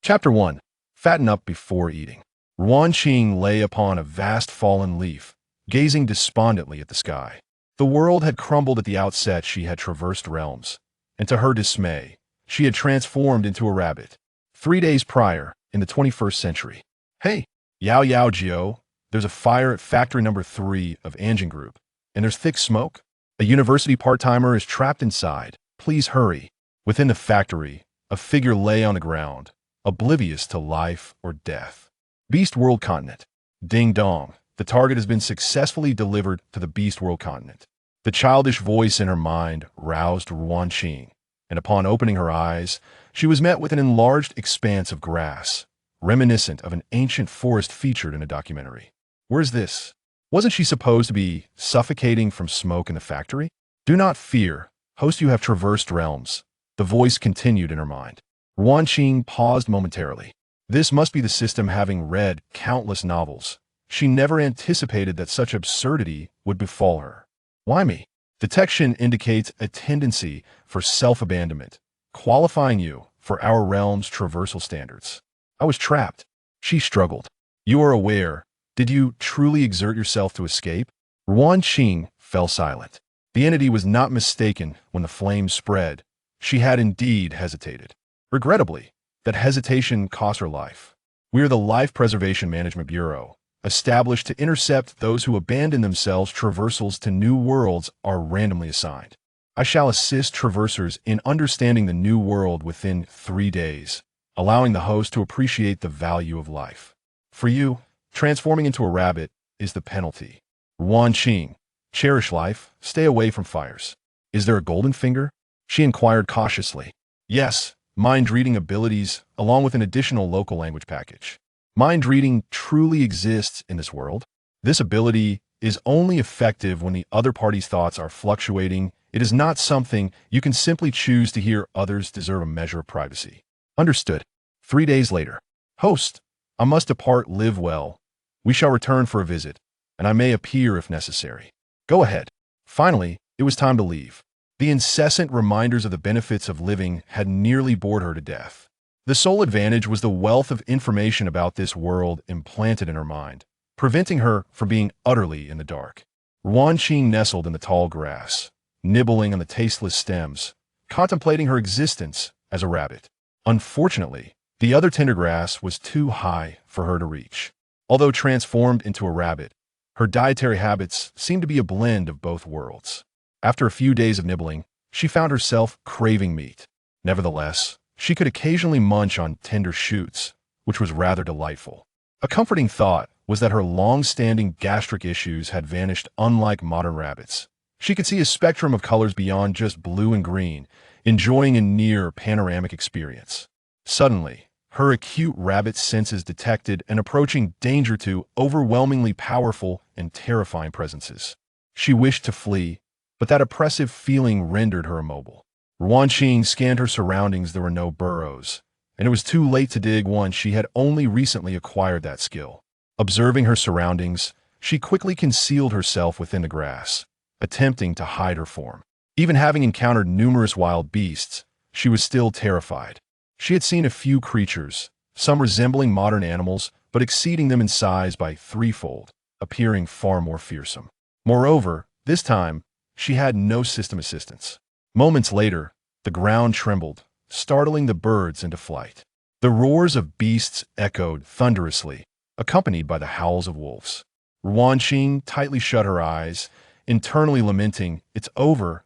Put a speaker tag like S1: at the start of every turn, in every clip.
S1: Chapter 1. Fatten up before eating. Ruan Qing lay upon a vast fallen leaf, gazing despondently at the sky. The world had crumbled at the outset. She had traversed realms, and to her dismay, she had transformed into a rabbit. 3 days prior, in the 21st century. Hey, Yao Yao Jiao, there's a fire at factory number 3 of Anjing Group, and there's thick smoke. A university part-timer is trapped inside. Please hurry. Within the factory, a figure lay on the ground, oblivious to life or death. Beast World Continent. Ding dong. The target has been successfully delivered to the Beast World Continent. The childish voice in her mind roused Ruan Qing, and upon opening her eyes, she was met with an enlarged expanse of grass, reminiscent of an ancient forest featured in a documentary. Where's this? Wasn't she supposed to be suffocating from smoke in the factory? Do not fear, host, you have traversed realms. The voice continued in her mind. Ruan Qing paused momentarily. This must be the system, having read countless novels. She never anticipated that such absurdity would befall her. Why me? Detection indicates a tendency for self-abandonment, qualifying you for our realm's traversal standards. I was trapped. She struggled. You are aware. Did you truly exert yourself to escape? Ruan Qing fell silent. The entity was not mistaken when the flames spread. She had indeed hesitated. Regrettably, that hesitation cost her life. We are the Life Preservation Management Bureau, established to intercept those who abandon themselves. Traversals to new worlds are randomly assigned. I shall assist traversers in understanding the new world within 3 days, allowing the host to appreciate the value of life. For you, transforming into a rabbit is the penalty. Ruan Qing, cherish life, stay away from fires. Is there a golden finger? She inquired cautiously. Yes, mind-reading abilities, along with an additional local language package. Mind-reading truly exists in this world. This ability is only effective when the other party's thoughts are fluctuating. It is not something you can simply choose to hear. Others deserve a measure of privacy. Understood. 3 days later. Host, I must depart. Live well. We shall return for a visit, and I may appear if necessary. Go ahead. Finally, it was time to leave. The incessant reminders of the benefits of living had nearly bored her to death. The sole advantage was the wealth of information about this world implanted in her mind, preventing her from being utterly in the dark. Ruan Qing nestled in the tall grass, nibbling on the tasteless stems, contemplating her existence as a rabbit. Unfortunately, the other tender grass was too high for her to reach. Although transformed into a rabbit, her dietary habits seemed to be a blend of both worlds. After a few days of nibbling, she found herself craving meat. Nevertheless, she could occasionally munch on tender shoots, which was rather delightful. A comforting thought was that her long-standing gastric issues had vanished. Unlike modern rabbits, she could see a spectrum of colors beyond just blue and green, enjoying a near panoramic experience. Suddenly, her acute rabbit senses detected an approaching danger, two overwhelmingly powerful and terrifying presences. She wished to flee, but that oppressive feeling rendered her immobile. Ruan Qing scanned her surroundings. There were no burrows, and it was too late to dig one. She had only recently acquired that skill. Observing her surroundings, she quickly concealed herself within the grass, attempting to hide her form. Even having encountered numerous wild beasts, she was still terrified. She had seen a few creatures, some resembling modern animals, but exceeding them in size by threefold, appearing far more fearsome. Moreover, this time, she had no system assistance. Moments later, the ground trembled, startling the birds into flight. The roars of beasts echoed thunderously, accompanied by the howls of wolves. Ruan Qing tightly shut her eyes, internally lamenting, it's over,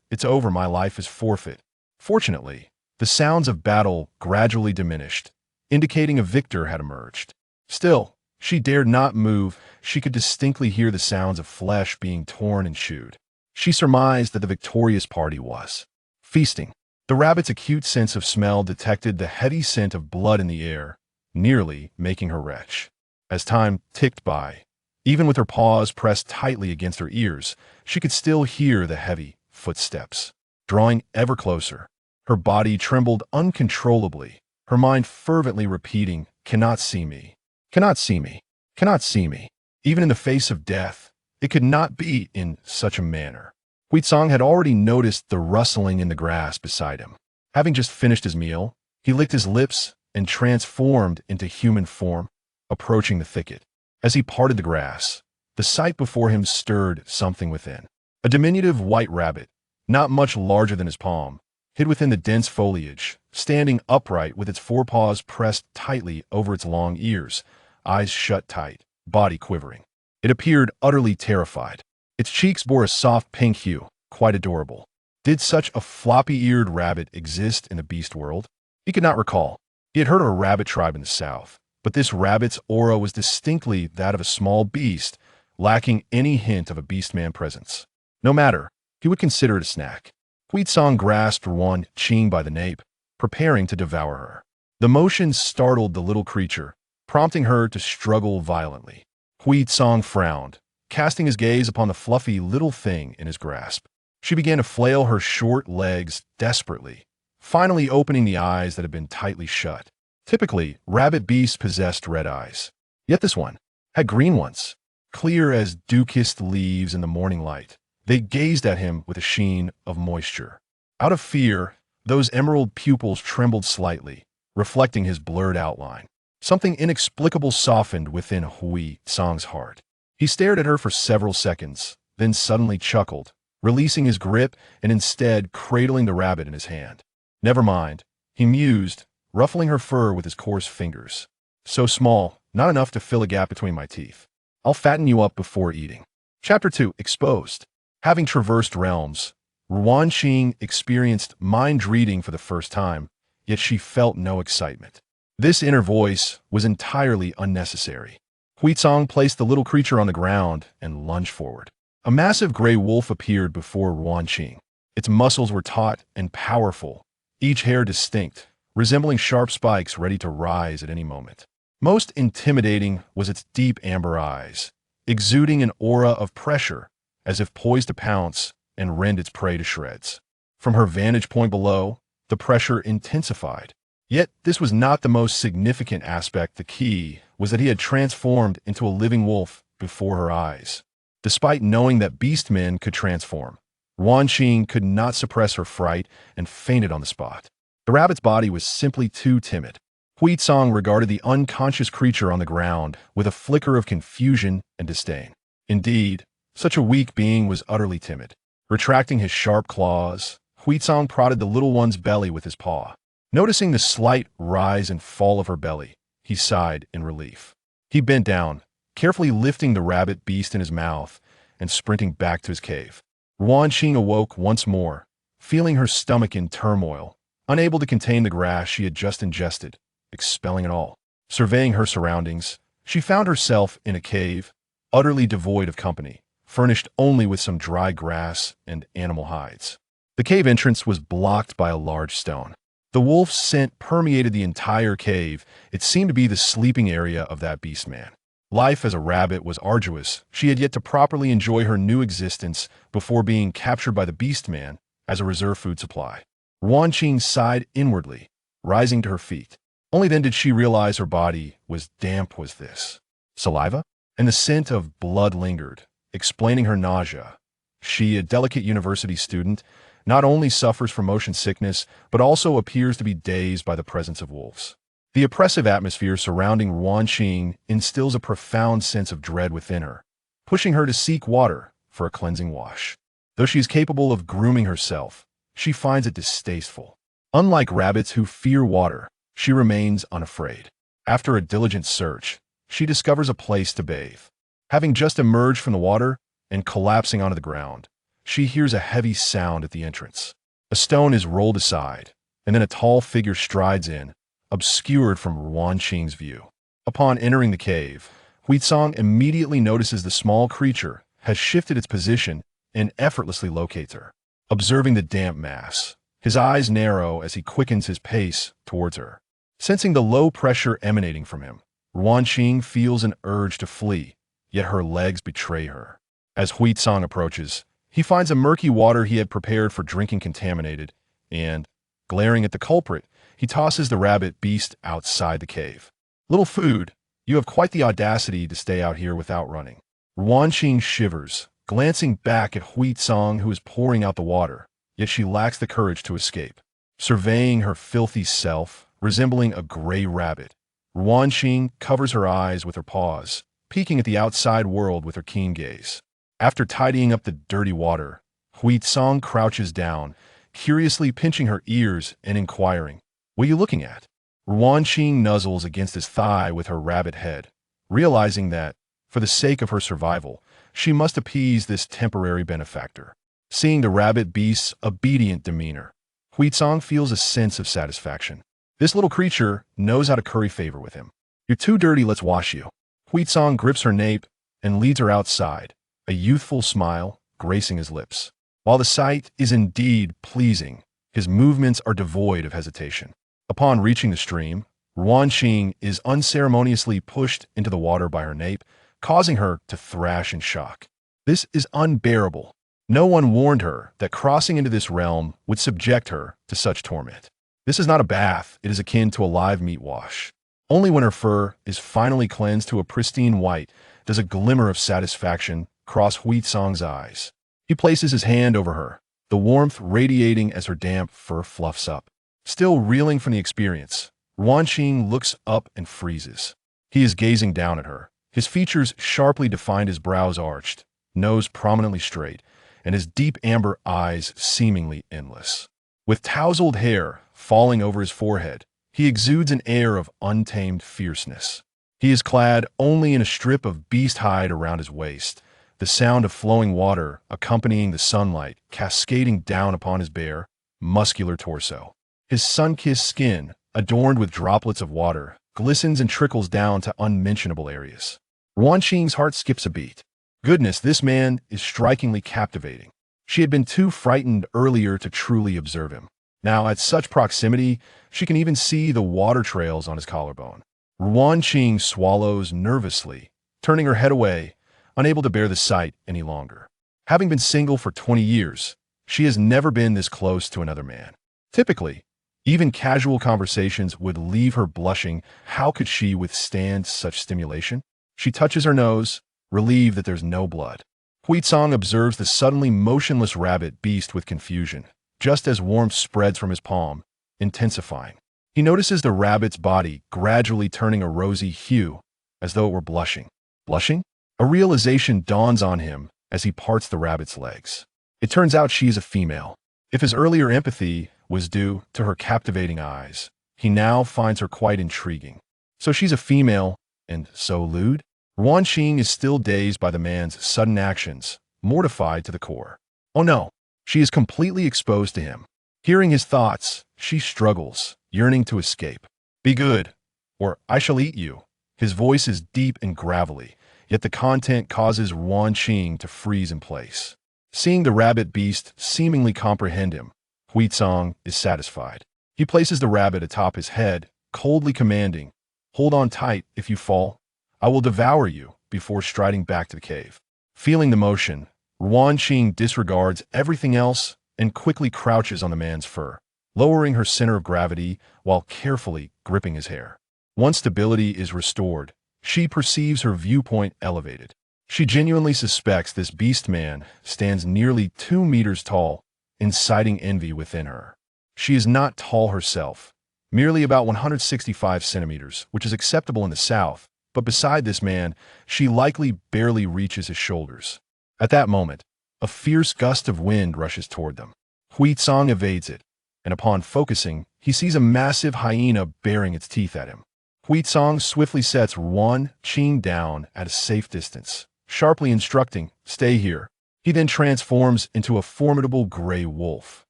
S1: my life is forfeit. Fortunately, the sounds of battle gradually diminished, indicating a victor had emerged. Still, she dared not move. She could distinctly hear the sounds of flesh being torn and chewed. She surmised that the victorious party was feasting. The rabbit's acute sense of smell detected the heavy scent of blood in the air, nearly making her retch. As time ticked by, even with her paws pressed tightly against her ears, she could still hear the heavy footsteps, drawing ever closer. Her body trembled uncontrollably, her mind fervently repeating, cannot see me, cannot see me, cannot see me. Even in the face of death, it could not be in such a manner. Huizong had already noticed the rustling in the grass beside him. Having just finished his meal, he licked his lips and transformed into human form, approaching the thicket. As he parted the grass, the sight before him stirred something within. A diminutive white rabbit, not much larger than his palm, hid within the dense foliage, standing upright with its forepaws pressed tightly over its long ears, eyes shut tight, body quivering. It appeared utterly terrified. Its cheeks bore a soft pink hue, quite adorable. Did such a floppy-eared rabbit exist in the beast world? He could not recall. He had heard of a rabbit tribe in the south, but this rabbit's aura was distinctly that of a small beast, lacking any hint of a beastman presence. No matter, he would consider it a snack. Huitsong grasped Ruan Qing by the nape, preparing to devour her. The motion startled the little creature, prompting her to struggle violently. Huitsong frowned, casting his gaze upon the fluffy little thing in his grasp. She began to flail her short legs desperately, finally opening the eyes that had been tightly shut. Typically, rabbit beasts possessed red eyes. Yet this one had green ones, clear as dew-kissed leaves in the morning light. They gazed at him with a sheen of moisture. Out of fear, those emerald pupils trembled slightly, reflecting his blurred outline. Something inexplicable softened within Huitsong's heart. He stared at her for several seconds, then suddenly chuckled, releasing his grip and instead cradling the rabbit in his hand. Never mind, he mused, ruffling her fur with his coarse fingers. So small, not enough to fill a gap between my teeth. I'll fatten you up before eating. Chapter 2. Exposed. Having traversed realms, Ruan Qing experienced mind-reading for the first time, yet she felt no excitement. This inner voice was entirely unnecessary. Huitsong placed the little creature on the ground and lunged forward. A massive gray wolf appeared before Ruan Qing. Its muscles were taut and powerful, each hair distinct, resembling sharp spikes ready to rise at any moment. Most intimidating was its deep amber eyes, exuding an aura of pressure, as if poised to pounce and rend its prey to shreds. From her vantage point below, the pressure intensified. Yet this was not the most significant aspect. The key was that he had transformed into a living wolf before her eyes. Despite knowing that beastmen could transform, Ruan Qing could not suppress her fright and fainted on the spot. The rabbit's body was simply too timid. Huitsong regarded the unconscious creature on the ground with a flicker of confusion and disdain. Indeed, such a weak being was utterly timid. Retracting his sharp claws, Huitsong prodded the little one's belly with his paw. Noticing the slight rise and fall of her belly, he sighed in relief. He bent down, carefully lifting the rabbit beast in his mouth and sprinting back to his cave. Ruan Qing awoke once more, feeling her stomach in turmoil, unable to contain the grass she had just ingested, expelling it all. Surveying her surroundings, she found herself in a cave, utterly devoid of company, furnished only with some dry grass and animal hides. The cave entrance was blocked by a large stone. The wolf's scent permeated the entire cave. It seemed to be the sleeping area of that beastman. Life as a rabbit was arduous. She had yet to properly enjoy her new existence before being captured by the beastman as a reserve food supply. Ruan Qing sighed inwardly, rising to her feet. Only then did she realize her body was damp. Was this saliva? And the scent of blood lingered, explaining her nausea. She, a delicate university student, not only suffers from motion sickness, but also appears to be dazed by the presence of wolves. The oppressive atmosphere surrounding Ruan Qing instills a profound sense of dread within her, pushing her to seek water for a cleansing wash. Though she is capable of grooming herself, she finds it distasteful. Unlike rabbits who fear water, she remains unafraid. After a diligent search, she discovers a place to bathe. Having just emerged from the water and collapsing onto the ground, she hears a heavy sound at the entrance. A stone is rolled aside, and then a tall figure strides in, obscured from Ruan Qing's view. Upon entering the cave, Huitsong immediately notices the small creature has shifted its position and effortlessly locates her. Observing the damp mass, his eyes narrow as he quickens his pace towards her. Sensing the low pressure emanating from him, Ruan Qing feels an urge to flee, yet her legs betray her. As Huitsong approaches, he finds a murky water he had prepared for drinking contaminated, and, glaring at the culprit, he tosses the rabbit beast outside the cave. Little food, you have quite the audacity to stay out here without running. Ruan Qing shivers, glancing back at Huitsong who is pouring out the water, yet she lacks the courage to escape. Surveying her filthy self, resembling a gray rabbit. Ruan Qing covers her eyes with her paws, peeking at the outside world with her keen gaze. After tidying up the dirty water, Huizong crouches down, curiously pinching her ears and inquiring, "What are you looking at?" Ruan Qing nuzzles against his thigh with her rabbit head, realizing that, for the sake of her survival, she must appease this temporary benefactor. Seeing the rabbit beast's obedient demeanor, Huizong feels a sense of satisfaction. This little creature knows how to curry favor with him. "You're too dirty, let's wash you." Huizong grips her nape and leads her outside, a youthful smile gracing his lips. While the sight is indeed pleasing, his movements are devoid of hesitation. Upon reaching the stream, Ruan Qing is unceremoniously pushed into the water by her nape, causing her to thrash in shock. This is unbearable. No one warned her that crossing into this realm would subject her to such torment. This is not a bath, it is akin to a live meat wash. Only when her fur is finally cleansed to a pristine white does a glimmer of satisfaction cross Huizong's eyes. He places his hand over her, the warmth radiating as her damp fur fluffs up. Still reeling from the experience, Ruan Qing looks up and freezes. He is gazing down at her, his features sharply defined, his brows arched, nose prominently straight, and his deep amber eyes seemingly endless. With tousled hair falling over his forehead, he exudes an air of untamed fierceness. He is clad only in a strip of beast hide around his waist, the sound of flowing water accompanying the sunlight cascading down upon his bare, muscular torso. His sun-kissed skin, adorned with droplets of water, glistens and trickles down to unmentionable areas. Ruan Qing's heart skips a beat. Goodness, this man is strikingly captivating. She had been too frightened earlier to truly observe him. Now, at such proximity, she can even see the water trails on his collarbone. Ruan Qing swallows nervously, turning her head away, unable to bear the sight any longer. Having been single for 20 years, she has never been this close to another man. Typically, even casual conversations would leave her blushing. How could she withstand such stimulation? She touches her nose, relieved that there's no blood. Huizong observes the suddenly motionless rabbit beast with confusion, just as warmth spreads from his palm, intensifying. He notices the rabbit's body gradually turning a rosy hue, as though it were blushing. Blushing? A realization dawns on him as he parts the rabbit's legs. It turns out she is a female. If his earlier empathy was due to her captivating eyes, he now finds her quite intriguing. So she's a female, and so lewd? Ruan Qing is still dazed by the man's sudden actions, mortified to the core. Oh no, she is completely exposed to him. Hearing his thoughts, she struggles, yearning to escape. "Be good, or I shall eat you." His voice is deep and gravelly, yet the content causes Ruan Qing to freeze in place. Seeing the rabbit beast seemingly comprehend him, Huizong is satisfied. He places the rabbit atop his head, coldly commanding, "Hold on tight. If you fall, I will devour you," before striding back to the cave. Feeling the motion, Ruan Qing disregards everything else and quickly crouches on the man's fur, lowering her center of gravity while carefully gripping his hair. Once stability is restored, she perceives her viewpoint elevated. She genuinely suspects this beast man stands nearly 2 meters tall, inciting envy within her. She is not tall herself, merely about 165 centimeters, which is acceptable in the South, but beside this man, she likely barely reaches his shoulders. At that moment, a fierce gust of wind rushes toward them. Huizong evades it, and upon focusing, he sees a massive hyena baring its teeth at him. Huizong swiftly sets Ruan Qing down at a safe distance, sharply instructing, "Stay here." He then transforms into a formidable gray wolf,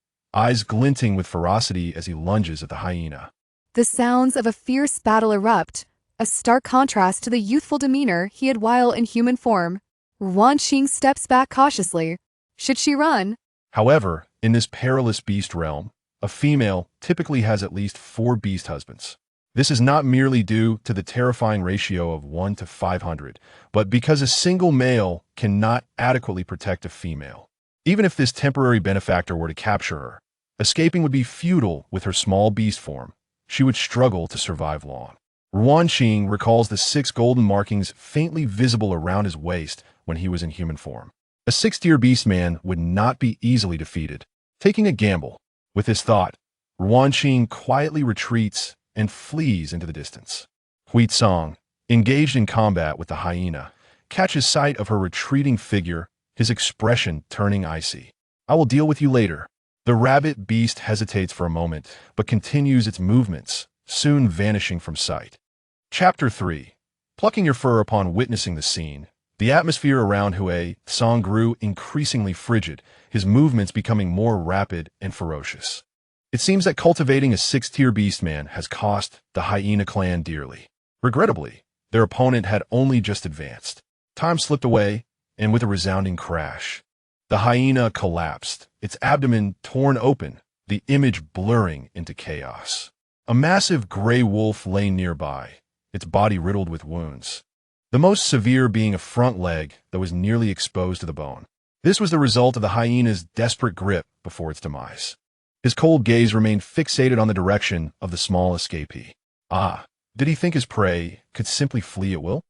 S1: eyes glinting with ferocity as he lunges at the hyena.
S2: The sounds of a fierce battle erupt, a stark contrast to the youthful demeanor he had while in human form. Ruan Qing steps back cautiously. Should she run?
S1: However, in this perilous beast realm, a female typically has at least 4 beast husbands. This is not merely due to the terrifying ratio of 1 to 500, but because a single male cannot adequately protect a female. Even if this temporary benefactor were to capture her, escaping would be futile with her small beast form. She would struggle to survive long. Ruan Qing recalls the 6 golden markings faintly visible around his waist when he was in human form. A 6-tier beastman would not be easily defeated. Taking a gamble. With this thought, Ruan Qing quietly retreats and flees into the distance. Hui Song, engaged in combat with the hyena, catches sight of her retreating figure, his expression turning icy. "I will deal with you later." The rabbit beast hesitates for a moment, but continues its movements, soon vanishing from sight. Chapter 3. Plucking your fur upon witnessing the scene, the atmosphere around Hui Song grew increasingly frigid, his movements becoming more rapid and ferocious. It seems that cultivating a six-tier beastman has cost the hyena clan dearly. Regrettably, their opponent had only just advanced. Time slipped away, and with a resounding crash, the hyena collapsed, its abdomen torn open, the image blurring into chaos. A massive gray wolf lay nearby, its body riddled with wounds, the most severe being a front leg that was nearly exposed to the bone. This was the result of the hyena's desperate grip before its demise. His cold gaze remained fixated on the direction of the small escapee. Did he think his prey could simply flee at will?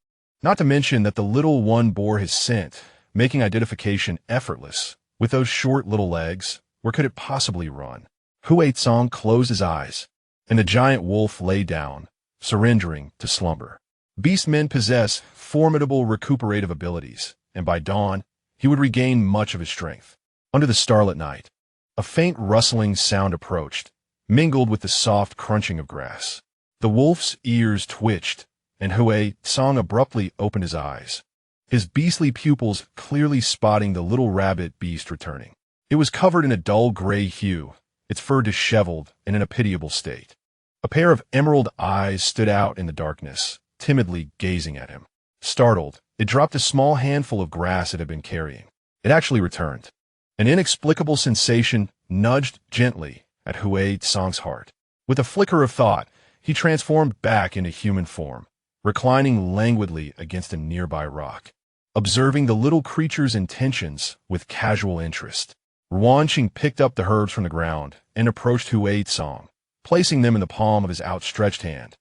S1: Not to mention that the little one bore his scent, making identification effortless. With those short little legs, where could it possibly run? Hui Song closed his eyes, and the giant wolf lay down, surrendering to slumber. Beastmen possess formidable recuperative abilities, and by dawn, he would regain much of his strength. Under the starlit night, a faint rustling sound approached, mingled with the soft crunching of grass. The wolf's ears twitched, and Hui Song abruptly opened his eyes, his beastly pupils clearly spotting the little rabbit beast returning. It was covered in a dull gray hue, its fur disheveled and in a pitiable state. A pair of emerald eyes stood out in the darkness, timidly gazing at him. Startled, it dropped a small handful of grass it had been carrying. It actually returned. An inexplicable sensation nudged gently at Hui Song's heart. With a flicker of thought, he transformed back into human form, reclining languidly against a nearby rock, observing the little creature's intentions with casual interest. Ruan Qing picked up the herbs from the ground and approached Hui Song, placing them in the palm of his outstretched hand,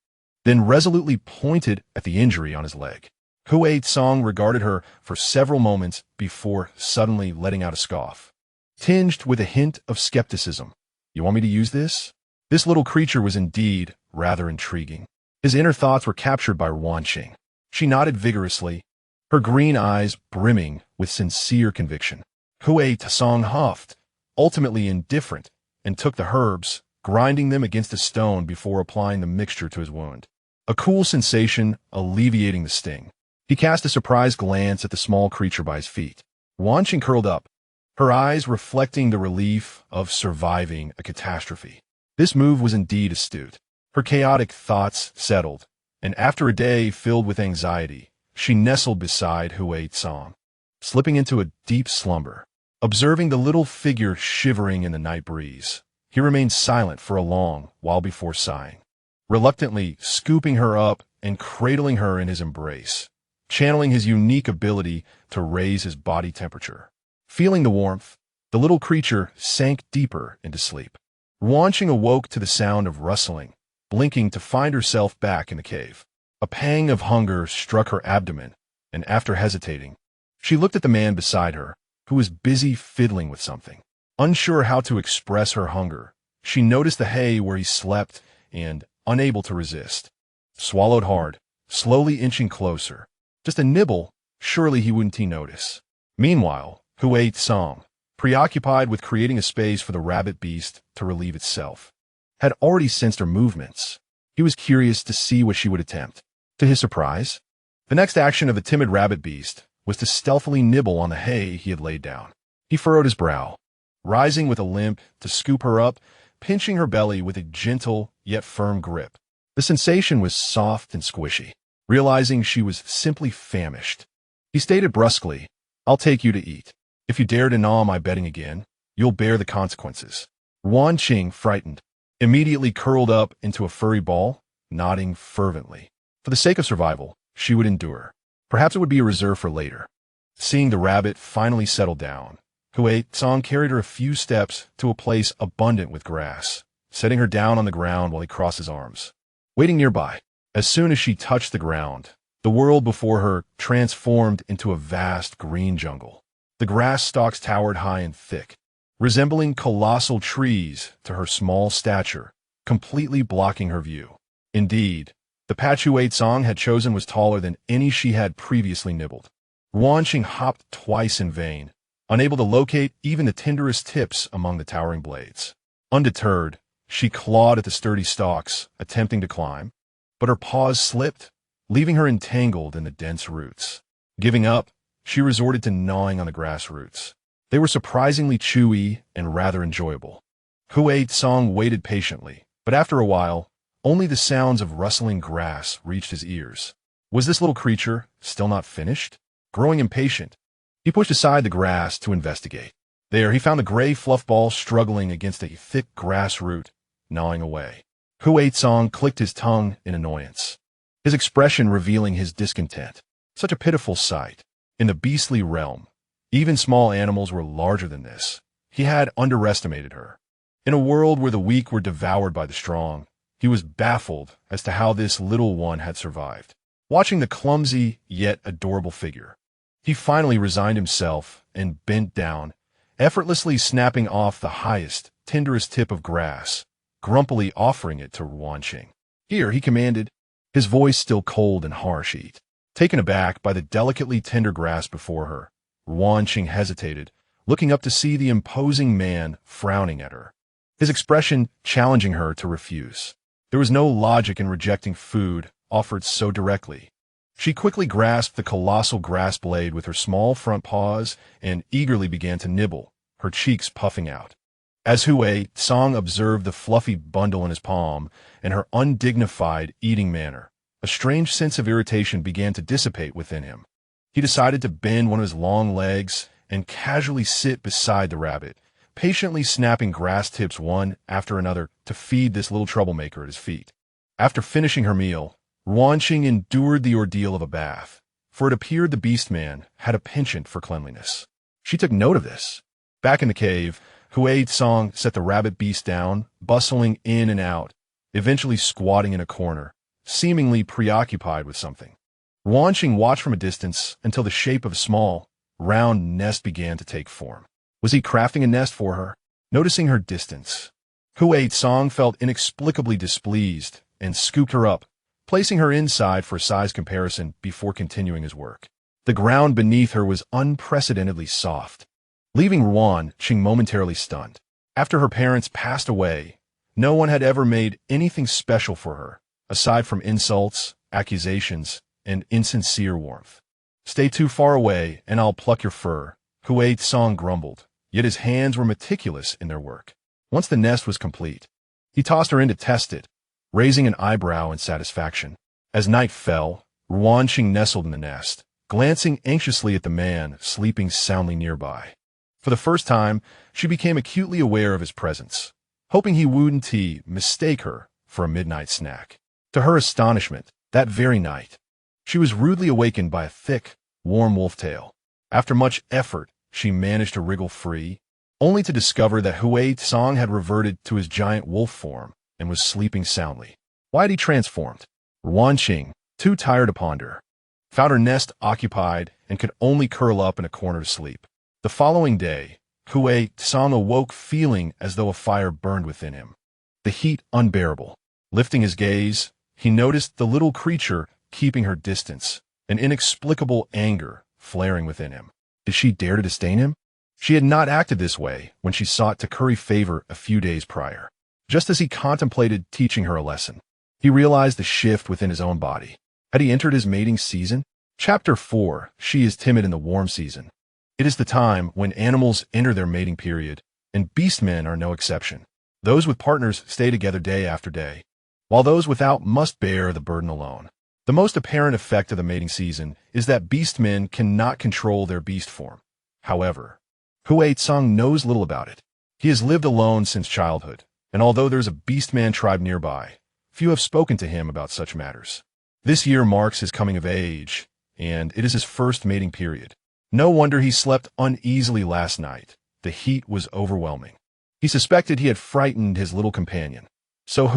S1: then resolutely pointed at the injury on his leg. Hui Song regarded her for several moments before suddenly letting out a scoff, tinged with a hint of skepticism. "You want me to use this?" This little creature was indeed rather intriguing. His inner thoughts were captured by Ruan Qing. She nodded vigorously, her green eyes brimming with sincere conviction. Hui Song huffed, ultimately indifferent, and took the herbs, grinding them against a stone before applying the mixture to his wound. A cool sensation alleviating the sting. He cast a surprised glance at the small creature by his feet. Ruan Qing curled up, her eyes reflecting the relief of surviving a catastrophe. This move was indeed astute. Her chaotic thoughts settled, and after a day filled with anxiety, she nestled beside Hui Song, slipping into a deep slumber. Observing the little figure shivering in the night breeze, he remained silent for a long while before sighing, reluctantly scooping her up and cradling her in his embrace, channeling his unique ability to raise his body temperature. Feeling the warmth, the little creature sank deeper into sleep. Ruan Qing awoke to the sound of rustling, blinking to find herself back in the cave. A pang of hunger struck her abdomen, and after hesitating, she looked at the man beside her, who was busy fiddling with something. Unsure how to express her hunger, she noticed the hay where he slept and, unable to resist, swallowed hard, slowly inching closer. Just a nibble, surely he wouldn't notice. Meanwhile, Hui Song, preoccupied with creating a space for the rabbit beast to relieve itself, had already sensed her movements. He was curious to see what she would attempt. To his surprise, the next action of the timid rabbit beast was to stealthily nibble on the hay he had laid down. He furrowed his brow, rising with a limp to scoop her up, pinching her belly with a gentle yet firm grip. The sensation was soft and squishy. Realizing she was simply famished, he stated brusquely, "I'll take you to eat. If you dare to gnaw my bedding again, you'll bear the consequences." Ruan Qing, frightened, immediately curled up into a furry ball, nodding fervently. For the sake of survival, she would endure. Perhaps it would be a reserve for later. Seeing the rabbit finally settle down, Hui Song carried her a few steps to a place abundant with grass, setting her down on the ground while he crossed his arms. Waiting nearby, as soon as she touched the ground, the world before her transformed into a vast green jungle. The grass stalks towered high and thick, resembling colossal trees to her small stature, completely blocking her view. Indeed, the patch Song had chosen was taller than any she had previously nibbled. Ruan Qing hopped twice in vain, unable to locate even the tenderest tips among the towering blades. Undeterred, she clawed at the sturdy stalks, attempting to climb, but her paws slipped, leaving her entangled in the dense roots. Giving up, she resorted to gnawing on the grass roots. They were surprisingly chewy and rather enjoyable. Song waited patiently, but after a while, only the sounds of rustling grass reached his ears. Was this little creature still not finished? Growing impatient, he pushed aside the grass to investigate. There, he found the gray fluff ball struggling against a thick grass root, gnawing away. Song clicked his tongue in annoyance, his expression revealing his discontent. Such a pitiful sight. In the beastly realm, even small animals were larger than this. He had underestimated her. In a world where the weak were devoured by the strong, he was baffled as to how this little one had survived. Watching the clumsy yet adorable figure, he finally resigned himself and bent down, effortlessly snapping off the highest, tenderest tip of grass, grumpily offering it to Ruan Qing. "Here," he commanded, his voice still cold and harsh. Eat. Taken aback by the delicately tender grass before her, Ruan Qing hesitated, looking up to see the imposing man frowning at her, his expression challenging her to refuse. There was no logic in rejecting food offered so directly. She quickly grasped the colossal grass blade with her small front paws and eagerly began to nibble, her cheeks puffing out. As Song observed the fluffy bundle in his palm and her undignified eating manner, a strange sense of irritation began to dissipate within him. He decided to bend one of his long legs and casually sit beside the rabbit, patiently snapping grass tips one after another to feed this little troublemaker at his feet. After finishing her meal, Ruan Qing endured the ordeal of a bath, for it appeared the beastman had a penchant for cleanliness. She took note of this. Back in the cave, Song set the rabbit beast down, bustling in and out, eventually squatting in a corner, seemingly preoccupied with something. Ruan Qing watched from a distance until the shape of a small, round nest began to take form. Was he crafting a nest for her? Noticing her distance, Song felt inexplicably displeased and scooped her up, placing her inside for a size comparison before continuing his work. The ground beneath her was unprecedentedly soft, leaving Ruan Qing momentarily stunned. After her parents passed away, no one had ever made anything special for her, aside from insults, accusations, and insincere warmth. "Stay too far away, and I'll pluck your fur," Song grumbled, yet his hands were meticulous in their work. Once the nest was complete, he tossed her in to test it, raising an eyebrow in satisfaction. As night fell, Ruan Qing nestled in the nest, glancing anxiously at the man sleeping soundly nearby. For the first time, she became acutely aware of his presence, hoping he wouldn't mistake her for a midnight snack. To her astonishment, that very night, she was rudely awakened by a thick, warm wolf tail. After much effort, she managed to wriggle free, only to discover that Song had reverted to his giant wolf form and was sleeping soundly. Why had he transformed? Ruan Qing, too tired to ponder, found her nest occupied and could only curl up in a corner to sleep. The following day, Song awoke feeling as though a fire burned within him, the heat unbearable. Lifting his gaze, he noticed the little creature keeping her distance, an inexplicable anger flaring within him. Did she dare to disdain him? She had not acted this way when she sought to curry favor a few days prior. Just as he contemplated teaching her a lesson, he realized the shift within his own body. Had he entered his mating season? Chapter 4. She is timid in the warm season. It is the time when animals enter their mating period, and beastmen are no exception. Those with partners stay together day after day, while those without must bear the burden alone. The most apparent effect of the mating season is that beastmen cannot control their beast form. However, Song knows little about it. He has lived alone since childhood, and although there's a beastman tribe nearby, few have spoken to him about such matters. This year marks his coming of age, and it is his first mating period. No wonder he slept uneasily last night. The heat was overwhelming. He suspected he had frightened his little companion, so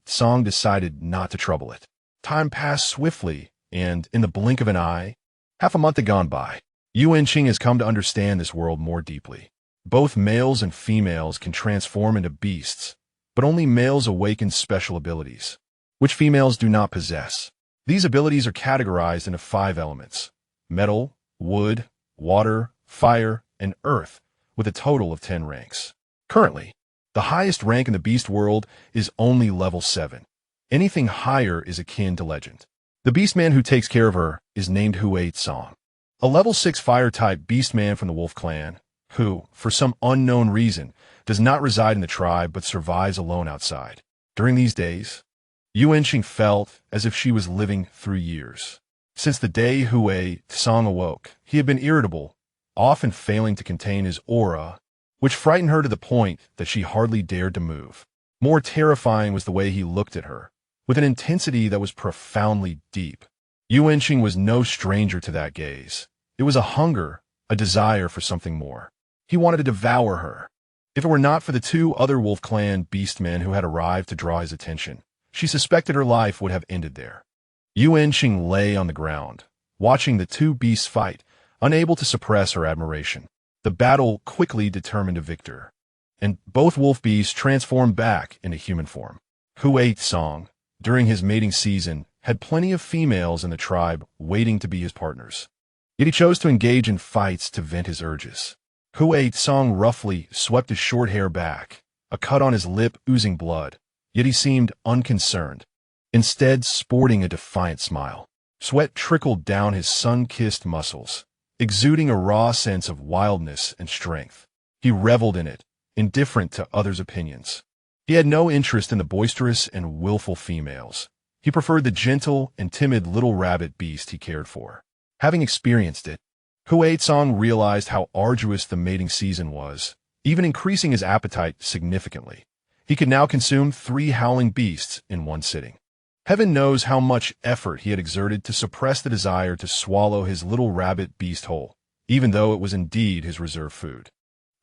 S1: Song decided not to trouble it. Time passed swiftly, and in the blink of an eye, half a month had gone by. Ruan Qing has come to understand this world more deeply. Both males and females can transform into beasts, but only males awaken special abilities. which females do not possess. These abilities are categorized into 5 elements: metal, wood, water, fire, and earth, with a total of 10 ranks. Currently, the highest rank in the beast world is only level 7. Anything higher is akin to legend. The beastman who takes care of her is named Ruan Qing, a level 6 fire-type beastman from the wolf clan, who, for some unknown reason, does not reside in the tribe but survives alone outside. During these days, Ruan Qing felt as if she was living through years. Since the day Ruan Qing awoke, he had been irritable, often failing to contain his aura, which frightened her to the point that she hardly dared to move. More terrifying was the way he looked at her, with an intensity that was profoundly deep. Ruan Qing was no stranger to that gaze. It was a hunger, a desire for something more. He wanted to devour her. If it were not for the 2 other wolf clan beastmen who had arrived to draw his attention, she suspected her life would have ended there. Ruan Qing lay on the ground, watching the 2 beasts fight, unable to suppress her admiration. The battle quickly determined a victor, and both wolf beasts transformed back into human form. Ruan Qing, during his mating season, had plenty of females in the tribe waiting to be his partners. Yet he chose to engage in fights to vent his urges. Ruan Qing roughly swept his short hair back, a cut on his lip oozing blood, yet he seemed unconcerned, instead sporting a defiant smile. Sweat trickled down his sun-kissed muscles, exuding a raw sense of wildness and strength. He reveled in it, indifferent to others' opinions. He had no interest in the boisterous and willful females. He preferred the gentle and timid little rabbit beast he cared for. Having experienced it, Ruan Qing realized how arduous the mating season was, even increasing his appetite significantly. He could now consume 3 howling beasts in one sitting. Heaven knows how much effort he had exerted to suppress the desire to swallow his little rabbit beast whole, even though it was indeed his reserved food.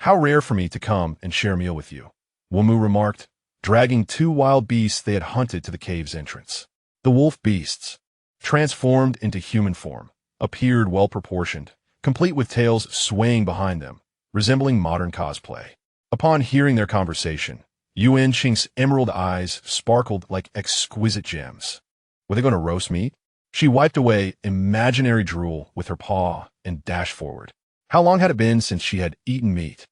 S1: "How rare for me to come and share a meal with you," Wumu remarked, dragging 2 wild beasts they had hunted to the cave's entrance. The wolf beasts, transformed into human form, appeared well-proportioned, complete with tails swaying behind them, resembling modern cosplay. Upon hearing their conversation, Ruan Qing's emerald eyes sparkled like exquisite gems. Were they going to roast meat? She wiped away imaginary drool with her paw and dashed forward. How long had it been since she had eaten meat?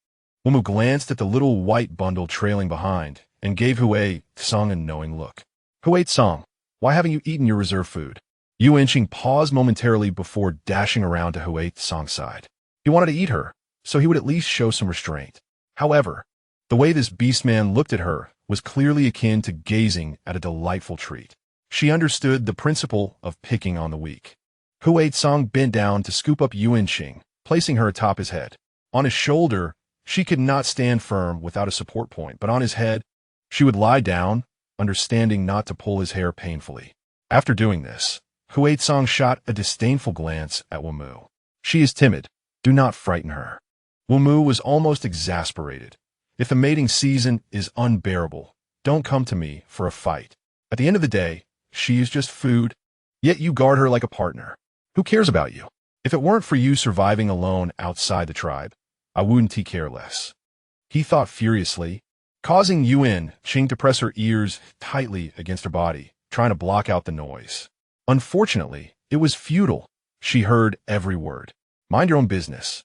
S1: Wumu glanced at the little white bundle trailing behind and gave Ruan Qing a knowing look. "Ruan Qing, why haven't you eaten your reserve food?" Ruan Qing paused momentarily before dashing around to Ruan Qing's side. He wanted to eat her, so he would at least show some restraint. However, the way this beastman looked at her was clearly akin to gazing at a delightful treat. She understood the principle of picking on the weak. Ruan Qing bent down to scoop up Ruan Qing, placing her atop his head. On his shoulder, she could not stand firm without a support point, but on his head, she would lie down, understanding not to pull his hair painfully. After doing this, Ruan Qing shot a disdainful glance at Wumu. "She is timid. Do not frighten her." Wumu was almost exasperated. "If the mating season is unbearable, don't come to me for a fight. At the end of the day, she is just food, yet you guard her like a partner. Who cares about you? If it weren't for you surviving alone outside the tribe, I wouldn't care less." He thought furiously, causing Ruan Qing to press her ears tightly against her body, trying to block out the noise. Unfortunately, it was futile. She heard every word. "Mind your own business."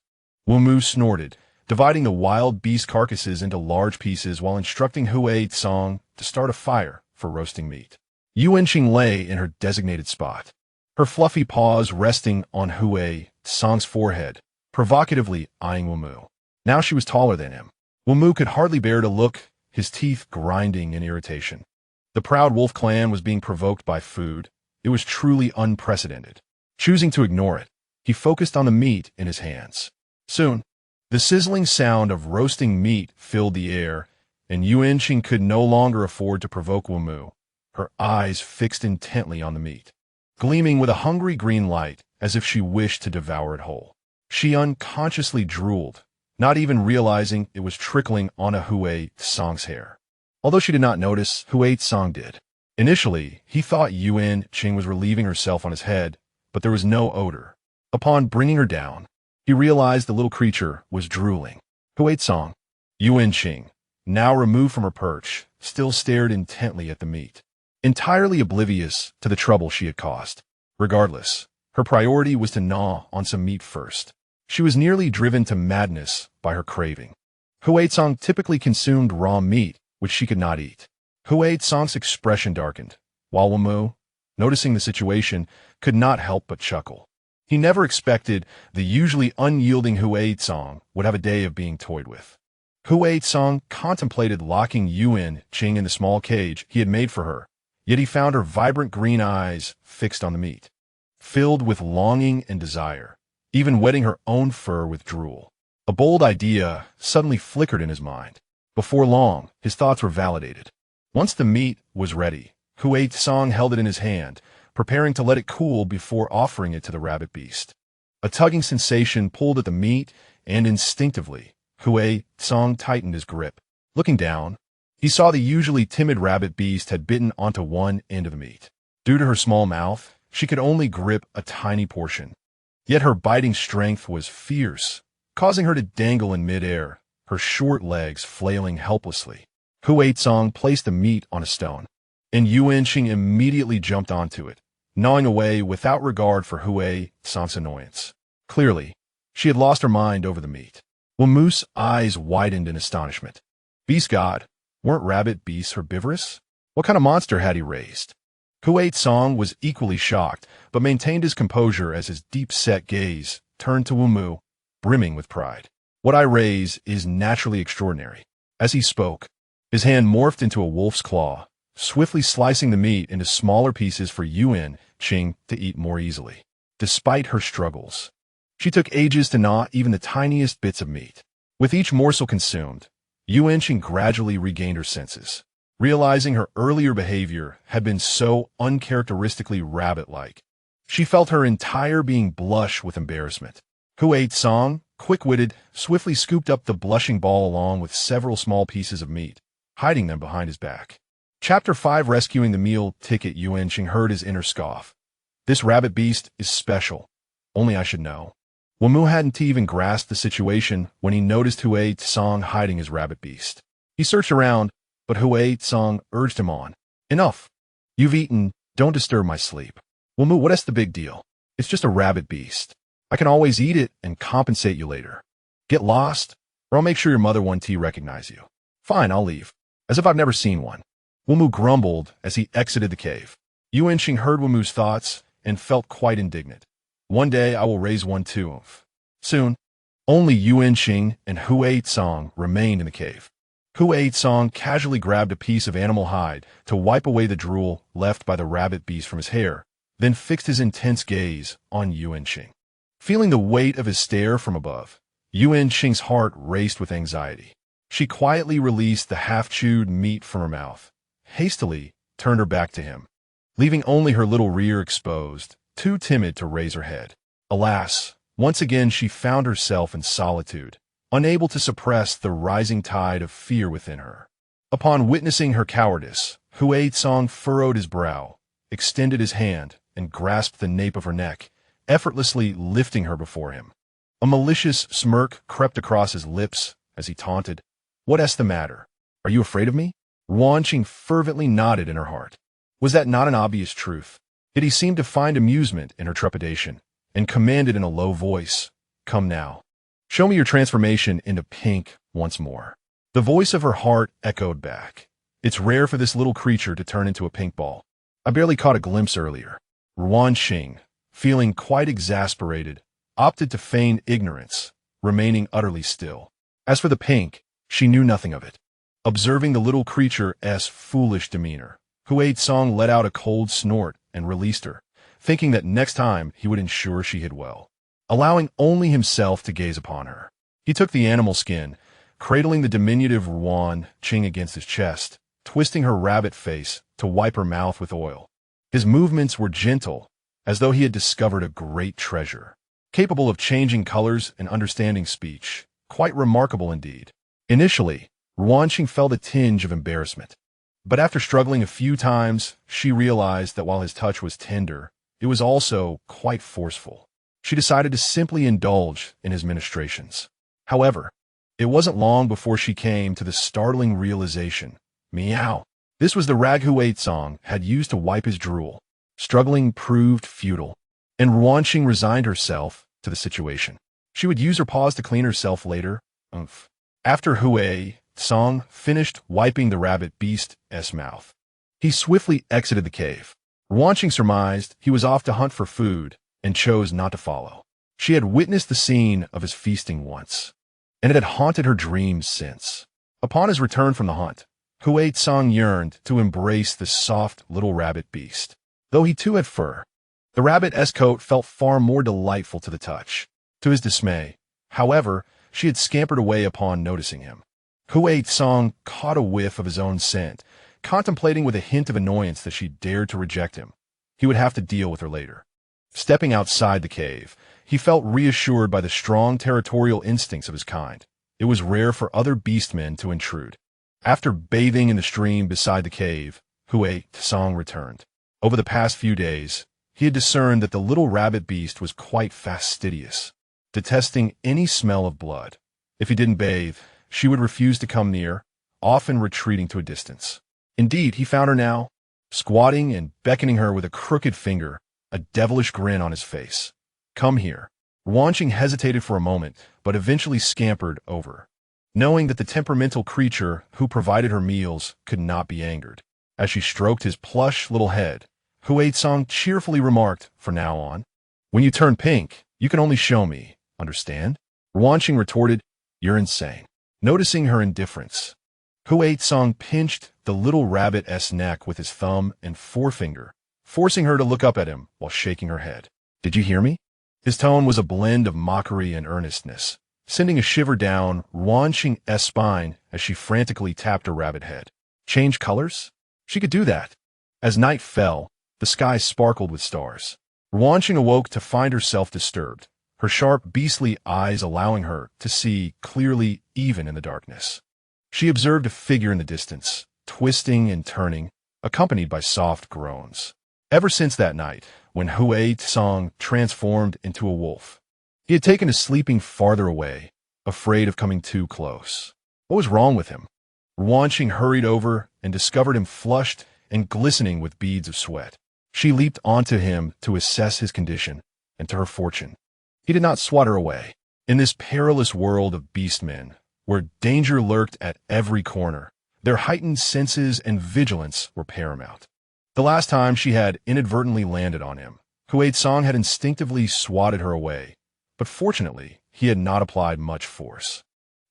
S1: Wumu snorted, dividing the wild beast carcasses into large pieces while instructing Ruan Qing to start a fire for roasting meat. Ruan Qing lay in her designated spot, her fluffy paws resting on Ruan Qing's forehead, provocatively eyeing Wumu. Now she was taller than him. Wumu could hardly bear to look, his teeth grinding in irritation. The proud wolf clan was being provoked by food. It was truly unprecedented. Choosing to ignore it, he focused on the meat in his hands. Soon, the sizzling sound of roasting meat filled the air, and Ruan Qing could no longer afford to provoke Wumu, her eyes fixed intently on the meat, gleaming with a hungry green light as if she wished to devour it whole. She unconsciously drooled, not even realizing it was trickling onto Ruan Qing's hair. Although she did not notice, Ruan Qing did. Initially, he thought Ruan Qing was relieving herself on his head, but there was no odor. Upon bringing her down, he realized the little creature was drooling. Ruan Qing, now removed from her perch, still stared intently at the meat. entirely oblivious to the trouble she had caused. Regardless, her priority was to gnaw on some meat first. She was nearly driven to madness by her craving. Huaizong typically consumed raw meat, which she could not eat. Huaizong's expression darkened, while Wamu, noticing the situation, could not help but chuckle. He never expected the usually unyielding Huaizong would have a day of being toyed with. Huaizong contemplated locking Yuan Qing in the small cage he had made for her, yet he found her vibrant green eyes fixed on the meat, filled with longing and desire, even wetting her own fur with drool. A bold idea suddenly flickered in his mind. Before long, his thoughts were validated. Once the meat was ready, Huaizong held it in his hand, preparing to let it cool before offering it to the rabbit beast. A tugging sensation pulled at the meat, and instinctively, Huaizong tightened his grip. Looking down, he saw the usually timid rabbit beast had bitten onto one end of the meat. Due to her small mouth, she could only grip a tiny portion. Yet her biting strength was fierce, causing her to dangle in midair, her short legs flailing helplessly. Huaizong placed the meat on a stone, and Yuan Qing immediately jumped onto it, gnawing away without regard for Huaizong's annoyance. Clearly, she had lost her mind over the meat. Wamu's eyes widened in astonishment. Beast god, weren't rabbit beasts herbivorous? What kind of monster had he raised? Huaizong was equally shocked, but maintained his composure as his deep-set gaze turned to Wamu, brimming with pride. What I raise is naturally extraordinary. As he spoke, his hand morphed into a wolf's claw, swiftly slicing the meat into smaller pieces for Yuan Qing to eat more easily. Despite her struggles, she took ages to gnaw even the tiniest bits of meat. With each morsel consumed, Yuan Qing gradually regained her senses, realizing her earlier behavior had been so uncharacteristically rabbit-like. She felt her entire being blush with embarrassment. Huaizong, quick-witted, swiftly scooped up the blushing ball along with several small pieces of meat, hiding them behind his back. Chapter 5 Rescuing the Meal Ticket. Yuan Qing heard his inner scoff. This rabbit beast is special. Only I should know. Wamu hadn't even grasped the situation when he noticed Huaizong hiding his rabbit beast. He searched around, but Huaizong urged him on. Enough. You've eaten, don't disturb my sleep. Wamu, what's the big deal? It's just a rabbit beast. I can always eat it and compensate you later. Get lost, or I'll make sure your mother 1T recognize you. Fine, I'll leave. As if I've never seen one. Wamu grumbled as he exited the cave. Yuan Qing heard Wamu's thoughts and felt quite indignant. One day I will raise one too. Soon, only Yuan Qing and Huaizong remained in the cave. Huaizong casually grabbed a piece of animal hide to wipe away the drool left by the rabbit beast from his hair, then fixed his intense gaze on Yuan Qing. Feeling the weight of his stare from above, Yuan Qing's heart raced with anxiety. She quietly released the half-chewed meat from her mouth, hastily turned her back to him, leaving only her little rear exposed, too timid to raise her head. Alas, once again she found herself in solitude, unable to suppress the rising tide of fear within her. Upon witnessing her cowardice, Huaizong furrowed his brow, extended his hand, and grasped the nape of her neck, effortlessly lifting her before him. A malicious smirk crept across his lips as he taunted, "What's the matter? Are you afraid of me?" Ruan Qing fervently nodded in her heart. Was that not an obvious truth? Yet he seemed to find amusement in her trepidation, and commanded in a low voice, "Come now. Show me your transformation into pink once more." The voice of her heart echoed back. It's rare for this little creature to turn into a pink ball. I barely caught a glimpse earlier. Ruan Qing, feeling quite exasperated, opted to feign ignorance, remaining utterly still. As for the pink, she knew nothing of it. Observing the little creature's foolish demeanor, Huaizong let out a cold snort and released her, thinking that next time he would ensure she hid well, allowing only himself to gaze upon her. He took the animal skin, cradling the diminutive Ruan Qing against his chest, twisting her rabbit face to wipe her mouth with oil. His movements were gentle, as though he had discovered a great treasure, capable of changing colors and understanding speech. Quite remarkable indeed. Initially, Ruan Qing felt a tinge of embarrassment. But after struggling a few times, she realized that while his touch was tender, it was also quite forceful. She decided to simply indulge in his ministrations. However, it wasn't long before she came to the startling realization, "Meow. This was the rag Hui Tsang had used to wipe his drool. Struggling proved futile, and Ruan Qing resigned herself to the situation. She would use her paws to clean herself later. After Hui Tsang finished wiping the rabbit beast's mouth, he swiftly exited the cave. Ruan Qing surmised he was off to hunt for food and chose not to follow. She had witnessed the scene of his feasting once, and it had haunted her dreams since. Upon his return from the hunt, Hui Tsang yearned to embrace the soft little rabbit beast. Though he too had fur, the rabbit's coat felt far more delightful to the touch. To his dismay, however, she had scampered away upon noticing him. Hui Tsang caught a whiff of his own scent, contemplating with a hint of annoyance that she dared to reject him. He would have to deal with her later. Stepping outside the cave, he felt reassured by the strong territorial instincts of his kind. It was rare for other beastmen to intrude. After bathing in the stream beside the cave, Hui Tsang returned. Over the past few days, he had discerned that the little rabbit beast was quite fastidious, detesting any smell of blood. If he didn't bathe, she would refuse to come near, often retreating to a distance. Indeed, he found her now, squatting and beckoning her with a crooked finger, a devilish grin on his face. "Come here." Ruan Qing hesitated for a moment, but eventually scampered over, knowing that the temperamental creature who provided her meals could not be angered. As she stroked his plush little head, Hui Tsang cheerfully remarked, "From now on, when you turn pink, you can only show me, understand?" Ruan Qing retorted, "You're insane." Noticing her indifference, Hui Tsang pinched the little rabbit's neck with his thumb and forefinger, forcing her to look up at him while shaking her head. "Did you hear me?" His tone was a blend of mockery and earnestness, sending a shiver down Ruan Qing's spine as she frantically tapped her rabbit head. Change colors? She could do that. As night fell, the sky sparkled with stars. Ruan Qing awoke to find herself disturbed, her sharp, beastly eyes allowing her to see clearly even in the darkness. She observed a figure in the distance, twisting and turning, accompanied by soft groans. Ever since that night, when Hui Tsang transformed into a wolf, he had taken to sleeping farther away, afraid of coming too close. What was wrong with him? Ruan Qing hurried over and discovered him flushed and glistening with beads of sweat. She leaped onto him to assess his condition, and to her fortune, he did not swat her away. In this perilous world of beastmen, where danger lurked at every corner, their heightened senses and vigilance were paramount. The last time she had inadvertently landed on him, Hui Tsang had instinctively swatted her away, but fortunately, he had not applied much force.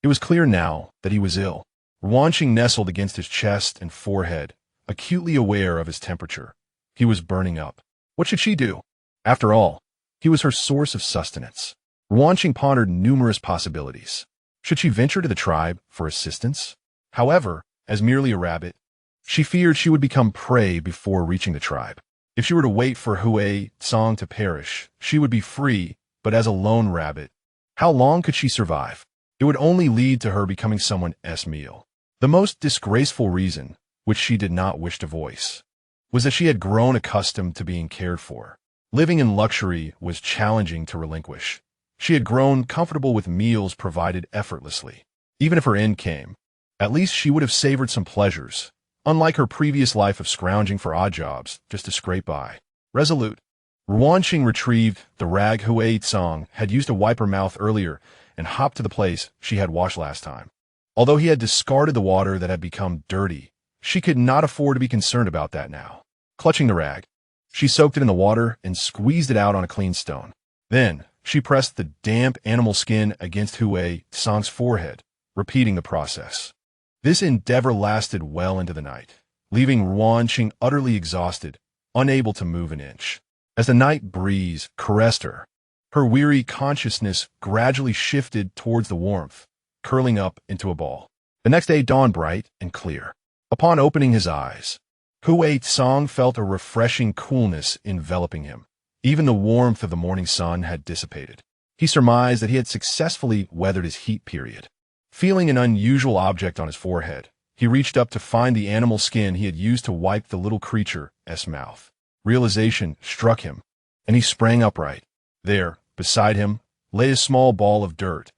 S1: It was clear now that he was ill. Ruan Qing nestled against his chest and forehead, acutely aware of his temperature. He was burning up. What should she do? After all, he was her source of sustenance. Ruan Qing pondered numerous possibilities. Should she venture to the tribe for assistance? However, as merely a rabbit, she feared she would become prey before reaching the tribe. If she were to wait for Hui Tsang to perish, she would be free, but as a lone rabbit, how long could she survive? It would only lead to her becoming someone's meal. The most disgraceful reason, which she did not wish to voice, was that she had grown accustomed to being cared for. Living in luxury was challenging to relinquish. She had grown comfortable with meals provided effortlessly. Even if her end came, at least she would have savored some pleasures, unlike her previous life of scrounging for odd jobs just to scrape by. Resolute, Ruan Qing retrieved the rag Hui Tsang had used to wipe her mouth earlier and hopped to the place she had washed last time. Although he had discarded the water that had become dirty, she could not afford to be concerned about that now. Clutching the rag, she soaked it in the water and squeezed it out on a clean stone. Then, she pressed the damp animal skin against Hui Tsang's forehead, repeating the process. This endeavor lasted well into the night, leaving Ruan Qing utterly exhausted, unable to move an inch. As the night breeze caressed her, her weary consciousness gradually shifted towards the warmth, curling up into a ball. The next day dawned bright and clear. Upon opening his eyes, Hui Tsang felt a refreshing coolness enveloping him. Even the warmth of the morning sun had dissipated. He surmised that he had successfully weathered his heat period. Feeling an unusual object on his forehead, he reached up to find the animal skin he had used to wipe the little creature's mouth. Realization struck him, and he sprang upright. There, beside him, lay a small ball of dirt,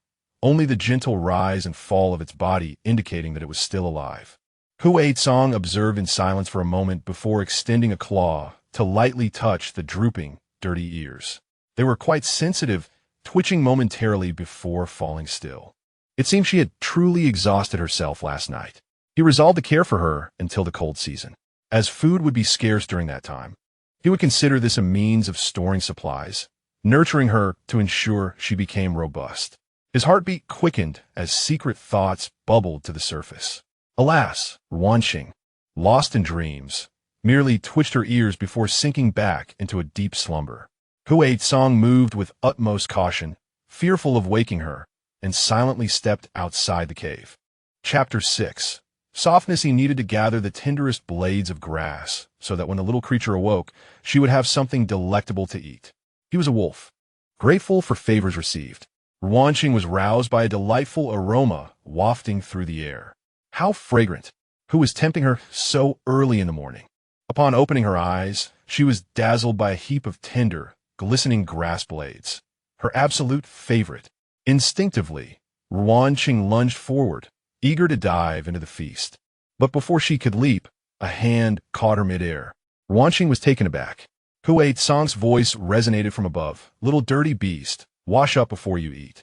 S1: only the gentle rise and fall of its body indicating that it was still alive. Hui Song observed in silence for a moment before extending a claw to lightly touch the drooping, dirty ears. They were quite sensitive, twitching momentarily before falling still. It seemed she had truly exhausted herself last night. He resolved to care for her until the cold season. As food would be scarce during that time, he would consider this a means of storing supplies, nurturing her to ensure she became robust. His heartbeat quickened as secret thoughts bubbled to the surface. Alas, Ruan Qing, lost in dreams, merely twitched her ears before sinking back into a deep slumber. Hui Song moved with utmost caution, fearful of waking her, and silently stepped outside the cave. Chapter 6. Softness. He needed to gather the tenderest blades of grass, so that when the little creature awoke, she would have something delectable to eat. He was a wolf, grateful for favors received. Ruan Qing was roused by a delightful aroma wafting through the air. How fragrant! Who was tempting her so early in the morning? Upon opening her eyes, she was dazzled by a heap of tender, glistening grass blades. Her absolute favorite. Instinctively, Ruan Qing lunged forward, eager to dive into the feast. But before she could leap, a hand caught her midair. Ruan Qing was taken aback. Hui Song's voice resonated from above. "Little dirty beast, wash up before you eat.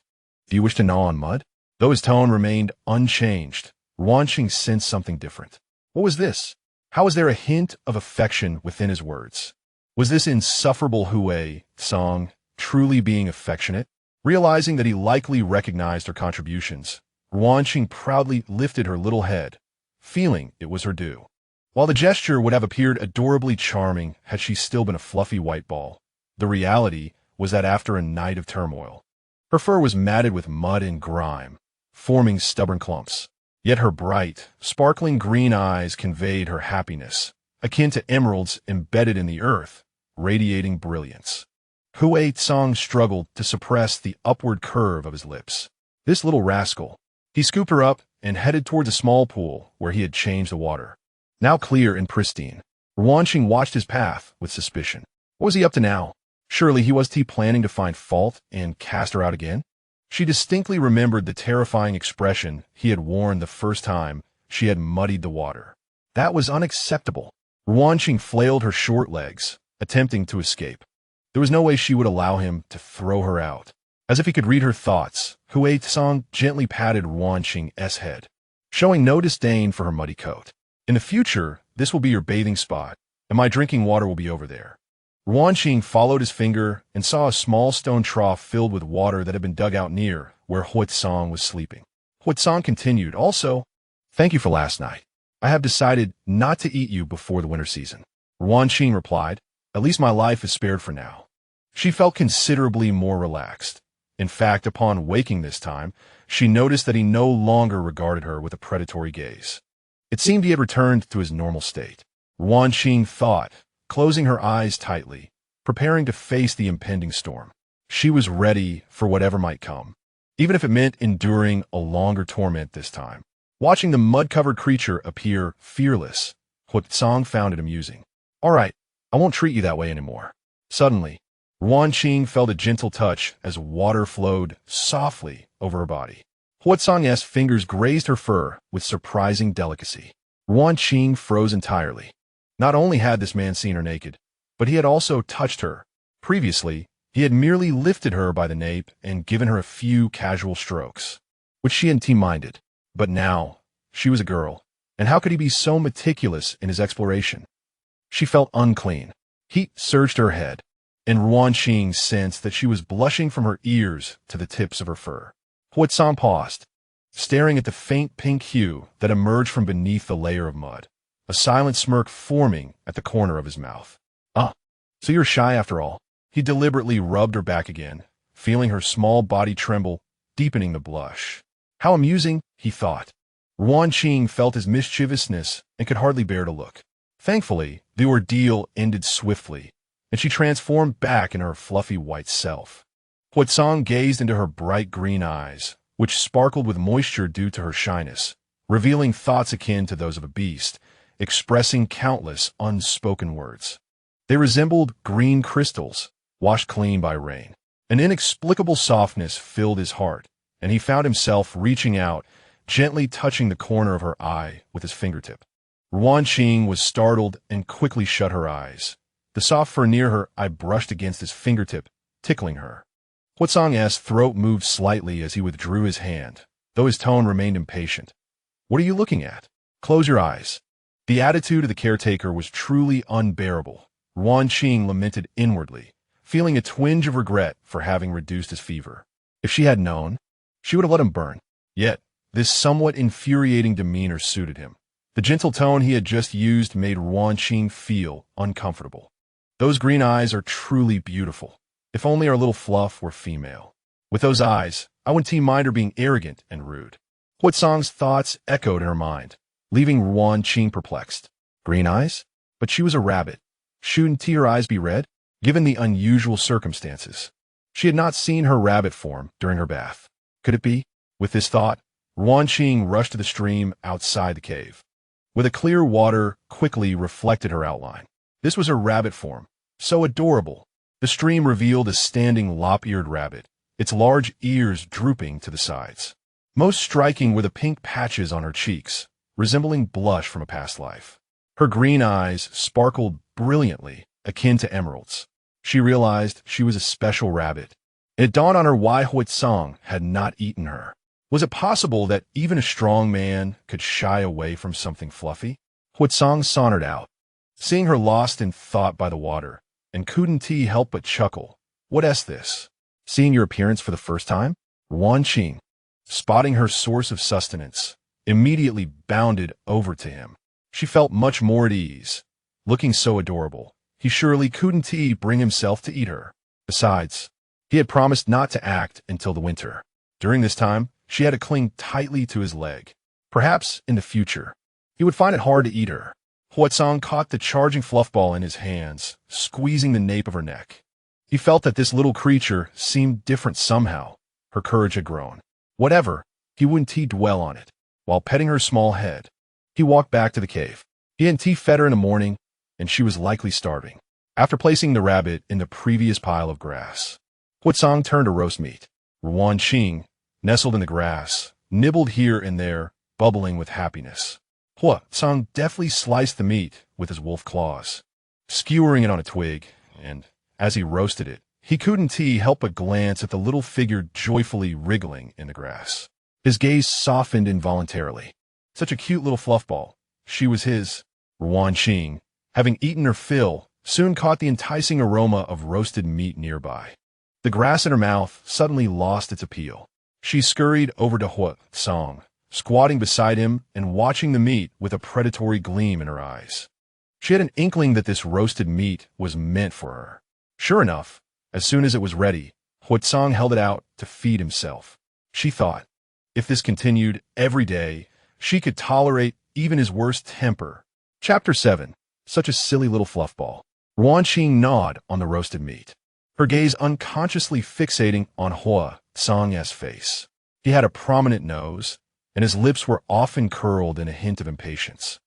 S1: Do you wish to gnaw on mud?" Though his tone remained unchanged, Ruan Qing sensed something different. What was this? How was there a hint of affection within his words? Was this insufferable Hui Song truly being affectionate? Realizing that he likely recognized her contributions, Ruan Qing proudly lifted her little head, feeling it was her due. While the gesture would have appeared adorably charming had she still been a fluffy white ball, the reality was that after a night of turmoil, her fur was matted with mud and grime, forming stubborn clumps. Yet her bright, sparkling green eyes conveyed her happiness, akin to emeralds embedded in the earth, radiating brilliance. Hui Song struggled to suppress the upward curve of his lips. This little rascal. He scooped her up and headed towards a small pool where he had changed the water. Now clear and pristine, Ruan Qing watched his path with suspicion. What was he up to now? Surely he was planning to find fault and cast her out again? She distinctly remembered the terrifying expression he had worn the first time she had muddied the water. That was unacceptable. Ruan Qing flailed her short legs, attempting to escape. There was no way she would allow him to throw her out. As if he could read her thoughts, Hui Song gently patted Ruan Qing's head, showing no disdain for her muddy coat. "In the future, this will be your bathing spot, and my drinking water will be over there." Ruan Qing followed his finger and saw a small stone trough filled with water that had been dug out near where Hui Song was sleeping. Hui Song continued, "Also, thank you for last night. I have decided not to eat you before the winter season." Ruan Qing replied, "At least my life is spared for now." She felt considerably more relaxed. In fact, upon waking this time, she noticed that he no longer regarded her with a predatory gaze. It seemed he had returned to his normal state. Ruan Qing thought, closing her eyes tightly, preparing to face the impending storm. She was ready for whatever might come, even if it meant enduring a longer torment this time. Watching the mud-covered creature appear fearless, Hui Song found it amusing. "All right, I won't treat you that way anymore." Suddenly, Ruan Qing felt a gentle touch as water flowed softly over her body. Hui Song's fingers grazed her fur with surprising delicacy. Ruan Qing froze entirely. Not only had this man seen her naked, but he had also touched her. Previously, he had merely lifted her by the nape and given her a few casual strokes, which she hadn't minded. But now, she was a girl, and how could he be so meticulous in his exploration? She felt unclean. Heat surged to her head, and Ruan Qing sensed that she was blushing from her ears to the tips of her fur. Hui Song paused, staring at the faint pink hue that emerged from beneath the layer of mud, a silent smirk forming at the corner of his mouth. "Ah, so you're shy after all." He deliberately rubbed her back again, feeling her small body tremble, deepening the blush. How amusing, he thought. Ruan Qing felt his mischievousness and could hardly bear to look. Thankfully, the ordeal ended swiftly, and she transformed back into her fluffy white self. Hui Song gazed into her bright green eyes, which sparkled with moisture due to her shyness, revealing thoughts akin to those of a beast, expressing countless unspoken words. They resembled green crystals, washed clean by rain. An inexplicable softness filled his heart, and he found himself reaching out gently touching the corner of her eye with his fingertip. Ruan Qing was startled and quickly shut her eyes. The soft fur near her eye brushed against his fingertip, tickling her. Huatsong's throat moved slightly as he withdrew his hand, though his tone remained impatient. "What are you looking at? Close your eyes." The attitude of the caretaker was truly unbearable. Ruan Qing lamented inwardly, feeling a twinge of regret for having reduced his fever. If she had known, she would have let him burn. Yet, this somewhat infuriating demeanor suited him. The gentle tone he had just used made Ruan Qing feel uncomfortable. "Those green eyes are truly beautiful. If only our little fluff were female. With those eyes, I wouldn't mind her being arrogant and rude." Huatsong's thoughts echoed in her mind, leaving Ruan Qing perplexed. Green eyes? But she was a rabbit. Shouldn't her eyes be red? Given the unusual circumstances, she had not seen her rabbit form during her bath. Could it be? With this thought, Ruan Qing rushed to the stream outside the cave. With a clear water quickly reflected her outline. This was her rabbit form, so adorable. The stream revealed a standing lop-eared rabbit, its large ears drooping to the sides. Most striking were the pink patches on her cheeks, resembling blush from a past life. Her green eyes sparkled brilliantly, akin to emeralds. She realized she was a special rabbit. It dawned on her why Huatsong had not eaten her. Was it possible that even a strong man could shy away from something fluffy? Huatsong sauntered out, seeing her lost in thought by the water, and couldn't he help but chuckle. "What's this? Seeing your appearance for the first time?" Ruan Qing, spotting her source of sustenance, immediately bounded over to him. She felt much more at ease. Looking so adorable, he surely couldn't bring himself to eat her. Besides, he had promised not to act until the winter. During this time, she had to cling tightly to his leg. Perhaps, in the future, he would find it hard to eat her. Huatsong caught the charging fluff ball in his hands, squeezing the nape of her neck. He felt that this little creature seemed different somehow. Her courage had grown. Whatever, he wouldn't dwell on it. While petting her small head, he walked back to the cave. He hadn't fed her in the morning, and she was likely starving. After placing the rabbit in the previous pile of grass, Huatsong turned to roast meat. Ruan Qing, nestled in the grass, nibbled here and there, bubbling with happiness. Huatsong deftly sliced the meat with his wolf claws, skewering it on a twig, and, as he roasted it, he couldn't help but glance at the little figure joyfully wriggling in the grass. His gaze softened involuntarily. Such a cute little fluff ball. She was his. Ruan Qing, having eaten her fill, soon caught the enticing aroma of roasted meat nearby. The grass in her mouth suddenly lost its appeal. She scurried over to Huatsong, squatting beside him and watching the meat with a predatory gleam in her eyes. She had an inkling that this roasted meat was meant for her. Sure enough, as soon as it was ready, Huatsong held it out to feed himself. She thought, if this continued every day, she could tolerate even his worst temper. Chapter 7. Such a silly little fluffball. Ruan Qing gnawed on the roasted meat, her gaze unconsciously fixating on Huatsong's face. He had a prominent nose, and his lips were often curled in a hint of impatience,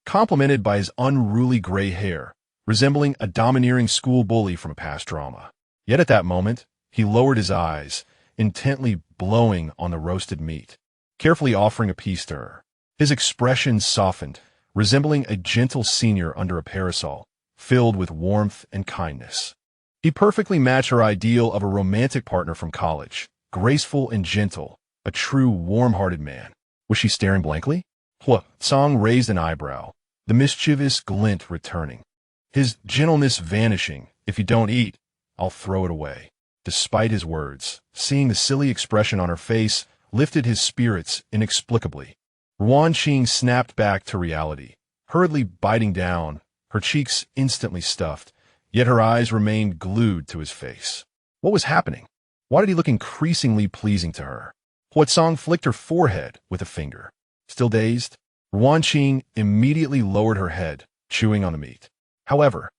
S1: complemented by his unruly gray hair, resembling a domineering school bully from a past drama. Yet at that moment, he lowered his eyes, intently blowing on the roasted meat, carefully offering a piece to her. His expression softened, resembling a gentle senior under a parasol, filled with warmth and kindness. He perfectly matched her ideal of a romantic partner from college, graceful and gentle, a true warm-hearted man. Was she staring blankly? Huatsong raised an eyebrow, the mischievous glint returning. His gentleness vanishing. "If you don't eat, I'll throw it away." Despite his words, seeing the silly expression on her face lifted his spirits inexplicably. Ruan Qing snapped back to reality, hurriedly biting down, her cheeks instantly stuffed, yet her eyes remained glued to his face. What was happening? Why did he look increasingly pleasing to her? Huatsong flicked her forehead with a finger. Still dazed, Ruan Qing immediately lowered her head, chewing on the meat. However,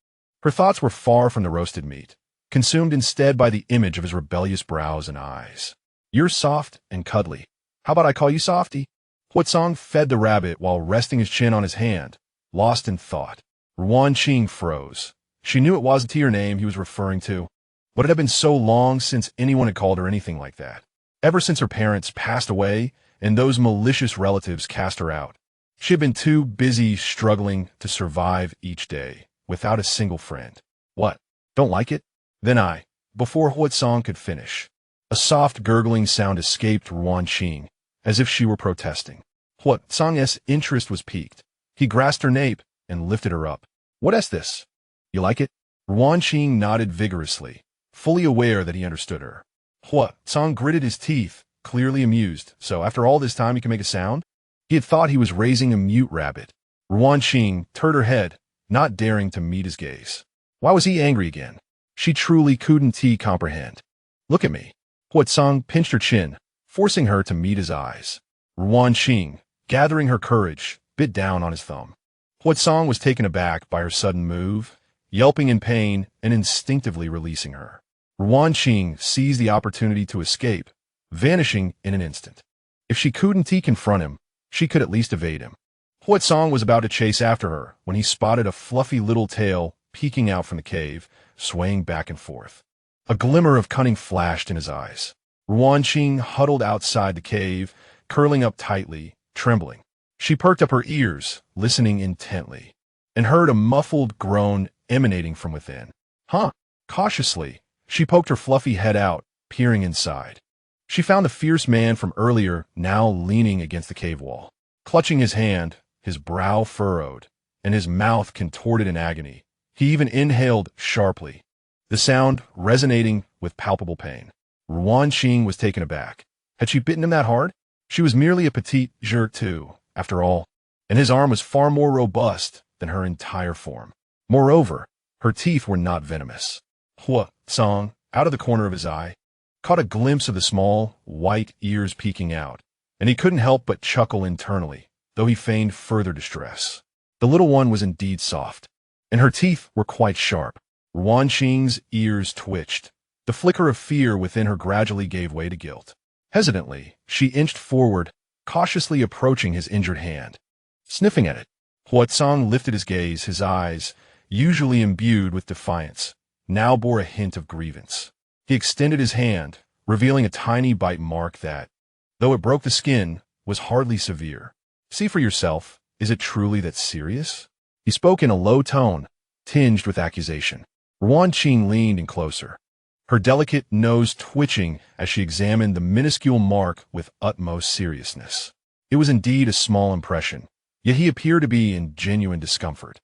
S1: her thoughts were far from the roasted meat, consumed instead by the image of his rebellious brows and eyes. "You're soft and cuddly. How about I call you Softy?" Huatsong fed the rabbit while resting his chin on his hand, lost in thought. Ruan Qing froze. She knew it wasn't her name he was referring to, but it had been so long since anyone had called her anything like that. Ever since her parents passed away and those malicious relatives cast her out. She had been too busy struggling to survive each day, without a single friend. What? Don't like it? Then before Huat Song could finish, a soft gurgling sound escaped Ruan Qing, as if she were protesting. Huat Song's interest was piqued. He grasped her nape and lifted her up. What is this? You like it? Ruan Qing nodded vigorously, fully aware that he understood her. Huat Song gritted his teeth, clearly amused. So after all this time he can make a sound? He had thought he was raising a mute rabbit. Ruan Qing turned her head, not daring to meet his gaze. Why was he angry again? She truly couldn't comprehend. Look at me. Huat Song pinched her chin, forcing her to meet his eyes. Ruan Qing, gathering her courage, bit down on his thumb. Huat Song was taken aback by her sudden move, yelping in pain and instinctively releasing her. Ruan Qing seized the opportunity to escape, vanishing in an instant. If she couldn't confront him, she could at least evade him. Huat Song was about to chase after her when he spotted a fluffy little tail peeking out from the cave, swaying back and forth. A glimmer of cunning flashed in his eyes. Ruan Qing huddled outside the cave, curling up tightly, trembling. She perked up her ears, listening intently, and heard a muffled groan emanating from within. Huh? Cautiously, she poked her fluffy head out, peering inside. She found the fierce man from earlier now leaning against the cave wall. Clutching his hand, his brow furrowed, and his mouth contorted in agony, he even inhaled sharply, the sound resonating with palpable pain. Ruan Qing was taken aback. Had she bitten him that hard? She was merely a petite jerk too, after all, and his arm was far more robust than her entire form. Moreover, her teeth were not venomous. Huat Song, out of the corner of his eye, caught a glimpse of the small, white ears peeking out, and he couldn't help but chuckle internally, though he feigned further distress. The little one was indeed soft, and her teeth were quite sharp. Ruan Qing's ears twitched. The flicker of fear within her gradually gave way to guilt. Hesitantly, she inched forward, cautiously approaching his injured hand. Sniffing at it, Huat Song lifted his gaze. His eyes, usually imbued with defiance, now bore a hint of grievance. He extended his hand, revealing a tiny bite mark that, though it broke the skin, was hardly severe. See for yourself, is it truly that serious? He spoke in a low tone, tinged with accusation. Ruan Qing leaned in closer, her delicate nose twitching as she examined the minuscule mark with utmost seriousness. It was indeed a small impression, yet he appeared to be in genuine discomfort.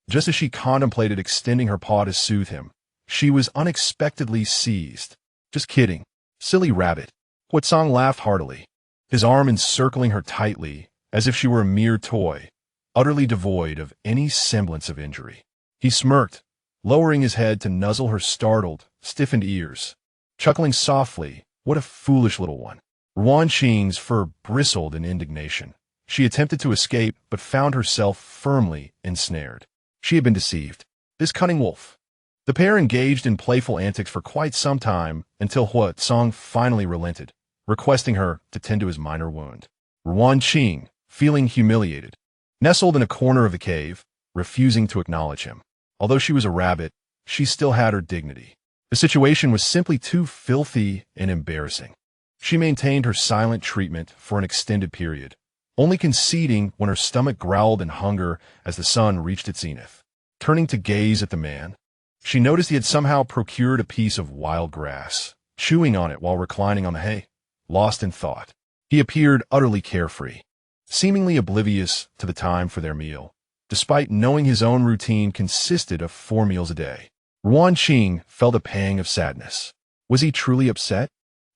S1: Just as she contemplated extending her paw to soothe him, she was unexpectedly seized. Just kidding. Silly rabbit. Huat Song laughed heartily, his arm encircling her tightly, as if she were a mere toy, utterly devoid of any semblance of injury. He smirked, lowering his head to nuzzle her startled, stiffened ears. Chuckling softly, what a foolish little one. Ruan Qing's fur bristled in indignation. She attempted to escape, but found herself firmly ensnared. She had been deceived. This cunning wolf. The pair engaged in playful antics for quite some time until Huat Song finally relented, requesting her to tend to his minor wound. Ruan Qing, feeling humiliated, nestled in a corner of the cave, refusing to acknowledge him. Although she was a rabbit, she still had her dignity. The situation was simply too filthy and embarrassing. She maintained her silent treatment for an extended period, only conceding when her stomach growled in hunger as the sun reached its zenith. Turning to gaze at the man, she noticed he had somehow procured a piece of wild grass, chewing on it while reclining on the hay, lost in thought. He appeared utterly carefree, seemingly oblivious to the time for their meal, despite knowing his own routine consisted of 4 meals a day. Ruan Qing felt a pang of sadness. Was he truly upset?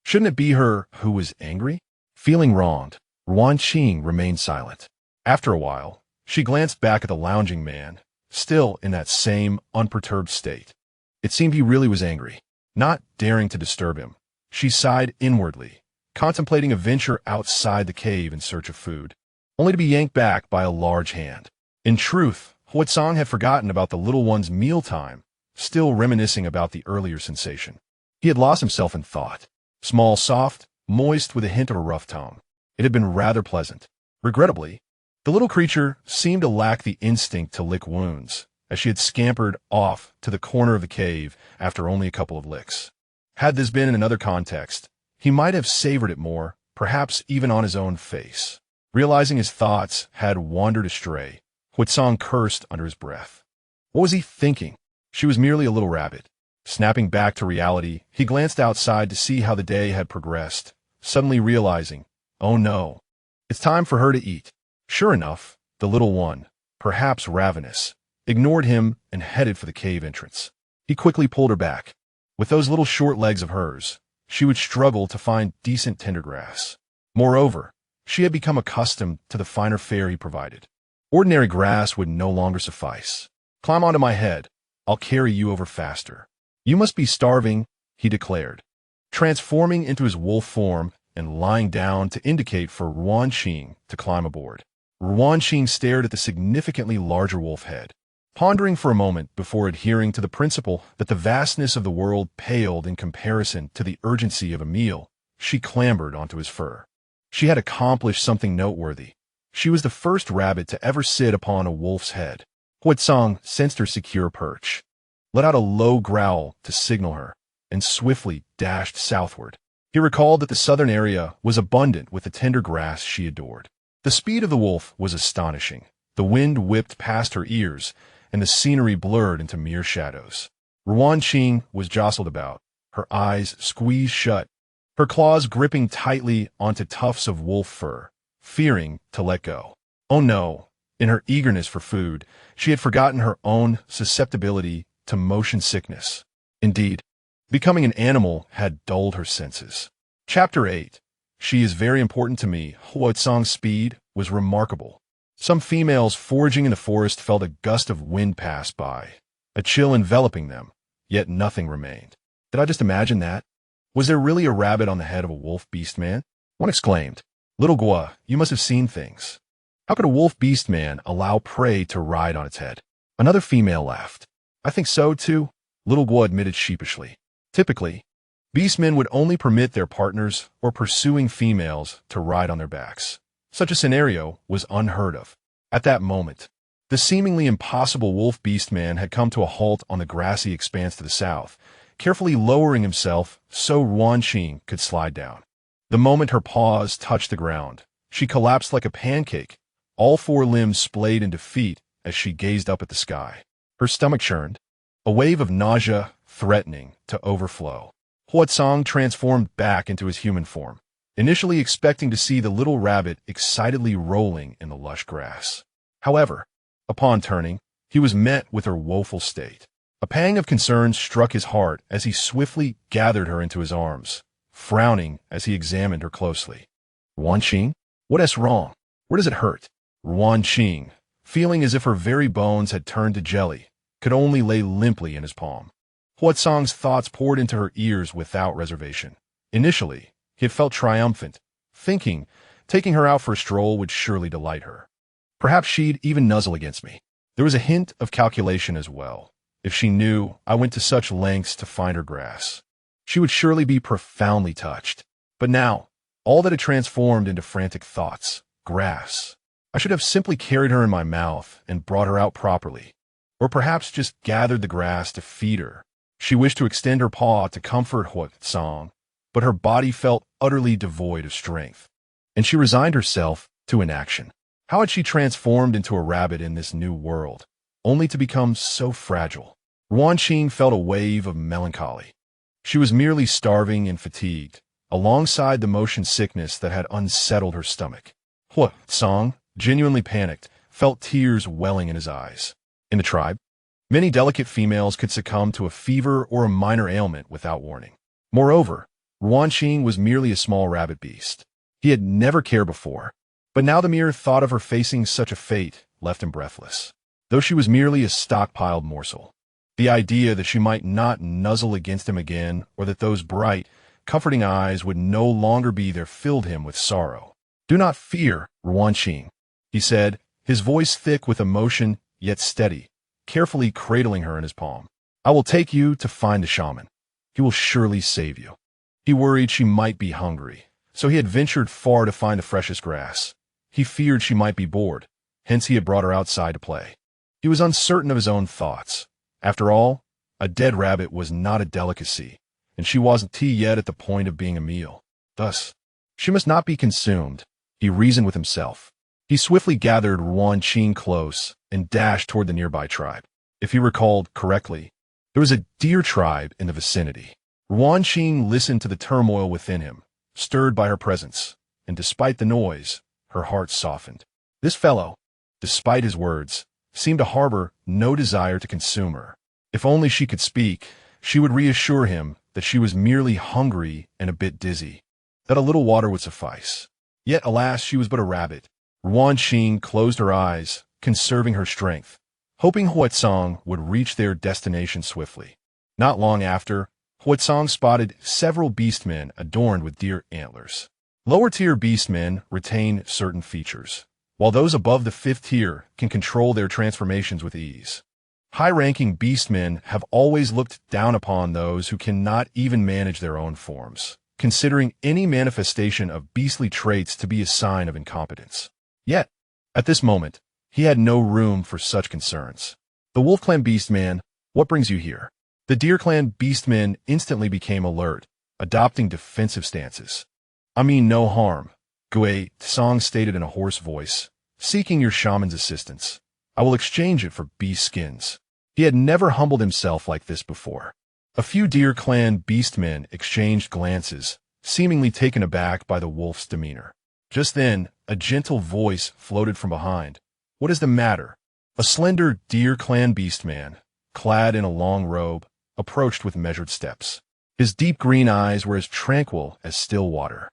S1: Shouldn't it be her who was angry? Feeling wronged, Ruan Qing remained silent. After a while, she glanced back at the lounging man, still in that same unperturbed state. It seemed he really was angry. Not daring to disturb him, she sighed inwardly, contemplating a venture outside the cave in search of food, only to be yanked back by a large hand. In truth, Huat Song had forgotten about the little one's mealtime, still reminiscing about the earlier sensation. He had lost himself in thought. Small, soft, moist with a hint of a rough tone. It had been rather pleasant. Regrettably, the little creature seemed to lack the instinct to lick wounds, as she had scampered off to the corner of the cave after only a couple of licks. Had this been in another context, he might have savored it more, perhaps even on his own face. Realizing his thoughts had wandered astray, Huitsong cursed under his breath. What was he thinking? She was merely a little rabbit. Snapping back to reality, he glanced outside to see how the day had progressed, suddenly realizing, oh no, it's time for her to eat. Sure enough, the little one, perhaps ravenous, ignored him and headed for the cave entrance. He quickly pulled her back. With those little short legs of hers, she would struggle to find decent tender grass. Moreover, she had become accustomed to the finer fare he provided. Ordinary grass would no longer suffice. Climb onto my head. I'll carry you over faster. You must be starving, he declared, transforming into his wolf form and lying down to indicate for Ruan Qing to climb aboard. Ruan Qing stared at the significantly larger wolf head, pondering for a moment before adhering to the principle that the vastness of the world paled in comparison to the urgency of a meal. She clambered onto his fur. She had accomplished something noteworthy. She was the first rabbit to ever sit upon a wolf's head. Huitsong sensed her secure perch, let out a low growl to signal her, and swiftly dashed southward. He recalled that the southern area was abundant with the tender grass she adored. The speed of the wolf was astonishing. The wind whipped past her ears, and the scenery blurred into mere shadows. Ruan Qing was jostled about, her eyes squeezed shut, her claws gripping tightly onto tufts of wolf fur, fearing to let go. Oh no! In her eagerness for food, she had forgotten her own susceptibility to motion sickness. Indeed, becoming an animal had dulled her senses. Chapter 8. She is very important to me. Huitsong's speed was remarkable. Some females foraging in the forest felt a gust of wind pass by, a chill enveloping them, yet nothing remained. Did I just imagine that? Was there really a rabbit on the head of a wolf beastman? One exclaimed, Little Gua, you must have seen things. How could a wolf beastman allow prey to ride on its head? Another female laughed. I think so, too, Little Gua admitted sheepishly. Typically, beastmen would only permit their partners or pursuing females to ride on their backs. Such a scenario was unheard of. At that moment, the seemingly impossible wolf beastman had come to a halt on the grassy expanse to the south, carefully lowering himself so Ruan Qing could slide down. The moment her paws touched the ground, she collapsed like a pancake, all four limbs splayed in defeat as she gazed up at the sky. Her stomach churned, a wave of nausea threatening to overflow. Huitsong transformed back into his human form, initially expecting to see the little rabbit excitedly rolling in the lush grass. However, upon turning, he was met with her woeful state. A pang of concern struck his heart as he swiftly gathered her into his arms, frowning as he examined her closely. Ruan Qing? What is wrong? Where does it hurt? Ruan Qing, feeling as if her very bones had turned to jelly, could only lay limply in his palm. Huitsong's thoughts poured into her ears without reservation. Initially, he had felt triumphant, thinking taking her out for a stroll would surely delight her. Perhaps she'd even nuzzle against me. There was a hint of calculation as well. If she knew I went to such lengths to find her grass, she would surely be profoundly touched. But now, all that had transformed into frantic thoughts. Grass. I should have simply carried her in my mouth and brought her out properly. Or perhaps just gathered the grass to feed her. She wished to extend her paw to comfort Huitsong, but her body felt utterly devoid of strength, and she resigned herself to inaction. How had she transformed into a rabbit in this new world, only to become so fragile? Ruan Qing felt a wave of melancholy. She was merely starving and fatigued, alongside the motion sickness that had unsettled her stomach. Huitsong, genuinely panicked, felt tears welling in his eyes. In the tribe, many delicate females could succumb to a fever or a minor ailment without warning. Moreover, Ruan Qing was merely a small rabbit beast. He had never cared before, but now the mere thought of her facing such a fate left him breathless. Though she was merely a stockpiled morsel, the idea that she might not nuzzle against him again, or that those bright, comforting eyes would no longer be there, filled him with sorrow. Do not fear, Ruan Qing, he said, his voice thick with emotion yet steady, carefully cradling her in his palm. I will take you to find the shaman. He will surely save you. He worried she might be hungry, so he had ventured far to find the freshest grass. He feared she might be bored, hence he had brought her outside to play. He was uncertain of his own thoughts. After all, a dead rabbit was not a delicacy, and she wasn't yet at the point of being a meal. Thus, She must not be consumed, he reasoned with himself. He swiftly gathered Ruan Qing close and dashed toward the nearby tribe. If he recalled correctly, there was a deer tribe in the vicinity. Ruan Qing listened to the turmoil within him, stirred by her presence, and despite the noise, her heart softened. This fellow, despite his words, seemed to harbor no desire to consume her. If only she could speak, she would reassure him that she was merely hungry and a bit dizzy, that a little water would suffice. Yet, alas, she was but a rabbit. Ruan Qing closed her eyes, conserving her strength, hoping Huatsong would reach their destination swiftly. Not long after, Huatsong spotted several beastmen adorned with deer antlers. Lower-tier beastmen retain certain features, while those above the 5th tier can control their transformations with ease. High-ranking beastmen have always looked down upon those who cannot even manage their own forms, considering any manifestation of beastly traits to be a sign of incompetence. Yet, at this moment, he had no room for such concerns. The Wolf Clan beastman, what brings you here? The Deer Clan beastmen instantly became alert, adopting defensive stances. I mean no harm, Gui Tsong stated in a hoarse voice, seeking your shaman's assistance. I will exchange it for beast skins. He had never humbled himself like this before. A few Deer Clan beastmen exchanged glances, seemingly taken aback by the wolf's demeanor. Just then, a gentle voice floated from behind. What is the matter? A slender Deer Clan beastman, clad in a long robe, approached with measured steps. His deep green eyes were as tranquil as still water.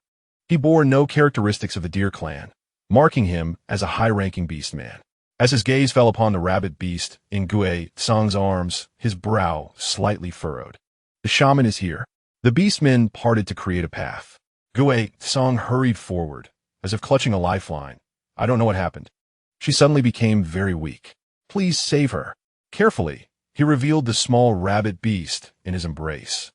S1: He bore no characteristics of the Deer Clan, marking him as a high-ranking beastman. As his gaze fell upon the rabbit beast in Gui Tsong's arms, his brow slightly furrowed. The shaman is here. The beastmen parted to create a path. Gui Tsong hurried forward, as if clutching a lifeline. I don't know what happened. She suddenly became very weak. Please save her. Carefully, he revealed the small rabbit beast in his embrace,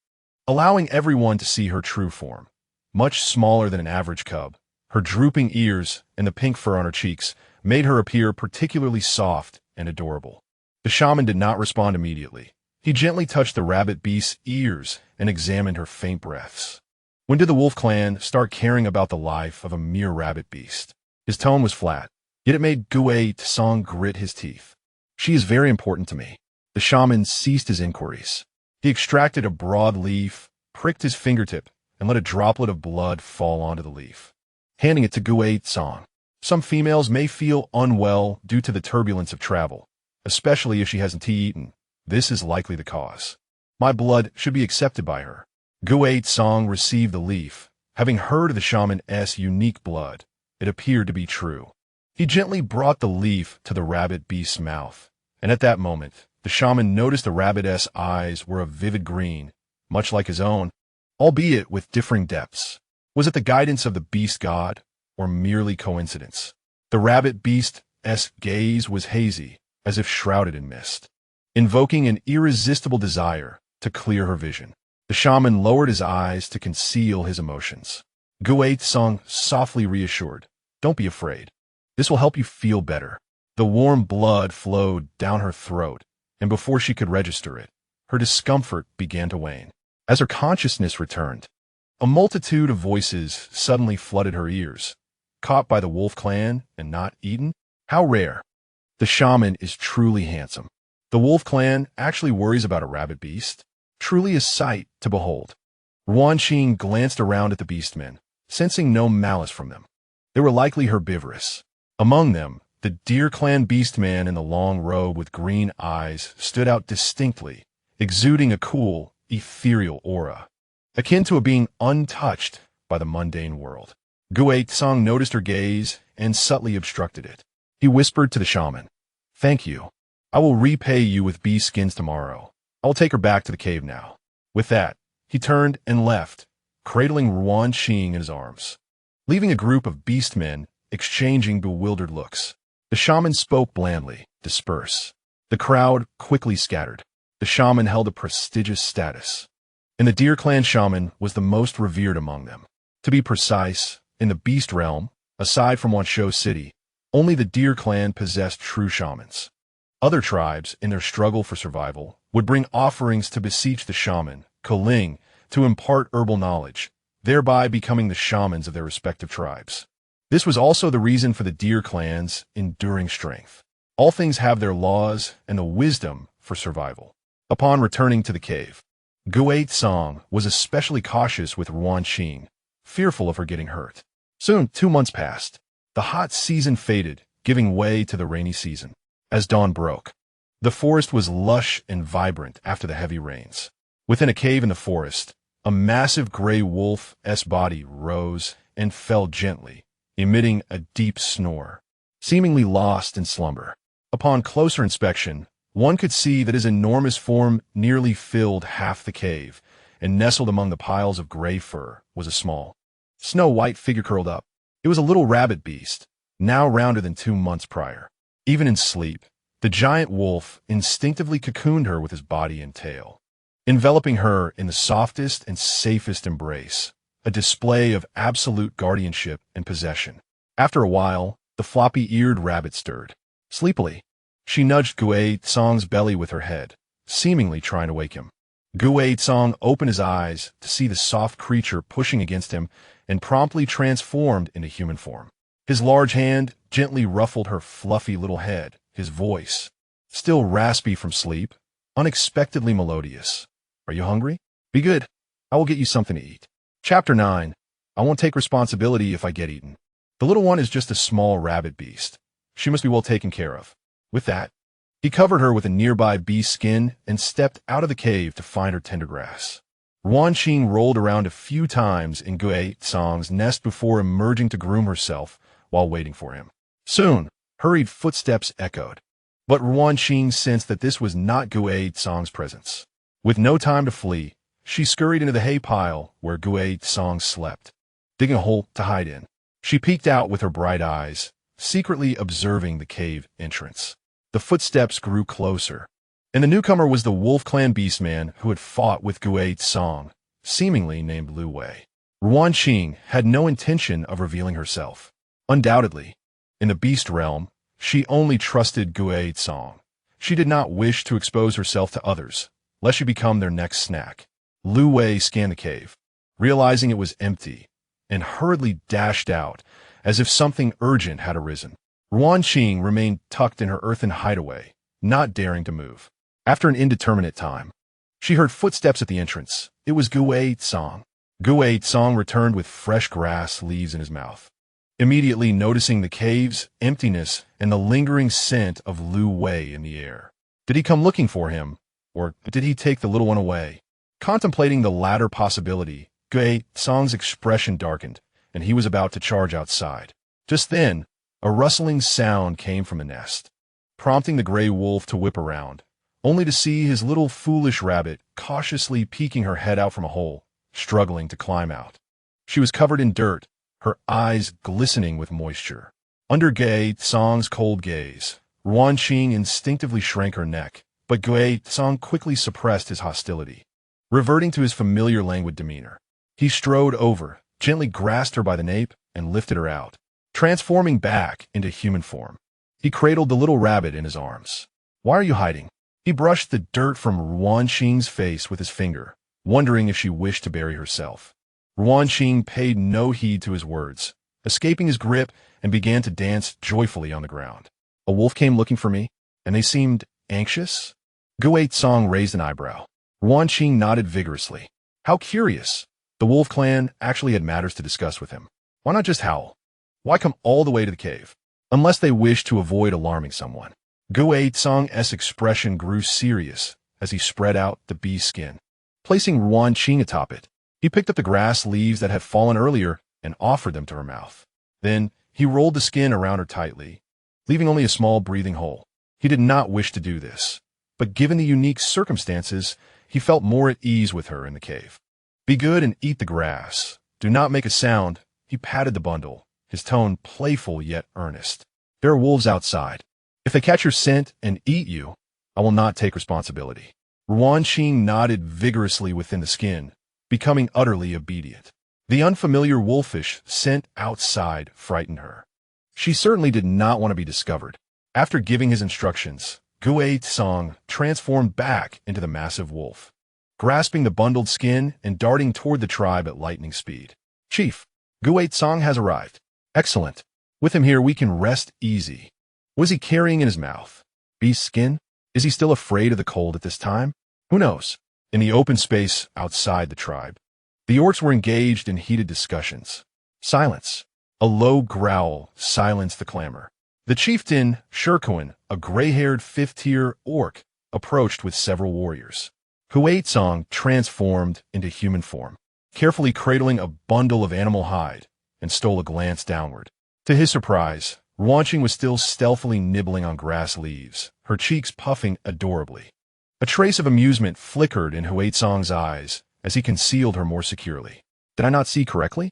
S1: allowing everyone to see her true form. Much smaller than an average cub, her drooping ears and the pink fur on her cheeks made her appear particularly soft and adorable. The shaman did not respond immediately. He gently touched the rabbit beast's ears and examined her faint breaths. When did the Wolf Clan start caring about the life of a mere rabbit beast? His tone was flat, yet it made Gui Tsong grit his teeth. She is very important to me. The shaman ceased his inquiries. He extracted a broad leaf, pricked his fingertip, and let a droplet of blood fall onto the leaf, handing it to Gui Tsong. Some females may feel unwell due to the turbulence of travel, especially if she hasn't eaten. This is likely the cause. My blood should be accepted by her. Gui Tsong received the leaf. Having heard of the shaman's unique blood, it appeared to be true. He gently brought the leaf to the rabbit beast's mouth, and at that moment, the shaman noticed the rabbit's eyes were a vivid green, much like his own, albeit with differing depths. Was it the guidance of the beast god, or merely coincidence? The rabbit beast's gaze was hazy, as if shrouded in mist, invoking an irresistible desire to clear her vision. The shaman lowered his eyes to conceal his emotions. Gui Tsong softly reassured, "Don't be afraid. This will help you feel better." The warm blood flowed down her throat, and before she could register it, her discomfort began to wane. As her consciousness returned, a multitude of voices suddenly flooded her ears. Caught by the Wolf Clan and not eaten? How rare. The shaman is truly handsome. The Wolf Clan actually worries about a rabbit beast. Truly a sight to behold. Ruan Qing glanced around at the beastmen, sensing no malice from them. They were likely herbivorous. Among them, the Deer Clan beastman in the long robe with green eyes stood out distinctly, exuding a cool, ethereal aura, akin to a being untouched by the mundane world. Gui Tsong noticed her gaze and subtly obstructed it. He whispered to the shaman, "Thank you. I will repay you with beast skins tomorrow. I will take her back to the cave now." With that, he turned and left, cradling Ruan Qing in his arms, leaving a group of beastmen exchanging bewildered looks. The shaman spoke blandly, "Disperse." The crowd quickly scattered. The shaman held a prestigious status, and the Deer Clan shaman was the most revered among them. To be precise, in the beast realm, aside from Wanshou City, only the Deer Clan possessed true shamans. Other tribes, in their struggle for survival, would bring offerings to beseech the shaman, Koling, to impart herbal knowledge, thereby becoming the shamans of their respective tribes. This was also the reason for the deer clan's enduring strength. All things have their laws and the wisdom for survival. Upon returning to the cave, Guai Tsang was especially cautious with Ruan Qing, fearful of her getting hurt. Soon, 2 months passed. The hot season faded, giving way to the rainy season. As dawn broke, the forest was lush and vibrant after the heavy rains. Within a cave in the forest, a massive gray wolf's body rose and fell gently, emitting a deep snore, seemingly lost in slumber. Upon closer inspection, one could see that his enormous form nearly filled half the cave, and nestled among the piles of gray fur was a small, snow-white figure curled up. It was a little rabbit beast, now rounder than 2 months prior. Even in sleep, the giant wolf instinctively cocooned her with his body and tail, enveloping her in the softest and safest embrace, a display of absolute guardianship and possession. After a while, the floppy-eared rabbit stirred. Sleepily, she nudged Guai Tsang's belly with her head, seemingly trying to wake him. Guai Tsang opened his eyes to see the soft creature pushing against him and promptly transformed into human form. His large hand gently ruffled her fluffy little head, his voice, still raspy from sleep, unexpectedly melodious. "Are you hungry? Be good. I will get you something to eat." Chapter 9. I won't take responsibility if I get eaten. The little one is just a small rabbit beast. She must be well taken care of. With that, he covered her with a nearby beast skin and stepped out of the cave to find her tender grass. Ruan Qing rolled around a few times in Guai Tsang's nest before emerging to groom herself while waiting for him. Soon, hurried footsteps echoed, but Ruan Qing sensed that this was not Guai Tsang's presence. With no time to flee, she scurried into the hay pile where Guai Tsang slept, digging a hole to hide in. She peeked out with her bright eyes, secretly observing the cave entrance. The footsteps grew closer, and the newcomer was the Wolf Clan beastman who had fought with Guai Tsang, seemingly named Lu Wei. Ruan Qing had no intention of revealing herself. Undoubtedly, in the beast realm, she only trusted Guai Tsang. She did not wish to expose herself to others, lest she become their next snack. Lu Wei scanned the cave, realizing it was empty, and hurriedly dashed out, as if something urgent had arisen. Ruan Qing remained tucked in her earthen hideaway, not daring to move. After an indeterminate time, she heard footsteps at the entrance. It was Guai Tsang. Guai Tsang returned with fresh grass leaves in his mouth, immediately noticing the cave's emptiness and the lingering scent of Lu Wei in the air. Did he come looking for him, or did he take the little one away? Contemplating the latter possibility, Guai Tsang's expression darkened, and he was about to charge outside. Just then, a rustling sound came from the nest, prompting the gray wolf to whip around, only to see his little foolish rabbit cautiously peeking her head out from a hole, struggling to climb out. She was covered in dirt, her eyes glistening with moisture. Under Guai Tsang's cold gaze, Ruan Qing instinctively shrank her neck, but Guai Tsang quickly suppressed his hostility. Reverting to his familiar languid demeanor, he strode over, gently grasped her by the nape, and lifted her out, transforming back into human form. He cradled the little rabbit in his arms. "Why are you hiding?" He brushed the dirt from Ruan Qing's face with his finger, wondering if she wished to bury herself. Ruan Qing paid no heed to his words, escaping his grip and began to dance joyfully on the ground. "A wolf came looking for me, and they seemed anxious?" Guai Tsang raised an eyebrow. Ruan Qing nodded vigorously. How curious. The Wolf Clan actually had matters to discuss with him. Why not just howl? Why come all the way to the cave? Unless they wished to avoid alarming someone. Guai Tsang's expression grew serious as he spread out the bee's skin. Placing Ruan Qing atop it, he picked up the grass leaves that had fallen earlier and offered them to her mouth. Then he rolled the skin around her tightly, leaving only a small breathing hole. He did not wish to do this, but given the unique circumstances, he felt more at ease with her in the cave. "Be good and eat the grass. Do not make a sound." He patted the bundle, his tone playful yet earnest. "There are wolves outside. If they catch your scent and eat you, I will not take responsibility." Ruan Qing nodded vigorously within the skin, becoming utterly obedient. The unfamiliar wolfish scent outside frightened her. She certainly did not want to be discovered. After giving his instructions, Guai Tsang transformed back into the massive wolf, grasping the bundled skin and darting toward the tribe at lightning speed. Chief, Song has arrived. Excellent. With him here, we can rest easy. Was he carrying in his mouth? Beast skin? Is he still afraid of the cold at this time? Who knows? In the open space outside the tribe, the orcs were engaged in heated discussions. Silence. A low growl silenced the clamor. The chieftain, Shirkuin, a gray-haired fifth-tier orc, approached with several warriors. Song transformed into human form, carefully cradling a bundle of animal hide, and stole a glance downward. To his surprise, Ruan Qing was still stealthily nibbling on grass leaves, her cheeks puffing adorably. A trace of amusement flickered in Song's eyes as he concealed her more securely. Did I not see correctly?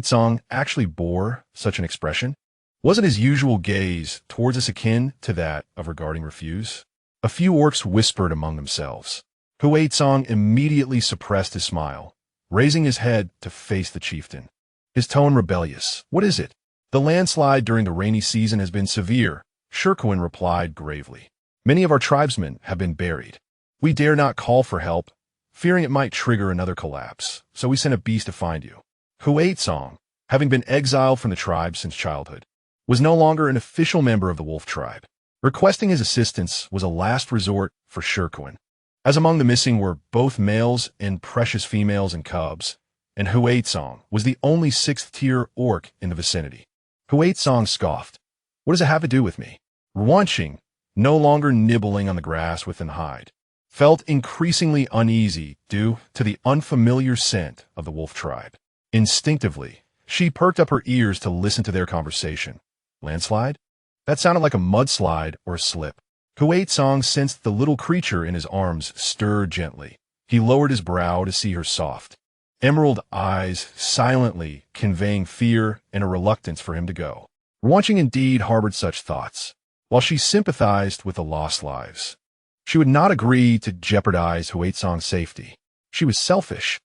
S1: Song actually bore such an expression? Wasn't his usual gaze towards us akin to that of regarding refuse? A few orcs whispered among themselves. Song immediately suppressed his smile, raising his head to face the chieftain. His tone rebellious. What is it? The landslide during the rainy season has been severe, Shirkuin replied gravely. Many of our tribesmen have been buried. We dare not call for help, fearing it might trigger another collapse, so we sent a beast to find you. Song, having been exiled from the tribe since childhood, was no longer an official member of the wolf tribe. Requesting his assistance was a last resort for Shirkuin, as among the missing were both males and precious females and cubs, and Song was the only sixth-tier orc in the vicinity. Song scoffed. What does it have to do with me? Ruan Qing, no longer nibbling on the grass within hide, felt increasingly uneasy due to the unfamiliar scent of the wolf tribe. Instinctively, she perked up her ears to listen to their conversation. Landslide? That sounded like a mudslide or a slip. Song sensed the little creature in his arms stir gently. He lowered his brow to see her soft emerald eyes silently conveying fear and a reluctance for him to go. Ruan Qing indeed harbored such thoughts. While she sympathized with the lost lives, she would not agree to jeopardize Song's safety. She was selfish.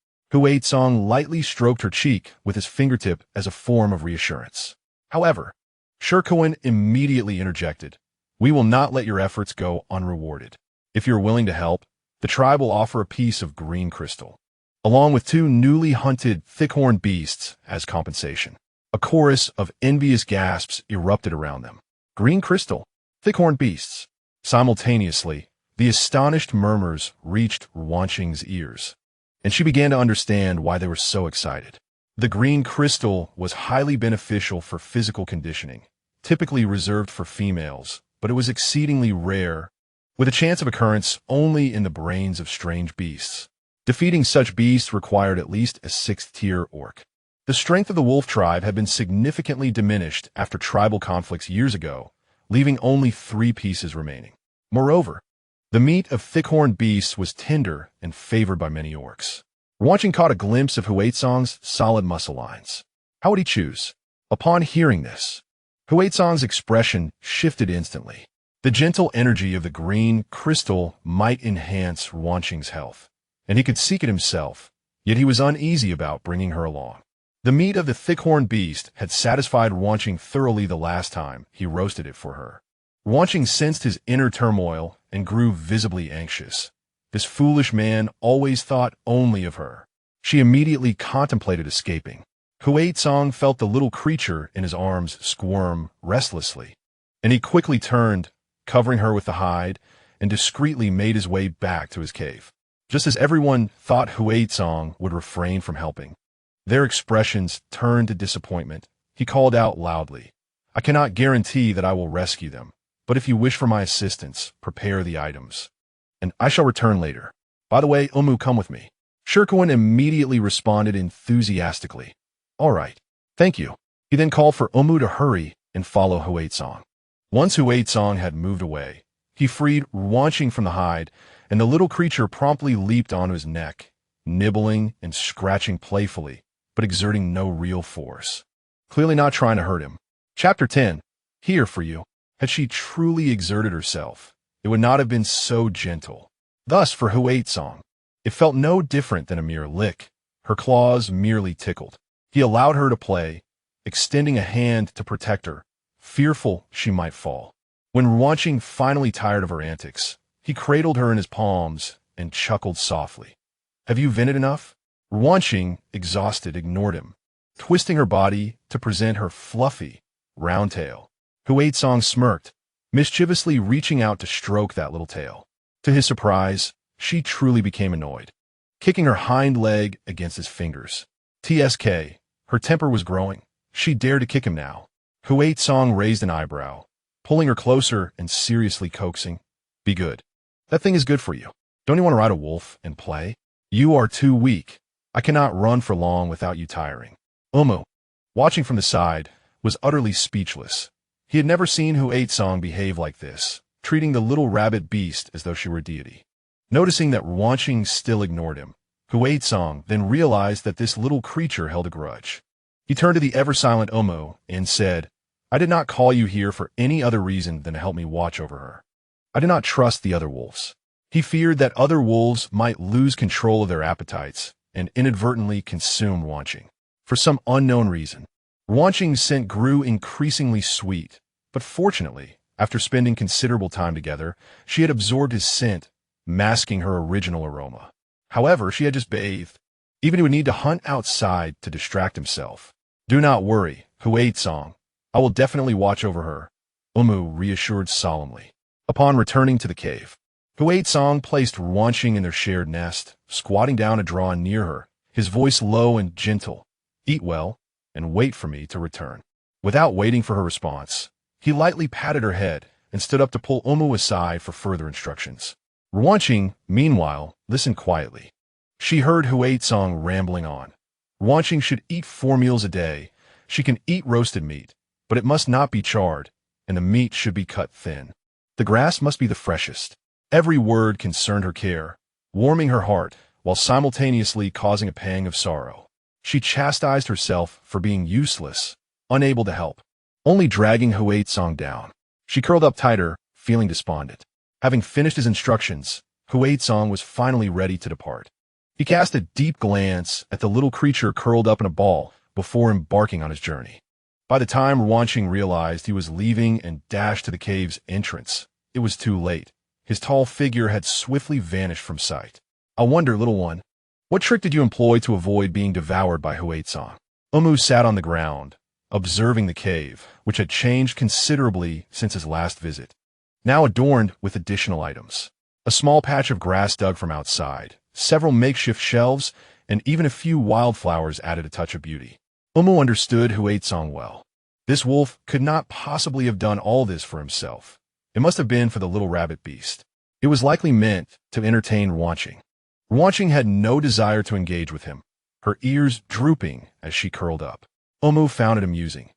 S1: Song lightly stroked her cheek with his fingertip as a form of reassurance. However, Shirkuin immediately interjected. We will not let your efforts go unrewarded. If you're willing to help, the tribe will offer a piece of green crystal, along with 2 newly hunted thick-horned beasts as compensation. A chorus of envious gasps erupted around them. Green crystal, thick-horned beasts. Simultaneously, the astonished murmurs reached Ruan Qing's ears, and she began to understand why they were so excited. The green crystal was highly beneficial for physical conditioning, typically reserved for females, but it was exceedingly rare, with a chance of occurrence only in the brains of strange beasts. Defeating such beasts required at least a 6th-tier orc. The strength of the wolf tribe had been significantly diminished after tribal conflicts years ago, leaving only 3 pieces remaining. Moreover, the meat of thick-horned beasts was tender and favored by many orcs. Ruan Qing caught a glimpse of Song's solid muscle lines. How would he choose? Upon hearing this, Song's expression shifted instantly. The gentle energy of the green crystal might enhance Ruan Qing's health, and he could seek it himself, yet he was uneasy about bringing her along. The meat of the thick-horned beast had satisfied Ruan Qing thoroughly the last time he roasted it for her. Ruan Qing sensed his inner turmoil and grew visibly anxious. This foolish man always thought only of her. She immediately contemplated escaping. Song felt the little creature in his arms squirm restlessly, and he quickly turned, covering her with the hide, and discreetly made his way back to his cave. Just as everyone thought Song would refrain from helping, their expressions turned to disappointment. He called out loudly, I cannot guarantee that I will rescue them, but if you wish for my assistance, prepare the items, and I shall return later. By the way, come with me. Shirkuin immediately responded enthusiastically. All right, thank you. He then called for to hurry and follow Song. Once Song had moved away, he freed Ruan Qing from the hide, and the little creature promptly leaped onto his neck, nibbling and scratching playfully, but exerting no real force. Clearly not trying to hurt him. Chapter 10. Here for you. Had she truly exerted herself, it would not have been so gentle. Thus for Song, it felt no different than a mere lick. Her claws merely tickled. He allowed her to play, extending a hand to protect her, fearful she might fall. When Ruan Qing finally tired of her antics, he cradled her in his palms and chuckled softly. Have you vented enough? Ruan Qing, exhausted, ignored him. twisting her body to present her fluffy, round tail. Huaitsong smirked, mischievously reaching out to stroke that little tail. To his surprise, she truly became annoyed, kicking her hind leg against his fingers. TSK, her temper was growing. She dared to kick him now. Huaitsong raised an eyebrow, pulling her closer and seriously coaxing. Be good. That thing is good for you. Don't you want to ride a wolf and play? You are too weak. I cannot run for long without you tiring. Umu, watching from the side, was utterly speechless. He had never seen Huaitsong behave like this, treating the little rabbit beast as though she were a deity. Noticing that Ruan Qing still ignored him, Huaitsong then realized that this little creature held a grudge. He turned to the ever-silent Umu and said, I did not call you here for any other reason than to help me watch over her. I did not trust the other wolves. He feared that other wolves might lose control of their appetites and inadvertently consume Ruan Qing. For some unknown reason, Ruan Qing's scent grew increasingly sweet, but fortunately, after spending considerable time together, she had absorbed his scent, masking her original aroma. However, she had just bathed. Even he would need to hunt outside to distract himself. Do not worry, Huaitsong. I will definitely watch over her, Umu reassured solemnly. Upon returning to the cave, Huaitsong placed Ruan Qing in their shared nest, squatting down to draw near her, his voice low and gentle. Eat well, and wait for me to return. Without waiting for her response, he lightly patted her head and stood up to pull Umu aside for further instructions. Ruan Qing, meanwhile, listened quietly. She heard Huaitsong rambling on. Ruan Qing should eat 4 meals a day. She can eat roasted meat, but it must not be charred, and the meat should be cut thin. The grass must be the freshest. Every word concerned her care, warming her heart while simultaneously causing a pang of sorrow. She chastised herself for being useless, unable to help, only dragging Huaitsong down. She curled up tighter, feeling despondent. Having finished his instructions, Huaitsong was finally ready to depart. He cast a deep glance at the little creature curled up in a ball before embarking on his journey. By the time Ruan Qing realized he was leaving and dashed to the cave's entrance, it was too late. His tall figure had swiftly vanished from sight. I wonder, little one, what trick did you employ to avoid being devoured by Huaitsong? Umu sat on the ground, observing the cave, which had changed considerably since his last visit, now adorned with additional items. A small patch of grass dug from outside, several makeshift shelves, and even a few wildflowers added a touch of beauty. Umu understood Huaitsong well. This wolf could not possibly have done all this for himself. It must have been for the little rabbit beast. It was likely meant to entertain Ruan Qing. Ruan Qing had no desire to engage with him, her ears drooping as she curled up. Umu found it amusing.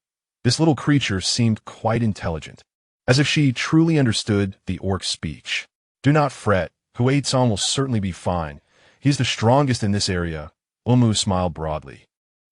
S1: This little creature seemed quite intelligent, as if she truly understood the orc's speech. Do not fret, Huaitsong will certainly be fine. He is the strongest in this area. Umu smiled broadly.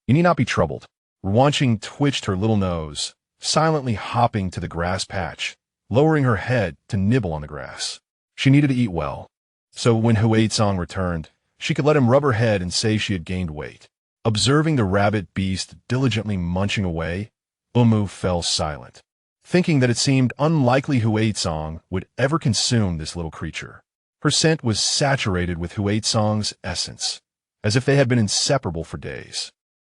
S1: You need not be troubled. Ruan Qing twitched her little nose, silently hopping to the grass patch, lowering her head to nibble on the grass. She needed to eat well, so when Huaitsong returned, she could let him rub her head and say she had gained weight. Observing the rabbit beast diligently munching away, Umu fell silent, thinking that it seemed unlikely Huaitsong would ever consume this little creature. Her scent was saturated with Huaitsong's essence, as if they had been inseparable for days.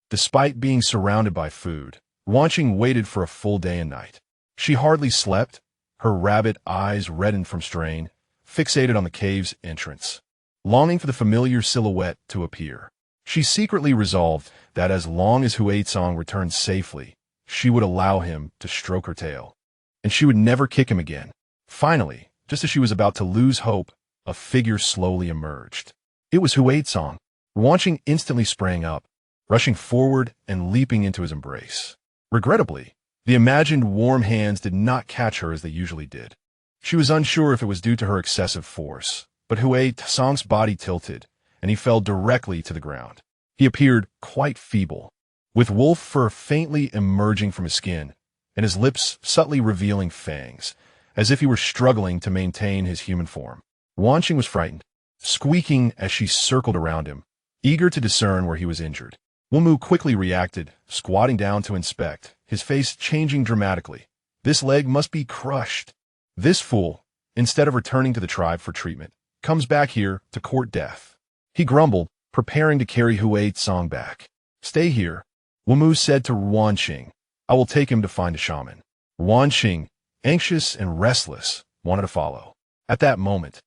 S1: Despite being surrounded by food, Ruan Qing waited for a full day and night. She hardly slept, her rabbit eyes reddened from strain, fixated on the cave's entrance, longing for the familiar silhouette to appear. She secretly resolved that as long as Huaitsong returned safely, she would allow him to stroke her tail, and she would never kick him again. Finally, just as she was about to lose hope, a figure slowly emerged. It was Huaitsong. Ruan Qing instantly sprang up, rushing forward and leaping into his embrace. Regrettably, the imagined warm hands did not catch her as they usually did. She was unsure if it was due to her excessive force, but Huaitsong's body tilted, and he fell directly to the ground. He appeared quite feeble, with wolf fur faintly emerging from his skin, and his lips subtly revealing fangs, as if he were struggling to maintain his human form. Ruan Qing was frightened, squeaking as she circled around him, eager to discern where he was injured. Umu quickly reacted, squatting down to inspect, his face changing dramatically. This leg must be crushed. This fool, instead of returning to the tribe for treatment, comes back here to court death. He grumbled, preparing to carry Huaitsong back. Stay here, Wumu said to Ruan Qing. I will take him to find a shaman. Ruan Qing, anxious and restless, wanted to follow. At that moment,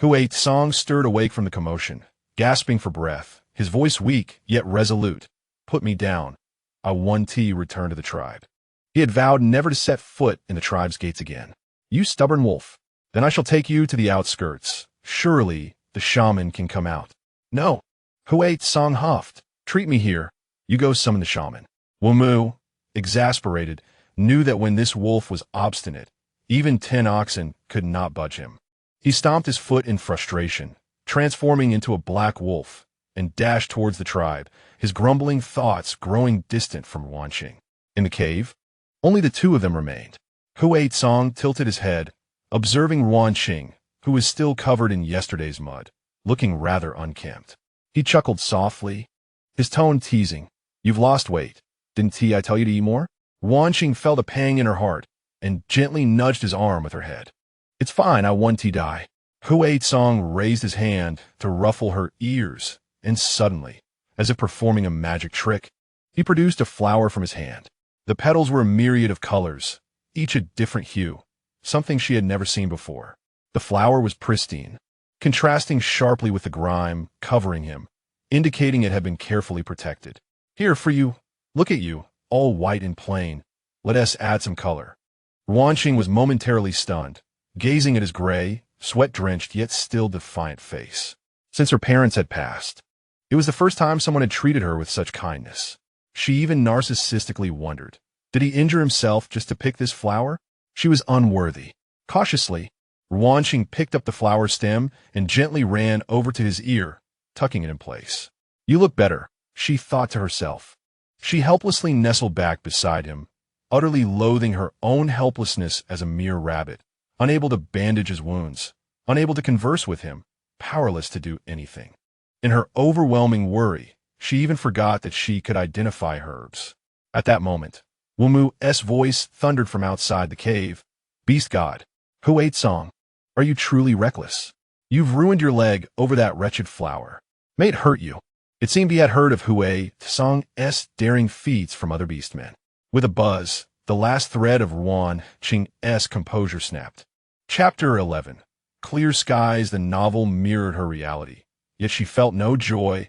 S1: Hui Tsang stirred awake from the commotion, gasping for breath, his voice weak yet resolute. Put me down. I want to return to the tribe. He had vowed never to set foot in the tribe's gates again. You stubborn wolf. Then I shall take you to the outskirts. Surely the shaman can come out. No. Hui Tsang huffed. Treat me here. You go summon the shaman. Wumu, exasperated, knew that when this wolf was obstinate, even 10 oxen could not budge him. He stomped his foot in frustration, transforming into a black wolf, and dashed towards the tribe, his grumbling thoughts growing distant from Ruan Qing. In the cave, only the two of them remained. Hui Tsang tilted his head, observing Ruan Qing, who was still covered in yesterday's mud, looking rather unkempt. He chuckled softly, his tone teasing. You've lost weight. Didn't I tell you to eat more? Ruan Qing felt a pang in her heart and gently nudged his arm with her head. It's fine, I want to die. Hui Tsang raised his hand to ruffle her ears, and suddenly, as if performing a magic trick, he produced a flower from his hand. The petals were a myriad of colors, each a different hue, something she had never seen before. The flower was pristine, contrasting sharply with the grime covering him, indicating it had been carefully protected. Here for you. Look at you, all white and plain. Let us add some color. Ruan Qing was momentarily stunned, gazing at his gray, sweat-drenched yet still defiant face. Since her parents had passed, it was the first time someone had treated her with such kindness. She even narcissistically wondered, did he injure himself just to pick this flower? She was unworthy. Cautiously, Ruan Qing picked up the flower stem and gently ran over to his ear, tucking it in place. You look better, she thought to herself. She helplessly nestled back beside him, utterly loathing her own helplessness as a mere rabbit, unable to bandage his wounds, unable to converse with him, powerless to do anything. In her overwhelming worry, she even forgot that she could identify herbs. At that moment, Wumu's voice thundered from outside the cave. Beast God, Hui Tsang, are you truly reckless? You've ruined your leg over that wretched flower. May it hurt you. It seemed he had heard of Hui Tsang's daring feats from other beastmen. With a buzz, the last thread of Ruan Qing's composure snapped. Chapter 11. Clear skies. The novel mirrored her reality, yet she felt no joy,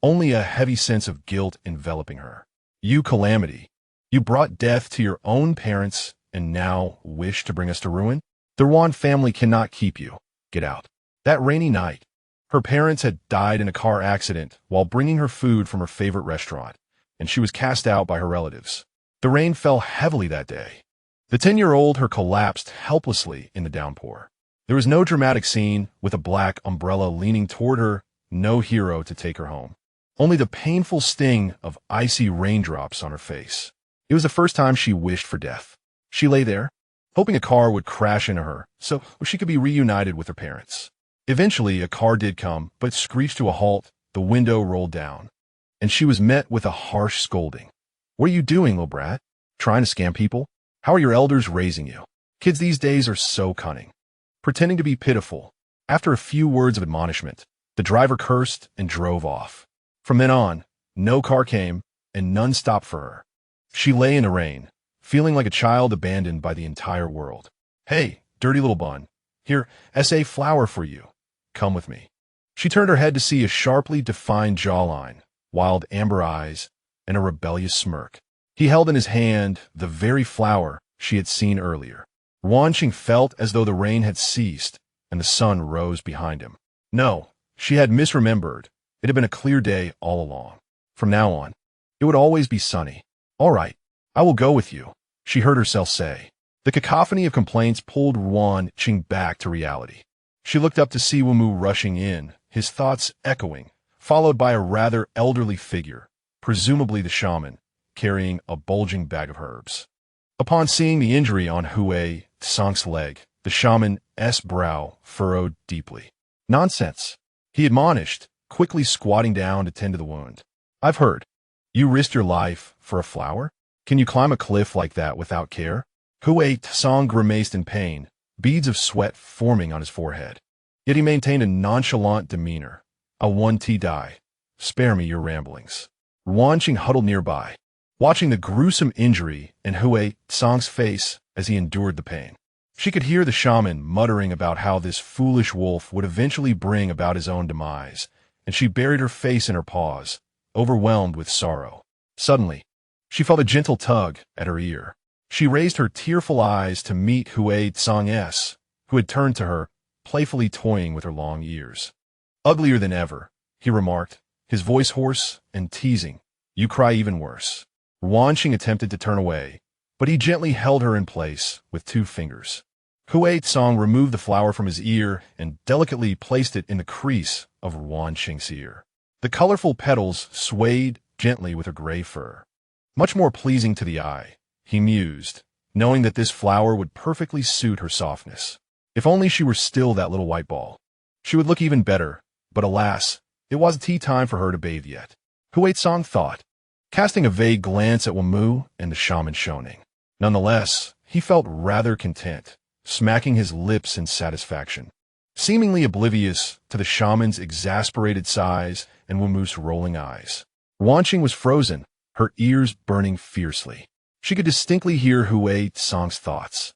S1: only a heavy sense of guilt enveloping her. You calamity. You brought death to your own parents and now wish to bring us to ruin? The Ruan family cannot keep you. Get out. That rainy night, her parents had died in a car accident while bringing her food from her favorite restaurant, and she was cast out by her relatives. The rain fell heavily that day. The 10-year-old her collapsed helplessly in the downpour. There was no dramatic scene with a black umbrella leaning toward her, no hero to take her home. Only the painful sting of icy raindrops on her face. It was the first time she wished for death. She lay there, hoping a car would crash into her so she could be reunited with her parents. Eventually, a car did come, but screeched to a halt, the window rolled down, and she was met with a harsh scolding. What are you doing, little brat? Trying to scam people? How are your elders raising you? Kids these days are so cunning. Pretending to be pitiful, after a few words of admonishment, the driver cursed and drove off. From then on, no car came, and none stopped for her. She lay in the rain, feeling like a child abandoned by the entire world. Hey, dirty little bun, here's a flower for you. Come with me. She turned her head to see a sharply defined jawline, wild amber eyes, and a rebellious smirk. He held in his hand the very flower she had seen earlier. Ruan Qing felt as though the rain had ceased and the sun rose behind him. No, she had misremembered. It had been a clear day all along. From now on, it would always be sunny. All right, I will go with you, she heard herself say. The cacophony of complaints pulled Ruan Qing back to reality. She looked up to see Wumu rushing in, his thoughts echoing, followed by a rather elderly figure, presumably the shaman, carrying a bulging bag of herbs. Upon seeing the injury on Hui Tsang's leg, the shaman's brow furrowed deeply. Nonsense, he admonished, quickly squatting down to tend to the wound. I've heard. You risked your life for a flower? Can you climb a cliff like that without care? Hui Tsang grimaced in pain, beads of sweat forming on his forehead. Yet he maintained a nonchalant demeanor. I want to die. Spare me your ramblings. Ruan Qing huddled nearby, watching the gruesome injury in Hui Tsang's face as he endured the pain. She could hear the shaman muttering about how this foolish wolf would eventually bring about his own demise, and she buried her face in her paws, overwhelmed with sorrow. Suddenly, she felt a gentle tug at her ear. She raised her tearful eyes to meet Hui Tsang S, who had turned to her, playfully toying with her long ears. "Uglier than ever," he remarked, his voice hoarse and teasing. "You cry even worse." Ruan Qing attempted to turn away, but he gently held her in place with 2 fingers. Hui Tsang removed the flower from his ear and delicately placed it in the crease of Ruan Qing's ear. The colorful petals swayed gently with her gray fur. Much more pleasing to the eye, he mused, knowing that this flower would perfectly suit her softness. If only she were still that little white ball. She would look even better, but alas, it wasn't tea time for her to bathe yet. Hui Tsang thought, casting a vague glance at Wamu and the shaman Shoning. Nonetheless, he felt rather content, smacking his lips in satisfaction. Seemingly oblivious to the shaman's exasperated sighs and Wamu's rolling eyes. Ruan Qing was frozen, her ears burning fiercely. She could distinctly hear Hui Tsang's thoughts.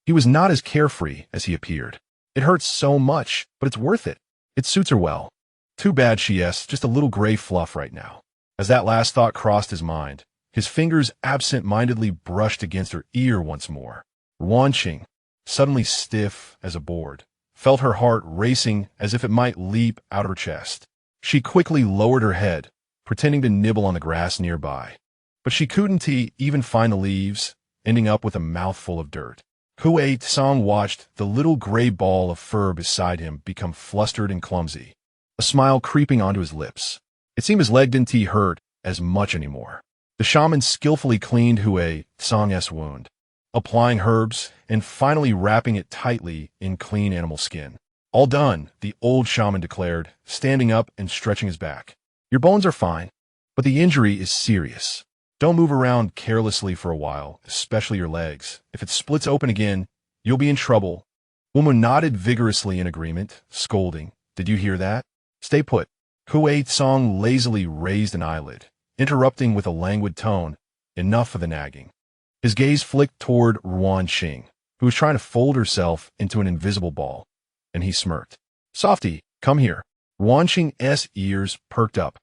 S1: He was not as carefree as he appeared. "It hurts so much, but it's worth it. It suits her well. Too bad she is just a little gray fluff right now." As that last thought crossed his mind, his fingers absent-mindedly brushed against her ear once more. Ruan Qing, suddenly stiff as a board, felt her heart racing as if it might leap out of her chest. She quickly lowered her head, pretending to nibble on the grass nearby. But she couldn't even find the leaves, ending up with a mouthful of dirt. Hui Tsang watched the little gray ball of fur beside him become flustered and clumsy, a smile creeping onto his lips. It seemed his leg didn't hurt as much anymore. The shaman skillfully cleaned Hui Tsang's wound, applying herbs and finally wrapping it tightly in clean animal skin. "All done," the old shaman declared, standing up and stretching his back. "Your bones are fine, but the injury is serious. Don't move around carelessly for a while, especially your legs. If it splits open again, you'll be in trouble." Wumu nodded vigorously in agreement, scolding, "Did you hear that? Stay put." Hui Tsang lazily raised an eyelid, interrupting with a languid tone, "Enough of the nagging." His gaze flicked toward Ruan Qing, who was trying to fold herself into an invisible ball, and he smirked. "Softy, come here." Ruan Qing's ears perked up,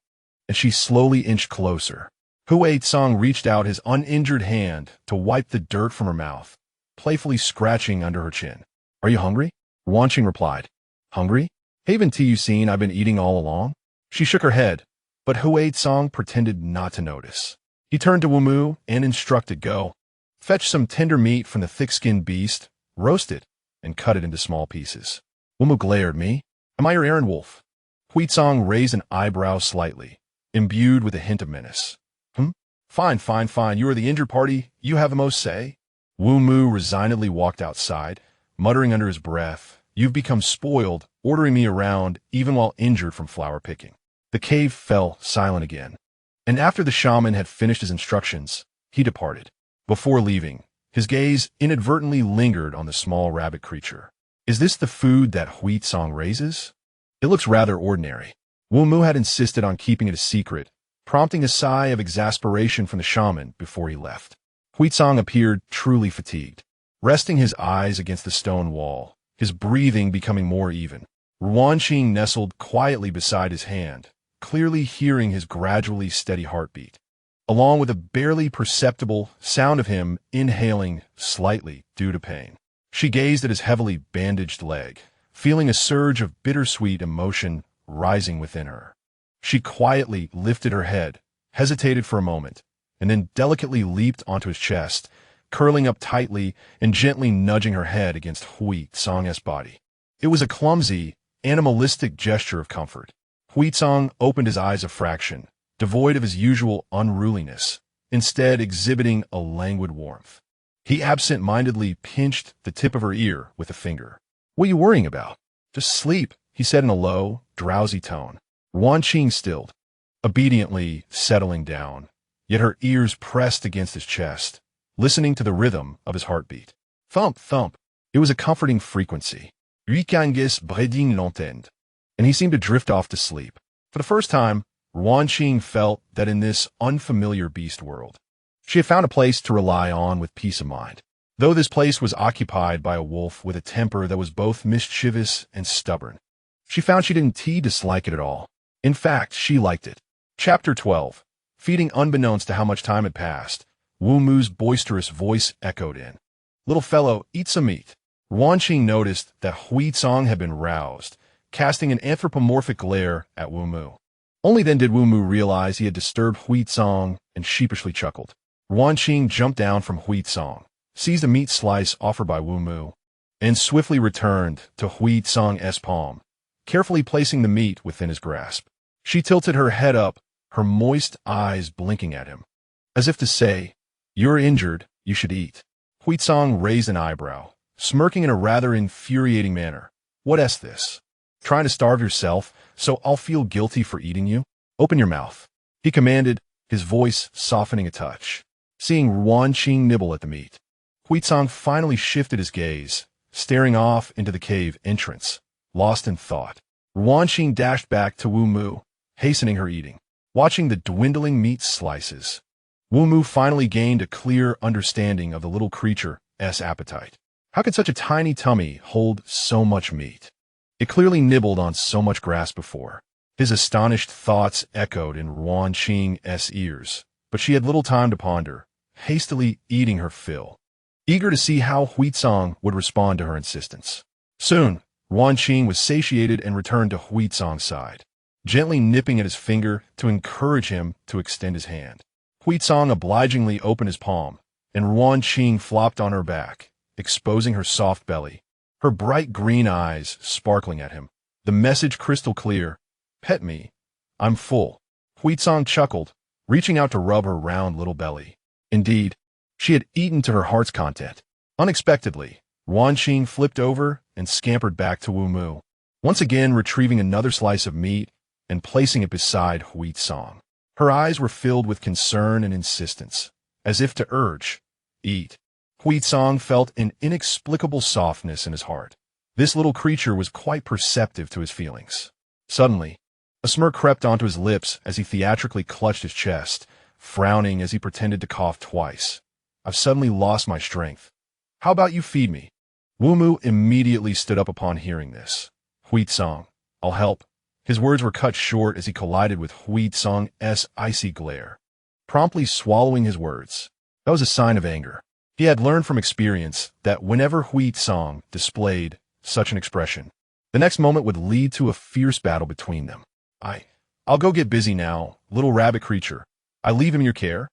S1: and she slowly inched closer. Hui Tsang reached out his uninjured hand to wipe the dirt from her mouth, playfully scratching under her chin. "Are you hungry?" Ruan Qing replied. "Hungry? Haven't you seen I've been eating all along?" She shook her head, but Hui Tsang pretended not to notice. He turned to Wumu and instructed, "Go. Fetch some tender meat from the thick-skinned beast, roast it, and cut it into small pieces." Wumu glared. "Me? Am I your errand wolf?" Hui Tsang raised an eyebrow slightly, imbued with a hint of menace. Fine, fine, fine. You are the injured party. You have the most say." Wu Mu resignedly walked outside, muttering under his breath, "You've become spoiled, ordering me around even while injured from flower picking." The cave fell silent again, and after the shaman had finished his instructions, he departed. Before leaving, his gaze inadvertently lingered on the small rabbit creature. "Is this the food that Hui Tsang raises? It looks rather ordinary." Wu Mu had insisted on keeping it a secret, prompting a sigh of exasperation from the shaman before he left. Hui Tsang appeared truly fatigued, resting his eyes against the stone wall, his breathing becoming more even. Ruan Qing nestled quietly beside his hand, clearly hearing his gradually steady heartbeat, along with a barely perceptible sound of him inhaling slightly due to pain. She gazed at his heavily bandaged leg, feeling a surge of bittersweet emotion rising within her. She quietly lifted her head, hesitated for a moment, and then delicately leaped onto his chest, curling up tightly and gently nudging her head against Hui Tsang's body. It was a clumsy, animalistic gesture of comfort. Hui Tsang opened his eyes a fraction, devoid of his usual unruliness, instead exhibiting a languid warmth. He absent-mindedly pinched the tip of her ear with a finger. "What are you worrying about?" "Just sleep," he said in a low, drowsy tone. Ruan Qing stilled, obediently settling down, yet her ears pressed against his chest, listening to the rhythm of his heartbeat. Thump, thump. It was a comforting frequency. Rikangis breding l'entend. And he seemed to drift off to sleep. For the first time, Ruan Qing felt that in this unfamiliar beast world, She had found a place to rely on with peace of mind. Though this place was occupied by a wolf with a temper that was both mischievous and stubborn, she found she didn't dislike it at all. In fact, she liked it. Chapter 12. Feeding. Unbeknownst to how much time had passed, Wu Mu's boisterous voice echoed in. "Little fellow, eat some meat." Ruan Qing noticed that Hui Tsong had been roused, casting an anthropomorphic glare at Wu Mu. Only then did Wu Mu realize he had disturbed Hui Tsong and sheepishly chuckled. Ruan Qing jumped down from Hui Tsong, seized a meat slice offered by Wu Mu, and swiftly returned to Hui Tsong's palm, carefully placing the meat within his grasp. She tilted her head up, her moist eyes blinking at him, as if to say, "You're injured, you should eat." Hui Tsong raised an eyebrow, smirking in a rather infuriating manner. "What's this? Trying to starve yourself, so I'll feel guilty for eating you? Open your mouth," he commanded, his voice softening a touch. Seeing Ruan Qing nibble at the meat, Hui Tsong finally shifted his gaze, staring off into the cave entrance, lost in thought. Ruan Qing dashed back to Wu Mu, hastening her eating. Watching the dwindling meat slices, Wu Mu finally gained a clear understanding of the little creature's appetite. How could such a tiny tummy hold so much meat? It clearly nibbled on so much grass before. His astonished thoughts echoed in Ruan Qing's ears, but she had little time to ponder, hastily eating her fill, eager to see how Hui Tsong would respond to her insistence. Soon, Ruan Qing was satiated and returned to Hui Tsong's side, gently nipping at his finger to encourage him to extend his hand. Hui Tsong obligingly opened his palm, and Ruan Qing flopped on her back, exposing her soft belly, her bright green eyes sparkling at him. The message crystal clear: "Pet me. I'm full." Hui Tsong chuckled, reaching out to rub her round little belly. Indeed, she had eaten to her heart's content. Unexpectedly, Ruan Qing flipped over and scampered back to Wu Mu, once again retrieving another slice of meat and placing it beside Hui Tsong. Her eyes were filled with concern and insistence, as if to urge, "Eat." Hui Tsong felt an inexplicable softness in his heart. This little creature was quite perceptive to his feelings. Suddenly, a smirk crept onto his lips as he theatrically clutched his chest, frowning as he pretended to cough twice. "I've suddenly lost my strength. How about you feed me?" Wu Mu immediately stood up upon hearing this. "Hui Tsong, I'll help." His words were cut short as he collided with Hui Tsong's icy glare, promptly swallowing his words. That was a sign of anger. He had learned from experience that whenever Hui Tsong displayed such an expression, the next moment would lead to a fierce battle between them. I'll go get busy now, little rabbit creature. I leave him in your care.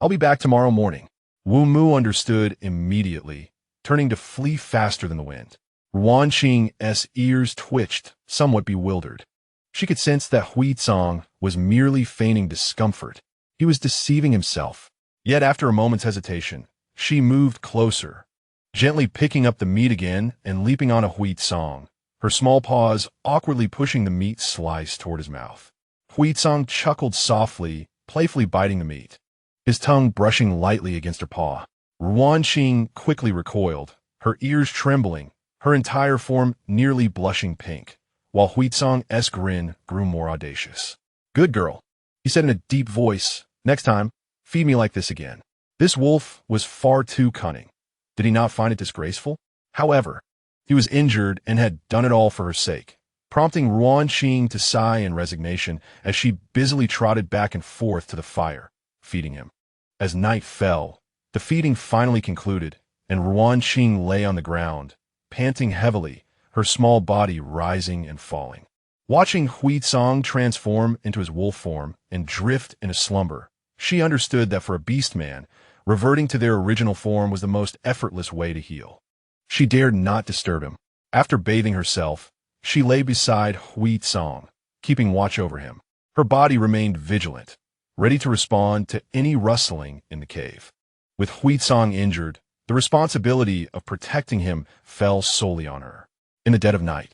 S1: I'll be back tomorrow morning." Wu Mu understood immediately, turning to flee faster than the wind. Ruan Qing's ears twitched, somewhat bewildered. She could sense that Hui Tsong was merely feigning discomfort. He was deceiving himself. Yet after a moment's hesitation, she moved closer, gently picking up the meat again and leaping on a Hui Tsong, her small paws awkwardly pushing the meat slice toward his mouth. Hui Tsong chuckled softly, playfully biting the meat, his tongue brushing lightly against her paw. Ruan Qing quickly recoiled, her ears trembling, her entire form nearly blushing pink, while Hui Tsong's grin grew more audacious. "Good girl," he said in a deep voice. "Next time, feed me like this again." This wolf was far too cunning. Did he not find it disgraceful? However, he was injured and had done it all for her sake, prompting Ruan Qing to sigh in resignation as she busily trotted back and forth to the fire, feeding him. As night fell, the feeding finally concluded, and Ruan Qing lay on the ground, panting heavily, her small body rising and falling. Watching Hui Tsong transform into his wolf form and drift in a slumber, she understood that for a beastman, reverting to their original form was the most effortless way to heal. She dared not disturb him. After bathing herself, she lay beside Hui Tsong, keeping watch over him. Her body remained vigilant, ready to respond to any rustling in the cave. With Hui Tsong injured, the responsibility of protecting him fell solely on her. In the dead of night,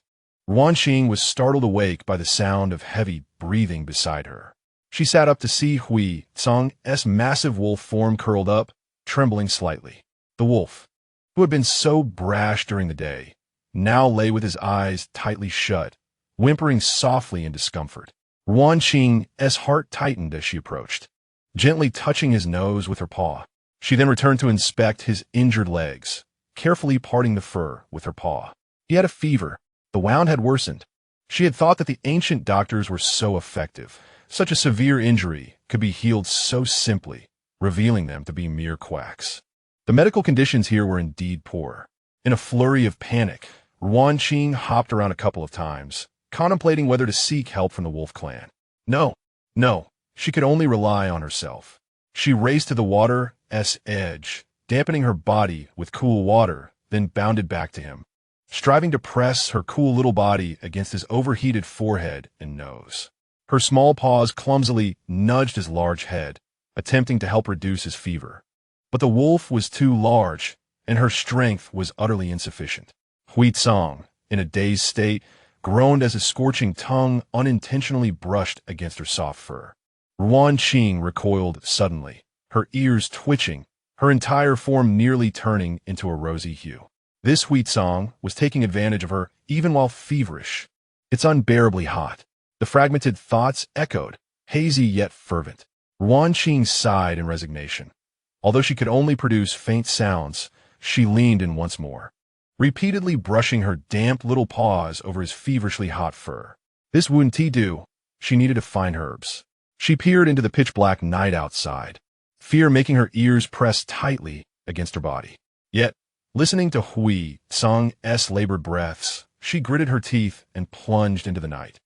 S1: Ruan Qing was startled awake by the sound of heavy breathing beside her. She sat up to see Hui Tsong's massive wolf form curled up, trembling slightly. The wolf, who had been so brash during the day, now lay with his eyes tightly shut, whimpering softly in discomfort. Ruan Qing's heart tightened as she approached. gently touching his nose with her paw. She then returned to inspect his injured legs, carefully parting the fur with her paw. He had a fever. The wound had worsened. She had thought that the ancient doctors were so effective. Such a severe injury could be healed so simply, revealing them to be mere quacks. The medical conditions here were indeed poor. In a flurry of panic, Ruan Qing hopped around a couple of times, contemplating whether to seek help from the wolf clan. No, she could only rely on herself. She raced to the water's edge, dampening her body with cool water, then bounded back to him, striving to press her cool little body against his overheated forehead and nose. Her small paws clumsily nudged his large head, attempting to help reduce his fever. But the wolf was too large, and her strength was utterly insufficient. Huitsong, in a dazed state, groaned as his scorching tongue unintentionally brushed against her soft fur. Ruan Qing recoiled suddenly, her ears twitching, her entire form nearly turning into a rosy hue. This Huitsong was taking advantage of her even while feverish. It's unbearably hot. The fragmented thoughts echoed, hazy yet fervent. Ruan Qing sighed in resignation. Although she could only produce faint sounds, she leaned in once more, repeatedly brushing her damp little paws over his feverishly hot fur. This wouldn't do. She needed to find herbs. She peered into the pitch-black night outside, fear making her ears press tightly against her body. Yet, listening to Huitsong's labored breaths, she gritted her teeth and plunged into the night,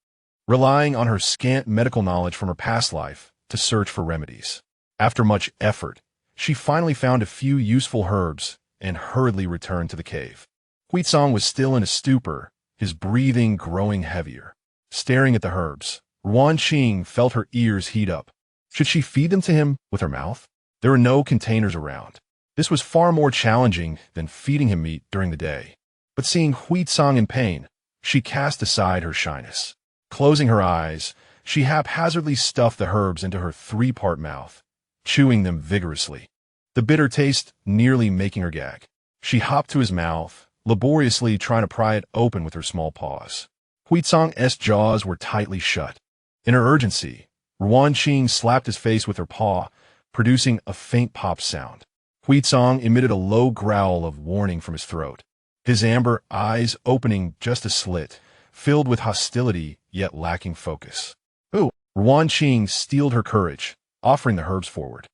S1: relying on her scant medical knowledge from her past life to search for remedies. After much effort, she finally found a few useful herbs and hurriedly returned to the cave. Huitsong was still in a stupor, his breathing growing heavier. Staring at the herbs, Ruan Qing felt her ears heat up. Should she feed them to him with her mouth? There were no containers around. This was far more challenging than feeding him meat during the day. But seeing Huitsong in pain, she cast aside her shyness. Closing her eyes, she haphazardly stuffed the herbs into her three-part mouth, chewing them vigorously, the bitter taste nearly making her gag. She hopped to his mouth, laboriously trying to pry it open with her small paws. Huitsong's jaws were tightly shut. In her urgency, Ruan Qing slapped his face with her paw, producing a faint pop sound. Huitsong emitted a low growl of warning from his throat, his amber eyes opening just a slit, filled with hostility yet lacking focus. Ooh! Ruan Qing steeled her courage, offering the herbs forward.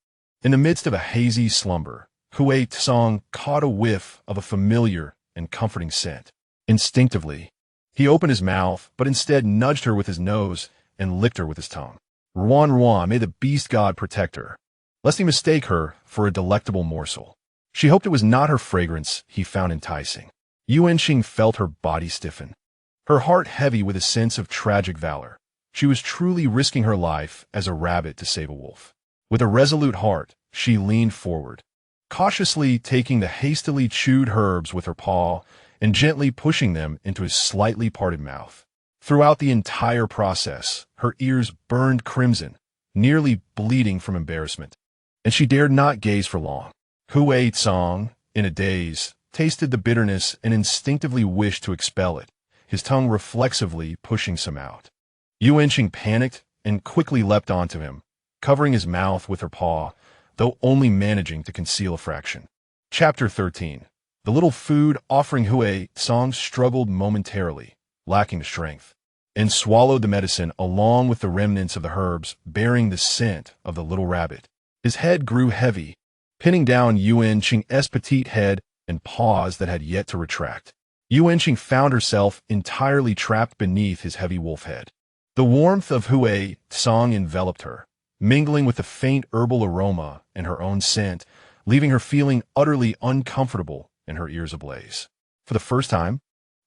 S1: In the midst of a hazy slumber, Huitsong caught a whiff of a familiar and comforting scent. Instinctively, he opened his mouth, but instead nudged her with his nose and licked her with his tongue. Ruan, may the beast god protect her, lest he mistake her for a delectable morsel. She hoped it was not her fragrance he found enticing. Yuanqing felt her body stiffen, her heart heavy with a sense of tragic valor. She was truly risking her life as a rabbit to save a wolf. With a resolute heart, she leaned forward, cautiously taking the hastily chewed herbs with her paw and gently pushing them into his slightly parted mouth. Throughout the entire process, her ears burned crimson, nearly bleeding from embarrassment, and she dared not gaze for long. Huitsong, in a daze, tasted the bitterness and instinctively wished to expel it, his tongue reflexively pushing some out. Yuanqing panicked and quickly leapt onto him, covering his mouth with her paw, though only managing to conceal a fraction. Chapter 13. The little food offering Huitsong struggled momentarily, lacking strength, and swallowed the medicine along with the remnants of the herbs bearing the scent of the little rabbit. His head grew heavy, pinning down Yuanqing's petite head and paws that had yet to retract. Yuanqing found herself entirely trapped beneath his heavy wolf head. The warmth of Huitsong enveloped her, mingling with the faint herbal aroma and her own scent, leaving her feeling utterly uncomfortable and her ears ablaze. For the first time,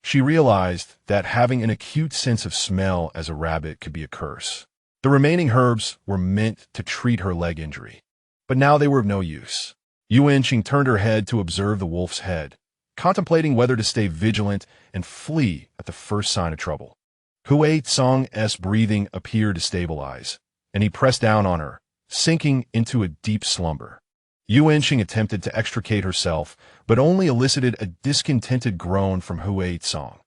S1: she realized that having an acute sense of smell as a rabbit could be a curse. The remaining herbs were meant to treat her leg injury, but now they were of no use. Yuanqing turned her head to observe the wolf's head, contemplating whether to stay vigilant and flee at the first sign of trouble. Huitsong's breathing appeared to stabilize, and he pressed down on her, sinking into a deep slumber. Yuanqing attempted to extricate herself, but only elicited a discontented groan from Huitsong,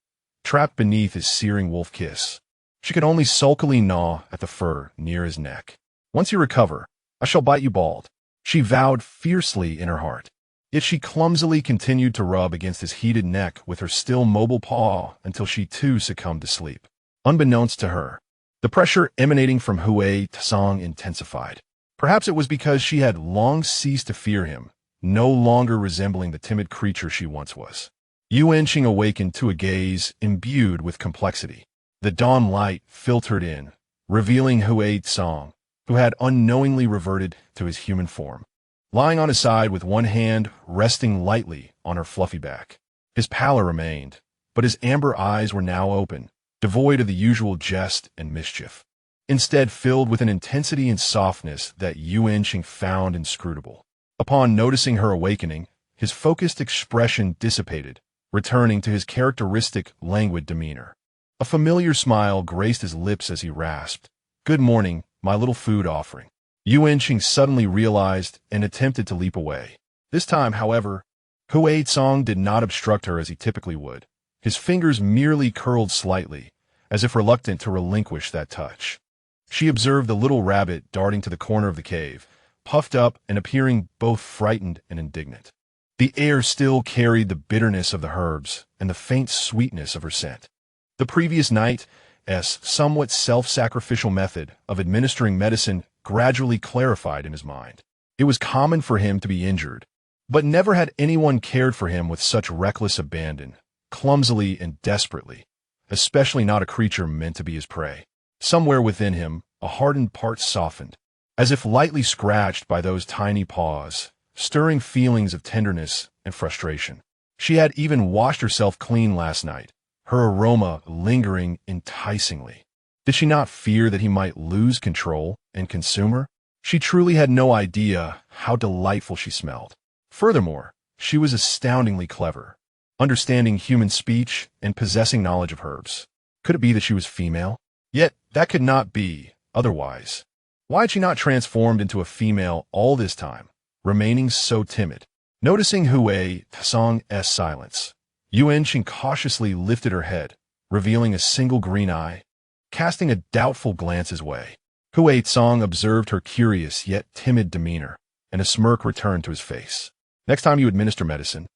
S1: trapped beneath his searing wolf kiss. She could only sulkily gnaw at the fur near his neck. Once you recover, I shall bite you bald, she vowed fiercely in her heart. Yet she clumsily continued to rub against his heated neck with her still mobile paw until she too succumbed to sleep. Unbeknownst to her, the pressure emanating from Hui Tsang intensified. Perhaps it was because she had long ceased to fear him, no longer resembling the timid creature she once was. Yuan Qing awakened to a gaze imbued with complexity. The dawn light filtered in, revealing Hui Tsang, who had unknowingly reverted to his human form, lying on his side with one hand resting lightly on her fluffy back. His pallor remained, but his amber eyes were now open, devoid of the usual jest and mischief, instead filled with an intensity and softness that Yuan Qing found inscrutable. Upon noticing her awakening, his focused expression dissipated, returning to his characteristic languid demeanor. A familiar smile graced his lips as he rasped, "Good morning, my little food offering." Yuan Qing suddenly realized and attempted to leap away. This time, however, Hui Tsang did not obstruct her as he typically would. His fingers merely curled slightly, as if reluctant to relinquish that touch. She observed the little rabbit darting to the corner of the cave, puffed up and appearing both frightened and indignant. The air still carried the bitterness of the herbs and the faint sweetness of her scent. The previous night's somewhat self-sacrificial method of administering medicine gradually clarified in his mind. It was common for him to be injured, but never had anyone cared for him with such reckless abandon, clumsily and desperately, especially not a creature meant to be his prey. Somewhere within him, a hardened part softened, as if lightly scratched by those tiny paws, stirring feelings of tenderness and frustration. She had even washed herself clean last night, her aroma lingering enticingly. Did she not fear that he might lose control and consume her? She truly had no idea how delightful she smelled. Furthermore, she was astoundingly clever, understanding human speech and possessing knowledge of herbs. Could it be that she was female? Yet that could not be otherwise. Why had she not transformed into a female all this time, remaining so timid? Noticing Hui Tsang's silence, Yuan Qing cautiously lifted her head, revealing a single green eye, casting a doubtful glance his way. Hui Tsang observed her curious yet timid demeanor, and a smirk returned to his face. "Next time you administer medicine,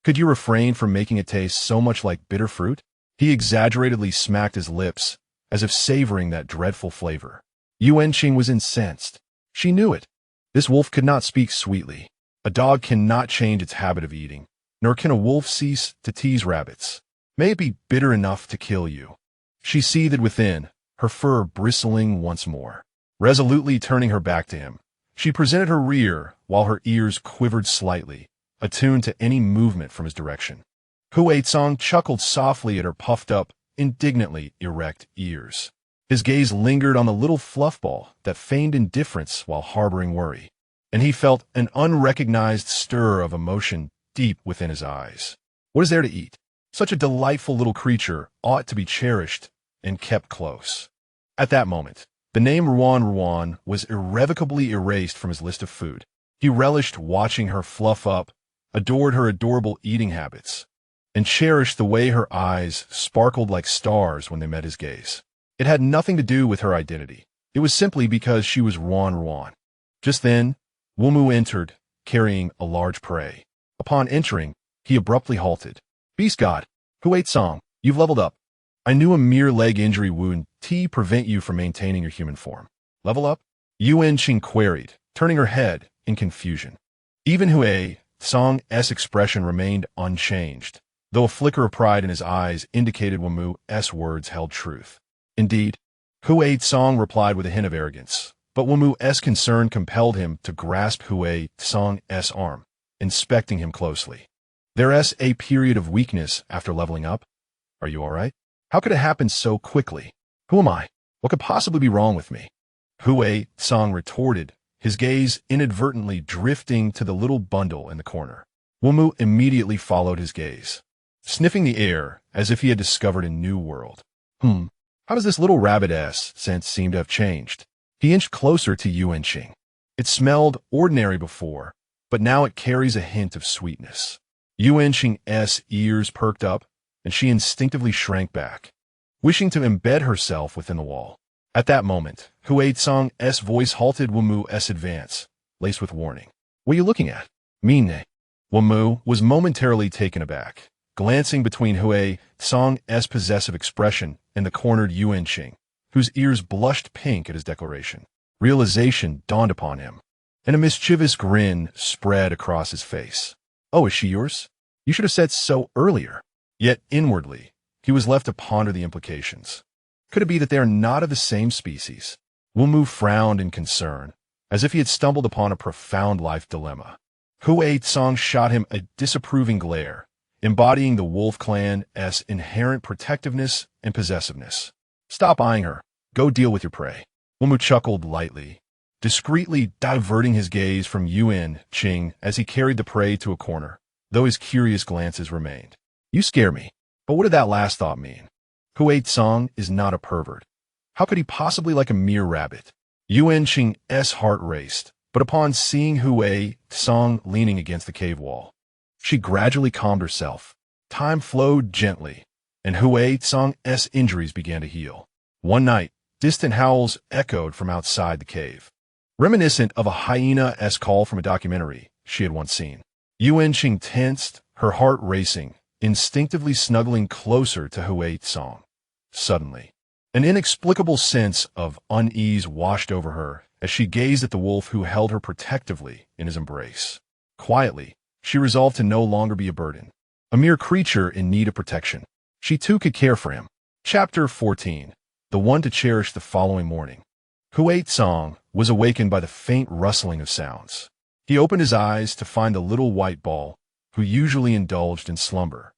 S1: could you refrain from making it taste so much like bitter fruit?" He exaggeratedly smacked his lips, as if savoring that dreadful flavor. Yuan Qing was incensed. She knew it. This wolf could not speak sweetly. A dog cannot change its habit of eating, nor can a wolf cease to tease rabbits. May it be bitter enough to kill you. She seethed within, her fur bristling once more. Resolutely turning her back to him, she presented her rear while her ears quivered slightly, attuned to any movement from his direction. Hui Tsang chuckled softly at her puffed-up, indignantly erect ears. His gaze lingered on the little fluff ball that feigned indifference while harboring worry, and he felt an unrecognized stir of emotion deep within his eyes. What is there to eat? Such a delightful little creature ought to be cherished and kept close. At that moment, the name Ruan was irrevocably erased from his list of food. He relished watching her fluff up, adored her adorable eating habits, and cherished the way her eyes sparkled like stars when they met his gaze. It had nothing to do with her identity. It was simply because she was Ruan. Just then, Wumu entered, carrying a large prey. Upon entering, he abruptly halted. "Beast God, Hui Tsang, you've leveled up. I knew a mere leg injury would prevent you from maintaining your human form." "Level up?" Yuan Qing queried, turning her head in confusion. Even Hui Tsang's expression remained unchanged, though a flicker of pride in his eyes indicated Wumu's words held truth. Indeed, Hui Tsang replied with a hint of arrogance, but Wumu's concern compelled him to grasp Hui Tsang's arm, inspecting him closely. "There's a period of weakness after leveling up. Are you all right? How could it happen so quickly? Who am I? What could possibly be wrong with me?" Hui Tsang retorted, his gaze inadvertently drifting to the little bundle in the corner. Wumu immediately followed his gaze, sniffing the air as if he had discovered a new world. How does this little rabbit's scent seem to have changed? He inched closer to Yuan Qing. It smelled ordinary before, but now it carries a hint of sweetness. Yuan Qing's ears perked up, and she instinctively shrank back, wishing to embed herself within the wall. At that moment, Hui Tsang's voice halted Wumu's advance, laced with warning. "What are you looking at?" "Mine." Wumu was momentarily taken aback, glancing between Hui Tsang's possessive expression and the cornered Ruan Qing, whose ears blushed pink at his declaration. Realization dawned upon him, and a mischievous grin spread across his face. "Oh, is she yours? You should have said so earlier." Yet inwardly, he was left to ponder the implications. Could it be that they are not of the same species? Wumu frowned in concern, as if he had stumbled upon a profound life dilemma. Hui Tsang shot him a disapproving glare, embodying the wolf clan's inherent protectiveness and possessiveness. "Stop eyeing her. Go deal with your prey." Wumu chuckled lightly, discreetly diverting his gaze from Ruan Qing as he carried the prey to a corner, though his curious glances remained. "You scare me. But what did that last thought mean? Hui Tsang is not a pervert. How could he possibly like a mere rabbit?" Ruan Qing's heart raced, but upon seeing Hui Tsang leaning against the cave wall, she gradually calmed herself. Time flowed gently, and Hui Tsang's injuries began to heal. One night, distant howls echoed from outside the cave, reminiscent of a hyena-esque call from a documentary she had once seen. Ruan Qing tensed, her heart racing, instinctively snuggling closer to Hui Tsang. Suddenly, an inexplicable sense of unease washed over her as she gazed at the wolf who held her protectively in his embrace. Quietly, she resolved to no longer be a burden, a mere creature in need of protection. She too could care for him. Chapter 14. The one to cherish. The following morning, Hui Tsang was awakened by the faint rustling of sounds. He opened his eyes to find the little white ball, who usually indulged in slumber,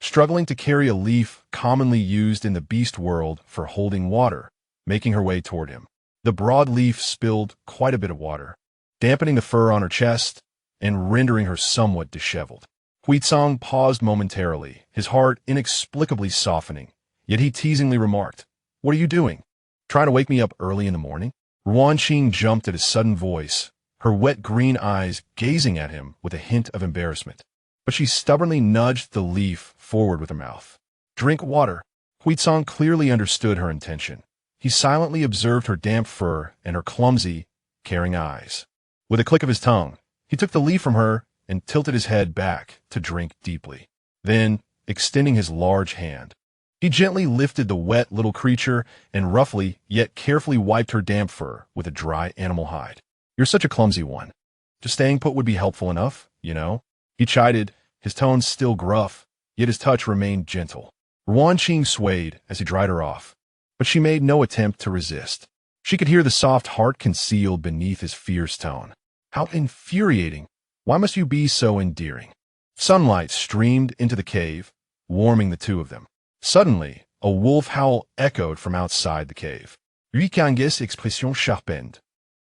S1: struggling to carry a leaf commonly used in the beast world for holding water, making her way toward him. The broad leaf spilled quite a bit of water, dampening the fur on her chest and rendering her somewhat disheveled. Hui Tsang paused momentarily, his heart inexplicably softening, yet he teasingly remarked, "What are you doing? Trying to wake me up early in the morning?" Ruan Qing jumped at his sudden voice, her wet green eyes gazing at him with a hint of embarrassment. But she stubbornly nudged the leaf forward with her mouth. "Drink water." Hui Tsang clearly understood her intention. He silently observed her damp fur and her clumsy, caring eyes. With a click of his tongue, he took the leaf from her and tilted his head back to drink deeply. Then, extending his large hand, he gently lifted the wet little creature and roughly yet carefully wiped her damp fur with a dry animal hide. "You're such a clumsy one. Just staying put would be helpful enough, you know?" He chided, his tone still gruff, yet his touch remained gentle. Ruan Qing swayed as he dried her off, but she made no attempt to resist. She could hear the soft heart concealed beneath his fierce tone. "How infuriating! Why must you be so endearing?" Sunlight streamed into the cave, warming the two of them. Suddenly, a wolf howl echoed from outside the cave. Rikanges expression sharpened,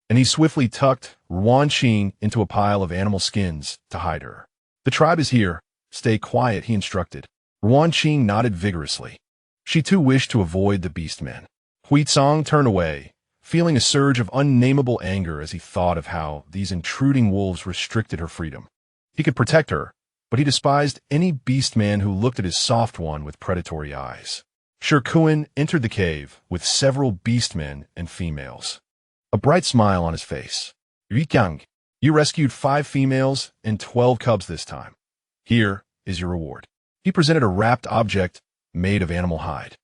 S1: and he swiftly tucked Ruan Qing into a pile of animal skins to hide her. "The tribe is here. Stay quiet," he instructed. Ruan Qing nodded vigorously. She too wished to avoid the beastmen. Hui Tsang turned away, feeling a surge of unnameable anger as he thought of how these intruding wolves restricted her freedom. He could protect her, but he despised any beastman who looked at his soft one with predatory eyes. Shirkuan entered the cave with several beastmen and females, a bright smile on his face. "Rikyang, you rescued 5 females and 12 cubs this time. Here is your reward." He presented a wrapped object made of animal hide.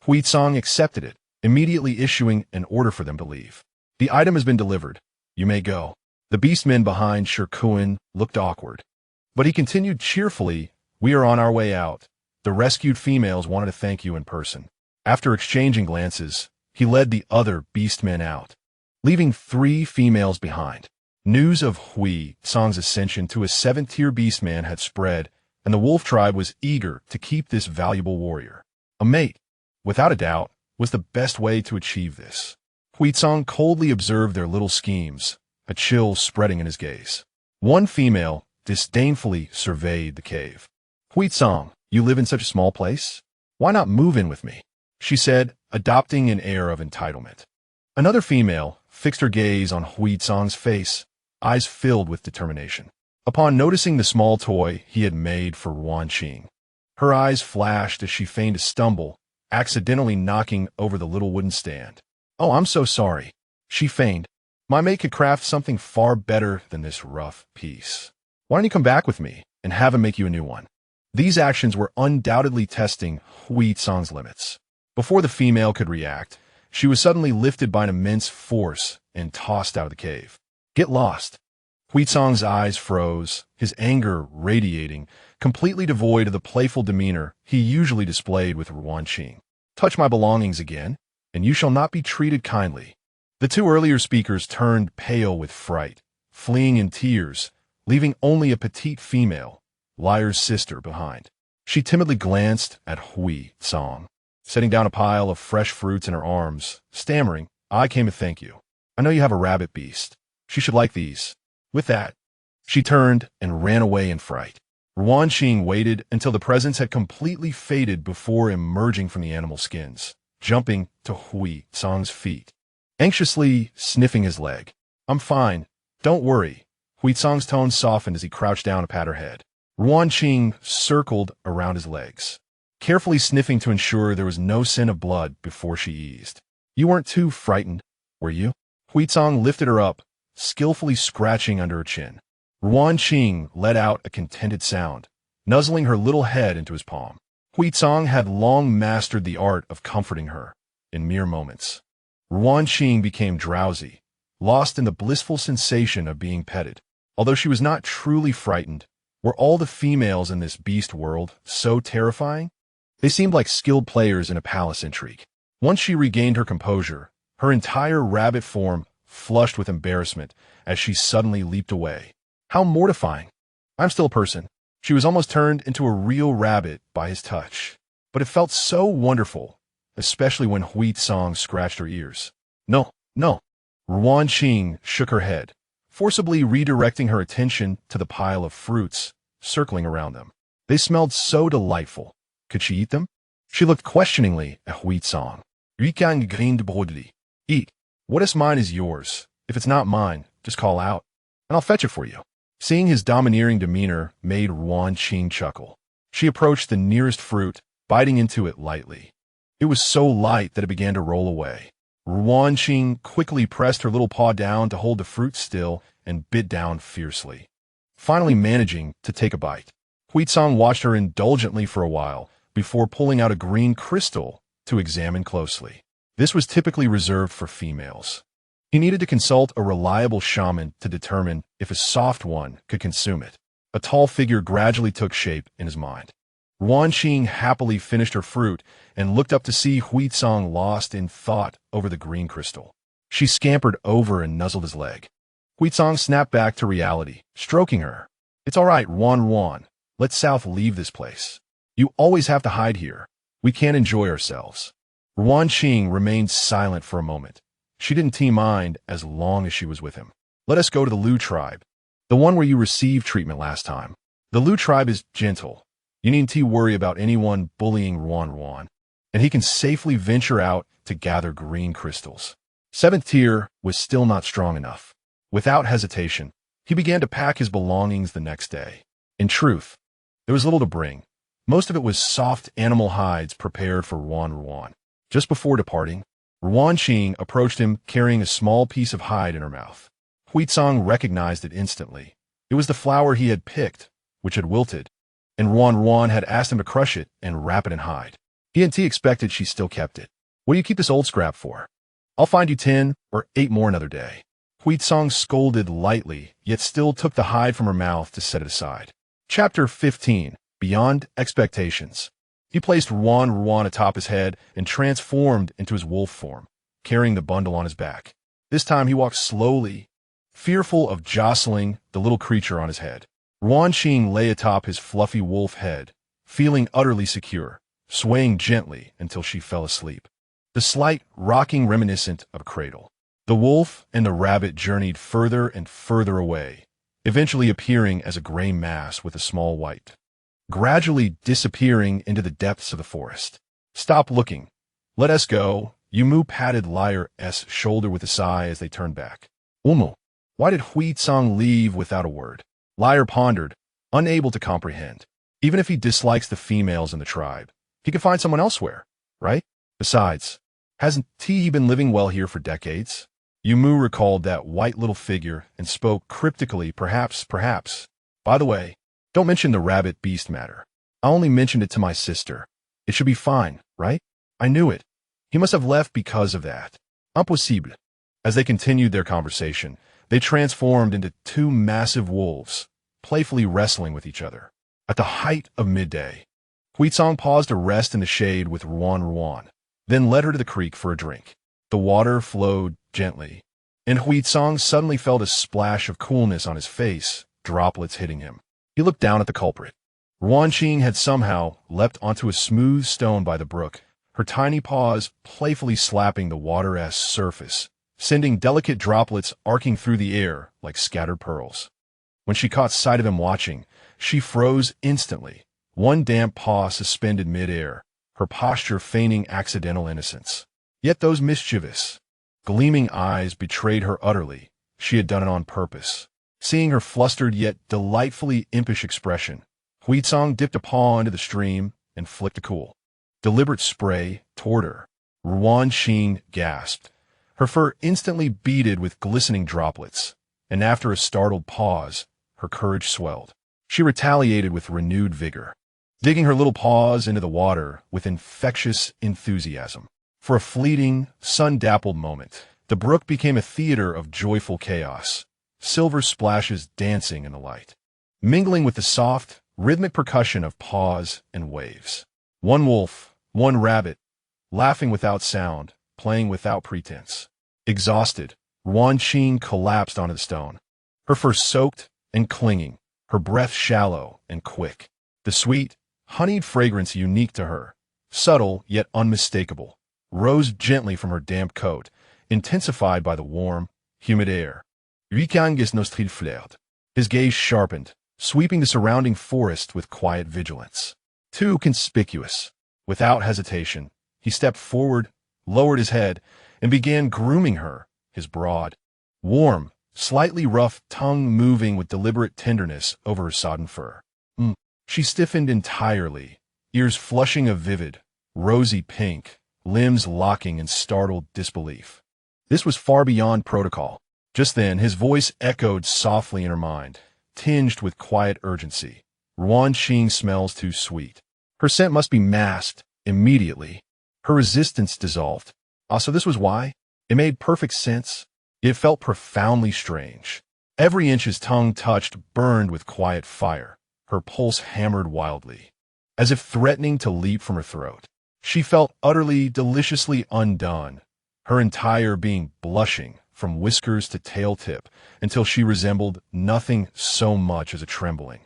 S1: Hui Tsang accepted it, immediately issuing an order for them to leave. "The item has been delivered. You may go." The beastmen behind Shirkuan looked awkward, but he continued cheerfully, "We are on our way out. The rescued females wanted to thank you in person." After exchanging glances, he led the other beastmen out, leaving 3 females behind. News of Hui Tsang's ascension to a 7th-tier beastman had spread, and the wolf tribe was eager to keep this valuable warrior. A mate, without a doubt, was the best way to achieve this. Hui Tsang coldly observed their little schemes, a chill spreading in his gaze. One female disdainfully surveyed the cave. "Hui Tsang, you live in such a small place? Why not move in with me?" she said, adopting an air of entitlement. Another female fixed her gaze on Hui Tsang's face, eyes filled with determination. Upon noticing the small toy he had made for Ruan Qing, her eyes flashed as she feigned to stumble, accidentally knocking over the little wooden stand. Oh, I'm so sorry. She feigned. My mate could craft something far better than this rough piece. Why don't you come back with me and have him make you a new one? These actions were undoubtedly testing Hui Tsang's limits. Before the female could react, she was suddenly lifted by an immense force and tossed out of the cave. Get lost. Hui Tsang's eyes froze, his anger radiating, completely devoid of the playful demeanor he usually displayed with Ruan Qing. Touch my belongings again, and you shall not be treated kindly. The two earlier speakers turned pale with fright, fleeing in tears, leaving only a petite female, Liar's sister, behind. She timidly glanced at Hui Tsang, setting down a pile of fresh fruits in her arms, stammering, I came to thank you. I know you have a rabbit beast. She should like these. With that, she turned and ran away in fright. Ruan Qing waited until the presence had completely faded before emerging from the animal skins, jumping to Hui Tsang's feet, anxiously sniffing his leg. I'm fine. Don't worry. Hui Tsang's tone softened as he crouched down to pat her head. Ruan Qing circled around his legs, carefully sniffing to ensure there was no scent of blood before she eased. You weren't too frightened, were you? Hui Tsang lifted her up, skillfully scratching under her chin. Ruan Qing let out a contented sound, nuzzling her little head into his palm. Hui Tsang had long mastered the art of comforting her in mere moments. Ruan Qing became drowsy, lost in the blissful sensation of being petted. Although she was not truly frightened, were all the females in this beast world so terrifying? They seemed like skilled players in a palace intrigue. Once she regained her composure, her entire rabbit form flushed with embarrassment as she suddenly leaped away. How mortifying. I'm still a person. She was almost turned into a real rabbit by his touch. But it felt so wonderful, especially when Hui Tsang scratched her ears. No, no. Ruan Qing shook her head, forcibly redirecting her attention to the pile of fruits circling around them. They smelled so delightful. Could she eat them? She looked questioningly at Hui Tsang. Eat. What is mine is yours. If it's not mine, just call out, and I'll fetch it for you. Seeing his domineering demeanor made Ruan Qing chuckle. She approached the nearest fruit, biting into it lightly. It was so light that it began to roll away. Ruan Qing quickly pressed her little paw down to hold the fruit still and bit down fiercely, finally managing to take a bite. Hui Tsang watched her indulgently for a while before pulling out a green crystal to examine closely. This was typically reserved for females. He needed to consult a reliable shaman to determine if a soft one could consume it. A tall figure gradually took shape in his mind. Ruan Qing happily finished her fruit and looked up to see Hui Tsang lost in thought over the green crystal. She scampered over and nuzzled his leg. Hui Tsang snapped back to reality, stroking her. It's all right, Ruan. Let South leave this place. You always have to hide here. We can't enjoy ourselves. Ruan Qing remained silent for a moment. She didn't mind as long as she was with him. Let us go to the Lu tribe, the one where you received treatment last time. The Lu tribe is gentle. You needn't worry about anyone bullying Ruan, and he can safely venture out to gather green crystals. Seventh tier was still not strong enough. Without hesitation, he began to pack his belongings the next day. In truth, there was little to bring. Most of it was soft animal hides prepared for Ruan. Just before departing, Ruan Qing approached him carrying a small piece of hide in her mouth. Hui Tsang recognized it instantly. It was the flower he had picked, which had wilted, and Ruan had asked him to crush it and wrap it in hide. He expected she still kept it. What do you keep this old scrap for? I'll find you 10 or 8 more another day. Hui Tsang scolded lightly, yet still took the hide from her mouth to set it aside. Chapter 15. Beyond Expectations. He placed Ruan atop his head and transformed into his wolf form, carrying the bundle on his back. This time he walked slowly, fearful of jostling the little creature on his head. Ruan Qing lay atop his fluffy wolf head, feeling utterly secure, swaying gently until she fell asleep. The slight rocking reminiscent of a cradle. The wolf and the rabbit journeyed further and further away, eventually appearing as a gray mass with a small white, gradually disappearing into the depths of the forest. Stop looking. Let us go. Yumu patted Liar's shoulder with a sigh as they turned back. Umu, why did Hui Tsang leave without a word? Liar pondered, unable to comprehend. Even if he dislikes the females in the tribe, he could find someone elsewhere, right? Besides, Hasn't he been living well here for decades? Yumu recalled that white little figure and spoke cryptically, perhaps. By the way, don't mention the rabbit beast matter. I only mentioned it to my sister. It should be fine, right? I knew it. He must have left because of that. Impossible. As they continued their conversation, they transformed into two massive wolves, playfully wrestling with each other. At the height of midday, Huizong paused to rest in the shade with Ruan, then led her to the creek for a drink. The water flowed gently, and Huizong suddenly felt a splash of coolness on his face, droplets hitting him. He looked down at the culprit. Ruan Qing had somehow leapt onto a smooth stone by the brook, her tiny paws playfully slapping the water-ass surface, sending delicate droplets arcing through the air like scattered pearls. When she caught sight of him watching, she froze instantly, one damp paw suspended mid-air, her posture feigning accidental innocence. Yet those mischievous, gleaming eyes betrayed her utterly. She had done it on purpose. Seeing her flustered yet delightfully impish expression, Huizong dipped a paw into the stream and flicked a cool, deliberate spray toward her. Ruan Qing gasped, her fur instantly beaded with glistening droplets, and after a startled pause, her courage swelled. She retaliated with renewed vigor, digging her little paws into the water with infectious enthusiasm. For a fleeting, sun-dappled moment, the brook became a theater of joyful chaos, silver splashes dancing in the light, mingling with the soft, rhythmic percussion of paws and waves. One wolf, one rabbit, laughing without sound, playing without pretense. Exhausted, Ruan Qing collapsed onto the stone, her fur soaked and clinging, her breath shallow and quick. The sweet, honeyed fragrance unique to her, subtle yet unmistakable, rose gently from her damp coat, intensified by the warm, humid air. Ruan Qing nostrils flared. His gaze sharpened, sweeping the surrounding forest with quiet vigilance. Too conspicuous. Without hesitation, he stepped forward, lowered his head, and began grooming her, his broad, warm, slightly rough tongue moving with deliberate tenderness over her sodden fur. She stiffened entirely, ears flushing a vivid, rosy pink, limbs locking in startled disbelief. This was far beyond protocol. Just then, his voice echoed softly in her mind, tinged with quiet urgency. Ruan Qing smells too sweet. Her scent must be masked immediately. Her resistance dissolved. So this was why? It made perfect sense. It felt profoundly strange. Every inch his tongue touched burned with quiet fire. Her pulse hammered wildly, as if threatening to leap from her throat. She felt utterly, deliciously undone, her entire being blushing from whiskers to tail tip until she resembled nothing so much as a trembling,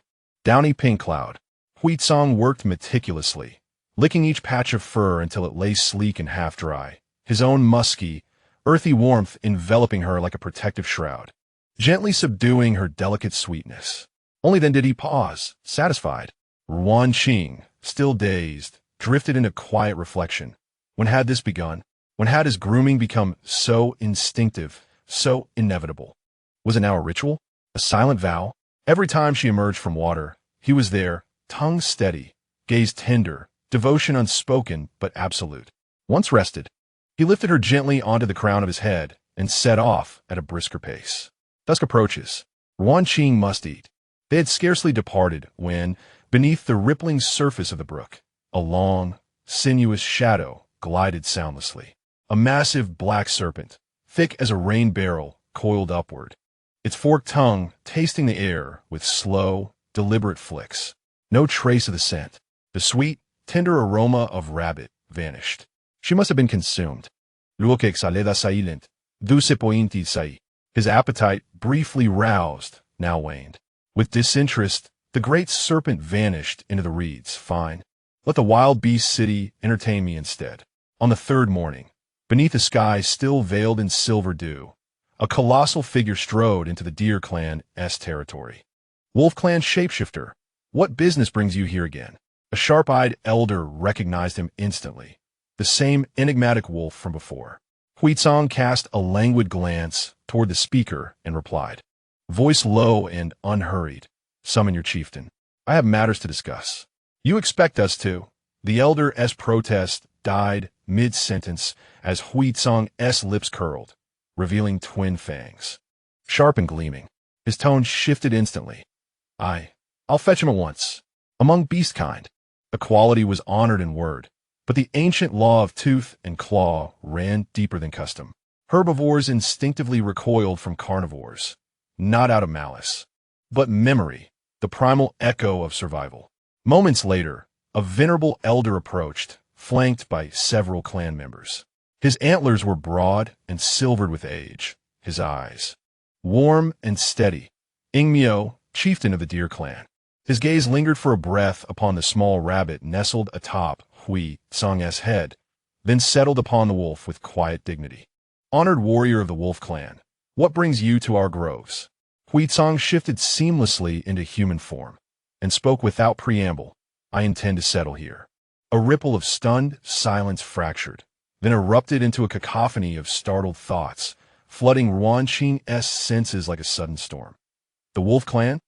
S1: downy pink cloud. Huizong worked meticulously, licking each patch of fur until it lay sleek and half-dry, his own musky, earthy warmth enveloping her like a protective shroud, gently subduing her delicate sweetness. Only then did he pause, satisfied. Ruan Qing, still dazed, drifted into quiet reflection. When had this begun? When had his grooming become so instinctive, so inevitable? Was it now a ritual? A silent vow? Every time she emerged from water, he was there, tongue steady, gaze tender, devotion unspoken but absolute. Once rested, he lifted her gently onto the crown of his head and set off at a brisker pace. Dusk approaches. Ruan Qing must eat. They had scarcely departed when, beneath the rippling surface of the brook, a long, sinuous shadow glided soundlessly. A massive black serpent, thick as a rain barrel, coiled upward, its forked tongue tasting the air with slow, deliberate flicks. No trace of the scent. The sweet, tender aroma of rabbit vanished. She must have been consumed. Luego que exhalada silent, dulce pointi sai. His appetite, briefly roused, now waned. With disinterest, the great serpent vanished into the reeds. Fine. Let the wild beast city entertain me instead. On the third morning, beneath a sky still veiled in silver dew, a colossal figure strode into the Deer Clan's territory. Wolf Clan shapeshifter, what business brings you here again? A sharp-eyed elder recognized him instantly, the same enigmatic wolf from before. Huizong cast a languid glance toward the speaker and replied, voice low and unhurried, summon your chieftain. I have matters to discuss. You expect us to. The elder's protest died mid-sentence as Huizong's lips curled, revealing twin fangs. Sharp and gleaming, his tone shifted instantly. I'll fetch him at once. Among beast kind, equality was honored in word, but the ancient law of tooth and claw ran deeper than custom. Herbivores instinctively recoiled from carnivores, not out of malice, but memory, the primal echo of survival. Moments later, a venerable elder approached, flanked by several clan members. His antlers were broad and silvered with age, his eyes warm and steady. Ingmyo, chieftain of the deer clan. His gaze lingered for a breath upon the small rabbit nestled atop Huizong's head, then settled upon the wolf with quiet dignity. Honored warrior of the wolf clan, what brings you to our groves? Huizong shifted seamlessly into human form and spoke without preamble. I intend to settle here. A ripple of stunned silence fractured, then erupted into a cacophony of startled thoughts, flooding Ruan Qing's senses like a sudden storm. The wolf clan?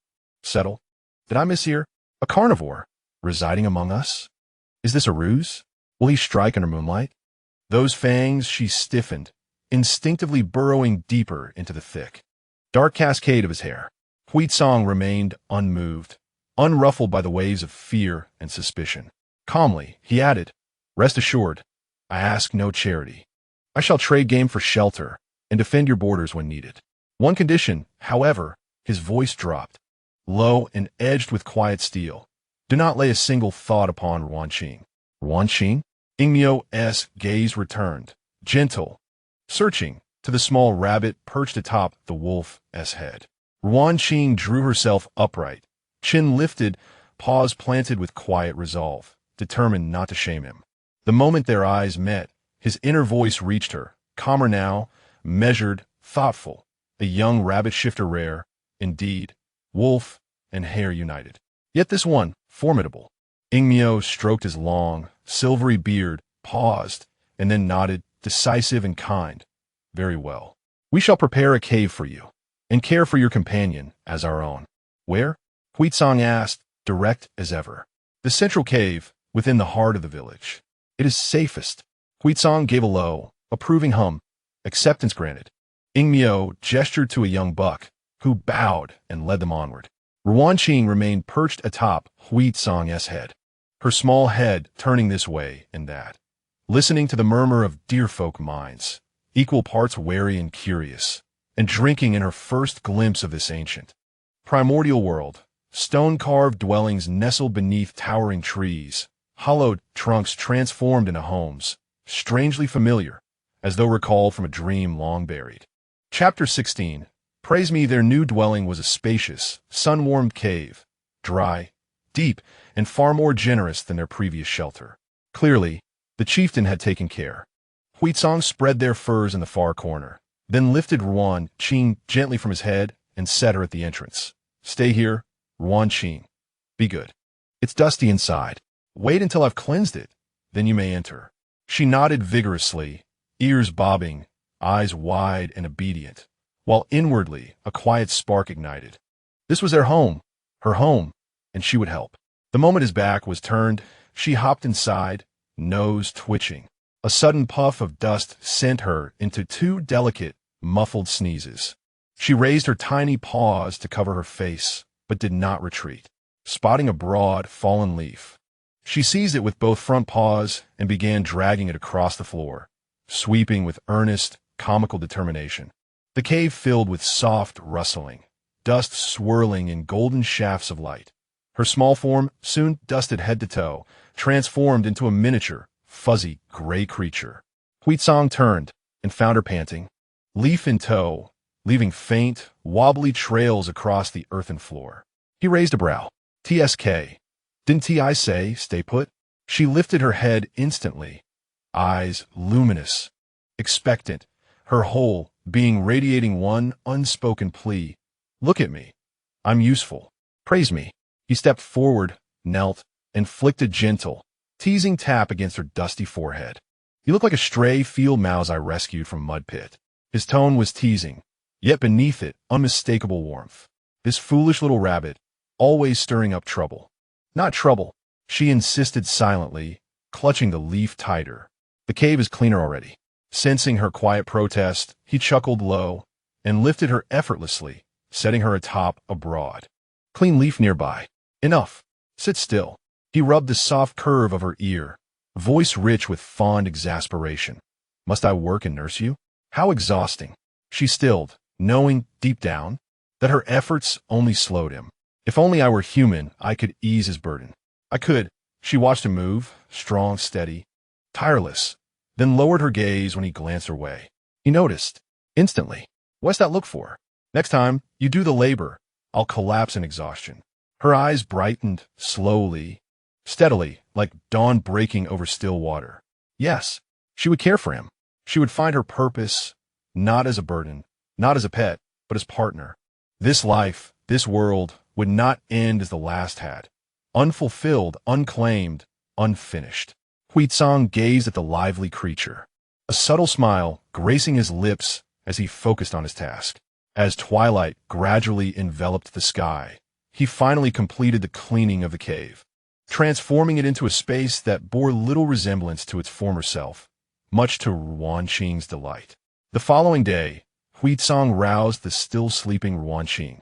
S1: Settle? Did I mishear? A carnivore? Residing among us? Is this a ruse? Will he strike under moonlight? Those fangs she stiffened, instinctively burrowing deeper into the thick, dark cascade of his hair. Huizong remained unmoved, unruffled by the waves of fear and suspicion. Calmly, he added, rest assured, I ask no charity. I shall trade game for shelter and defend your borders when needed. One condition, however, his voice dropped, low and edged with quiet steel. Do not lay a single thought upon Ruan Qing. Ruan Qing? Ingmyo's gaze returned, gentle, searching, to the small rabbit perched atop the wolf's head. Ruan Qing drew herself upright, chin lifted, paws planted with quiet resolve, determined not to shame him. The moment their eyes met, his inner voice reached her, calmer now, measured, thoughtful, a young rabbit shifter rare, indeed, wolf and hare united. Yet this one, formidable. Ingmyo stroked his long, silvery beard, paused, and then nodded, decisive and kind. Very well. We shall prepare a cave for you, and care for your companion as our own. Where? Huizong asked, direct as ever. The central cave, within the heart of the village. It is safest. Huizong gave a low, approving hum. Acceptance granted. Ingmyo gestured to a young buck, who bowed and led them onward. Ruan Qing remained perched atop Huizong's head, her small head turning this way and that, listening to the murmur of deerfolk minds, equal parts wary and curious, and drinking in her first glimpse of this ancient, primordial world. Stone-carved dwellings nestled beneath towering trees, hollowed trunks transformed into homes, strangely familiar, as though recalled from a dream long buried. Chapter 16. Praise me, their new dwelling was a spacious, sun-warmed cave, dry, deep, and far more generous than their previous shelter. Clearly, the chieftain had taken care. Huizong spread their furs in the far corner, then lifted Ruan Qing gently from his head and set her at the entrance. Stay here, Ruan Qing. Be good. It's dusty inside. Wait until I've cleansed it, then you may enter. She nodded vigorously, ears bobbing, eyes wide and obedient, while inwardly a quiet spark ignited. This was their home, her home, and she would help. The moment his back was turned, she hopped inside, nose twitching. A sudden puff of dust sent her into two delicate, muffled sneezes. She raised her tiny paws to cover her face, but did not retreat. Spotting a broad, fallen leaf, she seized it with both front paws and began dragging it across the floor, sweeping with earnest, comical determination. The cave filled with soft rustling, dust swirling in golden shafts of light. Her small form, soon dusted head to toe, transformed into a miniature, fuzzy, gray creature. Huizong turned and found her panting, leaf in tow, leaving faint, wobbly trails across the earthen floor. He raised a brow. TSK. Didn't I say stay put? She lifted her head instantly, eyes luminous, expectant, her whole being radiating one unspoken plea. Look at me. I'm useful. Praise me. He stepped forward, knelt, and flicked a gentle, teasing tap against her dusty forehead. You look like a stray field mouse I rescued from mud pit. His tone was teasing, yet beneath it, unmistakable warmth. This foolish little rabbit, always stirring up trouble. Not trouble, she insisted silently, clutching the leaf tighter. The cave is cleaner already. Sensing her quiet protest, he chuckled low and lifted her effortlessly, setting her atop a broad, clean leaf nearby. Enough. Sit still. He rubbed the soft curve of her ear, voice rich with fond exasperation. Must I work and nurse you? How exhausting. She stilled, knowing, deep down, that her efforts only slowed him. If only I were human, I could ease his burden. I could. She watched him move, strong, steady, tireless, then lowered her gaze when he glanced her way. He noticed, instantly. What's that look for? Next time, you do the labor, I'll collapse in exhaustion. Her eyes brightened, slowly, steadily, like dawn breaking over still water. Yes, she would care for him. She would find her purpose, not as a burden, not as a pet, but as partner. This life, this world, would not end as the last had. Unfulfilled, unclaimed, unfinished. Huizong gazed at the lively creature, a subtle smile gracing his lips as he focused on his task. As twilight gradually enveloped the sky, he finally completed the cleaning of the cave, transforming it into a space that bore little resemblance to its former self, much to Ruan Qing's delight. The following day, Huizong roused the still-sleeping Ruan Qing,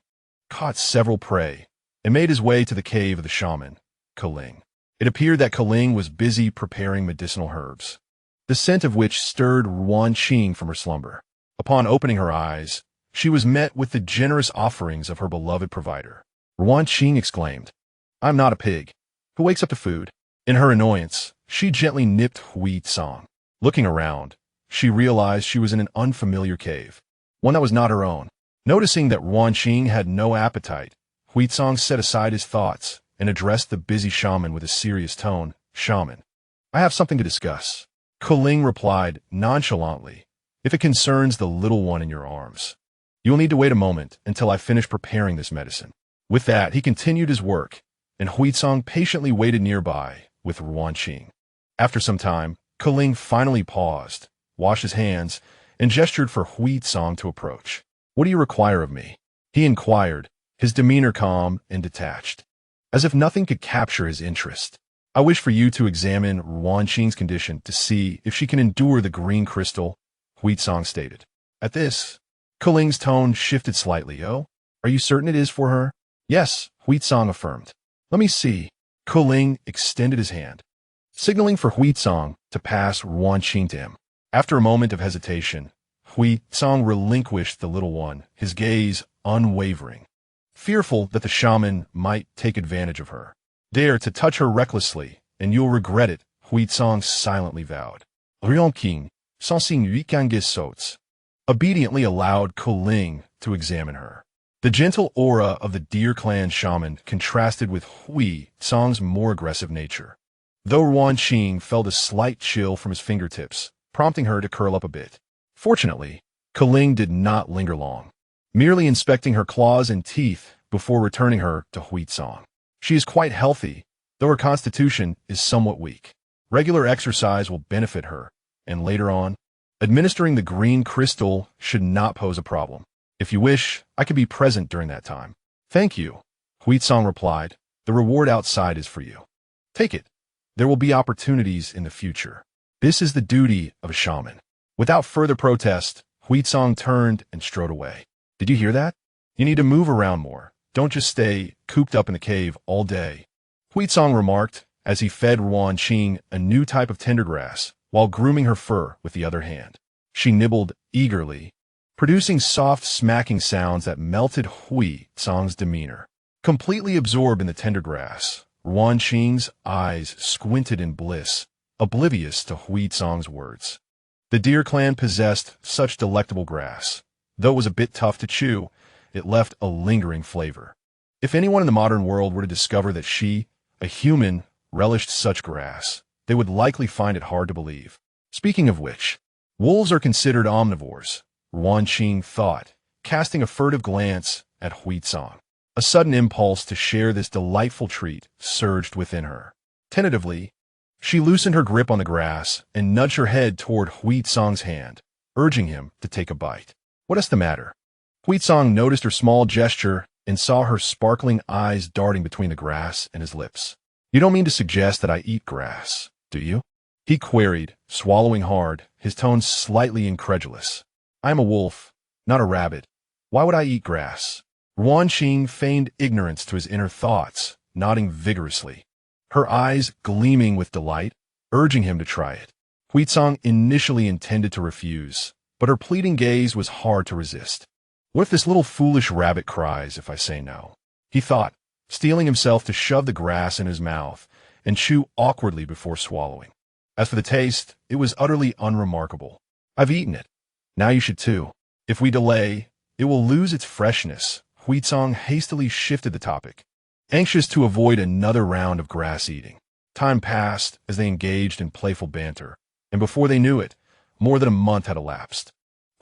S1: caught several prey, and made his way to the cave of the shaman, Keling. It appeared that Keling was busy preparing medicinal herbs, the scent of which stirred Ruan Qing from her slumber. Upon opening her eyes, she was met with the generous offerings of her beloved provider. Ruan Qing exclaimed, I'm not a pig who wakes up to food. In her annoyance, she gently nipped Huizong. Looking around, she realized she was in an unfamiliar cave, one that was not her own. Noticing that Ruan Qing had no appetite, Huizong set aside his thoughts and addressed the busy shaman with a serious tone. Shaman, I have something to discuss. Keling replied nonchalantly, if it concerns the little one in your arms. You will need to wait a moment until I finish preparing this medicine. With that, he continued his work, and Huizong patiently waited nearby with Ruan Qing. After some time, Keling finally paused, washed his hands, and gestured for Huizong to approach. What do you require of me? He inquired, his demeanor calm and detached, as if nothing could capture his interest. I wish for you to examine Ruan Qing's condition to see if she can endure the green crystal, Huizong stated. At this, Keling's tone shifted slightly. Oh, are you certain it is for her? Yes, Huizong affirmed. Let me see. Keling extended his hand, signaling for Huizong to pass Ruan Qing to him. After a moment of hesitation, Huizong relinquished the little one, his gaze unwavering, fearful that the shaman might take advantage of her. Dare to touch her recklessly, and you'll regret it, Huizong silently vowed. Ruan Qing, sensing Yuikange's sots, obediently allowed Keling to examine her. The gentle aura of the Deer Clan shaman contrasted with Huizong's more aggressive nature, though Ruan Qing felt a slight chill from his fingertips, prompting her to curl up a bit. Fortunately, Keling did not linger long, merely inspecting her claws and teeth before returning her to Huizong. She is quite healthy, though her constitution is somewhat weak. Regular exercise will benefit her, and later on, administering the green crystal should not pose a problem. If you wish, I could be present during that time. Thank you, Huizong replied. The reward outside is for you. Take it. There will be opportunities in the future. This is the duty of a shaman. Without further protest, Huizong turned and strode away. Did you hear that? You need to move around more. Don't just stay cooped up in the cave all day, Huizong remarked as he fed Ruan Qing a new type of tender grass while grooming her fur with the other hand. She nibbled eagerly, producing soft smacking sounds that melted Huizong's demeanor. Completely absorbed in the tender grass, Ruan Qing's eyes squinted in bliss, oblivious to Huizong's words. The Deer Clan possessed such delectable grass. Though it was a bit tough to chew, it left a lingering flavor. If anyone in the modern world were to discover that she, a human, relished such grass, they would likely find it hard to believe. Speaking of which, wolves are considered omnivores, Ruan Qing thought, casting a furtive glance at Huizong. A sudden impulse to share this delightful treat surged within her. Tentatively, she loosened her grip on the grass and nudged her head toward Huizong's hand, urging him to take a bite. What is the matter? Huizong noticed her small gesture and saw her sparkling eyes darting between the grass and his lips. You don't mean to suggest that I eat grass? do you? He queried, swallowing hard, his tone slightly incredulous. I am a wolf, not a rabbit. Why would I eat grass? Ruan Qing feigned ignorance to his inner thoughts, nodding vigorously, her eyes gleaming with delight, urging him to try it. Huizong initially intended to refuse, but her pleading gaze was hard to resist. What if this little foolish rabbit cries if I say no? He thought, steeling himself to shove the grass in his mouth and chew awkwardly before swallowing. As for the taste, it was utterly unremarkable. I've eaten it. Now you should too. If we delay, it will lose its freshness. Huizong hastily shifted the topic, anxious to avoid another round of grass eating. Time passed as they engaged in playful banter, and before they knew it, more than a month had elapsed.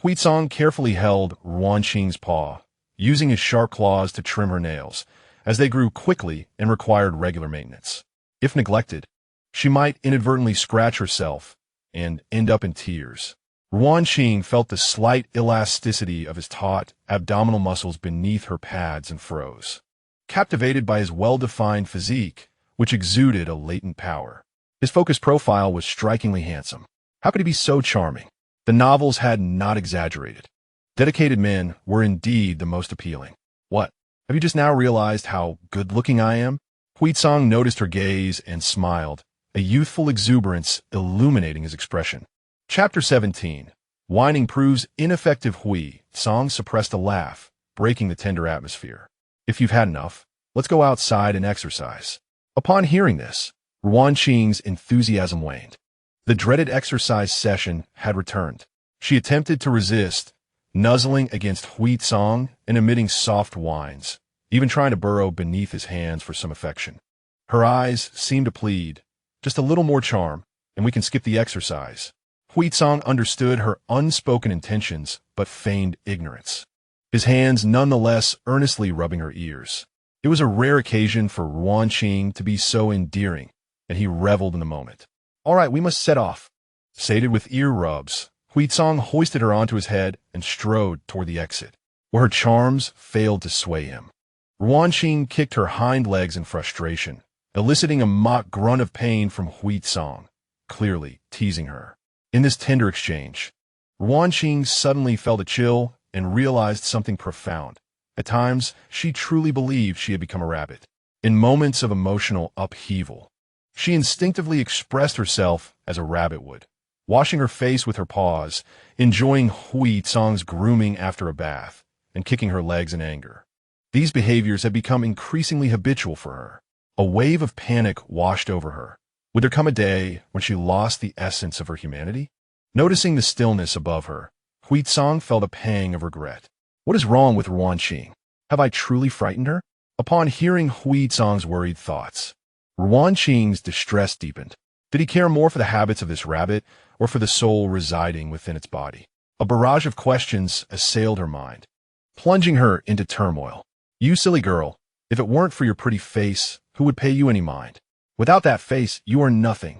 S1: Huizong carefully held Ruan Qing's paw, using his sharp claws to trim her nails, as they grew quickly and required regular maintenance. If neglected, she might inadvertently scratch herself and end up in tears. Ruan Qing felt the slight elasticity of his taut, abdominal muscles beneath her pads and froze, captivated by his well-defined physique, which exuded a latent power. His focused profile was strikingly handsome. How could he be so charming? The novels had not exaggerated. Dedicated men were indeed the most appealing. What? Have you just now realized how good-looking I am? Huizong noticed her gaze and smiled, a youthful exuberance illuminating his expression. Chapter 17. Whining proves ineffective. Huizong suppressed a laugh, breaking the tender atmosphere. If you've had enough, let's go outside and exercise. Upon hearing this, Ruan Qing's enthusiasm waned. The dreaded exercise session had returned. She attempted to resist, nuzzling against Huizong and emitting soft whines, even trying to burrow beneath his hands for some affection. Her eyes seemed to plead, just a little more charm, and we can skip the exercise. Huizong understood her unspoken intentions, but feigned ignorance, his hands nonetheless earnestly rubbing her ears. It was a rare occasion for Ruan Qing to be so endearing, and he reveled in the moment. All right, we must set off. Sated with ear rubs, Huizong hoisted her onto his head and strode toward the exit, where her charms failed to sway him. Ruan Qing kicked her hind legs in frustration, eliciting a mock grunt of pain from Huizong, clearly teasing her. In this tender exchange, Ruan Qing suddenly felt a chill and realized something profound. At times, she truly believed she had become a rabbit. In moments of emotional upheaval, she instinctively expressed herself as a rabbit would, washing her face with her paws, enjoying Huizong's grooming after a bath, and kicking her legs in anger. These behaviors had become increasingly habitual for her. A wave of panic washed over her. Would there come a day when she lost the essence of her humanity? Noticing the stillness above her, Huizong felt a pang of regret. What is wrong with Ruan Qing? Have I truly frightened her? Upon hearing Huizong's worried thoughts, Ruan Qing's distress deepened. Did he care more for the habits of this rabbit or for the soul residing within its body? A barrage of questions assailed her mind, plunging her into turmoil. You silly girl, if it weren't for your pretty face, who would pay you any mind? Without that face, you are nothing.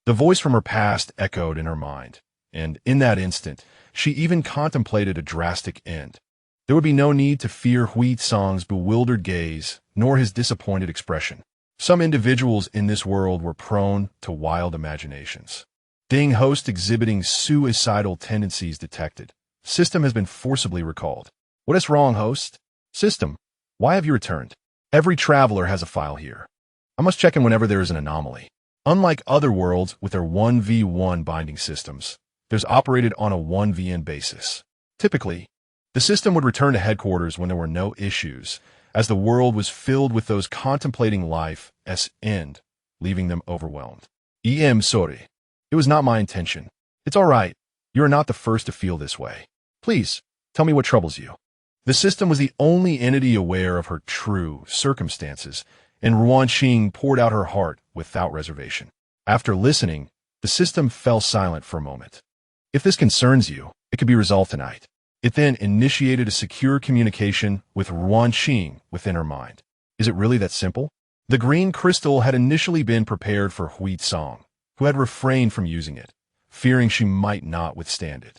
S1: The voice from her past echoed in her mind, and in that instant, she even contemplated a drastic end. There would be no need to fear Huizong's bewildered gaze, nor his disappointed expression. Some individuals in this world were prone to wild imaginations. Ding host exhibiting suicidal tendencies detected. System has been forcibly recalled. What is wrong, host? System, why have you returned? Every traveler has a file here. I must check in whenever there is an anomaly. Unlike other worlds with their 1v1 binding systems, there's operated on a 1vn basis. Typically, the system would return to headquarters when there were no issues, as the world was filled with those contemplating life's end, leaving them overwhelmed. Sorry. It was not my intention. It's all right. You are not the first to feel this way. Please, tell me what troubles you. The system was the only entity aware of her true circumstances, and Ruan Qing poured out her heart without reservation. After listening, the system fell silent for a moment. If this concerns you, it could be resolved tonight. It then initiated a secure communication with Ruan Qing within her mind. Is it really that simple? The green crystal had initially been prepared for Huizong, who had refrained from using it, fearing she might not withstand it.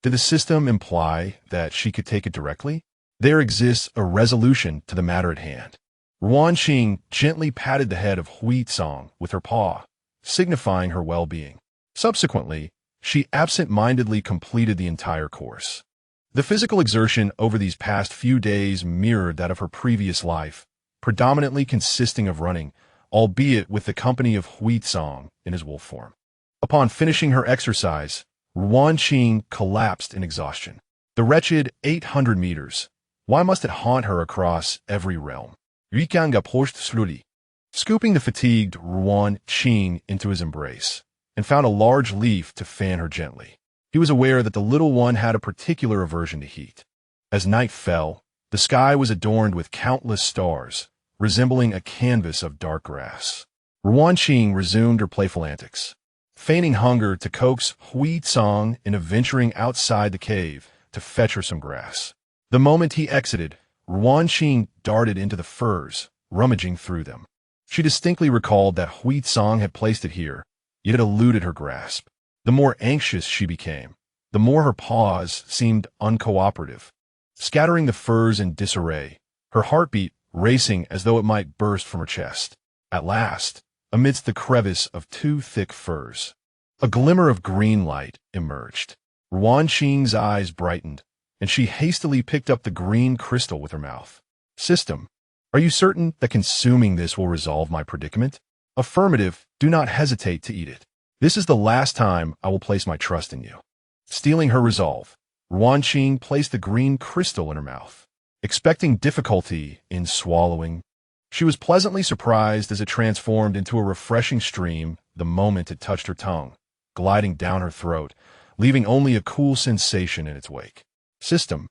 S1: Did the system imply that she could take it directly? There exists a resolution to the matter at hand. Ruan Qing gently patted the head of Huizong with her paw, signifying her well-being. Subsequently, she absent-mindedly completed the entire course. The physical exertion over these past few days mirrored that of her previous life, predominantly consisting of running, albeit with the company of Huizong in his wolf form. Upon finishing her exercise, Ruan Qing collapsed in exhaustion. The wretched 800 meters. Why must it haunt her across every realm? Rikanga post sluri. Scooping the fatigued Ruan Qing into his embrace, and found a large leaf to fan her gently. He was aware that the little one had a particular aversion to heat. As night fell, the sky was adorned with countless stars, resembling a canvas of dark grass. Ruan Qing resumed her playful antics, feigning hunger to coax Huizong into venturing outside the cave to fetch her some grass. The moment he exited, Ruan Qing darted into the furs, rummaging through them. She distinctly recalled that Huizong had placed it here, yet it eluded her grasp. The more anxious she became, the more her paws seemed uncooperative, scattering the furs in disarray, her heartbeat racing as though it might burst from her chest. At last, amidst the crevice of two thick furs, a glimmer of green light emerged. Ruan Qing's eyes brightened, and she hastily picked up the green crystal with her mouth. System, are you certain that consuming this will resolve my predicament? Affirmative, do not hesitate to eat it. This is the last time I will place my trust in you. Stealing her resolve, Ruan Qing placed the green crystal in her mouth. Expecting difficulty in swallowing, she was pleasantly surprised as it transformed into a refreshing stream the moment it touched her tongue, gliding down her throat, leaving only a cool sensation in its wake. System,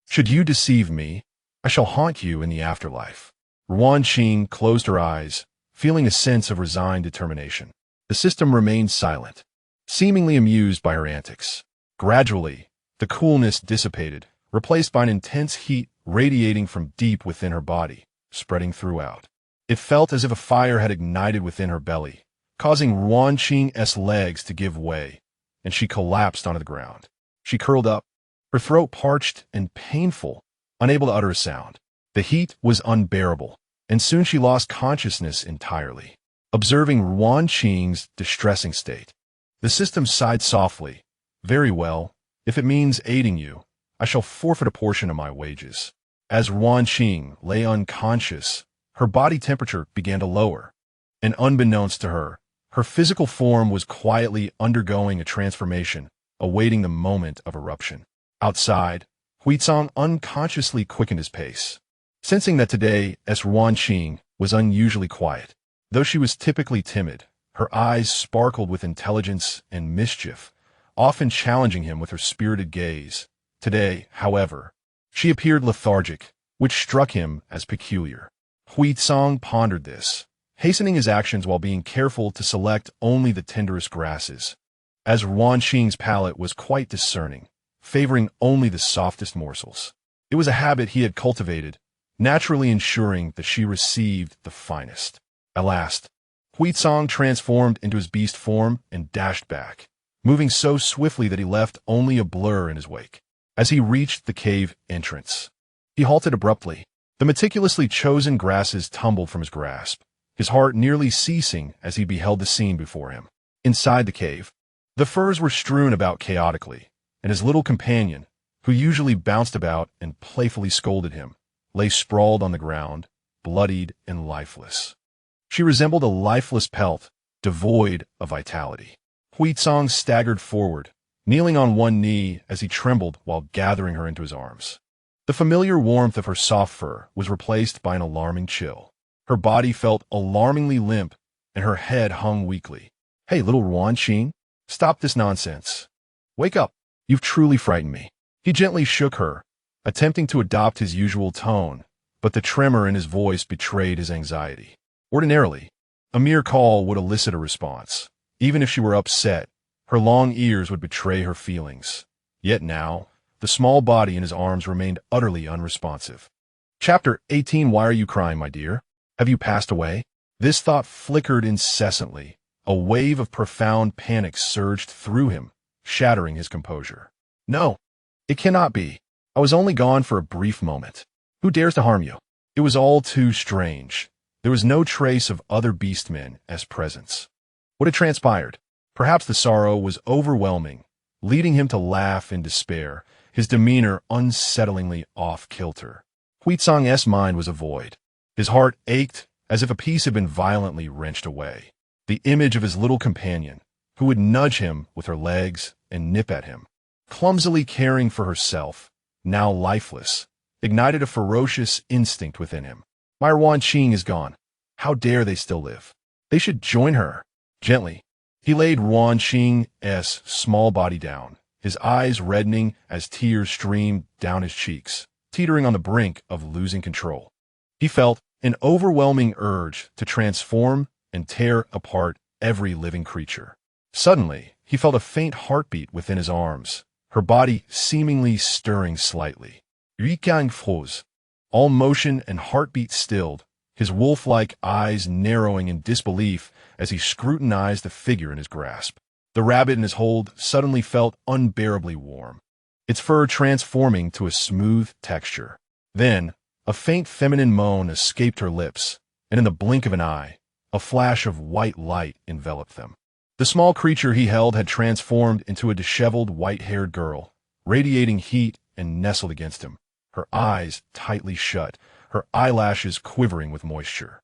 S1: should you deceive me, I shall haunt you in the afterlife. Ruan Qing closed her eyes, feeling a sense of resigned determination. The system remained silent, seemingly amused by her antics. Gradually, the coolness dissipated, replaced by an intense heat radiating from deep within her body, spreading throughout. It felt as if a fire had ignited within her belly, causing Ruan Qing's legs to give way, and she collapsed onto the ground. She curled up, her throat parched and painful, unable to utter a sound. The heat was unbearable, and soon she lost consciousness entirely. Observing Ruan Qing's distressing state, the system sighed softly. Very well, if it means aiding you, I shall forfeit a portion of my wages. As Ruan Qing lay unconscious, her body temperature began to lower, and unbeknownst to her, her physical form was quietly undergoing a transformation, awaiting the moment of eruption. Outside, Huizong unconsciously quickened his pace, sensing that today Ruan Qing was unusually quiet. Though she was typically timid, her eyes sparkled with intelligence and mischief, often challenging him with her spirited gaze. Today, however, she appeared lethargic, which struck him as peculiar. Huizong pondered this, hastening his actions while being careful to select only the tenderest grasses, as Ruan Qing's palate was quite discerning, favoring only the softest morsels. It was a habit he had cultivated, naturally ensuring that she received the finest. At last, Huizong transformed into his beast form and dashed back, moving so swiftly that he left only a blur in his wake. As he reached the cave entrance, he halted abruptly. The meticulously chosen grasses tumbled from his grasp, his heart nearly ceasing as he beheld the scene before him. Inside the cave, the furs were strewn about chaotically, and his little companion, who usually bounced about and playfully scolded him, lay sprawled on the ground, bloodied and lifeless. She resembled a lifeless pelt, devoid of vitality. Huizong staggered forward, kneeling on one knee as he trembled while gathering her into his arms. The familiar warmth of her soft fur was replaced by an alarming chill. Her body felt alarmingly limp, and her head hung weakly. Hey, little Ruan Qing, stop this nonsense. Wake up, you've truly frightened me. He gently shook her, attempting to adopt his usual tone, but the tremor in his voice betrayed his anxiety. Ordinarily, a mere call would elicit a response. Even if she were upset, her long ears would betray her feelings. Yet now, the small body in his arms remained utterly unresponsive. Chapter 18. Why are you crying, my dear? Have you passed away? This thought flickered incessantly. A wave of profound panic surged through him, shattering his composure. No, it cannot be. I was only gone for a brief moment. Who dares to harm you? It was all too strange. There was no trace of other beastmen as presence. What had transpired? Perhaps the sorrow was overwhelming, leading him to laugh in despair, his demeanor unsettlingly off-kilter. Huizong's mind was a void. His heart ached as if a piece had been violently wrenched away. The image of his little companion, who would nudge him with her legs and nip at him, clumsily caring for herself, now lifeless, ignited a ferocious instinct within him. My Ruan Qing is gone. How dare they still live? They should join her. Gently, he laid Ruan Qing's small body down, his eyes reddening as tears streamed down his cheeks, teetering on the brink of losing control. He felt an overwhelming urge to transform and tear apart every living creature. Suddenly, he felt a faint heartbeat within his arms, her body seemingly stirring slightly. Yuqiang froze, all motion and heartbeat stilled, his wolf-like eyes narrowing in disbelief as he scrutinized the figure in his grasp. The rabbit in his hold suddenly felt unbearably warm, its fur transforming to a smooth texture. Then, a faint feminine moan escaped her lips, and in the blink of an eye, a flash of white light enveloped them. The small creature he held had transformed into a disheveled, white-haired girl, radiating heat and nestled against him, her eyes tightly shut, her eyelashes quivering with moisture.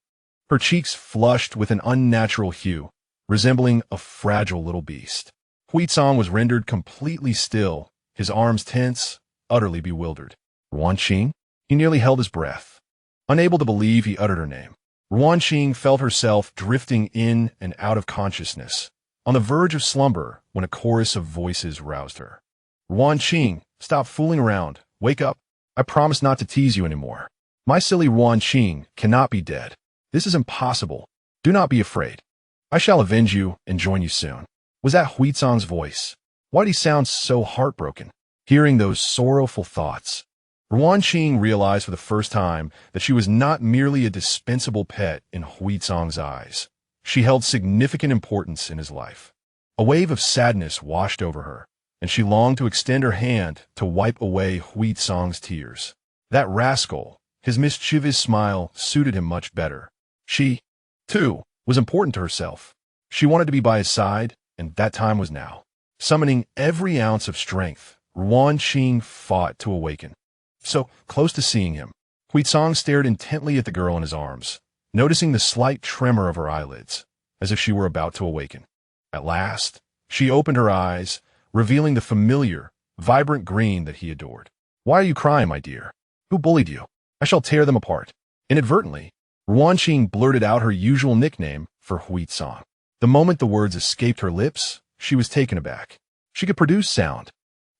S1: Her cheeks flushed with an unnatural hue, resembling a fragile little beast. Huizong was rendered completely still, his arms tense, utterly bewildered. Ruan Qing? He nearly held his breath. Unable to believe he uttered her name, Ruan Qing felt herself drifting in and out of consciousness, on the verge of slumber when a chorus of voices roused her. Ruan Qing, stop fooling around. Wake up. I promise not to tease you anymore. My silly Ruan Qing cannot be dead. This is impossible. Do not be afraid. I shall avenge you and join you soon. Was that Huizong's voice? Why did he sound so heartbroken? Hearing those sorrowful thoughts, Ruan Qing realized for the first time that she was not merely a dispensable pet in Huizong's eyes. She held significant importance in his life. A wave of sadness washed over her, and she longed to extend her hand to wipe away Huizong's tears. That rascal, his mischievous smile suited him much better. She, too, was important to herself. She wanted to be by his side, and that time was now. Summoning every ounce of strength, Ruan Qing fought to awaken. So close to seeing him, Huizong stared intently at the girl in his arms, noticing the slight tremor of her eyelids, as if she were about to awaken. At last, she opened her eyes, revealing the familiar, vibrant green that he adored. Why are you crying, my dear? Who bullied you? I shall tear them apart. Inadvertently, Ruan Qing blurted out her usual nickname for Huizong. The moment the words escaped her lips, she was taken aback. She could produce sound.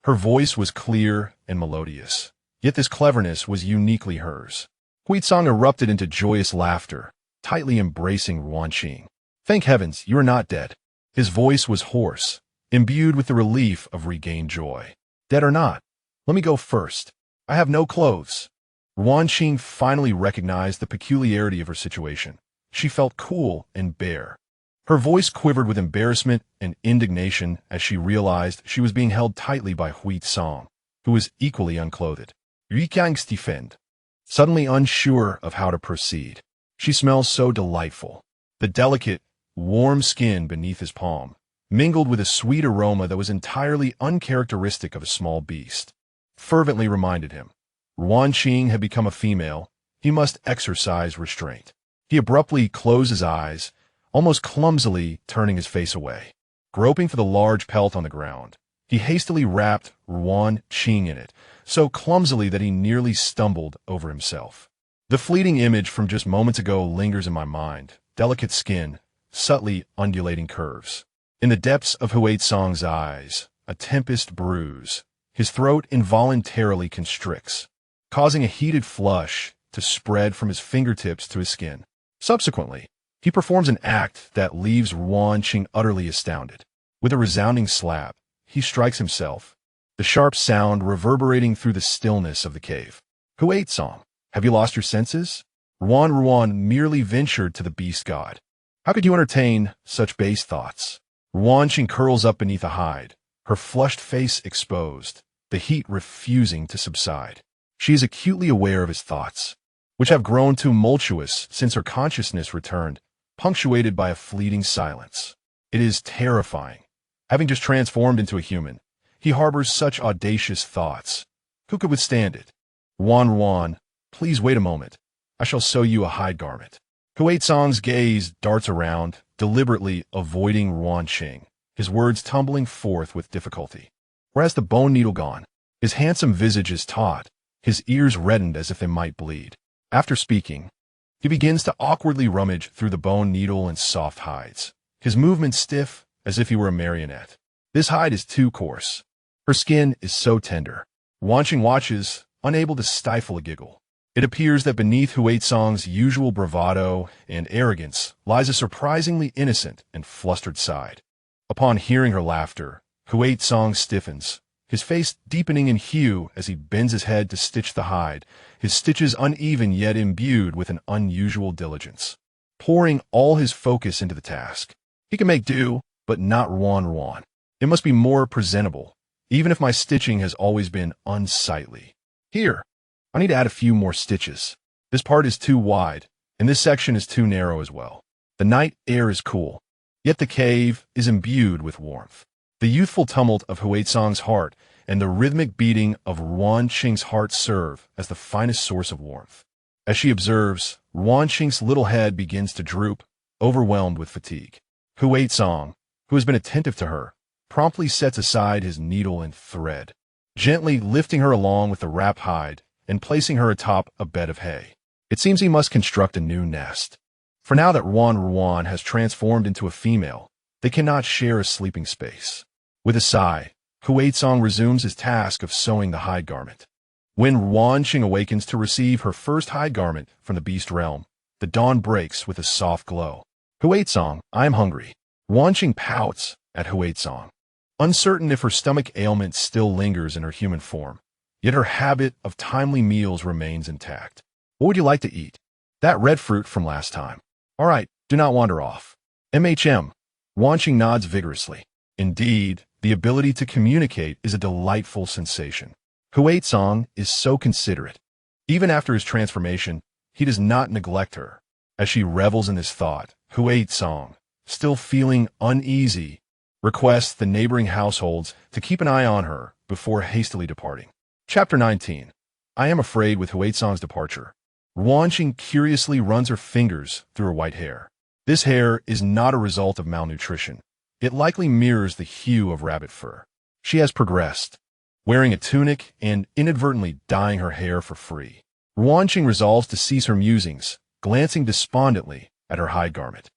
S1: Her voice was clear and melodious, yet this cleverness was uniquely hers. Huizong erupted into joyous laughter, tightly embracing Ruan Qing. Thank heavens, you are not dead. His voice was hoarse, imbued with the relief of regained joy. Dead or not, let me go first. I have no clothes. Ruan Qing finally recognized the peculiarity of her situation. She felt cool and bare. Her voice quivered with embarrassment and indignation as she realized she was being held tightly by Huizong, who was equally unclothed. Yuqiang stiffened, suddenly unsure of how to proceed. She smells so delightful. The delicate, warm skin beneath his palm mingled with a sweet aroma that was entirely uncharacteristic of a small beast. Fervently reminded him, Ruan Qing had become a female. He must exercise restraint. He abruptly closed his eyes, almost clumsily turning his face away. Groping for the large pelt on the ground, he hastily wrapped Ruan Qing in it, so clumsily that he nearly stumbled over himself. The fleeting image from just moments ago lingers in my mind. Delicate skin, subtly undulating curves. In the depths of Huizong's eyes, a tempest brews. His throat involuntarily constricts, causing a heated flush to spread from his fingertips to his skin. Subsequently, he performs an act that leaves Ruan Qing utterly astounded. With a resounding slap, he strikes himself, the sharp sound reverberating through the stillness of the cave. Huizong, have you lost your senses? Ruan merely ventured to the beast god. How could you entertain such base thoughts? Ruan Qing curls up beneath a hide, her flushed face exposed, the heat refusing to subside. She is acutely aware of his thoughts, which have grown tumultuous since her consciousness returned, punctuated by a fleeting silence. It is terrifying. Having just transformed into a human, he harbors such audacious thoughts. Who could withstand it? Ruan, please wait a moment. I shall sew you a hide garment. Huizong's gaze darts around, deliberately avoiding Ruan Qing, his words tumbling forth with difficulty. Whereas the bone needle gone, his handsome visage is taut, his ears reddened as if they might bleed. After speaking, he begins to awkwardly rummage through the bone needle and soft hides, his movements stiff as if he were a marionette. This hide is too coarse. Her skin is so tender. Ruan Qing watches, unable to stifle a giggle. It appears that beneath Huizong's usual bravado and arrogance lies a surprisingly innocent and flustered side. Upon hearing her laughter, Huizong stiffens, his face deepening in hue as he bends his head to stitch the hide, his stitches uneven yet imbued with an unusual diligence. Pouring all his focus into the task. He can make do, but not Ruan. It must be more presentable, even if my stitching has always been unsightly. Here, I need to add a few more stitches. This part is too wide, and this section is too narrow as well. The night air is cool, yet the cave is imbued with warmth. The youthful tumult of Huizong's heart and the rhythmic beating of Ruan Qing's heart serve as the finest source of warmth. As she observes, Ruan Qing's little head begins to droop, overwhelmed with fatigue. Huizong, who has been attentive to her, promptly sets aside his needle and thread, gently lifting her along with the wrapped hide and placing her atop a bed of hay. It seems he must construct a new nest. For now that Ruan has transformed into a female, they cannot share a sleeping space. With a sigh, Huizong resumes his task of sewing the hide garment. When Ruan Qing awakens to receive her first hide garment from the beast realm, the dawn breaks with a soft glow. Huizong, I am hungry. Ruan Qing pouts at Huizong, uncertain if her stomach ailment still lingers in her human form. Yet her habit of timely meals remains intact. What would you like to eat? That red fruit from last time. All right, do not wander off. Ruan Qing nods vigorously. Indeed, the ability to communicate is a delightful sensation. Huizong is so considerate. Even after his transformation, he does not neglect her. As she revels in this thought, Huizong, still feeling uneasy, requests the neighboring households to keep an eye on her before hastily departing. Chapter 19. I am afraid with Huizong's departure. Ruan Qing curiously runs her fingers through her white hair. This hair is not a result of malnutrition. It likely mirrors the hue of rabbit fur. She has progressed, wearing a tunic and inadvertently dyeing her hair for free. Ruan Qing resolves to cease her musings, glancing despondently at her hide garment.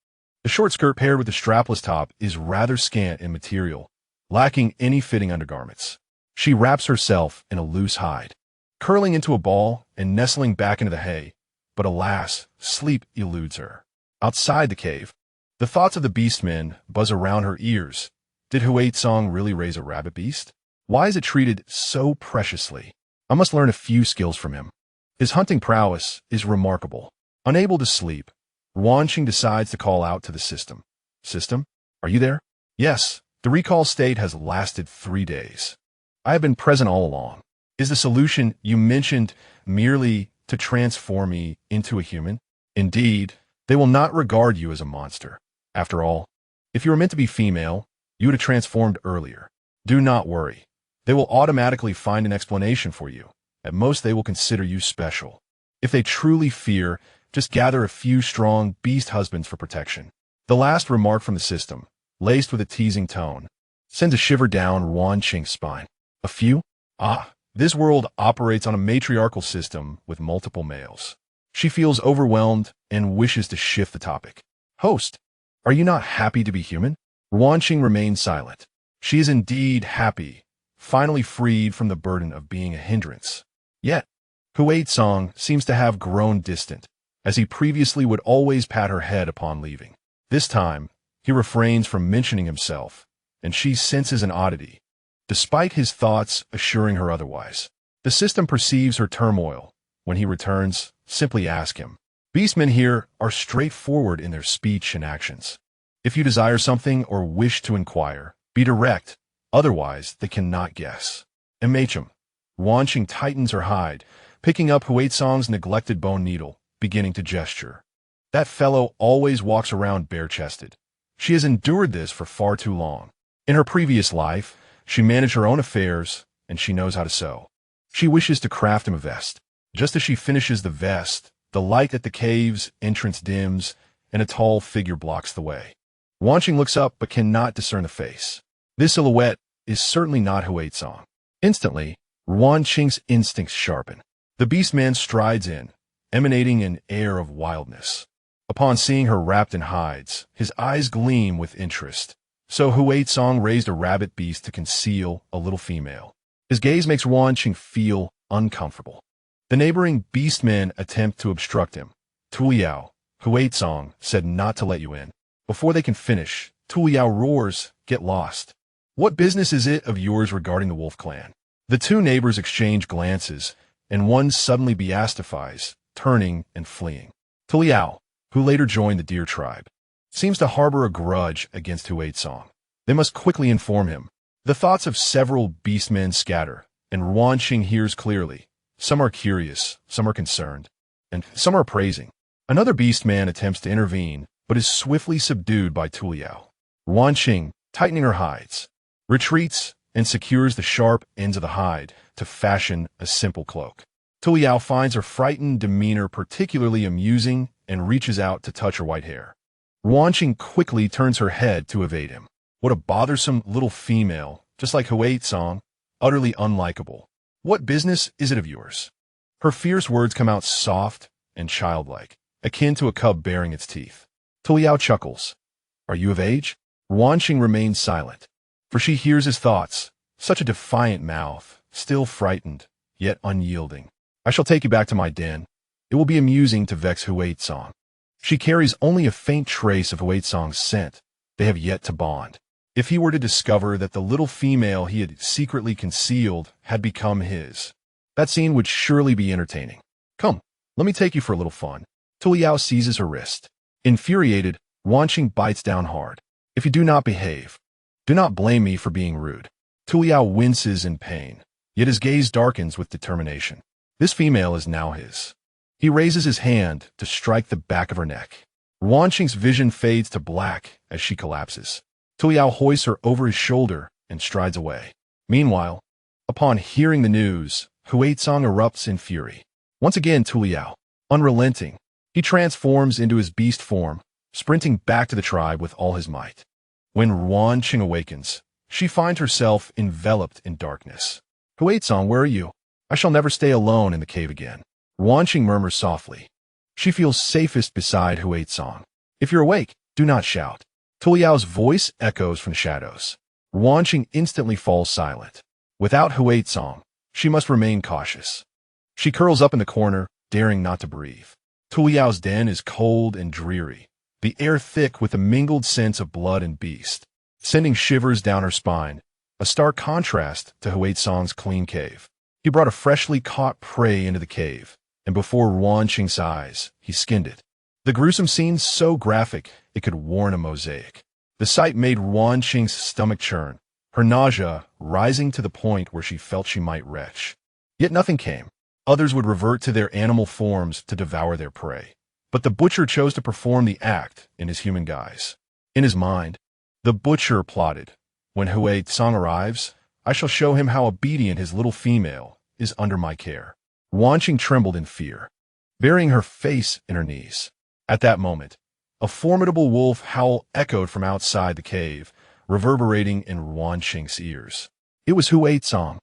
S1: The short skirt paired with the strapless top is rather scant in material, lacking any fitting undergarments. She wraps herself in a loose hide, curling into a ball and nestling back into the hay, but alas, sleep eludes her. Outside the cave, the thoughts of the beastmen buzz around her ears. Did Huizong really raise a rabbit beast? Why is it treated so preciously? I must learn a few skills from him. His hunting prowess is remarkable. Unable to sleep, Ruan Qing decides to call out to the system. System, are you there? Yes, the recall state has lasted 3 days. I have been present all along. Is the solution you mentioned merely to transform me into a human? Indeed, they will not regard you as a monster. After all, if you were meant to be female, you would have transformed earlier. Do not worry. They will automatically find an explanation for you. At most, they will consider you special. If they truly fear, just gather a few strong beast husbands for protection. The last remark from the system, laced with a teasing tone, sends a shiver down Ruan Qing's spine. A few? Ah, this world operates on a matriarchal system with multiple males. She feels overwhelmed and wishes to shift the topic. Host, are you not happy to be human? Ruan Qing remains silent. She is indeed happy, finally freed from the burden of being a hindrance. Yet, Huizong seems to have grown distant, as he previously would always pat her head upon leaving. This time, he refrains from mentioning himself, and she senses an oddity, despite his thoughts assuring her otherwise. The system perceives her turmoil. When he returns, simply ask him. Beastmen here are straightforward in their speech and actions. If you desire something or wish to inquire, be direct, otherwise they cannot guess. Ruan Qing tightens her hide, picking up Huizong's neglected bone needle, beginning to gesture. That fellow always walks around bare-chested. She has endured this for far too long. In her previous life, she managed her own affairs, and she knows how to sew. She wishes to craft him a vest. Just as she finishes the vest, the light at the cave's entrance dims, and a tall figure blocks the way. Ruan Qing looks up but cannot discern the face. This silhouette is certainly not Huaitsong. Instantly, Ruan Qing's instincts sharpen. The beastman strides in, emanating an air of wildness. Upon seeing her wrapped in hides, his eyes gleam with interest. So Huaitsong raised a rabbit beast to conceal a little female. His gaze makes Ruan Qing feel uncomfortable. The neighboring beastmen attempt to obstruct him. Tuliao, Huaitsong said not to let you in. Before they can finish, Tuliao roars, "Get lost. What business is it of yours regarding the wolf clan?" The two neighbors exchange glances, and one suddenly beastifies, turning and fleeing. Tuliao, who later joined the deer tribe, seems to harbor a grudge against Huaitsong. They must quickly inform him. The thoughts of several beastmen scatter, and Ruan Qing hears clearly. Some are curious, some are concerned, and some are praising. Another beastman attempts to intervene, but is swiftly subdued by Tuliao. Ruan Qing, tightening her hides, retreats and secures the sharp ends of the hide to fashion a simple cloak. Tuliao finds her frightened demeanor particularly amusing and reaches out to touch her white hair. Ruan Qing quickly turns her head to evade him. What a bothersome little female, just like Huaitsong, utterly unlikable. What business is it of yours? Her fierce words come out soft and childlike, akin to a cub baring its teeth. Tuliao chuckles. Are you of age? Ruan Qing remains silent, for she hears his thoughts. Such a defiant mouth, still frightened, yet unyielding. I shall take you back to my den. It will be amusing to vex Huaitsong. She carries only a faint trace of Huaitsong's scent. They have yet to bond. If he were to discover that the little female he had secretly concealed had become his, that scene would surely be entertaining. Come, let me take you for a little fun. Tuliao seizes her wrist. Infuriated, Ruan Qing bites down hard. If you do not behave, do not blame me for being rude. Tuliao winces in pain, yet his gaze darkens with determination. This female is now his. He raises his hand to strike the back of her neck. Ruan Qing's vision fades to black as she collapses. Tuliao hoists her over his shoulder and strides away. Meanwhile, upon hearing the news, Huaitsong erupts in fury. Once again, Tuliao, unrelenting, he transforms into his beast form, sprinting back to the tribe with all his might. When Ruan Qing awakens, she finds herself enveloped in darkness. Huaitsong, where are you? I shall never stay alone in the cave again. Ruan Qing murmurs softly. She feels safest beside Huaitsong. If you're awake, do not shout. Tuliao's voice echoes from the shadows. Ruan Qing instantly falls silent. Without Huaitsong, she must remain cautious. She curls up in the corner, daring not to breathe. Tuliao's den is cold and dreary, the air thick with a mingled sense of blood and beast, sending shivers down her spine, a stark contrast to Huaitsong's clean cave. He brought a freshly caught prey into the cave, and before Ruan Qing's eyes, he skinned it. The gruesome scenes so graphic it could warrant a mosaic. The sight made Ruan Qing's stomach churn, her nausea rising to the point where she felt she might retch. Yet nothing came. Others would revert to their animal forms to devour their prey. But the butcher chose to perform the act in his human guise. In his mind, the butcher plotted, when Huaitsong arrives, I shall show him how obedient his little female is under my care. Ruan Qing trembled in fear, burying her face in her knees. At that moment, a formidable wolf howl echoed from outside the cave, reverberating in Ruan Qing's ears. It was Huaitsong.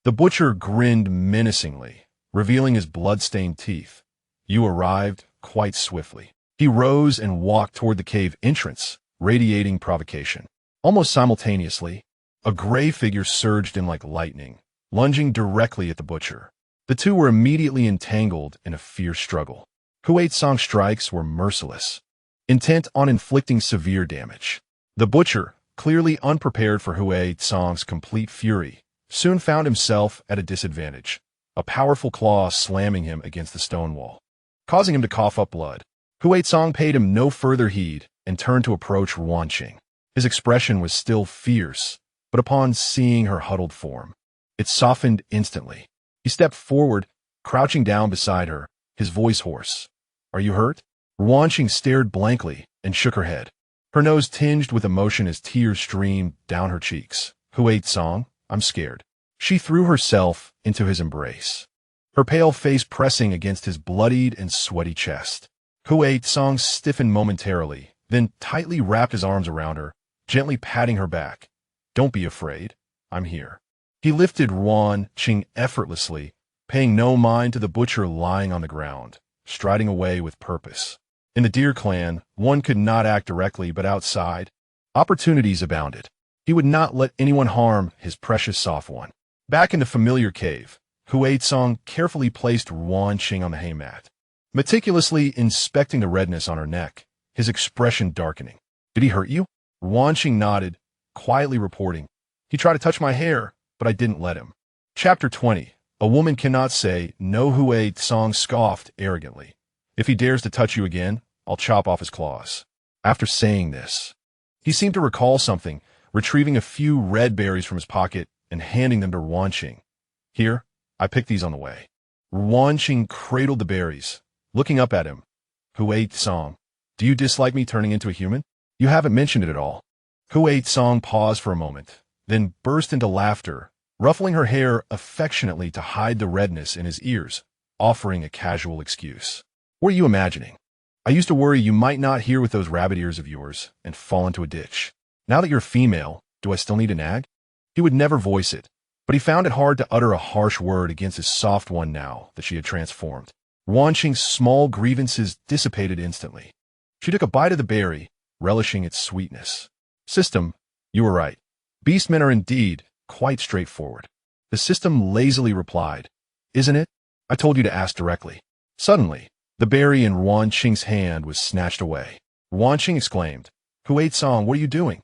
S1: The butcher grinned menacingly, revealing his blood-stained teeth. You arrived quite swiftly. He rose and walked toward the cave entrance, radiating provocation. Almost simultaneously, a gray figure surged in like lightning, lunging directly at the butcher. The two were immediately entangled in a fierce struggle. Huaitsong's strikes were merciless, intent on inflicting severe damage. The butcher, clearly unprepared for Huaitsong's complete fury, soon found himself at a disadvantage, a powerful claw slamming him against the stone wall, causing him to cough up blood. Huaitsong paid him no further heed and turned to approach Ruan Qing. His expression was still fierce, but upon seeing her huddled form, it softened instantly. He stepped forward, crouching down beside her, his voice hoarse. Are you hurt? Ruan Qing stared blankly and shook her head. her nose tinged with emotion as tears streamed down her cheeks. Huai-Tsang, I'm scared. She threw herself into his embrace, her pale face pressing against his bloodied and sweaty chest. Huai-Tsang stiffened momentarily, then tightly wrapped his arms around her, gently patting her back. Don't be afraid. I'm here. He lifted Ruan Qing effortlessly, paying no mind to the butcher lying on the ground, striding away with purpose. In the deer clan, one could not act directly, but outside, opportunities abounded. He would not let anyone harm his precious soft one. Back in the familiar cave, Huai-Tsang carefully placed Ruan Qing on the haymat, meticulously inspecting the redness on her neck, his expression darkening. Did he hurt you? Ruan Qing nodded, quietly reporting. He tried to touch my hair, but I didn't let him. Chapter 20. A woman cannot say no. Huai-Tsang scoffed arrogantly. If he dares to touch you again, I'll chop off his claws. After saying this, he seemed to recall something, retrieving a few red berries from his pocket and handing them to Ruan Qing. Here, I picked these on the way. Ruan Qing cradled the berries, looking up at him. Huai-Tsang, do you dislike me turning into a human? You haven't mentioned it at all. Huai-Tsang paused for a moment, then burst into laughter, ruffling her hair affectionately to hide the redness in his ears, offering a casual excuse. What are you imagining? I used to worry you might not hear with those rabbit ears of yours and fall into a ditch. Now that you're female, do I still need a nag? He would never voice it, but he found it hard to utter a harsh word against his soft one now that she had transformed. Ruan Qing's small grievances dissipated instantly. She took a bite of the berry, relishing its sweetness. System, you were right. Beastmen are indeed quite straightforward. The system lazily replied, Isn't it? I told you to ask directly. Suddenly, the berry in Ruan Qing's hand was snatched away. Ruan Qing exclaimed, Huai-Tsang, what are you doing?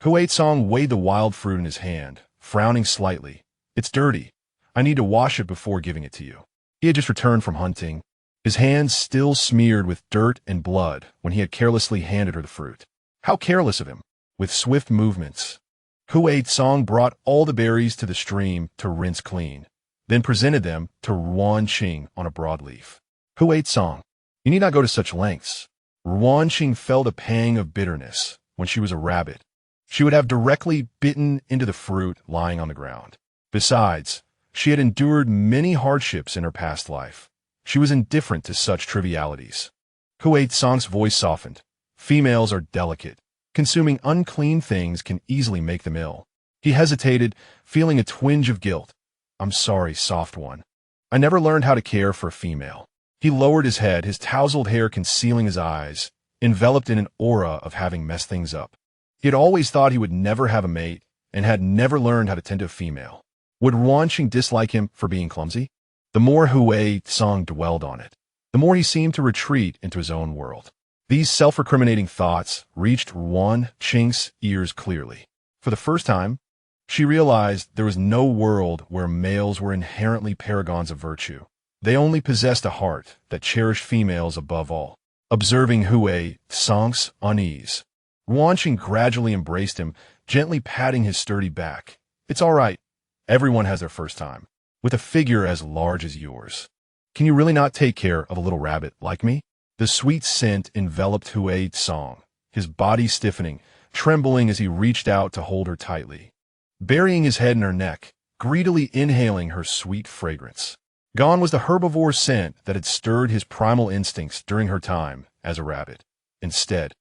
S1: Huai-Tsang weighed the wild fruit in his hand, frowning slightly. It's dirty. I need to wash it before giving it to you. He had just returned from hunting, his hands still smeared with dirt and blood when he had carelessly handed her the fruit. How careless of him! With swift movements, Huai-Tsang brought all the berries to the stream to rinse clean, then presented them to Ruan Qing on a broadleaf. Huai-Tsang, you need not go to such lengths. Ruan Qing felt a pang of bitterness. When she was a rabbit, she would have directly bitten into the fruit lying on the ground. Besides, she had endured many hardships in her past life. She was indifferent to such trivialities. Huai-Tsang's voice softened. Females are delicate. Consuming unclean things can easily make them ill. He hesitated, feeling a twinge of guilt. I'm sorry, soft one. I never learned how to care for a female. He lowered his head, his tousled hair concealing his eyes, enveloped in an aura of having messed things up. He had always thought he would never have a mate and had never learned how to tend to a female. Would Ruan Qing dislike him for being clumsy? The more Huai-Tsang dwelled on it, the more he seemed to retreat into his own world. These self-recriminating thoughts reached Ruan Qing's ears clearly. For the first time, she realized there was no world where males were inherently paragons of virtue. They only possessed a heart that cherished females above all. Observing Huai-Tsang's unease, Ruan Qing gradually embraced him, gently patting his sturdy back. It's all right. Everyone has their first time. With a figure as large as yours. Can you really not take care of a little rabbit like me? The sweet scent enveloped Huai-Tsang, his body stiffening, trembling as he reached out to hold her tightly. Burying his head in her neck, greedily inhaling her sweet fragrance. Gone was the herbivore scent that had stirred his primal instincts during her time as a rabbit. Instead,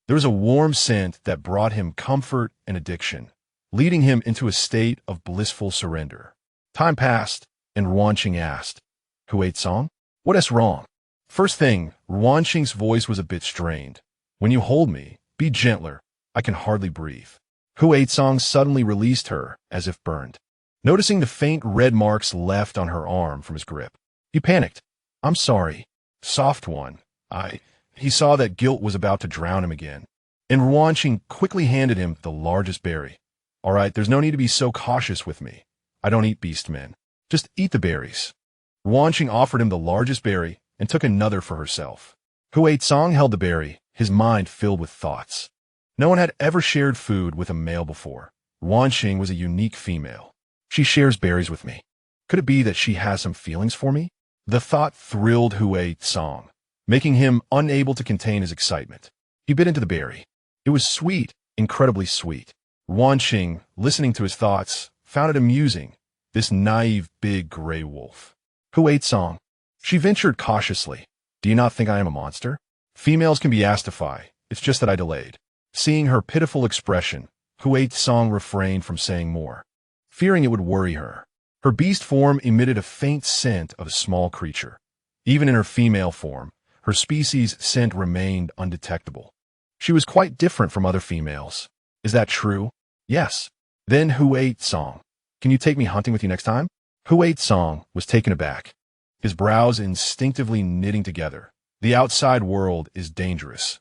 S1: there was a warm scent that brought him comfort and addiction, leading him into a state of blissful surrender. Time passed, and Ruan Qing asked, Huai-Tsang, what is wrong? First thing, Ruan Qing's voice was a bit strained. When you hold me, be gentler. I can hardly breathe. Huai-Tsang suddenly released her, as if burned. Noticing the faint red marks left on her arm from his grip, he panicked. I'm sorry, soft one. He saw that guilt was about to drown him again, and Ruan Qing quickly handed him the largest berry. All right, there's no need to be so cautious with me. I don't eat beastmen. Just eat the berries. Ruan Qing offered him the largest berry and took another for herself. Huai-Tsang held the berry, his mind filled with thoughts. No one had ever shared food with a male before. Ruan Qing was a unique female. She shares berries with me. Could it be that she has some feelings for me? The thought thrilled Huai-Tsang, making him unable to contain his excitement. He bit into the berry. It was sweet, incredibly sweet. Ruan Qing, listening to his thoughts, found it amusing, this naive big gray wolf. Who ate song? She ventured cautiously. Do you not think I am a monster? Females can be astified, it's just that I delayed. Seeing her pitiful expression, Who ate song refrained from saying more, fearing it would worry her. Her beast form emitted a faint scent of a small creature. Even in her female form, her species' scent remained undetectable. She was quite different from other females. Is that true? Yes. Then Who ate song? Can you take me hunting with you next time? Who ate song was taken aback, his brows instinctively knitting together. The outside world is dangerous.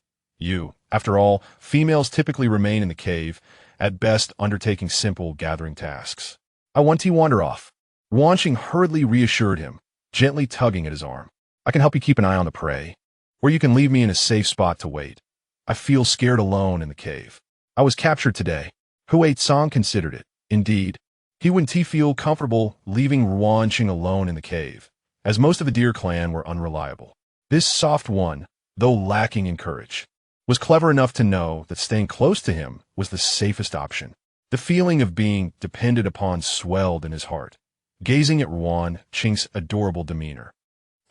S1: After all, females typically remain in the cave, at best undertaking simple gathering tasks. I want to wander off. Ruan Qing hurriedly reassured him, gently tugging at his arm. I can help you keep an eye on the prey, or you can leave me in a safe spot to wait. I feel scared alone in the cave. I was captured today. Who ate song considered it. Indeed, he wouldn't feel comfortable leaving Ruan Qing alone in the cave, as most of the deer clan were unreliable. This soft one, though lacking in courage, was clever enough to know that staying close to him was the safest option. The feeling of being depended upon swelled in his heart, gazing at Ruan Qing's adorable demeanor.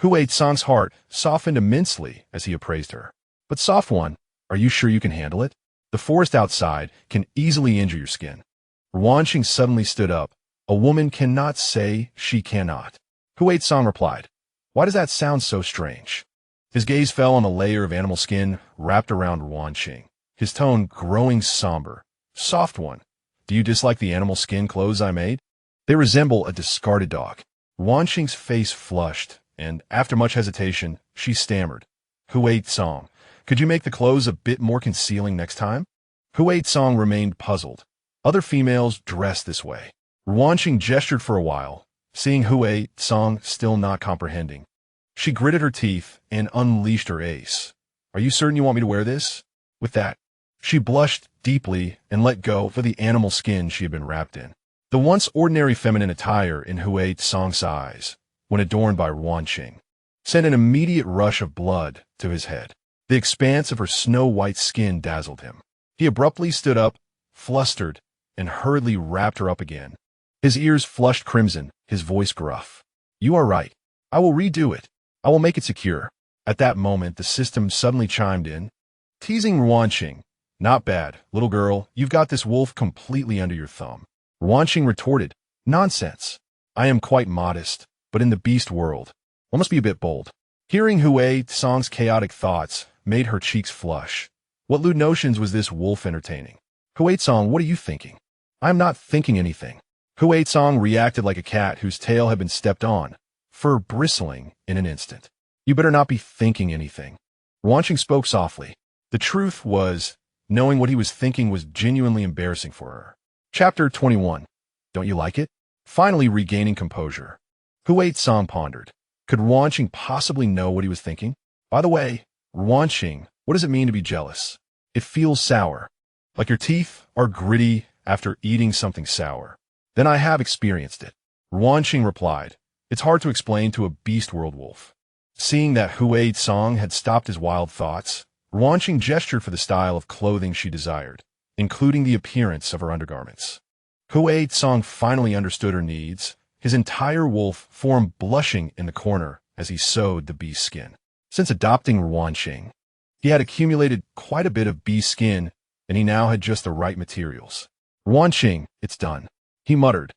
S1: Who ate song's heart softened immensely as he appraised her. But soft one, are you sure you can handle it? The forest outside can easily injure your skin. Ruan Qing suddenly stood up. A woman cannot say she cannot. Who ate song replied, why does that sound so strange? His gaze fell on a layer of animal skin wrapped around Ruan Qing, his tone growing somber. Soft one, do you dislike the animal skin clothes I made? They resemble a discarded dog. Ruan Qing's face flushed, and after much hesitation, she stammered. Who ate song? Could you make the clothes a bit more concealing next time? Who ate song remained puzzled. Other females dressed this way. Ruan Qing gestured for a while, seeing Who ate song still not comprehending. She gritted her teeth and unleashed her ace. Are you certain you want me to wear this? With that, she blushed deeply and let go of the animal skin she had been wrapped in. The once ordinary feminine attire in Who ate song's eyes, when adorned by Ruan Qing, sent an immediate rush of blood to his head. The expanse of her snow-white skin dazzled him. He abruptly stood up, flustered, and hurriedly wrapped her up again. His ears flushed crimson, his voice gruff. You are right. I will redo it. I will make it secure. At that moment, the system suddenly chimed in, teasing Ruan Qing. Not bad, little girl, you've got this wolf completely under your thumb. Ruan Qing retorted, nonsense. I am quite modest, but in the beast world, one must be a bit bold. Hearing Who ate song's chaotic thoughts made her cheeks flush. What lewd notions was this wolf entertaining? Who ate song, what are you thinking? I am not thinking anything. Who ate song reacted like a cat whose tail had been stepped on, fur bristling in an instant. You better not be thinking anything. Ruan Qing spoke softly. The truth was, knowing what he was thinking was genuinely embarrassing for her. Chapter 21. Don't you like it? Finally regaining composure, Who ate song pondered. Could Ruan Qing possibly know what he was thinking? By the way, Ruan Qing, what does it mean to be jealous? It feels sour. Like your teeth are gritty after eating something sour. Then I have experienced it. Ruan Qing replied. It's hard to explain to a beast world wolf. Seeing that Who ate song had stopped his wild thoughts, Ruan Qing gestured for the style of clothing she desired, including the appearance of her undergarments. Who ate song finally understood her needs, his entire wolf form blushing in the corner as he sewed the beast skin. Since adopting Ruan Qing, he had accumulated quite a bit of beast skin, and he now had just the right materials. Ruan Qing, it's done, he muttered,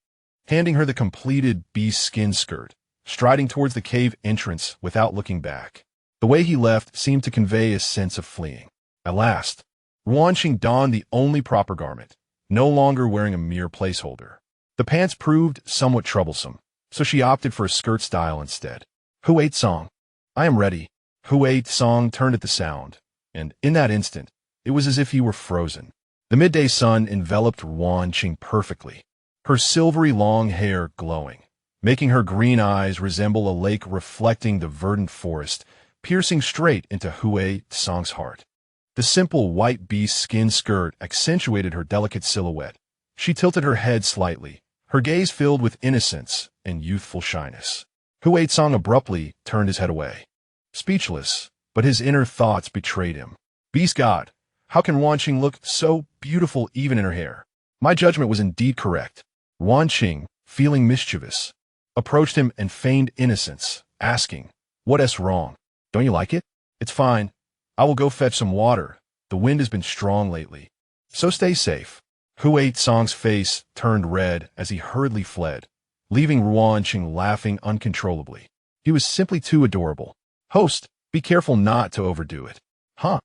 S1: handing her the completed beast skin skirt, striding towards the cave entrance without looking back. The way he left seemed to convey a sense of fleeing. At last, Ruan Qing donned the only proper garment, no longer wearing a mere placeholder. The pants proved somewhat troublesome, so she opted for a skirt style instead. Who ate song? I am ready. Who ate song turned at the sound, and in that instant, it was as if he were frozen. The midday sun enveloped Ruan Qing perfectly, her silvery long hair glowing, making her green eyes resemble a lake reflecting the verdant forest, piercing straight into Who ate song's heart. The simple white beast skin skirt accentuated her delicate silhouette. She tilted her head slightly, her gaze filled with innocence and youthful shyness. Who ate song abruptly turned his head away. Speechless, but his inner thoughts betrayed him. Beast god, How can Ruan Qing look so beautiful even in her hair? My judgment was indeed correct. Ruan Qing, feeling mischievous, approached him and feigned innocence, asking, "What's wrong? Don't you like it?" "It's fine. I will go fetch some water. The wind has been strong lately. So stay safe." Hui Song's face turned red as he hurriedly fled, leaving Ruan Qing laughing uncontrollably. He was simply too adorable. "Host, be careful not to overdo it." "Huh?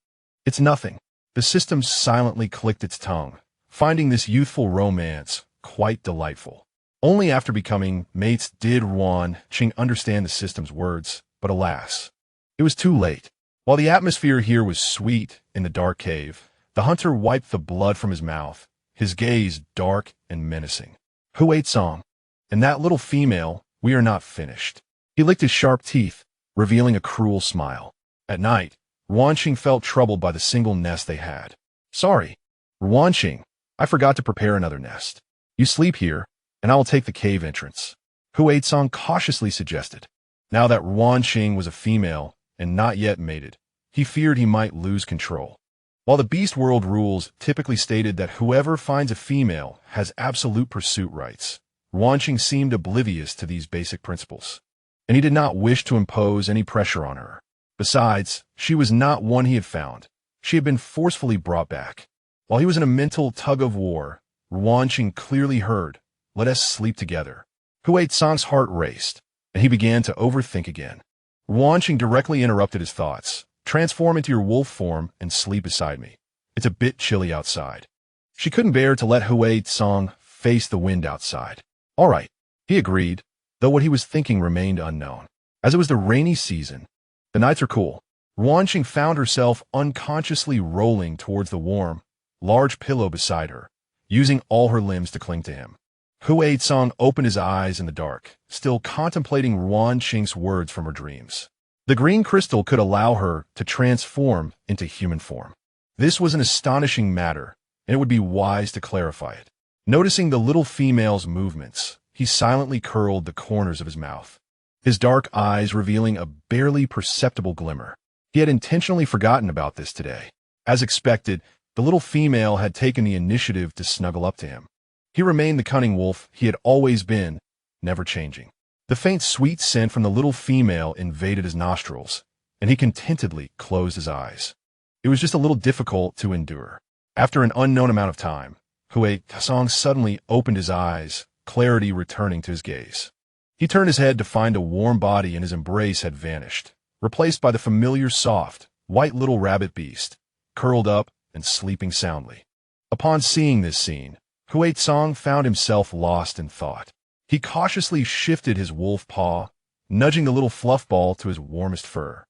S1: It's nothing." The system silently clicked its tongue, finding this youthful romance quite delightful. Only after becoming mates did Ruan Qing understand the system's words, but alas, it was too late. While the atmosphere here was sweet in the dark cave, the hunter wiped the blood from his mouth, his gaze dark and menacing. "Hui Song, and that little female, we are not finished." He licked his sharp teeth, revealing a cruel smile. At night, Ruan Qing felt troubled by the single nest they had. "Sorry, Ruan Qing, I forgot to prepare another nest. You sleep here, and I will take the cave entrance," Hui Song cautiously suggested. Now that Ruan Qing was a female and not yet mated, he feared he might lose control. While the beast world rules typically stated that whoever finds a female has absolute pursuit rights, Ruan Qing seemed oblivious to these basic principles, and he did not wish to impose any pressure on her. Besides, she was not one he had found. She had been forcefully brought back. While he was in a mental tug-of-war, Ruan Qing clearly heard, "Let us sleep together." Hui Song's heart raced, and he began to overthink again. Ruan Qing directly interrupted his thoughts. "Transform into your wolf form and sleep beside me. It's a bit chilly outside." She couldn't bear to let Hui Song face the wind outside. "All right," he agreed, though what he was thinking remained unknown. As it was the rainy season, the nights are cool. Ruan Qing found herself unconsciously rolling towards the warm, large pillow beside her, using all her limbs to cling to him. Hui Song opened his eyes in the dark, still contemplating Ruan Qing's words from her dreams. The green crystal could allow her to transform into human form. This was an astonishing matter, and it would be wise to clarify it. Noticing the little female's movements, he silently curled the corners of his mouth, his dark eyes revealing a barely perceptible glimmer. He had intentionally forgotten about this today. As expected, the little female had taken the initiative to snuggle up to him. He remained the cunning wolf he had always been, never changing. The faint sweet scent from the little female invaded his nostrils, and he contentedly closed his eyes. It was just a little difficult to endure. After an unknown amount of time, Hui Song suddenly opened his eyes, clarity returning to his gaze. He turned his head to find a warm body, and his embrace had vanished, replaced by the familiar soft, white little rabbit beast, curled up and sleeping soundly. Upon seeing this scene, Hui Song found himself lost in thought. He cautiously shifted his wolf paw, nudging the little fluff ball to his warmest fur,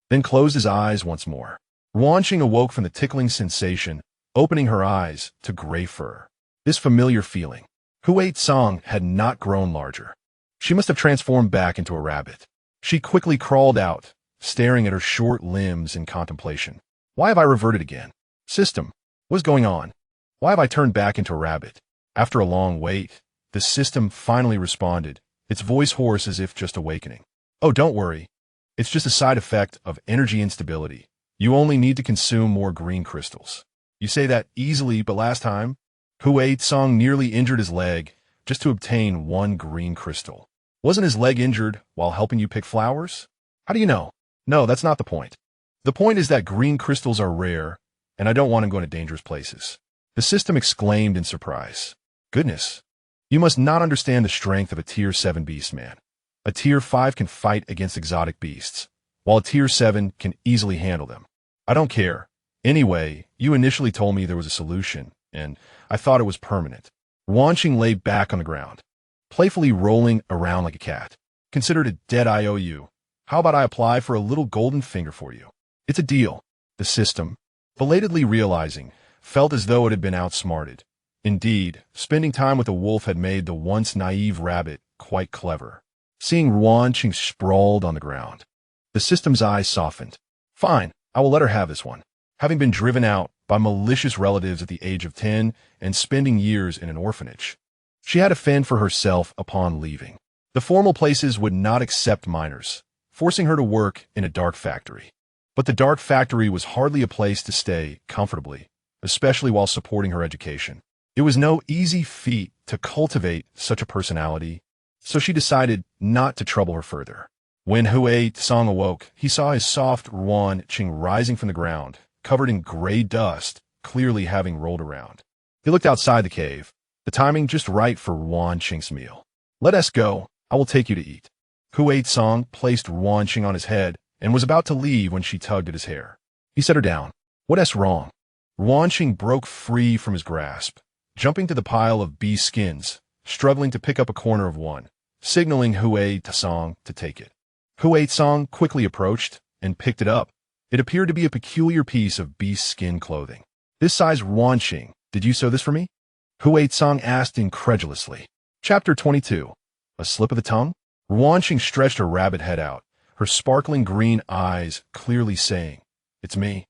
S1: then closed his eyes once more. Ruan Qing awoke from the tickling sensation, opening her eyes to gray fur. This familiar feeling. Hui Song had not grown larger. She must have transformed back into a rabbit. She quickly crawled out, staring at her short limbs in contemplation. Why have I reverted again? System, what's going on? Why have I turned back into a rabbit? After a long wait, the system finally responded, its voice hoarse as if just awakening. "Oh, don't worry. It's just a side effect of energy instability. You only need to consume more green crystals." "You say that easily, but last time, Hui Song nearly injured his leg just to obtain one green crystal. Wasn't his leg injured while helping you pick flowers?" "How do you know?" "No, that's not the point. The point is that green crystals are rare, and I don't want him going to dangerous places." The system exclaimed in surprise. "Goodness. You must not understand the strength of a Tier 7 beastman. A Tier 5 can fight against exotic beasts, while a Tier 7 can easily handle them. I don't care. Anyway, you initially told me there was a solution, and I thought it was permanent." Ruan Qing lay back on the ground, playfully rolling around like a cat. "Consider it a debt I owe you. How about I apply for a little golden finger for you?" "It's a deal." The system, belatedly realizing, felt as though it had been outsmarted. Indeed, spending time with the wolf had made the once naive rabbit quite clever. Seeing Ruan Qing sprawled on the ground, the system's eyes softened. "Fine, I will let her have this one." Having been driven out by malicious relatives at the age of 10 and spending years in an orphanage, she had to fend for herself upon leaving. The formal places would not accept minors, forcing her to work in a dark factory. But the dark factory was hardly a place to stay comfortably, especially while supporting her education. It was no easy feat to cultivate such a personality, so she decided not to trouble her further. When Hui Tsang awoke, he saw his soft Ruan Qing rising from the ground, covered in gray dust, clearly having rolled around. He looked outside the cave, the timing just right for Ruan Qing's meal. "Let us go. I will take you to eat." Hui Tsang placed Ruan Qing on his head and was about to leave when she tugged at his hair. He set her down. "What's wrong?" Ruan Qing broke free from his grasp, jumping to the pile of bee skins, struggling to pick up a corner of one, signaling Hui Tsang to take it. Hui Tsang quickly approached and picked it up. It appeared to be a peculiar piece of beast skin clothing. "This size Ruan Qing, did you sew this for me?" Hui Tsang asked incredulously. Chapter 22. A slip of the tongue? Ruan Qing stretched her rabbit head out, her sparkling green eyes clearly saying, "It's me."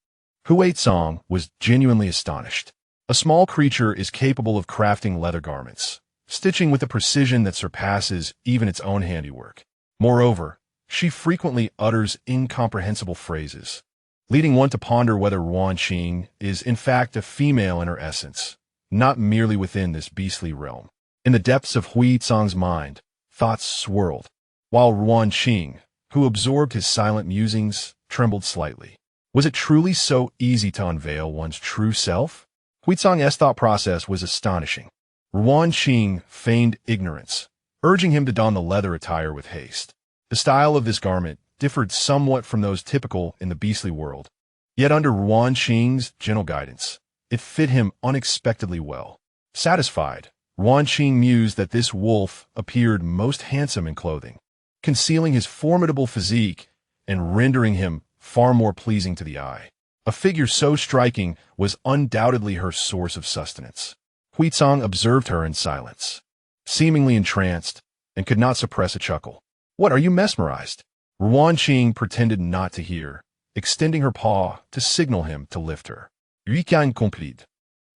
S1: Hui Tsang was genuinely astonished. A small creature is capable of crafting leather garments, stitching with a precision that surpasses even its own handiwork. Moreover, she frequently utters incomprehensible phrases, leading one to ponder whether Ruan Qing is in fact a female in her essence, not merely within this beastly realm. In the depths of Hui Tsang's mind, thoughts swirled, while Ruan Qing, who absorbed his silent musings, trembled slightly. Was it truly so easy to unveil one's true self? Hui Tsang's thought process was astonishing. Ruan Qing feigned ignorance, urging him to don the leather attire with haste. The style of this garment differed somewhat from those typical in the beastly world, yet under Ruan Qing's gentle guidance, it fit him unexpectedly well. Satisfied, Ruan Qing mused that this wolf appeared most handsome in clothing, concealing his formidable physique and rendering him far more pleasing to the eye. A figure so striking was undoubtedly her source of sustenance. Hui Tsang observed her in silence, seemingly entranced, and could not suppress a chuckle. "What, are you mesmerized?" Ruan Qing pretended not to hear, extending her paw to signal him to lift her. "Rien compris,"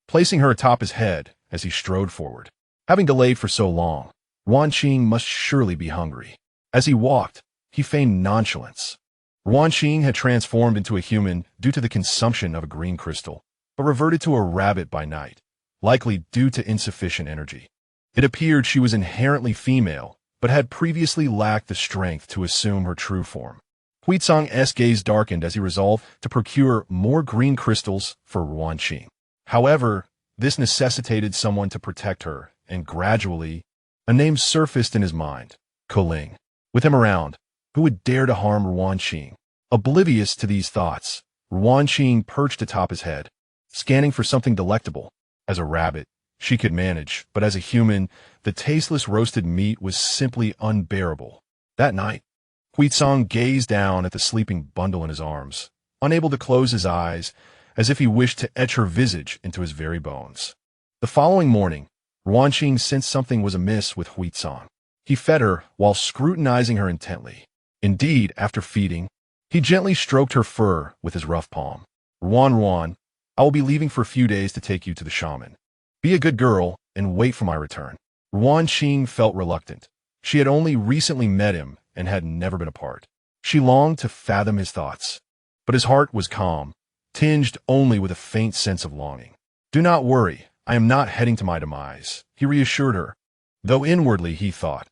S1: placing her atop his head as he strode forward. Having delayed for so long, Ruan Qing must surely be hungry. As he walked, he feigned nonchalance. Ruan Qing had transformed into a human due to the consumption of a green crystal, but reverted to a rabbit by night, likely due to insufficient energy. It appeared she was inherently female, but had previously lacked the strength to assume her true form. Hui Tsang's gaze darkened as he resolved to procure more green crystals for Ruan Qing. However, this necessitated someone to protect her, and gradually, a name surfaced in his mind, Koling. With him around, who would dare to harm Ruan Qing? Oblivious to these thoughts, Ruan Qing perched atop his head, scanning for something delectable. As a rabbit, she could manage, but as a human, the tasteless roasted meat was simply unbearable. That night, Hui Tsang gazed down at the sleeping bundle in his arms, unable to close his eyes, as if he wished to etch her visage into his very bones. The following morning, Ruan Qing sensed something was amiss with Hui Tsang. He fed her while scrutinizing her intently. Indeed, after feeding, he gently stroked her fur with his rough palm. Ruan, I will be leaving for a few days to take you to the shaman. Be a good girl and wait for my return." Ruan Qing felt reluctant. She had only recently met him and had never been apart. She longed to fathom his thoughts, but his heart was calm, tinged only with a faint sense of longing. "Do not worry, I am not heading to my demise," he reassured her, though inwardly he thought,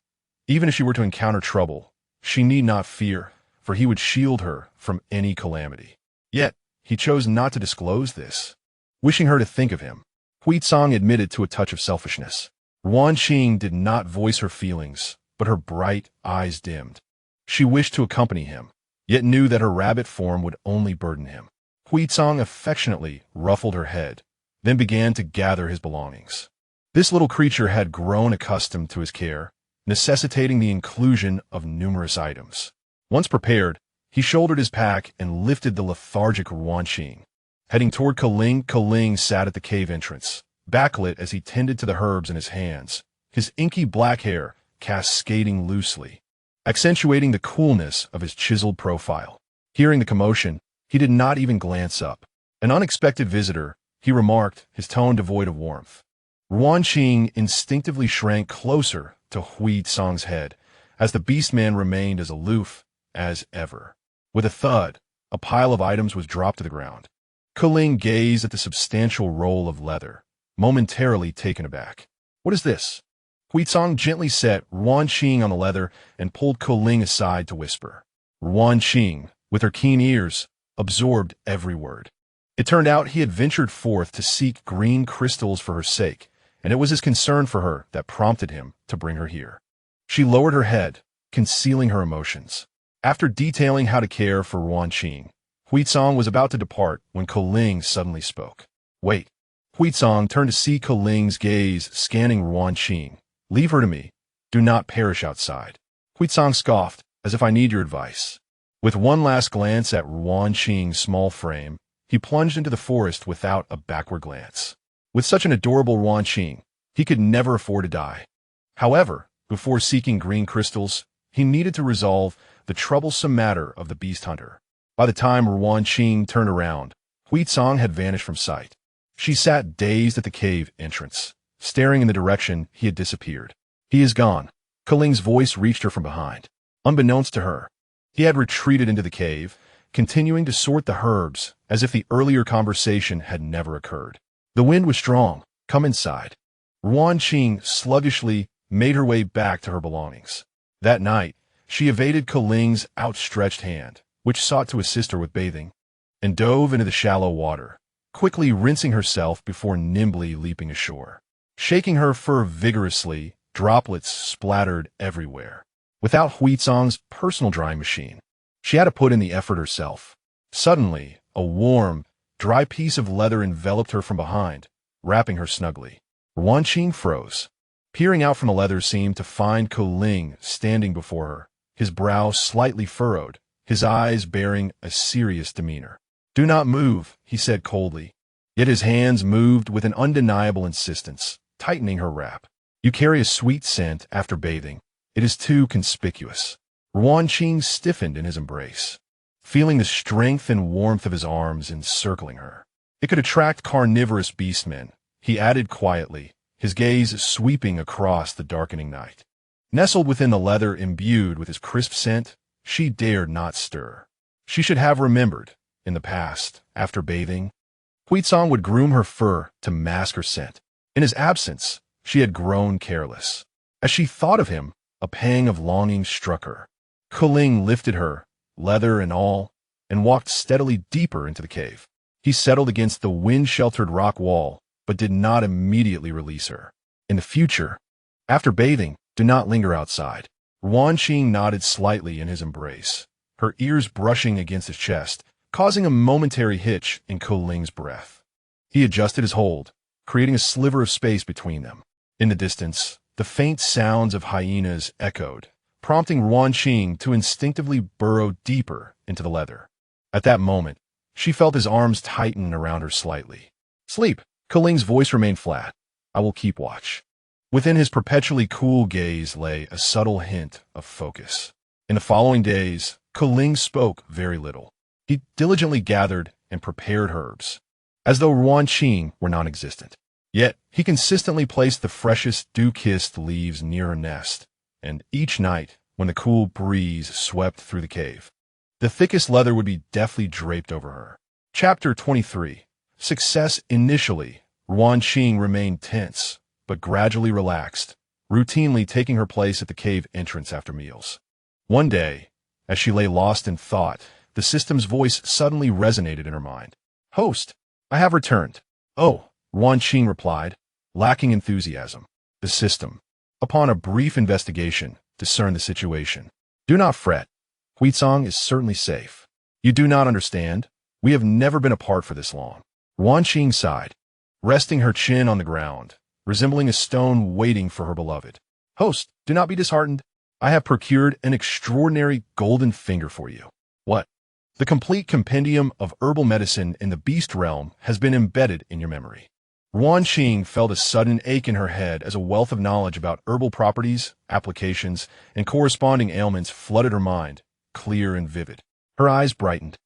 S1: even if she were to encounter trouble, she need not fear, for he would shield her from any calamity. Yet, he chose not to disclose this, wishing her to think of him. Hui Tsang admitted to a touch of selfishness. Ruan Qing did not voice her feelings, but her bright eyes dimmed. She wished to accompany him, yet knew that her rabbit form would only burden him. Hui Tsang affectionately ruffled her head, then began to gather his belongings. This little creature had grown accustomed to his care, necessitating the inclusion of numerous items. Once prepared, he shouldered his pack and lifted the lethargic Ruan Qing. Heading toward Koling sat at the cave entrance, backlit as he tended to the herbs in his hands, his inky black hair cascading loosely, accentuating the coolness of his chiseled profile. Hearing the commotion, he did not even glance up. An unexpected visitor, he remarked, his tone devoid of warmth. Ruan Qing instinctively shrank closer to Hui Tsang's head, as the beastman remained as aloof as ever. With a thud, A pile of items was dropped to the ground. Kuling gazed at the substantial roll of leather, momentarily taken aback. What is this? Huizong gently set Ruan Qing on the leather and pulled Kuling aside to whisper. Ruan Qing, with her keen ears, absorbed every word. It turned out he had ventured forth to seek green crystals for her sake, and it was his concern for her that prompted him to bring her here. She lowered her head, concealing her emotions. After detailing how to care for Ruan Qing, Huizong was about to depart when Kuling suddenly spoke. Wait. Huizong turned to see Kuling's gaze scanning Ruan Qing. Leave her to me. Do not perish outside. Huizong scoffed, as if I need your advice. With one last glance at Ruan Qing's small frame, he plunged into the forest without a backward glance. With such an adorable Ruan Qing, he could never afford to die. However, before seeking green crystals, he needed to resolve the troublesome matter of the beast hunter. By the time Ruan Qing turned around, Huizong had vanished from sight. She sat dazed at the cave entrance, staring in the direction he had disappeared. He is gone. Kuling's voice reached her from behind. Unbeknownst to her, he had retreated into the cave, continuing to sort the herbs as if the earlier conversation had never occurred. The wind was strong. Come inside. Ruan Qing sluggishly made her way back to her belongings. That night, she evaded Kuling's outstretched hand, which sought to assist her with bathing, and dove into the shallow water, quickly rinsing herself before nimbly leaping ashore. Shaking her fur vigorously, droplets splattered everywhere. Without Huizong's personal drying machine, she had to put in the effort herself. Suddenly, a warm, dry piece of leather enveloped her from behind, wrapping her snugly. Ruan Qing froze. Peering out from the leather seemed to find Kuling standing before her, his brow slightly furrowed, his eyes bearing a serious demeanor. Do not move, he said coldly. Yet his hands moved with an undeniable insistence, tightening her wrap. You carry a sweet scent after bathing. It is too conspicuous. Ruan Qing stiffened in his embrace, feeling the strength and warmth of his arms encircling her. It could attract carnivorous beastmen, he added quietly, his gaze sweeping across the darkening night. Nestled within the leather imbued with his crisp scent, she dared not stir. She should have remembered, in the past, after bathing, Huizong would groom her fur to mask her scent. In his absence, she had grown careless. As she thought of him, a pang of longing struck her. Kuling lifted her, leather and all, and walked steadily deeper into the cave. He settled against the wind-sheltered rock wall, but did not immediately release her. In the future, after bathing, do not linger outside. Ruan Qing nodded slightly in his embrace, her ears brushing against his chest, causing a momentary hitch in Kuling's breath. He adjusted his hold, creating a sliver of space between them. In the distance, the faint sounds of hyenas echoed, prompting Ruan Qing to instinctively burrow deeper into the leather. At that moment, she felt his arms tighten around her slightly. Sleep. Kuling's voice remained flat. I will keep watch. Within his perpetually cool gaze lay a subtle hint of focus. In the following days, Kuling spoke very little. He diligently gathered and prepared herbs, as though Ruan Qing were non-existent. Yet, he consistently placed the freshest dew-kissed leaves near her nest, and each night, when the cool breeze swept through the cave, the thickest leather would be deftly draped over her. Chapter 23. Success. Initially, Ruan Qing remained tense, but gradually relaxed, routinely taking her place at the cave entrance after meals. One day, as she lay lost in thought, the system's voice suddenly resonated in her mind. Host, I have returned. Oh, Ruan Qing replied, lacking enthusiasm. The system, upon a brief investigation, discerned the situation. Do not fret. Huizong is certainly safe. You do not understand. We have never been apart for this long. Ruan Qing sighed, resting her chin on the ground, resembling a stone waiting for her beloved. Host, do not be disheartened. I have procured an extraordinary golden finger for you. What? The complete compendium of herbal medicine in the beast realm has been embedded in your memory. Ruan Qing felt a sudden ache in her head as a wealth of knowledge about herbal properties, applications, and corresponding ailments flooded her mind, clear and vivid. Her eyes brightened.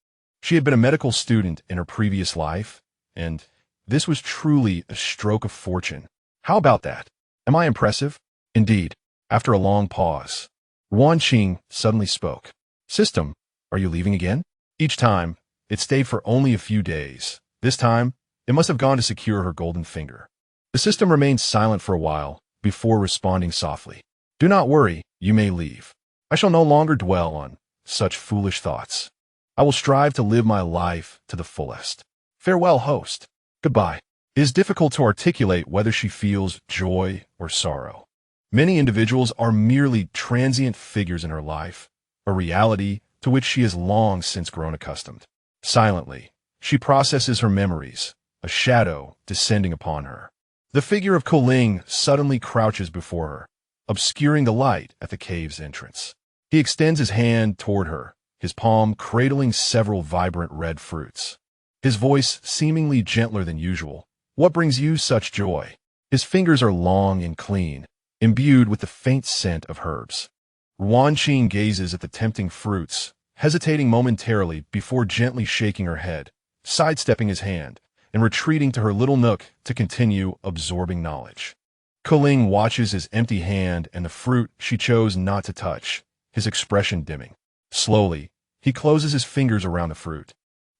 S1: She had been a medical student in her previous life, and this was truly a stroke of fortune. How about that? Am I impressive? Indeed. After a long pause, Ruan Qing suddenly spoke. System, are you leaving again? Each time, it stayed for only a few days. This time, it must have gone to secure her golden finger. The system remained silent for a while before responding softly. Do not worry, you may leave. I shall no longer dwell on such foolish thoughts. I will strive to live my life to the fullest. Farewell, host. Goodbye. It is difficult to articulate whether she feels joy or sorrow. Many individuals are merely transient figures in her life, a reality to which she has long since grown accustomed. Silently, she processes her memories, a shadow descending upon her. The figure of Kuling suddenly crouches before her, obscuring the light at the cave's entrance. He extends his hand toward her, his palm cradling several vibrant red fruits. His voice seemingly gentler than usual. What brings you such joy? His fingers are long and clean, imbued with the faint scent of herbs. Ruan Qing gazes at the tempting fruits, hesitating momentarily before gently shaking her head, sidestepping his hand, and retreating to her little nook to continue absorbing knowledge. Kuling watches his empty hand and the fruit she chose not to touch, his expression dimming. Slowly, he closes his fingers around the fruit,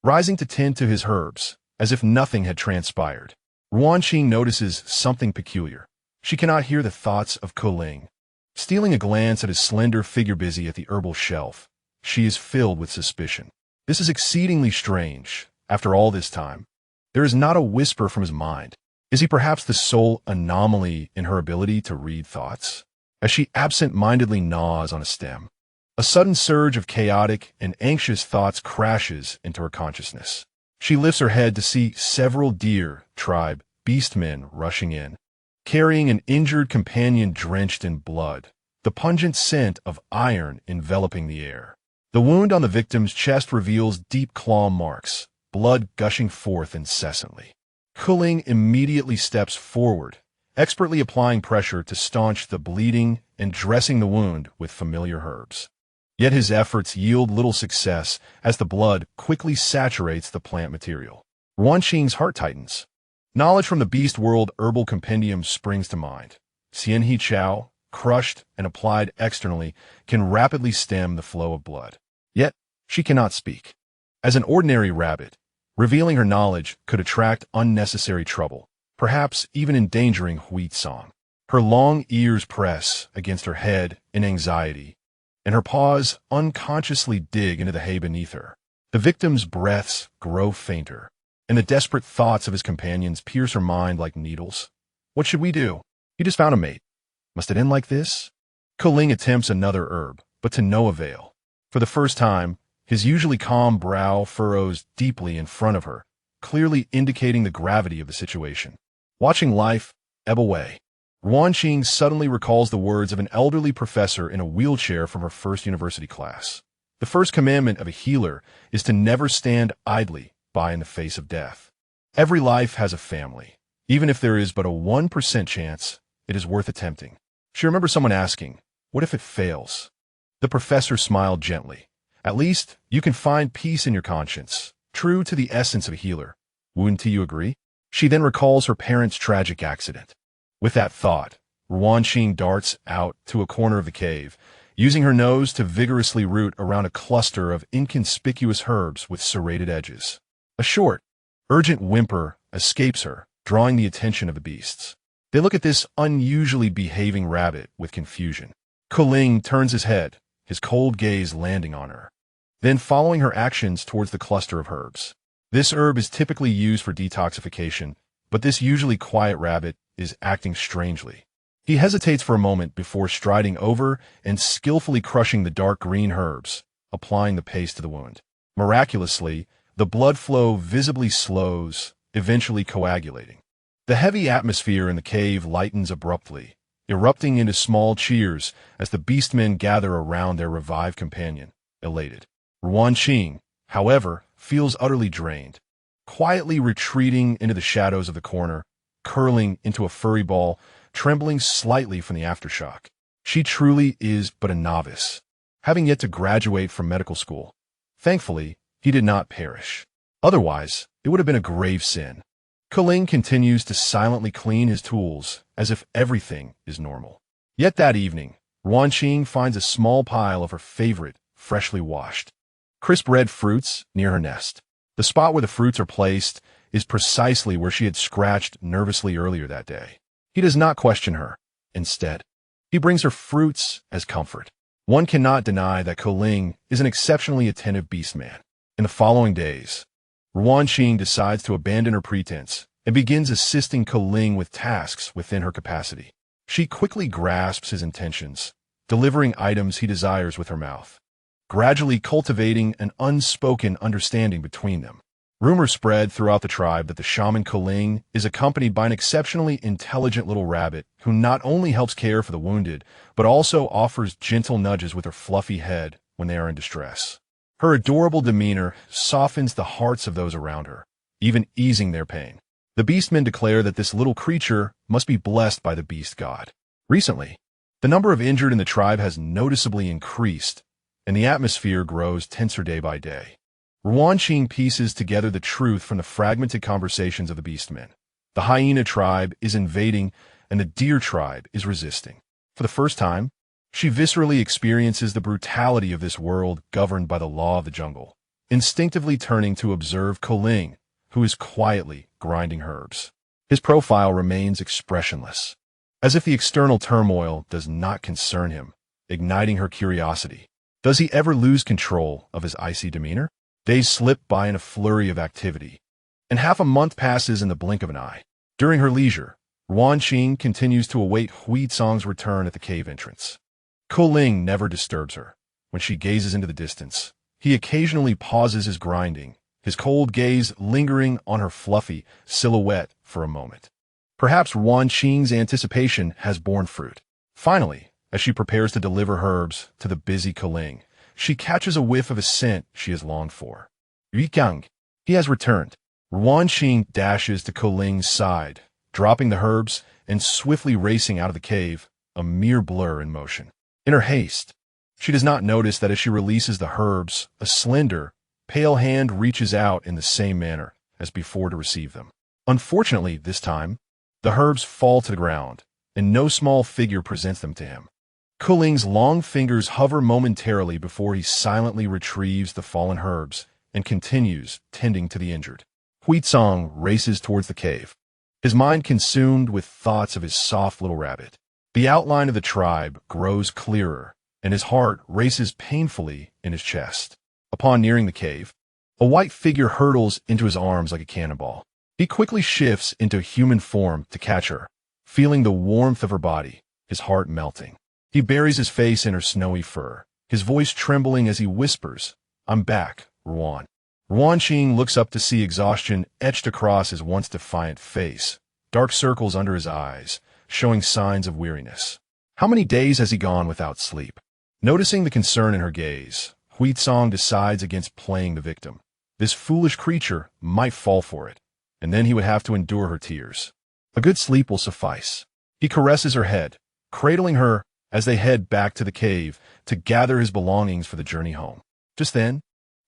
S1: rising to tend to his herbs, as if nothing had transpired. Ruan Qing notices something peculiar. She cannot hear the thoughts of Kuling. Stealing a glance at his slender figure busy at the herbal shelf, she is filled with suspicion. This is exceedingly strange. After all this time, there is not a whisper from his mind. Is he perhaps the sole anomaly in her ability to read thoughts? As she absent-mindedly gnaws on a stem, a sudden surge of chaotic and anxious thoughts crashes into her consciousness. She lifts her head to see several deer tribe beastmen rushing in, carrying an injured companion drenched in blood, the pungent scent of iron enveloping the air. The wound on the victim's chest reveals deep claw marks, blood gushing forth incessantly. Kuling immediately steps forward, expertly applying pressure to staunch the bleeding and dressing the wound with familiar herbs. Yet his efforts yield little success as the blood quickly saturates the plant material. Ruan Qing's heart tightens. Knowledge from the Beast World Herbal Compendium springs to mind. Xianhe Chao, crushed and applied externally, can rapidly stem the flow of blood. Yet, she cannot speak. As an ordinary rabbit, revealing her knowledge could attract unnecessary trouble, perhaps even endangering Huitsong. Her long ears press against her head in anxiety, and her paws unconsciously dig into the hay beneath her. The victim's breaths grow fainter, and the desperate thoughts of his companions pierce her mind like needles. What should we do? He just found a mate. Must it end like this? Kuling attempts another herb, but to no avail. For the first time, his usually calm brow furrows deeply in front of her, clearly indicating the gravity of the situation. Watching life ebb away, Ruan Qing suddenly recalls the words of an elderly professor in a wheelchair from her first university class. The first commandment of a healer is to never stand idly by in the face of death. Every life has a family. Even if there is but a 1% chance, it is worth attempting. She remembers someone asking, "What if it fails?" The professor smiled gently. At least, you can find peace in your conscience, true to the essence of a healer. Wouldn't you agree? She then recalls her parents' tragic accident. With that thought, Ruan Qing darts out to a corner of the cave, using her nose to vigorously root around a cluster of inconspicuous herbs with serrated edges. A short, urgent whimper escapes her, drawing the attention of the beasts. They look at this unusually behaving rabbit with confusion. Kuling turns his head, his cold gaze landing on her, then following her actions towards the cluster of herbs. This herb is typically used for detoxification, but this usually quiet rabbit is acting strangely. He hesitates for a moment before striding over and skillfully crushing the dark green herbs, applying the paste to the wound. Miraculously, the blood flow visibly slows, eventually coagulating. The heavy atmosphere in the cave lightens abruptly, erupting into small cheers as the beastmen gather around their revived companion, elated. Ruan Qing, however, feels utterly drained, quietly retreating into the shadows of the corner, curling into a furry ball, trembling slightly from the aftershock. She truly is but a novice, having yet to graduate from medical school. Thankfully, he did not perish. Otherwise, it would have been a grave sin. Kuling continues to silently clean his tools as if everything is normal. Yet that evening, Ruan Qing finds a small pile of her favorite, freshly washed crisp red fruits near her nest. The spot where the fruits are placed is precisely where she had scratched nervously earlier that day. He does not question her. Instead, he brings her fruits as comfort. One cannot deny that Koling is an exceptionally attentive beastman. In the following days, Ruan Qing decides to abandon her pretense and begins assisting Koling with tasks within her capacity. She quickly grasps his intentions, delivering items he desires with her mouth, gradually cultivating an unspoken understanding between them. Rumors spread throughout the tribe that the shaman Koling is accompanied by an exceptionally intelligent little rabbit who not only helps care for the wounded, but also offers gentle nudges with her fluffy head when they are in distress. Her adorable demeanor softens the hearts of those around her, even easing their pain. The beastmen declare that this little creature must be blessed by the beast god. Recently, the number of injured in the tribe has noticeably increased, and the atmosphere grows tenser day by day. Ruan Qing pieces together the truth from the fragmented conversations of the beastmen. The hyena tribe is invading, and the deer tribe is resisting. For the first time, she viscerally experiences the brutality of this world governed by the law of the jungle, instinctively turning to observe Koling, who is quietly grinding herbs. His profile remains expressionless, as if the external turmoil does not concern him, igniting her curiosity. Does he ever lose control of his icy demeanor? Days slip by in a flurry of activity, and half a month passes in the blink of an eye. During her leisure, Ruan Qing continues to await Huitsong's return at the cave entrance. Koling never disturbs her. When she gazes into the distance, he occasionally pauses his grinding, his cold gaze lingering on her fluffy silhouette for a moment. Perhaps Ruan Qing's anticipation has borne fruit. Finally, as she prepares to deliver herbs to the busy Koling, she catches a whiff of a scent she has longed for. Yuqiang, he has returned. Ruan Qing dashes to Koling's side, dropping the herbs and swiftly racing out of the cave, a mere blur in motion. In her haste, she does not notice that as she releases the herbs, a slender, pale hand reaches out in the same manner as before to receive them. Unfortunately, this time, the herbs fall to the ground, and no small figure presents them to him. Koling's long fingers hover momentarily before he silently retrieves the fallen herbs and continues tending to the injured. Huitsong races towards the cave, his mind consumed with thoughts of his soft little rabbit. The outline of the tribe grows clearer, and his heart races painfully in his chest. Upon nearing the cave, a white figure hurtles into his arms like a cannonball. He quickly shifts into human form to catch her, feeling the warmth of her body, his heart melting. He buries his face in her snowy fur, his voice trembling as he whispers, "I'm back, Ruan." Ruan Qing looks up to see exhaustion etched across his once defiant face, dark circles under his eyes, showing signs of weariness. How many days has he gone without sleep? Noticing the concern in her gaze, Huitsong decides against playing the victim. This foolish creature might fall for it, and then he would have to endure her tears. A good sleep will suffice. He caresses her head, cradling her as they head back to the cave to gather his belongings for the journey home. Just then,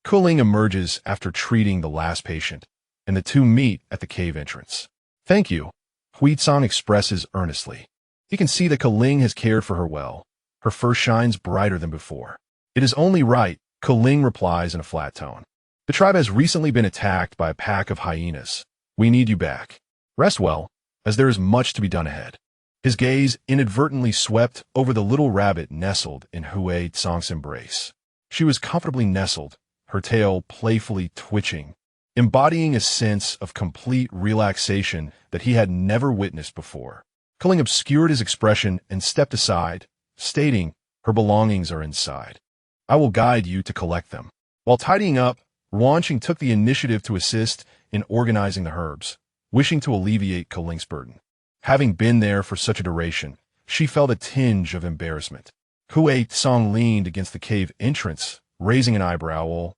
S1: Koling emerges after treating the last patient, and the two meet at the cave entrance. "Thank you," Huitsong expresses earnestly. He can see that Koling has cared for her well. Her fur shines brighter than before. "It is only right," Koling replies in a flat tone. "The tribe has recently been attacked by a pack of hyenas. We need you back. Rest well, as there is much to be done ahead." His gaze inadvertently swept over the little rabbit nestled in Huitsong's embrace. She was comfortably nestled, her tail playfully twitching, embodying a sense of complete relaxation that he had never witnessed before. Koling obscured his expression and stepped aside, stating, "Her belongings are inside. I will guide you to collect them." While tidying up, Ruan Qing took the initiative to assist in organizing the herbs, wishing to alleviate Koling's burden. Having been there for such a duration, she felt a tinge of embarrassment. Huitsong leaned against the cave entrance, raising an eyebrow.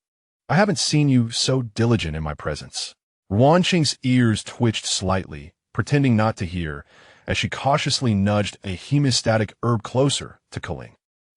S1: "I haven't seen you so diligent in my presence." Ruan Qing's ears twitched slightly, pretending not to hear, as she cautiously nudged a hemostatic herb closer to Koling.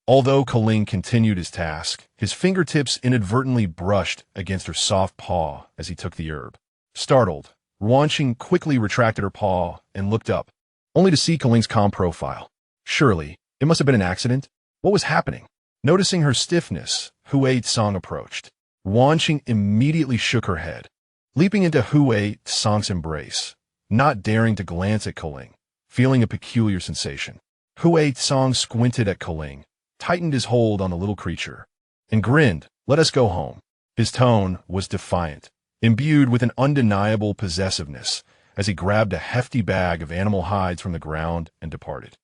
S1: Although Koling continued his task, his fingertips inadvertently brushed against her soft paw as he took the herb. Startled, Ruan Qing quickly retracted her paw and looked up, only to see Koling's calm profile. Surely, it must have been an accident. What was happening? Noticing her stiffness, Huitsong approached. Ruan Qing immediately shook her head, leaping into Hui Song's embrace, not daring to glance at Keling, feeling a peculiar sensation. Hui Song squinted at Keling, tightened his hold on the little creature, and grinned. "Let us go home." His tone was defiant, imbued with an undeniable possessiveness, as he grabbed a hefty bag of animal hides from the ground and departed.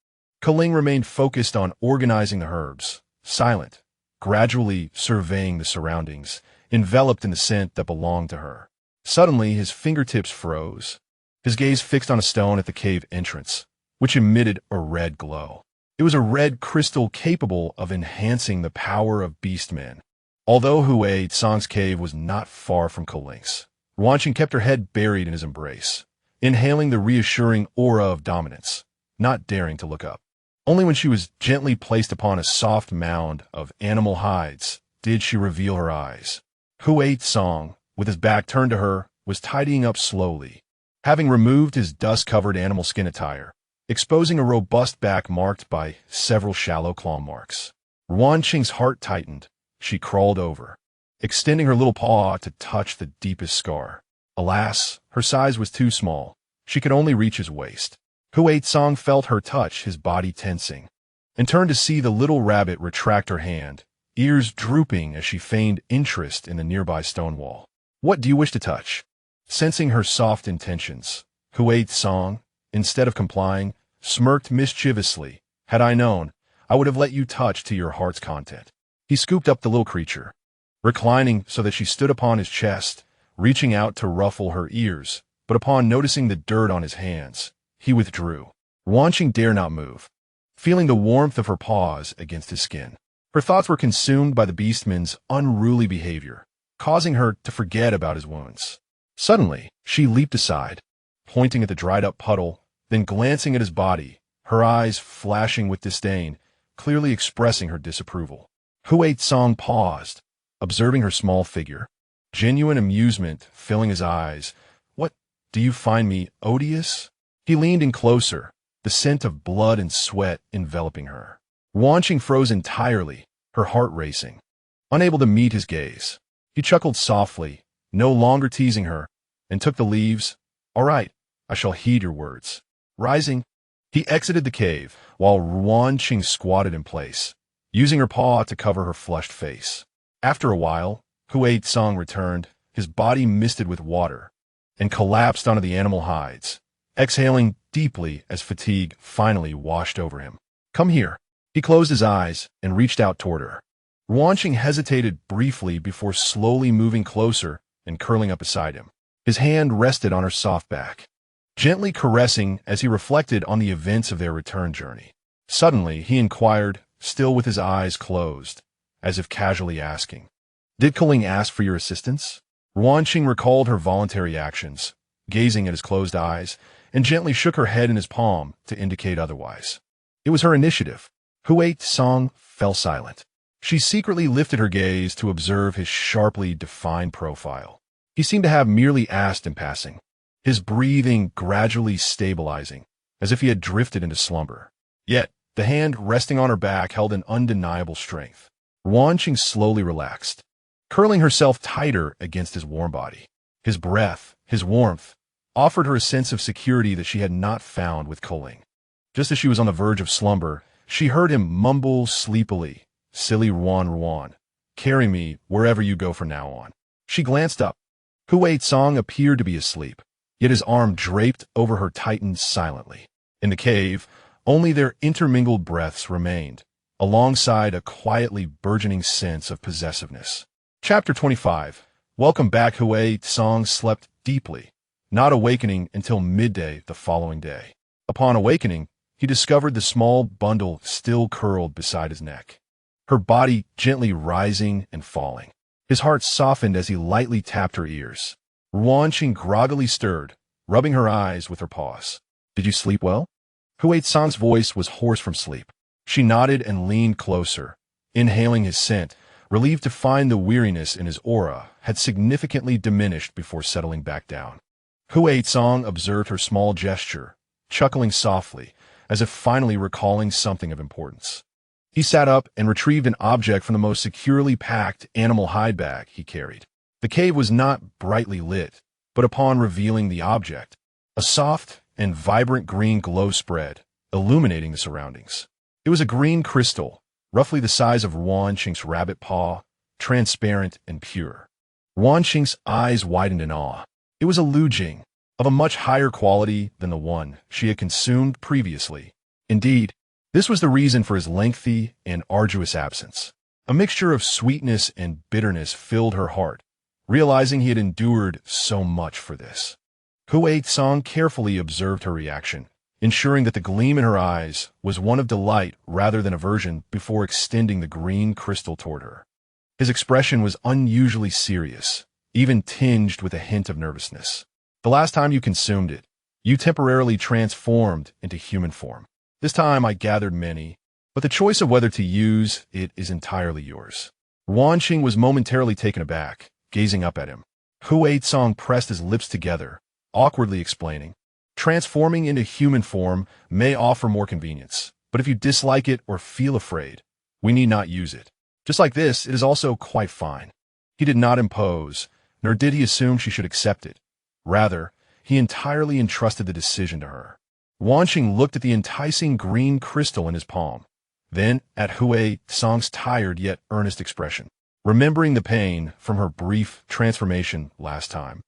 S1: Keling remained focused on organizing the herbs, silent, gradually surveying the surroundings, enveloped in the scent that belonged to her. Suddenly, his fingertips froze, his gaze fixed on a stone at the cave entrance, which emitted a red glow. It was a red crystal capable of enhancing the power of beastmen. Although Hui Song's cave was not far from Keling's, Ruan Qing kept her head buried in his embrace, inhaling the reassuring aura of dominance, not daring to look up. Only when she was gently placed upon a soft mound of animal hides did she reveal her eyes. Hui Song, with his back turned to her, was tidying up slowly, having removed his dust-covered animal skin attire, exposing a robust back marked by several shallow claw marks. Ruan Qing's heart tightened. She crawled over, extending her little paw to touch the deepest scar. Alas, her size was too small. She could only reach his waist. Hui Song felt her touch, his body tensing, and turned to see the little rabbit retract her hand, ears drooping as she feigned interest in the nearby stone wall. "What do you wish to touch?" Sensing her soft intentions, Hui Song, instead of complying, smirked mischievously. "Had I known, I would have let you touch to your heart's content." He scooped up the little creature, reclining so that she stood upon his chest, reaching out to ruffle her ears, but upon noticing the dirt on his hands, he withdrew. Ruan Qing dare not move, feeling the warmth of her paws against his skin. Her thoughts were consumed by the beastman's unruly behavior, causing her to forget about his wounds. Suddenly, she leaped aside, pointing at the dried-up puddle, then glancing at his body, her eyes flashing with disdain, clearly expressing her disapproval. Hui Song paused, observing her small figure, genuine amusement filling his eyes. "What, do you find me odious?" He leaned in closer, the scent of blood and sweat enveloping her. Ruan Qing froze entirely, her heart racing. Unable to meet his gaze, he chuckled softly, no longer teasing her, and took the leaves. "All right, I shall heed your words." Rising, he exited the cave, while Ruan Qing squatted in place, using her paw to cover her flushed face. After a while, Hui Song returned, his body misted with water, and collapsed onto the animal hides, exhaling deeply as fatigue finally washed over him. "Come here." He closed his eyes and reached out toward her. Ruan Qing hesitated briefly before slowly moving closer and curling up beside him. His hand rested on her soft back, gently caressing as he reflected on the events of their return journey. Suddenly, he inquired, still with his eyes closed, as if casually asking, "Did Keling ask for your assistance?" Ruan Qing recalled her voluntary actions, gazing at his closed eyes, and gently shook her head in his palm to indicate otherwise. It was her initiative. Hui Song fell silent. She secretly lifted her gaze to observe his sharply defined profile. He seemed to have merely asked in passing, his breathing gradually stabilizing, as if he had drifted into slumber. Yet, the hand resting on her back held an undeniable strength. Ruan Qing slowly relaxed, curling herself tighter against his warm body. His breath, his warmth, offered her a sense of security that she had not found with Keling. Just as she was on the verge of slumber, she heard him mumble sleepily, "Silly Ruan, carry me wherever you go from now on." She glanced up. Hui Song appeared to be asleep, yet his arm draped over her tightened silently. In the cave, only their intermingled breaths remained, alongside a quietly burgeoning sense of possessiveness. Chapter 25. Welcome back. Hui Song slept deeply, not awakening until midday the following day. Upon awakening, he discovered the small bundle still curled beside his neck, her body gently rising and falling. His heart softened as he lightly tapped her ears. Ruan Qing groggily stirred, rubbing her eyes with her paws. "Did you sleep well?" Hui Song's voice was hoarse from sleep. She nodded and leaned closer, inhaling his scent, relieved to find the weariness in his aura had significantly diminished before settling back down. Hui Song observed her small gesture, chuckling softly, as if finally recalling something of importance. He sat up and retrieved an object from the most securely packed animal hide bag he carried. The cave was not brightly lit, but upon revealing the object, a soft and vibrant green glow spread, illuminating the surroundings. It was a green crystal, roughly the size of Ruan Qing's rabbit paw, transparent and pure. Ruan Qing's eyes widened in awe. It was a Lu Jing, of a much higher quality than the one she had consumed previously. Indeed, this was the reason for his lengthy and arduous absence. A mixture of sweetness and bitterness filled her heart, realizing he had endured so much for this. Hui Tsang carefully observed her reaction, ensuring that the gleam in her eyes was one of delight rather than aversion before extending the green crystal toward her. His expression was unusually serious, even tinged with a hint of nervousness. The last time you consumed it, you temporarily transformed into human form. This time I gathered many, but the choice of whether to use it is entirely yours. Ruan Qing was momentarily taken aback, gazing up at him. Hui Tsang pressed his lips together, awkwardly explaining, transforming into human form may offer more convenience, but if you dislike it or feel afraid, we need not use it. Just like this, it is also quite fine. He did not impose, nor did he assume she should accept it. Rather, he entirely entrusted the decision to her. Ruan Qing looked at the enticing green crystal in his palm, then at Hui Tsang's tired yet earnest expression, remembering the pain from her brief transformation last time.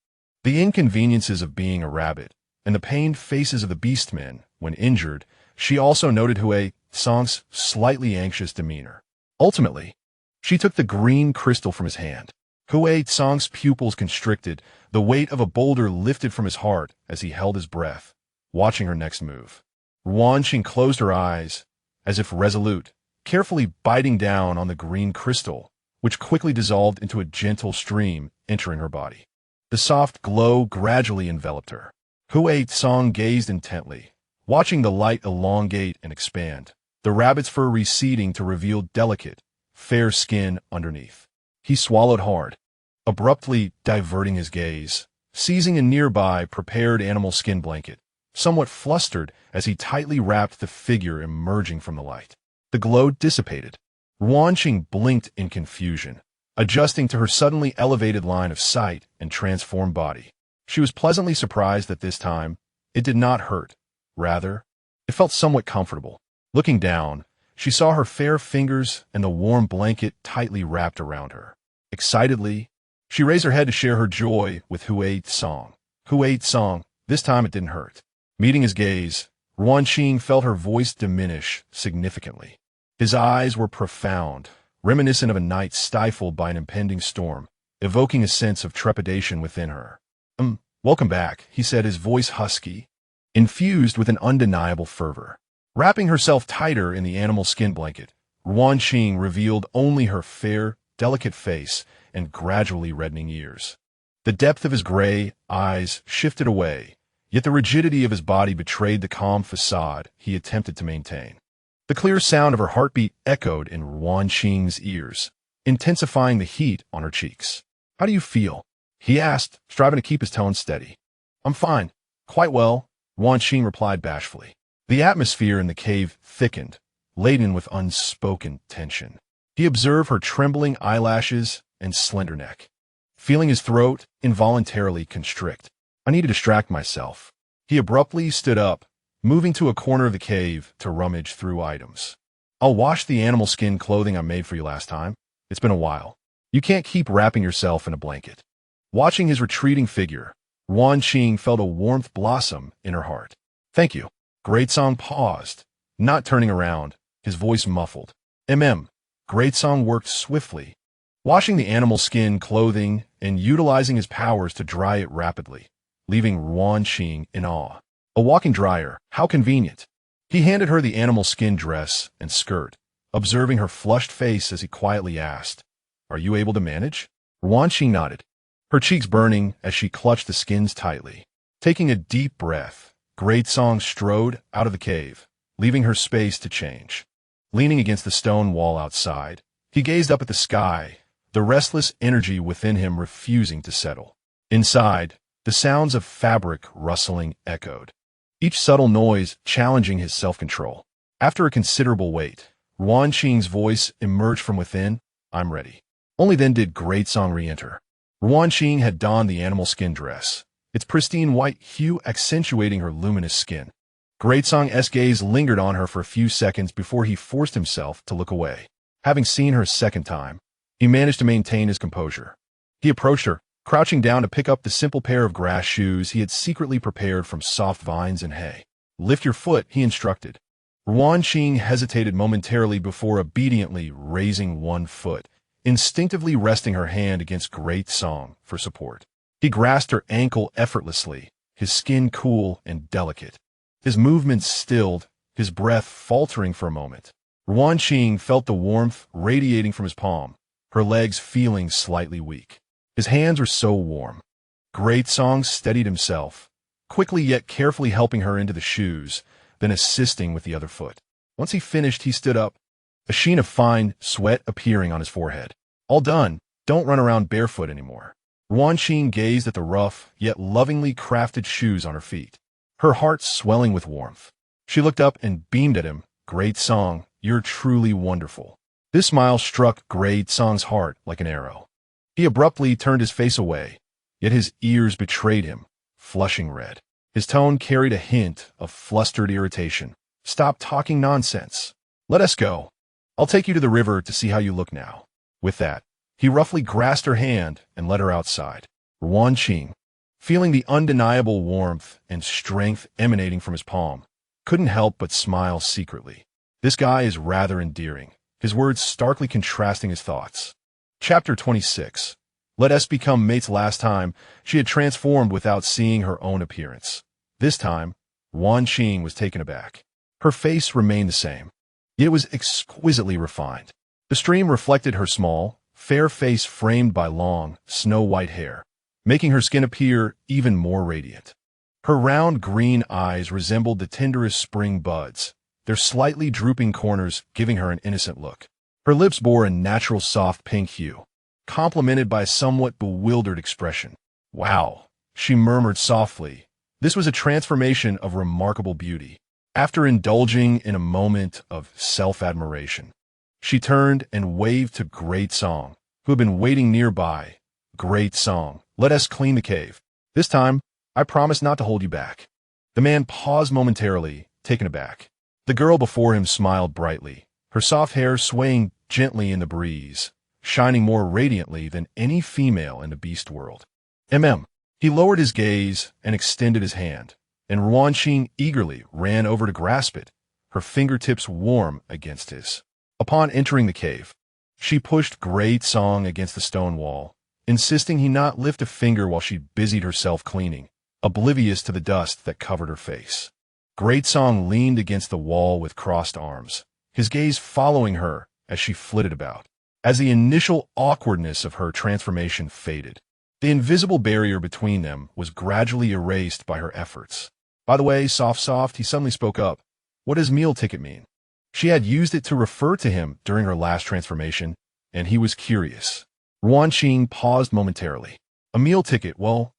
S1: The inconveniences of being a rabbit, and the pained faces of the beastmen when injured, she also noted Hui Tsang's slightly anxious demeanor. Ultimately, she took the green crystal from his hand. Hui Tsang's pupils constricted, the weight of a boulder lifted from his heart as he held his breath, watching her next move. Ruan Qing closed her eyes, as if resolute, carefully biting down on the green crystal, which quickly dissolved into a gentle stream entering her body. The soft glow gradually enveloped her. Hui Tsang gazed intently, watching the light elongate and expand, the rabbit's fur receding to reveal delicate, fair skin underneath. He swallowed hard, abruptly diverting his gaze, seizing a nearby prepared animal skin blanket, somewhat flustered as he tightly wrapped the figure emerging from the light. The glow dissipated. Ruan Qing blinked in confusion, adjusting to her suddenly elevated line of sight and transformed body. She was pleasantly surprised that this time, it did not hurt. Rather, it felt somewhat comfortable. Looking down, she saw her fair fingers and the warm blanket tightly wrapped around her. Excitedly, she raised her head to share her joy with Hui Tsang. Hui Tsang, this time it didn't hurt. Meeting his gaze, Ruan Qing felt her voice diminish significantly. His eyes were profound, reminiscent of a night stifled by an impending storm, evoking a sense of trepidation within her. Welcome back, he said, his voice husky, infused with an undeniable fervor. Wrapping herself tighter in the animal skin blanket, Ruan Qing revealed only her fair, delicate face and gradually reddening ears. The depth of his gray eyes shifted away, yet the rigidity of his body betrayed the calm facade he attempted to maintain. The clear sound of her heartbeat echoed in Ruan Qing's ears, intensifying the heat on her cheeks. "How do you feel?" he asked, striving to keep his tone steady. "I'm fine. Quite well," Ruan Qing replied bashfully. The atmosphere in the cave thickened, laden with unspoken tension. He observed her trembling eyelashes and slender neck. Feeling his throat involuntarily constrict, "I need to distract myself." He abruptly stood up, moving to a corner of the cave to rummage through items. "I'll wash the animal skin clothing I made for you last time. It's been a while. You can't keep wrapping yourself in a blanket." Watching his retreating figure, Ruan Qing felt a warmth blossom in her heart. "Thank you." Great Song paused, not turning around, his voice muffled. Great Song worked swiftly, washing the animal skin clothing and utilizing his powers to dry it rapidly, leaving Ruan Qing in awe. A walking dryer, how convenient. He handed her the animal skin dress and skirt, observing her flushed face as he quietly asked, "Are you able to manage?" Ruan Qing nodded, her cheeks burning as she clutched the skins tightly. Taking a deep breath, Great Song strode out of the cave, leaving her space to change. Leaning against the stone wall outside, he gazed up at the sky, the restless energy within him refusing to settle. Inside, the sounds of fabric rustling echoed, each subtle noise challenging his self-control. After a considerable wait, Ruan Qing's voice emerged from within. I'm ready. Only then did Great Song re-enter. Ruan Qing had donned the animal skin dress, its pristine white hue accentuating her luminous skin. Great Song's gaze lingered on her for a few seconds before he forced himself to look away. Having seen her a second time, he managed to maintain his composure. He approached her, crouching down to pick up the simple pair of grass shoes he had secretly prepared from soft vines and hay. Lift your foot, he instructed. Ruan Qing hesitated momentarily before obediently raising one foot, instinctively resting her hand against Great Song for support. He grasped her ankle effortlessly, his skin cool and delicate. His movements stilled, his breath faltering for a moment. Ruan Qing felt the warmth radiating from his palm, her legs feeling slightly weak. His hands were so warm. Great Song steadied himself, quickly yet carefully helping her into the shoes, then assisting with the other foot. Once he finished, he stood up, a sheen of fine sweat appearing on his forehead. All done. Don't run around barefoot anymore. Ruan Qing gazed at the rough, yet lovingly crafted shoes on her feet, her heart swelling with warmth. She looked up and beamed at him. Great Song, you're truly wonderful. This smile struck Great Song's heart like an arrow. He abruptly turned his face away, yet his ears betrayed him, flushing red. His tone carried a hint of flustered irritation. Stop talking nonsense. Let us go. I'll take you to the river to see how you look now. With that, he roughly grasped her hand and led her outside. Ruan Qing, feeling the undeniable warmth and strength emanating from his palm, couldn't help but smile secretly. This guy is rather endearing, his words starkly contrasting his thoughts. Chapter 26. Let us become mates. Last time, she had transformed without seeing her own appearance. This time, Ruan Qing was taken aback. Her face remained the same. It was exquisitely refined. The stream reflected her small, fair face framed by long, snow-white hair, making her skin appear even more radiant. Her round green eyes resembled the tenderest spring buds, their slightly drooping corners giving her an innocent look. Her lips bore a natural soft pink hue, complemented by a somewhat bewildered expression. Wow, she murmured softly. This was a transformation of remarkable beauty. After indulging in a moment of self-admiration, she turned and waved to Great Song, who had been waiting nearby. Great Song, let us clean the cave. This time, I promise not to hold you back. The man paused momentarily, taken aback. The girl before him smiled brightly, her soft hair swaying gently in the breeze, shining more radiantly than any female in the beast world. He lowered his gaze and extended his hand, and Ruan Qing eagerly ran over to grasp it, her fingertips warm against his. Upon entering the cave, she pushed Great Song against the stone wall, insisting he not lift a finger while she busied herself cleaning, oblivious to the dust that covered her face. Great Song leaned against the wall with crossed arms, his gaze following her as she flitted about. As the initial awkwardness of her transformation faded, the invisible barrier between them was gradually erased by her efforts. By the way, soft, he suddenly spoke up. What does meal ticket mean? She had used it to refer to him during her last transformation, and he was curious. Ruan Qing paused momentarily. A meal ticket, well,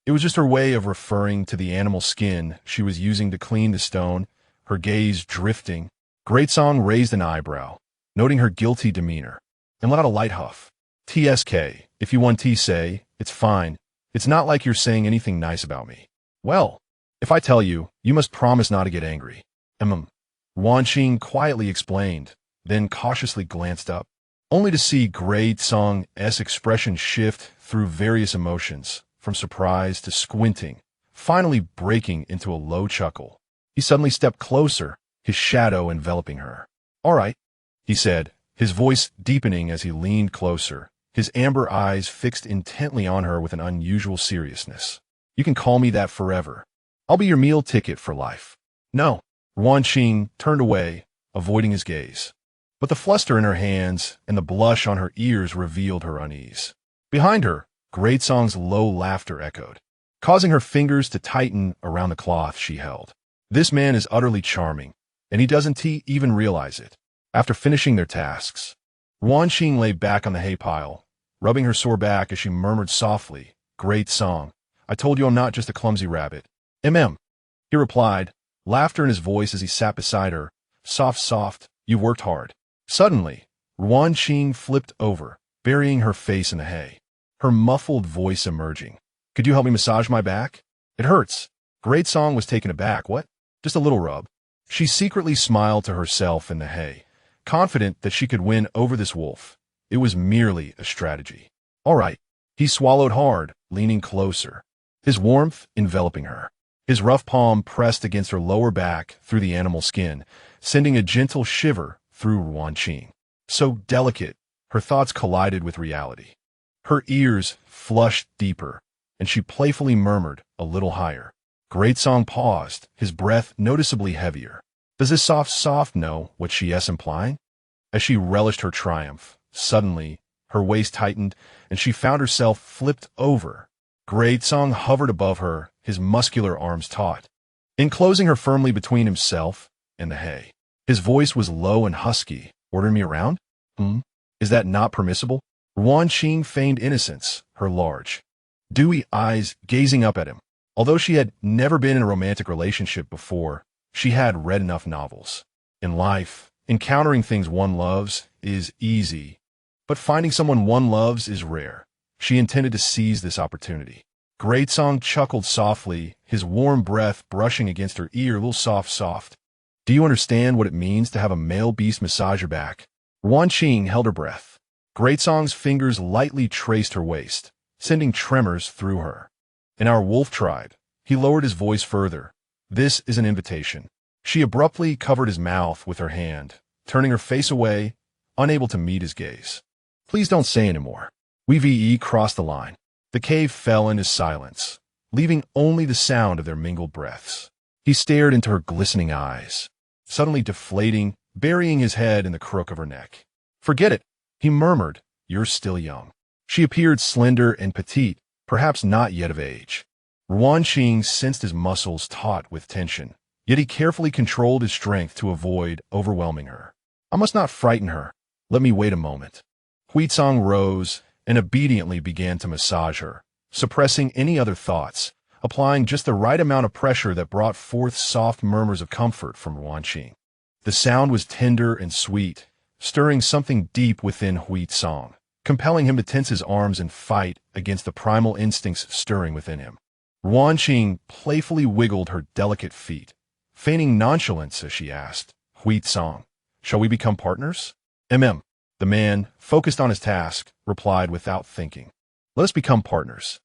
S1: it was just her way of referring to the animal skin she was using to clean the stone, her gaze drifting. Great Song raised an eyebrow, noting her guilty demeanor, and let out a light huff. TSK, if you want to say, it's fine. It's not like you're saying anything nice about me. Well, if I tell you, you must promise not to get angry. Ruan Qing quietly explained, then cautiously glanced up, only to see Great Song's expression shift through various emotions, from surprise to squinting, finally breaking into a low chuckle. He suddenly stepped closer, his shadow enveloping her. All right, he said, his voice deepening as he leaned closer, his amber eyes fixed intently on her with an unusual seriousness. You can call me that forever. I'll be your meal ticket for life. No. Ruan Qing turned away, avoiding his gaze. But the fluster in her hands and the blush on her ears revealed her unease. Behind her, Great Song's low laughter echoed, causing her fingers to tighten around the cloth she held. This man is utterly charming, and he doesn't even realize it. After finishing their tasks, Ruan Qing lay back on the hay pile, rubbing her sore back as she murmured softly, Great Song, I told you I'm not just a clumsy rabbit. He replied, laughter in his voice as he sat beside her. Soft, you've worked hard. Suddenly, Ruan Qing flipped over, burying her face in the hay. Her muffled voice emerging. Could you help me massage my back? It hurts. Great Song was taken aback. What? Just a little rub. She secretly smiled to herself in the hay, confident that she could win over this wolf. It was merely a strategy. All right. He swallowed hard, leaning closer, his warmth enveloping her. His rough palm pressed against her lower back through the animal skin, sending a gentle shiver through Ruan Qing. So delicate, her thoughts collided with reality. Her ears flushed deeper, and she playfully murmured a little higher. Great Song paused, his breath noticeably heavier. Does this soft know what she is implying? As she relished her triumph, suddenly, her waist tightened, and she found herself flipped over. Great Song hovered above her, his muscular arms taut, enclosing her firmly between himself and the hay. His voice was low and husky. Ordering me around? Is that not permissible? Ruan Qing feigned innocence, her large, dewy eyes gazing up at him. Although she had never been in a romantic relationship before, she had read enough novels. In life, encountering things one loves is easy, but finding someone one loves is rare. She intended to seize this opportunity. Great Song chuckled softly, his warm breath brushing against her ear, a little soft. Do you understand what it means to have a male beast massage your back? Ruan Qing held her breath. Great Song's fingers lightly traced her waist, sending tremors through her. In our wolf tribe, he lowered his voice further. This is an invitation. She abruptly covered his mouth with her hand, turning her face away, unable to meet his gaze. Please don't say anymore. We crossed the line. The cave fell into silence, leaving only the sound of their mingled breaths. He stared into her glistening eyes, suddenly deflating, burying his head in the crook of her neck. Forget it, he murmured. You're still young. She appeared slender and petite, perhaps not yet of age. Ruan Qing sensed his muscles taut with tension, yet he carefully controlled his strength to avoid overwhelming her. I must not frighten her. Let me wait a moment. Huizong rose and obediently began to massage her, suppressing any other thoughts, applying just the right amount of pressure that brought forth soft murmurs of comfort from Ruan Qing. The sound was tender and sweet, stirring something deep within Huizong, compelling him to tense his arms and fight against the primal instincts stirring within him. Ruan Qing playfully wiggled her delicate feet, feigning nonchalance as she asked, Huizong, shall we become partners? The man, focused on his task, replied without thinking. Let us become partners.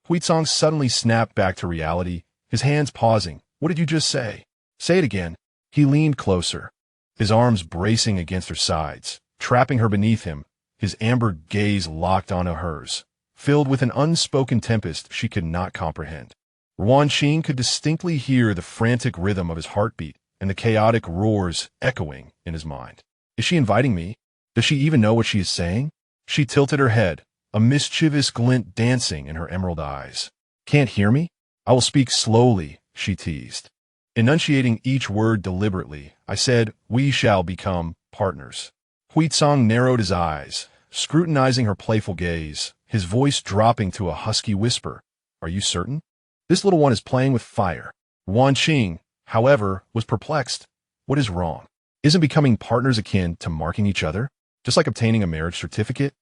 S1: Huizong suddenly snapped back to reality, his hands pausing. What did you just say? Say it again. He leaned closer, his arms bracing against her sides, trapping her beneath him, his amber gaze locked onto hers, filled with an unspoken tempest she could not comprehend. Ruan Qing could distinctly hear the frantic rhythm of his heartbeat and the chaotic roars echoing in his mind. Is she inviting me? Does she even know what she is saying? She tilted her head, a mischievous glint dancing in her emerald eyes. Can't hear me? I will speak slowly, she teased. Enunciating each word deliberately, I said, we shall become partners. Huizong narrowed his eyes, scrutinizing her playful gaze, his voice dropping to a husky whisper. Are you certain? This little one is playing with fire. Ruan Qing, however, was perplexed. What is wrong? Isn't becoming partners akin to marking each other? Just like obtaining a marriage certificate?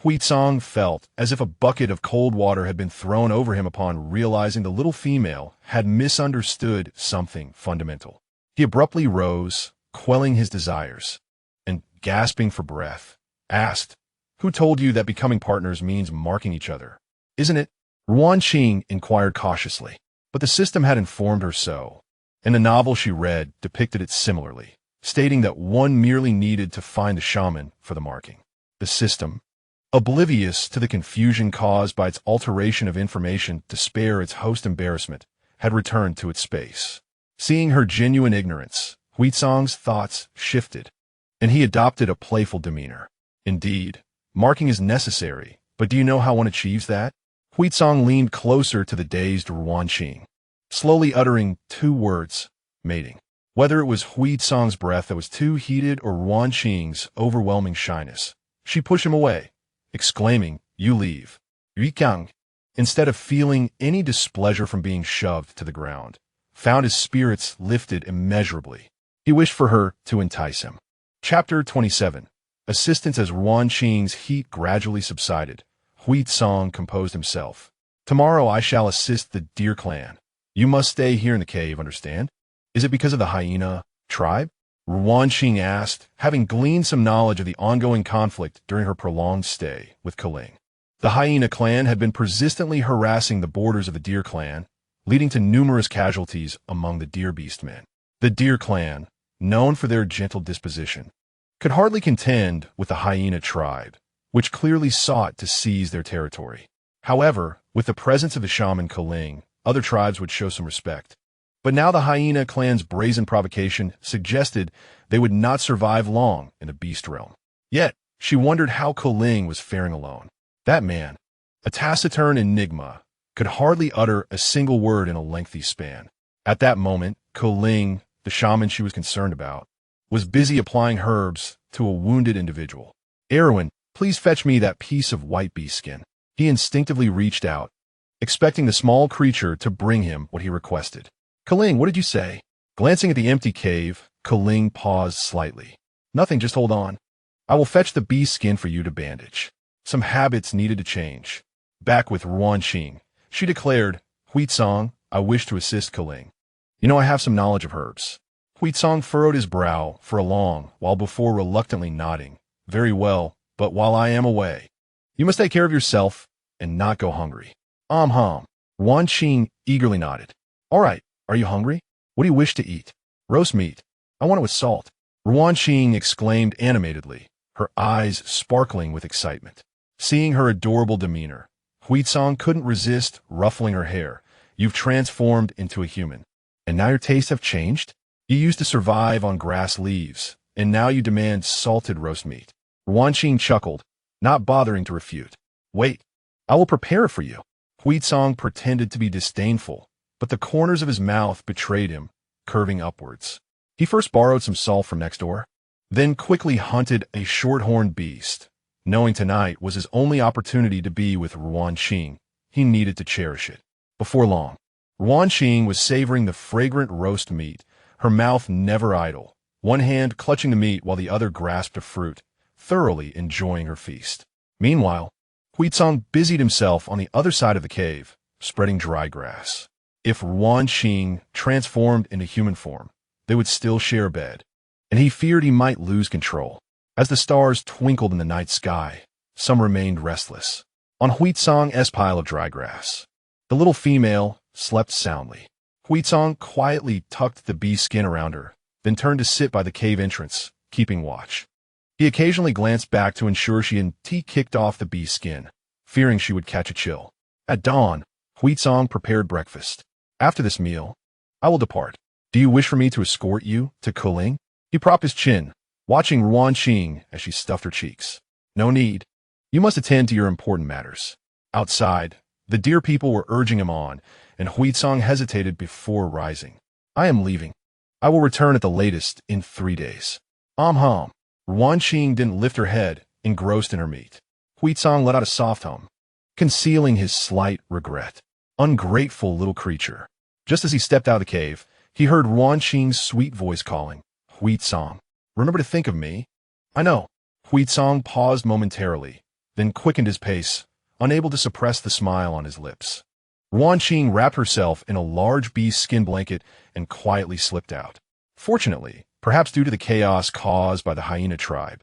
S1: Huizong felt as if a bucket of cold water had been thrown over him upon realizing the little female had misunderstood something fundamental. He abruptly rose, quelling his desires, and, gasping for breath, asked, Who told you that becoming partners means marking each other? Isn't it? Ruan Qing inquired cautiously, but the system had informed her so, and the novel she read depicted it similarly, stating that one merely needed to find the shaman for the marking. The system, oblivious to the confusion caused by its alteration of information to spare its host embarrassment, had returned to its space. Seeing her genuine ignorance, Huizong's thoughts shifted, and he adopted a playful demeanor. Indeed, marking is necessary, but do you know how one achieves that? Huizong leaned closer to the dazed Ruan Qing, slowly uttering two words, mating. Whether it was Huizong's breath that was too heated or Ruan Qing's overwhelming shyness, she pushed him away, exclaiming, You leave. Yuqiang, instead of feeling any displeasure from being shoved to the ground, found his spirits lifted immeasurably. He wished for her to entice him. Chapter 27. Assistance. As Ruan Qing's heat gradually subsided, Huitsong composed himself. Tomorrow I shall assist the deer clan. You must stay here in the cave, understand? Is it because of the hyena tribe? Ruan Qing asked, having gleaned some knowledge of the ongoing conflict during her prolonged stay with Keling. The hyena clan had been persistently harassing the borders of the deer clan, leading to numerous casualties among the deer beastmen. The deer clan, known for their gentle disposition, could hardly contend with the hyena tribe, which clearly sought to seize their territory. However, with the presence of the shaman Keling, other tribes would show some respect. But now the hyena clan's brazen provocation suggested they would not survive long in the beast realm. Yet, she wondered how Keling was faring alone. That man, a taciturn enigma, could hardly utter a single word in a lengthy span. At that moment, Keling, the shaman she was concerned about, was busy applying herbs to a wounded individual. Erwin, please fetch me that piece of white beast skin. He instinctively reached out, expecting the small creature to bring him what he requested. Keling, what did you say? Glancing at the empty cave, Keling paused slightly. Nothing, just hold on. I will fetch the beast skin for you to bandage. Some habits needed to change. Back with Ruan Qing, she declared, Huitsong, I wish to assist Keling. You know I have some knowledge of herbs. Huitsong furrowed his brow for a long while before reluctantly nodding. Very well, but while I am away, you must take care of yourself and not go hungry. Ruan Qing eagerly nodded. All right, are you hungry? What do you wish to eat? Roast meat. I want it with salt. Ruan Qing exclaimed animatedly, her eyes sparkling with excitement. Seeing her adorable demeanor, Huitsong couldn't resist ruffling her hair. You've transformed into a human. And now your tastes have changed? You used to survive on grass leaves, and now you demand salted roast meat. Ruan Qing chuckled, not bothering to refute. Wait, I will prepare it for you. Huitsong pretended to be disdainful, but the corners of his mouth betrayed him, curving upwards. He first borrowed some salt from next door, then quickly hunted a short-horned beast. Knowing tonight was his only opportunity to be with Ruan Qing, he needed to cherish it. Before long, Ruan Qing was savoring the fragrant roast meat, her mouth never idle, one hand clutching the meat while the other grasped a fruit, thoroughly enjoying her feast. Meanwhile, Huitsong busied himself on the other side of the cave, spreading dry grass. If Ruan Qing transformed into human form, they would still share a bed, and he feared he might lose control. As the stars twinkled in the night sky, some remained restless. On Huitsong's pile of dry grass, the little female slept soundly. Huitsong quietly tucked the beast skin around her, then turned to sit by the cave entrance, keeping watch. He occasionally glanced back to ensure she hadn't kicked off the beast skin, fearing she would catch a chill. At dawn, Huitsong prepared breakfast. After this meal, I will depart. Do you wish for me to escort you to Keling? He propped his chin, watching Ruan Qing as she stuffed her cheeks. No need. You must attend to your important matters. Outside, the deer people were urging him on, and Huitsong hesitated before rising. I am leaving. I will return at the latest in 3 days. Ruan Qing didn't lift her head, engrossed in her meat. Huitsong let out a soft hum, concealing his slight regret. Ungrateful little creature. Just as he stepped out of the cave, he heard Ruan Qing's sweet voice calling, Huitsong, remember to think of me? I know. Huitsong paused momentarily, then quickened his pace, unable to suppress the smile on his lips. Ruan Qing wrapped herself in a large beast skin blanket and quietly slipped out. Fortunately, perhaps due to the chaos caused by the hyena tribe,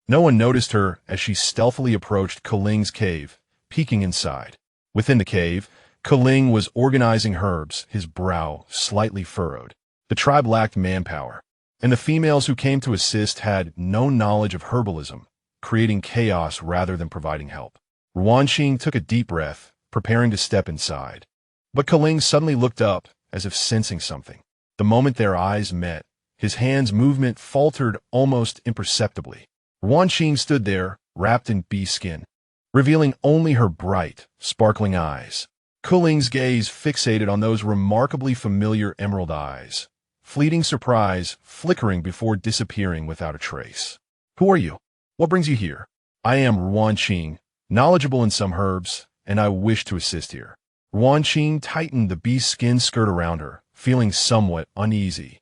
S1: no one noticed her as she stealthily approached Keling's cave, peeking inside. Within the cave, Keling was organizing herbs, his brow slightly furrowed. The tribe lacked manpower, and the females who came to assist had no knowledge of herbalism, creating chaos rather than providing help. Ruan Qing took a deep breath, preparing to step inside. But Keling suddenly looked up, as if sensing something. The moment their eyes met, his hand's movement faltered almost imperceptibly. Ruan Qing stood there, wrapped in beast skin, revealing only her bright, sparkling eyes. Keling's gaze fixated on those remarkably familiar emerald eyes, fleeting surprise flickering before disappearing without a trace. Who are you? What brings you here? I am Ruan Qing, knowledgeable in some herbs, and I wish to assist here. Ruan Qing tightened the beast skin skirt around her, feeling somewhat uneasy.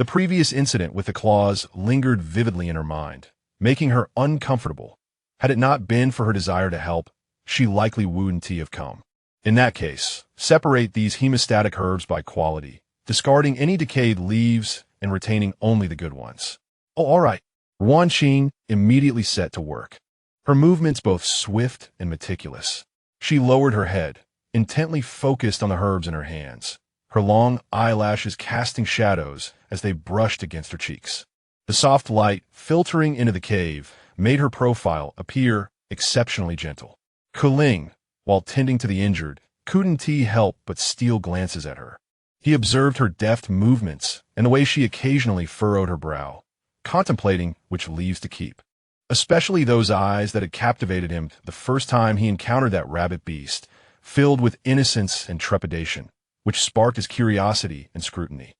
S1: The previous incident with the claws lingered vividly in her mind, making her uncomfortable. Had it not been for her desire to help, she likely wouldn't have come. In that case, separate these hemostatic herbs by quality, discarding any decayed leaves and retaining only the good ones. Oh, all right. Ruan Qing immediately set to work. Her movements both swift and meticulous. She lowered her head, intently focused on the herbs in her hands, her long eyelashes casting shadows as they brushed against her cheeks. The soft light filtering into the cave made her profile appear exceptionally gentle. Kuling, while tending to the injured, couldn't help but steal glances at her. He observed her deft movements and the way she occasionally furrowed her brow, contemplating which leaves to keep. Especially those eyes that had captivated him the first time he encountered that rabbit beast, filled with innocence and trepidation, which sparked his curiosity and scrutiny.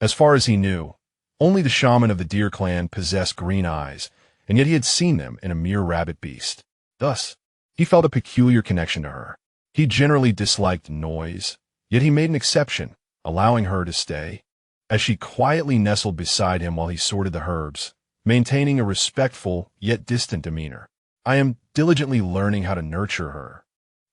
S1: As far as he knew, only the shaman of the deer clan possessed green eyes, and yet he had seen them in a mere rabbit beast. Thus, he felt a peculiar connection to her. He generally disliked noise, yet he made an exception, allowing her to stay. As she quietly nestled beside him while he sorted the herbs, maintaining a respectful yet distant demeanor. I am diligently learning how to nurture her,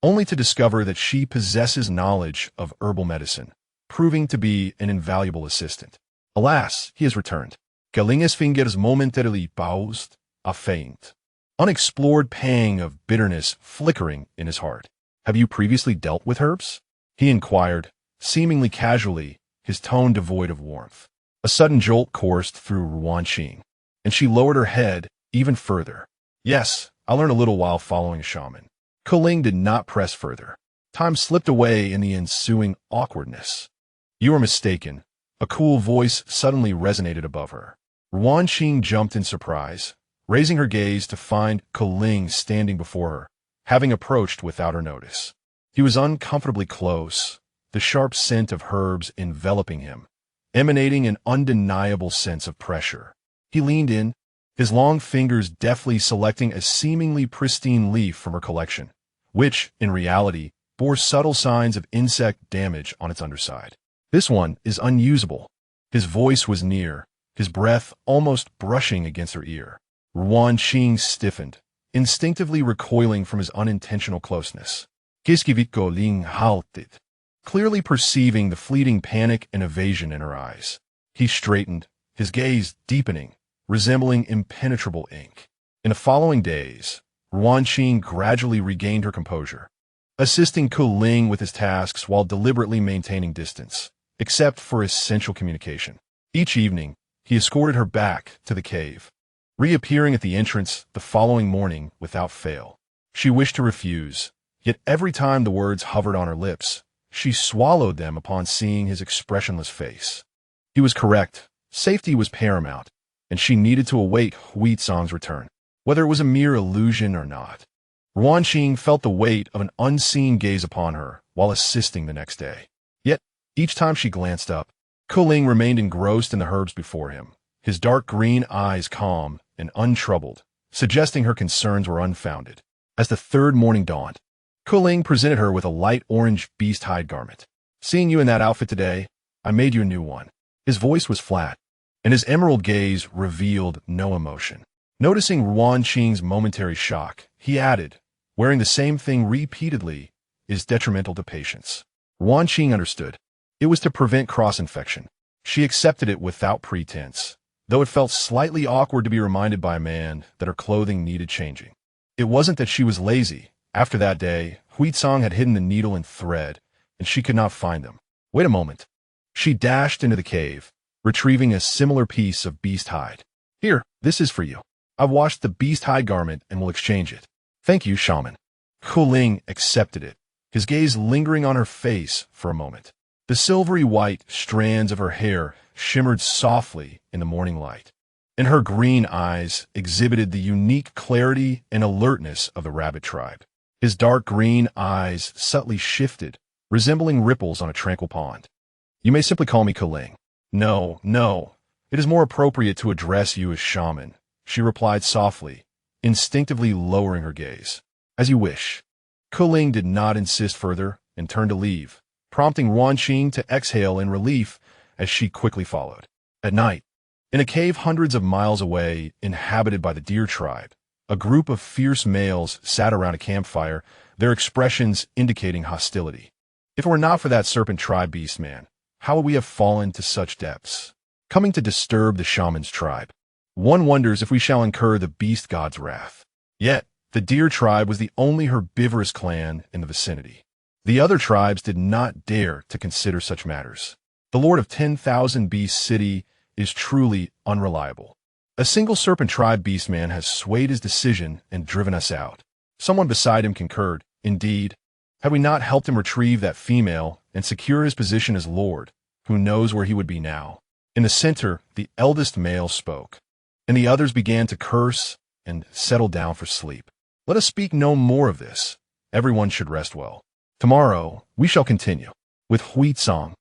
S1: only to discover that she possesses knowledge of herbal medicine, proving to be an invaluable assistant. Alas, he has returned. Galinges fingers momentarily paused, a faint, unexplored pang of bitterness flickering in his heart. Have you previously dealt with herbs? He inquired, seemingly casually, his tone devoid of warmth. A sudden jolt coursed through Ruan Qing, and she lowered her head even further. Yes, I learned a little while following a shaman. Kuling did not press further. Time slipped away in the ensuing awkwardness. You are mistaken. A cool voice suddenly resonated above her. Ruan Qing jumped in surprise, raising her gaze to find Kuling standing before her, having approached without her notice. He was uncomfortably close, the sharp scent of herbs enveloping him, emanating an undeniable sense of pressure. He leaned in, his long fingers deftly selecting a seemingly pristine leaf from her collection, which, in reality, bore subtle signs of insect damage on its underside. This one is unusable. His voice was near, his breath almost brushing against her ear. Ruan Qing stiffened, instinctively recoiling from his unintentional closeness. Kiskivitko Ling halted, clearly perceiving the fleeting panic and evasion in her eyes. He straightened, his gaze deepening, resembling impenetrable ink. In the following days, Ruan Qing gradually regained her composure, assisting Kuling with his tasks while deliberately maintaining distance, except for essential communication. Each evening, he escorted her back to the cave, reappearing at the entrance the following morning without fail. She wished to refuse, yet every time the words hovered on her lips, she swallowed them upon seeing his expressionless face. He was correct. Safety was paramount, and she needed to await Huizong's return, whether it was a mere illusion or not. Ruan Qing felt the weight of an unseen gaze upon her while assisting the next day. Yet, each time she glanced up, Kuling remained engrossed in the herbs before him, his dark green eyes calm and untroubled, suggesting her concerns were unfounded. As the third morning dawned, Kuling presented her with a light orange beast hide garment. Seeing you in that outfit today, I made you a new one. His voice was flat, and his emerald gaze revealed no emotion. Noticing Ruan Qing's momentary shock, he added, wearing the same thing repeatedly is detrimental to patients. Ruan Qing understood. It was to prevent cross-infection. She accepted it without pretense, though it felt slightly awkward to be reminded by a man that her clothing needed changing. It wasn't that she was lazy. After that day, Huizong had hidden the needle and thread, and she could not find them. Wait a moment. She dashed into the cave, retrieving a similar piece of beast hide. Here, this is for you. I've washed the beast hide garment and will exchange it. Thank you, shaman. Kuling accepted it, his gaze lingering on her face for a moment. The silvery white strands of her hair shimmered softly in the morning light, and her green eyes exhibited the unique clarity and alertness of the rabbit tribe. His dark green eyes subtly shifted, resembling ripples on a tranquil pond. You may simply call me Kuling. No. It is more appropriate to address you as shaman, she replied softly, instinctively lowering her gaze. As you wish. Kuling did not insist further and turned to leave, prompting Ruan Qing to exhale in relief as she quickly followed. At night, in a cave hundreds of miles away, inhabited by the deer tribe, a group of fierce males sat around a campfire, their expressions indicating hostility. If it were not for that serpent tribe beastman, how would we have fallen to such depths? Coming to disturb the shaman's tribe. One wonders if we shall incur the beast god's wrath. Yet, the deer tribe was the only herbivorous clan in the vicinity. The other tribes did not dare to consider such matters. The Lord of 10,000 Beast City is truly unreliable. A single serpent tribe beastman has swayed his decision and driven us out. Someone beside him concurred. Indeed, had we not helped him retrieve that female and secure his position as Lord, who knows where he would be now? In the center, the eldest male spoke, and the others began to curse and settle down for sleep. Let us speak no more of this. Everyone should rest well. Tomorrow, we shall continue. With Huitsong,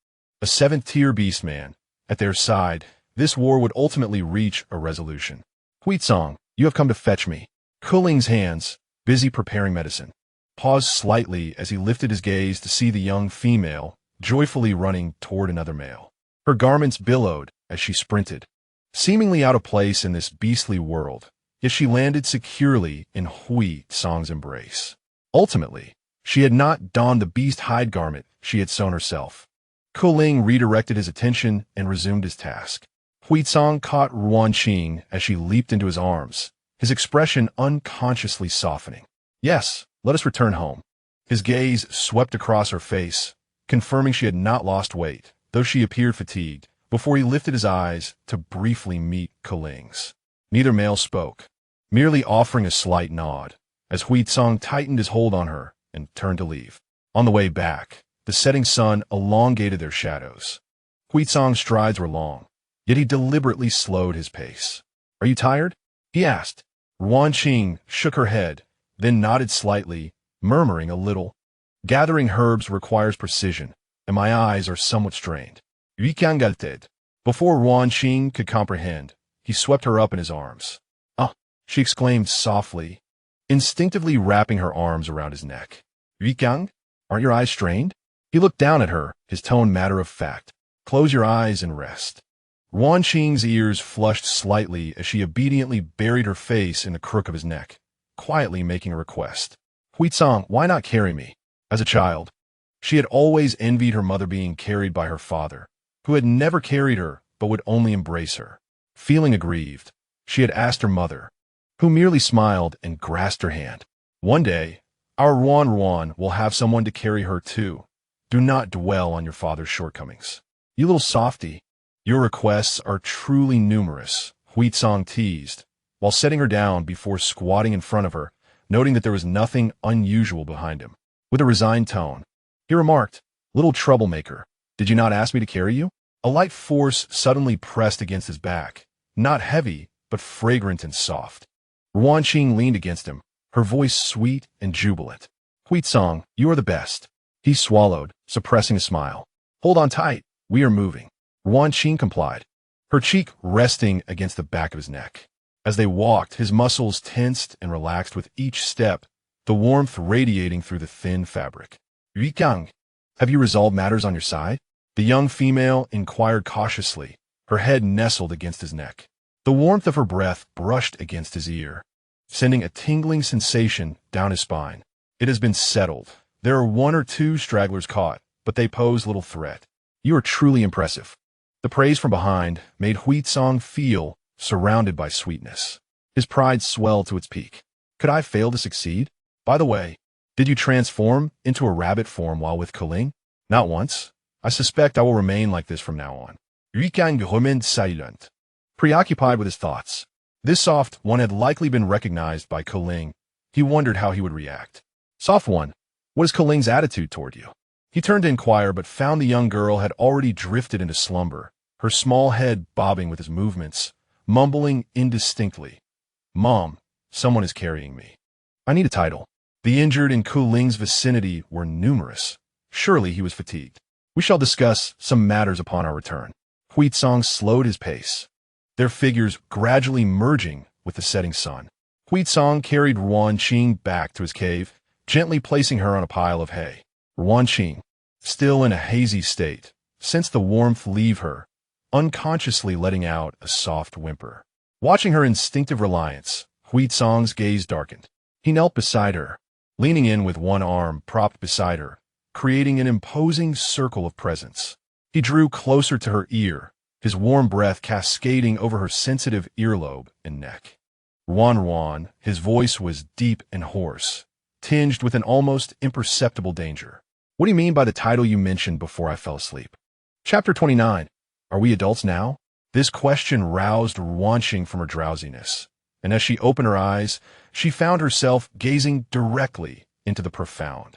S1: a seventh-tier beastman, at their side, this war would ultimately reach a resolution. Huitsong, you have come to fetch me. Kuling's hands, busy preparing medicine, paused slightly as he lifted his gaze to see the young female joyfully running toward another male. Her garments billowed as she sprinted, seemingly out of place in this beastly world, yet she landed securely in Huitsong's embrace. Ultimately, she had not donned the beast hide garment she had sewn herself. Kuling redirected his attention and resumed his task. Huitsong caught Ruan Qing as she leaped into his arms, his expression unconsciously softening. Yes, let us return home. His gaze swept across her face, confirming she had not lost weight, though she appeared fatigued, before he lifted his eyes to briefly meet Kuling's. Neither male spoke, merely offering a slight nod, as Huitsong tightened his hold on her and turned to leave. On the way back, the setting sun elongated their shadows. Huitsong's strides were long, yet he deliberately slowed his pace. Are you tired? He asked. Ruan Qing shook her head, then nodded slightly, murmuring a little. Gathering herbs requires precision, and my eyes are somewhat strained. Before Ruan Qing could comprehend, he swept her up in his arms. Ah, she exclaimed softly, instinctively wrapping her arms around his neck. Yuikyang, aren't your eyes strained? He looked down at her, his tone matter of fact. Close your eyes and rest. Ruan Qing's ears flushed slightly as she obediently buried her face in the crook of his neck, quietly making a request. Huitsong, why not carry me? As a child, she had always envied her mother being carried by her father, who had never carried her but would only embrace her. Feeling aggrieved, she had asked her mother, who merely smiled and grasped her hand. One day, our Ruan will have someone to carry her too. Do not dwell on your father's shortcomings. You little softy, your requests are truly numerous, Huitsong teased, while setting her down before squatting in front of her, noting that there was nothing unusual behind him. With a resigned tone, he remarked, little troublemaker, did you not ask me to carry you? A light force suddenly pressed against his back, not heavy, but fragrant and soft. Ruan Qing leaned against him, her voice sweet and jubilant. Huitsong, you are the best. He swallowed, suppressing a smile. Hold on tight, we are moving. Ruan Qing complied, her cheek resting against the back of his neck. As they walked, his muscles tensed and relaxed with each step, the warmth radiating through the thin fabric. Yuikyang, have you resolved matters on your side? The young female inquired cautiously, her head nestled against his neck. The warmth of her breath brushed against his ear, sending a tingling sensation down his spine. It has been settled. There are one or two stragglers caught, but they pose little threat. You are truly impressive. The praise from behind made Huitsong feel surrounded by sweetness. His pride swelled to its peak. Could I fail to succeed? By the way, did you transform into a rabbit form while with Kuling? Not once. I suspect I will remain like this from now on. Yuikyang remained silent, preoccupied with his thoughts. This soft one had likely been recognized by Kuling. He wondered how he would react. Soft one, what is Kuling's attitude toward you? He turned to inquire, but found the young girl had already drifted into slumber, her small head bobbing with his movements, mumbling indistinctly. Mom, someone is carrying me. I need a title. The injured in Kuling's vicinity were numerous. Surely he was fatigued. We shall discuss some matters upon our return. Huitsong slowed his pace, their figures gradually merging with the setting sun. Huitsong carried Ruan Qing back to his cave, gently placing her on a pile of hay. Ruan Qing, still in a hazy state, sensed the warmth leave her, unconsciously letting out a soft whimper. Watching her instinctive reliance, Huizong's gaze darkened. He knelt beside her, leaning in with one arm propped beside her, creating an imposing circle of presence. He drew closer to her ear, his warm breath cascading over her sensitive earlobe and neck. Ruan, his voice was deep and hoarse, tinged with an almost imperceptible danger. What do you mean by the title you mentioned before I fell asleep? Chapter 29. Are we adults now? This question roused Ruan Qing from her drowsiness, and as she opened her eyes, she found herself gazing directly into the profound,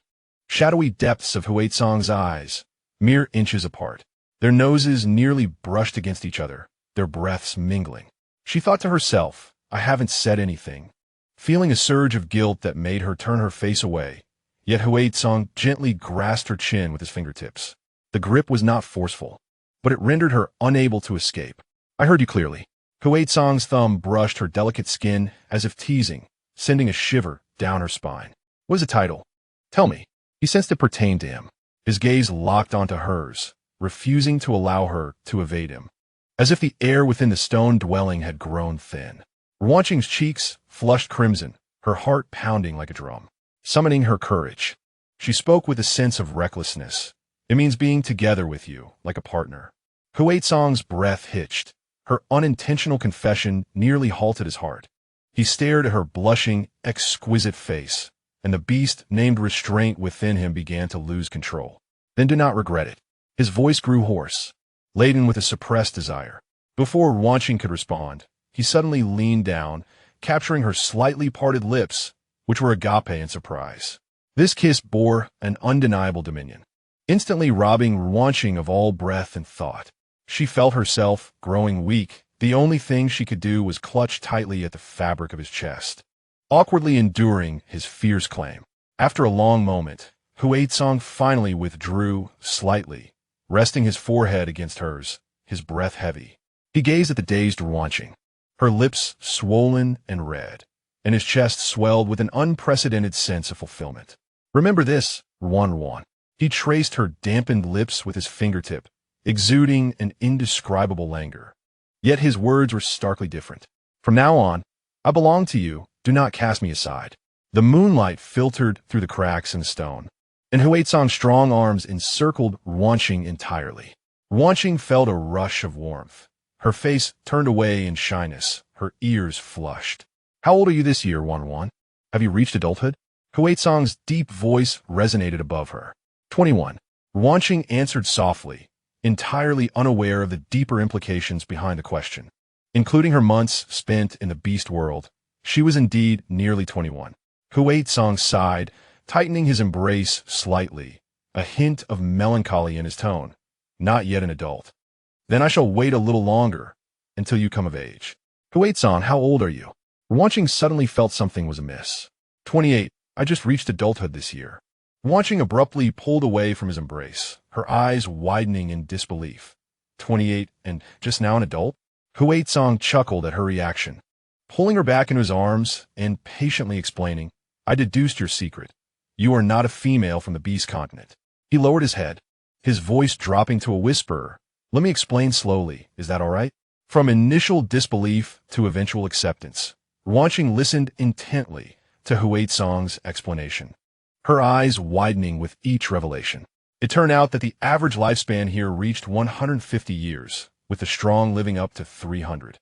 S1: shadowy depths of Huizong's eyes, mere inches apart. Their noses nearly brushed against each other, their breaths mingling. She thought to herself, I haven't said anything, feeling a surge of guilt that made her turn her face away, yet Huizong gently grasped her chin with his fingertips. The grip was not forceful, but it rendered her unable to escape. I heard you clearly. Huizong's thumb brushed her delicate skin as if teasing, sending a shiver down her spine. What is the title? Tell me. He sensed it pertained to him. His gaze locked onto hers, refusing to allow her to evade him, as if the air within the stone dwelling had grown thin. Ruan Qing's cheeks flushed crimson, her heart pounding like a drum, summoning her courage. She spoke with a sense of recklessness. It means being together with you, like a partner. Huizong's breath hitched. Her unintentional confession nearly halted his heart. He stared at her blushing, exquisite face, and the beast named restraint within him began to lose control. Then do not regret it. His voice grew hoarse, laden with a suppressed desire. Before Ruan Qing could respond, he suddenly leaned down, capturing her slightly parted lips, which were agape in surprise. This kiss bore an undeniable dominion, instantly robbing Ruan Qing of all breath and thought. She felt herself growing weak. The only thing she could do was clutch tightly at the fabric of his chest, awkwardly enduring his fierce claim. After a long moment, Huizong finally withdrew slightly, resting his forehead against hers, his breath heavy. He gazed at the dazed Ruan Qing, her lips swollen and red, and his chest swelled with an unprecedented sense of fulfillment. Remember this, Ruan. He traced her dampened lips with his fingertip, exuding an indescribable languor. Yet his words were starkly different. From now on, I belong to you, do not cast me aside. The moonlight filtered through the cracks in the stone, and Huizong's strong arms encircled Ruan Qing entirely. Ruan Qing felt a rush of warmth. Her face turned away in shyness, her ears flushed. How old are you this year, Ruan? Have you reached adulthood? Huizong's deep voice resonated above her. 21. Ruan Qing answered softly, entirely unaware of the deeper implications behind the question. Including her months spent in the beast world, she was indeed nearly 21. Huizong sighed, tightening his embrace slightly, a hint of melancholy in his tone. Not yet an adult. Then I shall wait a little longer, until you come of age. Huizong, how old are you? Ruan Qing suddenly felt something was amiss. 28. I just reached adulthood this year. Ruan Qing abruptly pulled away from his embrace, her eyes widening in disbelief. 28, and just now an adult? Huizong chuckled at her reaction, pulling her back into his arms and patiently explaining, I deduced your secret. You are not a female from the beast continent. He lowered his head, his voice dropping to a whisper. Let me explain slowly, is that all right? From initial disbelief to eventual acceptance, Ruan Qing listened intently to Huizong's explanation, her eyes widening with each revelation. It turned out that the average lifespan here reached 150 years, with the strong living up to 300.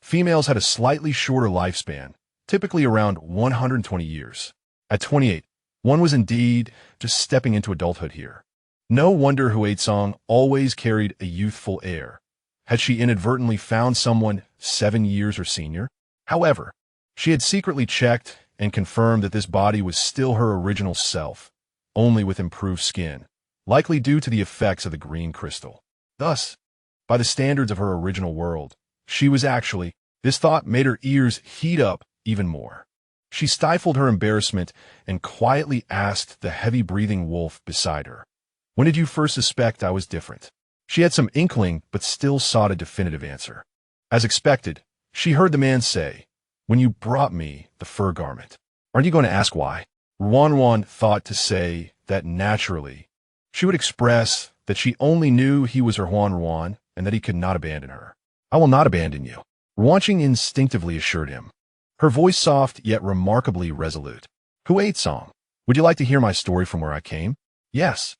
S1: Females had a slightly shorter lifespan, typically around 120 years. At 28, one was indeed just stepping into adulthood here. No wonder Huizong always carried a youthful air. Had she inadvertently found someone 7 years her senior? However, she had secretly checked and confirmed that this body was still her original self, only with improved skin, likely due to the effects of the green crystal. Thus, by the standards of her original world, she was actually, this thought made her ears heat up even more. She stifled her embarrassment and quietly asked the heavy-breathing wolf beside her, when did you first suspect I was different? She had some inkling, but still sought a definitive answer. As expected, she heard the man say, when you brought me the fur garment. Aren't you going to ask why? Ruan thought to say that naturally. She would express that she only knew he was her Ruan, and that he could not abandon her. "I will not abandon you," Ruan Qing instinctively assured him, her voice soft yet remarkably resolute. "Song, would you like to hear my story from where I came?" "Yes."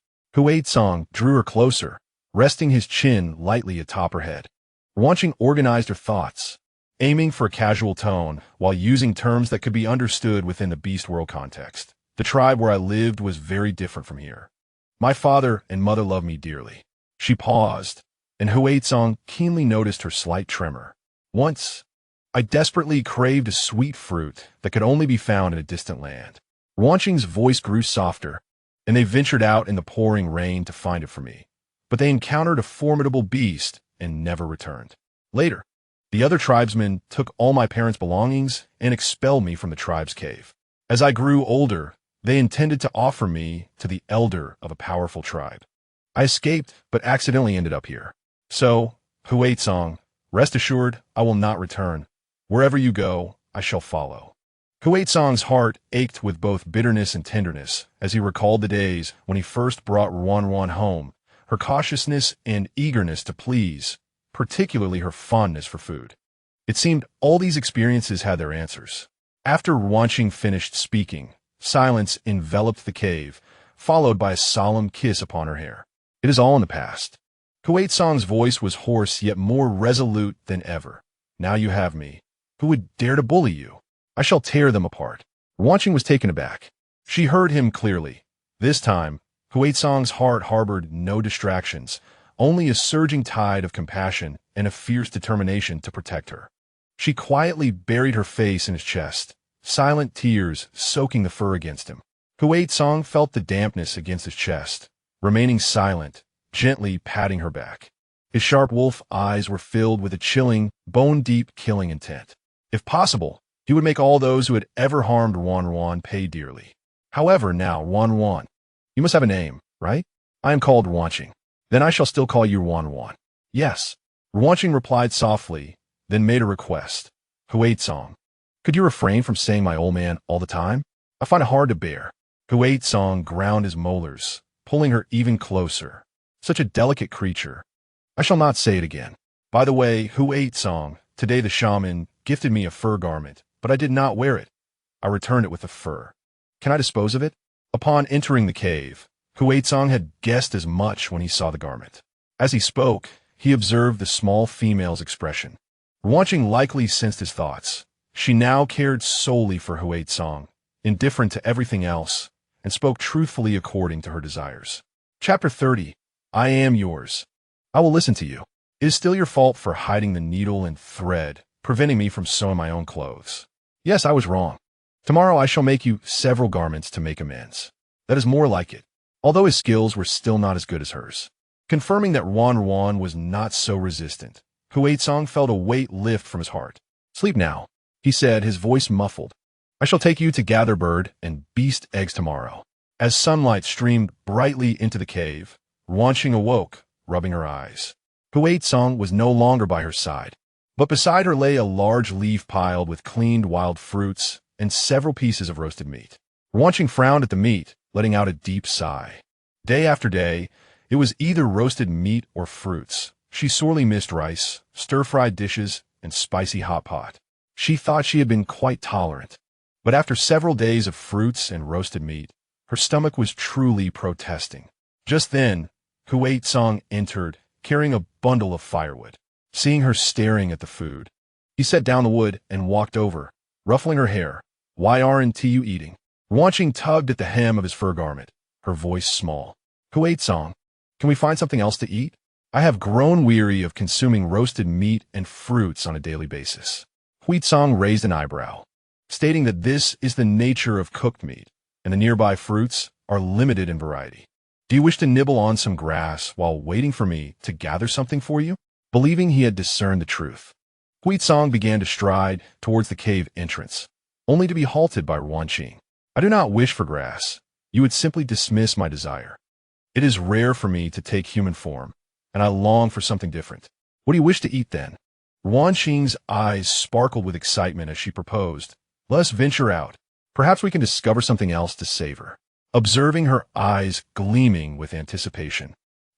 S1: Song drew her closer, resting his chin lightly atop her head. Ruan Qing organized her thoughts, aiming for a casual tone while using terms that could be understood within the beast world context. "The tribe where I lived was very different from here. My father and mother loved me dearly." She paused, and Song keenly noticed her slight tremor. "Once, I desperately craved a sweet fruit that could only be found in a distant land." Ruan Qing's voice grew softer, and they ventured out in the pouring rain to find it for me. But they encountered a formidable beast and never returned. Later, the other tribesmen took all my parents' belongings and expelled me from the tribe's cave. As I grew older, they intended to offer me to the elder of a powerful tribe. I escaped, but accidentally ended up here. So, Song, rest assured, I will not return. Wherever you go, I shall follow." Song's heart ached with both bitterness and tenderness as he recalled the days when he first brought Ruan home, her cautiousness and eagerness to please, particularly her fondness for food. It seemed all these experiences had their answers. After Ruan Qing finished speaking, silence enveloped the cave, followed by a solemn kiss upon her hair. "It is all in the past." Song's voice was hoarse yet more resolute than ever. "Now you have me. Who would dare to bully you? I shall tear them apart." Ruan Qing was taken aback. She heard him clearly. This time, Song's heart harbored no distractions, only a surging tide of compassion and a fierce determination to protect her. She quietly buried her face in his chest, silent tears soaking the fur against him. Song felt the dampness against his chest, remaining silent, gently patting her back. His sharp wolf eyes were filled with a chilling, bone-deep killing intent. If possible, he would make all those who had ever harmed Ruan pay dearly. "However, now, Ruan, you must have a name, right?" "I am called Ruan Qing." "Then I shall still call you Ruan." "Yes." Ruan Qing replied softly, then made a request. "Song, could you refrain from saying my old man all the time? I find it hard to bear." Song ground his molars, pulling her even closer. Such a delicate creature. "I shall not say it again. By the way, Song, today the shaman gifted me a fur garment, but I did not wear it. I returned it with the fur. Can I dispose of it?" Upon entering the cave, Song had guessed as much when he saw the garment. As he spoke, he observed the small female's expression. Ruan Qing likely sensed his thoughts. She now cared solely for Song, indifferent to everything else, and spoke truthfully according to her desires. Chapter 30. I am yours. "I will listen to you. It is still your fault for hiding the needle and thread, preventing me from sewing my own clothes. Yes, I was wrong. Tomorrow I shall make you several garments to make amends." That is more like it, although his skills were still not as good as hers. Confirming that Ruan was not so resistant, Song felt a weight lift from his heart. "Sleep now," he said, his voice muffled. "I shall take you to gather bird and beast eggs tomorrow." As sunlight streamed brightly into the cave, Ruan Qing awoke, rubbing her eyes. Song was no longer by her side, but beside her lay a large leaf piled with cleaned wild fruits and several pieces of roasted meat. Ruan Qing frowned at the meat, letting out a deep sigh. Day after day, it was either roasted meat or fruits. She sorely missed rice, stir-fried dishes, and spicy hot pot. She thought she had been quite tolerant, but after several days of fruits and roasted meat, her stomach was truly protesting. Just then, Song entered, carrying a bundle of firewood. Seeing her staring at the food, he set down the wood and walked over, ruffling her hair. "Why aren't you eating?" Ruan Qing tugged at the hem of his fur garment, her voice small. "Song, can we find something else to eat? I have grown weary of consuming roasted meat and fruits on a daily basis." Song raised an eyebrow, stating that this is the nature of cooked meat, and the nearby fruits are limited in variety. "Do you wish to nibble on some grass while waiting for me to gather something for you?" Believing he had discerned the truth, Song began to stride towards the cave entrance, only to be halted by Ruan Qing. "I do not wish for grass. You would simply dismiss my desire. It is rare for me to take human form, and I long for something different. What do you wish to eat then?" Ruan Qing's eyes sparkled with excitement as she proposed. "Let us venture out. Perhaps we can discover something else to savor." Observing her eyes gleaming with anticipation,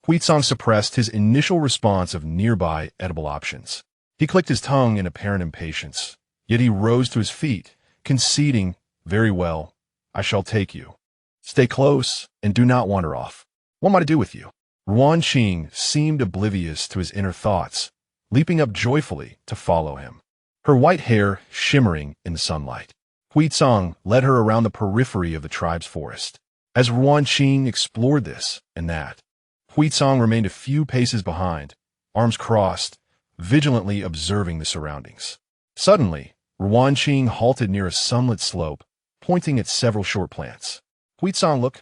S1: Huitsong suppressed his initial response of nearby edible options. He clicked his tongue in apparent impatience, yet he rose to his feet, conceding, "Very well, I shall take you. Stay close and do not wander off. What am I to do with you?" Ruan Qing seemed oblivious to his inner thoughts, leaping up joyfully to follow him, her white hair shimmering in the sunlight. Huitsong led her around the periphery of the tribe's forest. As Ruan Qing explored this and that, Huitsong remained a few paces behind, arms crossed, vigilantly observing the surroundings. Suddenly, Ruan Qing halted near a sunlit slope, pointing at several short plants. "Huitsong, look.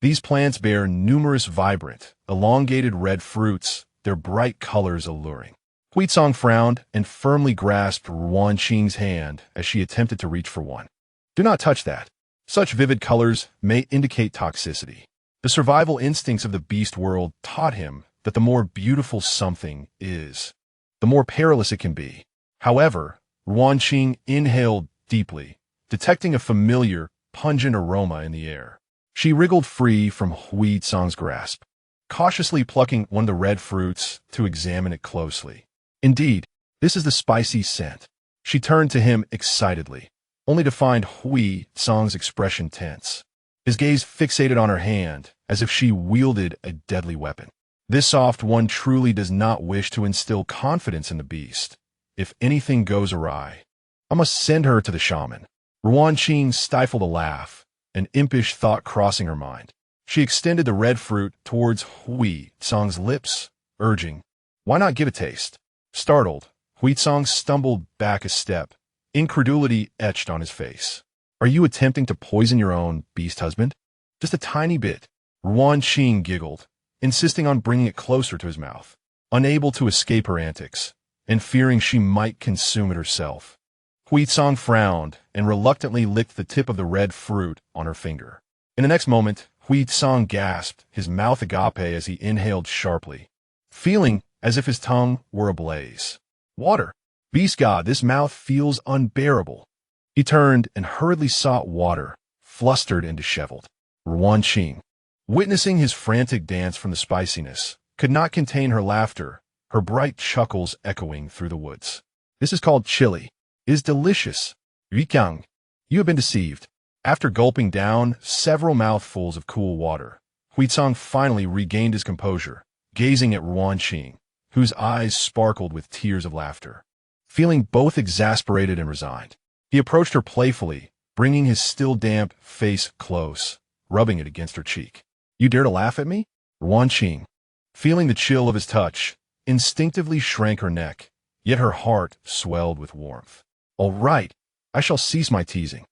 S1: These plants bear numerous vibrant, elongated red fruits, their bright colors alluring." Huitsong frowned and firmly grasped Ruan Qing's hand as she attempted to reach for one. "Do not touch that. Such vivid colors may indicate toxicity." The survival instincts of the beast world taught him that the more beautiful something is, the more perilous it can be. However, Ruan Qing inhaled deeply, detecting a familiar, pungent aroma in the air. She wriggled free from Huitsong's grasp, cautiously plucking one of the red fruits to examine it closely. "Indeed, this is the spicy scent." She turned to him excitedly, only to find Huitsong's expression tense, his gaze fixated on her hand as if she wielded a deadly weapon. This soft one truly does not wish to instill confidence in the beast. If anything goes awry, I must send her to the shaman. Ruan Qing stifled a laugh, an impish thought crossing her mind. She extended the red fruit towards Huitsong's lips, urging, "Why not give a taste?" Startled, Huitsong stumbled back a step, incredulity etched on his face. "Are you attempting to poison your own beast husband?" "Just a tiny bit." Ruan Qing giggled, insisting on bringing it closer to his mouth, unable to escape her antics, and fearing she might consume it herself. Huitsong frowned and reluctantly licked the tip of the red fruit on her finger. In the next moment, Huitsong gasped, his mouth agape as he inhaled sharply, feeling as if his tongue were ablaze. "Water! Beast god, this mouth feels unbearable." He turned and hurriedly sought water, flustered and disheveled. Ruan Qing, witnessing his frantic dance from the spiciness, could not contain her laughter, her bright chuckles echoing through the woods. "This is called chili. It is delicious. Yuqiang, you have been deceived." After gulping down several mouthfuls of cool water, Huitsong finally regained his composure, gazing at Ruan Qing, whose eyes sparkled with tears of laughter. Feeling both exasperated and resigned, he approached her playfully, bringing his still damp face close, rubbing it against her cheek. "You dare to laugh at me?" Ruan Qing, feeling the chill of his touch, instinctively shrank her neck, yet her heart swelled with warmth. "All right, I shall cease my teasing."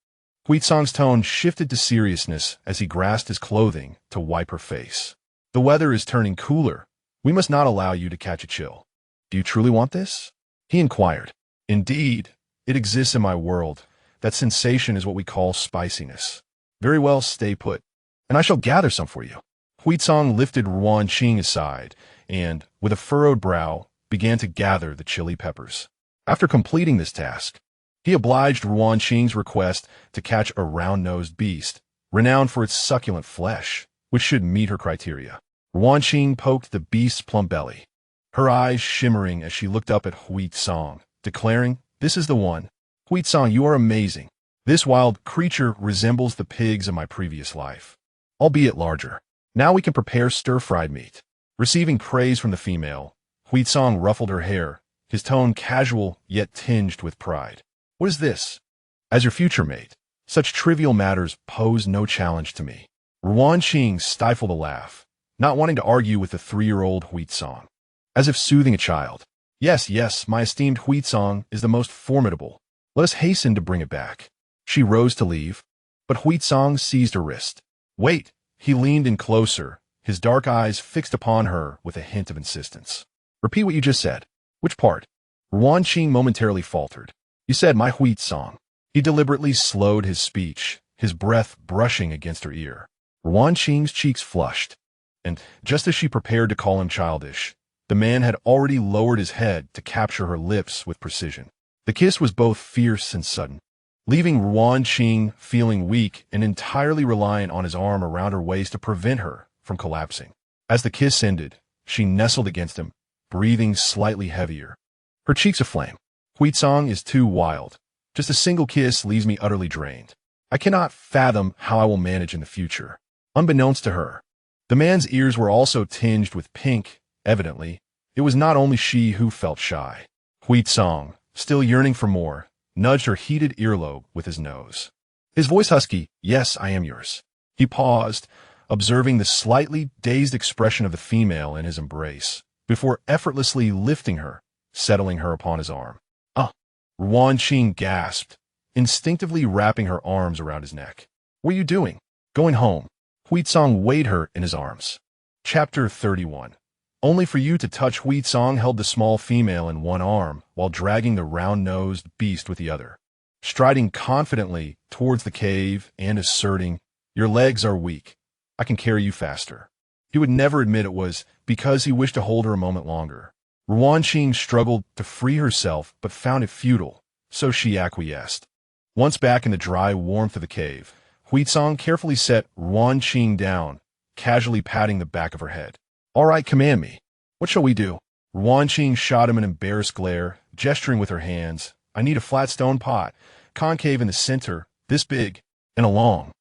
S1: Huitsong's tone shifted to seriousness as he grasped his clothing to wipe her face. "The weather is turning cooler. We must not allow you to catch a chill. Do you truly want this?" he inquired. "Indeed, it exists in my world. That sensation is what we call spiciness." "Very well, stay put, and I shall gather some for you." Huitsong lifted Ruan Qing aside and, with a furrowed brow, began to gather the chili peppers. After completing this task, he obliged Ruan Qing's request to catch a round-nosed beast, renowned for its succulent flesh, which should meet her criteria. Ruan Qing poked the beast's plump belly, her eyes shimmering as she looked up at Huitsong, declaring, "This is the one. Huitsong, you are amazing. This wild creature resembles the pigs of my previous life, albeit larger. Now we can prepare stir-fried meat." Receiving praise from the female, Huitsong ruffled her hair, his tone casual yet tinged with pride. "What is this? As your future mate, such trivial matters pose no challenge to me." Ruan Qing stifled a laugh, not wanting to argue with the 3-year-old Huitsong. As if soothing a child, Yes, yes, my esteemed Huitsong is the most formidable. Let us hasten to bring it back." She rose to leave, but Huitsong seized her wrist. "Wait!" He leaned in closer, his dark eyes fixed upon her with a hint of insistence. "Repeat what you just said." "Which part?" Ruan Qing momentarily faltered. "You said my Huitsong." He deliberately slowed his speech, his breath brushing against her ear. Ruan Qing's cheeks flushed, and just as she prepared to call him childish, the man had already lowered his head to capture her lips with precision. The kiss was both fierce and sudden, leaving Ruan Qing feeling weak and entirely reliant on his arm around her waist to prevent her from collapsing. As the kiss ended, She nestled against him, breathing slightly heavier. Her cheeks aflame. Huizong is too wild. Just a single kiss leaves me utterly drained. I cannot fathom how I will manage in the future. Unbeknownst to her, the man's ears were also tinged with pink. Evidently, it was not only she who felt shy. Huizong, still yearning for more, nudged her heated earlobe with his nose. His voice husky, "Yes, I am yours." He paused, observing the slightly dazed expression of the female in his embrace, before effortlessly lifting her, settling her upon his arm. Ruan Qing gasped, instinctively wrapping her arms around his neck. "What are you doing?" "Going home." Huizong weighed her in his arms. Chapter 31. Only for you to touch. Huizong held the small female in one arm while dragging the round-nosed beast with the other, striding confidently towards the cave and asserting, "Your legs are weak. I can carry you faster." He would never admit it was because he wished to hold her a moment longer. Ruan Qing struggled to free herself but found it futile, so she acquiesced. Once back in the dry warmth of the cave, Huizong carefully set Ruan Qing down, casually patting the back of her head. "All right, command me. What shall we do?" Ruan Qing shot him an embarrassed glare, gesturing with her hands. "I need a flat stone pot, concave in the center, this big, and a long,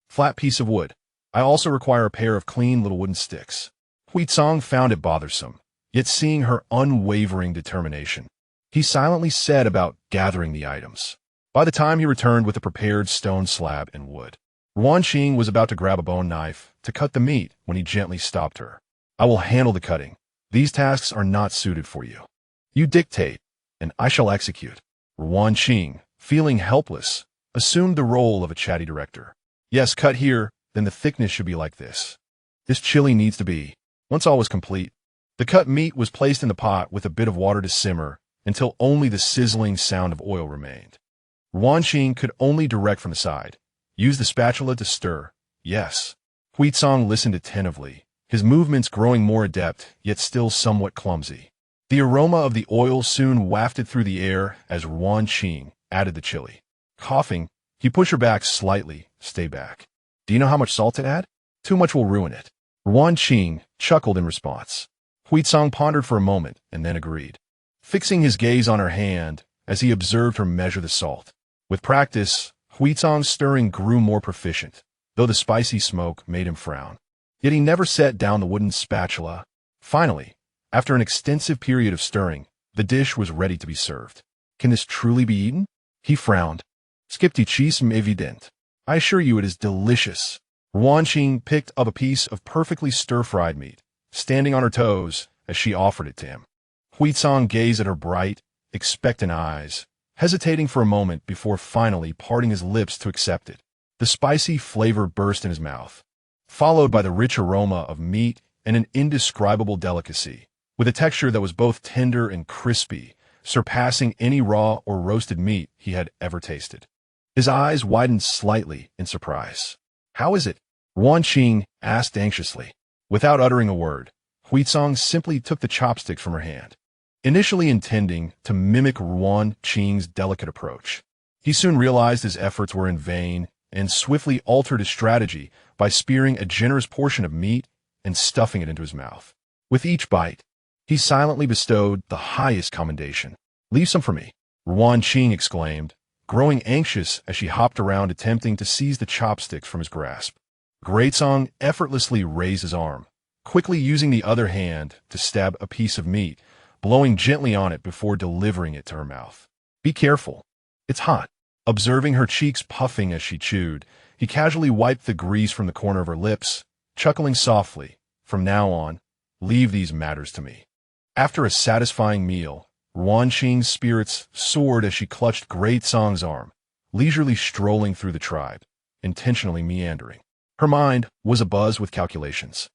S1: flat piece of wood. I also require a pair of clean little wooden sticks." Huizong found it bothersome, yet seeing her unwavering determination, he silently set about gathering the items. By the time he returned with a prepared stone slab and wood, Ruan Qing was about to grab a bone knife to cut the meat when he gently stopped her. "I will handle the cutting. These tasks are not suited for you. You dictate, and I shall execute." Ruan Qing, feeling helpless, assumed the role of a chatty director. "Yes, cut here, then the thickness should be like this. This chili needs to be." Once all was complete, the cut meat was placed in the pot with a bit of water to simmer until only the sizzling sound of oil remained. Ruan Qing could only direct from the side. "Use the spatula to stir." "Yes." Huizong listened attentively, his movements growing more adept, yet still somewhat clumsy. The aroma of the oil soon wafted through the air as Ruan Qing added the chili. Coughing, he pushed her back slightly. "Stay back. Do you know how much salt to add? Too much will ruin it." Ruan Qing chuckled in response. Huizong pondered for a moment and then agreed, fixing his gaze on her hand as he observed her measure the salt. With practice, Huizong's stirring grew more proficient, though the spicy smoke made him frown. Yet he never set down the wooden spatula. Finally, after an extensive period of stirring, the dish was ready to be served. "Can this truly be eaten?" He frowned. "Skepticism evident. I assure you it is delicious." Ruan Qing picked up a piece of perfectly stir-fried meat, standing on her toes as she offered it to him. Huizong gazed at her bright, expectant eyes, hesitating for a moment before finally parting his lips to accept it. The spicy flavor burst in his mouth, followed by the rich aroma of meat and an indescribable delicacy, with a texture that was both tender and crispy, surpassing any raw or roasted meat he had ever tasted. His eyes widened slightly in surprise. "How is it?" Ruan Qing asked anxiously. Without uttering a word, Huizong simply took the chopsticks from her hand, initially intending to mimic Ruan Qing's delicate approach. He soon realized his efforts were in vain and swiftly altered his strategy by spearing a generous portion of meat and stuffing it into his mouth. With each bite, he silently bestowed the highest commendation. "Leave some for me," Ruan Qing exclaimed, growing anxious as she hopped around attempting to seize the chopsticks from his grasp. Huizong effortlessly raised his arm, quickly using the other hand to stab a piece of meat, blowing gently on it before delivering it to her mouth. "Be careful. It's hot." Observing her cheeks puffing as she chewed, he casually wiped the grease from the corner of her lips, chuckling softly. "From now on, leave these matters to me." After a satisfying meal, Ruan Qing's spirits soared as she clutched Huizong's arm, leisurely strolling through the tribe, intentionally meandering. Her mind was abuzz with calculations.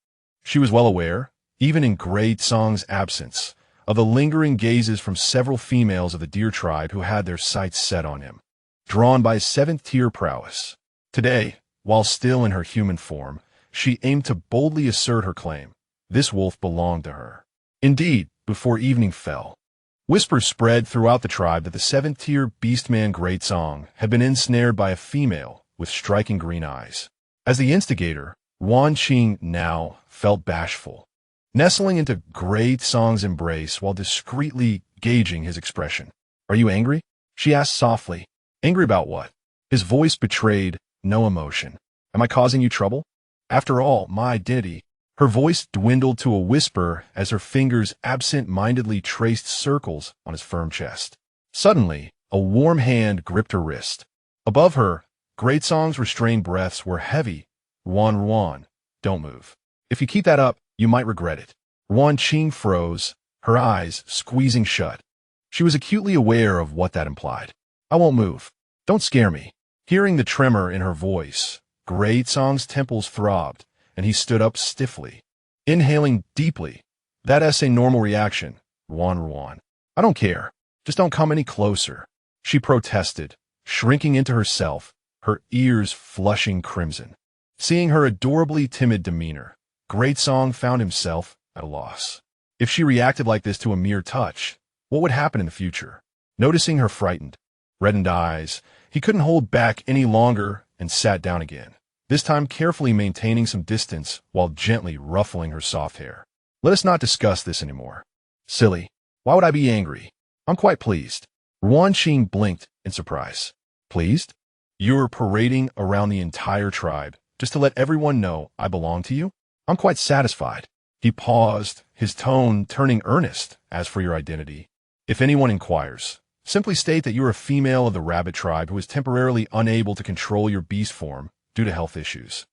S1: She was well aware, even in Huizong's absence, of the lingering gazes from several females of the deer tribe who had their sights set on him, drawn by his seventh-tier prowess. Today, while still in her human form, she aimed to boldly assert her claim. This wolf belonged to her. Indeed, before evening fell, whispers spread throughout the tribe that the seventh-tier beastman Huizong had been ensnared by a female with striking green eyes. As the instigator, Ruan Qing now felt bashful. nestling into Great Song's embrace while discreetly gauging his expression. "Are you angry?" she asked softly. "Angry about what?" His voice betrayed no emotion. "Am I causing you trouble? After all, my identity—" Her voice dwindled to a whisper as her fingers absent-mindedly traced circles on his firm chest. Suddenly, a warm hand gripped her wrist. Above her, Great Song's restrained breaths were heavy. Ruan, don't move. If you keep that up, you might regret it." Ruan Qing froze, her eyes squeezing shut. She was acutely aware of what that implied. "I won't move. Don't scare me." Hearing the tremor in her voice, Great Song's temples throbbed, and he stood up stiffly, inhaling deeply. "That's a normal reaction, Ruan. I don't care. Just don't come any closer," she protested, shrinking into herself, her ears flushing crimson. Seeing her adorably timid demeanor, Great Song found himself at a loss. If she reacted like this to a mere touch, what would happen in the future? Noticing her frightened, reddened eyes, he couldn't hold back any longer and sat down again, this time carefully maintaining some distance while gently ruffling her soft hair. "Let us not discuss this anymore." "Silly. Why would I be angry? I'm quite pleased." Ruan Qing blinked in surprise. "Pleased? You're parading around the entire tribe just to let everyone know I belong to you? I'm quite satisfied." He paused, his tone turning earnest. "As for your identity, if anyone inquires, simply state that you're a female of the rabbit tribe who is temporarily unable to control your beast form due to health issues.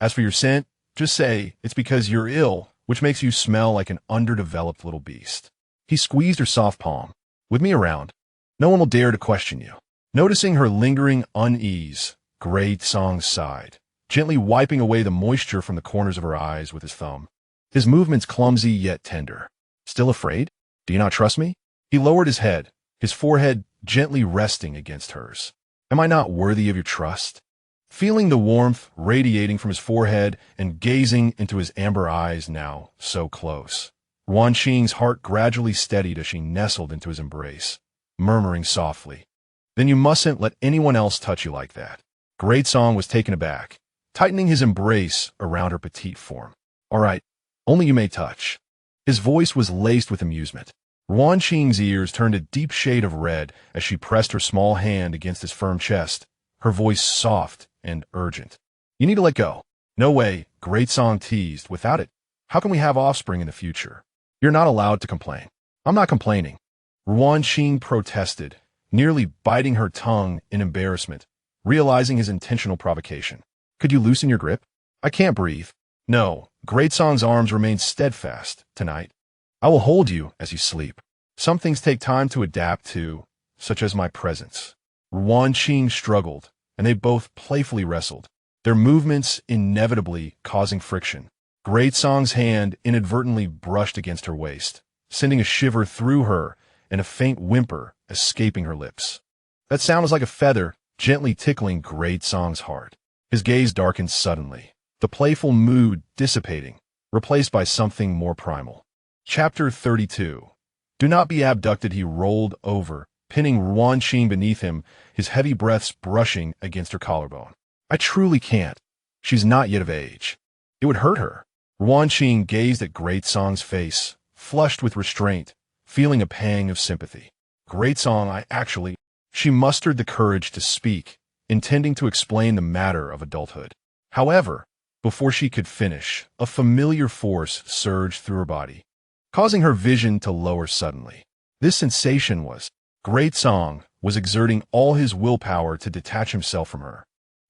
S1: As for your scent, just say it's because you're ill, which makes you smell like an underdeveloped little beast." He squeezed her soft palm. "With me around, no one will dare to question you." Noticing her lingering unease, Great Song sighed, gently wiping away the moisture from the corners of her eyes with his thumb. His movements clumsy yet tender. "Still afraid? Do you not trust me?" He lowered his head, his forehead gently resting against hers. "Am I not worthy of your trust?" Feeling the warmth radiating from his forehead and gazing into his amber eyes now so close, Ruan Qing's heart gradually steadied as she nestled into his embrace, murmuring softly, "Then you mustn't let anyone else touch you like that." Great Song was taken aback, tightening his embrace around her petite form. "All right, only you may touch." His voice was laced with amusement. Ruan Qing's ears turned a deep shade of red as she pressed her small hand against his firm chest, her voice soft and urgent. "You need to let go." "No way," Great Song teased. "Without it, how can we have offspring in the future? You're not allowed to complain." "I'm not complaining." Ruan Qing protested, nearly biting her tongue in embarrassment, realizing his intentional provocation. "Could you loosen your grip? I can't breathe." "No." Great Song's arms remained steadfast tonight. "I will hold you as you sleep. Some things take time to adapt to, such as my presence." Ruan Qing struggled, and they both playfully wrestled, their movements inevitably causing friction. Great Song's hand inadvertently brushed against her waist, sending a shiver through her and a faint whimper escaping her lips. That sound was like a feather gently tickling Great Song's heart. His gaze darkened suddenly, the playful mood dissipating, replaced by something more primal. Chapter 32. Do not be abducted. He rolled over, pinning Ruan Qing beneath him, his heavy breaths brushing against her collarbone. "I truly can't. She's not yet of age. It would hurt her." Ruan Qing gazed at Great Song's face, flushed with restraint, feeling a pang of sympathy. "Great Song, She mustered the courage to speak, intending to explain the matter of adulthood. However, before she could finish, a familiar force surged through her body, causing her vision to lower suddenly. This sensation was Great Song was exerting all his willpower to detach himself from her,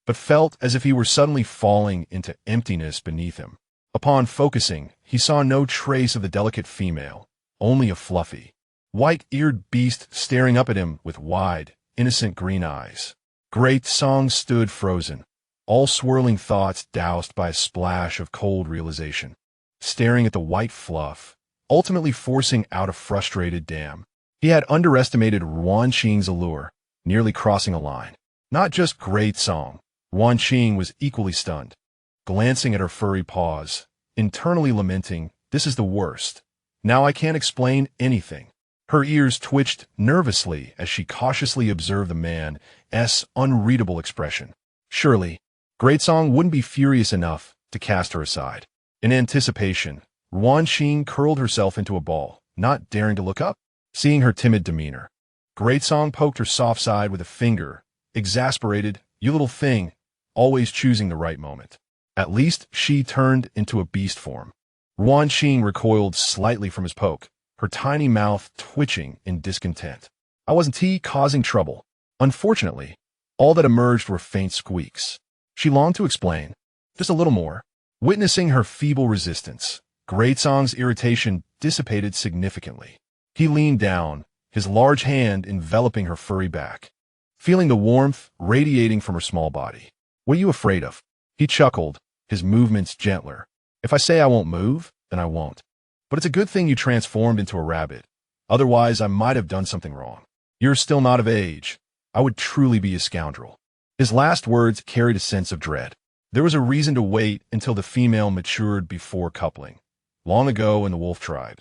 S1: but felt as if he were suddenly falling into emptiness beneath him. Upon focusing, he saw no trace of the delicate female, only a fluffy, white-eared beast staring up at him with wide, innocent green eyes. Great Song stood frozen, all swirling thoughts doused by a splash of cold realization, staring at the white fluff, ultimately forcing out a frustrated "damn." He had underestimated Ruan Qing's allure, nearly crossing a line. Not just Great Song. Ruan Qing was equally stunned, glancing at her furry paws, internally lamenting, "This is the worst. Now I can't explain anything." Her ears twitched nervously as she cautiously observed the man's unreadable expression. Surely, Great Song wouldn't be furious enough to cast her aside. In anticipation, Ruan Qing curled herself into a ball, not daring to look up. Seeing her timid demeanor, Great Song poked her soft side with a finger, exasperated. You little thing, always choosing the right moment. At least she turned into a beast form. Ruan Qing recoiled slightly from his poke, her tiny mouth twitching in discontent. I wasn't causing trouble. Unfortunately, all that emerged were faint squeaks. She longed to explain, just a little more. Witnessing her feeble resistance, Great Song's irritation dissipated significantly. He leaned down, his large hand enveloping her furry back, feeling the warmth radiating from her small body. What are you afraid of? He chuckled, his movements gentler. If I say I won't move, then I won't. But it's a good thing you transformed into a rabbit. Otherwise, I might have done something wrong. You're still not of age. I would truly be a scoundrel. His last words carried a sense of dread. There was a reason to wait until the female matured before coupling. Long ago in the wolf tribe,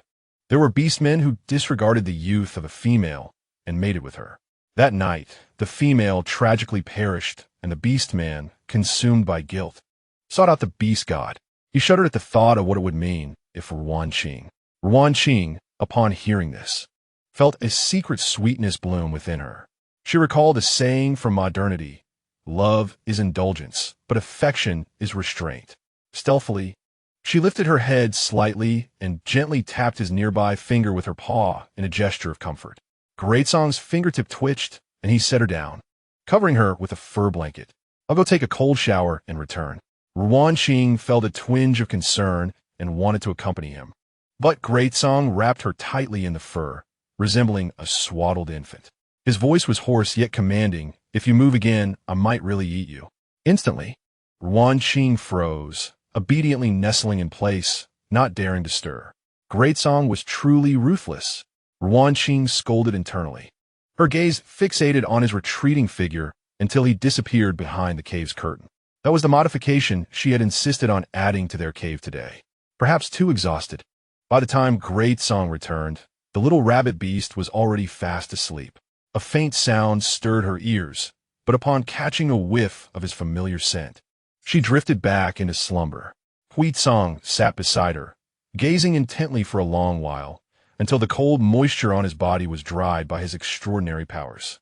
S1: there were beastmen who disregarded the youth of a female and mated with her. That night, the female tragically perished, and the beastman, consumed by guilt, sought out the beast god. He shuddered at the thought of what it would mean if Ruan Qing, upon hearing this, felt a secret sweetness bloom within her. She recalled a saying from modernity: love is indulgence, but affection is restraint. Stealthily, she lifted her head slightly and gently tapped his nearby finger with her paw in a gesture of comfort. Great Song's fingertip twitched, and he set her down, covering her with a fur blanket. I'll go take a cold shower and return. Ruan Qing felt a twinge of concern and wanted to accompany him. But Great Song wrapped her tightly in the fur, resembling a swaddled infant. His voice was hoarse yet commanding. If you move again, I might really eat you. Instantly, Ruan Qing froze, obediently nestling in place, not daring to stir. Great Song was truly ruthless. Ruan Qing scolded internally, her gaze fixated on his retreating figure until he disappeared behind the cave's curtain. That was the modification she had insisted on adding to their cave today. Perhaps too exhausted. By the time Great Song returned, the little rabbit beast was already fast asleep. A faint sound stirred her ears, but upon catching a whiff of his familiar scent, she drifted back into slumber. Hui Song sat beside her, gazing intently for a long while, until the cold moisture on his body was dried by his extraordinary powers.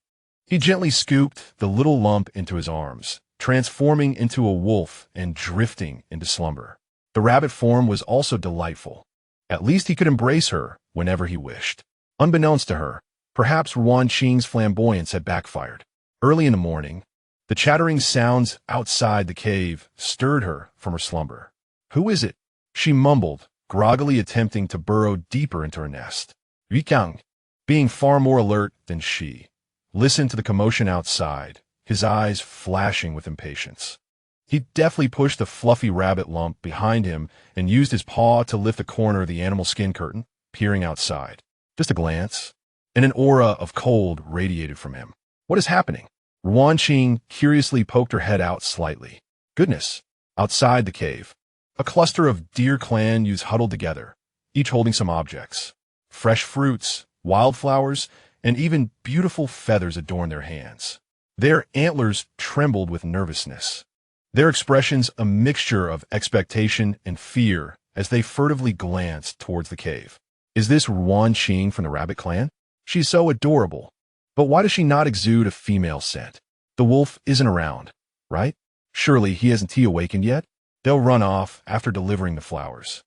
S1: He gently scooped the little lump into his arms, transforming into a wolf and drifting into slumber. The rabbit form was also delightful. At least he could embrace her whenever he wished. Unbeknownst to her, perhaps Ruan Qing's flamboyance had backfired. Early in the morning, the chattering sounds outside the cave stirred her from her slumber. Who is it? She mumbled, groggily attempting to burrow deeper into her nest. Yuqiang, being far more alert than she, listened to the commotion outside, his eyes flashing with impatience. He deftly pushed the fluffy rabbit lump behind him and used his paw to lift a corner of the animal skin curtain, peering outside. Just a glance, and an aura of cold radiated from him. What is happening? Ruan Qing curiously poked her head out slightly. Goodness! Outside the cave, a cluster of deer clan youths huddled together, each holding some objects. Fresh fruits, wildflowers, and even beautiful feathers adorned their hands. Their antlers trembled with nervousness, their expressions a mixture of expectation and fear as they furtively glanced towards the cave. Is this Ruan Qing from the rabbit clan? She's so adorable. But why does she not exude a female scent? The wolf isn't around, right? Surely he hasn't awakened yet? They'll run off after delivering the flowers.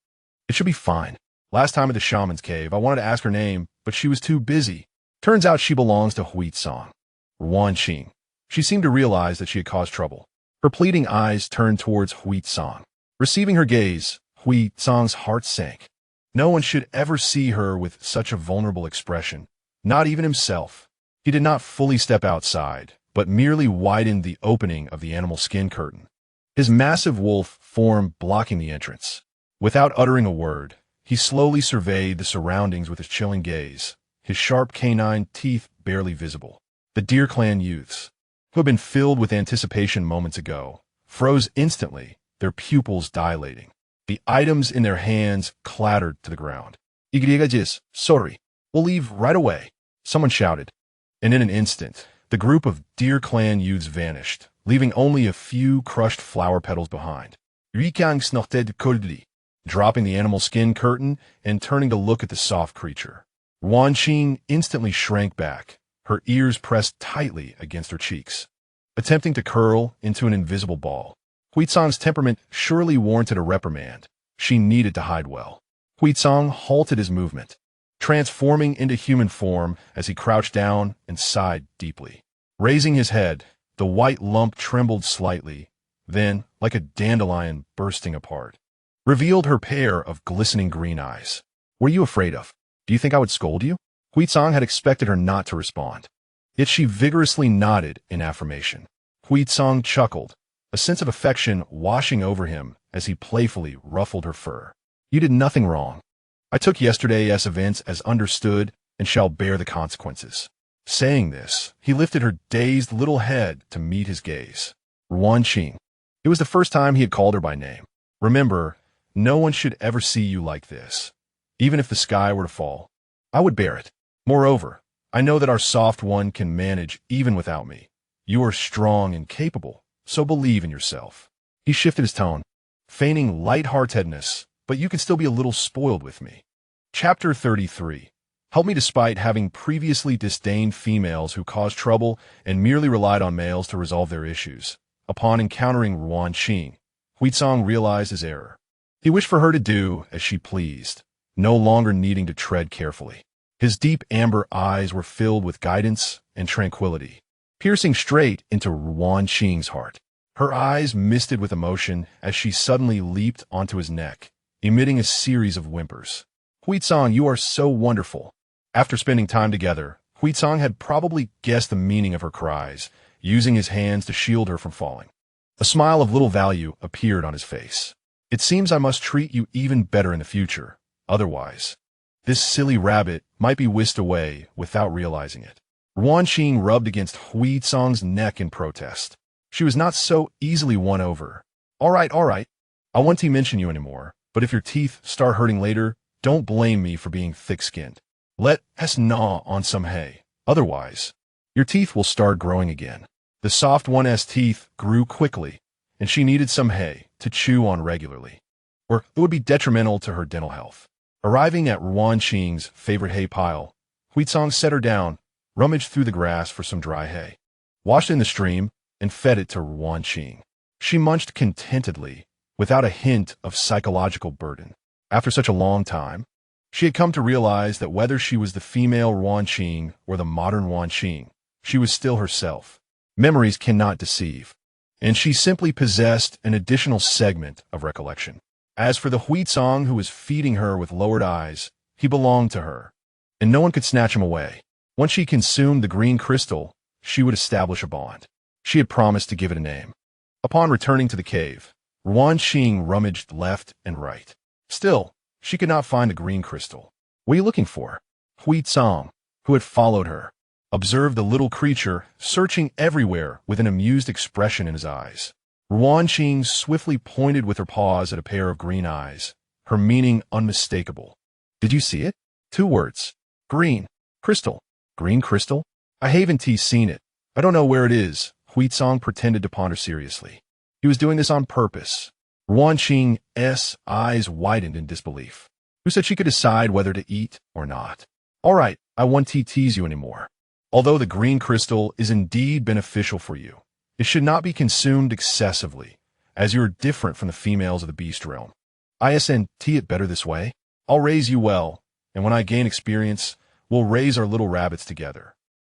S1: It should be fine. Last time at the shaman's cave, I wanted to ask her name, but she was too busy. Turns out she belongs to Hui Song. Ruan Qing. She seemed to realize that she had caused trouble. Her pleading eyes turned towards Hui Song. Receiving her gaze, Hui Song's heart sank. No one should ever see her with such a vulnerable expression, not even himself. He did not fully step outside, but merely widened the opening of the animal skin curtain, his massive wolf form blocking the entrance. Without uttering a word, he slowly surveyed the surroundings with his chilling gaze, his sharp canine teeth barely visible. The deer clan youths, who had been filled with anticipation moments ago, froze instantly, their pupils dilating. The items in their hands clattered to the ground. Igrigajis, sorry, we'll leave right away, someone shouted. And in an instant, the group of deer clan youths vanished, leaving only a few crushed flower petals behind. Yuqiang snorted coldly. dropping the animal skin curtain and turning to look at the soft creature. Ruan Qing instantly shrank back, her ears pressed tightly against her cheeks, attempting to curl into an invisible ball. Huizong's temperament surely warranted a reprimand. She needed to hide well. Huizong halted his movement, transforming into human form as he crouched down and sighed deeply. Raising his head, the white lump trembled slightly, then, like a dandelion bursting apart, revealed her pair of glistening green eyes. "What are you afraid of? Do you think I would scold you?" Huizong had expected her not to respond, yet she vigorously nodded in affirmation. Huizong chuckled, a sense of affection washing over him as he playfully ruffled her fur. "You did nothing wrong. I took yesterday's events as understood and shall bear the consequences." Saying this, he lifted her dazed little head to meet his gaze. Ruan Qing. It was the first time he had called her by name. "Remember, no one should ever see you like this. Even if the sky were to fall, I would bear it. Moreover, I know that our soft one can manage even without me. You are strong and capable, so believe in yourself." He shifted his tone, feigning lightheartedness, "But you can still be a little spoiled with me." Chapter 33. Help me despite having previously disdained females who caused trouble and merely relied on males to resolve their issues. Upon encountering Ruan Qing, Huizong realized his error. He wished for her to do as she pleased, no longer needing to tread carefully. His deep amber eyes were filled with guidance and tranquility, piercing straight into Ruan Qing's heart. Her eyes misted with emotion as she suddenly leaped onto his neck, emitting a series of whimpers. "Huizong, you are so wonderful." After spending time together, Huizong had probably guessed the meaning of her cries, using his hands to shield her from falling. A smile of little value appeared on his face. "It seems I must treat you even better in the future. Otherwise, this silly rabbit might be whisked away without realizing it." Ruan Qing rubbed against Huizong's neck in protest. She was not so easily won over. All right. I won't mention you anymore, but if your teeth start hurting later, don't blame me for being thick-skinned. Let us gnaw on some hay. Otherwise, your teeth will start growing again." The soft one's teeth grew quickly, and she needed some hay to chew on regularly, or it would be detrimental to her dental health. Arriving at Ruan Qing's favorite hay pile, Huizong set her down, rummaged through the grass for some dry hay, washed in the stream, and fed it to Ruan Qing. She munched contentedly, without a hint of psychological burden. After such a long time, she had come to realize that whether she was the female Ruan Qing or the modern Ruan Qing, she was still herself. Memories cannot deceive, and she simply possessed an additional segment of recollection. As for the Huizong who was feeding her with lowered eyes, he belonged to her, and no one could snatch him away. Once she consumed the green crystal, she would establish a bond. She had promised to give it a name. Upon returning to the cave, Ruan Qing rummaged left and right. Still, she could not find the green crystal. "What are you looking for?" Huizong, who had followed her, observed the little creature searching everywhere with an amused expression in his eyes. Ruan Qing swiftly pointed with her paws at a pair of green eyes, her meaning unmistakable. "Did you see it?" "2 words. Green. Crystal." "Green crystal? I haven't seen it. I don't know where it is." Huizong pretended to ponder seriously. He was doing this on purpose. Ruan Qing's eyes widened in disbelief. Who said she could decide whether to eat or not? "All right, I won't tease you anymore. Although the green crystal is indeed beneficial for you, it should not be consumed excessively, as you are different from the females of the beast realm. Isn't it better this way? I'll raise you well, and when I gain experience, we'll raise our little rabbits together."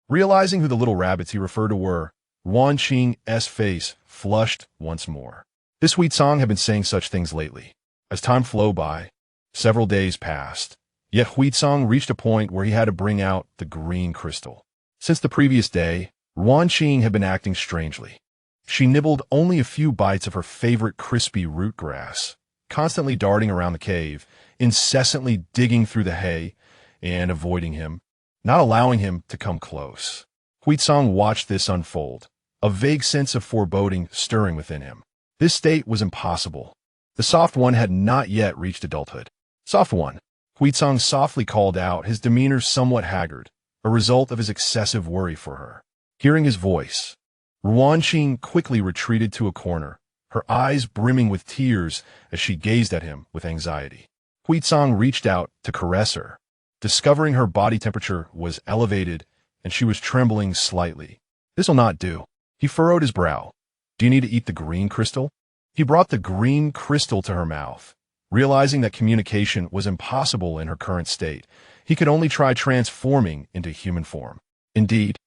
S1: Realizing who the little rabbits he referred to were, Ruan Qing's face flushed once more. This Huizong had been saying such things lately. As time flowed by, several days passed, yet Huizong reached a point where he had to bring out the green crystal. Since the previous day, Ruan Qing had been acting strangely. She nibbled only a few bites of her favorite crispy root grass, constantly darting around the cave, incessantly digging through the hay and avoiding him, not allowing him to come close. Huizong watched this unfold, a vague sense of foreboding stirring within him. This state was impossible. The soft one had not yet reached adulthood. "Soft one," Huizong softly called out, his demeanor somewhat haggard, a result of his excessive worry for her. Hearing his voice, Ruan Qing quickly retreated to a corner, her eyes brimming with tears as she gazed at him with anxiety. Huizong reached out to caress her, discovering her body temperature was elevated and she was trembling slightly. "This'll not do." He furrowed his brow. "Do you need to eat the green crystal?" He brought the green crystal to her mouth. Realizing that communication was impossible in her current state, he could only try transforming into human form. Indeed,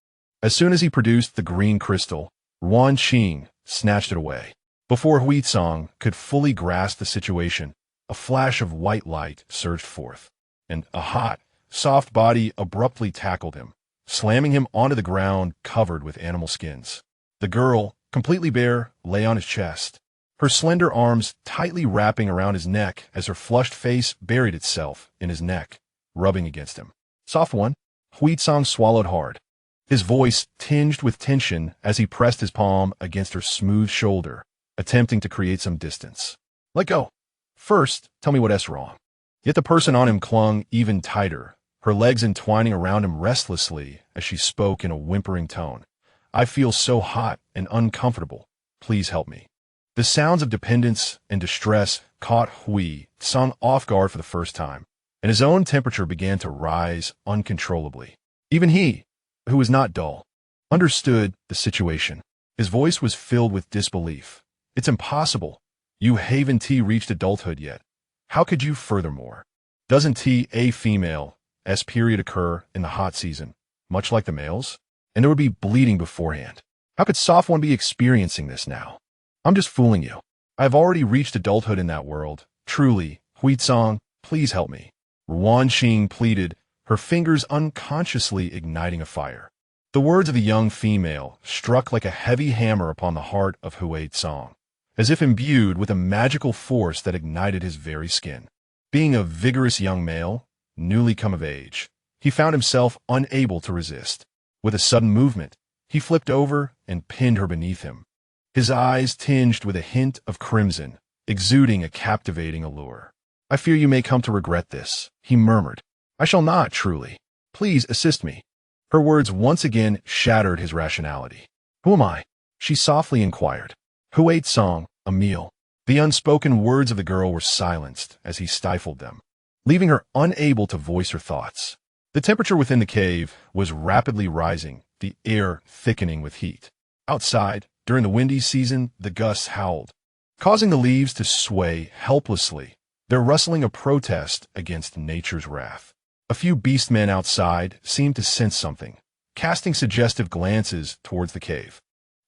S1: as soon as he produced the green crystal, Ruan Qing snatched it away. Before Huizong could fully grasp the situation, a flash of white light surged forth, and a hot, soft body abruptly tackled him, slamming him onto the ground covered with animal skins. The girl, completely bare, lay on his chest, her slender arms tightly wrapping around his neck as her flushed face buried itself in his neck, rubbing against him. "Soft one." Huizong swallowed hard, his voice tinged with tension as he pressed his palm against her smooth shoulder, attempting to create some distance. "Let go. First, tell me what's wrong." Yet the person on him clung even tighter, her legs entwining around him restlessly as she spoke in a whimpering tone. "I feel so hot and uncomfortable. Please help me." The sounds of dependence and distress caught Huizong off guard for the first time, and his own temperature began to rise uncontrollably. Even he, who was not dull, understood the situation. His voice was filled with disbelief. "It's impossible. You haven't reached adulthood yet. How could you furthermore? Doesn't a female's period occur in the hot season, much like the male's? And there would be bleeding beforehand. How could soft one be experiencing this now? I'm just fooling you. I've already reached adulthood in that world. Truly, Huizong, please help me." Ruan Qing pleaded, her fingers unconsciously igniting a fire. The words of the young female struck like a heavy hammer upon the heart of Huizong, as if imbued with a magical force that ignited his very skin. Being a vigorous young male, newly come of age, he found himself unable to resist. With a sudden movement, he flipped over and pinned her beneath him, his eyes tinged with a hint of crimson, exuding a captivating allure. "I fear you may come to regret this," he murmured. "I shall not, truly. Please assist me." Her words once again shattered his rationality. "Who am I?" she softly inquired. "Huizong, a meal." The unspoken words of the girl were silenced as he stifled them, leaving her unable to voice her thoughts. The temperature within the cave was rapidly rising, the air thickening with heat. Outside, during the windy season, the gusts howled, causing the leaves to sway helplessly, their rustling a protest against nature's wrath. A few beastmen outside seemed to sense something, casting suggestive glances towards the cave.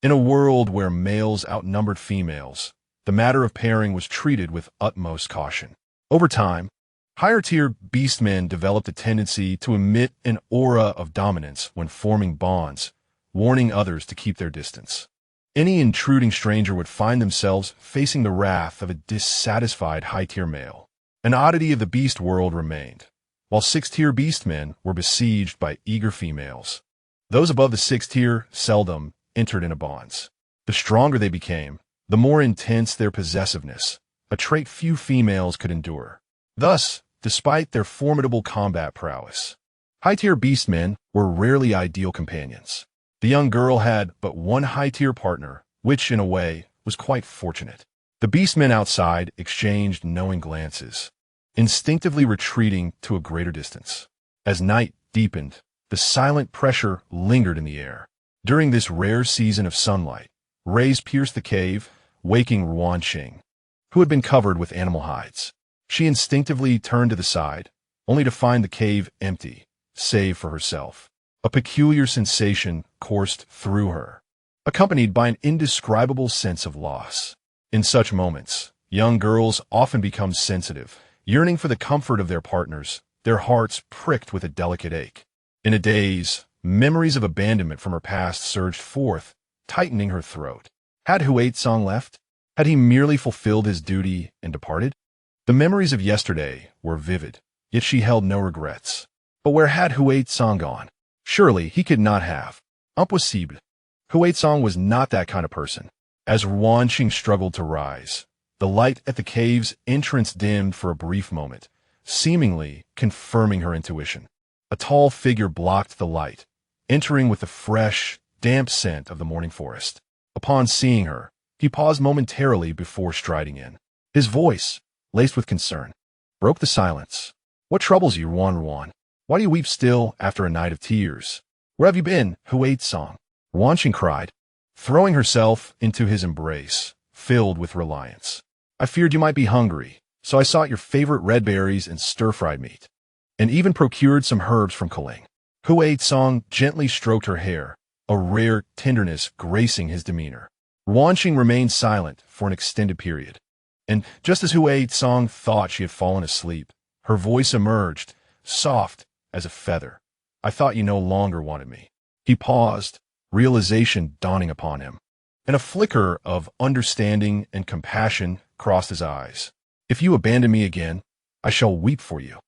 S1: In a world where males outnumbered females, the matter of pairing was treated with utmost caution. Over time, higher-tier beastmen developed a tendency to emit an aura of dominance when forming bonds, warning others to keep their distance. Any intruding stranger would find themselves facing the wrath of a dissatisfied high-tier male. An oddity of the beast world remained, while 6th-tier beastmen were besieged by eager females. Those above the 6th tier seldom entered into bonds. The stronger they became, the more intense their possessiveness, a trait few females could endure. Thus, despite their formidable combat prowess, high-tier beastmen were rarely ideal companions. The young girl had but one high-tier partner, which, in a way, was quite fortunate. The beastmen outside exchanged knowing glances, instinctively retreating to a greater distance. As night deepened, the silent pressure lingered in the air. During this rare season of sunlight, rays pierced the cave, waking Ruan Qing, who had been covered with animal hides. She instinctively turned to the side, only to find the cave empty, save for herself. A peculiar sensation coursed through her, accompanied by an indescribable sense of loss. In such moments, young girls often become sensitive, yearning for the comfort of their partners, their hearts pricked with a delicate ache. In a daze, memories of abandonment from her past surged forth, tightening her throat. Had Huizong left? Had he merely fulfilled his duty and departed? The memories of yesterday were vivid, yet she held no regrets. But where had Huizong gone? Surely he could not have. Impossible. Huizong was not that kind of person. As Ruan Qing struggled to rise, the light at the cave's entrance dimmed for a brief moment, seemingly confirming her intuition. A tall figure blocked the light, entering with the fresh, damp scent of the morning forest. Upon seeing her, He paused momentarily before striding in. His voice, laced with concern, broke the silence. What troubles you, Ruan? Why do you weep still after a night of tears? Where have you been, Song? Ruan Qing cried, throwing herself into his embrace, filled with reliance. I feared you might be hungry, so I sought your favorite red berries and stir-fried meat, and even procured some herbs from Kaling. Song gently stroked her hair, a rare tenderness gracing his demeanor. Ruan Qing remained silent for an extended period, and just as Song thought she had fallen asleep, her voice emerged, soft as a feather. I thought you no longer wanted me. He paused, realization dawning upon him, and a flicker of understanding and compassion crossed his eyes. If you abandon me again, I shall weep for you.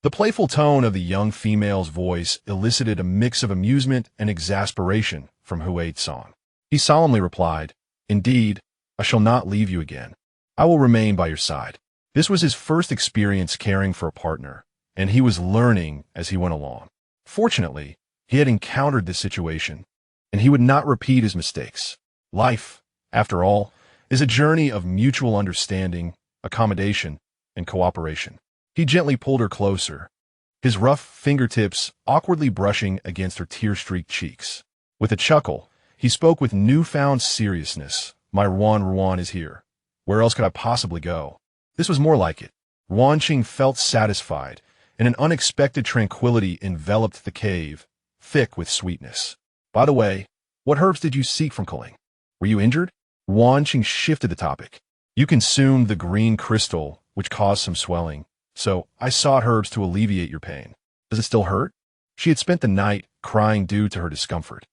S1: The playful tone of the young female's voice elicited a mix of amusement and exasperation from Song. He solemnly replied, Indeed, I shall not leave you again. I will remain by your side. This was his first experience caring for a partner, and he was learning as he went along. Fortunately, he had encountered this situation, and he would not repeat his mistakes. Life, after all, is a journey of mutual understanding, accommodation, and cooperation. He gently pulled her closer, his rough fingertips awkwardly brushing against her tear-streaked cheeks. With a chuckle, he spoke with newfound seriousness. My Ruan is here. Where else could I possibly go? This was more like it. Ruan Qing felt satisfied, and an unexpected tranquility enveloped the cave, thick with sweetness. By the way, what herbs did you seek from Kaling? Were you injured? Ruan Qing shifted the topic. You consumed the green crystal, which caused some swelling, so I sought herbs to alleviate your pain. Does it still hurt? She had spent the night crying due to her discomfort.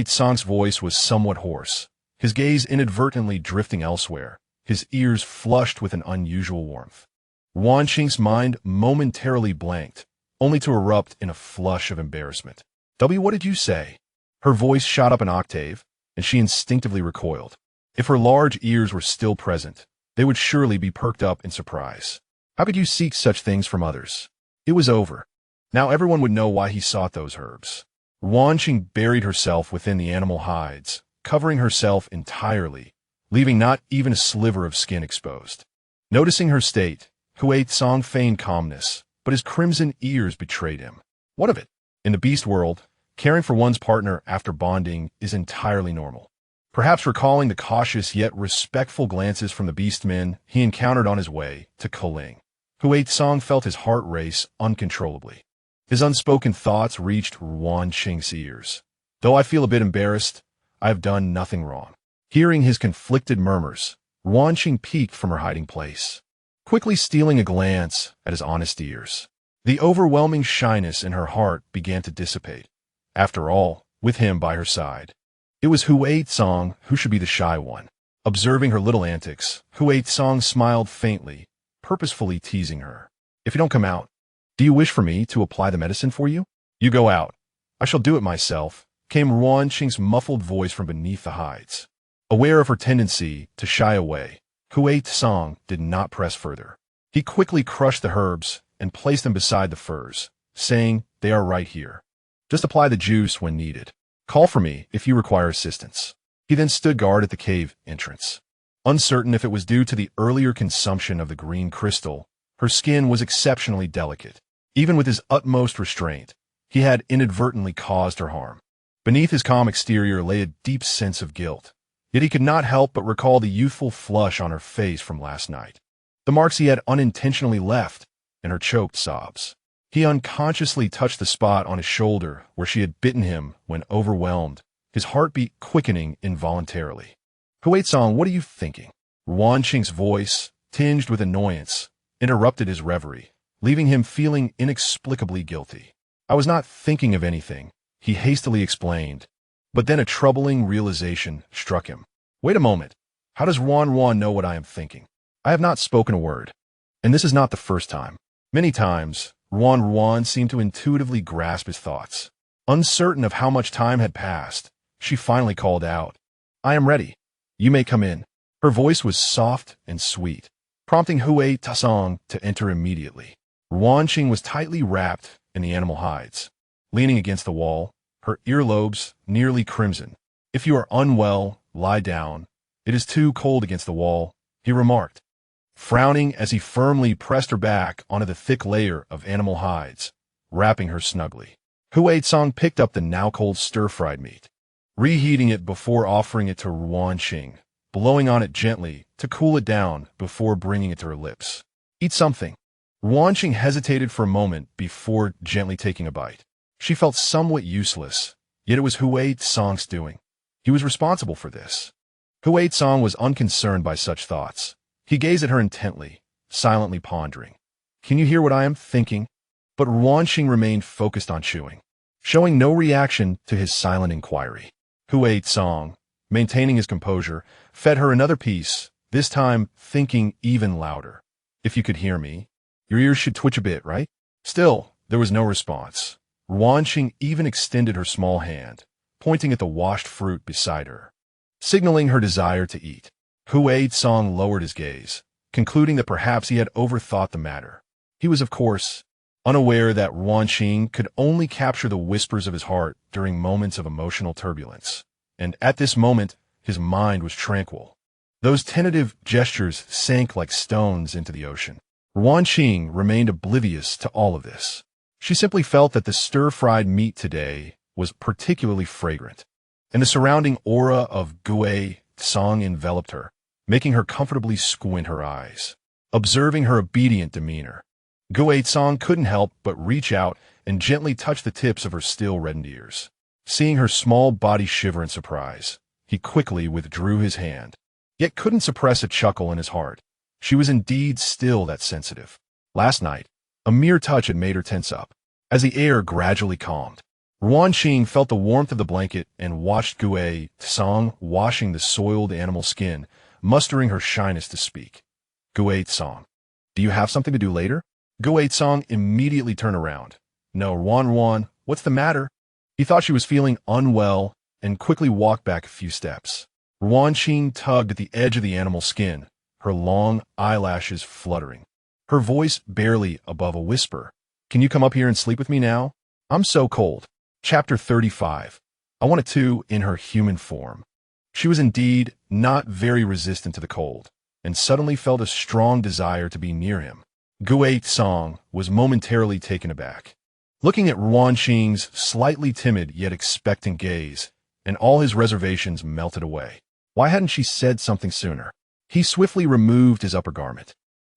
S1: Song's voice was somewhat hoarse, his gaze inadvertently drifting elsewhere, his ears flushed with an unusual warmth. Ruan Qing's mind momentarily blanked, only to erupt in a flush of embarrassment. What did you say? Her voice shot up an octave, and she instinctively recoiled. If her large ears were still present, they would surely be perked up in surprise. How could you seek such things from others? It was over. Now everyone would know why he sought those herbs. Ruan Qing buried herself within the animal hides, covering herself entirely, leaving not even a sliver of skin exposed. Noticing her state, Song feigned calmness, but his crimson ears betrayed him. What of it? In the beast world, caring for one's partner after bonding is entirely normal. Perhaps recalling the cautious yet respectful glances from the beastmen he encountered on his way to Kaling. Song felt his heart race uncontrollably. His unspoken thoughts reached Ruan Qing's ears. Though I feel a bit embarrassed, I have done nothing wrong. Hearing his conflicted murmurs, Ruan Qing peeked from her hiding place, quickly stealing a glance at his honest ears. The overwhelming shyness in her heart began to dissipate. After all, with him by her side, it was Song who should be the shy one. Observing her little antics, Song smiled faintly, purposefully teasing her. If you don't come out, do you wish for me to apply the medicine for you? You go out. I shall do it myself, came Ruan Qing's muffled voice from beneath the hides. Aware of her tendency to shy away, Song did not press further. He quickly crushed the herbs and placed them beside the furs, saying, They are right here. Just apply the juice when needed. Call for me if you require assistance. He then stood guard at the cave entrance. Uncertain if it was due to the earlier consumption of the green crystal, her skin was exceptionally delicate. Even with his utmost restraint, he had inadvertently caused her harm. Beneath his calm exterior lay a deep sense of guilt, yet he could not help but recall the youthful flush on her face from last night, the marks he had unintentionally left, and her choked sobs. He unconsciously touched the spot on his shoulder where she had bitten him when overwhelmed, his heartbeat quickening involuntarily. Song, what are you thinking? Ruan Qing's voice, tinged with annoyance, interrupted his reverie, leaving him feeling inexplicably guilty. I was not thinking of anything, he hastily explained, but then a troubling realization struck him. Wait a moment. How does Ruan know what I am thinking? I have not spoken a word, and this is not the first time. Many times, Ruan seemed to intuitively grasp his thoughts. Uncertain of how much time had passed, she finally called out, I am ready. You may come in. Her voice was soft and sweet, prompting Song to enter immediately. Ruan Qing was tightly wrapped in the animal hides, leaning against the wall, her earlobes nearly crimson. If you are unwell, lie down, It is too cold against the wall, he remarked, frowning as he firmly pressed her back onto the thick layer of animal hides, wrapping her snugly. Huai-Tsang picked up the now-cold stir-fried meat, reheating it before offering it to Ruan Qing, blowing on it gently to cool it down before bringing it to her lips. Eat something. Ruan Qing hesitated for a moment before gently taking a bite. She felt somewhat useless, yet it was Huai-Tsang's doing. He was responsible for this. Huai-Tsang was unconcerned by such thoughts. He gazed at her intently, silently pondering. Can you hear what I am thinking? But Ruan Qing remained focused on chewing, showing no reaction to his silent inquiry. Huai-Tsang, maintaining his composure, fed her another piece, this time thinking even louder. If you could hear me, your ears should twitch a bit, right? Still, there was no response. Ruan Qing even extended her small hand, pointing at the washed fruit beside her, signaling her desire to eat. Huai-Tsang lowered his gaze, concluding that perhaps he had overthought the matter. He was, of course, unaware that Ruan Qing could only capture the whispers of his heart during moments of emotional turbulence. And at this moment, his mind was tranquil. Those tentative gestures sank like stones into the ocean. Ruan Qing remained oblivious to all of this. She simply felt that the stir-fried meat today was particularly fragrant, and the surrounding aura of Huai-Tsang enveloped her, making her comfortably squint her eyes. Observing her obedient demeanor, Huai-Tsang couldn't help but reach out and gently touch the tips of her still reddened ears. Seeing her small body shiver in surprise, he quickly withdrew his hand, yet couldn't suppress a chuckle in his heart. She was indeed still that sensitive. Last night, a mere touch had made her tense up. As the air gradually calmed, Ruan Qing felt the warmth of the blanket and watched Huai-Tsang washing the soiled animal skin, mustering her shyness to speak. Huai-Tsang, do you have something to do later? Huai-Tsang immediately turned around. No, Ruan, what's the matter? He thought she was feeling unwell and quickly walked back a few steps. Ruan Qing tugged at the edge of the animal skin, her long eyelashes fluttering, her voice barely above a whisper. Can you come up here and sleep with me now? I'm so cold. Chapter 35. I wanted to in her human form. She was indeed not very resistant to the cold, and suddenly felt a strong desire to be near him. Huai-Tsang was momentarily taken aback, looking at Ruan Qing's slightly timid yet expectant gaze, and all his reservations melted away. Why hadn't she said something sooner? He swiftly removed his upper garment,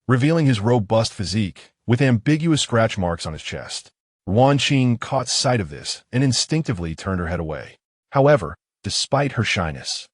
S1: revealing his robust physique with ambiguous scratch marks on his chest. Ruan Qing caught sight of this and instinctively turned her head away. However, despite her shyness,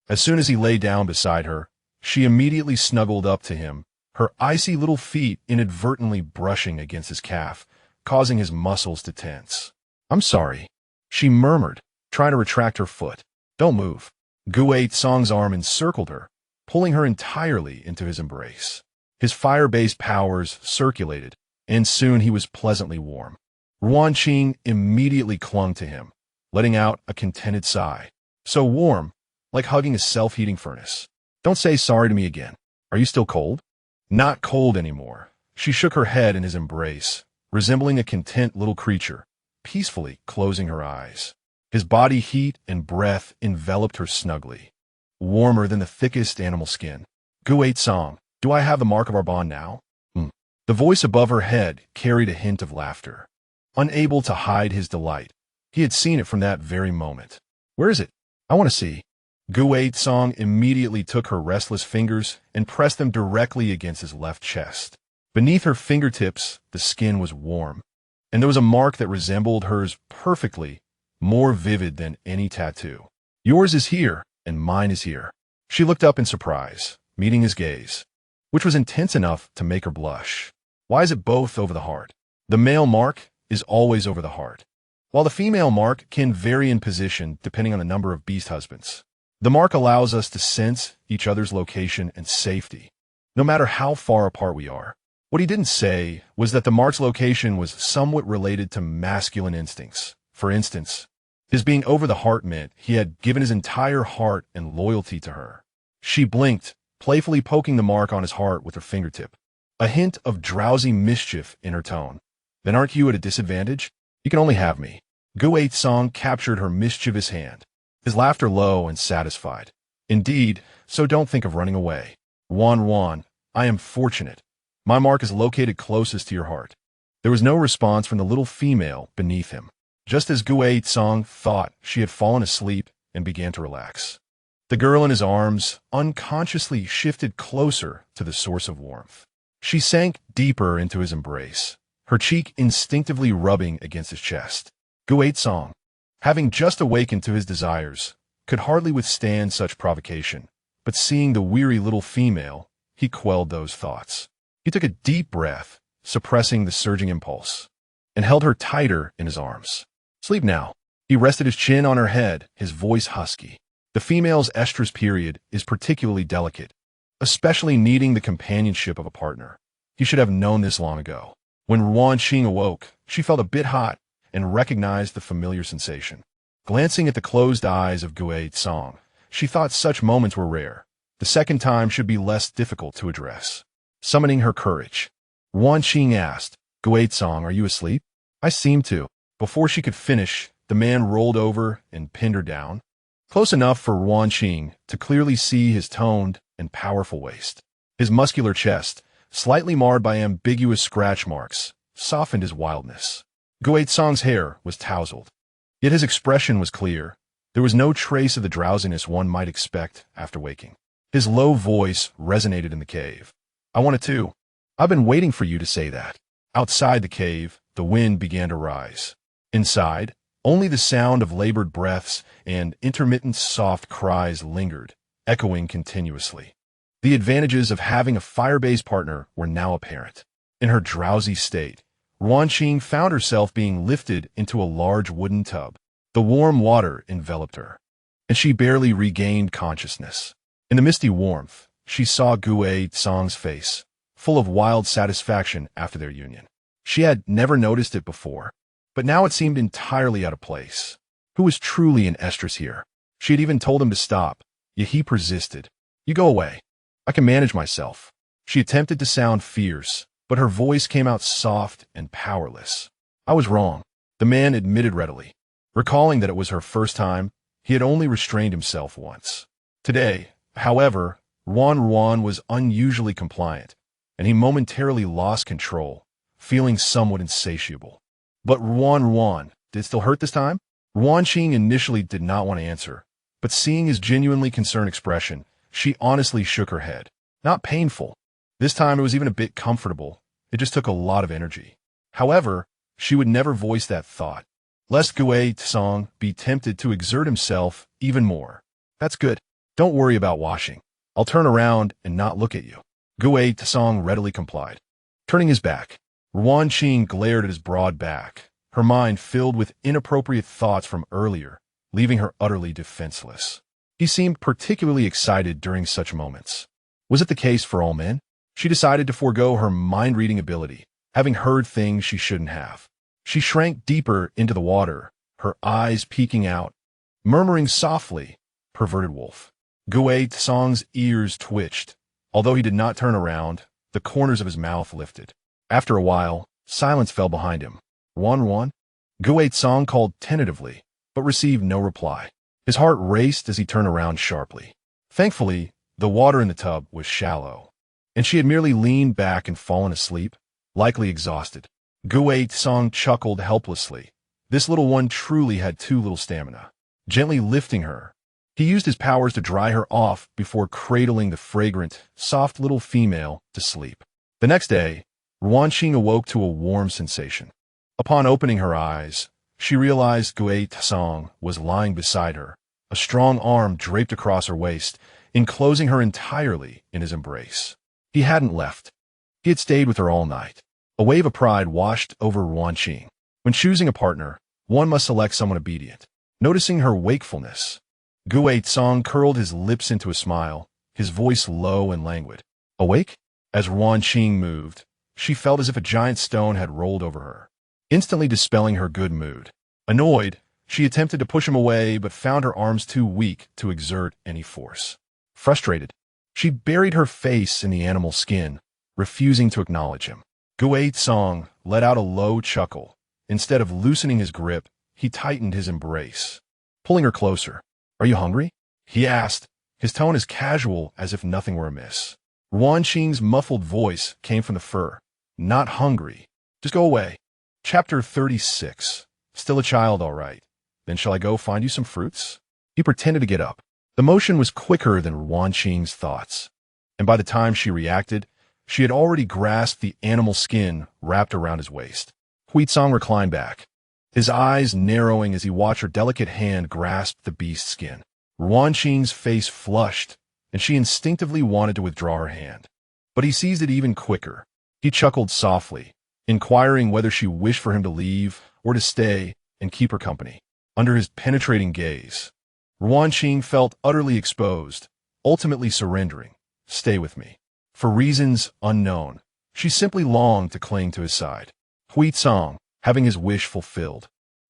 S1: as soon as he lay down beside her, she immediately snuggled up to him, her icy little feet inadvertently brushing against his calf, causing his muscles to tense. I'm sorry, she murmured, trying to retract her foot. Don't move. Huai-Tsang's arm encircled her, pulling her entirely into his embrace. His fire-based powers circulated, and soon he was pleasantly warm. Ruan Qing immediately clung to him, letting out a contented sigh. So warm, like hugging a self-heating furnace. Don't say sorry to me again. Are you still cold? Not cold anymore. She shook her head in his embrace, resembling a content little creature, peacefully closing her eyes. His body heat and breath enveloped her snugly, warmer than the thickest animal skin. Huai-Tsang, do I have the mark of our bond now? The voice above her head carried a hint of laughter. Unable to hide his delight, he had seen it from that very moment. Where is it? I want to see. Huai-Tsang immediately took her restless fingers and pressed them directly against his left chest. Beneath her fingertips, the skin was warm, and there was a mark that resembled hers perfectly, more vivid than any tattoo. Yours is here, and mine is here. She looked up in surprise, meeting his gaze, which was intense enough to make her blush. Why is it both over the heart? The male mark is always over the heart, while the female mark can vary in position depending on the number of beast husbands. The mark allows us to sense each other's location and safety, no matter how far apart we are. What he didn't say was that the mark's location was somewhat related to masculine instincts. For instance, his being over the heart meant he had given his entire heart and loyalty to her. She blinked, playfully poking the mark on his heart with her fingertip, a hint of drowsy mischief in her tone. Then aren't you at a disadvantage? You can only have me. Huai-Tsang captured her mischievous hand, his laughter low and satisfied. Indeed, so don't think of running away. Ruan, I am fortunate. My mark is located closest to your heart. There was no response from the little female beneath him, just as Gui Tsong thought she had fallen asleep and began to relax. The girl in his arms unconsciously shifted closer to the source of warmth. She sank deeper into his embrace, her cheek instinctively rubbing against his chest. Gui Tsong, having just awakened to his desires, could hardly withstand such provocation, but seeing the weary little female, he quelled those thoughts. He took a deep breath, suppressing the surging impulse, and held her tighter in his arms. Sleep now. He rested his chin on her head, his voice husky. The female's estrus period is particularly delicate, especially needing the companionship of a partner. He should have known this long ago. When Ruan Qing awoke, she felt a bit hot and recognized the familiar sensation. Glancing at the closed eyes of Gui Tsong, she thought such moments were rare. The second time should be less difficult to address. Summoning her courage, Ruan Qing asked, Gui Tsong, are you asleep? I seem to. Before she could finish, the man rolled over and pinned her down, close enough for Ruan Qing to clearly see his toned and powerful waist. His muscular chest, slightly marred by ambiguous scratch marks, softened his wildness. Gui Tsong's hair was tousled, yet his expression was clear. There was no trace of the drowsiness one might expect after waking. His low voice resonated in the cave. I wanted to. I've been waiting for you to say that. Outside the cave, the wind began to rise. Inside, only the sound of labored breaths and intermittent soft cries lingered, echoing continuously. The advantages of having a fire-based partner were now apparent. In her drowsy state, Ruan Qing found herself being lifted into a large wooden tub. The warm water enveloped her, and she barely regained consciousness. In the misty warmth, she saw Gui Tsong's face, full of wild satisfaction after their union. She had never noticed it before, but now it seemed entirely out of place. Who was truly an estrus here? She had even told him to stop, yet he persisted. You go away. I can manage myself. She attempted to sound fierce, but her voice came out soft and powerless. I was wrong, the man admitted readily. Recalling that it was her first time, he had only restrained himself once. Today, however, Ruan was unusually compliant, and he momentarily lost control, feeling somewhat insatiable. But Ruan, did it still hurt this time? Ruan Qing initially did not want to answer, but seeing his genuinely concerned expression, she honestly shook her head. Not painful. This time it was even a bit comfortable. It just took a lot of energy. However, she would never voice that thought, lest Gui Tsong be tempted to exert himself even more. That's good. Don't worry about washing. I'll turn around and not look at you. Gui Tsong readily complied. Turning his back, Ruan Qing glared at his broad back, her mind filled with inappropriate thoughts from earlier, leaving her utterly defenseless. He seemed particularly excited during such moments. Was it the case for all men? She decided to forego her mind-reading ability, having heard things she shouldn't have. She shrank deeper into the water, her eyes peeking out, murmuring softly, perverted wolf. Gui Tsong's ears twitched. Although he did not turn around, the corners of his mouth lifted. After a while, silence fell behind him. Ruan? Gui Tsong called tentatively, but received no reply. His heart raced as he turned around sharply. Thankfully, the water in the tub was shallow, and she had merely leaned back and fallen asleep, likely exhausted. Gui Tsong chuckled helplessly. This little one truly had too little stamina. Gently lifting her, he used his powers to dry her off before cradling the fragrant, soft little female to sleep. The next day, Ruan Qing awoke to a warm sensation. Upon opening her eyes, she realized Gui Tsong was lying beside her, a strong arm draped across her waist, enclosing her entirely in his embrace. He hadn't left. He had stayed with her all night. A wave of pride washed over Ruan Qing. When choosing a partner, one must select someone obedient. Noticing her wakefulness, Gui Tsong curled his lips into a smile, his voice low and languid. Awake? As Ruan Qing moved, she felt as if a giant stone had rolled over her, instantly dispelling her good mood. Annoyed, she attempted to push him away but found her arms too weak to exert any force. Frustrated, she buried her face in the animal's skin, refusing to acknowledge him. Gui Tsong let out a low chuckle. Instead of loosening his grip, he tightened his embrace. Pulling her closer. Are you hungry? He asked, his tone as casual as if nothing were amiss. Ruan Qing's muffled voice came from the fur. Not hungry. Just go away. Chapter 36. Still a child, all right. Then shall I go find you some fruits? He pretended to get up. The motion was quicker than Ruan Qing's thoughts, and by the time she reacted, she had already grasped the animal skin wrapped around his waist. Huizong reclined back, his eyes narrowing as he watched her delicate hand grasp the beast's skin. Ruan Qing's face flushed, and she instinctively wanted to withdraw her hand. But he seized it even quicker. He chuckled softly, inquiring whether she wished for him to leave or to stay and keep her company. Under his penetrating gaze, Ruan Qing felt utterly exposed, ultimately surrendering. Stay with me. For reasons unknown, she simply longed to cling to his side. Huizong, having his wish fulfilled,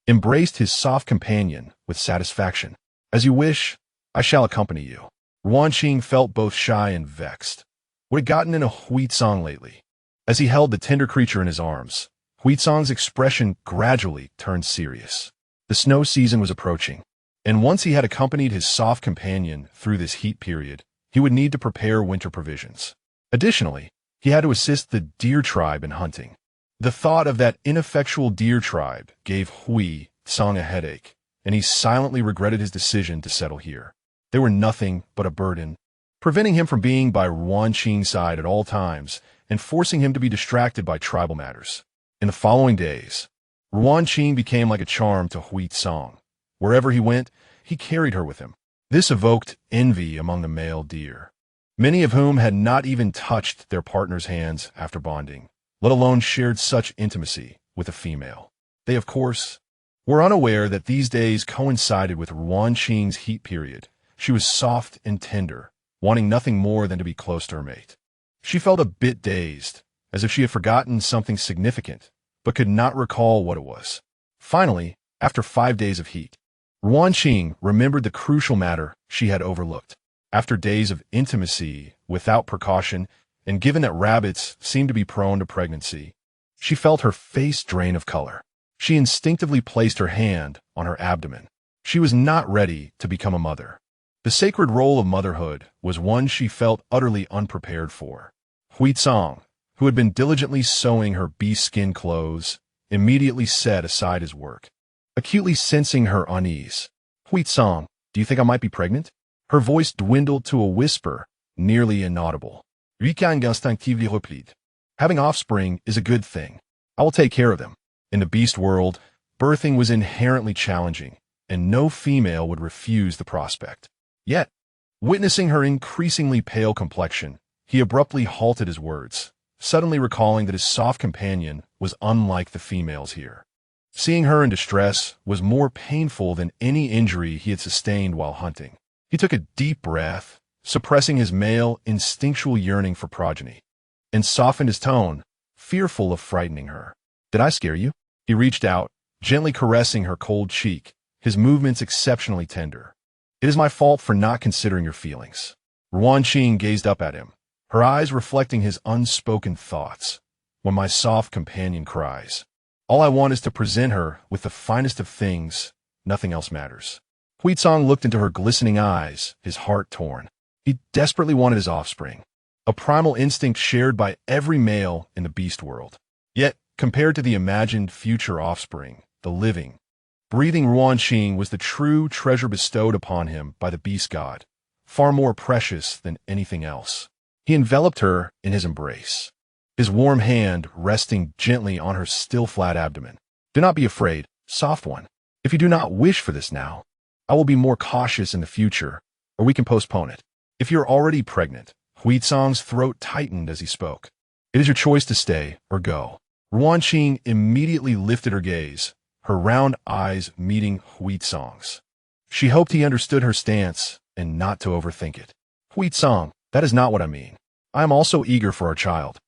S1: embraced his soft companion with satisfaction. As you wish, I shall accompany you. Ruan Qing felt both shy and vexed. What had gotten into Huizong lately? As he held the tender creature in his arms, Huizong's expression gradually turned serious. The snow season was approaching, and once he had accompanied his soft companion through this heat period, he would need to prepare winter provisions. Additionally, he had to assist the deer tribe in hunting. The thought of that ineffectual deer tribe gave Huizong a headache, and he silently regretted his decision to settle here. They were nothing but a burden, preventing him from being by Ruan Qing's side at all times and forcing him to be distracted by tribal matters. In the following days, Ruan Qing became like a charm to Huizong. Wherever he went, he carried her with him. This evoked envy among the male deer, many of whom had not even touched their partner's hands after bonding, let alone shared such intimacy with a female. They, of course, were unaware that these days coincided with Ruan Qing's heat period. She was soft and tender, wanting nothing more than to be close to her mate. She felt a bit dazed, as if she had forgotten something significant, but could not recall what it was. Finally, after 5 days of heat, Ruan Qing remembered the crucial matter she had overlooked. After days of intimacy without precaution, and given that rabbits seemed to be prone to pregnancy, she felt her face drain of color. She instinctively placed her hand on her abdomen. She was not ready to become a mother. The sacred role of motherhood was one she felt utterly unprepared for. Huizong, who had been diligently sewing her beast skin clothes, immediately set aside his work, acutely sensing her unease. Huizong, do you think I might be pregnant? Her voice dwindled to a whisper, nearly inaudible. Having offspring is a good thing. I will take care of them. In the beast world, birthing was inherently challenging, and no female would refuse the prospect. Yet, witnessing her increasingly pale complexion, he abruptly halted his words, suddenly recalling that his soft companion was unlike the females here. Seeing her in distress was more painful than any injury he had sustained while hunting. He took a deep breath, suppressing his male, instinctual yearning for progeny, and softened his tone, fearful of frightening her. Did I scare you? He reached out, gently caressing her cold cheek, his movements exceptionally tender. It is my fault for not considering your feelings. Ruan Qing gazed up at him, her eyes reflecting his unspoken thoughts. When my soft companion cries, all I want is to present her with the finest of things. Nothing else matters. Huizong looked into her glistening eyes, his heart torn. He desperately wanted his offspring, a primal instinct shared by every male in the beast world. Yet, compared to the imagined future offspring, the living, breathing Ruan Qing was the true treasure bestowed upon him by the beast god, far more precious than anything else. He enveloped her in his embrace, his warm hand resting gently on her still flat abdomen. Do not be afraid, soft one. If you do not wish for this now, I will be more cautious in the future, or we can postpone it. If you're already pregnant, Huizong's throat tightened as he spoke. It is your choice to stay or go. Ruan Qing immediately lifted her gaze, her round eyes meeting Huizong's. She hoped he understood her stance and not to overthink it. Huizong, that is not what I mean. I am also eager for our child,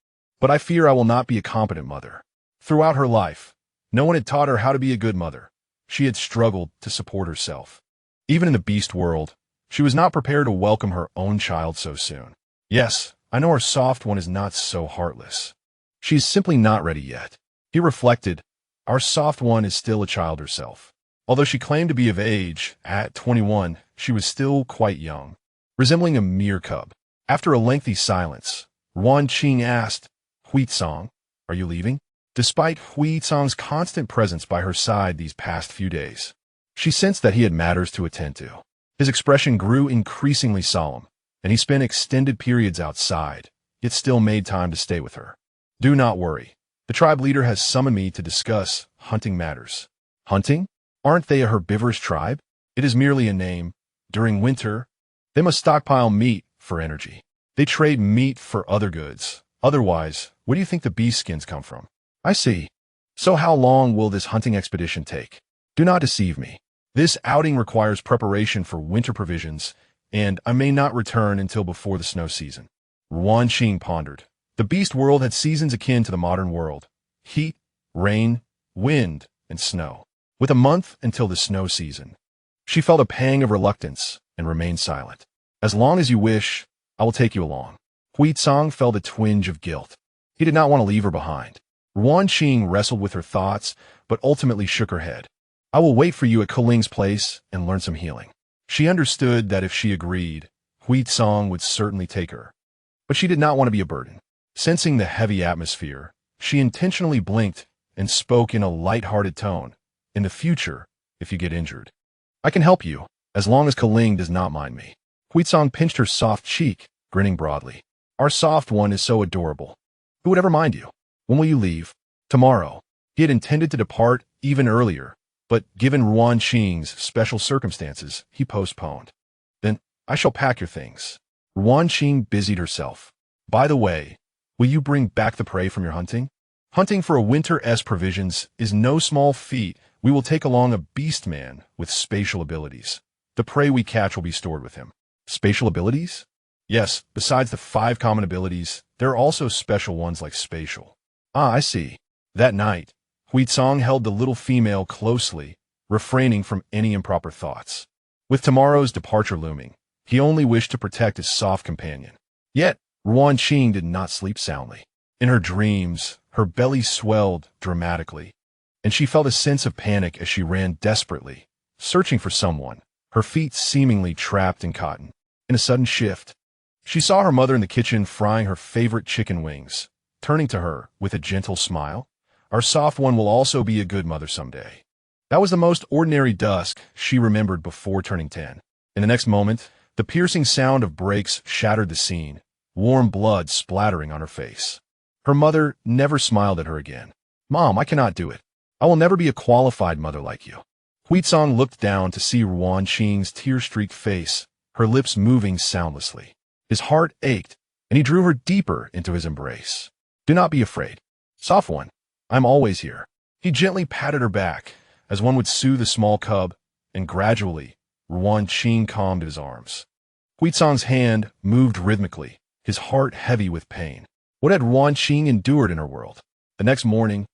S1: but I fear I will not be a competent mother. Throughout her life, no one had taught her how to be a good mother. She had struggled to support herself. Even in the beast world, she was not prepared to welcome her own child so soon. Yes, I know our soft one is not so heartless. She is simply not ready yet. He reflected, our soft one is still a child herself. Although she claimed to be of age, at 21, she was still quite young. resembling a mere cub. After a lengthy silence, Ruan Qing asked, "Huizong, are you leaving?" Despite Huizong's constant presence by her side these past few days, she sensed that he had matters to attend to. His expression grew increasingly solemn, and he spent extended periods outside, yet still made time to stay with her. "Do not worry. The tribe leader has summoned me to discuss hunting matters." "Hunting? Aren't they a herbivorous tribe?" "It is merely a name. During winter, they must stockpile meat for energy. They trade meat for other goods. Otherwise, where do you think the beast skins come from?" "I see. So how long will this hunting expedition take?" "Do not deceive me. This outing requires preparation for winter provisions, and I may not return until before the snow season." Ruan Qing pondered. The beast world had seasons akin to the modern world: heat, rain, wind, and snow. With a month until the snow season, she felt a pang of reluctance and remained silent. "As long as you wish, I will take you along." Huizong felt a twinge of guilt. He did not want to leave her behind. Ruan Qing wrestled with her thoughts, but ultimately shook her head. "I will wait for you at Kuling's place and learn some healing." She understood that if she agreed, Huizong would certainly take her. But she did not want to be a burden. Sensing the heavy atmosphere, she intentionally blinked and spoke in a light-hearted tone. "In the future, if you get injured, I can help you, as long as Kuling does not mind me." Huizong pinched her soft cheek, grinning broadly. "Our soft one is so adorable. Who would ever mind you? When will you leave?" "Tomorrow." He had intended to depart even earlier, but given Ruan Qing's special circumstances, he postponed. "Then I shall pack your things." Ruan Qing busied herself. "By the way, will you bring back the prey from your hunting?" "Hunting for a winter-esque provisions is no small feat. We will take along a beastman with spatial abilities. The prey we catch will be stored with him." "Spatial abilities?" "Yes, besides the 5 common abilities, there are also special ones like spatial." "Ah, I see." That night, Huizong held the little female closely, refraining from any improper thoughts. With tomorrow's departure looming, he only wished to protect his soft companion. Yet, Ruan Qing did not sleep soundly. In her dreams, her belly swelled dramatically, and she felt a sense of panic as she ran desperately, searching for someone, her feet seemingly trapped in cotton. In a sudden shift, she saw her mother in the kitchen frying her favorite chicken wings. Turning to her with a gentle smile, "Our soft one will also be a good mother someday." That was the most ordinary dusk she remembered before turning 10. In the next moment, the piercing sound of brakes shattered the scene, warm blood splattering on her face. Her mother never smiled at her again. "Mom, I cannot do it. I will never be a qualified mother like you." Huizong looked down to see Ruan Qing's tear-streaked face, her lips moving soundlessly. His heart ached, and he drew her deeper into his embrace. "Do not be afraid. Soft one, I'm always here." He gently patted her back, as one would soothe a small cub, and gradually, Ruan Qing calmed his arms. Huizong's hand moved rhythmically, his heart heavy with pain. What had Ruan Qing endured in her world? The next morning,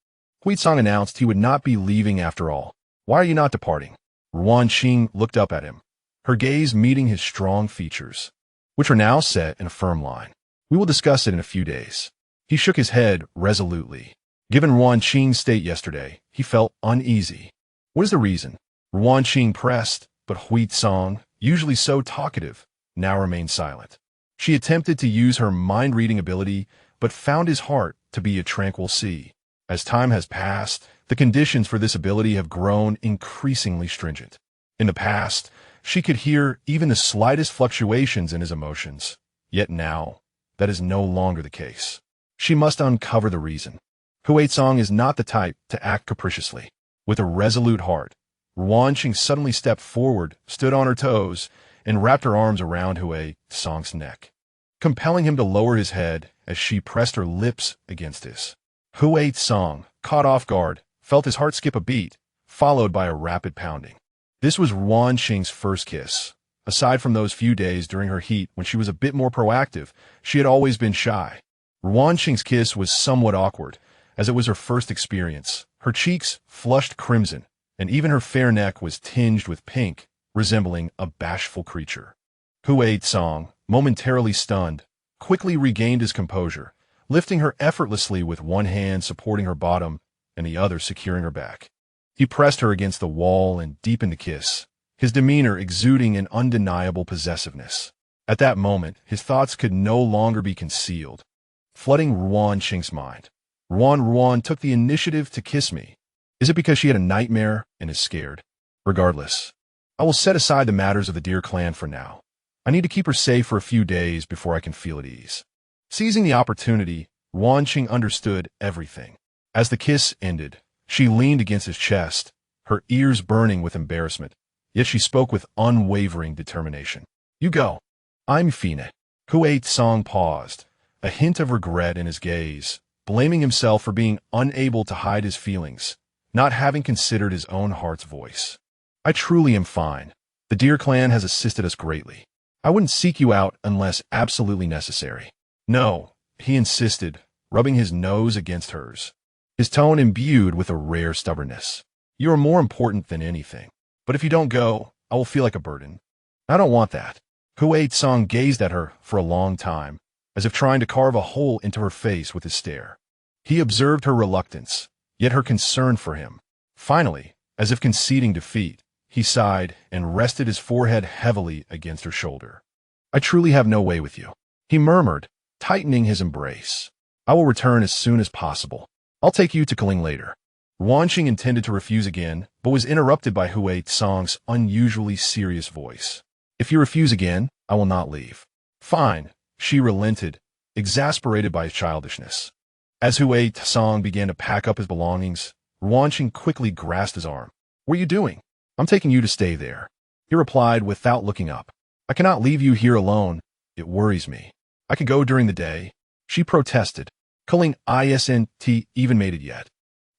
S1: Huizong announced he would not be leaving after all. "Why are you not departing?" Ruan Qing looked up at him, her gaze meeting his strong features, which were now set in a firm line. "We will discuss it in a few days." He shook his head resolutely. Given Ruan Qing's state yesterday, he felt uneasy. "What is the reason?" Ruan Qing pressed, but Huizong, usually so talkative, now remained silent. She attempted to use her mind-reading ability, but found his heart to be a tranquil sea. As time has passed, the conditions for this ability have grown increasingly stringent. In the past, she could hear even the slightest fluctuations in his emotions, yet now, that is no longer the case. She must uncover the reason. Huizong is not the type to act capriciously. With a resolute heart, Ruan Qing suddenly stepped forward, stood on her toes, and wrapped her arms around Huizong's neck, compelling him to lower his head as she pressed her lips against his. Huizong, caught off guard, felt his heart skip a beat, followed by a rapid pounding. This was Ruan Qing's first kiss. Aside from those few days during her heat when she was a bit more proactive, she had always been shy. Ruan Qing's kiss was somewhat awkward, as it was her first experience. Her cheeks flushed crimson, and even her fair neck was tinged with pink, resembling a bashful creature. Huizong, momentarily stunned, quickly regained his composure, lifting her effortlessly with one hand supporting her bottom and the other securing her back. He pressed her against the wall and deepened the kiss, his demeanor exuding an undeniable possessiveness. At that moment, his thoughts could no longer be concealed, flooding Ruan Qing's mind. Ruan took the initiative to kiss me. Is it because she had a nightmare and is scared? Regardless, I will set aside the matters of the deer clan for now. I need to keep her safe for a few days before I can feel at ease. Seizing the opportunity, Ruan Qing understood everything. As the kiss ended, she leaned against his chest, her ears burning with embarrassment, yet she spoke with unwavering determination. You go. I'm Fine. Hui Tsong paused, a hint of regret in his gaze, blaming himself for being unable to hide his feelings, not having considered his own heart's voice. I truly am fine. The deer clan has assisted us greatly. I wouldn't seek you out unless absolutely necessary. No, he insisted, rubbing his nose against hers, his tone imbued with a rare stubbornness. You are more important than anything. But if you don't go, I will feel like a burden. I don't want that. Hui Tsong gazed at her for a long time, as if trying to carve a hole into her face with his stare. He observed her reluctance, yet her concern for him. Finally, as if conceding defeat, he sighed and rested his forehead heavily against her shoulder. I truly have no way with you, he murmured, tightening his embrace. I will return as soon as possible. I'll take you to Kaling later. Ruan Qing intended to refuse again, but was interrupted by Hui Tsong's unusually serious voice. If you refuse again, I will not leave. Fine, she relented, exasperated by his childishness. As Hui Tsong began to pack up his belongings, Ruan Qing quickly grasped his arm. What are you doing? I'm taking you to stay there. He replied without looking up. I cannot leave you here alone. It worries me. I could go during the day. She protested. Kaling isn't even made it yet.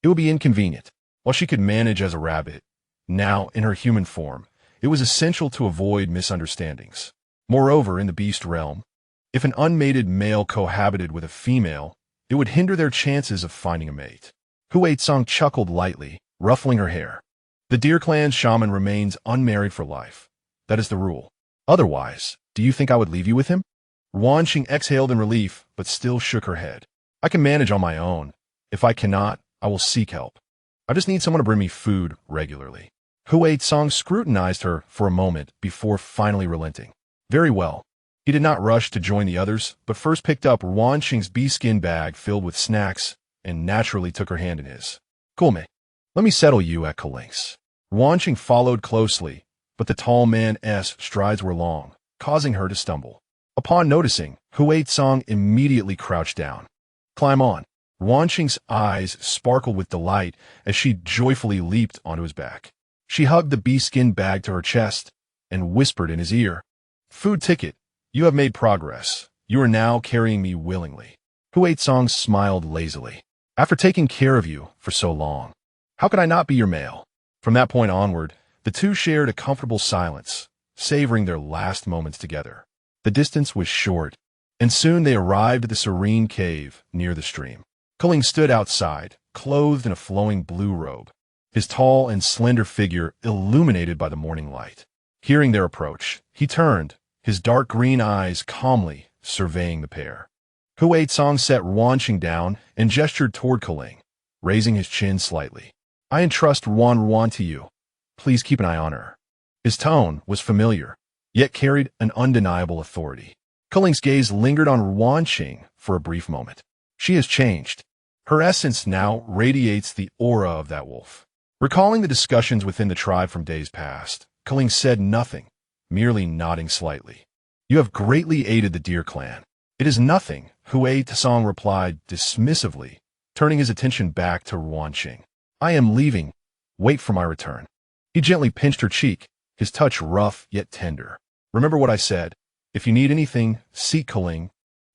S1: It would be inconvenient. While she could manage as a rabbit, now in her human form, it was essential to avoid misunderstandings. Moreover, in the beast realm, if an unmated male cohabited with a female, it would hinder their chances of finding a mate. Hui Tsong chuckled lightly, ruffling her hair. The deer clan's shaman remains unmarried for life. That is the rule. Otherwise, do you think I would leave you with him? Ruan Qing exhaled in relief, but still shook her head. I can manage on my own. If I cannot, I will seek help. I just need someone to bring me food regularly. Hui Tsong scrutinized her for a moment before finally relenting. Very well. He did not rush to join the others, but first picked up Ruan Qing's bee-skin bag filled with snacks and naturally took her hand in his. Kulme, let me settle you at Kaling's. Ruan Qing followed closely, but the tall man's strides were long, causing her to stumble. Upon noticing, Hui Tsong immediately crouched down. Climb on. Ruan Qing's eyes sparkled with delight as she joyfully leaped onto his back. She hugged the bee-skin bag to her chest and whispered in his ear, Food ticket. You have made progress. You are now carrying me willingly. Hui Tsong smiled lazily. After taking care of you for so long, how could I not be your male? From that point onward, the two shared a comfortable silence, savoring their last moments together. The distance was short, and soon they arrived at the serene cave near the stream. Kaling stood outside, clothed in a flowing blue robe, his tall and slender figure illuminated by the morning light. Hearing their approach, he turned, his dark green eyes calmly surveying the pair. Hui Tsong set Ruan Qing down and gestured toward Kaling, raising his chin slightly. I entrust Ruan to you. Please keep an eye on her. His tone was familiar, yet carried an undeniable authority. Kaling's gaze lingered on Ruan Qing for a brief moment. She has changed. Her essence now radiates the aura of that wolf. Recalling the discussions within the tribe from days past, Kaling said nothing, merely nodding slightly. You have greatly aided the deer clan. It is nothing, Hui Tsong replied dismissively, turning his attention back to Ruan Qing. I am leaving. Wait for my return. He gently pinched her cheek, his touch rough yet tender. Remember what I said. If you need anything, seek Kaling,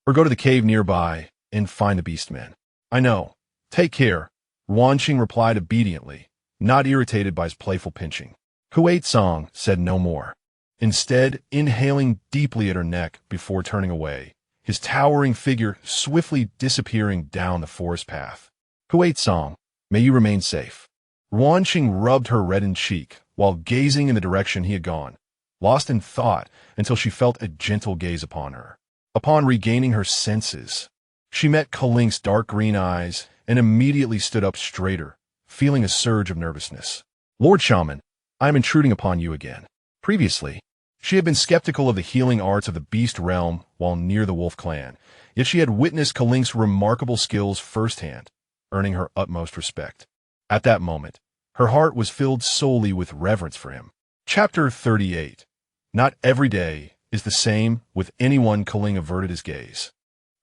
S1: or go to the cave nearby and find the beastmen. I know. Take care. Ruan Qing replied obediently, not irritated by his playful pinching. Hui Tsong said no more, instead inhaling deeply at her neck before turning away, his towering figure swiftly disappearing down the forest path. Hui Tsong, may you remain safe. Ruan Qing rubbed her reddened cheek while gazing in the direction he had gone, lost in thought until she felt a gentle gaze upon her. Upon regaining her senses, she met Kaling's dark green eyes and immediately stood up straighter, feeling a surge of nervousness. Lord Shaman, I am intruding upon you again. Previously, She had been skeptical of the healing arts of the beast realm while near the wolf clan, yet she had witnessed Kalink's remarkable skills firsthand, earning her utmost respect. At that moment, her heart was filled solely with reverence for him. Chapter 38. Not every day is the same with anyone. Kaling averted his gaze,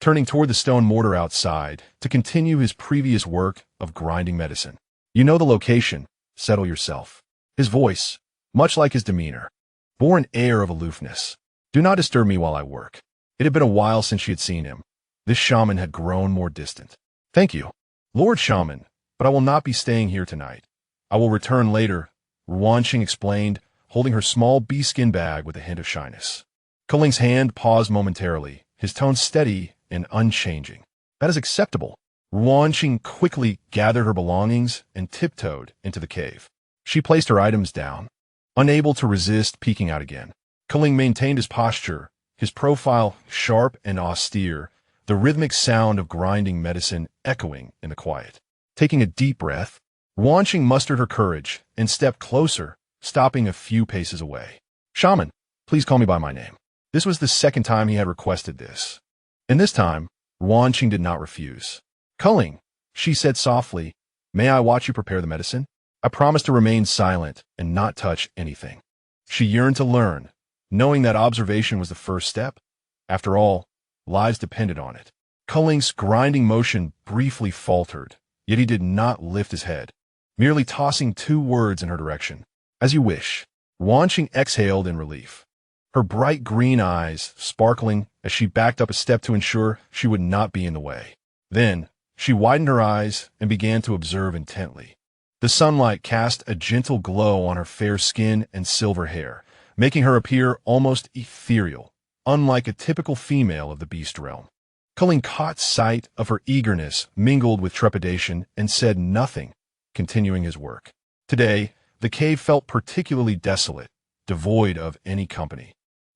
S1: turning toward the stone mortar outside to continue his previous work of grinding medicine. You know the location. Settle yourself. His voice, much like his demeanor, bore an air of aloofness. Do not disturb me while I work. It had been a while since she had seen him. This shaman had grown more distant. Thank you, Lord Shaman, but I will not be staying here tonight. I will return later, Ruan Qing explained, holding her small bee-skin bag with a hint of shyness. Kaling's hand paused momentarily, his tone steady and unchanging. That is acceptable. Ruan Qing quickly gathered her belongings and tiptoed into the cave. She placed her items down, unable to resist peeking out again. Kaling maintained his posture, his profile sharp and austere, the rhythmic sound of grinding medicine echoing in the quiet. Taking a deep breath, Ruan Qing mustered her courage and stepped closer, stopping a few paces away. Shaman, please call me by my name. This was the second time he had requested this. And this time, Ruan Qing did not refuse. Kaling, she said softly, may I watch you prepare the medicine? I promise to remain silent and not touch anything. She yearned to learn, knowing that observation was the first step. After all, lives depended on it. Kaling's grinding motion briefly faltered, yet he did not lift his head, merely tossing 2 words in her direction. As you wish. Ruan Qing exhaled in relief, her bright green eyes sparkling as she backed up a step to ensure she would not be in the way. Then, she widened her eyes and began to observe intently. The sunlight cast a gentle glow on her fair skin and silver hair, making her appear almost ethereal, unlike a typical female of the beast realm. Kaling caught sight of her eagerness mingled with trepidation and said nothing, continuing his work. Today, the cave felt particularly desolate, devoid of any company,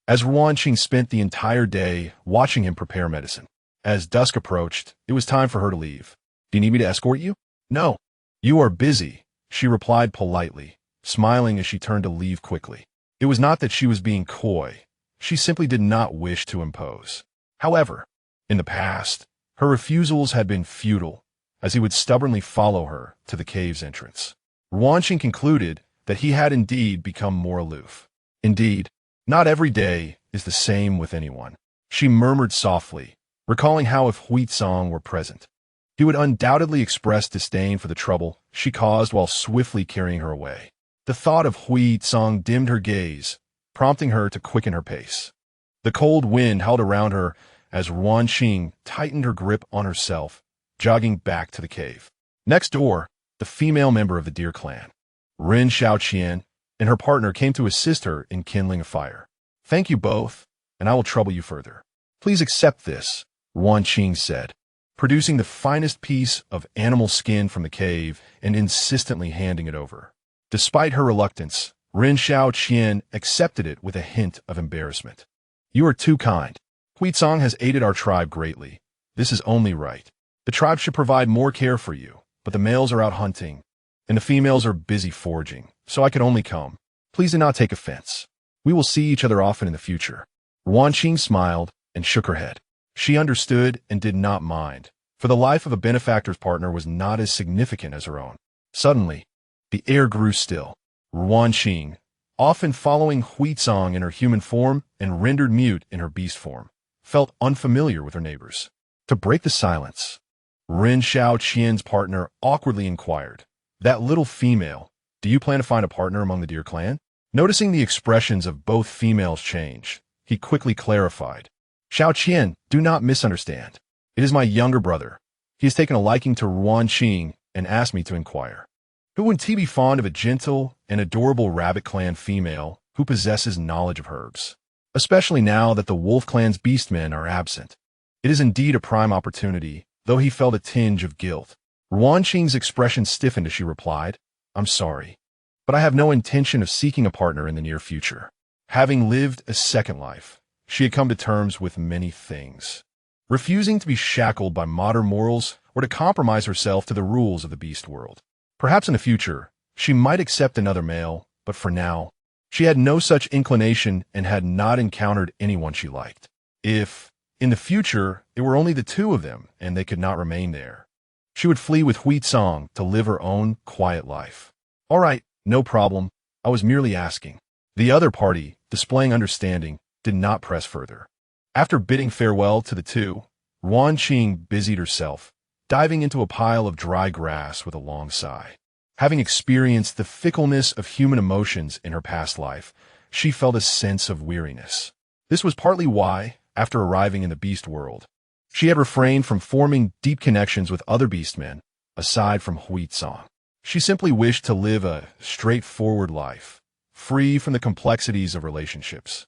S1: as Ruan Qing spent the entire day watching him prepare medicine. As dusk approached, it was time for her to leave. Do you need me to escort you? No. You are busy, she replied politely, smiling as she turned to leave quickly. It was not that she was being coy. She simply did not wish to impose. However, in the past, her refusals had been futile, as he would stubbornly follow her to the cave's entrance. Ruan Qing concluded that he had indeed become more aloof. Indeed, not every day is the same with anyone. She murmured softly, recalling how if Huizong were present, he would undoubtedly express disdain for the trouble she caused while swiftly carrying her away. The thought of Huizong dimmed her gaze, prompting her to quicken her pace. The cold wind howled around her as Ruan Qing tightened her grip on herself, jogging back to the cave. Next door, the female member of the deer clan, Ren Xiaoqian, and her partner came to assist her in kindling a fire. Thank you both, and I will trouble you further. Please accept this, Ruan Qing said, producing the finest piece of animal skin from the cave and insistently handing it over. Despite her reluctance, Ren Xiaoqian accepted it with a hint of embarrassment. You are too kind. Huizong has aided our tribe greatly. This is only right. The tribe should provide more care for you, but the males are out hunting, and the females are busy foraging, so I could only come. Please do not take offense. We will see each other often in the future. Ruan Qing smiled and shook her head. She understood and did not mind, for the life of a benefactor's partner was not as significant as her own. Suddenly, the air grew still. Ruan Qing, often following Huizong in her human form and rendered mute in her beast form, felt unfamiliar with her neighbors. To break the silence, Ren Xiaoqian's partner awkwardly inquired, "That little female, do you plan to find a partner among the deer clan?" Noticing the expressions of both females change, he quickly clarified, "Xiaoqian, do not misunderstand. It is my younger brother. He has taken a liking to Ruan Qing and asked me to inquire. Who wouldn't he be fond of a gentle and adorable rabbit clan female who possesses knowledge of herbs? Especially now that the wolf clan's beastmen are absent. It is indeed a prime opportunity, though he felt a tinge of guilt." Ruan Qing's expression stiffened as she replied, "I'm sorry, but I have no intention of seeking a partner in the near future." Having lived a second life, she had come to terms with many things, refusing to be shackled by modern morals or to compromise herself to the rules of the beast world. Perhaps in the future, she might accept another male, but for now, She had no such inclination and had not encountered anyone she liked. If, in the future, it were only the two of them and they could not remain there, she would flee with Huitsong to live her own quiet life. All right, no problem. I was merely asking. The other party, displaying understanding, did not press further. After bidding farewell to the two, Ruan Qing busied herself, diving into a pile of dry grass with a long sigh. Having experienced the fickleness of human emotions in her past life, she felt a sense of weariness. This was partly why, after arriving in the beast world, she had refrained from forming deep connections with other beastmen, aside from Huitsong. She simply wished to live a straightforward life, free from the complexities of relationships.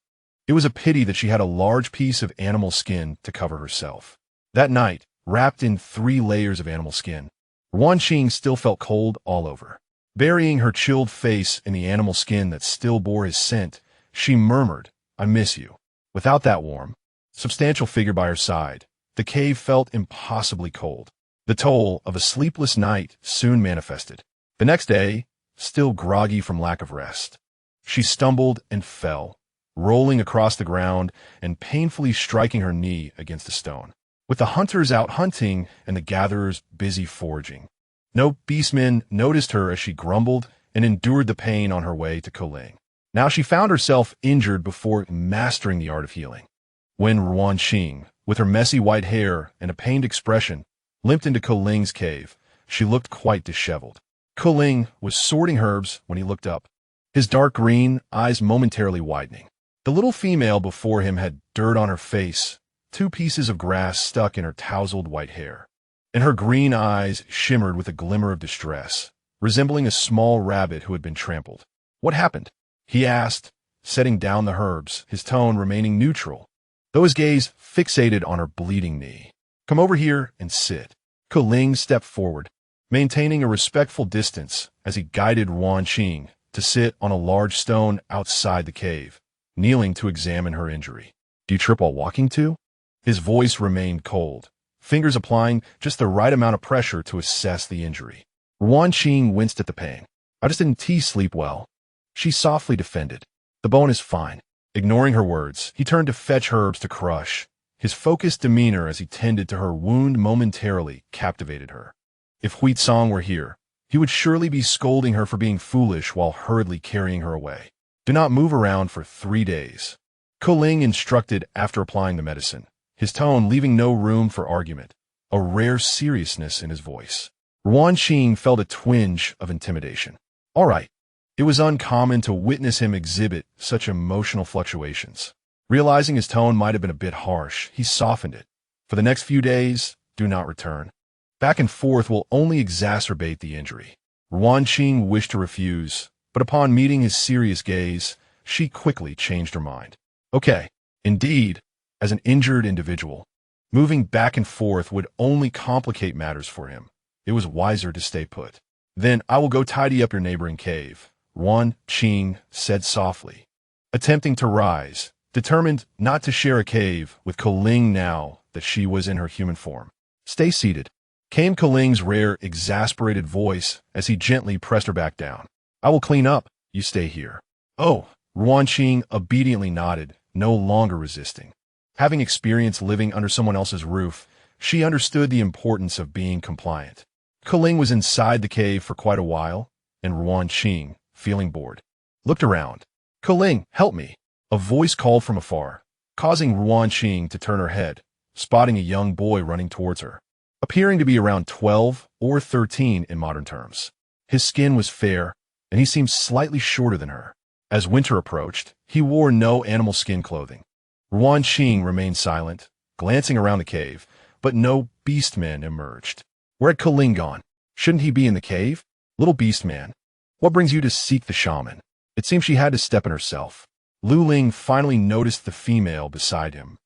S1: It was a pity that she had a large piece of animal skin to cover herself. That night, wrapped in 3 layers of animal skin, Ruan Qing still felt cold all over. Burying her chilled face in the animal skin that still bore his scent, she murmured, "I miss you." Without that warm, substantial figure by her side, the cave felt impossibly cold. The toll of a sleepless night soon manifested. The next day, still groggy from lack of rest, she stumbled and fell, rolling across the ground and painfully striking her knee against a stone. With the hunters out hunting and the gatherers busy foraging, no beastmen noticed her as she grumbled and endured the pain on her way to Koling. Now she found herself injured before mastering the art of healing. When Ruan Qing, with her messy white hair and a pained expression, limped into Koling's cave, she looked quite disheveled. Koling was sorting herbs when he looked up, his dark green eyes momentarily widening. The little female before him had dirt on her face, 2 pieces of grass stuck in her tousled white hair, and her green eyes shimmered with a glimmer of distress, resembling a small rabbit who had been trampled. "What happened?" he asked, setting down the herbs, his tone remaining neutral, though his gaze fixated on her bleeding knee. "Come over here and sit." Koling stepped forward, maintaining a respectful distance as he guided Ruan Qing to sit on a large stone outside the cave, kneeling to examine her injury. "Do you trip while walking too?" His voice remained cold, fingers applying just the right amount of pressure to assess the injury. Ruan Qing winced at the pain. "I just didn't sleep well," she softly defended. "The bone is fine." Ignoring her words, he turned to fetch herbs to crush. His focused demeanor as he tended to her wound momentarily captivated her. If Huitsong were here, he would surely be scolding her for being foolish while hurriedly carrying her away. "Do not move around for 3 days," Koling instructed after applying the medicine, his tone leaving no room for argument, a rare seriousness in his voice. Ruan Qing felt a twinge of intimidation. All right. It was uncommon to witness him exhibit such emotional fluctuations. Realizing his tone might have been a bit harsh, he softened it. "For the next few days, do not return. Back and forth will only exacerbate the injury." Ruan Qing wished to refuse, but upon meeting his serious gaze, she quickly changed her mind. Okay, indeed, as an injured individual, moving back and forth would only complicate matters for him. It was wiser to stay put. "Then I will go tidy up your neighboring cave," Ruan Qing said softly, attempting to rise, determined not to share a cave with Koling now that she was in her human form. "Stay seated," came Koling's rare, exasperated voice as he gently pressed her back down. "I will clean up. You stay here." "Oh," Ruan Qing obediently nodded, no longer resisting. Having experienced living under someone else's roof, she understood the importance of being compliant. Koling was inside the cave for quite a while, and Ruan Qing, feeling bored, looked around. "Koling, help me!" A voice called from afar, causing Ruan Qing to turn her head, spotting a young boy running towards her, appearing to be around 12 or 13 in modern terms. His skin was fair, and he seemed slightly shorter than her. As winter approached, he wore no animal skin clothing. Ruan Qing remained silent, glancing around the cave, but no beastmen emerged. Where had Koling gone? Shouldn't he be in the cave? "Little beastman, what brings you to seek the shaman?" It seemed she had to step in herself. Lu Ling finally noticed the female beside him,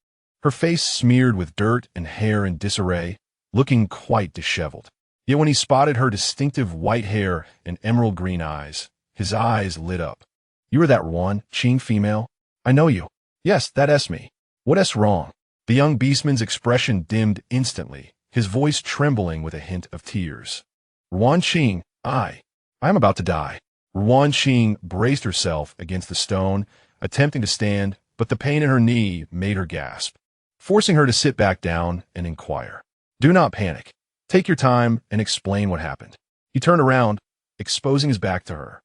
S1: her face smeared with dirt and hair in disarray, looking quite disheveled. Yet when he spotted her distinctive white hair and emerald green eyes, his eyes lit up. "You are that Ruan Qing female? I know you." "Yes, that's me." "What wrong?" The young beastman's expression dimmed instantly, his voice trembling with a hint of tears. "Ruan Qing, I am about to die." Ruan Qing braced herself against the stone, attempting to stand, but the pain in her knee made her gasp, forcing her to sit back down and inquire. Do not panic. Take your time and explain what happened. He turned around, exposing his back to her.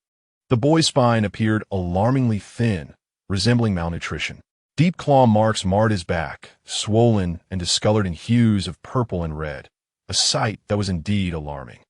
S1: The boy's spine appeared alarmingly thin, resembling malnutrition. Deep claw marks marred his back, swollen and discolored in hues of purple and red, a sight that was indeed alarming.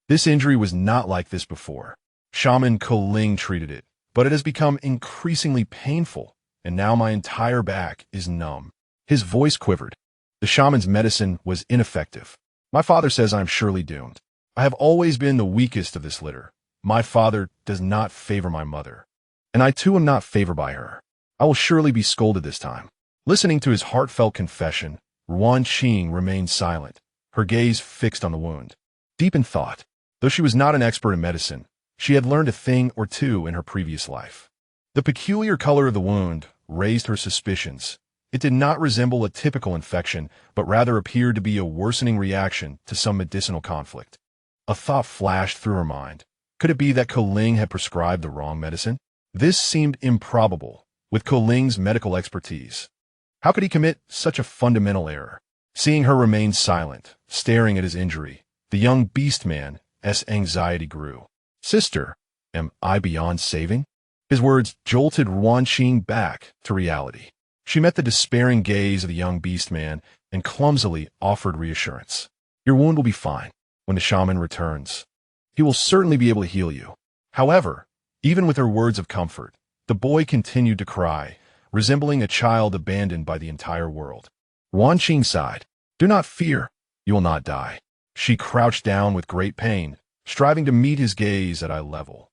S1: This injury was not like this before. Shaman Koling treated it, but it has become increasingly painful, and now my entire back is numb. His voice quivered. The shaman's medicine was ineffective. My father says I am surely doomed. I have always been the weakest of this litter. My father does not favor my mother, and I too am not favored by her. I will surely be scolded this time. Listening to his heartfelt confession, Ruan Qing remained silent, her gaze fixed on the wound. Deep in thought, though she was not an expert in medicine, she had learned a thing or two in her previous life. The peculiar color of the wound raised her suspicions. It did not resemble a typical infection, but rather appeared to be a worsening reaction to some medicinal conflict. A thought flashed through her mind. Could it be that Koling had prescribed the wrong medicine? This seemed improbable, with Koling's medical expertise. How could he commit such a fundamental error? Seeing her remain silent, staring at his injury, the young beastman's anxiety grew. Sister, am I beyond saving? His words jolted Ruan Qing back to reality. She met the despairing gaze of the young beastman and clumsily offered reassurance. Your wound will be fine when the shaman returns. He will certainly be able to heal you. However, even with her words of comfort, the boy continued to cry, resembling a child abandoned by the entire world. Ruan Qing sighed. Do not fear. You will not die. She crouched down with great pain, striving to meet his gaze at eye level,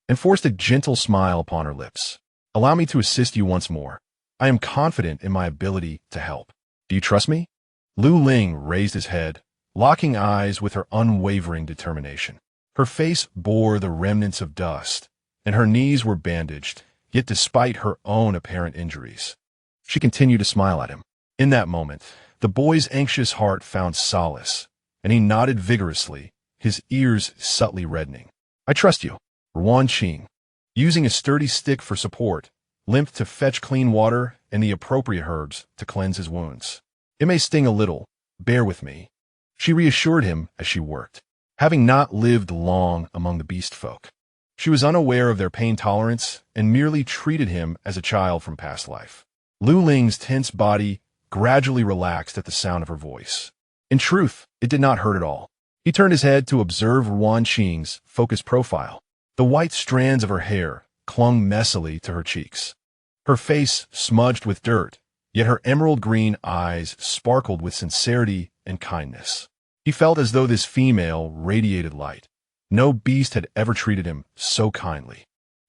S1: and forced a gentle smile upon her lips. Allow me to assist you once more. I am confident in my ability to help. Do you trust me? Lu Ling raised his head, locking eyes with her unwavering determination. Her face bore the remnants of dust, and her knees were bandaged, yet despite her own apparent injuries, she continued to smile at him. In that moment, the boy's anxious heart found solace, and he nodded vigorously, his ears subtly reddening. I trust you. Ruan Qing, using a sturdy stick for support, limped to fetch clean water and the appropriate herbs to cleanse his wounds. It may sting a little. Bear with me, she reassured him as she worked. Having not lived long among the beast folk, she was unaware of their pain tolerance and merely treated him as a child from past life. Lu Ling's tense body gradually relaxed at the sound of her voice. In truth, it did not hurt at all. He turned his head to observe Ruan Qing's focused profile. The white strands of her hair clung messily to her cheeks. Her face smudged with dirt, yet her emerald green eyes sparkled with sincerity and kindness. He felt as though this female radiated light. No beast had ever treated him so kindly.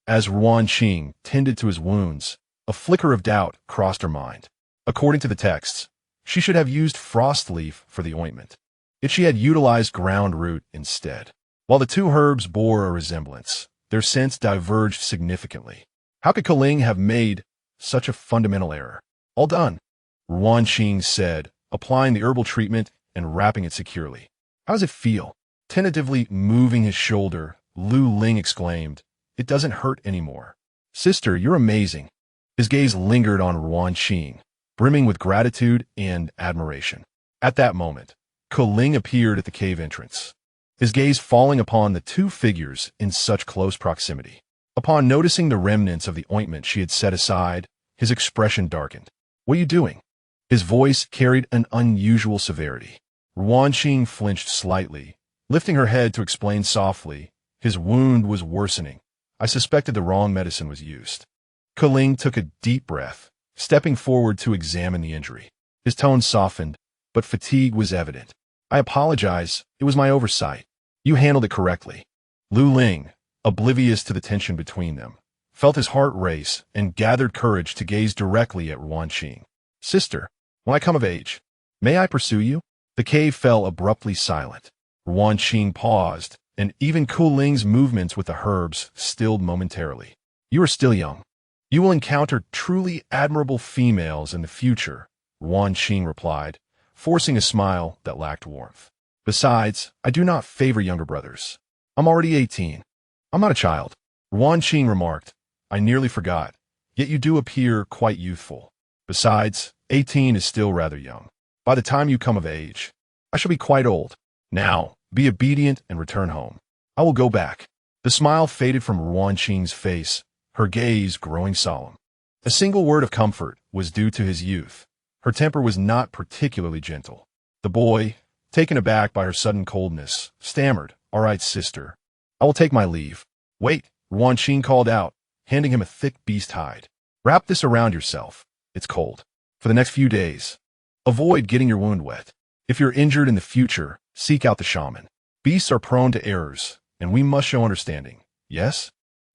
S1: As Ruan Qing tended to his wounds, a flicker of doubt crossed her mind. According to the texts, she should have used frost leaf for the ointment, yet she had utilized ground root instead. While the two herbs bore a resemblance, their scents diverged significantly. How could Koling have made such a fundamental error? All done, Ruan Qing said, applying the herbal treatment and wrapping it securely. How does it feel? Tentatively moving his shoulder, Lu Ling exclaimed, It doesn't hurt anymore. Sister, you're amazing. His gaze lingered on Ruan Qing, brimming with gratitude and admiration. At that moment, Koling appeared at the cave entrance, his gaze falling upon the two figures in such close proximity. Upon noticing the remnants of the ointment she had set aside, his expression darkened. What are you doing? His voice carried an unusual severity. Ruan Qing flinched slightly, lifting her head to explain softly, his wound was worsening. I suspected the wrong medicine was used. Koling took a deep breath, stepping forward to examine the injury. His tone softened, but fatigue was evident. I apologize, it was my oversight. You handled it correctly. Lu Ling, oblivious to the tension between them, felt his heart race and gathered courage to gaze directly at Ruan Qing. Sister, when I come of age, may I pursue you? The cave fell abruptly silent. Ruan Qing paused, and even Koling's movements with the herbs stilled momentarily. You are still young. You will encounter truly admirable females in the future, Ruan Qing replied, forcing a smile that lacked warmth. Besides, I do not favor younger brothers. I'm already 18. I'm not a child. Ruan Qing remarked. I nearly forgot. Yet you do appear quite youthful. Besides, 18 is still rather young. By the time you come of age, I shall be quite old. Now, be obedient and return home. I will go back. The smile faded from Ruan Qing's face, her gaze growing solemn. A single word of comfort was due to his youth. Her temper was not particularly gentle. The boy, taken aback by her sudden coldness, stammered, All right, sister. I will take my leave. Wait, Ruan Qing called out, handing him a thick beast hide. Wrap this around yourself. It's cold. For the next few days. Avoid getting your wound wet. If you're injured in the future, seek out the shaman. Beasts are prone to errors, and we must show understanding. Yes?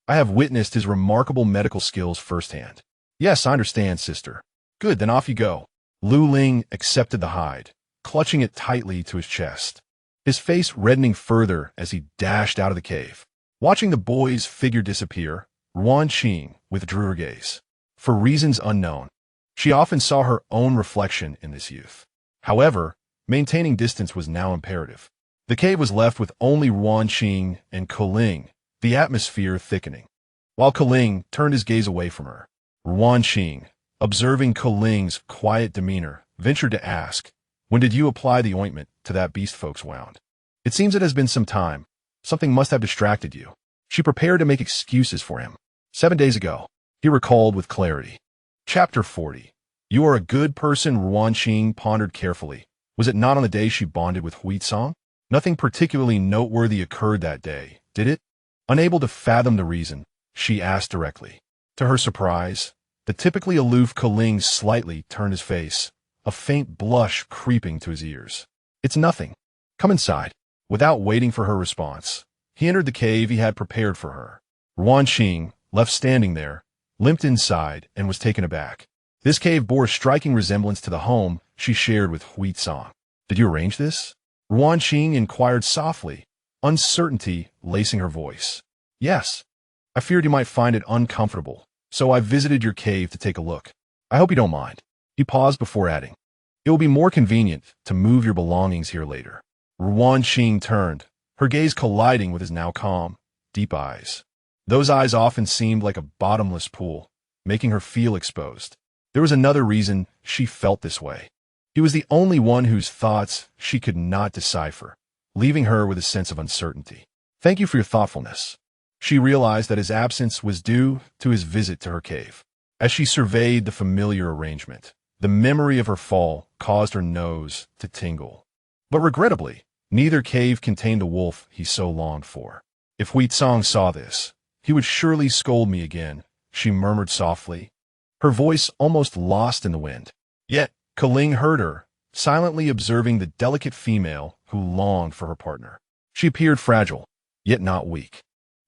S1: I have witnessed his remarkable medical skills firsthand. Yes, I understand, sister. Good, then off you go. Lu Ling accepted the hide, clutching it tightly to his chest, his face reddening further as he dashed out of the cave. Watching the boy's figure disappear, Ruan Qing withdrew her gaze. For reasons unknown, she often saw her own reflection in this youth. However, maintaining distance was now imperative. The cave was left with only Ruan Qing and Keling, the atmosphere thickening. While Keling turned his gaze away from her, Ruan Qing, observing Keling's quiet demeanor, ventured to ask, When did you apply the ointment to that beast folk's wound? It seems it has been some time. Something must have distracted you. She prepared to make excuses for him. 7 days ago, he recalled with clarity. Chapter 40. You are a good person, Ruan Qing pondered carefully. Was it not on the day she bonded with Huitsong? Nothing particularly noteworthy occurred that day, did it? Unable to fathom the reason, she asked directly. To her surprise, the typically aloof Keling slightly turned his face, a faint blush creeping to his ears. It's nothing. Come inside. Without waiting for her response, he entered the cave he had prepared for her. Ruan Qing, left standing there, limped inside and was taken aback. This cave bore a striking resemblance to the home she shared with Huitsong. Did you arrange this? Ruan Qing inquired softly, uncertainty lacing her voice. Yes. I feared you might find it uncomfortable, so I visited your cave to take a look. I hope you don't mind. He paused before adding. It will be more convenient to move your belongings here later. Ruan Qing turned, her gaze colliding with his now calm, deep eyes. Those eyes often seemed like a bottomless pool, making her feel exposed. There was another reason she felt this way. He was the only one whose thoughts she could not decipher, leaving her with a sense of uncertainty. Thank you for your thoughtfulness. She realized that his absence was due to his visit to her cave. As she surveyed the familiar arrangement, the memory of her fall caused her nose to tingle. But regrettably, neither cave contained the wolf he so longed for. If Huitsong saw this, he would surely scold me again, she murmured softly, her voice almost lost in the wind. Yet, Keling heard her, silently observing the delicate female who longed for her partner. She appeared fragile, yet not weak.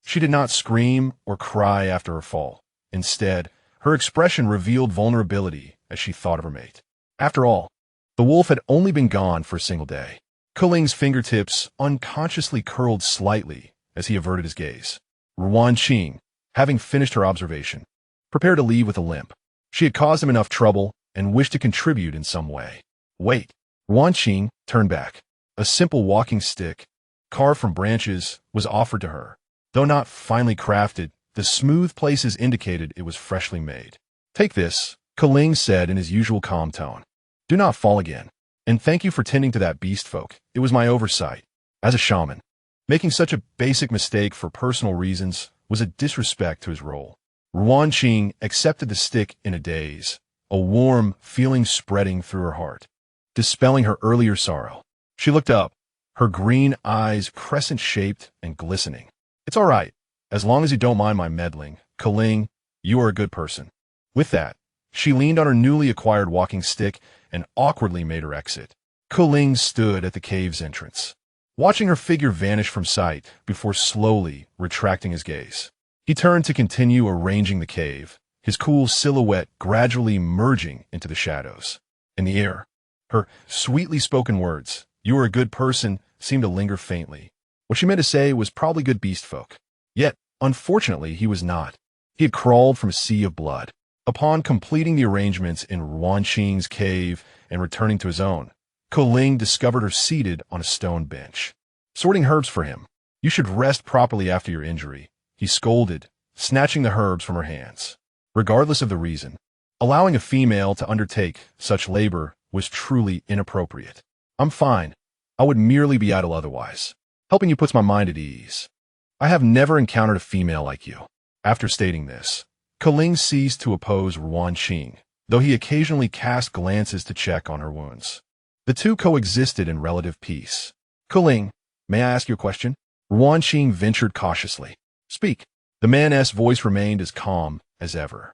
S1: She did not scream or cry after her fall. Instead, her expression revealed vulnerability as she thought of her mate. After all, the wolf had only been gone for a single day. Keling's fingertips unconsciously curled slightly as he averted his gaze. Ruan Qing, having finished her observation, prepared to leave with a limp. She had caused him enough trouble and wished to contribute in some way. Wait. Ruan Qing turned back. A simple walking stick, carved from branches, was offered to her. Though not finely crafted, the smooth places indicated it was freshly made. Take this, Keling said in his usual calm tone. Do not fall again. And thank you for tending to that beast folk. It was my oversight. As a shaman, making such a basic mistake for personal reasons was a disrespect to his role. Ruan Qing accepted the stick in a daze, a warm feeling spreading through her heart, dispelling her earlier sorrow. She looked up, her green eyes crescent-shaped and glistening. It's all right, as long as you don't mind my meddling. Keling, you are a good person. With that, she leaned on her newly acquired walking stick and awkwardly made her exit. Keling stood at the cave's entrance, watching her figure vanish from sight before slowly retracting his gaze. He turned to continue arranging the cave, his cool silhouette gradually merging into the shadows. In the air, her sweetly spoken words, "You are a good person," seemed to linger faintly. What she meant to say was probably good beast folk. Yet, unfortunately, he was not. He had crawled from a sea of blood. Upon completing the arrangements in Ruan Qing's cave and returning to his own, Keling discovered her seated on a stone bench, sorting herbs for him. You should rest properly after your injury, he scolded, snatching the herbs from her hands. Regardless of the reason, allowing a female to undertake such labor was truly inappropriate. I'm fine. I would merely be idle otherwise. Helping you puts my mind at ease. I have never encountered a female like you. After stating this, Kaling ceased to oppose Ruan Qing, though he occasionally cast glances to check on her wounds. The two coexisted in relative peace. Kaling, may I ask you a question? Ruan Qing ventured cautiously. Speak. The man's voice remained as calm as ever.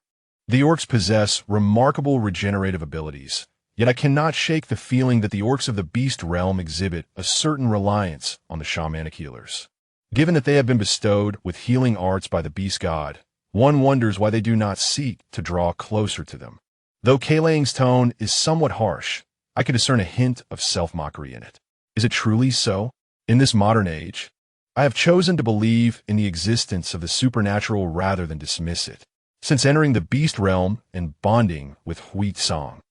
S1: The orcs possess remarkable regenerative abilities, yet I cannot shake the feeling that the orcs of the beast realm exhibit a certain reliance on the shamanic healers. Given that they have been bestowed with healing arts by the beast god, one wonders why they do not seek to draw closer to them. Though Kalang's tone is somewhat harsh, I can discern a hint of self-mockery in it. Is it truly so? In this modern age, I have chosen to believe in the existence of the supernatural rather than dismiss it, since entering the beast realm and bonding with Hui Song.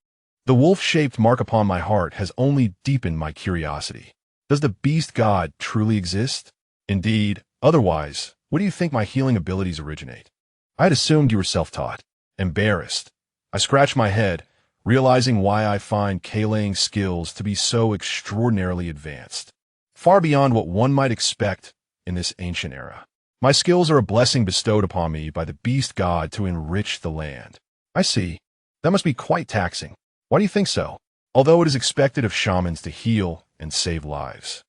S1: The wolf-shaped mark upon my heart has only deepened my curiosity. Does the beast god truly exist? Indeed, otherwise, where do you think my healing abilities originate? I had assumed you were self-taught. Embarrassed, I scratched my head, realizing why I find Kalang's skills to be so extraordinarily advanced, far beyond what one might expect in this ancient era. My skills are a blessing bestowed upon me by the beast god to enrich the land. I see. That must be quite taxing. Why do you think so? Although it is expected of shamans to heal and save lives,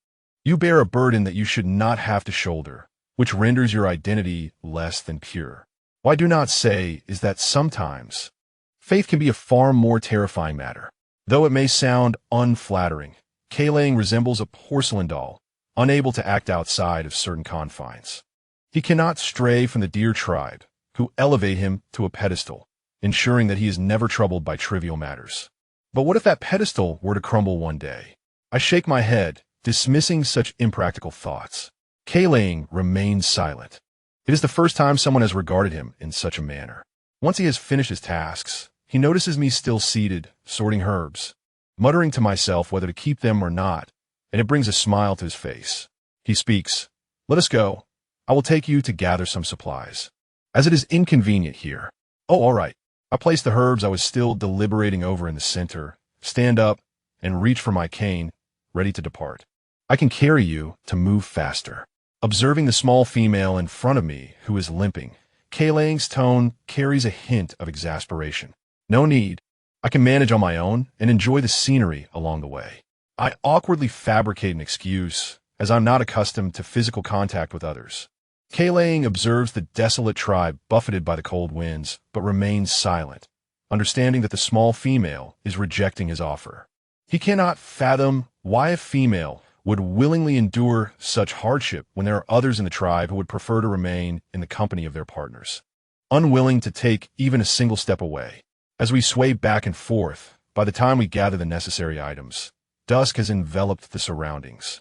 S1: you bear a burden that you should not have to shoulder, which renders your identity less than pure. What I do not say is that sometimes faith can be a far more terrifying matter. Though it may sound unflattering, Kalang resembles a porcelain doll, unable to act outside of certain confines. He cannot stray from the deer tribe, who elevate him to a pedestal, ensuring that he is never troubled by trivial matters. But what if that pedestal were to crumble one day? I shake my head, dismissing such impractical thoughts. Kalang remains silent. It is the first time someone has regarded him in such a manner. Once he has finished his tasks, he notices me still seated, sorting herbs, muttering to myself whether to keep them or not, and it brings a smile to his face. He speaks. Let us go. I will take you to gather some supplies, as it is inconvenient here. Oh, all right. I place the herbs I was still deliberating over in the center, stand up, and reach for my cane, ready to depart. I can carry you to move faster. Observing the small female in front of me who is limping, Kalang's tone carries a hint of exasperation. No need. I can manage on my own and enjoy the scenery along the way. I awkwardly fabricate an excuse, as I'm not accustomed to physical contact with others. Kalang observes the desolate tribe buffeted by the cold winds, but remains silent, understanding that the small female is rejecting his offer. He cannot fathom why a female would willingly endure such hardship when there are others in the tribe who would prefer to remain in the company of their partners, unwilling to take even a single step away. As we sway back and forth, by the time we gather the necessary items, dusk has enveloped the surroundings,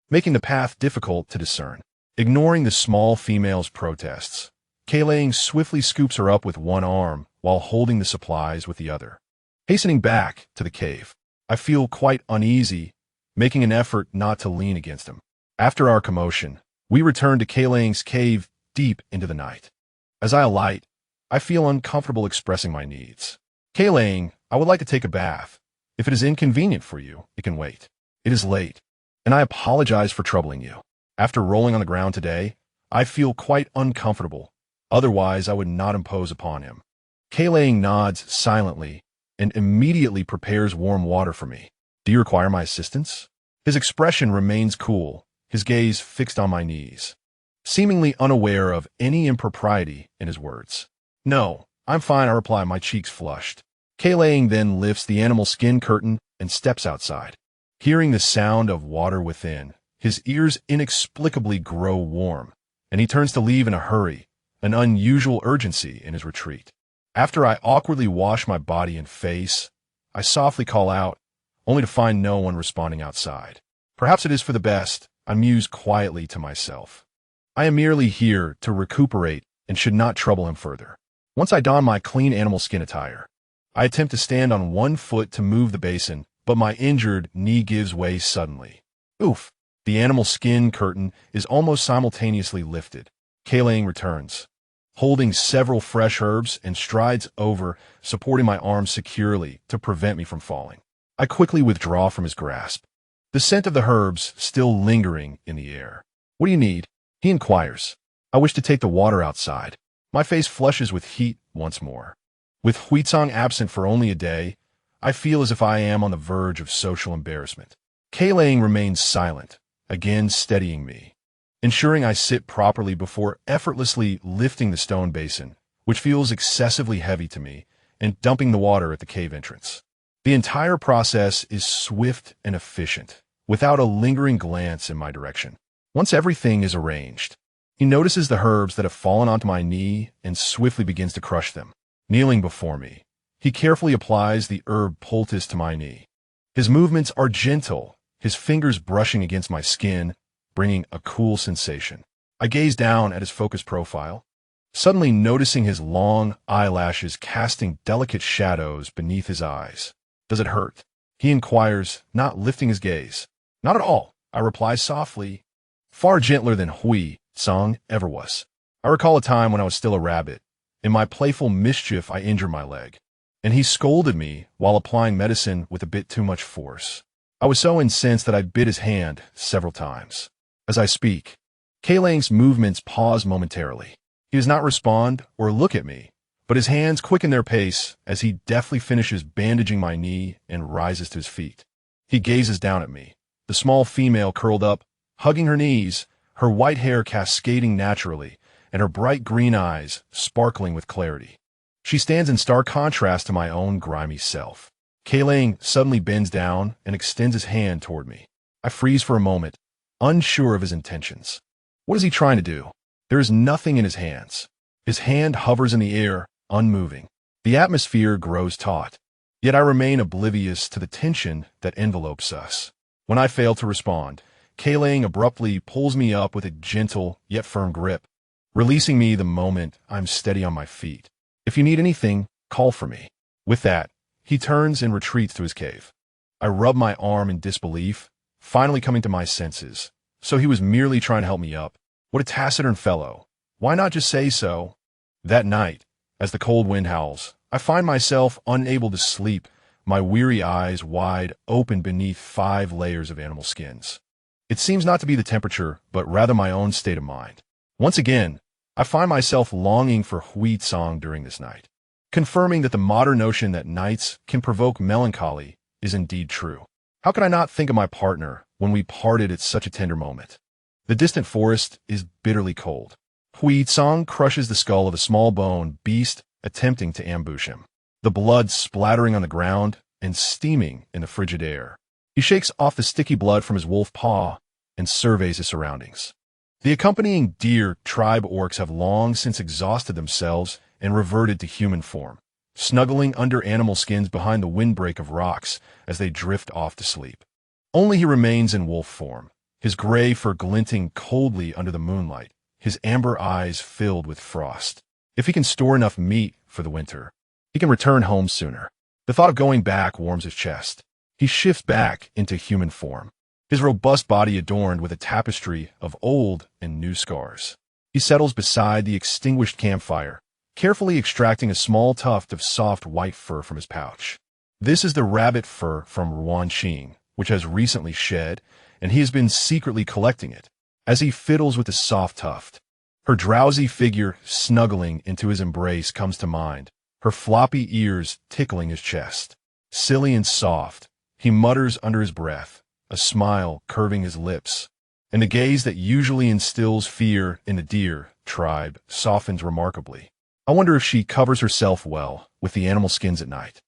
S1: making the path difficult to discern. Ignoring the small female's protests, Kalang swiftly scoops her up with one arm while holding the supplies with the other. Hastening back to the cave, I feel quite uneasy, making an effort not to lean against him. After our commotion, we return to Kalang's cave deep into the night. As I alight, I feel uncomfortable expressing my needs. Kalang, I would like to take a bath. If it is inconvenient for you, it can wait. It is late, and I apologize for troubling you. After rolling on the ground today, I feel quite uncomfortable. Otherwise, I would not impose upon him. Kalang nods silently and immediately prepares warm water for me. Do you require my assistance? His expression remains cool, his gaze fixed on my knees, seemingly unaware of any impropriety in his words. No, I'm fine, I reply, my cheeks flushed. Kalang then lifts the animal skin curtain and steps outside. Hearing the sound of water within, his ears inexplicably grow warm, and he turns to leave in a hurry, an unusual urgency in his retreat. After I awkwardly wash my body and face, I softly call out, only to find no one responding outside. Perhaps it is for the best, I muse quietly to myself. I am merely here to recuperate and should not trouble him further. Once I don my clean animal skin attire, I attempt to stand on one foot to move the basin, but my injured knee gives way suddenly. Oof! The animal skin curtain is almost simultaneously lifted. Kalang returns. holding several fresh herbs, and strides over, supporting my arms securely to prevent me from falling. I quickly withdraw from his grasp, the scent of the herbs still lingering in the air. "What do you need?" he inquires. "I wish to take the water outside." My face flushes with heat once more. With Huizong absent for only a day, I feel as if I am on the verge of social embarrassment. Keilang remains silent, again steadying me, ensuring I sit properly before effortlessly lifting the stone basin, which feels excessively heavy to me, and dumping the water at the cave entrance. The entire process is swift and efficient, without a lingering glance in my direction. Once everything is arranged, he notices the herbs that have fallen onto my knee and swiftly begins to crush them. Kneeling before me, he carefully applies the herb poultice to my knee. His movements are gentle, his fingers brushing against my skin, bringing a cool sensation. I gaze down at his focused profile, suddenly noticing his long eyelashes casting delicate shadows beneath his eyes. "Does it hurt?" he inquires, not lifting his gaze. "Not at all," I reply softly, far gentler than Huizong ever was. I recall a time when I was still a rabbit. In my playful mischief, I injured my leg, and he scolded me while applying medicine with a bit too much force. I was so incensed that I bit his hand several times. As I speak, Keilang's movements pause momentarily. He does not respond or look at me, but his hands quicken their pace as he deftly finishes bandaging my knee and rises to his feet. He gazes down at me, the small female curled up, hugging her knees, her white hair cascading naturally, and her bright green eyes sparkling with clarity. She stands in stark contrast to my own grimy self. Keilang suddenly bends down and extends his hand toward me. I freeze for a moment, unsure of his intentions. What is he trying to do? There is nothing in his hands. His hand hovers in the air, unmoving. The atmosphere grows taut, yet I remain oblivious to the tension that envelopes us. When I fail to respond, Keilang abruptly pulls me up with a gentle yet firm grip, releasing me the moment I'm steady on my feet. "If you need anything, call for me." With that, he turns and retreats to his cave. I rub my arm in disbelief, finally coming to my senses. So he was merely trying to help me up. What a taciturn fellow. Why not just say so? That night, as the cold wind howls, I find myself unable to sleep, my weary eyes wide open beneath 5 layers of animal skins. It seems not to be the temperature, but rather my own state of mind. Once again, I find myself longing for Huizong during this night, confirming that the modern notion that nights can provoke melancholy is indeed true. How could I not think of my partner when we parted at such a tender moment? The distant forest is bitterly cold. Huizong crushes the skull of a small bone beast attempting to ambush him, the blood splattering on the ground and steaming in the frigid air. He shakes off the sticky blood from his wolf paw and surveys his surroundings. The accompanying deer tribe orcs have long since exhausted themselves and reverted to human form, snuggling under animal skins behind the windbreak of rocks as they drift off to sleep. Only he remains in wolf form, his gray fur glinting coldly under the moonlight, his amber eyes filled with frost. If he can store enough meat for the winter, he can return home sooner. The thought of going back warms his chest. He shifts back into human form, his robust body adorned with a tapestry of old and new scars. He settles beside the extinguished campfire, carefully extracting a small tuft of soft white fur from his pouch. This is the rabbit fur from Ruan Qing, which has recently shed, and he has been secretly collecting it. As he fiddles with the soft tuft, her drowsy figure snuggling into his embrace comes to mind, her floppy ears tickling his chest. Silly and soft, he mutters under his breath, a smile curving his lips, and the gaze that usually instills fear in the deer tribe softens remarkably. I wonder if she covers herself well with the animal skins at night.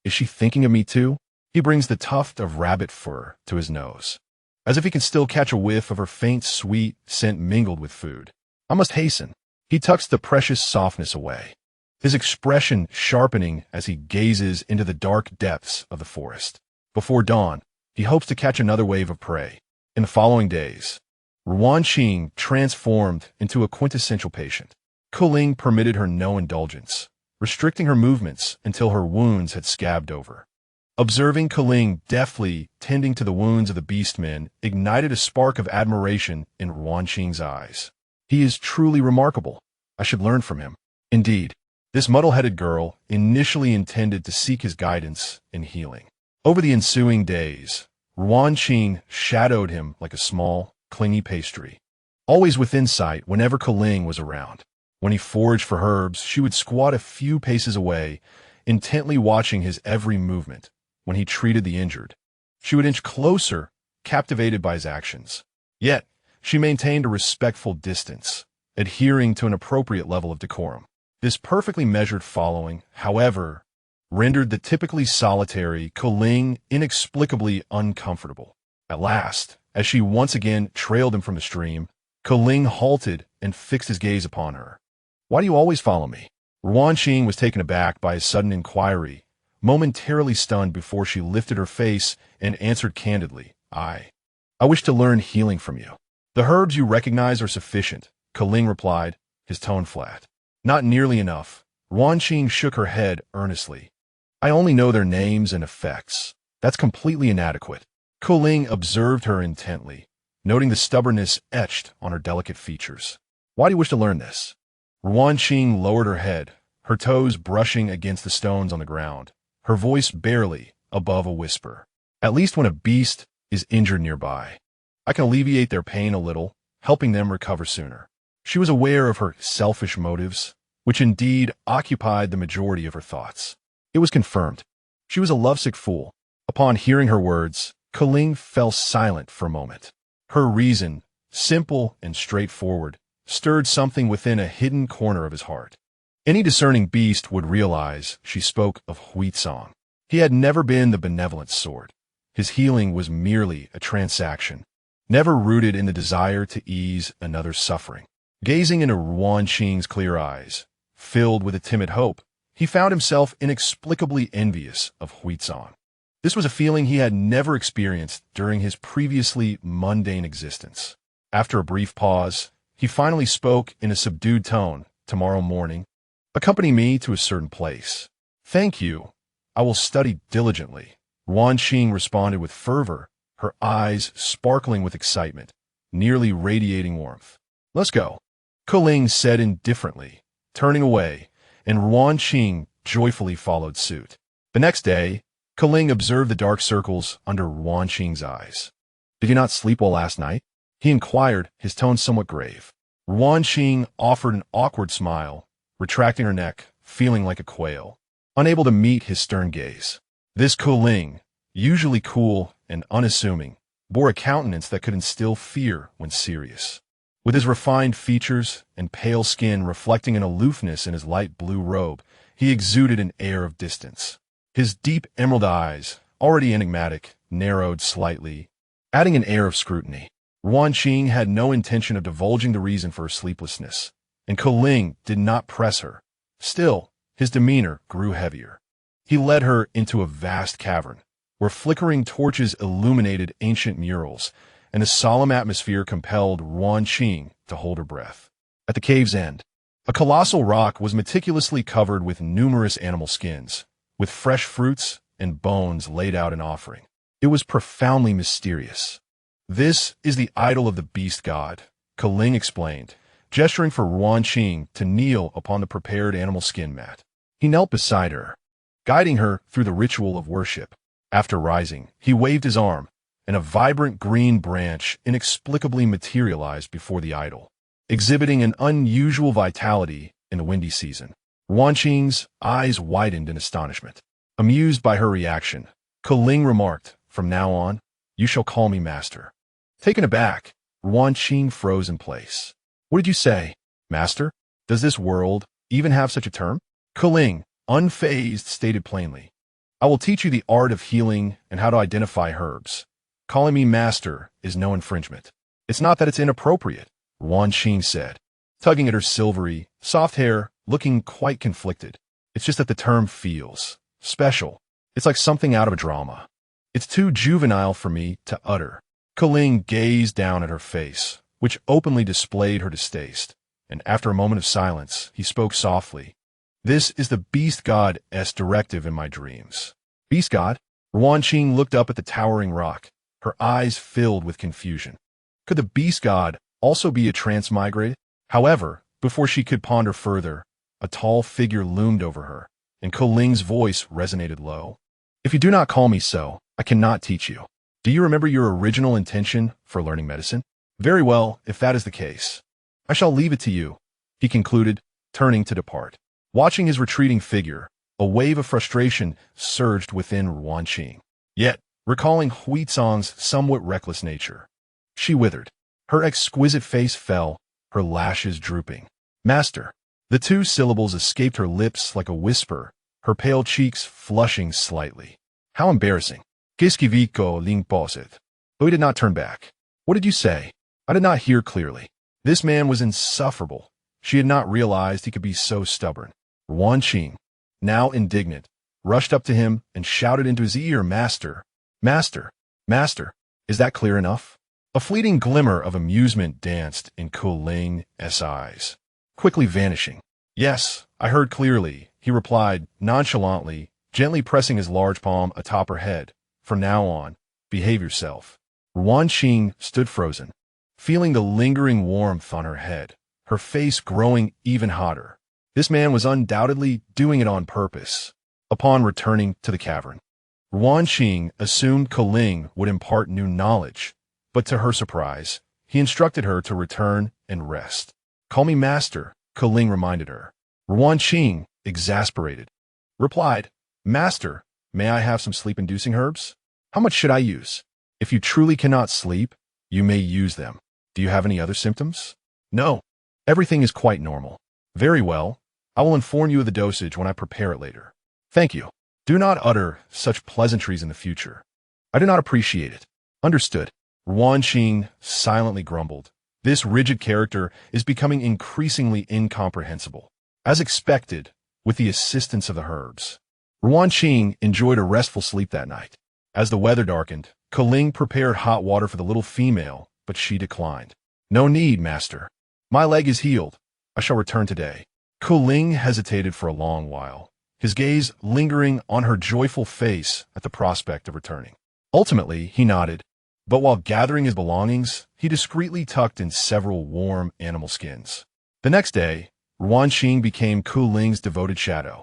S1: Is she thinking of me too? He brings the tuft of rabbit fur to his nose, as if he can still catch a whiff of her faint, sweet scent mingled with food. I must hasten. He tucks the precious softness away, his expression sharpening as he gazes into the dark depths of the forest. Before dawn, he hopes to catch another wave of prey. In the following days, Ruan Qing transformed into a quintessential patient. Kuling permitted her no indulgence, restricting her movements until her wounds had scabbed over. Observing Kuling deftly tending to the wounds of the beastmen ignited a spark of admiration in Ruan Qing's eyes. He is truly remarkable. I should learn from him. Indeed, this muddle-headed girl initially intended to seek his guidance and healing. Over the ensuing days, Ruan Qing shadowed him like a small, clingy pastry, always within sight whenever Kaling was around. When he foraged for herbs, she would squat a few paces away, intently watching his every movement. When he treated the injured, she would inch closer, captivated by his actions. Yet, she maintained a respectful distance, adhering to an appropriate level of decorum. This perfectly measured following, however, rendered the typically solitary Kaling inexplicably uncomfortable. At last, as she once again trailed him from the stream, Kaling halted and fixed his gaze upon her. "Why do you always follow me?" Ruan Qing was taken aback by his sudden inquiry, momentarily stunned before she lifted her face and answered candidly, I wish to learn healing from you." "The herbs you recognize are sufficient," Kaling replied, his tone flat. "Not nearly enough." Ruan Qing shook her head earnestly. "I only know their names and effects. That's completely inadequate." Kaling observed her intently, noting the stubbornness etched on her delicate features. "Why do you wish to learn this?" Ruan Qing lowered her head, her toes brushing against the stones on the ground, her voice barely above a whisper. "At least when a beast is injured nearby, I can alleviate their pain a little, helping them recover sooner." She was aware of her selfish motives, which indeed occupied the majority of her thoughts. It was confirmed. She was a lovesick fool. Upon hearing her words, Kaling fell silent for a moment. Her reason, simple and straightforward, stirred something within a hidden corner of his heart. Any discerning beast would realize she spoke of Huizong. He had never been the benevolent sort. His healing was merely a transaction, never rooted in the desire to ease another's suffering. Gazing into Ruan Qing's clear eyes, filled with a timid hope, he found himself inexplicably envious of Huizong. This was a feeling he had never experienced during his previously mundane existence. After a brief pause, he finally spoke in a subdued tone. "Tomorrow morning, accompany me to a certain place." "Thank you. I will study diligently." Ruan Qing responded with fervor, her eyes sparkling with excitement, nearly radiating warmth. "Let's go," Kaling said indifferently, turning away, and Ruan Qing joyfully followed suit. The next day, Kaling observed the dark circles under Ruan Qing's eyes. "Did you not sleep well last night?" he inquired, his tone somewhat grave. Ruan Qing offered an awkward smile, retracting her neck, feeling like a quail, unable to meet his stern gaze. This Kaling, usually cool and unassuming, bore a countenance that could instill fear when serious. With his refined features and pale skin reflecting an aloofness in his light blue robe, he exuded an air of distance. His deep emerald eyes, already enigmatic, narrowed slightly, adding an air of scrutiny. Ruan Qing had no intention of divulging the reason for her sleeplessness, and Kaling did not press her. Still, his demeanor grew heavier. He led her into a vast cavern, where flickering torches illuminated ancient murals, and the solemn atmosphere compelled Ruan Qing to hold her breath. At the cave's end, a colossal rock was meticulously covered with numerous animal skins, with fresh fruits and bones laid out in offering. It was profoundly mysterious. "This is the idol of the beast god," Kaling explained, gesturing for Ruan Qing to kneel upon the prepared animal skin mat. He knelt beside her, guiding her through the ritual of worship. After rising, he waved his arm, and a vibrant green branch inexplicably materialized before the idol, exhibiting an unusual vitality in the windy season. Ruan Qing's eyes widened in astonishment. Amused by her reaction, Kaling remarked, "From now on, you shall call me master." Taken aback, Ruan Qing froze in place. "What did you say, master? Does this world even have such a term?" Kaling, unfazed, stated plainly, "I will teach you the art of healing and how to identify herbs. Calling me master is no infringement." "It's not that it's inappropriate," Ruan Qing said, tugging at her silvery, soft hair, looking quite conflicted. "It's just that the term feels special. It's like something out of a drama. It's too juvenile for me to utter." Kaling gazed down at her face, which openly displayed her distaste, and after a moment of silence, he spoke softly. "This is the beast god's directive in my dreams." "Beast god?" Ruan Qing looked up at the towering rock, her eyes filled with confusion. Could the beast god also be a transmigrate? However, before she could ponder further, a tall figure loomed over her, and Koling's voice resonated low. If you do not call me so, I cannot teach you. Do you remember your original intention for learning medicine? Very well, if that is the case. I shall leave it to you, he concluded, turning to depart. Watching his retreating figure, a wave of frustration surged within Ruan Qing. Yet, recalling Huizong's somewhat reckless nature, she withered. Her exquisite face fell, her lashes drooping. Master. The two syllables escaped her lips like a whisper, her pale cheeks flushing slightly. How embarrassing. Qu'est-ce qui vit que ling posit? Though he did not turn back. What did you say? I did not hear clearly. This man was insufferable. She had not realized he could be so stubborn. Ruan Qing, now indignant, rushed up to him and shouted into his ear, Master, Master, Master, is that clear enough? A fleeting glimmer of amusement danced in Koling's eyes, quickly vanishing. Yes, I heard clearly, he replied nonchalantly, gently pressing his large palm atop her head. From now on, behave yourself. Ruan Qing stood frozen, feeling the lingering warmth on her head, her face growing even hotter. This man was undoubtedly doing it on purpose. Upon returning to the cavern, Ruan Qing assumed Koling would impart new knowledge, but to her surprise, he instructed her to return and rest. Call me master, Koling reminded her. Ruan Qing, exasperated, replied, Master, may I have some sleep-inducing herbs? How much should I use? If you truly cannot sleep, you may use them. Do you have any other symptoms? No. Everything is quite normal. Very well. I will inform you of the dosage when I prepare it later. Thank you. Do not utter such pleasantries in the future. I do not appreciate it. Understood. Ruan Qing silently grumbled. This rigid character is becoming increasingly incomprehensible. As expected, with the assistance of the herbs, Ruan Qing enjoyed a restful sleep that night. As the weather darkened, Koling prepared hot water for the little female, but she declined. No need, master. My leg is healed. I shall return today. Koling hesitated for a long while, his gaze lingering on her joyful face at the prospect of returning. Ultimately, he nodded, but while gathering his belongings, he discreetly tucked in several warm animal skins. The next day, Ruan Qing became Koling's devoted shadow,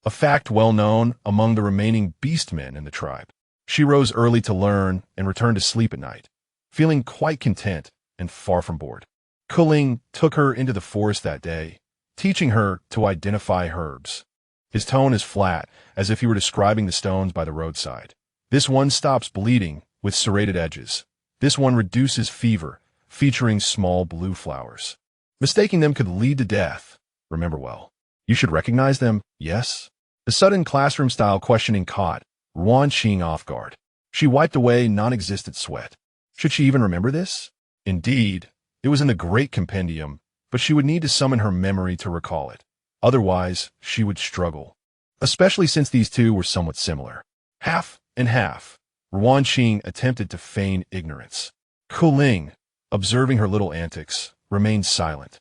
S1: a fact well known among the remaining beastmen in the tribe. She rose early to learn and returned to sleep at night, feeling quite content and far from bored. Koling took her into the forest that day, teaching her to identify herbs. His tone is flat, as if he were describing the stones by the roadside. This one stops bleeding with serrated edges. This one reduces fever, featuring small blue flowers. Mistaking them could lead to death. Remember well. You should recognize them, yes? The sudden classroom-style questioning caught Ruan Qing off guard. She wiped away non-existent sweat. Should she even remember this? Indeed, it was in the Great Compendium, but she would need to summon her memory to recall it. Otherwise, she would struggle, especially since these two were somewhat similar. Half and half, Ruan Qing attempted to feign ignorance. Koling, observing her little antics, remained silent,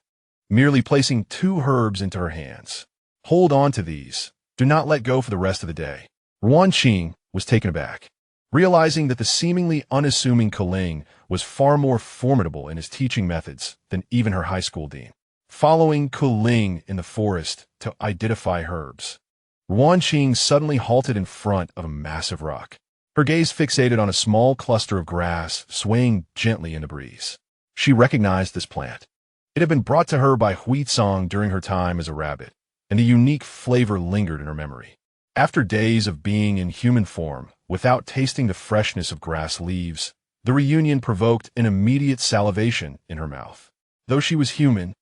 S1: merely placing 2 herbs into her hands. Hold on to these. Do not let go for the rest of the day. Ruan Qing was taken aback, realizing that the seemingly unassuming Koling was far more formidable in his teaching methods than even her high school dean. Following Koling in the forest to identify herbs, Ruan Qing suddenly halted in front of a massive rock, her gaze fixated on a small cluster of grass swaying gently in the breeze. She recognized this plant. It had been brought to her by Huizong during her time as a rabbit, and the unique flavor lingered in her memory. After days of being in human form, without tasting the freshness of grass leaves, the reunion provoked an immediate salivation in her mouth. Though she was human,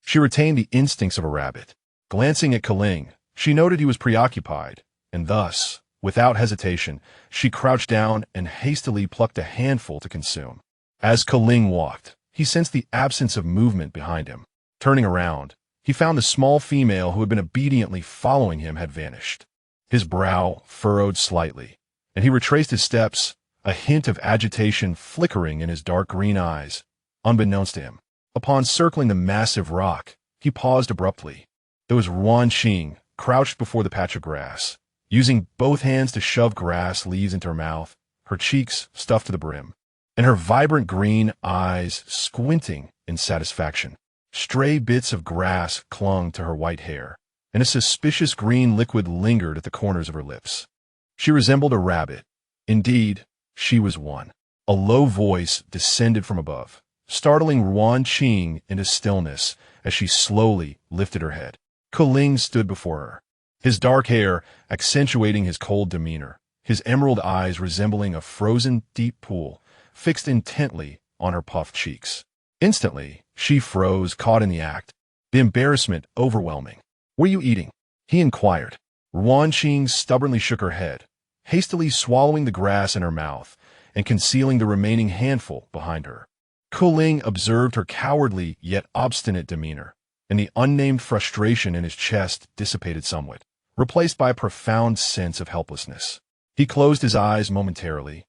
S1: she retained the instincts of a rabbit. Glancing at Koling, she noted he was preoccupied, and thus, without hesitation, she crouched down and hastily plucked a handful to consume. As Koling walked, he sensed the absence of movement behind him. Turning around, he found the small female who had been obediently following him had vanished. His brow furrowed slightly, and he retraced his steps, a hint of agitation flickering in his dark green eyes, unbeknownst to him. Upon circling the massive rock, he paused abruptly. There was Ruan Qing, crouched before the patch of grass, using both hands to shove grass leaves into her mouth, her cheeks stuffed to the brim, and her vibrant green eyes squinting in satisfaction. Stray bits of grass clung to her white hair, and a suspicious green liquid lingered at the corners of her lips. She resembled a rabbit. Indeed, she was one. A low voice descended from above, startling Ruan Qing into stillness as she slowly lifted her head. Kuling stood before her, his dark hair accentuating his cold demeanor, his emerald eyes resembling a frozen deep pool, fixed intently on her puffed cheeks. Instantly, she froze, caught in the act, the embarrassment overwhelming. "What are you eating?" he inquired. Ruan Qing stubbornly shook her head, hastily swallowing the grass in her mouth and concealing the remaining handful behind her. Kuling observed her cowardly yet obstinate demeanor, and the unnamed frustration in his chest dissipated somewhat, replaced by a profound sense of helplessness. He closed his eyes momentarily,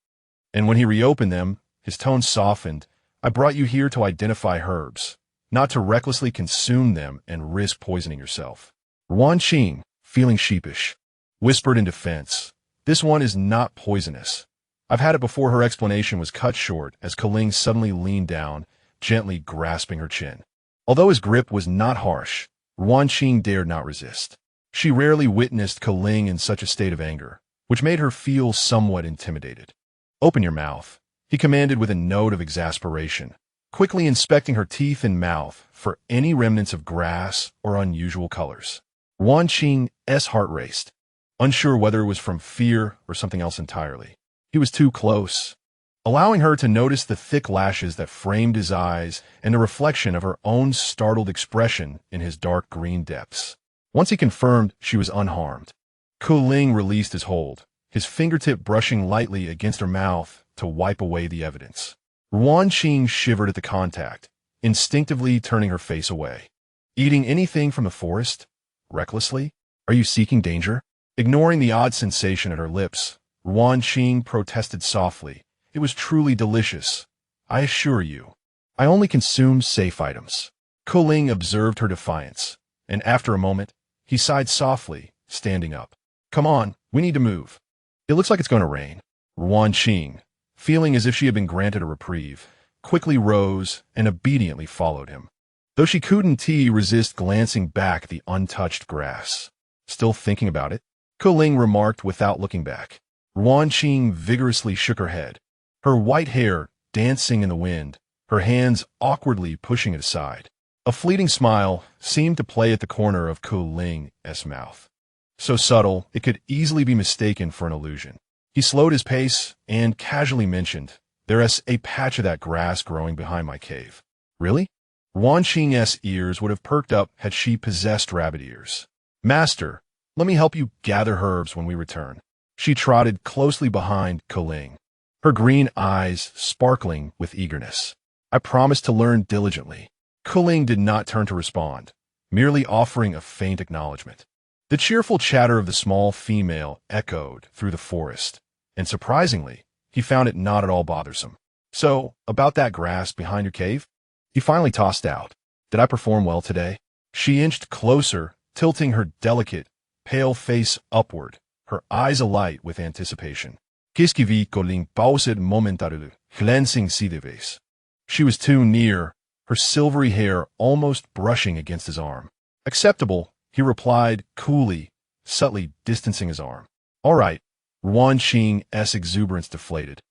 S1: and when he reopened them, his tone softened. "I brought you here to identify herbs, not to recklessly consume them and risk poisoning yourself." Ruan Qing, feeling sheepish, whispered in defense, "This one is not poisonous." "I've had it before." Her explanation was cut short as Kuling suddenly leaned down, gently grasping her chin. Although his grip was not harsh, Ruan Qing dared not resist. She rarely witnessed Kuling in such a state of anger, which made her feel somewhat intimidated. "Open your mouth," he commanded with a note of exasperation, quickly inspecting her teeth and mouth for any remnants of grass or unusual colors. Ruan Qing's heart raced, unsure whether it was from fear or something else entirely. He was too close, allowing her to notice the thick lashes that framed his eyes and the reflection of her own startled expression in his dark green depths. Once he confirmed she was unharmed, Kuling released his hold, his fingertip brushing lightly against her mouth to wipe away the evidence. Ruan Qing shivered at the contact, instinctively turning her face away. "Eating anything from the forest? Recklessly? Are you seeking danger?" Ignoring the odd sensation at her lips, Ruan Qing protested softly. "It was truly delicious. I assure you. I only consume safe items." Kuling observed her defiance, and after a moment, he sighed softly, standing up. "Come on, we need to move. It looks like it's going to rain." Ruan Qing, feeling as if she had been granted a reprieve, quickly rose and obediently followed him, though she couldn't resist glancing back at the untouched grass. "Still thinking about it?" Kuling remarked without looking back. Ruan Qing vigorously shook her head, her white hair dancing in the wind, her hands awkwardly pushing it aside. A fleeting smile seemed to play at the corner of Kuling's mouth, so subtle it could easily be mistaken for an illusion. He slowed his pace and casually mentioned, "There's a patch of that grass growing behind my cave." "Really?" Ruan Qing's ears would have perked up had she possessed rabbit ears. "Master, let me help you gather herbs when we return." She trotted closely behind Kuling, her green eyes sparkling with eagerness. "I promise to learn diligently." Kuling did not turn to respond, merely offering a faint acknowledgement. The cheerful chatter of the small female echoed through the forest, and surprisingly, he found it not at all bothersome. "So, about that grass behind your cave?" He finally tossed out. "Did I perform well today?" She inched closer, tilting her delicate, pale face upward, her eyes alight with anticipation. "Qu'est-ce qui vit Kuling paused momentarily, glancing sideways." She was too near, her silvery hair almost brushing against his arm. "Acceptable," he replied coolly, subtly distancing his arm. "All right." Ruan Qing's exuberance deflated,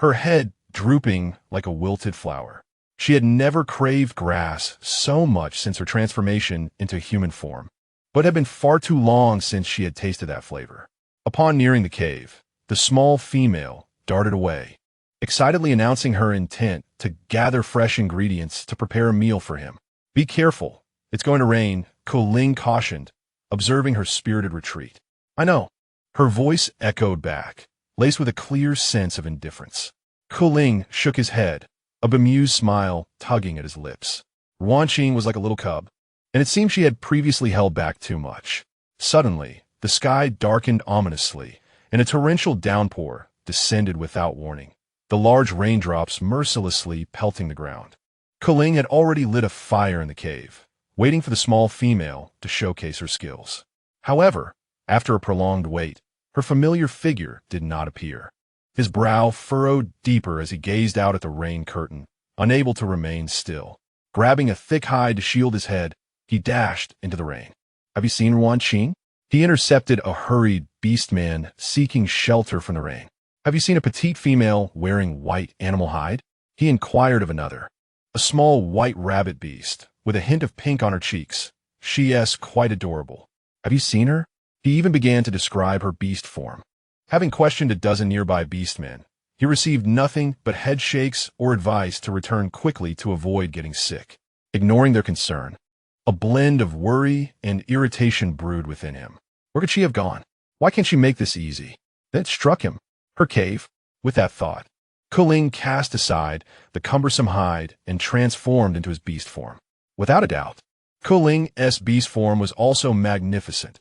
S1: her head drooping like a wilted flower. She had never craved grass so much since her transformation into human form, but had been far too long since she had tasted that flavor. Upon nearing the cave, the small female darted away, excitedly announcing her intent to gather fresh ingredients to prepare a meal for him. "Be careful. It's going to rain," Kuling cautioned, observing her spirited retreat. "I know." Her voice echoed back, laced with a clear sense of indifference. Kuling shook his head, a bemused smile tugging at his lips. Ruan Qing was like a little cub, and it seemed she had previously held back too much. Suddenly, the sky darkened ominously, and a torrential downpour descended without warning, the large raindrops mercilessly pelting the ground. Kuling had already lit a fire in the cave, waiting for the small female to showcase her skills. However, after a prolonged wait, her familiar figure did not appear. His brow furrowed deeper as he gazed out at the rain curtain, unable to remain still. Grabbing a thick hide to shield his head, he dashed into the rain. Have you seen Ruan Qing? He intercepted a hurried beastman seeking shelter from the rain. Have you seen a petite female wearing white animal hide? He inquired of another. A small white rabbit beast, with a hint of pink on her cheeks. She is quite adorable. Have you seen her? He even began to describe her beast form. Having questioned a dozen nearby beastmen, he received nothing but head shakes or advice to return quickly to avoid getting sick. Ignoring their concern, a blend of worry and irritation brewed within him. Where could she have gone? Why can't she make this easy? Then it struck him. Her cave. With that thought, Kuling cast aside the cumbersome hide and transformed into his beast form. Without a doubt, Kuling's beast form was also magnificent.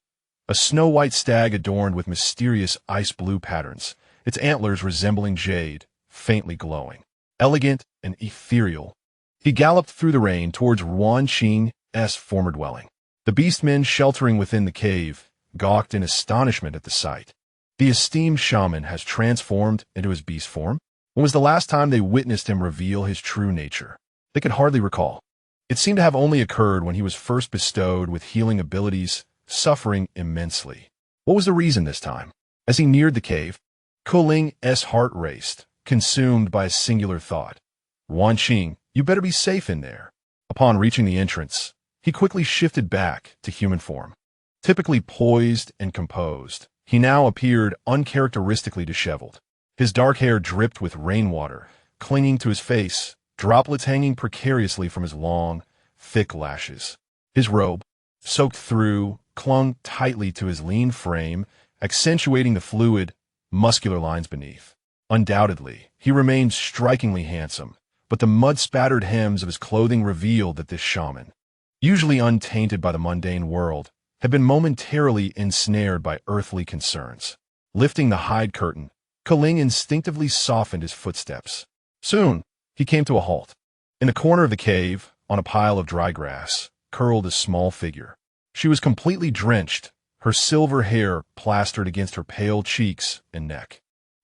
S1: A snow-white stag adorned with mysterious ice-blue patterns, its antlers resembling jade, faintly glowing. Elegant and ethereal, he galloped through the rain towards Ruan Qing's former dwelling. The beastmen sheltering within the cave gawked in astonishment at the sight. The esteemed shaman has transformed into his beast form? When was the last time they witnessed him reveal his true nature? They could hardly recall. It seemed to have only occurred when he was first bestowed with healing abilities, suffering immensely. What was the reason this time? As he neared the cave, Kuling's heart raced, consumed by a singular thought. Ruan Qing, you better be safe in there. Upon reaching the entrance, he quickly shifted back to human form. Typically poised and composed, he now appeared uncharacteristically disheveled. His dark hair dripped with rainwater, clinging to his face, droplets hanging precariously from his long, thick lashes. His robe, soaked through, clung tightly to his lean frame, accentuating the fluid, muscular lines beneath. Undoubtedly, he remained strikingly handsome, but the mud-spattered hems of his clothing revealed that this shaman, usually untainted by the mundane world, had been momentarily ensnared by earthly concerns. Lifting the hide curtain, Kuling instinctively softened his footsteps. Soon, he came to a halt. In the corner of the cave, on a pile of dry grass, curled a small figure. She was completely drenched, her silver hair plastered against her pale cheeks and neck.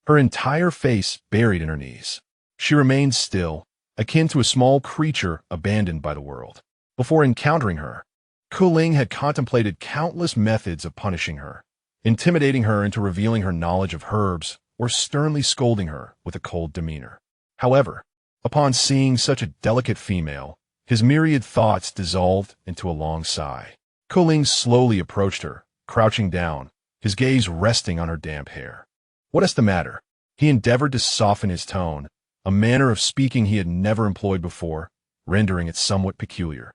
S1: Her entire face buried in her knees. She remained still, akin to a small creature abandoned by the world. Before encountering her, Kuling had contemplated countless methods of punishing her, intimidating her into revealing her knowledge of herbs, or sternly scolding her with a cold demeanor. However, upon seeing such a delicate female, his myriad thoughts dissolved into a long sigh. Kuling slowly approached her, crouching down, his gaze resting on her damp hair. What is the matter? He endeavored to soften his tone, a manner of speaking he had never employed before, rendering it somewhat peculiar.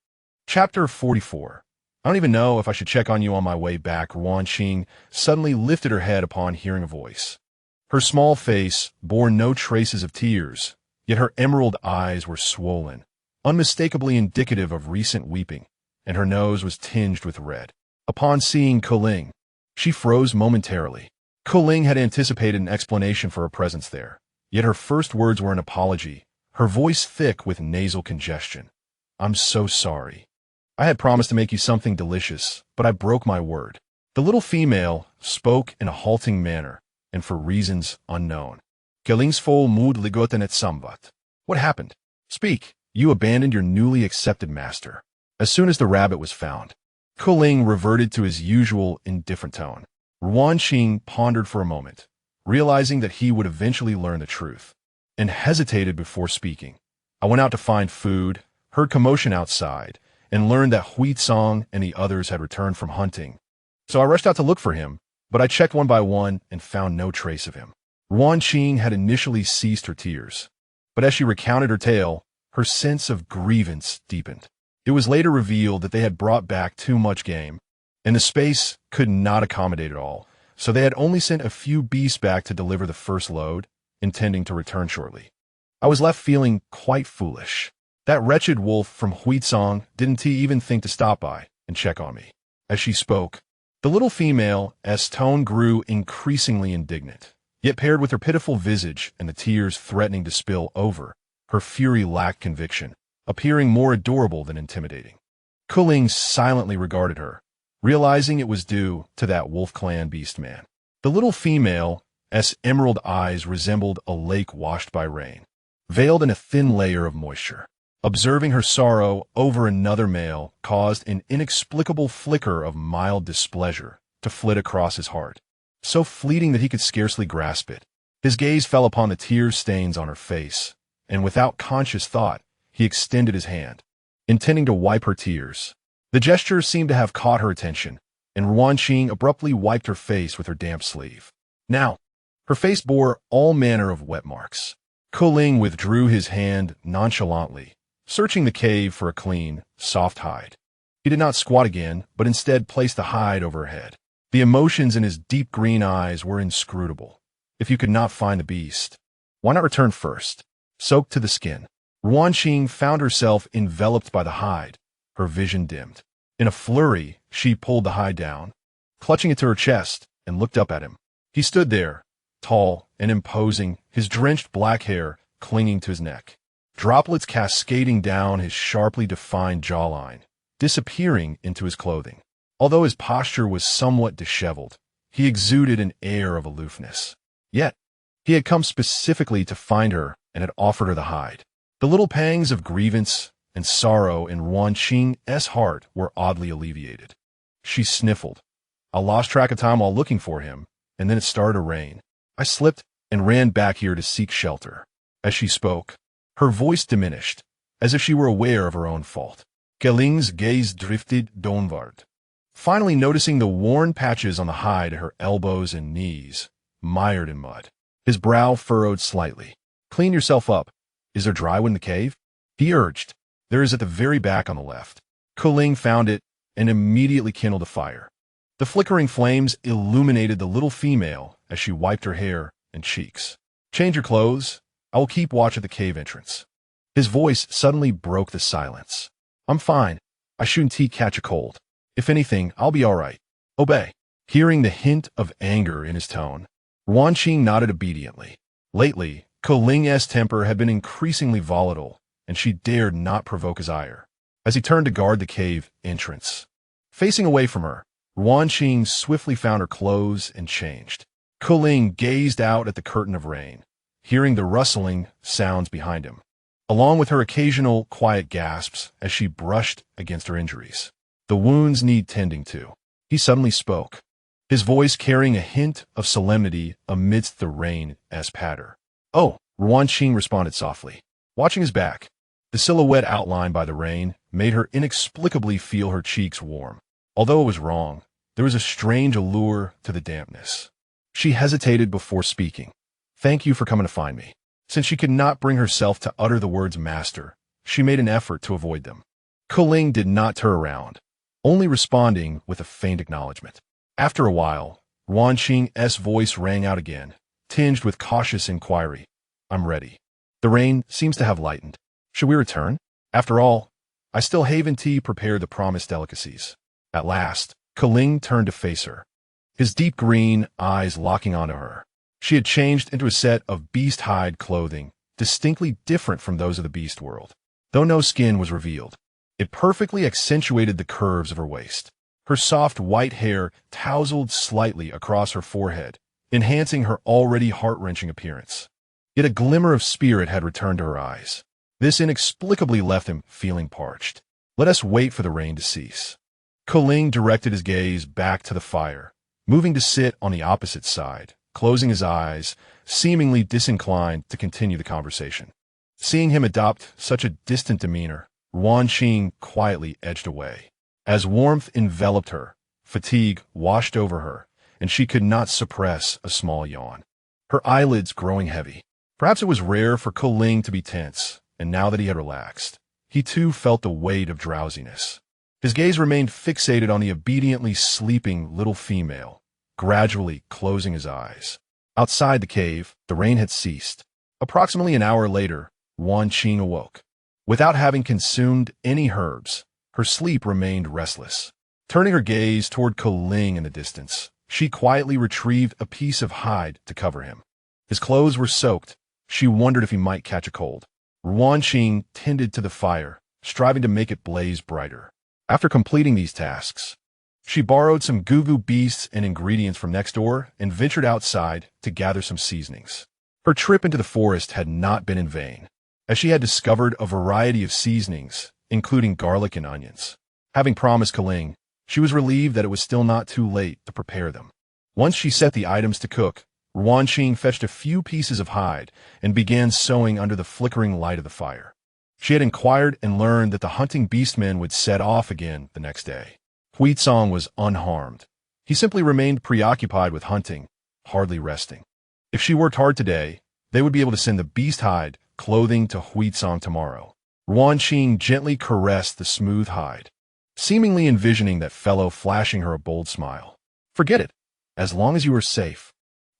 S1: Chapter 44. I don't even know if I should check on you on my way back. Ruan Qing suddenly lifted her head upon hearing a voice. Her small face bore no traces of tears, yet her emerald eyes were swollen, unmistakably indicative of recent weeping, and her nose was tinged with red. Upon seeing Kuling, she froze momentarily. Kuling had anticipated an explanation for her presence there, yet her first words were an apology, her voice thick with nasal congestion. I'm so sorry. I had promised to make you something delicious, but I broke my word. The little female spoke in a halting manner, and for reasons unknown. Gelingsfol mood ligoten et samvat. What happened? Speak. You abandoned your newly accepted master. As soon as the rabbit was found, Kuling reverted to his usual indifferent tone. Ruan Qing pondered for a moment, realizing that he would eventually learn the truth, and hesitated before speaking. I went out to find food, heard commotion outside, and learned that Huizong and the others had returned from hunting. So I rushed out to look for him, but I checked one by one and found no trace of him. Ruan Qing had initially ceased her tears, but as she recounted her tale, her sense of grievance deepened. It was later revealed that they had brought back too much game, and the space could not accommodate it all, so they had only sent a few beasts back to deliver the first load, intending to return shortly. I was left feeling quite foolish. That wretched wolf from Huizong didn't even think to stop by and check on me. As she spoke, the little female's tone grew increasingly indignant, yet paired with her pitiful visage and the tears threatening to spill over, her fury lacked conviction, appearing more adorable than intimidating. Kuling silently regarded her, realizing it was due to that wolf clan beastman. The little female's emerald eyes resembled a lake washed by rain, veiled in a thin layer of moisture. Observing her sorrow over another male caused an inexplicable flicker of mild displeasure to flit across his heart, so fleeting that he could scarcely grasp it. His gaze fell upon the tear stains on her face, and without conscious thought, he extended his hand, intending to wipe her tears. The gesture seemed to have caught her attention, and Ruan Qing abruptly wiped her face with her damp sleeve. Now, her face bore all manner of wet marks. Kuling withdrew his hand nonchalantly, searching the cave for a clean, soft hide. He did not squat again, but instead placed the hide over her head. The emotions in his deep green eyes were inscrutable. If you could not find the beast, why not return first? Soaked to the skin, Ruan Qing found herself enveloped by the hide, her vision dimmed. In a flurry, she pulled the hide down, clutching it to her chest, and looked up at him. He stood there, tall and imposing, his drenched black hair clinging to his neck, droplets cascading down his sharply defined jawline, disappearing into his clothing. Although his posture was somewhat disheveled, he exuded an air of aloofness. Yet, he had come specifically to find her and had offered her the hide. The little pangs of grievance and sorrow in Ruan Qing's heart were oddly alleviated. She sniffled. I lost track of time while looking for him, and then it started to rain. I slipped and ran back here to seek shelter. As she spoke, her voice diminished, as if she were aware of her own fault. Kuling's gaze drifted downward, finally noticing the worn patches on the hide at her elbows and knees, mired in mud. His brow furrowed slightly. Clean yourself up. Is there drywood in the cave? He urged. There is at the very back on the left. Kuling found it and immediately kindled a fire. The flickering flames illuminated the little female as she wiped her hair and cheeks. Change your clothes. I will keep watch at the cave entrance. His voice suddenly broke the silence. I'm fine. I shouldn't catch a cold. If anything, I'll be all right. Obey. Hearing the hint of anger in his tone, Ruan Qing nodded obediently. Lately, Kuling's temper had been increasingly volatile, and she dared not provoke his ire. As he turned to guard the cave entrance, facing away from her, Ruan Qing swiftly found her clothes and changed. Kuling gazed out at the curtain of rain, hearing the rustling sounds behind him, along with her occasional quiet gasps as she brushed against her injuries. The wounds need tending to. He suddenly spoke, his voice carrying a hint of solemnity amidst the rain's patter. Oh, Ruan Qing responded softly, watching his back. The silhouette outlined by the rain made her inexplicably feel her cheeks warm. Although it was wrong, there was a strange allure to the dampness. She hesitated before speaking. Thank you for coming to find me. Since she could not bring herself to utter the words master, she made an effort to avoid them. Kuling did not turn around, only responding with a faint acknowledgement. After a while, Ruan Qing's voice rang out again, tinged with cautious inquiry. I'm ready. The rain seems to have lightened. Should we return? After all, I still have prepared the promised delicacies. At last, Kuling turned to face her, his deep green eyes locking onto her. She had changed into a set of beast hide clothing, distinctly different from those of the beast world. Though no skin was revealed, it perfectly accentuated the curves of her waist. Her soft white hair tousled slightly across her forehead, enhancing her already heart-wrenching appearance. Yet a glimmer of spirit had returned to her eyes. This inexplicably left him feeling parched. Let us wait for the rain to cease. Kuling directed his gaze back to the fire, moving to sit on the opposite side, closing his eyes, seemingly disinclined to continue the conversation. Seeing him adopt such a distant demeanor, Ruan Qing quietly edged away. As warmth enveloped her, fatigue washed over her, and she could not suppress a small yawn, her eyelids growing heavy. Perhaps it was rare for Kuling to be tense, and now that he had relaxed, he too felt the weight of drowsiness. His gaze remained fixated on the obediently sleeping little female, gradually closing his eyes. Outside the cave, the rain had ceased. Approximately an hour later, Ruan Qing awoke. Without having consumed any herbs, her sleep remained restless. Turning her gaze toward Kuling in the distance, she quietly retrieved a piece of hide to cover him. His clothes were soaked. She wondered if he might catch a cold. Ruan Qing tended to the fire, striving to make it blaze brighter. After completing these tasks, she borrowed some goo beasts and ingredients from next door and ventured outside to gather some seasonings. Her trip into the forest had not been in vain. as she had discovered a variety of seasonings, including garlic and onions. Having promised Kaling, she was relieved that it was still not too late to prepare them. Once she set the items to cook, Ruan Qing fetched a few pieces of hide and began sewing under the flickering light of the fire. She had inquired and learned that the hunting beastmen would set off again the next day. Huizong was unharmed. He simply remained preoccupied with hunting, hardly resting. If she worked hard today, they would be able to send the beast hide clothing to Huizong tomorrow. Ruan Qing gently caressed the smooth hide, seemingly envisioning that fellow flashing her a bold smile. Forget it. As long as you are safe,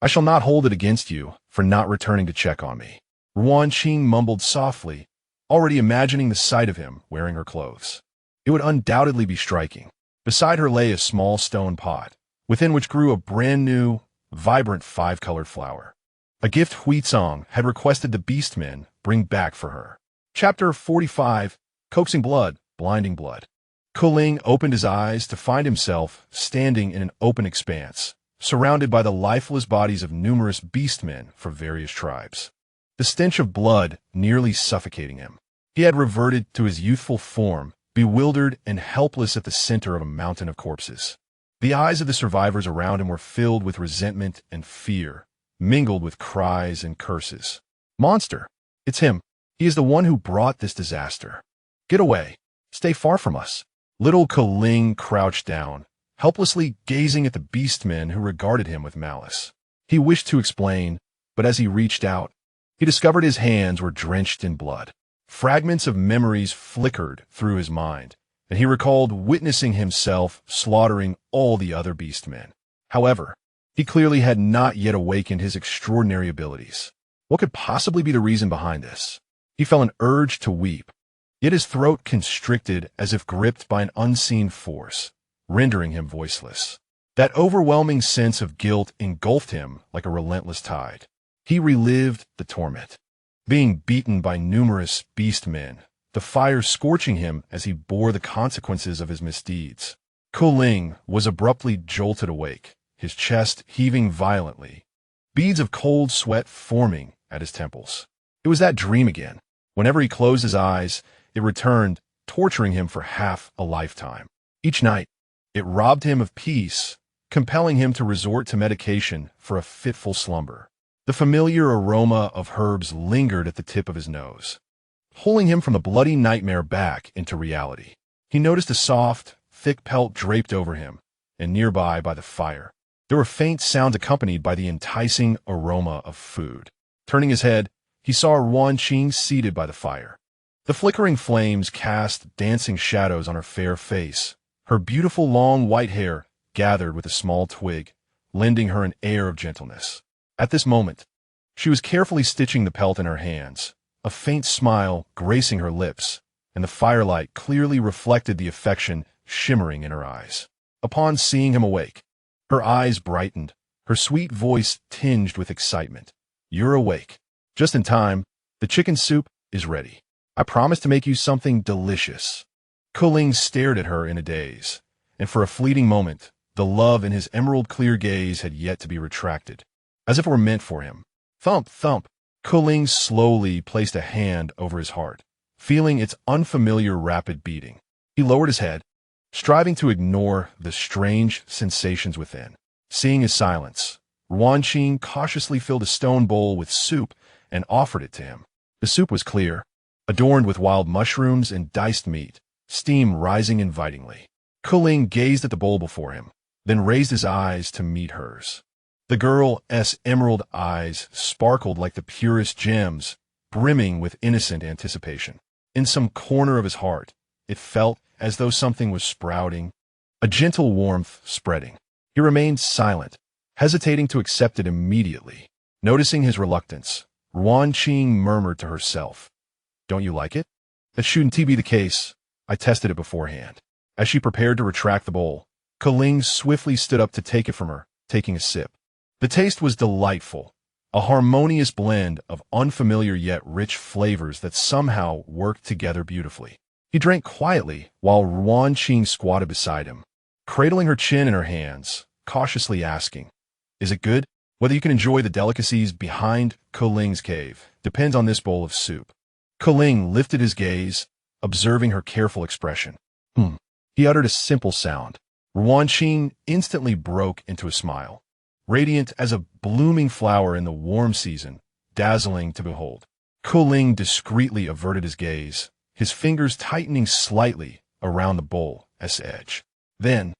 S1: I shall not hold it against you for not returning to check on me. Ruan Qing mumbled softly, already imagining the sight of him wearing her clothes. It would undoubtedly be striking. Beside her lay a small stone pot, within which grew a brand-new, vibrant five-colored flower. A gift Huizong had requested the beastmen bring back for her. Chapter 45, Coaxing Blood, Blinding Blood. Kaling opened his eyes to find himself standing in an open expanse, surrounded by the lifeless bodies of numerous beastmen from various tribes. The stench of blood nearly suffocating him. He had reverted to his youthful form, bewildered and helpless at the center of a mountain of corpses. The eyes of the survivors around him were filled with resentment and fear, mingled with cries and curses. Monster! It's him. He is the one who brought this disaster. Get away. Stay far from us. Little Kaling crouched down, helplessly gazing at the beastmen who regarded him with malice. He wished to explain, but as he reached out, he discovered his hands were drenched in blood. Fragments of memories flickered through his mind, and he recalled witnessing himself slaughtering all the other beastmen. However, he clearly had not yet awakened his extraordinary abilities. What could possibly be the reason behind this? He felt an urge to weep, yet his throat constricted as if gripped by an unseen force, rendering him voiceless. That overwhelming sense of guilt engulfed him like a relentless tide. He relived the torment, being beaten by numerous beastmen, the fire scorching him as he bore the consequences of his misdeeds. Kaling was abruptly jolted awake, his chest heaving violently, beads of cold sweat forming at his temples. It was that dream again. Whenever he closed his eyes, it returned, torturing him for half a lifetime. Each night, it robbed him of peace, compelling him to resort to medication for a fitful slumber. The familiar aroma of herbs lingered at the tip of his nose, pulling him from the bloody nightmare back into reality. He noticed a soft, thick pelt draped over him, and nearby by the fire, there were faint sounds accompanied by the enticing aroma of food. Turning his head, he saw Ruan Qing seated by the fire. The flickering flames cast dancing shadows on her fair face, her beautiful long white hair gathered with a small twig, lending her an air of gentleness. At this moment, she was carefully stitching the pelt in her hands, a faint smile gracing her lips, and the firelight clearly reflected the affection shimmering in her eyes. Upon seeing him awake, her eyes brightened, her sweet voice tinged with excitement. You're awake. Just in time, the chicken soup is ready. I promise to make you something delicious. Kaling stared at her in a daze, and for a fleeting moment, the love in his emerald-clear gaze had yet to be retracted, as if it were meant for him. Thump, thump. Kaling slowly placed a hand over his heart, feeling its unfamiliar rapid beating. He lowered his head, striving to ignore the strange sensations within. Seeing his silence, Ruan Qing cautiously filled a stone bowl with soup and offered it to him. The soup was clear, adorned with wild mushrooms and diced meat, steam rising invitingly. Kaling gazed at the bowl before him, then raised his eyes to meet hers. The girl's emerald eyes sparkled like the purest gems, brimming with innocent anticipation. In some corner of his heart, it felt as though something was sprouting, a gentle warmth spreading. He remained silent, hesitating to accept it immediately. Noticing his reluctance, Ruan Qing murmured to herself, "Don't you like it? That shouldn't be the case. I tested it beforehand." As she prepared to retract the bowl, Kaling swiftly stood up to take it from her, taking a sip. The taste was delightful, a harmonious blend of unfamiliar yet rich flavors that somehow worked together beautifully. He drank quietly while Ruan Qing squatted beside him, cradling her chin in her hands, cautiously asking, "Is it good?" Whether you can enjoy the delicacies behind Kaling's cave depends on this bowl of soup. Kuling lifted his gaze, observing her careful expression. He uttered a simple sound. Ruan Qing instantly broke into a smile, radiant as a blooming flower in the warm season, dazzling to behold. Kuling discreetly averted his gaze, his fingers tightening slightly around the bowl's edge. Then,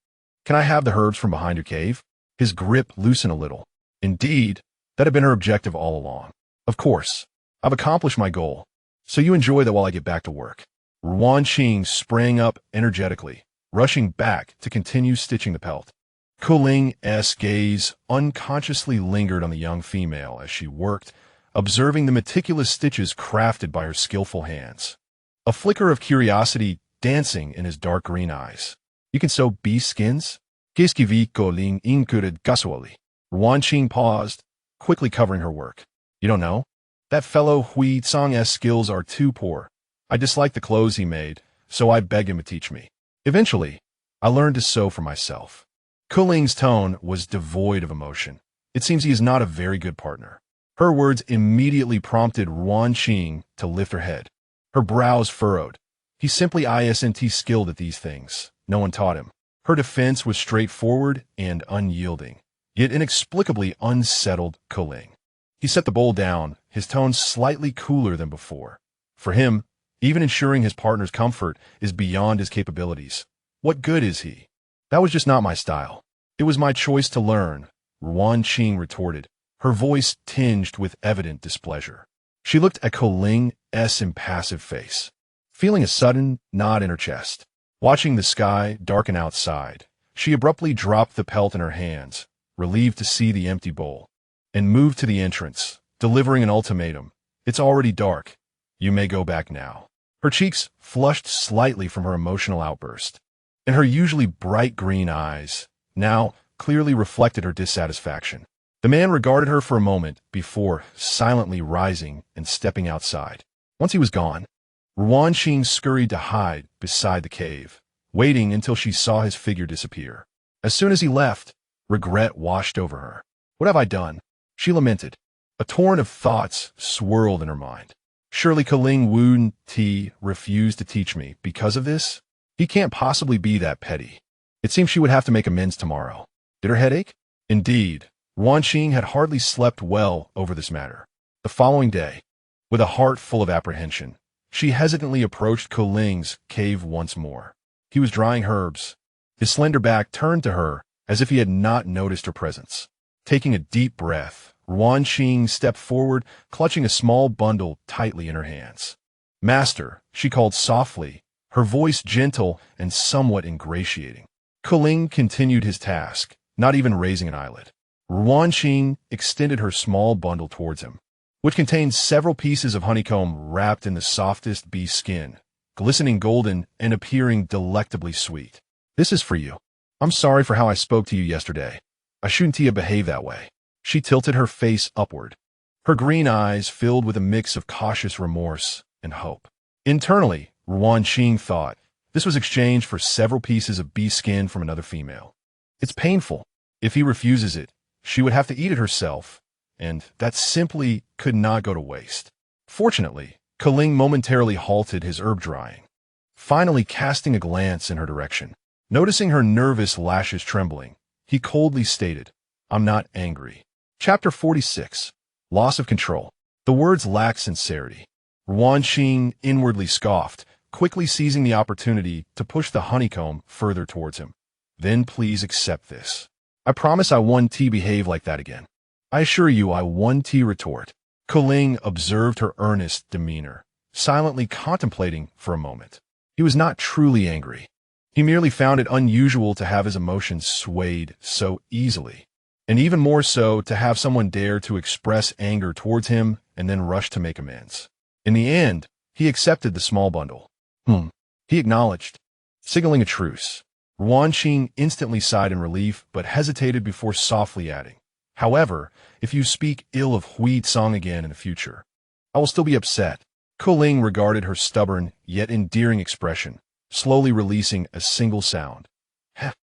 S1: "Can I have the herbs from behind your cave?" His grip loosened a little. Indeed, that had been her objective all along. "Of course. I've accomplished my goal, so you enjoy that while I get back to work." Ruan Qing sprang up energetically, rushing back to continue stitching the pelt. Kuling's gaze unconsciously lingered on the young female as she worked, observing the meticulous stitches crafted by her skillful hands. A flicker of curiosity dancing in his dark green eyes. "You can sew beast skins?" Qu'est-ce qui vit Kuling incurred casually. Ruan Qing paused, quickly covering her work. "You don't know? That fellow Hui Tsang's skills are too poor. I dislike the clothes he made, so I begged him to teach me. Eventually, I learned to sew for myself." Kuling's tone was devoid of emotion. It seems he is not a very good partner. Her words immediately prompted Ruan Qing to lift her head. Her brows furrowed. He simply isn't skilled at these things. No one taught him. Her defense was straightforward and unyielding, yet inexplicably unsettled Kuling. He set the bowl down, his tone slightly cooler than before. For him, even ensuring his partner's comfort is beyond his capabilities. What good is he? "That was just not my style. It was my choice to learn," Ruan Qing retorted, her voice tinged with evident displeasure. She looked at Kuling's impassive face, feeling a sudden knot in her chest. Watching the sky darken outside, she abruptly dropped the pelt in her hands, relieved to see the empty bowl, and moved to the entrance, delivering an ultimatum. "It's already dark. You may go back now." Her cheeks flushed slightly from her emotional outburst, and her usually bright green eyes now clearly reflected her dissatisfaction. The man regarded her for a moment before silently rising and stepping outside. Once he was gone, Ruan Qing scurried to hide beside the cave, waiting until she saw his figure disappear. As soon as he left, regret washed over her. "What have I done?" she lamented. A torrent of thoughts swirled in her mind. Surely Kuling Wu Ti refused to teach me because of this? He can't possibly be that petty. It seems she would have to make amends tomorrow. Did her head ache? Indeed, Ruan Qing had hardly slept well over this matter. The following day, with a heart full of apprehension, she hesitantly approached Kuling's cave once more. He was drying herbs. His slender back turned to her as if he had not noticed her presence. Taking a deep breath, Ruan Qing stepped forward, clutching a small bundle tightly in her hands. "Master," she called softly, her voice gentle and somewhat ingratiating. Kuling continued his task, not even raising an eyelid. Ruan Qing extended her small bundle towards him, which contained several pieces of honeycomb wrapped in the softest bee skin, glistening golden and appearing delectably sweet. "This is for you. I'm sorry for how I spoke to you yesterday. I shouldn't have behaved that way." She tilted her face upward, her green eyes filled with a mix of cautious remorse and hope. Internally, Ruan Qing thought this was exchanged for several pieces of bee skin from another female. It's painful. If he refuses it, she would have to eat it herself, and that simply could not go to waste. Fortunately, Kuling momentarily halted his herb drying, finally casting a glance in her direction. Noticing her nervous lashes trembling, he coldly stated, "I'm not angry." Chapter 46. Loss of Control. The words lacked sincerity. Ruan Qing inwardly scoffed, quickly seizing the opportunity to push the honeycomb further towards him. "Then please accept this. I promise I won't behave like that again. I assure you I won't retort." Kuling observed her earnest demeanor, silently contemplating for a moment. He was not truly angry. He merely found it unusual to have his emotions swayed so easily, and even more so to have someone dare to express anger towards him and then rush to make amends. In the end, he accepted the small bundle. He acknowledged, signaling a truce. Ruan Qing instantly sighed in relief, but hesitated before softly adding, "However, if you speak ill of Hui Tsang again in the future, I will still be upset." Kuling regarded her stubborn yet endearing expression, slowly releasing a single sound.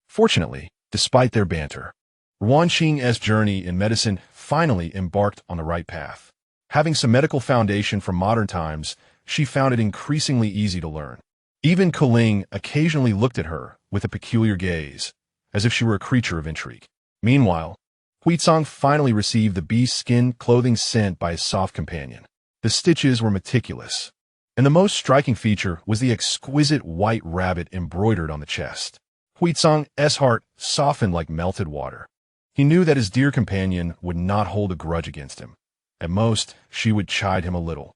S1: Fortunately, despite their banter, Ruan Qing's journey in medicine finally embarked on the right path. Having some medical foundation from modern times, she found it increasingly easy to learn. Even Kaling occasionally looked at her with a peculiar gaze, as if she were a creature of intrigue. Meanwhile, Huizong finally received the beast skin clothing sent by his soft companion. The stitches were meticulous, and the most striking feature was the exquisite white rabbit embroidered on the chest. Huizong's heart softened like melted water. He knew that his dear companion would not hold a grudge against him. At most, she would chide him a little.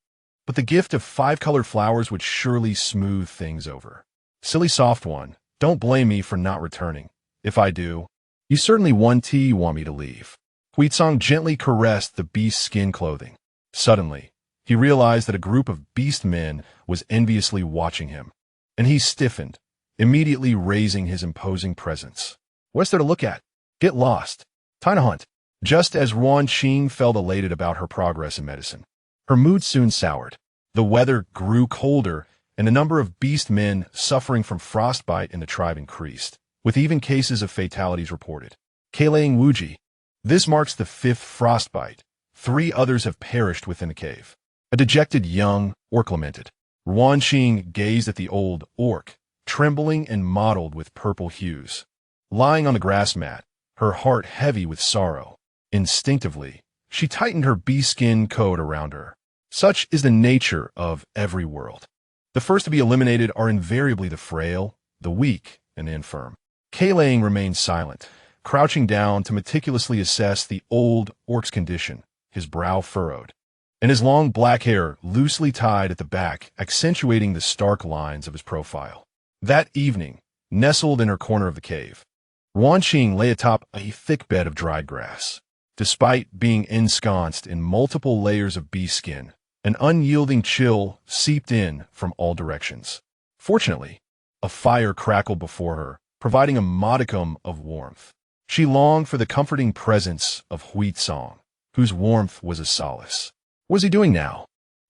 S1: But the gift of 5 colored flowers would surely smooth things over. Silly soft one, don't blame me for not returning. If I do, you certainly want me to leave. Huizong gently caressed the beast skin clothing. Suddenly, he realized that a group of beastmen was enviously watching him, and he stiffened, immediately raising his imposing presence. What's there to look at? Get lost. Time to hunt. Just as Ruan Qing felt elated about her progress in medicine, her mood soon soured. The weather grew colder, and the number of beastmen suffering from frostbite in the tribe increased, with even cases of fatalities reported. Kailang Wuji. This marks the 5th frostbite. 3 others have perished within the cave. A dejected young orc lamented. Ruan Qing gazed at the old orc, trembling and mottled with purple hues. Lying on the grass mat, her heart heavy with sorrow. Instinctively, she tightened her beast-skin coat around her. Such is the nature of every world. The first to be eliminated are invariably the frail, the weak, and the infirm. Kailang remained silent, crouching down to meticulously assess the old orc's condition, his brow furrowed, and his long black hair loosely tied at the back, accentuating the stark lines of his profile. That evening, nestled in her corner of the cave, Ruan Qing lay atop a thick bed of dried grass. Despite being ensconced in multiple layers of beast skin, an unyielding chill seeped in from all directions. Fortunately, a fire crackled before her, providing a modicum of warmth. She longed for the comforting presence of Huizong, whose warmth was a solace. What was he doing now?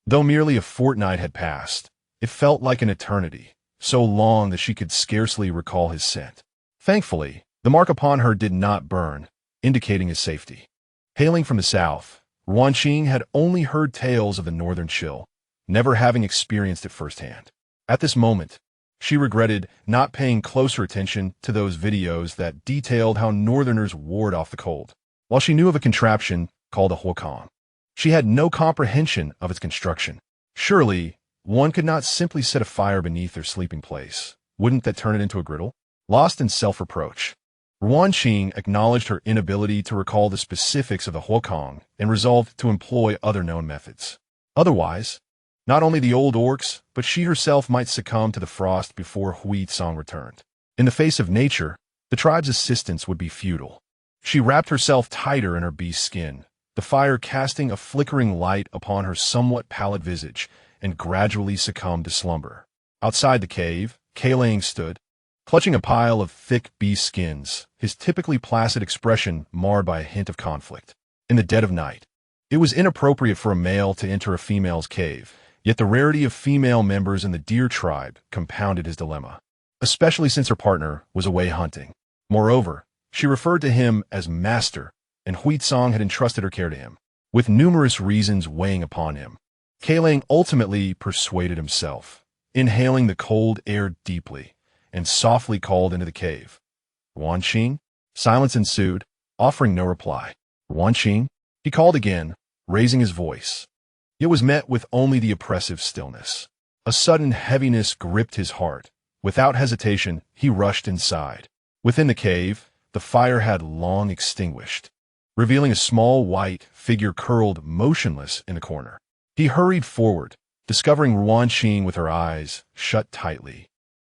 S1: Though merely a fortnight had passed, it felt like an eternity, so long that she could scarcely recall his scent. Thankfully, the mark upon her did not burn, indicating his safety. Hailing from the south, Ruan Qing had only heard tales of the northern chill, never having experienced it firsthand. At this moment, she regretted not paying closer attention to those videos that detailed how northerners ward off the cold. While she knew of a contraption called a huokong, she had no comprehension of its construction. Surely, one could not simply set a fire beneath their sleeping place. Wouldn't that turn it into a griddle? Lost in self-reproach, Ruan Qing acknowledged her inability to recall the specifics of the huokong and resolved to employ other known methods. Otherwise, not only the old orcs, but she herself might succumb to the frost before Huizong returned. In the face of nature, the tribe's assistance would be futile. She wrapped herself tighter in her beast skin, the fire casting a flickering light upon her somewhat pallid visage, and gradually succumbed to slumber. Outside the cave, Kailang stood, clutching a pile of thick beast skins, his typically placid expression marred by a hint of conflict. In the dead of night, it was inappropriate for a male to enter a female's cave, yet the rarity of female members in the deer tribe compounded his dilemma, especially since her partner was away hunting. Moreover, she referred to him as master, and Huizong had entrusted her care to him. With numerous reasons weighing upon him, Kailang ultimately persuaded himself, inhaling the cold air deeply, and softly called into the cave. Ruan Qing? Silence ensued, offering no reply. Ruan Qing? He called again, raising his voice. It was met with only the oppressive stillness. A sudden heaviness gripped his heart. Without hesitation, he rushed inside. Within the cave, the fire had long extinguished, revealing a small white figure curled motionless in the corner. He hurried forward, discovering Ruan Qing with her eyes shut tightly,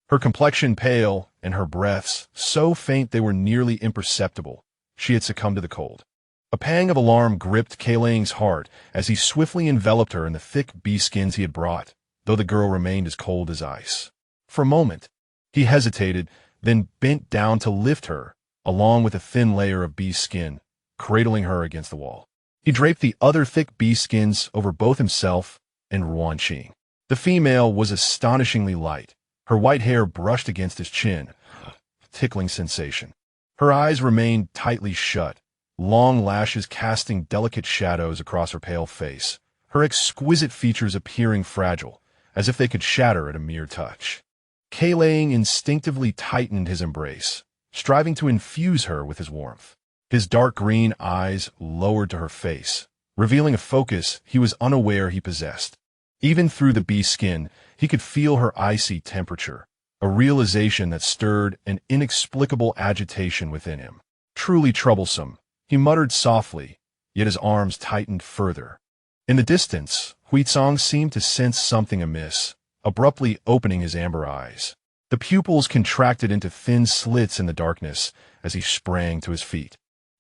S1: her complexion pale and her breaths so faint they were nearly imperceptible. She had succumbed to the cold. A pang of alarm gripped Kailang's heart as he swiftly enveloped her in the thick beast skins he had brought, though the girl remained as cold as ice. For a moment, he hesitated, then bent down to lift her, along with a thin layer of beast skin, cradling her against the wall. He draped the other thick beast skins over both himself and Ruan Qing. The female was astonishingly light. Her white hair brushed against his chin, a tickling sensation. Her eyes remained tightly shut, long lashes casting delicate shadows across her pale face, her exquisite features appearing fragile, as if they could shatter at a mere touch. Kaling instinctively tightened his embrace, striving to infuse her with his warmth. His dark green eyes lowered to her face, revealing a focus he was unaware he possessed. Even through the beast skin, he could feel her icy temperature, a realization that stirred an inexplicable agitation within him. Truly troublesome, he muttered softly, yet his arms tightened further. In the distance, Huizong seemed to sense something amiss, abruptly opening his amber eyes. The pupils contracted into thin slits in the darkness as he sprang to his feet,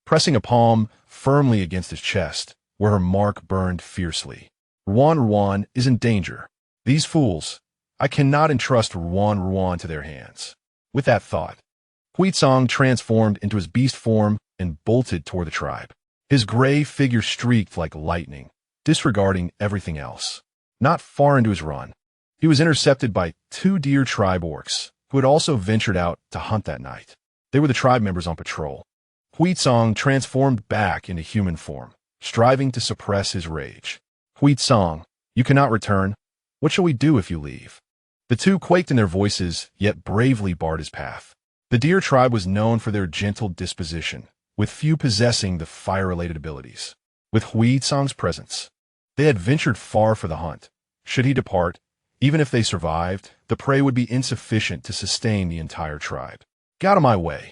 S1: pressing a palm firmly against his chest, where her mark burned fiercely. Ruan is in danger. These fools, I cannot entrust Ruan to their hands. With that thought, Huizong transformed into his beast form and bolted toward the tribe. His gray figure streaked like lightning, disregarding everything else. Not far into his run, he was intercepted by 2 deer tribe orcs, who had also ventured out to hunt that night. They were the tribe members on patrol. Huizong transformed back into human form, striving to suppress his rage. Huizong, you cannot return. What shall we do if you leave? The two quaked in their voices, yet bravely barred his path. The deer tribe was known for their gentle disposition, with few possessing the fire-related abilities. With Huizong's presence, they had ventured far for the hunt. Should he depart, even if they survived, the prey would be insufficient to sustain the entire tribe. Get out of my way!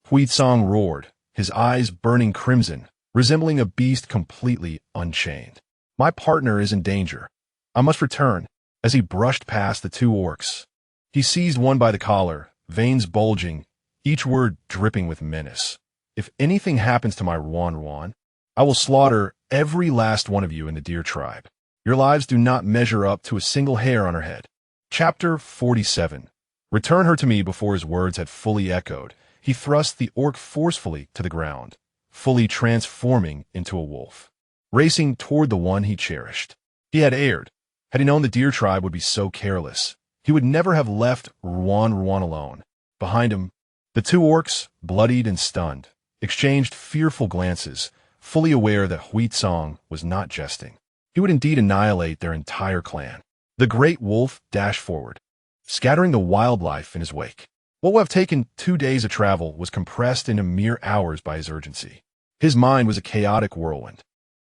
S1: Huizong roared, his eyes burning crimson, resembling a beast completely unchained. My partner is in danger. I must return. As he brushed past the 2 orcs, he seized one by the collar, veins bulging, each word dripping with menace. If anything happens to my Ruan, I will slaughter every last one of you in the deer tribe. Your lives do not measure up to a single hair on her head. Chapter 47. Return her to me. Before his words had fully echoed, he thrust the orc forcefully to the ground, fully transforming into a wolf, racing toward the one he cherished. He had erred. Had he known the deer tribe would be so careless, he would never have left Ruan alone. Behind him, the 2 orcs, bloodied and stunned, exchanged fearful glances, fully aware that Huizong was not jesting. He would indeed annihilate their entire clan. The great wolf dashed forward, scattering the wildlife in his wake. What would have taken 2 days of travel was compressed into mere hours by his urgency. His mind was a chaotic whirlwind.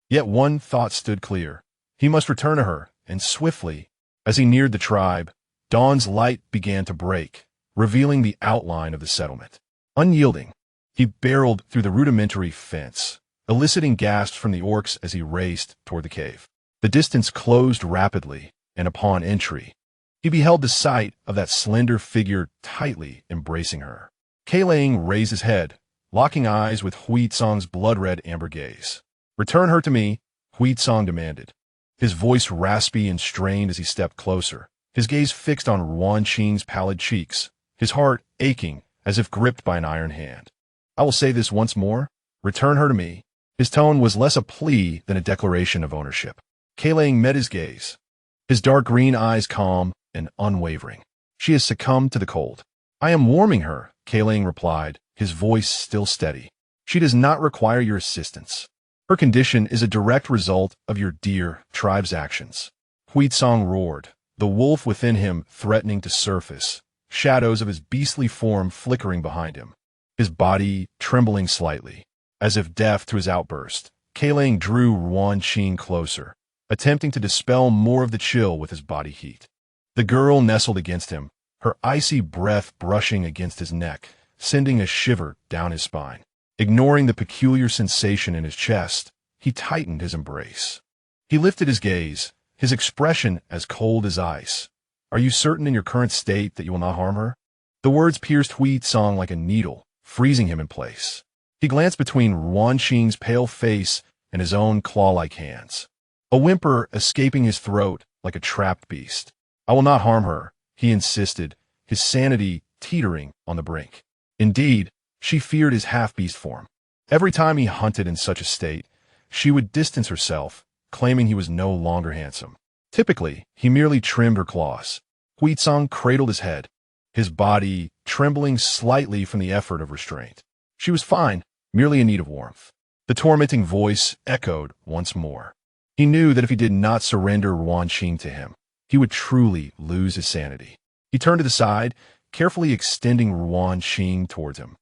S1: Yet one thought stood clear. He must return to her, and swiftly. As he neared the tribe, dawn's light began to break, revealing the outline of the settlement. Unyielding, he barreled through the rudimentary fence, eliciting gasps from the orcs as he raced toward the cave. The distance closed rapidly, and upon entry, he beheld the sight of that slender figure tightly embracing her. Kaling raised his head, locking eyes with Huizong's blood-red amber gaze. Return her to me, Huizong demanded, his voice raspy and strained as he stepped closer, his gaze fixed on Ruan Qing's pallid cheeks, his heart aching as if gripped by an iron hand. I will say this once more, return her to me. His tone was less a plea than a declaration of ownership. Kaling met his gaze, his dark green eyes calm and unwavering. She has succumbed to the cold. I am warming her, Kaling replied, his voice still steady. She does not require your assistance. Her condition is a direct result of your deer tribe's actions. Huizong roared, the wolf within him threatening to surface, shadows of his beastly form flickering behind him, his body trembling slightly. As if deaf to his outburst, Kaling drew Ruan Qing closer, attempting to dispel more of the chill with his body heat. The girl nestled against him, her icy breath brushing against his neck, sending a shiver down his spine. Ignoring the peculiar sensation in his chest, he tightened his embrace. He lifted his gaze, his expression as cold as ice. Are you certain in your current state that you will not harm her? The words pierced Huizong like a needle, freezing him in place. He glanced between Ruan Qing's pale face and his own claw-like hands, a whimper escaping his throat like a trapped beast. I will not harm her, he insisted, his sanity teetering on the brink. Indeed, she feared his half-beast form. Every time he hunted in such a state, she would distance herself, claiming he was no longer handsome. Typically, he merely trimmed her claws. Huizong cradled his head, his body trembling slightly from the effort of restraint. She was fine, merely in need of warmth. The tormenting voice echoed once more. He knew that if he did not surrender Ruan Qing to him, he would truly lose his sanity. He turned to the side, carefully extending Ruan Qing towards him,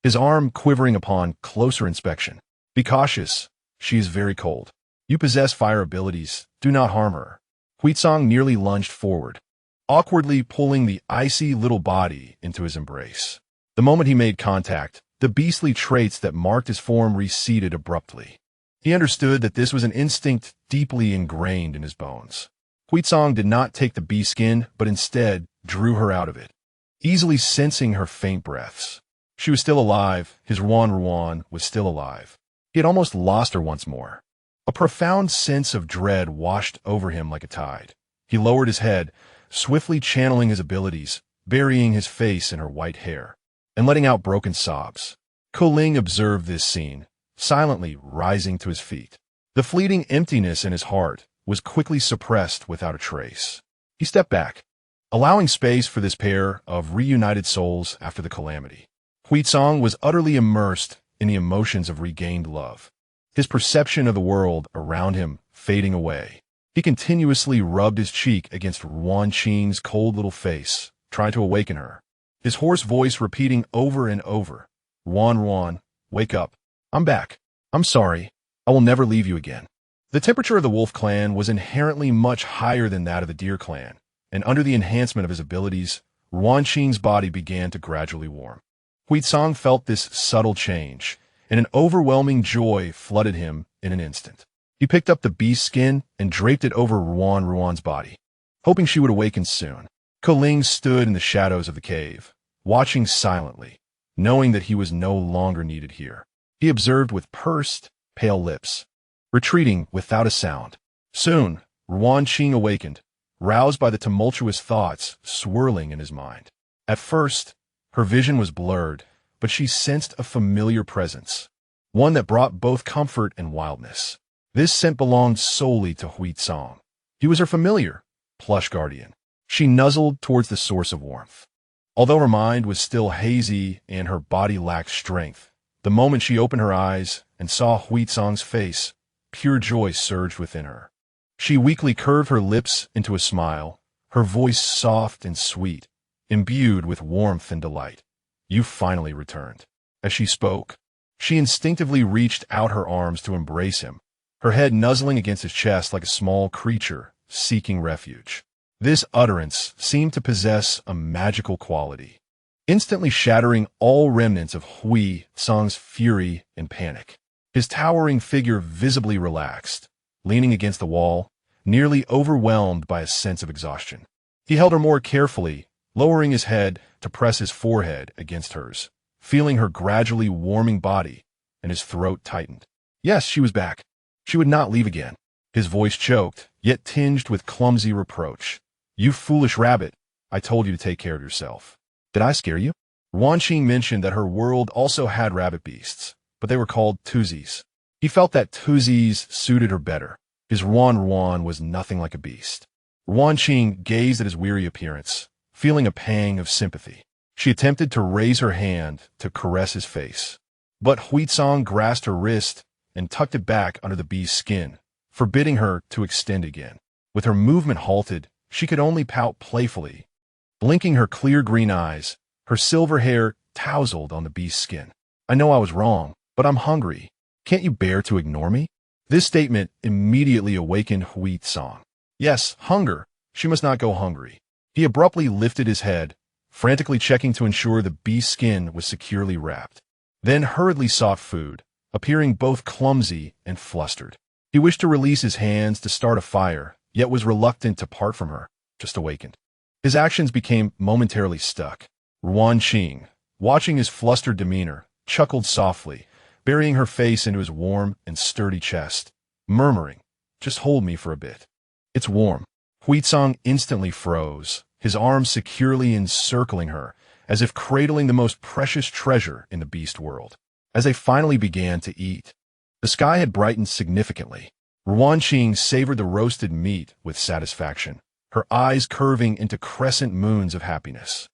S1: his arm quivering upon closer inspection. Be cautious. She is very cold. You possess fire abilities. Do not harm her. Huitsong nearly lunged forward, awkwardly pulling the icy little body into his embrace. The moment he made contact, the beastly traits that marked his form receded abruptly. He understood that this was an instinct deeply ingrained in his bones. Huitsong did not take the beast skin, but instead drew her out of it, easily sensing her faint breaths. She was still alive. His Ruan was still alive. He had almost lost her once more. A profound sense of dread washed over him like a tide. He lowered his head, swiftly channeling his abilities, burying his face in her white hair, and letting out broken sobs. Ling observed this scene, silently rising to his feet. The fleeting emptiness in his heart was quickly suppressed without a trace. He stepped back, allowing space for this pair of reunited souls after the calamity. Huitsong was utterly immersed in the emotions of regained love, his perception of the world around him fading away. He continuously rubbed his cheek against Ruan Qing's cold little face, trying to awaken her, his hoarse voice repeating over and over, Ruan, wake up. I'm back. I'm sorry. I will never leave you again. The temperature of the wolf clan was inherently much higher than that of the deer clan, and under the enhancement of his abilities, Ruan Qing's body began to gradually warm. Huitsong felt this subtle change, and an overwhelming joy flooded him in an instant. He picked up the beast skin and draped it over Ruan's body, hoping she would awaken soon. Ling stood in the shadows of the cave, watching silently, knowing that he was no longer needed here. He observed with pursed, pale lips, retreating without a sound. Soon, Ruan Qing awakened, roused by the tumultuous thoughts swirling in his mind. At first, her vision was blurred, but she sensed a familiar presence, one that brought both comfort and wildness. This scent belonged solely to Huitsong. He was her familiar, plush guardian. She nuzzled towards the source of warmth. Although her mind was still hazy and her body lacked strength, the moment she opened her eyes and saw Huitsong's face, pure joy surged within her. She weakly curved her lips into a smile, her voice soft and sweet, imbued with warmth and delight. You finally returned. As she spoke, she instinctively reached out her arms to embrace him, her head nuzzling against his chest like a small creature seeking refuge. This utterance seemed to possess a magical quality, instantly shattering all remnants of Huitsong's fury and panic. His towering figure visibly relaxed, leaning against the wall, nearly overwhelmed by a sense of exhaustion. He held her more carefully, lowering his head to press his forehead against hers, feeling her gradually warming body, and his throat tightened. Yes, she was back. She would not leave again. His voice choked, yet tinged with clumsy reproach. You foolish rabbit, I told you to take care of yourself. Did I scare you? Ruan Qing mentioned that her world also had rabbit beasts, but they were called tuzis. He felt that tuzis suited her better. His Ruan was nothing like a beast. Ruan Qing gazed at his weary appearance, feeling a pang of sympathy. She attempted to raise her hand to caress his face, but Huitsong grasped her wrist and tucked it back under the beast's skin, forbidding her to extend again. With her movement halted, she could only pout playfully, blinking her clear green eyes, her silver hair tousled on the beast's skin. I know I was wrong, but I'm hungry. Can't you bear to ignore me? This statement immediately awakened Huitsong. Yes, hunger. She must not go hungry. He abruptly lifted his head, frantically checking to ensure the beast's skin was securely wrapped, then hurriedly sought food, appearing both clumsy and flustered. He wished to release his hands to start a fire, yet was reluctant to part from her, just awakened. His actions became momentarily stuck. Ruan Qing, watching his flustered demeanor, chuckled softly, burying her face into his warm and sturdy chest, murmuring, just hold me for a bit. It's warm. Huitsong instantly froze, his arms securely encircling her, as if cradling the most precious treasure in the beast world. As they finally began to eat, the sky had brightened significantly. Ruan Qing savored the roasted meat with satisfaction, her eyes curving into crescent moons of happiness.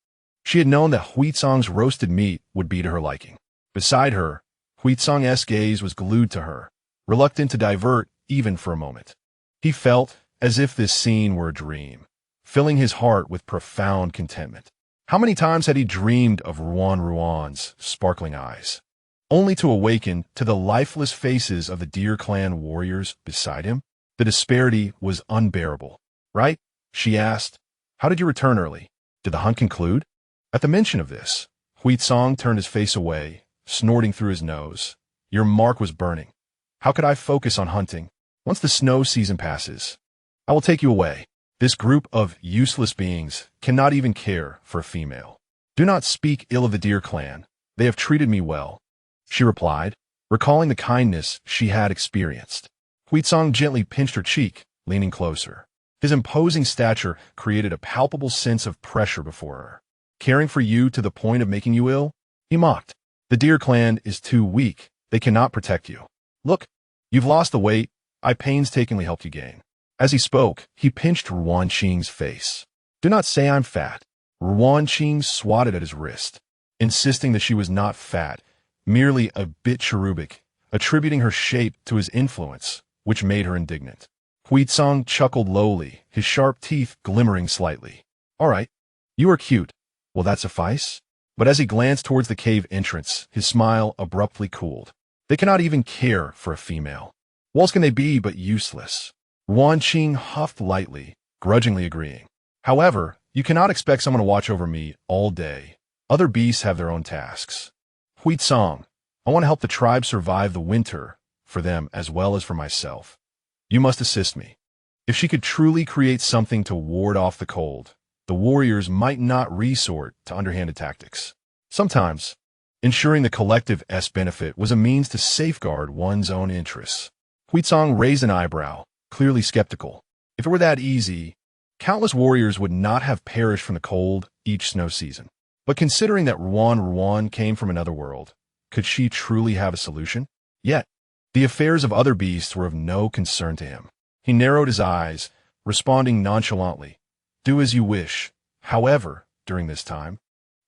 S1: She had known that Huitsong's roasted meat would be to her liking. Beside her, Huitsong's gaze was glued to her, reluctant to divert even for a moment. He felt as if this scene were a dream, filling his heart with profound contentment. How many times had he dreamed of Ruan's sparkling eyes, only to awaken to the lifeless faces of the Deer Clan warriors beside him? The disparity was unbearable. Right? She asked. How did you return early? Did the hunt conclude? At the mention of this, Huitsong turned his face away, snorting through his nose. Your mark was burning. How could I focus on hunting? Once the snow season passes, I will take you away. This group of useless beings cannot even care for a female. Do not speak ill of the Deer Clan. They have treated me well, she replied, recalling the kindness she had experienced. Huitsong gently pinched her cheek, leaning closer. His imposing stature created a palpable sense of pressure before her. Caring for you to the point of making you ill? He mocked. The Deer Clan is too weak. They cannot protect you. Look, you've lost the weight I painstakingly helped you gain. As he spoke, he pinched Ruan Qing's face. Do not say I'm fat. Ruan Qing swatted at his wrist, insisting that she was not fat, merely a bit cherubic, attributing her shape to his influence, which made her indignant. Huitsong chuckled lowly, his sharp teeth glimmering slightly. All right, you are cute. Will that suffice? But as he glanced towards the cave entrance, his smile abruptly cooled. They cannot even care for a female. What else can they be but useless? Ruan Qing huffed lightly, grudgingly agreeing. However, you cannot expect someone to watch over me all day. Other beasts have their own tasks. Huitsong, I want to help the tribe survive the winter, for them as well as for myself. You must assist me. If she could truly create something to ward off the cold, the warriors might not resort to underhanded tactics. Sometimes, ensuring the collective's benefit was a means to safeguard one's own interests. Huitsong raised an eyebrow, clearly skeptical. If it were that easy, countless warriors would not have perished from the cold each snow season. But considering that Ruan came from another world, could she truly have a solution? Yet, the affairs of other beasts were of no concern to him. He narrowed his eyes, responding nonchalantly, Do as you wish. However, during this time,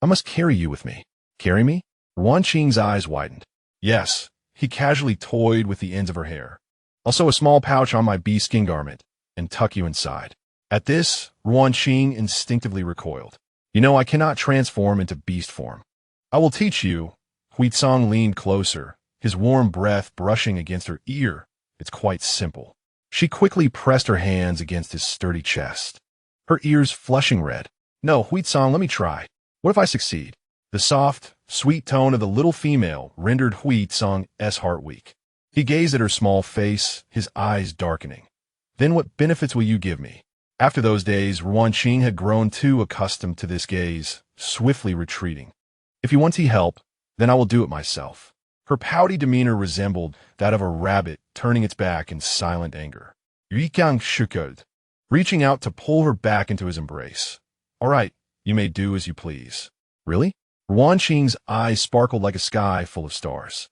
S1: I must carry you with me. Carry me? Ruan Qing's eyes widened. Yes, he casually toyed with the ends of her hair. I'll sew a small pouch on my beast skin garment and tuck you inside. At this, Ruan Qing instinctively recoiled. You know, I cannot transform into beast form. I will teach you. Huitsong leaned closer, his warm breath brushing against her ear. It's quite simple. She quickly pressed her hands against his sturdy chest, her ears flushing red. No, Huitsong, let me try. What if I succeed? The soft, sweet tone of the little female rendered Huitsong's heart weak. He gazed at her small face, his eyes darkening. Then what benefits will you give me? After those days, Ruan Qing had grown too accustomed to this gaze, swiftly retreating. If you want to help, then I will do it myself. Her pouty demeanor resembled that of a rabbit turning its back in silent anger. Yuikyang shukud, reaching out to pull her back into his embrace. All right, you may do as you please. Really? Ruan Qing's eyes sparkled like a sky full of stars.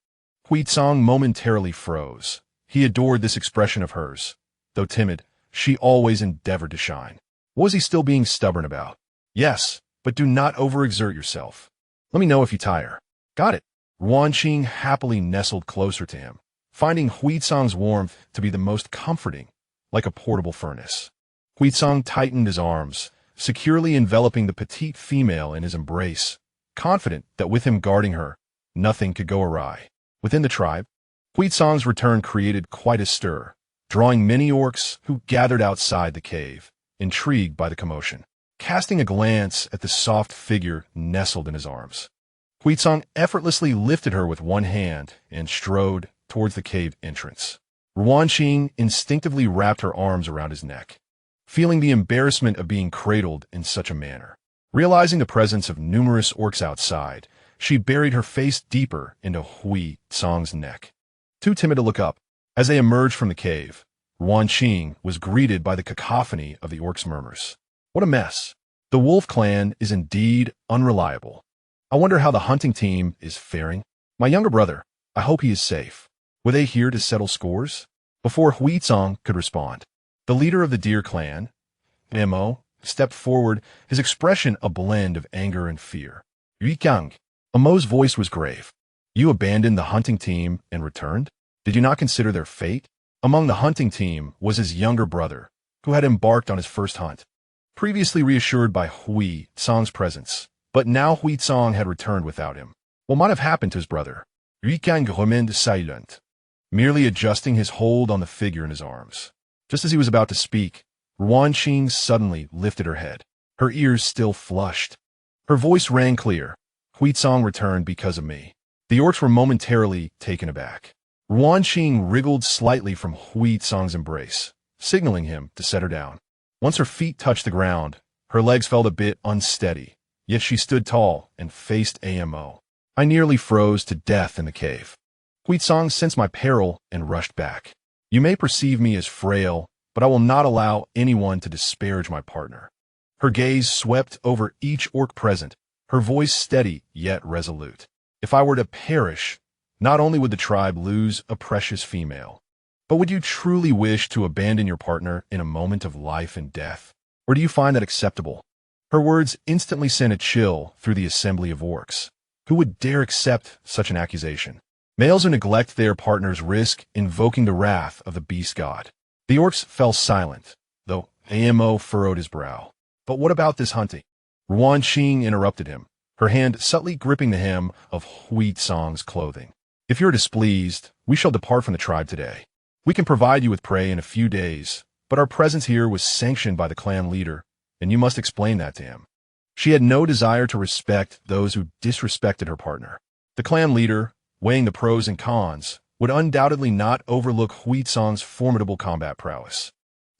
S1: Huitsong momentarily froze. He adored this expression of hers. Though timid, she always endeavored to shine. What was he still being stubborn about? Yes, but do not overexert yourself. Let me know if you tire. Got it. Ruan Qing happily nestled closer to him, finding Huitsong's warmth to be the most comforting, like a portable furnace. Huitsong tightened his arms, securely enveloping the petite female in his embrace, confident that with him guarding her, nothing could go awry. Within the tribe, Huitsong's return created quite a stir, drawing many orcs who gathered outside the cave, intrigued by the commotion. Casting a glance at the soft figure nestled in his arms, Huitsong effortlessly lifted her with one hand and strode towards the cave entrance. Ruan Qing instinctively wrapped her arms around his neck, feeling the embarrassment of being cradled in such a manner. Realizing the presence of numerous orcs outside, she buried her face deeper into Huitsong's neck. Too timid to look up, as they emerged from the cave, Ruan Qing was greeted by the cacophony of the orcs' murmurs. What a mess. The wolf clan is indeed unreliable. I wonder how the hunting team is faring. My younger brother, I hope he is safe. Were they here to settle scores? Before Huitsong could respond, the leader of the Deer clan, Mo, stepped forward, his expression a blend of anger and fear. Yuikyang. Mo's voice was grave. You abandoned the hunting team and returned? Did you not consider their fate? Among the hunting team was his younger brother, who had embarked on his first hunt. previously reassured by Hui Song's presence. But now Hui Song had returned without him. What might have happened to his brother? Yuikang remained silent, merely adjusting his hold on the figure in his arms. Just as he was about to speak, Ruan Qing suddenly lifted her head, her ears still flushed. Her voice rang clear. Hui Song returned because of me. The orcs were momentarily taken aback. Ruan Qing wriggled slightly from Hui Song's embrace, signaling him to set her down. Once her feet touched the ground, her legs felt a bit unsteady, yet she stood tall and faced Amo. I nearly froze to death in the cave. Hui Song sensed my peril and rushed back. You may perceive me as frail, but I will not allow anyone to disparage my partner. Her gaze swept over each orc present, her voice steady yet resolute. If I were to perish, not only would the tribe lose a precious female, but would you truly wish to abandon your partner in a moment of life and death? Or do you find that acceptable? Her words instantly sent a chill through the assembly of orcs. Who would dare accept such an accusation? Males who neglect their partners risk invoking the wrath of the beast god. The orcs fell silent, though Amo furrowed his brow. But what about this hunting? Ruan Qing interrupted him, her hand subtly gripping the hem of Hui Song's clothing. If you're displeased, we shall depart from the tribe today. We can provide you with prey in a few days, but our presence here was sanctioned by the clan leader, and you must explain that to him. She had no desire to respect those who disrespected her partner. The clan leader, weighing the pros and cons, would undoubtedly not overlook Hui Song's formidable combat prowess.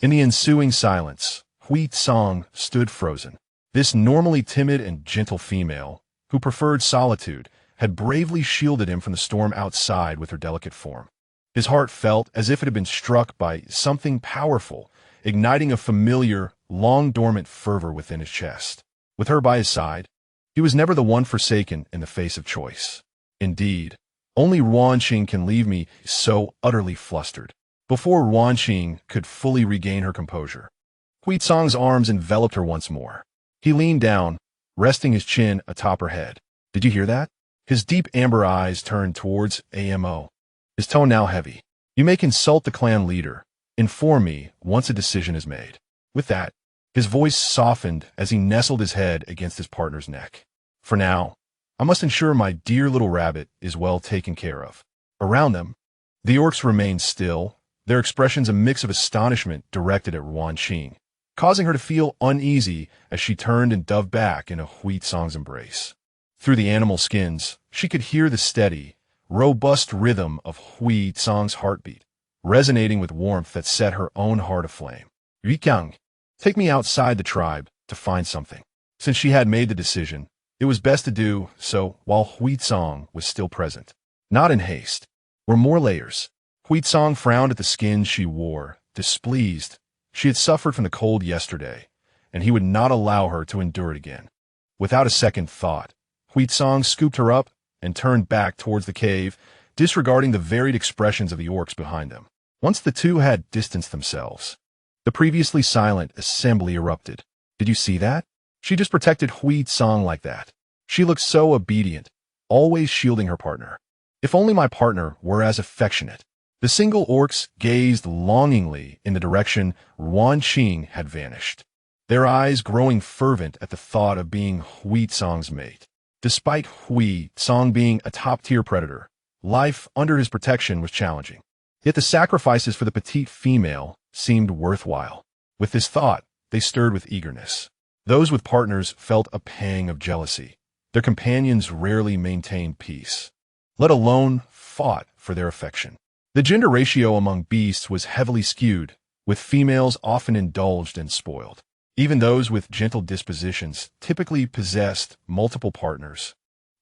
S1: In the ensuing silence, Hui Song stood frozen. This normally timid and gentle female, who preferred solitude, had bravely shielded him from the storm outside with her delicate form. His heart felt as if it had been struck by something powerful, igniting a familiar, long-dormant fervor within his chest. With her by his side, he was never the one forsaken in the face of choice. Indeed, only Ruan Qing can leave me so utterly flustered. Before Ruan Qing could fully regain her composure, Hui Song's arms enveloped her once more. He leaned down, resting his chin atop her head. Did you hear that? His deep amber eyes turned towards Amo, his tone now heavy. You may consult the clan leader. Inform me once a decision is made. With that, his voice softened as he nestled his head against his partner's neck. For now, I must ensure my dear little rabbit is well taken care of. Around them, the orcs remained still, their expressions a mix of astonishment directed at Ruan Qing, causing her to feel uneasy as she turned and dove back into Hui Song's embrace. Through the animal skins, she could hear the steady, robust rhythm of Hui Song's heartbeat, resonating with warmth that set her own heart aflame. Yuikang, take me outside the tribe to find something. Since she had made the decision, it was best to do so while Hui Song was still present. Not in haste. Were more layers. Hui Song frowned at the skin she wore, displeased. She had suffered from the cold yesterday, and he would not allow her to endure it again. Without a second thought, Hui Song scooped her up and turned back towards the cave, disregarding the varied expressions of the orcs behind them. Once the two had distanced themselves, the previously silent assembly erupted. Did you see that? She just protected Hui Song like that. She looked so obedient, always shielding her partner. If only my partner were as affectionate. The single orcs gazed longingly in the direction Ruan Qing had vanished, their eyes growing fervent at the thought of being Hui Song's mate. Despite Hui Song being a top-tier predator, life under his protection was challenging. Yet the sacrifices for the petite female seemed worthwhile. With this thought, they stirred with eagerness. Those with partners felt a pang of jealousy. Their companions rarely maintained peace, let alone fought for their affection. The gender ratio among beasts was heavily skewed, with females often indulged and spoiled. Even those with gentle dispositions typically possessed multiple partners,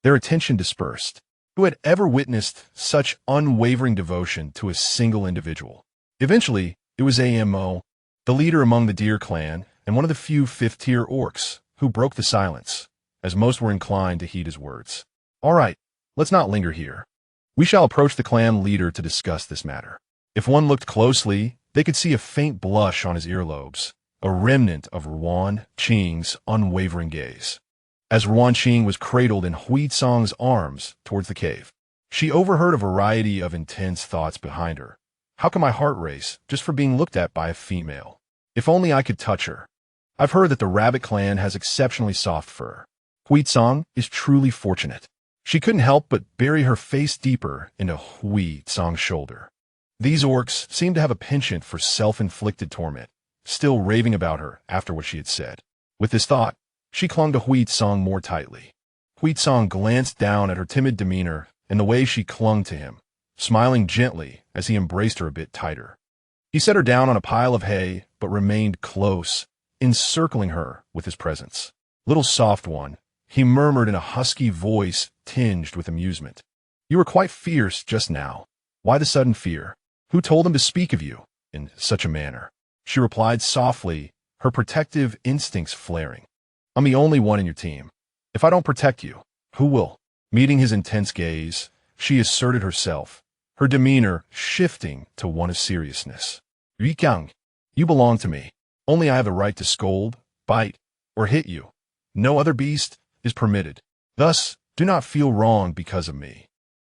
S1: their attention dispersed. Who had ever witnessed such unwavering devotion to a single individual? Eventually, it was Amo, the leader among the deer clan and one of the few fifth-tier orcs, who broke the silence, as most were inclined to heed his words. All right, let's not linger here. We shall approach the clan leader to discuss this matter. If one looked closely, they could see a faint blush on his earlobes, a remnant of Ruan Qing's unwavering gaze. As Ruan Qing was cradled in Hui Song's arms towards the cave, she overheard a variety of intense thoughts behind her. How can my heart race just for being looked at by a female? If only I could touch her. I've heard that the rabbit clan has exceptionally soft fur. Huitsong is truly fortunate. She couldn't help but bury her face deeper into Huitsong's shoulder. These orcs seemed to have a penchant for self-inflicted torment, still raving about her after what she had said. With this thought, she clung to Huitsong more tightly. Huitsong glanced down at her timid demeanor and the way she clung to him, smiling gently as he embraced her a bit tighter. He set her down on a pile of hay, but remained close, encircling her with his presence. "Little soft one," he murmured in a husky voice tinged with amusement. "You were quite fierce just now. Why the sudden fear? Who told them to speak of you in such a manner?" She replied softly, her protective instincts flaring. "I'm the only one in your team. If I don't protect you, who will?" Meeting his intense gaze, she asserted herself, her demeanor shifting to one of seriousness. "Yuqiang, you belong to me. Only I have the right to scold, bite, or hit you. No other beast is permitted. Thus, do not feel wrong because of me.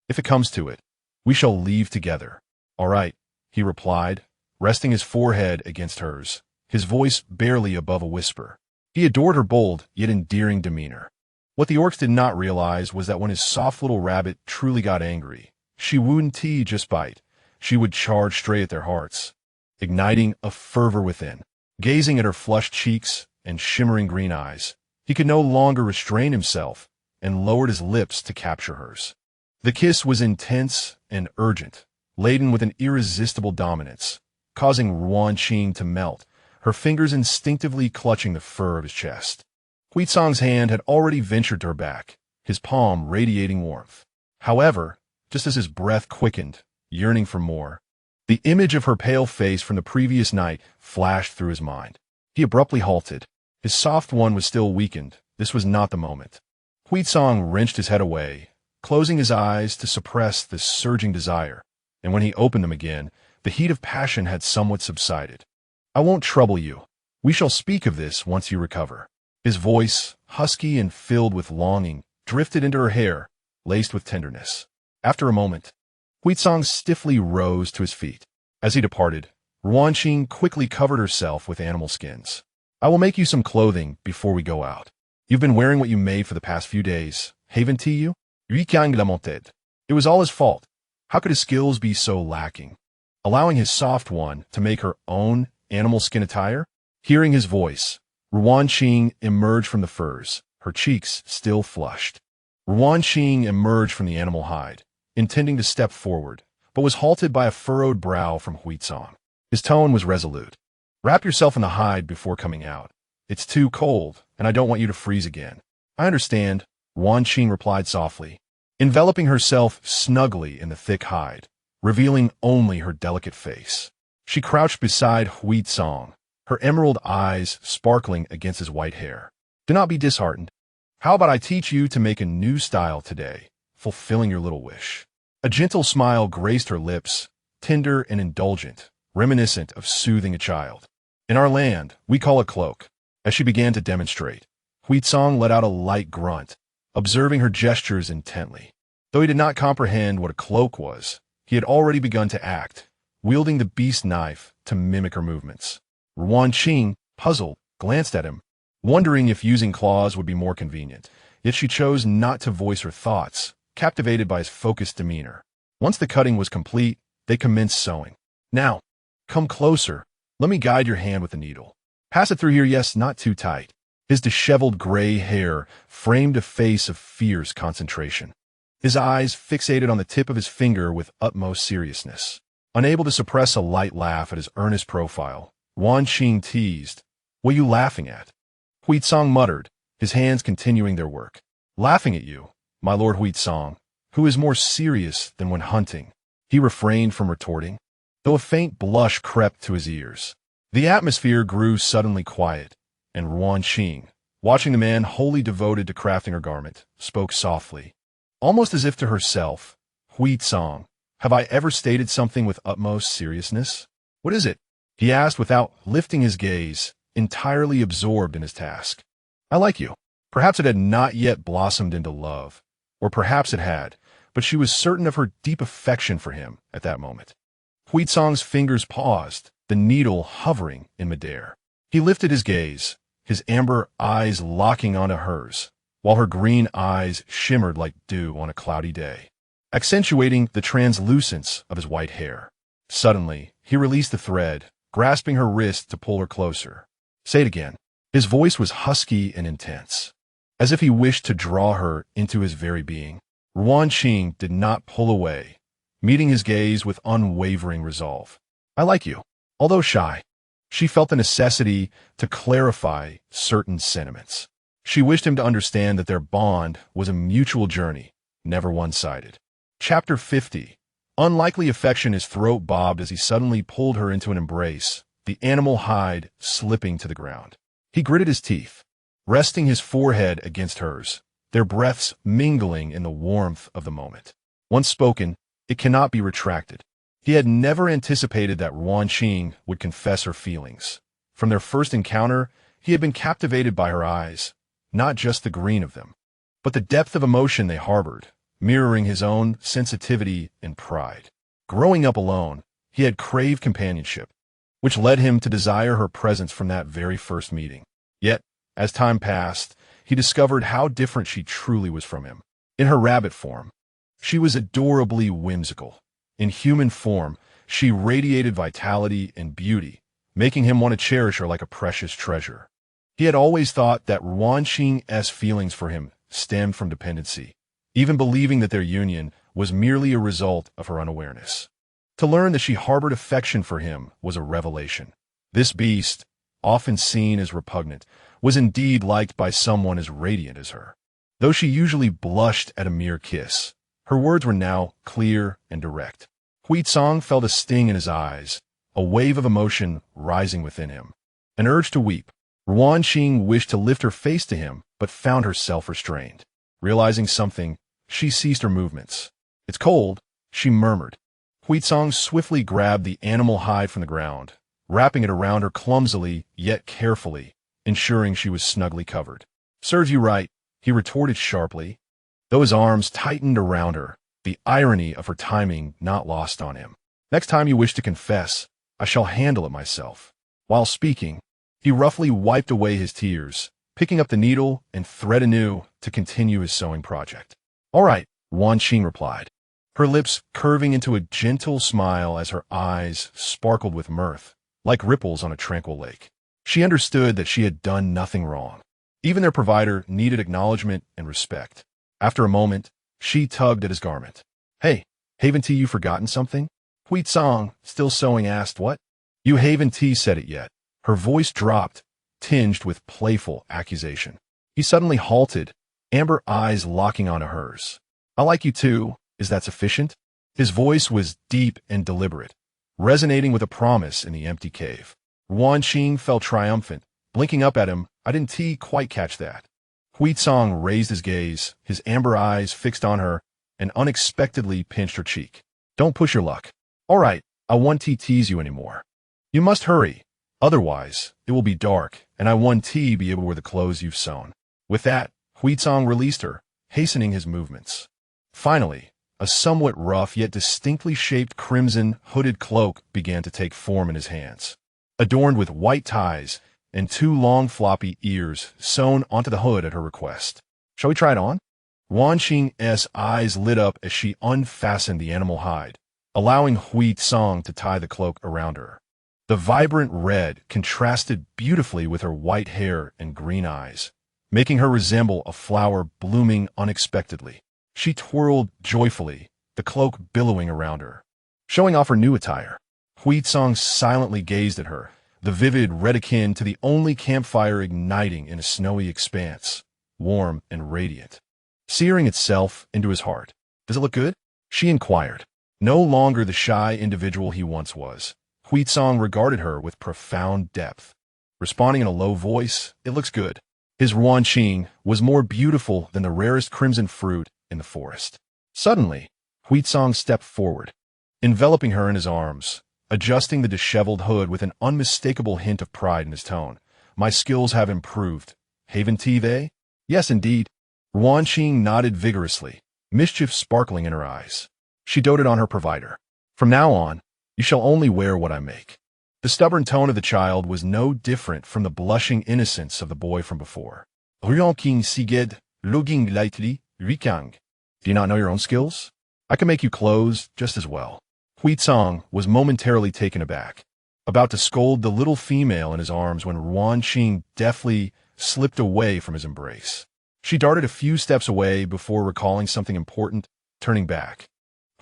S1: If it comes to it, we shall leave together." "All right," he replied, resting his forehead against hers, his voice barely above a whisper. He adored her bold yet endearing demeanor. What the orcs did not realize was that when his soft little rabbit truly got angry, she wouldn't just bite. She would charge straight at their hearts, igniting a fervor within. Gazing at her flushed cheeks and shimmering green eyes, he could no longer restrain himself and lowered his lips to capture hers. The kiss was intense and urgent, laden with an irresistible dominance, causing Ruan Qing to melt, her fingers instinctively clutching the fur of his chest. Huitsong's hand had already ventured to her back, his palm radiating warmth. However, just as his breath quickened, yearning for more, the image of her pale face from the previous night flashed through his mind. He abruptly halted. His soft one was still weakened. This was not the moment. Huitsong wrenched his head away, closing his eyes to suppress this surging desire, and when he opened them again, the heat of passion had somewhat subsided. "I won't trouble you. We shall speak of this once you recover." His voice, husky and filled with longing, drifted into her hair, laced with tenderness. After a moment, Huitsong stiffly rose to his feet. As he departed, Ruan Qing quickly covered herself with animal skins. "I will make you some clothing before we go out. You've been wearing what you made for the past few days. Haven't you? It was all his fault. How could his skills be so lacking?" Allowing his soft one to make her own animal skin attire? Hearing his voice, Ruan Qing emerged from the furs, her cheeks still flushed. Ruan Qing emerged from the animal hide, intending to step forward, but was halted by a furrowed brow from Huitsong. His tone was resolute. "Wrap yourself in the hide before coming out. It's too cold, and I don't want you to freeze again." "I understand," Ruan Qing replied softly, enveloping herself snugly in the thick hide, revealing only her delicate face. She crouched beside Huitsong, her emerald eyes sparkling against his white hair. "Do not be disheartened. How about I teach you to make a new style today, fulfilling your little wish?" A gentle smile graced her lips, tender and indulgent, reminiscent of soothing a child. "In our land, we call it cloak." As she began to demonstrate, Huitsong let out a light grunt, observing her gestures intently. Though he did not comprehend what a cloak was, he had already begun to act, wielding the beast knife to mimic her movements. Ruan Qing, puzzled, glanced at him, wondering if using claws would be more convenient, yet she chose not to voice her thoughts, captivated by his focused demeanor. Once the cutting was complete, they commenced sewing. "Now, come closer. Let me guide your hand with the needle. Pass it through here, yes, not too tight." His disheveled gray hair framed a face of fierce concentration. His eyes fixated on the tip of his finger with utmost seriousness. Unable to suppress a light laugh at his earnest profile, Ruan Qing teased, "What are you laughing at?" Huitsong muttered, his hands continuing their work. "Laughing at you, my lord Huitsong, who is more serious than when hunting." He refrained from retorting, though a faint blush crept to his ears. The atmosphere grew suddenly quiet, and Ruan Qing, watching the man wholly devoted to crafting her garment, spoke softly, almost as if to herself, "Huitsong, have I ever stated something with utmost seriousness?" "What is it?" he asked without lifting his gaze, entirely absorbed in his task. "I like you." Perhaps it had not yet blossomed into love, or perhaps it had, but she was certain of her deep affection for him at that moment. Huitsong's fingers paused, the needle hovering in midair. He lifted his gaze, his amber eyes locking onto hers, while her green eyes shimmered like dew on a cloudy day, accentuating the translucence of his white hair. Suddenly, he released the thread, grasping her wrist to pull her closer. Say it again. His voice was husky and intense, as if he wished to draw her into his very being. Ruan Qing did not pull away, meeting his gaze with unwavering resolve. I like you. Although shy, she felt the necessity to clarify certain sentiments. She wished him to understand that their bond was a mutual journey, never one-sided. Chapter 50. Unlikely affection. His throat bobbed as he suddenly pulled her into an embrace, the animal hide slipping to the ground. He gritted his teeth, resting his forehead against hers, their breaths mingling in the warmth of the moment. Once spoken, it cannot be retracted. He had never anticipated that Ruan Qing would confess her feelings. From their first encounter, he had been captivated by her eyes, not just the green of them, but the depth of emotion they harbored, mirroring his own sensitivity and pride. Growing up alone, he had craved companionship, which led him to desire her presence from that very first meeting. Yet, as time passed, he discovered how different she truly was from him. In her rabbit form, she was adorably whimsical. In human form, she radiated vitality and beauty, making him want to cherish her like a precious treasure. He had always thought that Ruan Qing's feelings for him stemmed from dependency, even believing that their union was merely a result of her unawareness. To learn that she harbored affection for him was a revelation. This beast, often seen as repugnant, was indeed liked by someone as radiant as her. Though she usually blushed at a mere kiss, her words were now clear and direct. Huizong felt a sting in his eyes, a wave of emotion rising within him. An urge to weep. Ruan Qing wished to lift her face to him, but found herself restrained. Realizing something, she ceased her movements. It's cold, she murmured. Huizong swiftly grabbed the animal hide from the ground, wrapping it around her clumsily yet carefully, ensuring she was snugly covered. Serves you right, he retorted sharply, though his arms tightened around her, the irony of her timing not lost on him. Next time you wish to confess, I shall handle it myself. While speaking, he roughly wiped away his tears, picking up the needle and thread anew to continue his sewing project. All right, Ruan Qing replied, her lips curving into a gentle smile as her eyes sparkled with mirth, like ripples on a tranquil lake. She understood that she had done nothing wrong. Even their provider needed acknowledgement and respect. After a moment, she tugged at his garment. Hey, haven't you forgotten something? Huizong, still sewing, asked. What? You haven't said it yet. Her voice dropped, tinged with playful accusation. He suddenly halted, amber eyes locking onto hers. I like you too. Is that sufficient? His voice was deep and deliberate, resonating with a promise in the empty cave. Ruan Qing felt triumphant, blinking up at him. I didn't quite catch that. Huizong raised his gaze, his amber eyes fixed on her, and unexpectedly pinched her cheek. Don't push your luck. All right, I won't tease you anymore. You must hurry. Otherwise, it will be dark, and I won't be able to wear the clothes you've sewn. With that, Huizong released her, hastening his movements. Finally, a somewhat rough yet distinctly shaped crimson hooded cloak began to take form in his hands. Adorned with white ties and two long floppy ears sewn onto the hood at her request. Shall we try it on? Ruan Qing's eyes lit up as she unfastened the animal hide, allowing Huizong to tie the cloak around her. The vibrant red contrasted beautifully with her white hair and green eyes, making her resemble a flower blooming unexpectedly. She twirled joyfully, the cloak billowing around her, showing off her new attire. Huizong silently gazed at her, the vivid red akin to the only campfire igniting in a snowy expanse, warm and radiant, searing itself into his heart. Does it look good? She inquired. No longer the shy individual he once was, Huizong regarded her with profound depth. Responding in a low voice, it looks good. His Ruan Qing was more beautiful than the rarest crimson fruit in the forest. Suddenly, Huizong stepped forward, enveloping her in his arms, adjusting the disheveled hood with an unmistakable hint of pride in his tone. My skills have improved. Haven't they? Yes, indeed. Ruan Qing nodded vigorously, mischief sparkling in her eyes. She doted on her provider. From now on, you shall only wear what I make. The stubborn tone of the child was no different from the blushing innocence of the boy from before. Ruan Qing siged, logging lightly, Rikang. Do you not know your own skills? I can make you close just as well. Huizong was momentarily taken aback, about to scold the little female in his arms when Ruan Qing deftly slipped away from his embrace. She darted a few steps away before recalling something important, turning back.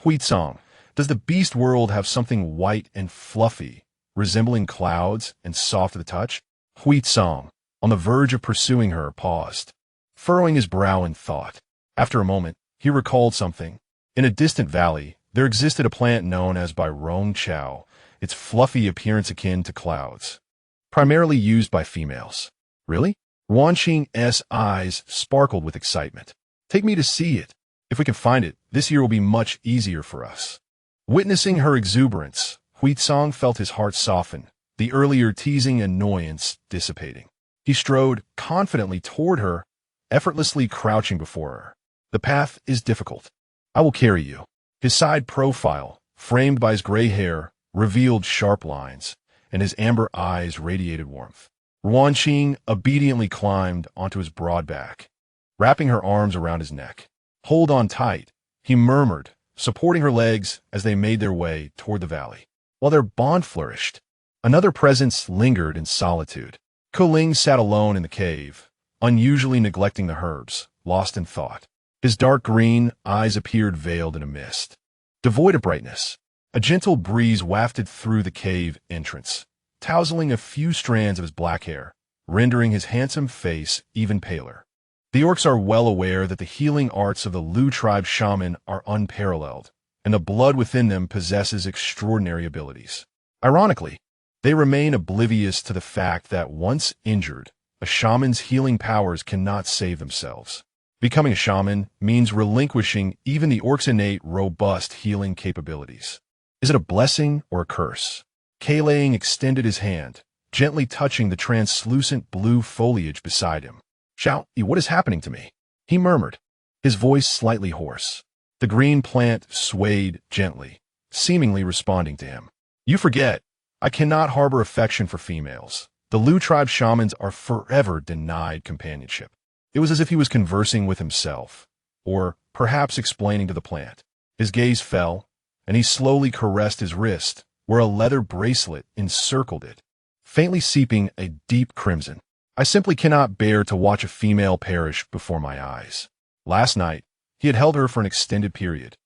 S1: Huizong, does the beast world have something white and fluffy, resembling clouds and soft to the touch? Huizong, on the verge of pursuing her, paused, furrowing his brow in thought. After a moment, he recalled something. In a distant valley, there existed a plant known as Rong Chao, its fluffy appearance akin to clouds, primarily used by females. Really? Ruan Qing's eyes sparkled with excitement. Take me to see it. If we can find it, this year will be much easier for us. Witnessing her exuberance, Huizong felt his heart soften, the earlier teasing annoyance dissipating. He strode confidently toward her, effortlessly crouching before her. The path is difficult. I will carry you. His side profile, framed by his gray hair, revealed sharp lines, and his amber eyes radiated warmth. Ruan Qing obediently climbed onto his broad back, wrapping her arms around his neck. Hold on tight, he murmured, supporting her legs as they made their way toward the valley. While their bond flourished, another presence lingered in solitude. Koling sat alone in the cave, unusually neglecting the herbs, lost in thought. His dark green eyes appeared veiled in a mist, devoid of brightness. A gentle breeze wafted through the cave entrance, tousling a few strands of his black hair, rendering his handsome face even paler. The orcs are well aware that the healing arts of the Lu tribe shaman are unparalleled, and the blood within them possesses extraordinary abilities. Ironically, they remain oblivious to the fact that once injured, a shaman's healing powers cannot save themselves. Becoming a shaman means relinquishing even the orc's innate, robust healing capabilities. Is it a blessing or a curse? Kaling extended his hand, gently touching the translucent blue foliage beside him. Shout, what is happening to me? He murmured, his voice slightly hoarse. The green plant swayed gently, seemingly responding to him. You forget, I cannot harbor affection for females. The Lu tribe shamans are forever denied companionship. It was as if he was conversing with himself, or perhaps explaining to the plant. His gaze fell, and he slowly caressed his wrist, where a leather bracelet encircled it, faintly seeping a deep crimson. I simply cannot bear to watch a female perish before my eyes. Last night, he had held her for an extended period,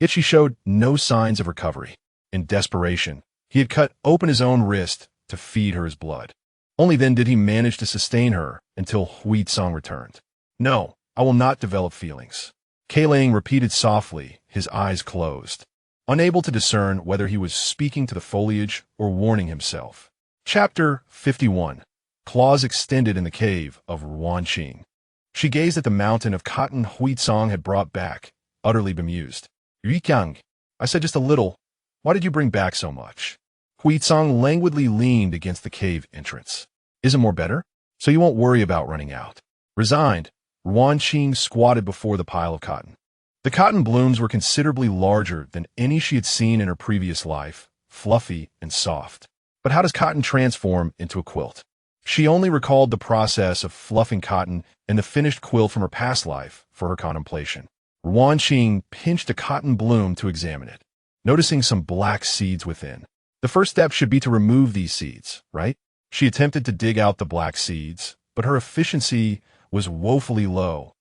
S1: yet she showed no signs of recovery. In desperation, he had cut open his own wrist to feed her his blood. Only then did he manage to sustain her until Huizong returned. No, I will not develop feelings. Kaling repeated softly, his eyes closed, unable to discern whether he was speaking to the foliage or warning himself. Chapter 51. Claws extended in the cave of Ruan Qing. She gazed at the mountain of cotton Huizong had brought back, utterly bemused. Rikang, I said just a little. Why did you bring back so much? Huizong languidly leaned against the cave entrance. Isn't more better? So you won't worry about running out. Resigned, Ruan Qing squatted before the pile of cotton. The cotton blooms were considerably larger than any she had seen in her previous life, fluffy and soft. But how does cotton transform into a quilt? She only recalled the process of fluffing cotton and the finished quilt from her past life for her contemplation. Ruan Qing pinched a cotton bloom to examine it, noticing some black seeds within. The first step should be to remove these seeds, right? She attempted to dig out the black seeds, but her efficiency was woefully low,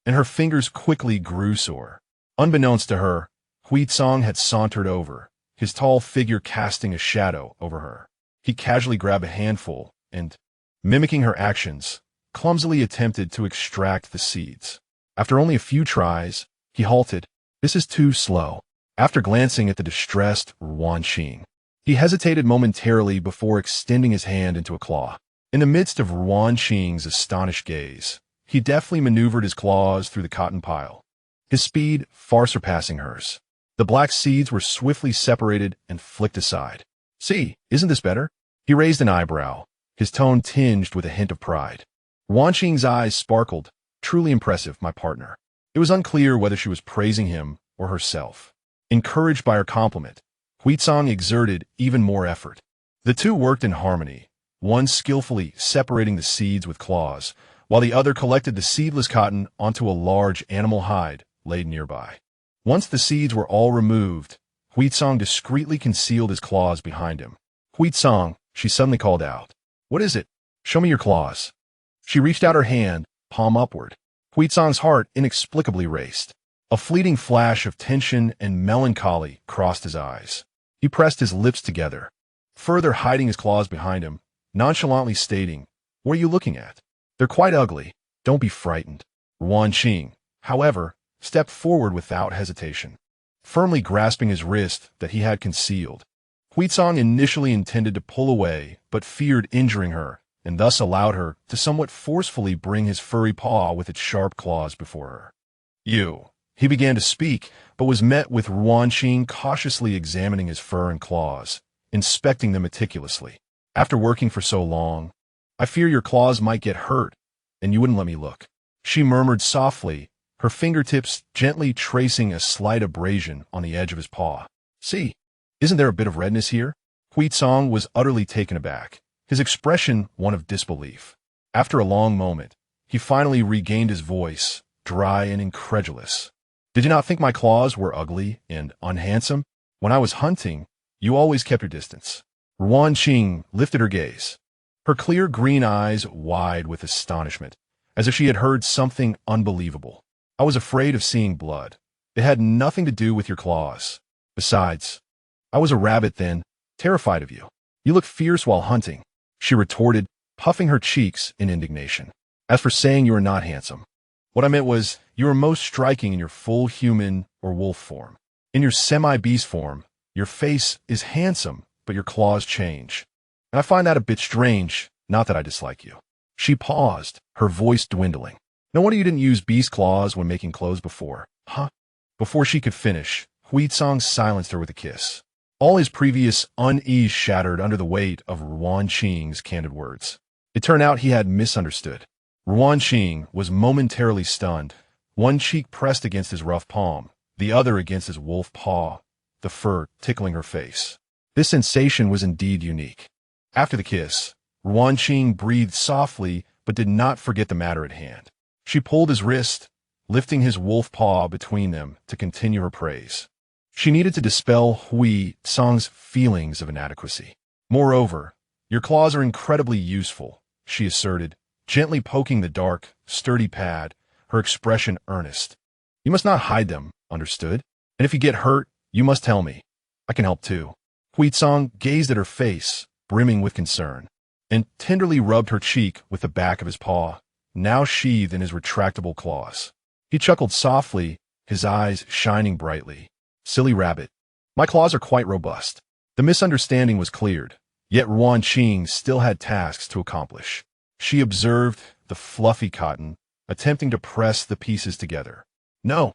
S1: and her fingers quickly grew sore. Unbeknownst to her, Huizong had sauntered over, his tall figure casting a shadow over her. He casually grabbed a handful and, mimicking her actions, clumsily attempted to extract the seeds. After only a few tries, he halted. This is too slow. After glancing at the distressed Ruan Qing, he hesitated momentarily before extending his hand into a claw. In the midst of Ruan Qing's astonished gaze, he deftly maneuvered his claws through the cotton pile, his speed far surpassing hers. The black seeds were swiftly separated and flicked aside. See, isn't this better? He raised an eyebrow, his tone tinged with a hint of pride. Ruan Qing's eyes sparkled. Truly impressive, my partner. It was unclear whether she was praising him or herself. Encouraged by her compliment, Huizong exerted even more effort. The two worked in harmony, one skillfully separating the seeds with claws, while the other collected the seedless cotton onto a large animal hide laid nearby. Once the seeds were all removed, Huitsong discreetly concealed his claws behind him. Huitsong, she suddenly called out. What is it? Show me your claws. She reached out her hand, palm upward. Huitsong's heart inexplicably raced. A fleeting flash of tension and melancholy crossed his eyes. He pressed his lips together, further hiding his claws behind him, nonchalantly stating, What are you looking at? They're quite ugly. Don't be frightened. Ruan Qing, however, stepped forward without hesitation, firmly grasping his wrist that he had concealed. Huitsong initially intended to pull away, but feared injuring her, and thus allowed her to somewhat forcefully bring his furry paw with its sharp claws before her. You. He began to speak, but was met with Ruan Qing cautiously examining his fur and claws, inspecting them meticulously. After working for so long, I fear your claws might get hurt, and you wouldn't let me look. She murmured softly, her fingertips gently tracing a slight abrasion on the edge of his paw. See, isn't there a bit of redness here? Huitsong was utterly taken aback, his expression one of disbelief. After a long moment, he finally regained his voice, dry and incredulous. Did you not think my claws were ugly and unhandsome? When I was hunting, you always kept your distance. Ruan Qing lifted her gaze, her clear green eyes wide with astonishment, as if she had heard something unbelievable. I was afraid of seeing blood. It had nothing to do with your claws. Besides, I was a rabbit then, terrified of you. You look fierce while hunting, she retorted, puffing her cheeks in indignation. As for saying you are not handsome, what I meant was, you are most striking in your full human or wolf form. In your semi-beast form, your face is handsome, but your claws change. And I find that a bit strange, not that I dislike you. She paused, her voice dwindling. No wonder you didn't use beast claws when making clothes before, huh? Before she could finish, Huitsong silenced her with a kiss. All his previous unease shattered under the weight of Ruan Qing's candid words. It turned out he had misunderstood. Ruan Qing was momentarily stunned, one cheek pressed against his rough palm, the other against his wolf paw, the fur tickling her face. This sensation was indeed unique. After the kiss, Ruan Qing breathed softly but did not forget the matter at hand. She pulled his wrist, lifting his wolf paw between them to continue her praise. She needed to dispel Huitsong's feelings of inadequacy. Moreover, your claws are incredibly useful, she asserted, gently poking the dark, sturdy pad, her expression earnest. You must not hide them, understood? And if you get hurt, you must tell me. I can help too. Huitsong gazed at her face, brimming with concern, and tenderly rubbed her cheek with the back of his paw, now sheathed in his retractable claws. He chuckled softly, his eyes shining brightly. Silly rabbit. My claws are quite robust. The misunderstanding was cleared, yet Ruan Qing still had tasks to accomplish. She observed the fluffy cotton, attempting to press the pieces together. No,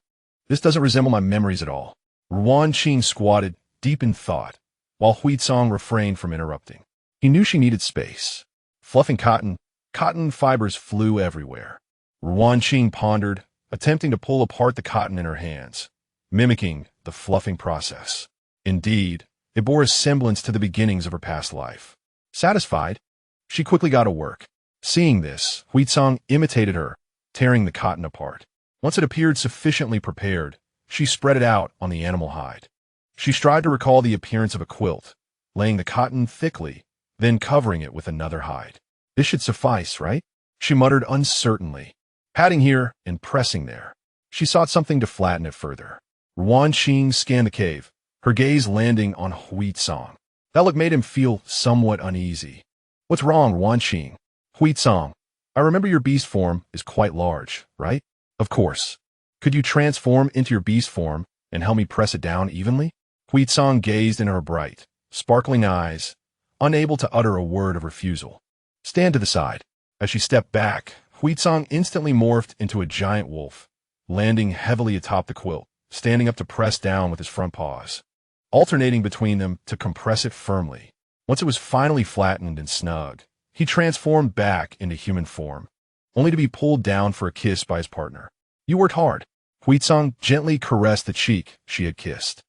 S1: this doesn't resemble my memories at all. Ruan Qing squatted, deep in thought, while Huitsong refrained from interrupting. He knew she needed space. Fluffing cotton fibers flew everywhere. Ruan Qing pondered, attempting to pull apart the cotton in her hands, mimicking the fluffing process. Indeed, it bore a semblance to the beginnings of her past life. Satisfied, she quickly got to work. Seeing this, Huitsong imitated her, tearing the cotton apart. Once it appeared sufficiently prepared, she spread it out on the animal hide. She tried to recall the appearance of a quilt, laying the cotton thickly, then covering it with another hide. This should suffice, right? She muttered uncertainly, patting here and pressing there. She sought something to flatten it further. Ruan Qing scanned the cave, her gaze landing on Huitsong. That look made him feel somewhat uneasy. What's wrong, Ruan Qing? Huitsong, I remember your beast form is quite large, right? Of course. Could you transform into your beast form and help me press it down evenly? Huitsong gazed into her bright, sparkling eyes, unable to utter a word of refusal. Stand to the side. As she stepped back, Huitsong instantly morphed into a giant wolf, landing heavily atop the quilt, standing up to press down with his front paws, alternating between them to compress it firmly. Once it was finally flattened and snug, he transformed back into human form, only to be pulled down for a kiss by his partner. You worked hard. Huitsong gently caressed the cheek she had kissed,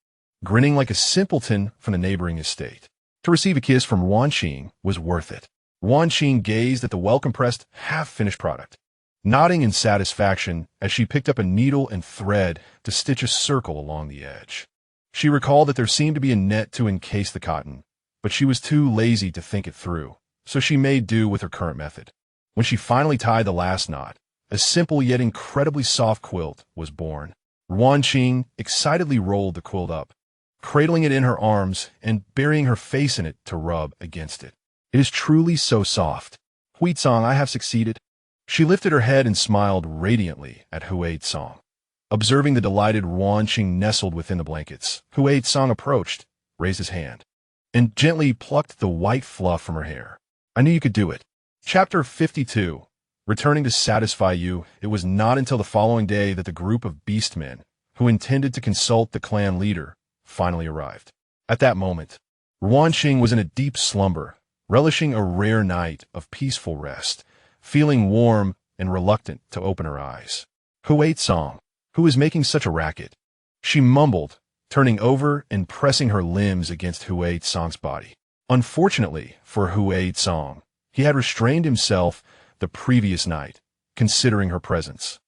S1: grinning like a simpleton from the neighboring estate. To receive a kiss from Ruan Qing was worth it. Ruan Qing gazed at the well-compressed, half-finished product, nodding in satisfaction as she picked up a needle and thread to stitch a circle along the edge. She recalled that there seemed to be a net to encase the cotton, but she was too lazy to think it through, so she made do with her current method. When she finally tied the last knot, a simple yet incredibly soft quilt was born. Ruan Qing excitedly rolled the quilt up, cradling it in her arms and burying her face in it to rub against it. It is truly so soft. Huizong, I have succeeded. She lifted her head and smiled radiantly at Huizong. Observing the delighted Ruan Qing nestled within the blankets, Huizong approached, raised his hand, and gently plucked the white fluff from her hair. I knew you could do it. Chapter 52. Returning to satisfy you, it was not until the following day that the group of beastmen, who intended to consult the clan leader, finally arrived. At that moment, Ruan Qing was in a deep slumber, relishing a rare night of peaceful rest, feeling warm and reluctant to open her eyes. Huizong, who is making such a racket? She mumbled, turning over and pressing her limbs against Huizong's body. Unfortunately for Huizong, he had restrained himself the previous night, considering her presence,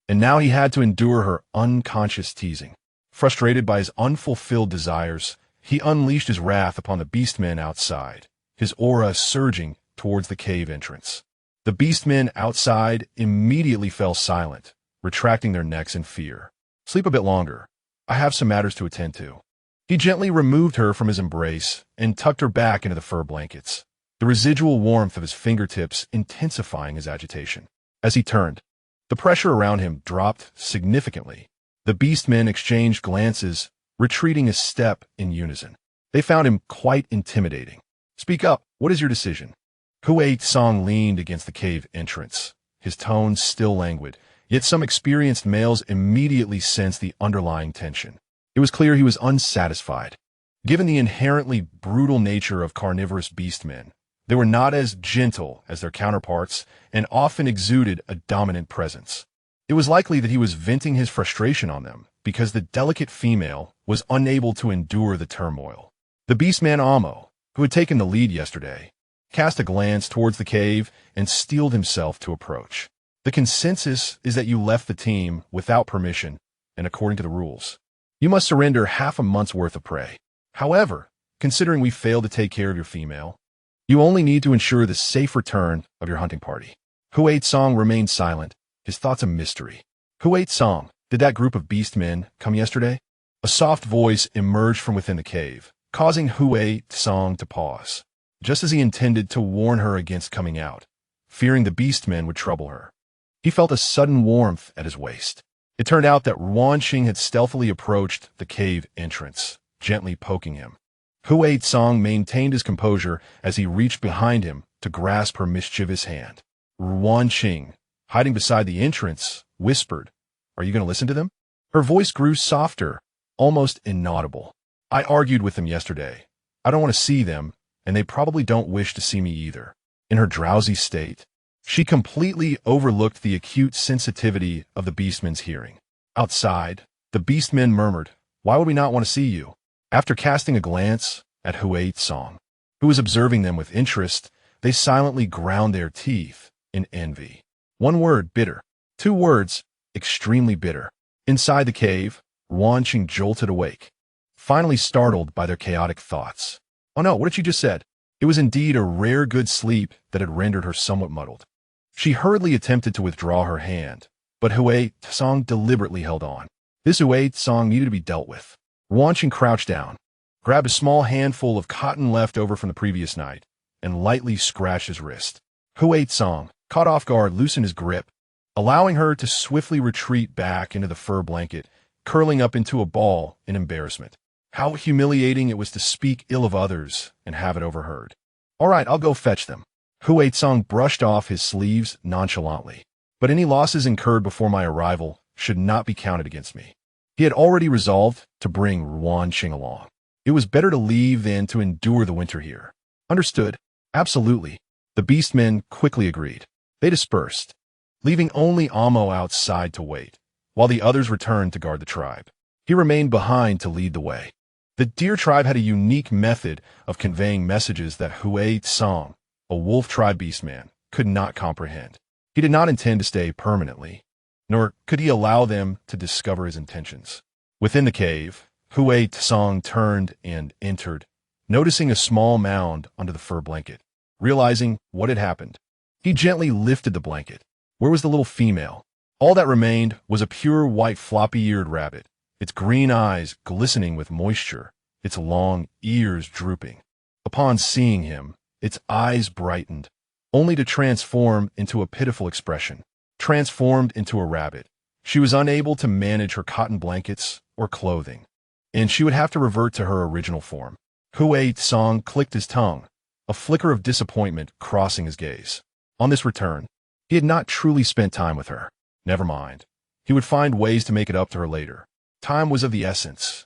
S1: and now he had to endure her unconscious teasing. Frustrated by his unfulfilled desires, he unleashed his wrath upon the beastmen outside, his aura surging towards the cave entrance. The beastmen outside immediately fell silent, retracting their necks in fear. Sleep a bit longer. I have some matters to attend to. He gently removed her from his embrace and tucked her back into the fur blankets, the residual warmth of his fingertips intensifying his agitation. As he turned, the pressure around him dropped significantly. The beastmen exchanged glances, retreating a step in unison. They found him quite intimidating. Speak up. What is your decision? Huizong leaned against the cave entrance, his tone still languid, yet some experienced males immediately sensed the underlying tension. It was clear he was unsatisfied. Given the inherently brutal nature of carnivorous beastmen, they were not as gentle as their counterparts and often exuded a dominant presence. It was likely that he was venting his frustration on them because the delicate female was unable to endure the turmoil. The beastman Amo, who had taken the lead yesterday, cast a glance towards the cave and steeled himself to approach. The consensus is that you left the team without permission and according to the rules. You must surrender half a month's worth of prey. However, considering we failed to take care of your female, you only need to ensure the safe return of your hunting party. Huizong remained silent, his thoughts a mystery. Huizong, did that group of beastmen come yesterday? A soft voice emerged from within the cave, causing Huizong to pause, just as he intended to warn her against coming out, fearing the beastmen would trouble her. He felt a sudden warmth at his waist. It turned out that Ruan Qing had stealthily approached the cave entrance, gently poking him. Huizong maintained his composure as he reached behind him to grasp her mischievous hand. Ruan Qing, hiding beside the entrance, whispered, "Are you going to listen to them?" Her voice grew softer, almost inaudible. I argued with them yesterday. I don't want to see them, and they probably don't wish to see me either. In her drowsy state, she completely overlooked the acute sensitivity of the beastmen's hearing. Outside, the beastmen murmured, "Why would we not want to see you?" After casting a glance at Huizong, who was observing them with interest, they silently ground their teeth in envy. One word, bitter. Two words, extremely bitter. Inside the cave, Ruan Qing jolted awake, finally startled by their chaotic thoughts. Oh no, what had she just said? It was indeed a rare good sleep that had rendered her somewhat muddled. She hurriedly attempted to withdraw her hand, but Huizong deliberately held on. This Huizong needed to be dealt with. Ruan Qing crouched down, grabbed a small handful of cotton left over from the previous night, and lightly scratched his wrist. Huizong, caught off guard, loosened his grip, allowing her to swiftly retreat back into the fur blanket, curling up into a ball in embarrassment. How humiliating it was to speak ill of others and have it overheard. All right, I'll go fetch them. Huizong brushed off his sleeves nonchalantly. But any losses incurred before my arrival should not be counted against me. He had already resolved to bring Ruan Qing along. It was better to leave than to endure the winter here. Understood. Absolutely. The beastmen quickly agreed. They dispersed, leaving only Amo outside to wait, while the others returned to guard the tribe. He remained behind to lead the way. The deer tribe had a unique method of conveying messages that Hui Tsang, a wolf tribe beastman, could not comprehend. He did not intend to stay permanently, nor could he allow them to discover his intentions. Within the cave, Hui Tsang turned and entered, noticing a small mound under the fur blanket. Realizing what had happened, he gently lifted the blanket. Where was the little female? All that remained was a pure white floppy-eared rabbit, its green eyes glistening with moisture, its long ears drooping. Upon seeing him, its eyes brightened, only to transform into a pitiful expression. Transformed into a rabbit, she was unable to manage her cotton blankets or clothing, and she would have to revert to her original form. Hui Tsang clicked his tongue, a flicker of disappointment crossing his gaze. On this return, he had not truly spent time with her. Never mind. He would find ways to make it up to her later. Time was of the essence.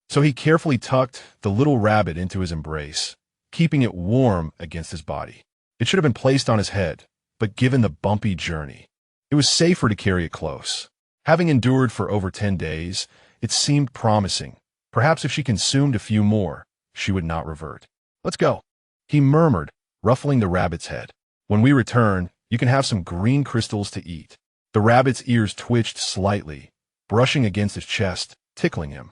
S1: So he carefully tucked the little rabbit into his embrace, keeping it warm against his body. It should have been placed on his head, but given the bumpy journey, it was safer to carry it close. Having endured for over 10 days, it seemed promising. Perhaps if she consumed a few more, she would not revert. Let's go, he murmured, ruffling the rabbit's head. When we return, you can have some green crystals to eat. The rabbit's ears twitched slightly, brushing against his chest, tickling him.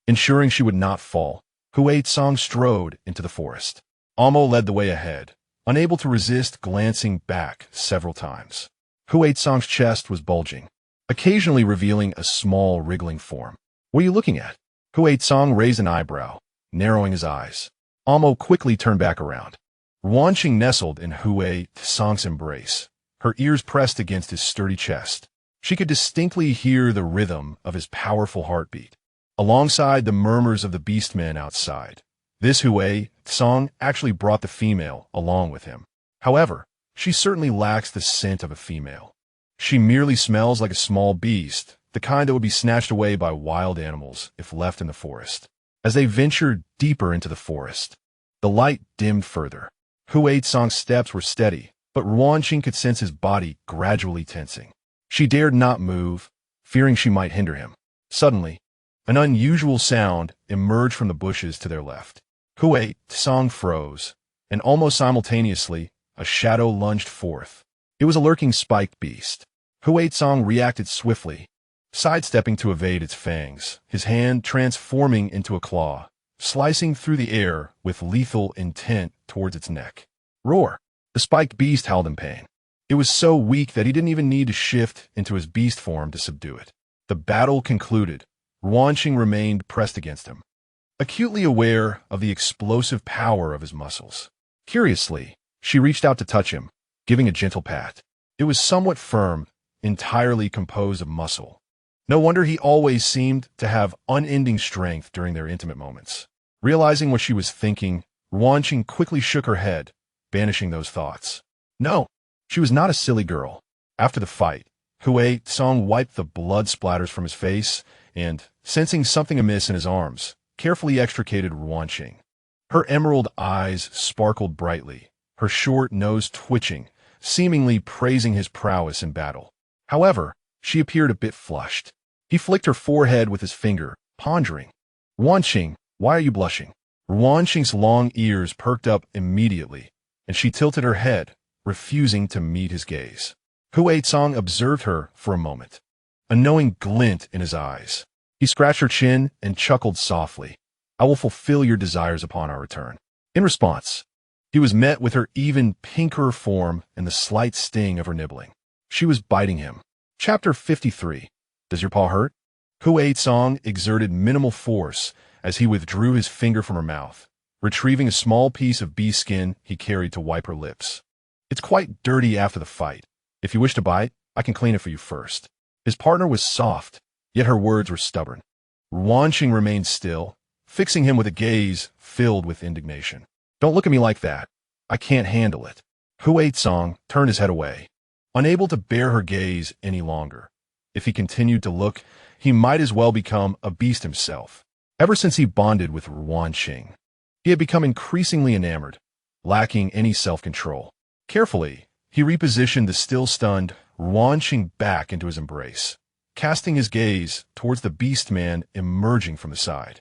S1: Ensuring she would not fall, Hui Tsang strode into the forest. Amo led the way ahead, unable to resist glancing back several times. Hui Tsang's chest was bulging, occasionally revealing a small wriggling form. What are you looking at? Hui Tsang raised an eyebrow, narrowing his eyes. Amo quickly turned back around. Ruan Qing nestled in Hui Tsang's embrace, her ears pressed against his sturdy chest. She could distinctly hear the rhythm of his powerful heartbeat, alongside the murmurs of the beastmen outside. This Hui Tsang actually brought the female along with him. However, she certainly lacks the scent of a female. She merely smells like a small beast, the kind that would be snatched away by wild animals if left in the forest. As they ventured deeper into the forest, the light dimmed further. Hui Tsang's steps were steady, but Ruan Qing could sense his body gradually tensing. She dared not move, fearing she might hinder him. Suddenly, an unusual sound emerged from the bushes to their left. Hui Tsang froze, and almost simultaneously, a shadow lunged forth. It was a lurking spiked beast. Hui Tsang reacted swiftly, sidestepping to evade its fangs, his hand transforming into a claw, slicing through the air with lethal intent towards its neck. Roar! The spiked beast howled in pain. It was so weak that he didn't even need to shift into his beast form to subdue it. The battle concluded. Ruan Qing remained pressed against him, acutely aware of the explosive power of his muscles. Curiously, she reached out to touch him, giving a gentle pat. It was somewhat firm, entirely composed of muscle. No wonder he always seemed to have unending strength during their intimate moments. Realizing what she was thinking, Ruan Qing quickly shook her head, banishing those thoughts. No, she was not a silly girl. After the fight, Hui Tsang wiped the blood splatters from his face and, sensing something amiss in his arms, carefully extricated Ruan Qing. Her emerald eyes sparkled brightly, her short nose twitching, seemingly praising his prowess in battle. However, she appeared a bit flushed. He flicked her forehead with his finger, pondering. Ruan Qing, why are you blushing? Ruan Qing's long ears perked up immediately, and she tilted her head, refusing to meet his gaze. Hui Tsang observed her for a moment, a knowing glint in his eyes. He scratched her chin and chuckled softly. I will fulfill your desires upon our return. In response, he was met with her even pinker form and the slight sting of her nibbling. She was biting him. Chapter 53. Does your paw hurt? Hui Tsang exerted minimal force as he withdrew his finger from her mouth, retrieving a small piece of bee skin he carried to wipe her lips. It's quite dirty after the fight. If you wish to bite, I can clean it for you first. His partner was soft, yet her words were stubborn. Ruan Qing remained still, fixing him with a gaze filled with indignation. Don't look at me like that. I can't handle it. Hui Tsang turned his head away, unable to bear her gaze any longer. If he continued to look, he might as well become a beast himself. Ever since he bonded with Ruan Qing, he had become increasingly enamored, lacking any self-control. Carefully, he repositioned the still-stunned Ruan Qing back into his embrace, casting his gaze towards the beast man emerging from the side.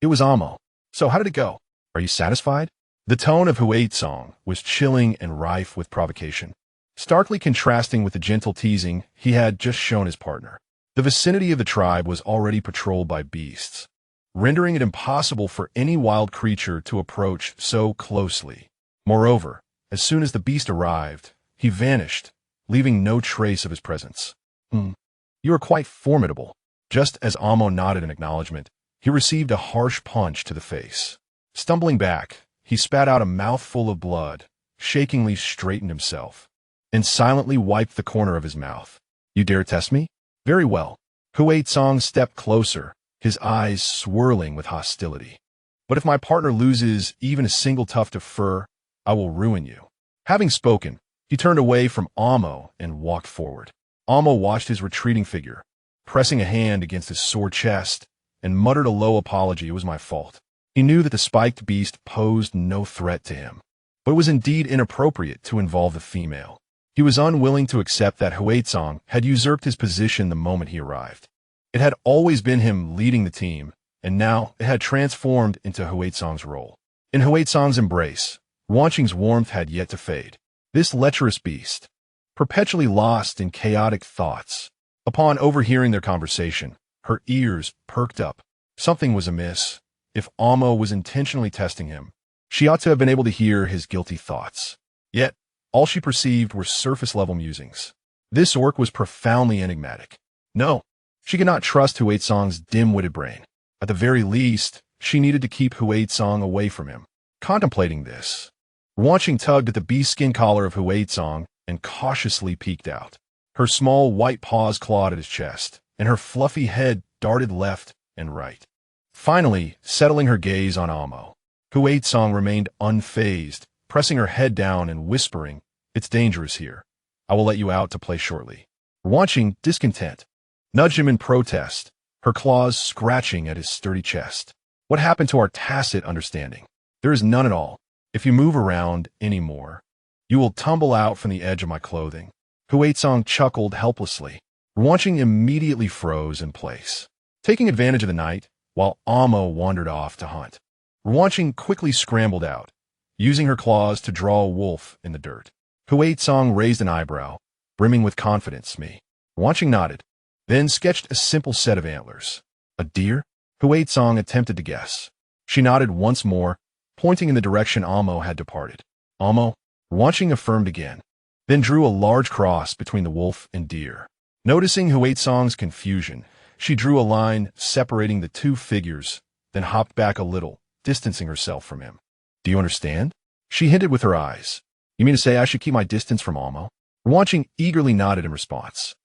S1: It was Amo. So how did it go? Are you satisfied? The tone of Song was chilling and rife with provocation, starkly contrasting with the gentle teasing he had just shown his partner. The vicinity of the tribe was already patrolled by beasts, rendering it impossible for any wild creature to approach so closely. Moreover, as soon as the beast arrived, he vanished, leaving no trace of his presence. You are quite formidable. Just as Amo nodded in acknowledgement, he received a harsh punch to the face. Stumbling back, he spat out a mouthful of blood, shakingly straightened himself, and silently wiped the corner of his mouth. You dare test me? Very well. Song stepped closer, his eyes swirling with hostility. But if my partner loses even a single tuft of fur, I will ruin you. Having spoken, he turned away from Amo and walked forward. Amo watched his retreating figure, pressing a hand against his sore chest, and muttered a low apology. It was my fault. He knew that the spiked beast posed no threat to him, but it was indeed inappropriate to involve the female. He was unwilling to accept that Song had usurped his position the moment he arrived. It had always been him leading the team, and now it had transformed into Song's role. In Song's embrace, Ruan Qing's warmth had yet to fade. This lecherous beast, perpetually lost in chaotic thoughts. Upon overhearing their conversation, her ears perked up. Something was amiss. If Amo was intentionally testing him, she ought to have been able to hear his guilty thoughts. Yet, all she perceived were surface-level musings. This orc was profoundly enigmatic. No, she could not trust Song's dim-witted brain. At the very least, she needed to keep Song away from him. Contemplating this, Ruan Qing tugged at the beast skin collar of Song and cautiously peeked out. Her small white paws clawed at his chest, and her fluffy head darted left and right. Finally, settling her gaze on Amo, Song remained unfazed, pressing her head down and whispering, "It's dangerous here. I will let you out to play shortly." Ruan Qing, discontent, nudged him in protest, her claws scratching at his sturdy chest. "What happened to our tacit understanding? There is none at all. If you move around any more, you will tumble out from the edge of my clothing." Song chuckled helplessly. Ruan Qing immediately froze in place. Taking advantage of the night, while Amo wandered off to hunt, Ruan Qing quickly scrambled out, using her claws to draw a wolf in the dirt. Song raised an eyebrow, brimming with confidence. Me. Ruan Qing nodded, then sketched a simple set of antlers. A deer? Song attempted to guess. She nodded once more, pointing in the direction Amo had departed. Amo? Ruan Qing affirmed again, then drew a large cross between the wolf and deer. Noticing Song's confusion, she drew a line separating the two figures, then hopped back a little, distancing herself from him. "Do you understand?" She hinted with her eyes. "You mean to say I should keep my distance from Amo?" Ruan Qing eagerly nodded in response.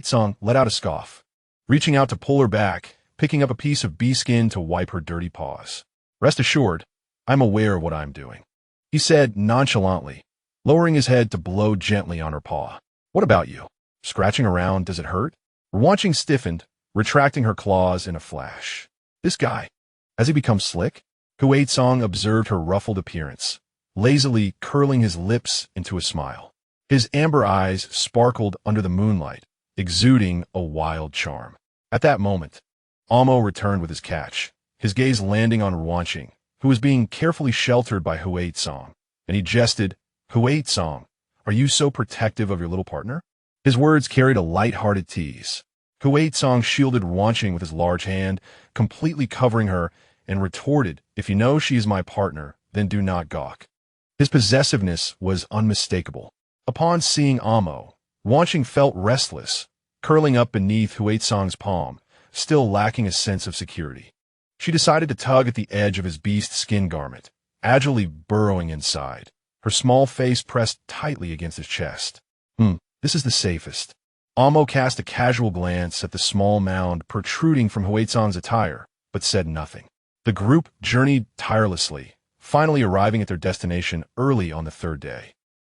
S1: Song let out a scoff, reaching out to pull her back, picking up a piece of bee skin to wipe her dirty paws. "Rest assured, I'm aware of what I'm doing," he said nonchalantly, lowering his head to blow gently on her paw. "What about you? Scratching around, does it hurt?" Ruan Qing stiffened, retracting her claws in a flash. "This guy, has he become slick?" Song observed her ruffled appearance, lazily curling his lips into a smile. His amber eyes sparkled under the moonlight, exuding a wild charm. At that moment, Amo returned with his catch, his gaze landing on Ruan Qing, who was being carefully sheltered by Song, and he jested, "Song, are you so protective of your little partner?" His words carried a light-hearted tease. Song shielded Ruan Qing with his large hand, completely covering her, and retorted, "If you know she is my partner, then do not gawk." His possessiveness was unmistakable. Upon seeing Amo, Ruan Qing felt restless, curling up beneath Song's palm, still lacking a sense of security. She decided to tug at the edge of his beast skin garment, agilely burrowing inside, her small face pressed tightly against his chest. This is the safest." Amo cast a casual glance at the small mound protruding from Song's attire, but said nothing. The group journeyed tirelessly, finally arriving at their destination early on the third day.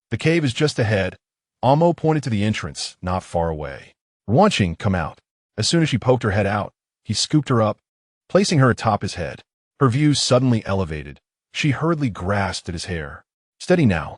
S1: "The cave is just ahead." Amo pointed to the entrance, not far away. "Ruan Qing, come out." As soon as she poked her head out, he scooped her up, placing her atop his head. Her view suddenly elevated. She hurriedly grasped at his hair. "Steady now."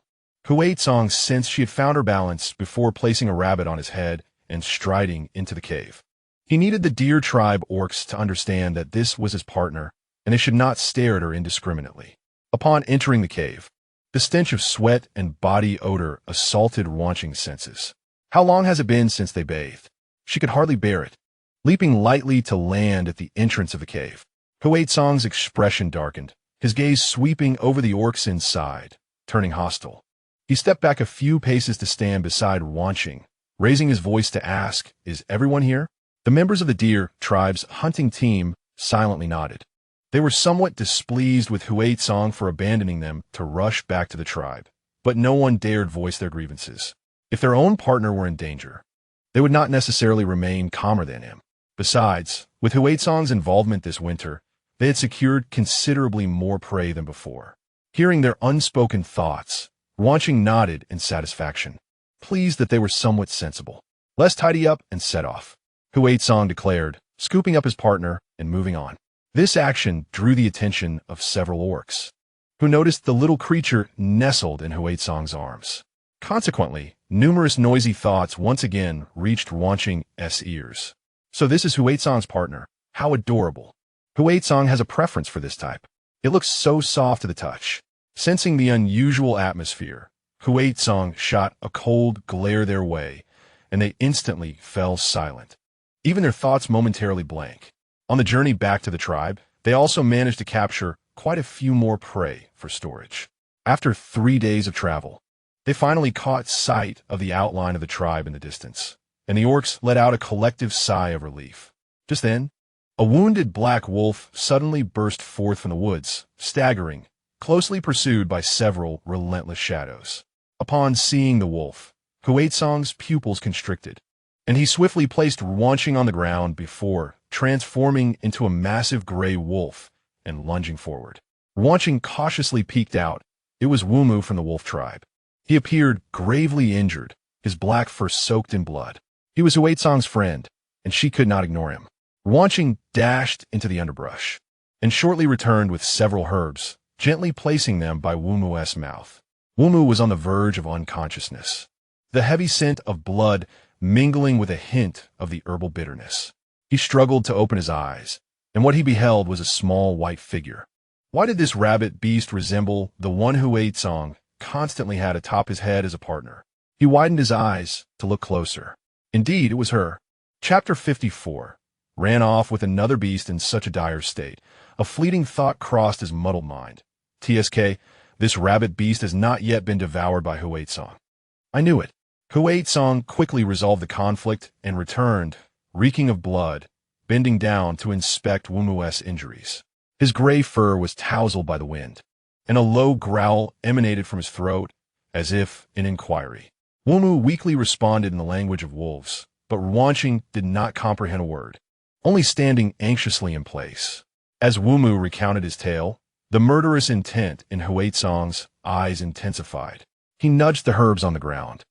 S1: Song sensed she had found her balance before placing a rabbit on his head and striding into the cave. He needed the deer tribe orcs to understand that this was his partner, and they should not stare at her indiscriminately. Upon entering the cave, the stench of sweat and body odor assaulted Ruan Qing's senses. How long has it been since they bathed? She could hardly bear it. Leaping lightly to land at the entrance of the cave, Huaitsong's expression darkened, his gaze sweeping over the orcs inside, turning hostile. He stepped back a few paces to stand beside Ruan Qing, raising his voice to ask, "Is everyone here?" The members of the deer tribe's hunting team silently nodded. They were somewhat displeased with Huaitsong for abandoning them to rush back to the tribe, but no one dared voice their grievances. If their own partner were in danger, they would not necessarily remain calmer than him. Besides, with Huaitsong's involvement this winter, they had secured considerably more prey than before. Hearing their unspoken thoughts, Ruan Qing nodded in satisfaction, pleased that they were somewhat sensible. "Let's tidy up and set off," Huaitsong declared, scooping up his partner and moving on. This action drew the attention of several orcs, who noticed the little creature nestled in Huaitsong's arms. Consequently, numerous noisy thoughts once again reached Ruan Qing's ears. So this is Huaitsong's partner. How adorable. Huaitsong has a preference for this type. It looks so soft to the touch. Sensing the unusual atmosphere, Huaitsong shot a cold glare their way, and they instantly fell silent, even their thoughts momentarily blank. On the journey back to the tribe, they also managed to capture quite a few more prey for storage. After 3 days of travel, they finally caught sight of the outline of the tribe in the distance, and the orcs let out a collective sigh of relief. Just then, a wounded black wolf suddenly burst forth from the woods, staggering, closely pursued by several relentless shadows. Upon seeing the wolf, Huaitsong's pupils constricted, and he swiftly placed Ruan Qing on the ground before transforming into a massive gray wolf and lunging forward. Ruan Qing cautiously peeked out. It was Wumu from the wolf tribe. He appeared gravely injured, his black fur soaked in blood. He was Huaitsong's friend, and she could not ignore him. Ruan Qing dashed into the underbrush, and shortly returned with several herbs, gently placing them by Wumu's mouth. Wumu was on the verge of unconsciousness, the heavy scent of blood mingling with a hint of the herbal bitterness. He struggled to open his eyes, and what he beheld was a small white figure. Why did this rabbit beast resemble the one Huaitsong constantly had atop his head as a partner? He widened his eyes to look closer. Indeed, it was her. Chapter 54. Ran off with another beast in such a dire state. A fleeting thought crossed his muddled mind. TSK, this rabbit beast has not yet been devoured by Huaitsong. I knew it. Huaitsong quickly resolved the conflict and returned, reeking of blood, bending down to inspect Wumu's injuries. His gray fur was tousled by the wind, and a low growl emanated from his throat, as if in inquiry. Wumu weakly responded in the language of wolves, but Ruan Qing did not comprehend a word, only standing anxiously in place. As Wumu recounted his tale, the murderous intent in Huaitsong's eyes intensified. He nudged the herbs on the ground,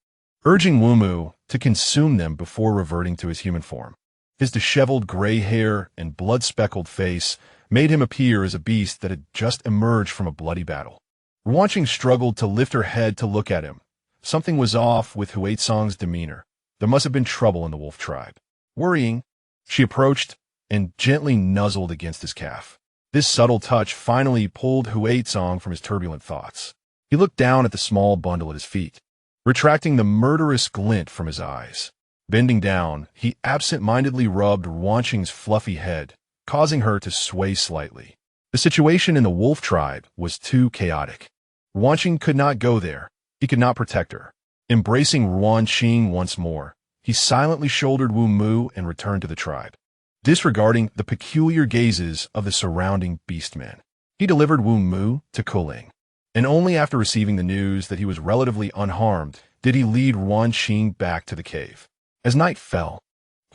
S1: urging Wumu to consume them before reverting to his human form. His disheveled gray hair and blood-speckled face made him appear as a beast that had just emerged from a bloody battle. Ruan Qing struggled to lift her head to look at him. Something was off with Huaitsong's demeanor. There must have been trouble in the wolf tribe. Worrying, she approached and gently nuzzled against his calf. This subtle touch finally pulled Huaitsong from his turbulent thoughts. He looked down at the small bundle at his feet, retracting the murderous glint from his eyes. Bending down, he absent-mindedly rubbed Ruan Qing's fluffy head, causing her to sway slightly. The situation in the wolf tribe was too chaotic. Ruan Qing could not go there. He could not protect her. Embracing Ruan Qing once more, he silently shouldered Wumu and returned to the tribe. Disregarding the peculiar gazes of the surrounding beastmen, he delivered Wumu to Kuling, and only after receiving the news that he was relatively unharmed did he lead Ruan Qing back to the cave. As night fell,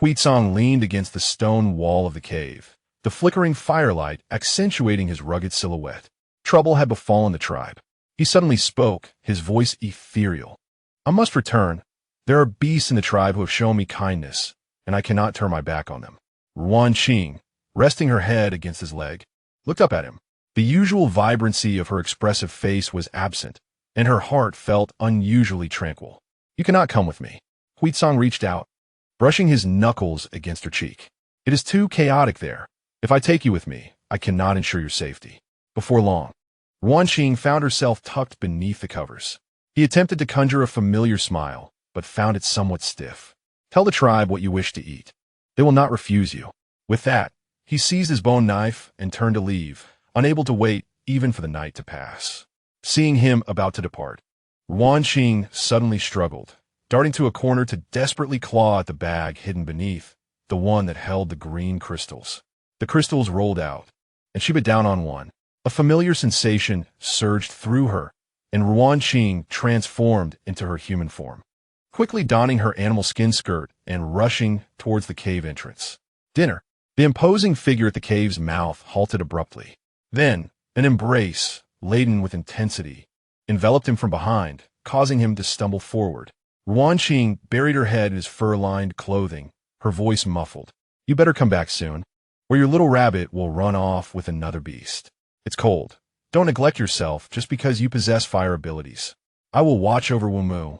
S1: Huaitsong leaned against the stone wall of the cave, the flickering firelight accentuating his rugged silhouette. Trouble had befallen the tribe. He suddenly spoke, his voice ethereal. I must return. There are beasts in the tribe who have shown me kindness, and I cannot turn my back on them. Ruan Qing, resting her head against his leg, looked up at him. The usual vibrancy of her expressive face was absent, and her heart felt unusually tranquil. You cannot come with me. Huaitsong reached out, brushing his knuckles against her cheek. It is too chaotic there. If I take you with me, I cannot ensure your safety. Before long, Ruan Qing found herself tucked beneath the covers. He attempted to conjure a familiar smile, but found it somewhat stiff. Tell the tribe what you wish to eat. They will not refuse you. With that, he seized his bone knife and turned to leave, unable to wait even for the night to pass. Seeing him about to depart, Ruan Qing suddenly struggled, darting to a corner to desperately claw at the bag hidden beneath, the one that held the green crystals. The crystals rolled out, and she bit down on one. A familiar sensation surged through her, and Ruan Qing transformed into her human form, quickly donning her animal skin skirt and rushing towards the cave entrance. Dinner. The imposing figure at the cave's mouth halted abruptly. Then, an embrace, laden with intensity, enveloped him from behind, causing him to stumble forward. Ruan Qing buried her head in his fur-lined clothing, her voice muffled. You better come back soon, or your little rabbit will run off with another beast. It's cold. Don't neglect yourself just because you possess fire abilities. I will watch over Wumu.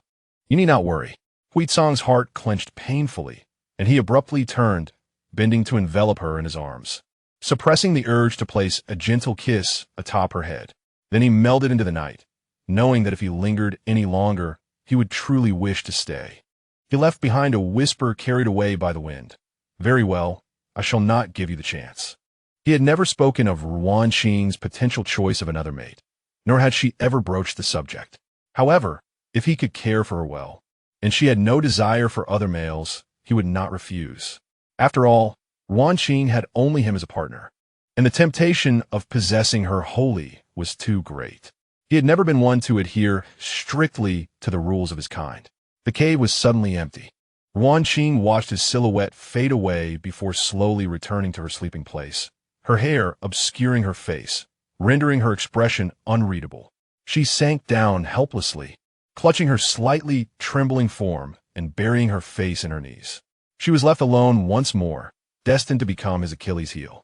S1: You need not worry. Huizong's heart clenched painfully, and he abruptly turned, bending to envelop her in his arms, suppressing the urge to place a gentle kiss atop her head. Then he melded into the night, knowing that if he lingered any longer, he would truly wish to stay. He left behind a whisper carried away by the wind. Very well, I shall not give you the chance. He had never spoken of Ruan Qing's potential choice of another mate, nor had she ever broached the subject. However, if he could care for her well, and she had no desire for other males, he would not refuse. After all, Ruan Qing had only him as a partner, and the temptation of possessing her wholly was too great. He had never been one to adhere strictly to the rules of his kind. The cave was suddenly empty. Ruan Qing watched his silhouette fade away before slowly returning to her sleeping place, her hair obscuring her face, rendering her expression unreadable. She sank down helplessly, clutching her slightly trembling form and burying her face in her knees. She was left alone once more, destined to become his Achilles heel.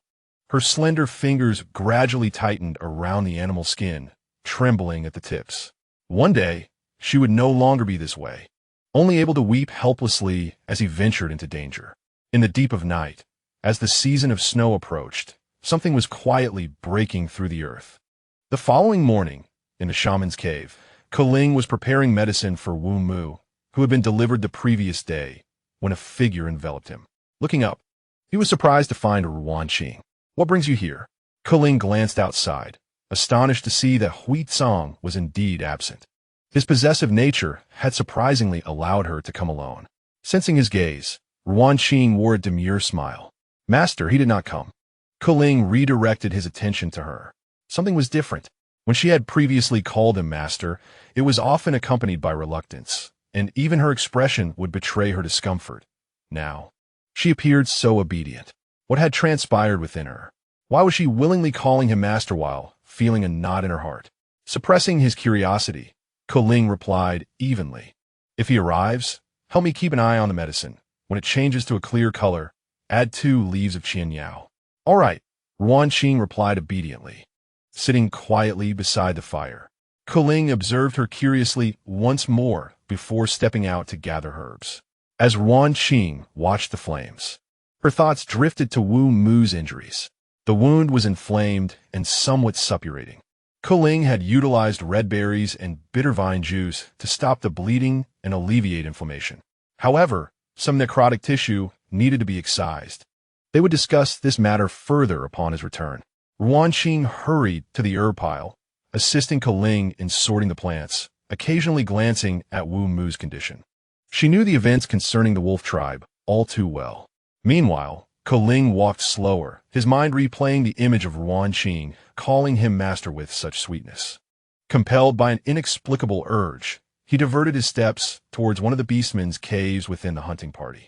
S1: Her slender fingers gradually tightened around the animal skin, trembling at the tips. One day, she would no longer be this way, only able to weep helplessly as he ventured into danger. In the deep of night, as the season of snow approached, something was quietly breaking through the earth. The following morning, in the shaman's cave, Keling was preparing medicine for Wu Mu, who had been delivered the previous day, when a figure enveloped him. Looking up, he was surprised to find Ruan Qing. What brings you here? Keling glanced outside, astonished to see that Huizong was indeed absent. His possessive nature had surprisingly allowed her to come alone. Sensing his gaze, Ruan Qing wore a demure smile. Master, he did not come. Keling redirected his attention to her. Something was different. When she had previously called him master, it was often accompanied by reluctance, and even her expression would betray her discomfort. Now, she appeared so obedient. What had transpired within her? Why was she willingly calling him master while feeling a knot in her heart? Suppressing his curiosity, Keling replied evenly. If he arrives, help me keep an eye on the medicine. When it changes to a clear color, add 2 leaves of Qian Yao. All right, Ruan Qing replied obediently. Sitting quietly beside the fire, Keling observed her curiously once more before stepping out to gather herbs. As Ruan Qing watched the flames, her thoughts drifted to Wu Mu's injuries. The wound was inflamed and somewhat suppurating. Keling had utilized red berries and bitter vine juice to stop the bleeding and alleviate inflammation. However, some necrotic tissue needed to be excised. They would discuss this matter further upon his return. Ruan Qing hurried to the herb pile, assisting Keling in sorting the plants, occasionally glancing at Wu Mu's condition. She knew the events concerning the wolf tribe all too well. Meanwhile, Keling walked slower, his mind replaying the image of Ruan Qing, calling him master with such sweetness. Compelled by an inexplicable urge, he diverted his steps towards one of the beastmen's caves within the hunting party.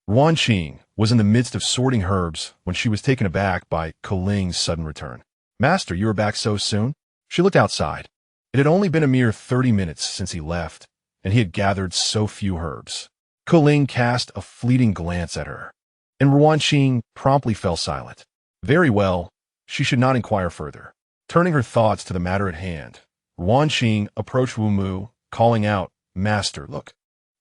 S1: Ruan Qing was in the midst of sorting herbs when she was taken aback by Keling's sudden return. Master, you are back so soon? She looked outside. It had only been a mere 30 minutes since he left, and he had gathered so few herbs. Keling cast a fleeting glance at her, and Ruan Qing promptly fell silent. Very well, she should not inquire further. Turning her thoughts to the matter at hand, Ruan Qing approached Wu Mu, calling out, Master, look.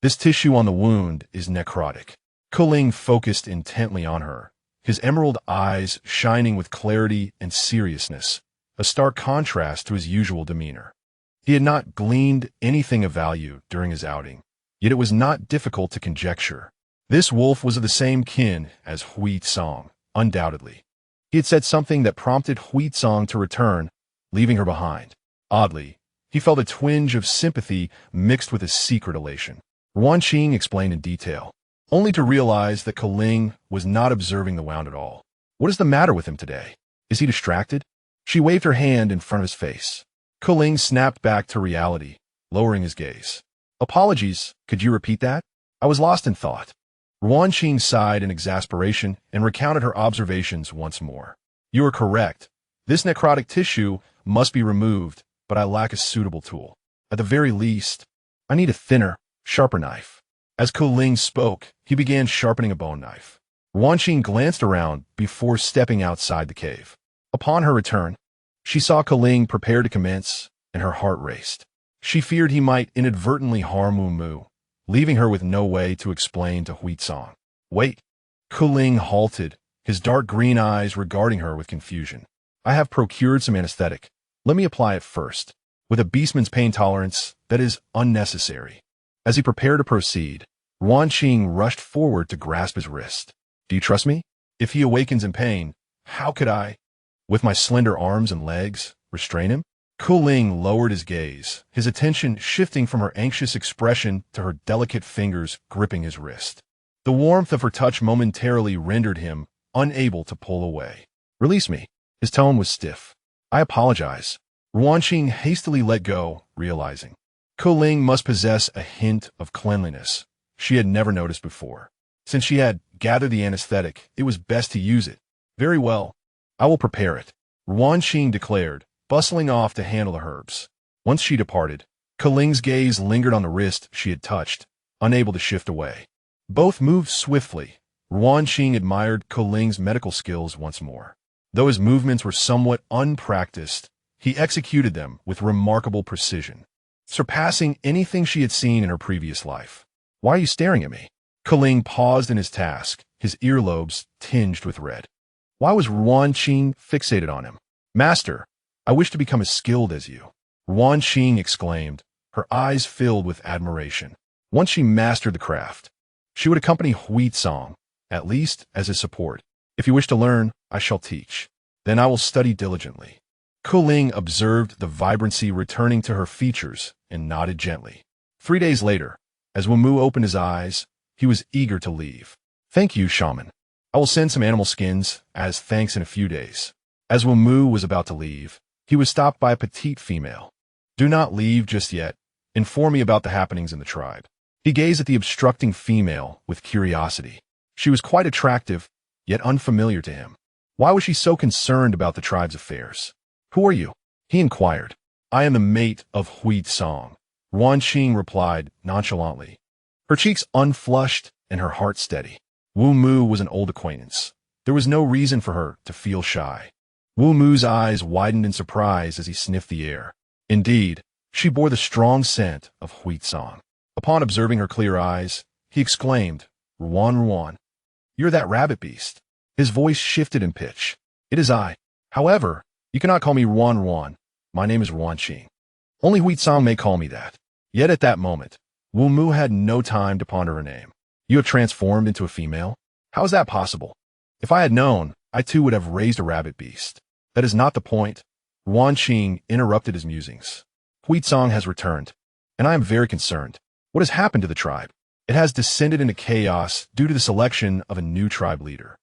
S1: This tissue on the wound is necrotic. Keling focused intently on her, his emerald eyes shining with clarity and seriousness, a stark contrast to his usual demeanor. He had not gleaned anything of value during his outing, yet it was not difficult to conjecture. This wolf was of the same kin as Hui Tsang, undoubtedly. He had said something that prompted Hui Tsang to return, leaving her behind. Oddly, he felt a twinge of sympathy mixed with a secret elation. Ruan Qing explained in detail, only to realize that Keling was not observing the wound at all. What is the matter with him today? Is he distracted? She waved her hand in front of his face. Keling snapped back to reality, lowering his gaze. Apologies, could you repeat that? I was lost in thought. Ruan Qing sighed in exasperation and recounted her observations once more. You are correct. This necrotic tissue must be removed, but I lack a suitable tool. At the very least, I need a thinner, sharper knife. As Keling spoke, he began sharpening a bone knife. Ruan Qing glanced around before stepping outside the cave. Upon her return, she saw Keling prepare to commence, and her heart raced. She feared he might inadvertently harm Wu Mu, leaving her with no way to explain to Hui Tsang. Wait. Keling halted, his dark green eyes regarding her with confusion. I have procured some anesthetic. Let me apply it first, with a beastman's pain tolerance that is unnecessary. As he prepared to proceed, Ruan Qing rushed forward to grasp his wrist. Do you trust me? If he awakens in pain, how could I, with my slender arms and legs, restrain him? Keling lowered his gaze, his attention shifting from her anxious expression to her delicate fingers gripping his wrist. The warmth of her touch momentarily rendered him unable to pull away. Release me. His tone was stiff. I apologize. Ruan Qing hastily let go, realizing Keling must possess a hint of cleanliness she had never noticed before. Since she had gathered the anesthetic, it was best to use it. Very well. I will prepare it, Ruan Qing declared, bustling off to handle the herbs. Once she departed, Keling's gaze lingered on the wrist she had touched, unable to shift away. Both moved swiftly. Ruan Qing admired Keling's medical skills once more. Though his movements were somewhat unpracticed, he executed them with remarkable precision, surpassing anything she had seen in her previous life. Why are you staring at me? Keling paused in his task, his earlobes tinged with red. Why was Ruan Qing fixated on him? Master, I wish to become as skilled as you, Ruan Qing exclaimed, her eyes filled with admiration. Once she mastered the craft, she would accompany Hui Tsang, at least as his support. If you wish to learn, I shall teach. Then I will study diligently. Keling observed the vibrancy returning to her features and nodded gently. 3 days later, as Wu Mu opened his eyes, he was eager to leave. Thank you, shaman. I will send some animal skins as thanks in a few days. As Wu Mu was about to leave, he was stopped by a petite female. Do not leave just yet. Inform me about the happenings in the tribe. He gazed at the obstructing female with curiosity. She was quite attractive, yet unfamiliar to him. Why was she so concerned about the tribe's affairs? Who are you? He inquired. I am the mate of Hui Tsang, Ruan Qing replied nonchalantly, her cheeks unflushed and her heart steady. Wu Mu was an old acquaintance. There was no reason for her to feel shy. Wu Mu's eyes widened in surprise as he sniffed the air. Indeed, she bore the strong scent of Hui Tsang. Upon observing her clear eyes, he exclaimed, Ruan, you're that rabbit beast. His voice shifted in pitch. It is I. However, you cannot call me Ruan. My name is Ruan Qing. Only Hui Tsang may call me that. Yet at that moment, Wu Mu had no time to ponder her name. You have transformed into a female? How is that possible? If I had known, I too would have raised a rabbit beast. That is not the point. Ruan Qing interrupted his musings. Hui Tsang has returned, and I am very concerned. What has happened to the tribe? It has descended into chaos due to the selection of a new tribe leader.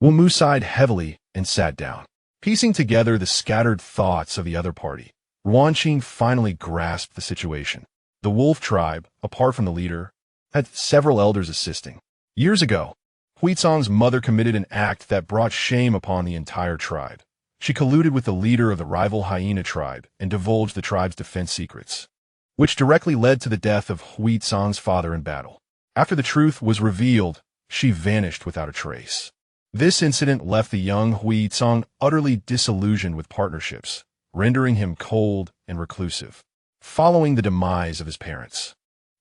S1: Wu Mu sighed heavily and sat down. Piecing together the scattered thoughts of the other party, Ruan Qing finally grasped the situation. The wolf tribe, apart from the leader, had several elders assisting. Years ago, Hui Tsang's mother committed an act that brought shame upon the entire tribe. She colluded with the leader of the rival hyena tribe and divulged the tribe's defense secrets, which directly led to the death of Hui Tsang's father in battle. After the truth was revealed, she vanished without a trace. This incident left the young Hui Tsang utterly disillusioned with partnerships, rendering him cold and reclusive. Following the demise of his parents,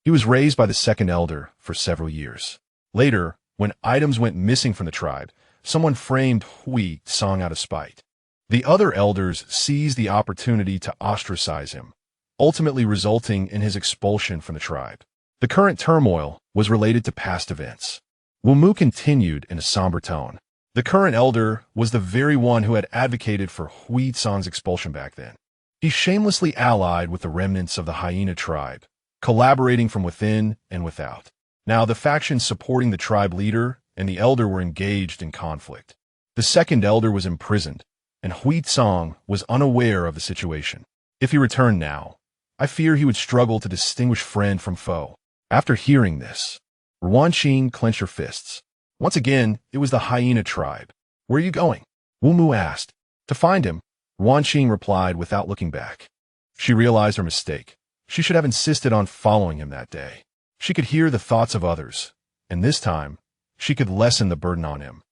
S1: he was raised by the second elder for several years. Later, when items went missing from the tribe, someone framed Hui Song out of spite. The other elders seized the opportunity to ostracize him, ultimately resulting in his expulsion from the tribe. The current turmoil was related to past events. Wu Mu continued in a somber tone. The current elder was the very one who had advocated for Hui Song's expulsion back then. He shamelessly allied with the remnants of the hyena tribe, collaborating from within and without. Now the factions supporting the tribe leader and the elder were engaged in conflict. The second elder was imprisoned, and Hui Song was unaware of the situation. If he returned now, I fear he would struggle to distinguish friend from foe. After hearing this, Ruan Qing clenched her fists. Once again, it was the hyena tribe. "Where are you going?" Wu Mu asked. "To find him," Ruan Qing replied without looking back. She realized her mistake. She should have insisted on following him that day. She could hear the thoughts of others, and this time, she could lessen the burden on him.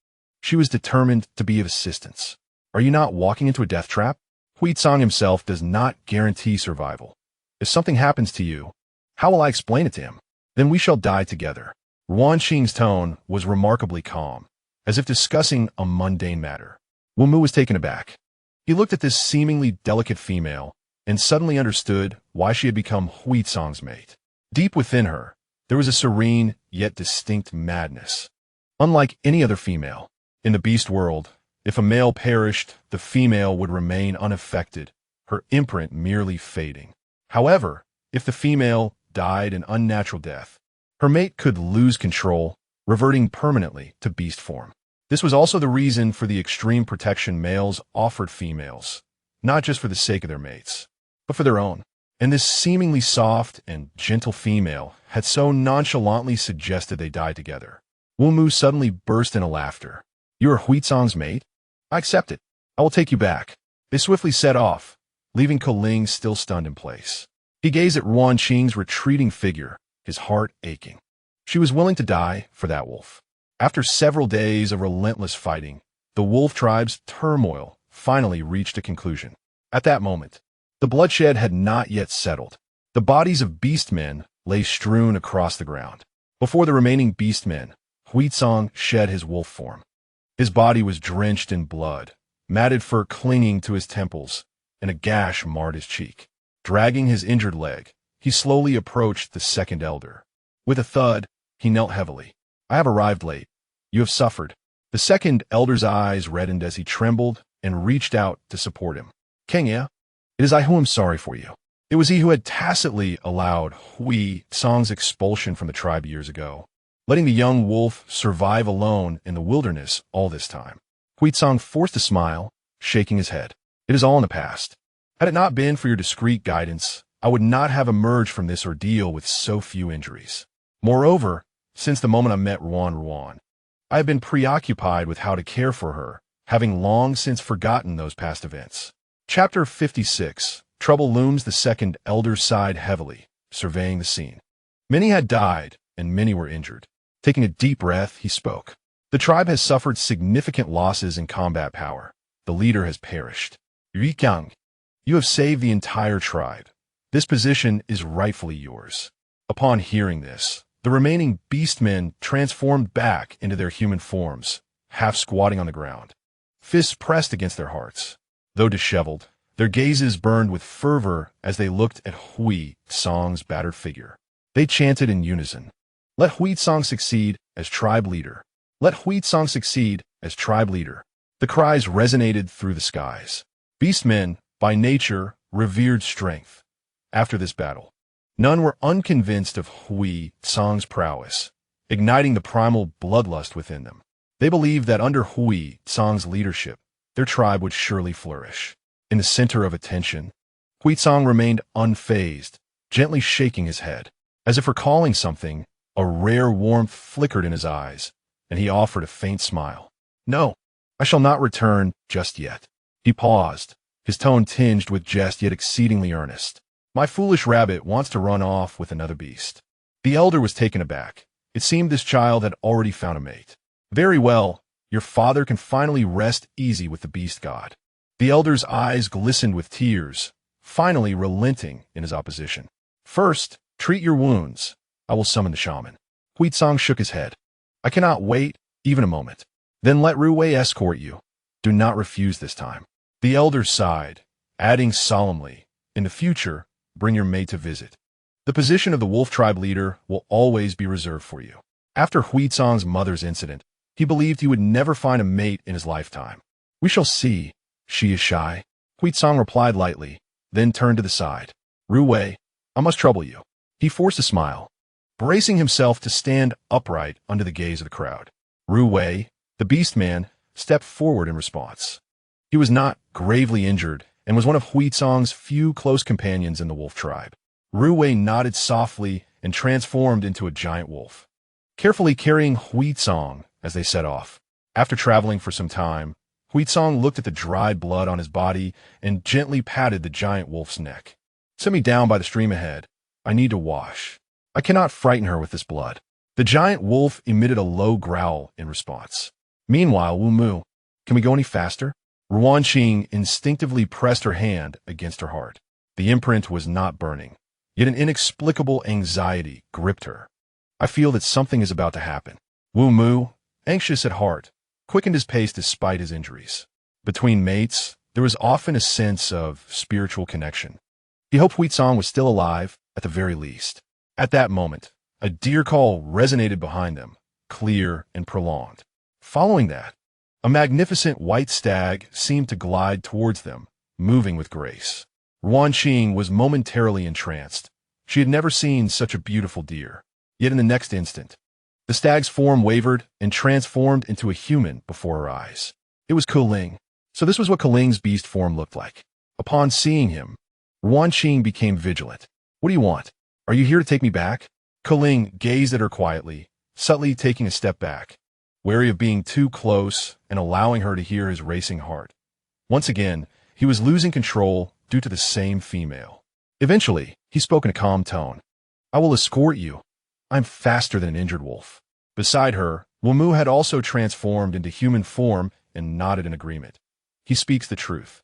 S1: She was determined to be of assistance. "Are you not walking into a death trap? Hui Song himself does not guarantee survival. If something happens to you, how will I explain it to him? Then we shall die together." Ruan Qing's tone was remarkably calm, as if discussing a mundane matter. Wu Mu was taken aback. He looked at this seemingly delicate female and suddenly understood why she had become Hui Song's mate. Deep within her, there was a serene yet distinct madness. Unlike any other female, in the beast world, if a male perished, the female would remain unaffected, her imprint merely fading. However, if the female died an unnatural death, her mate could lose control, reverting permanently to beast form. This was also the reason for the extreme protection males offered females, not just for the sake of their mates, but for their own. And this seemingly soft and gentle female had so nonchalantly suggested they die together. Wu Mu suddenly burst into laughter. "You are Hui Song's mate? I accept it. I will take you back." They swiftly set off, leaving Koling still stunned in place. He gazed at Ruan Qing's retreating figure, his heart aching. She was willing to die for that wolf. After several days of relentless fighting, the wolf tribe's turmoil finally reached a conclusion. At that moment, the bloodshed had not yet settled. The bodies of beastmen lay strewn across the ground. Before the remaining beastmen, Hui Song shed his wolf form. His body was drenched in blood, matted fur clinging to his temples, and a gash marred his cheek. Dragging his injured leg, he slowly approached the second elder. With a thud, he knelt heavily. "I have arrived late. You have suffered." The second elder's eyes reddened as he trembled and reached out to support him. "Kenya, it is I who am sorry for you." It was he who had tacitly allowed Hui Song's expulsion from the tribe years ago, letting the young wolf survive alone in the wilderness all this time. Hui Song forced a smile, shaking his head. "It is all in the past. Had it not been for your discreet guidance, I would not have emerged from this ordeal with so few injuries. Moreover, since the moment I met Ruan, I have been preoccupied with how to care for her, having long since forgotten those past events." Chapter 56. Trouble looms. The second elder sighed heavily, surveying the scene. Many had died, and many were injured. Taking a deep breath, he spoke. "The tribe has suffered significant losses in combat power. The leader has perished. Yuqiang, you have saved the entire tribe. This position is rightfully yours." Upon hearing this, the remaining beastmen transformed back into their human forms, half squatting on the ground, fists pressed against their hearts. Though disheveled, their gazes burned with fervor as they looked at Hui Song's battered figure. They chanted in unison, "Let Hui Song succeed as tribe leader. Let Hui Song succeed as tribe leader." The cries resonated through the skies. Beastmen, by nature, revered strength. After this battle, none were unconvinced of Hui Song's prowess, igniting the primal bloodlust within them. They believed that under Hui Song's leadership, their tribe would surely flourish. In the center of attention, Hui Song remained unfazed, gently shaking his head. As if recalling something, a rare warmth flickered in his eyes, and he offered a faint smile. "No, I shall not return just yet." He paused, his tone tinged with jest yet exceedingly earnest. "My foolish rabbit wants to run off with another beast." The elder was taken aback. It seemed this child had already found a mate. "Very well, your father can finally rest easy with the beast god." The elder's eyes glistened with tears, finally relenting in his opposition. "First, treat your wounds. I will summon the shaman." Hui Song shook his head. "I cannot wait even a moment." Then let Ruwei escort you. Do not refuse this time. The elder sighed, adding solemnly, in the future, bring your mate to visit. The position of the wolf tribe leader will always be reserved for you. After Huizong's mother's incident, he believed he would never find a mate in his lifetime. We shall see. She is shy. Huizong replied lightly, then turned to the side. Ruwei, I must trouble you. He forced a smile, bracing himself to stand upright under the gaze of the crowd. Ruwei, the beastman, stepped forward in response. He was not gravely injured and was one of Huizong's few close companions in the wolf tribe. Ruwei nodded softly and transformed into a giant wolf, carefully carrying Huizong as they set off. After traveling for some time, Huizong looked at the dried blood on his body and gently patted the giant wolf's neck. Set me down by the stream ahead. I need to wash. I cannot frighten her with this blood. The giant wolf emitted a low growl in response. Meanwhile, Wu Mu, can we go any faster? Ruan Qing instinctively pressed her hand against her heart. The imprint was not burning, yet an inexplicable anxiety gripped her. I feel that something is about to happen. Wu Mu, anxious at heart, quickened his pace despite his injuries. Between mates, there was often a sense of spiritual connection. He hoped Huizong was still alive, at the very least. At that moment, a deer call resonated behind them, clear and prolonged. Following that, a magnificent white stag seemed to glide towards them, moving with grace. Ruan Qing was momentarily entranced. She had never seen such a beautiful deer. Yet in the next instant, the stag's form wavered and transformed into a human before her eyes. It was Kuling. So this was what Kuling's beast form looked like. Upon seeing him, Ruan Qing became vigilant. What do you want? Are you here to take me back? Kuling gazed at her quietly, subtly taking a step back, wary of being too close and allowing her to hear his racing heart. Once again, he was losing control due to the same female. Eventually, he spoke in a calm tone. I will escort you. I'm faster than an injured wolf. Beside her, Wu Mu had also transformed into human form and nodded in agreement. He speaks the truth.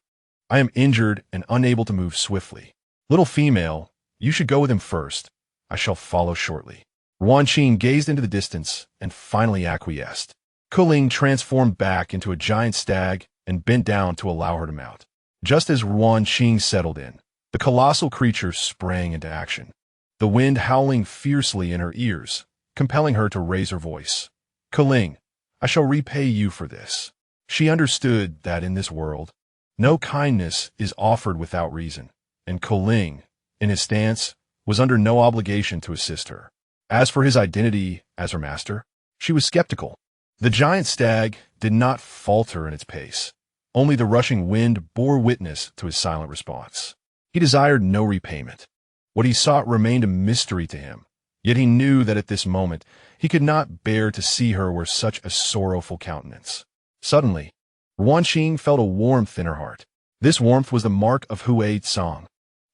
S1: I am injured and unable to move swiftly. Little female, you should go with him first. I shall follow shortly. Ruan Qing gazed into the distance and finally acquiesced. Kuling transformed back into a giant stag and bent down to allow her to mount. Just as Ruan Qing settled in, the colossal creature sprang into action, the wind howling fiercely in her ears, compelling her to raise her voice. Kuling, I shall repay you for this. She understood that in this world, no kindness is offered without reason, and Kuling, in his stance, was under no obligation to assist her. As for his identity as her master, she was skeptical. The giant stag did not falter in its pace. Only the rushing wind bore witness to his silent response. He desired no repayment. What he sought remained a mystery to him, yet he knew that at this moment he could not bear to see her wear such a sorrowful countenance. Suddenly, Ruan Qing felt a warmth in her heart. This warmth was the mark of Huizong.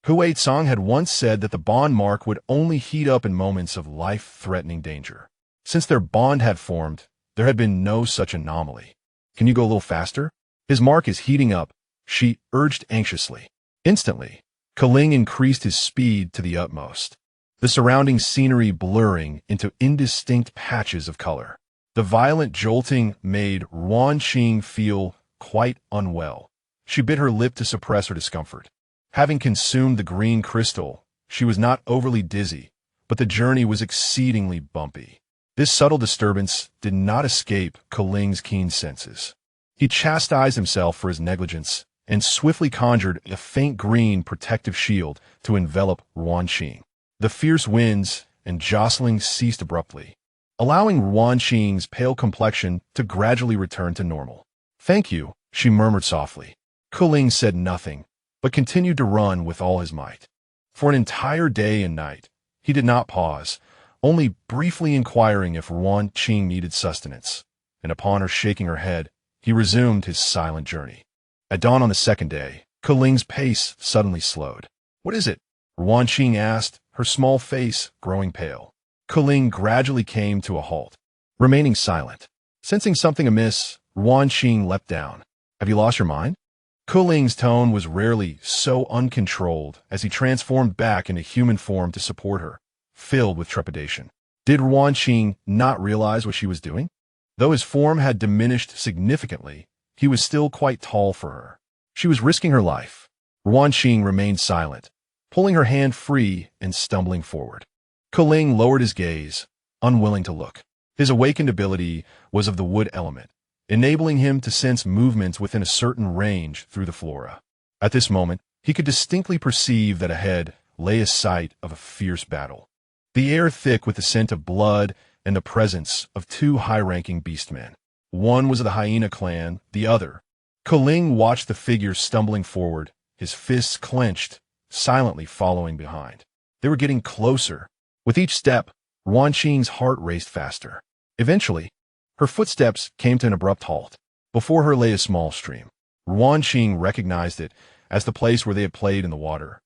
S1: Huizong had once said that the bond mark would only heat up in moments of life-threatening danger. Since their bond had formed, there had been no such anomaly. Can you go a little faster? His mark is heating up, she urged anxiously. Instantly, Kuling increased his speed to the utmost, the surrounding scenery blurring into indistinct patches of color. The violent jolting made Ruan Qing feel quite unwell. She bit her lip to suppress her discomfort. Having consumed the green crystal, she was not overly dizzy, but the journey was exceedingly bumpy. This subtle disturbance did not escape Kuling's keen senses. He chastised himself for his negligence and swiftly conjured a faint green protective shield to envelop Ruan Qing. The fierce winds and jostling ceased abruptly, allowing Ruan Qing's pale complexion to gradually return to normal. Thank you, she murmured softly. Kuling said nothing, but continued to run with all his might. For an entire day and night, he did not pause, only briefly inquiring if Ruan Qing needed sustenance, and upon her shaking her head, he resumed his silent journey. At dawn on the second day, Kuling's pace suddenly slowed. What is it? Ruan Qing asked, her small face growing pale. Kuling gradually came to a halt, remaining silent. Sensing something amiss, Ruan Qing leapt down. Have you lost your mind? Kuling's tone was rarely so uncontrolled as he transformed back into human form to support her, filled with trepidation. Did Ruan Qing not realize what she was doing? Though his form had diminished significantly, he was still quite tall for her. She was risking her life. Ruan Qing remained silent, pulling her hand free and stumbling forward. Keling lowered his gaze, unwilling to look. His awakened ability was of the wood element, enabling him to sense movements within a certain range through the flora. At this moment, he could distinctly perceive that ahead lay a site of a fierce battle. The air thick with the scent of blood and the presence of two high-ranking beastmen. One was of the hyena clan, the other. Keling watched the figure stumbling forward, his fists clenched, silently following behind. They were getting closer. With each step, Ruan Qing's heart raced faster. Eventually, her footsteps came to an abrupt halt. Before her lay a small stream. Ruan Qing recognized it as the place where they had played in the water,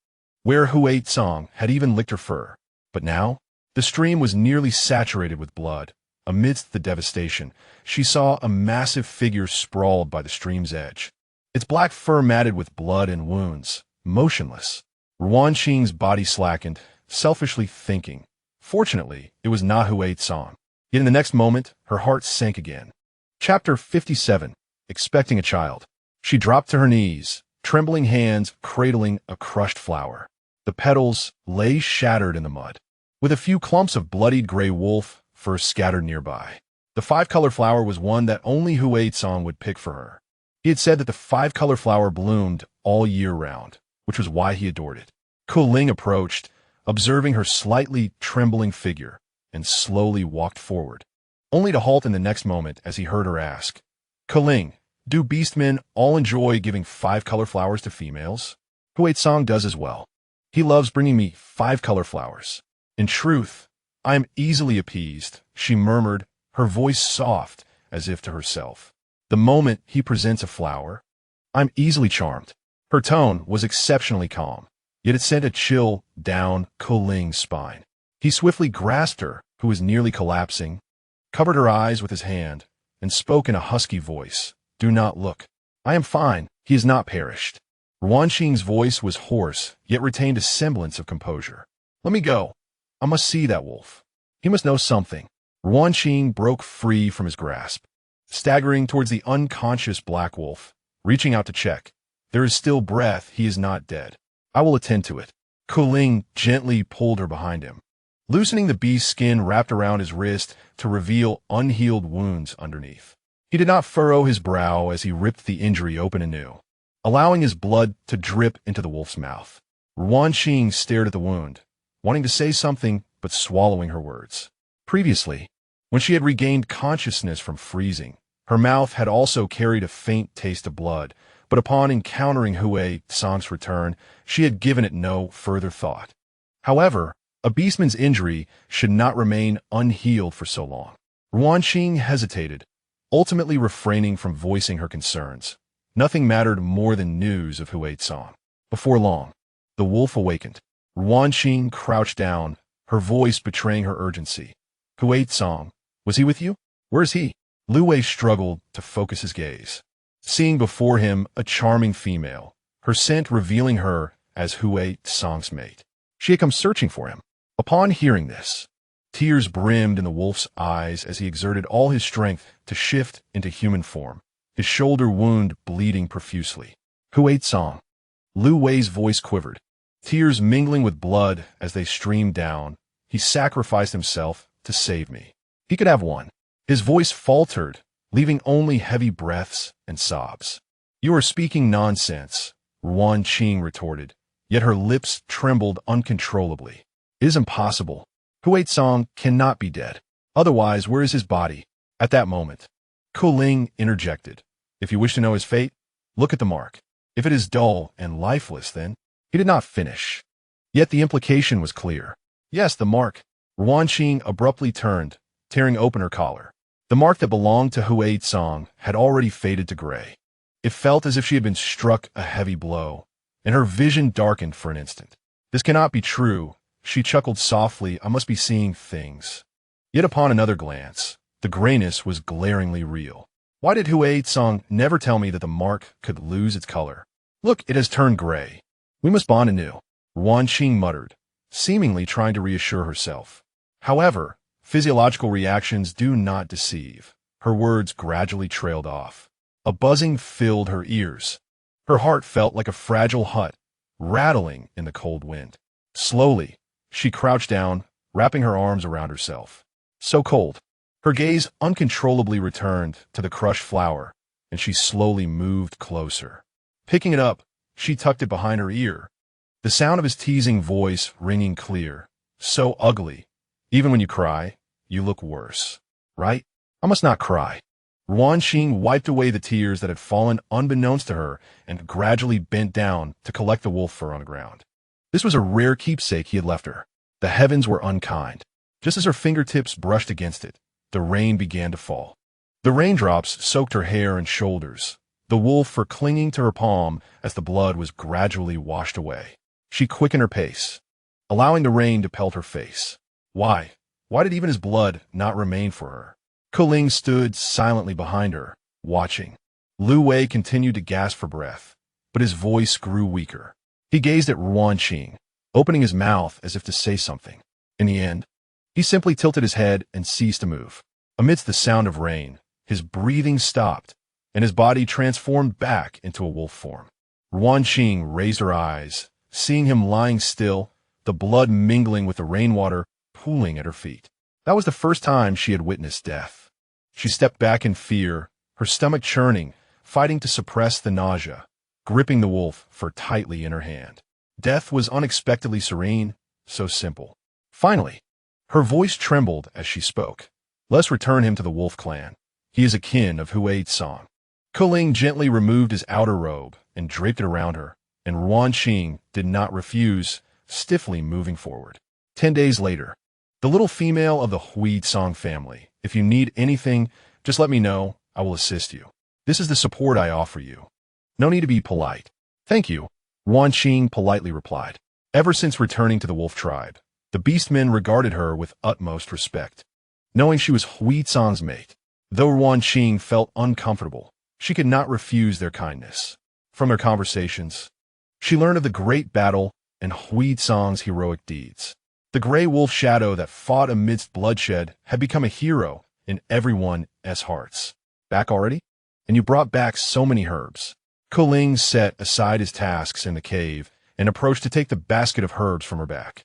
S1: where Huai-Tsang had even licked her fur. But now, the stream was nearly saturated with blood. Amidst the devastation, she saw a massive figure sprawled by the stream's edge. Its black fur matted with blood and wounds, motionless. Ruan Qing's body slackened, selfishly thinking. Fortunately, it was not Huai-Tsang. Yet in the next moment, her heart sank again. Chapter 57. Expecting a child. She dropped to her knees, trembling hands cradling a crushed flower. The petals lay shattered in the mud, with a few clumps of bloodied gray wolf fur scattered nearby. The five-color flower was one that only Huai-Tsang would pick for her. He had said that the five-color flower bloomed all year round, which was why he adored it. Keling approached, observing her slightly trembling figure, and slowly walked forward, only to halt in the next moment as he heard her ask, "Keling, do beastmen all enjoy giving five-color flowers to females?" Huai-Tsang does as well. He loves bringing me five-color flowers. In truth, I am easily appeased, she murmured, her voice soft as if to herself. The moment he presents a flower, I'm easily charmed. Her tone was exceptionally calm, yet it sent a chill down Keling's spine. He swiftly grasped her, who was nearly collapsing, covered her eyes with his hand, and spoke in a husky voice. "Do not look. I am fine. He has not perished." Ruan Qing's voice was hoarse, yet retained a semblance of composure. "Let me go. I must see that wolf. He must know something." Ruan Qing broke free from his grasp, staggering towards the unconscious black wolf, reaching out to check. "There is still breath. He is not dead. I will attend to it." Keling gently pulled her behind him, loosening the beast's skin wrapped around his wrist to reveal unhealed wounds underneath. He did not furrow his brow as he ripped the injury open anew, allowing his blood to drip into the wolf's mouth. Ruan Qing stared at the wound, wanting to say something but swallowing her words. Previously, when she had regained consciousness from freezing, her mouth had also carried a faint taste of blood, but upon encountering Huai-Tsang's return, she had given it no further thought. However, a beastman's injury should not remain unhealed for so long. Ruan Qing hesitated, ultimately refraining from voicing her concerns. Nothing mattered more than news of Huai-Tsang. Before long, the wolf awakened. Ruan Qing crouched down, her voice betraying her urgency. "Huai-Tsang, was he with you? Where is he?" Lu Wei struggled to focus his gaze, seeing before him a charming female, her scent revealing her as Huai-Tsang's mate. She had come searching for him. Upon hearing this, tears brimmed in the wolf's eyes as he exerted all his strength to shift into human form, his shoulder wound bleeding profusely. "Huai-Tsang." Lu Wei's voice quivered, tears mingling with blood as they streamed down. "He sacrificed himself to save me. He could have one." His voice faltered, leaving only heavy breaths and sobs. "You are speaking nonsense," Ruan Qing retorted, yet her lips trembled uncontrollably. "It is impossible. Huai-Tsang cannot be dead. Otherwise, where is his body?" At that moment, Keling interjected. "If you wish to know his fate, look at the mark. If it is dull and lifeless, then—" He did not finish. Yet the implication was clear. "Yes, the mark." Ruan Qing abruptly turned, tearing open her collar. The mark that belonged to Huai-Tsang had already faded to gray. It felt as if she had been struck a heavy blow, and her vision darkened for an instant. "This cannot be true," she chuckled softly. "I must be seeing things." Yet upon another glance, the grayness was glaringly real. Why did Huai-Tsang never tell me that the mark could lose its color? "Look, it has turned gray. We must bond anew," Ruan Qing muttered, seemingly trying to reassure herself. However, physiological reactions do not deceive. her words gradually trailed off. A buzzing filled her ears. Her heart felt like a fragile hut, rattling in the cold wind. Slowly, she crouched down, wrapping her arms around herself. So cold. Her gaze uncontrollably returned to the crushed flower, and she slowly moved closer. Picking it up, she tucked it behind her ear, the sound of his teasing voice ringing clear. So ugly. Even when you cry, you look worse. Right? I must not cry. Ruan Qing wiped away the tears that had fallen unbeknownst to her and gradually bent down to collect the wolf fur on the ground. This was a rare keepsake he had left her. The heavens were unkind. Just as her fingertips brushed against it, the rain began to fall. The raindrops soaked her hair and shoulders, the wolf fur clinging to her palm as the blood was gradually washed away. She quickened her pace, allowing the rain to pelt her face. Why? Why did even his blood not remain for her? Kuling stood silently behind her, watching. Lu Wei continued to gasp for breath, but his voice grew weaker. He gazed at Ruan Qing, opening his mouth as if to say something. In the end, he simply tilted his head and ceased to move. Amidst the sound of rain, his breathing stopped, and his body transformed back into a wolf form. Ruan Qing raised her eyes, seeing him lying still, the blood mingling with the rainwater pooling at her feet. That was the first time she had witnessed death. She stepped back in fear, her stomach churning, fighting to suppress the nausea, gripping the wolf fur tightly in her hand. Death was unexpectedly serene, so simple. Finally, her voice trembled as she spoke. Let's return him to the wolf clan. He is a kin of Huaid Song. Kuling gently removed his outer robe and draped it around her, and Ruan Qing did not refuse, stiffly moving forward. 10 days later, the little female of the Huaid Song family. If you need anything, just let me know. I will assist you. This is the support I offer you. No need to be polite. Thank you, Ruan Qing politely replied. Ever since returning to the wolf tribe, the beastmen regarded her with utmost respect. Knowing she was Huaid Song's mate, though Ruan Qing felt uncomfortable, she could not refuse their kindness. From their conversations, she learned of the great battle and Huaid Song's heroic deeds. The gray wolf shadow that fought amidst bloodshed had become a hero in everyone's hearts. Back already? And you brought back so many herbs. Kuling set aside his tasks in the cave and approached to take the basket of herbs from her back.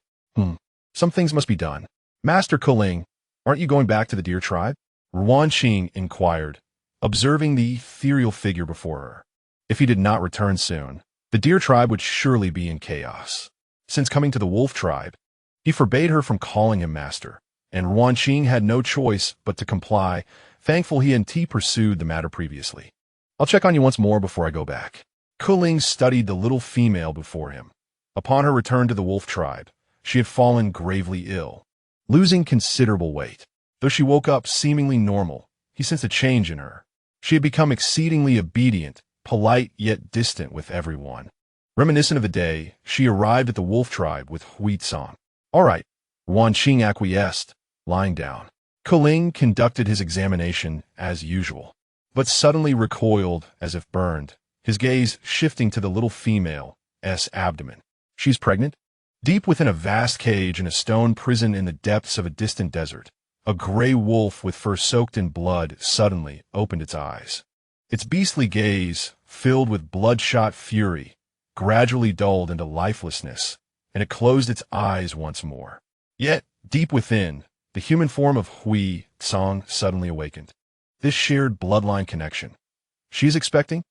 S1: Some things must be done. Master Kuling, aren't you going back to the deer tribe? Ruan Qing inquired, observing the ethereal figure before her. If he did not return soon, the deer tribe would surely be in chaos. Since coming to the wolf tribe, he forbade her from calling him master, and Ruan Qing had no choice but to comply, thankful he and T pursued the matter previously. I'll check on you once more before I go back. Kuling studied the little female before him. Upon her return to the wolf tribe, she had fallen gravely ill, losing considerable weight. Though she woke up seemingly normal, he sensed a change in her. She had become exceedingly obedient, polite yet distant with everyone. Reminiscent of the day, she arrived at the wolf tribe with Huaid Song. All right, Ruan Qing acquiesced, lying down. Kuling conducted his examination as usual, but suddenly recoiled as if burned, his gaze shifting to the little female's abdomen. She's pregnant? Deep within a vast cage in a stone prison in the depths of a distant desert, a gray wolf with fur soaked in blood suddenly opened its eyes. Its beastly gaze, filled with bloodshot fury, gradually dulled into lifelessness, and it closed its eyes once more. Yet, deep within, the human form of Huaid Song suddenly awakened. This shared bloodline connection. She's expecting?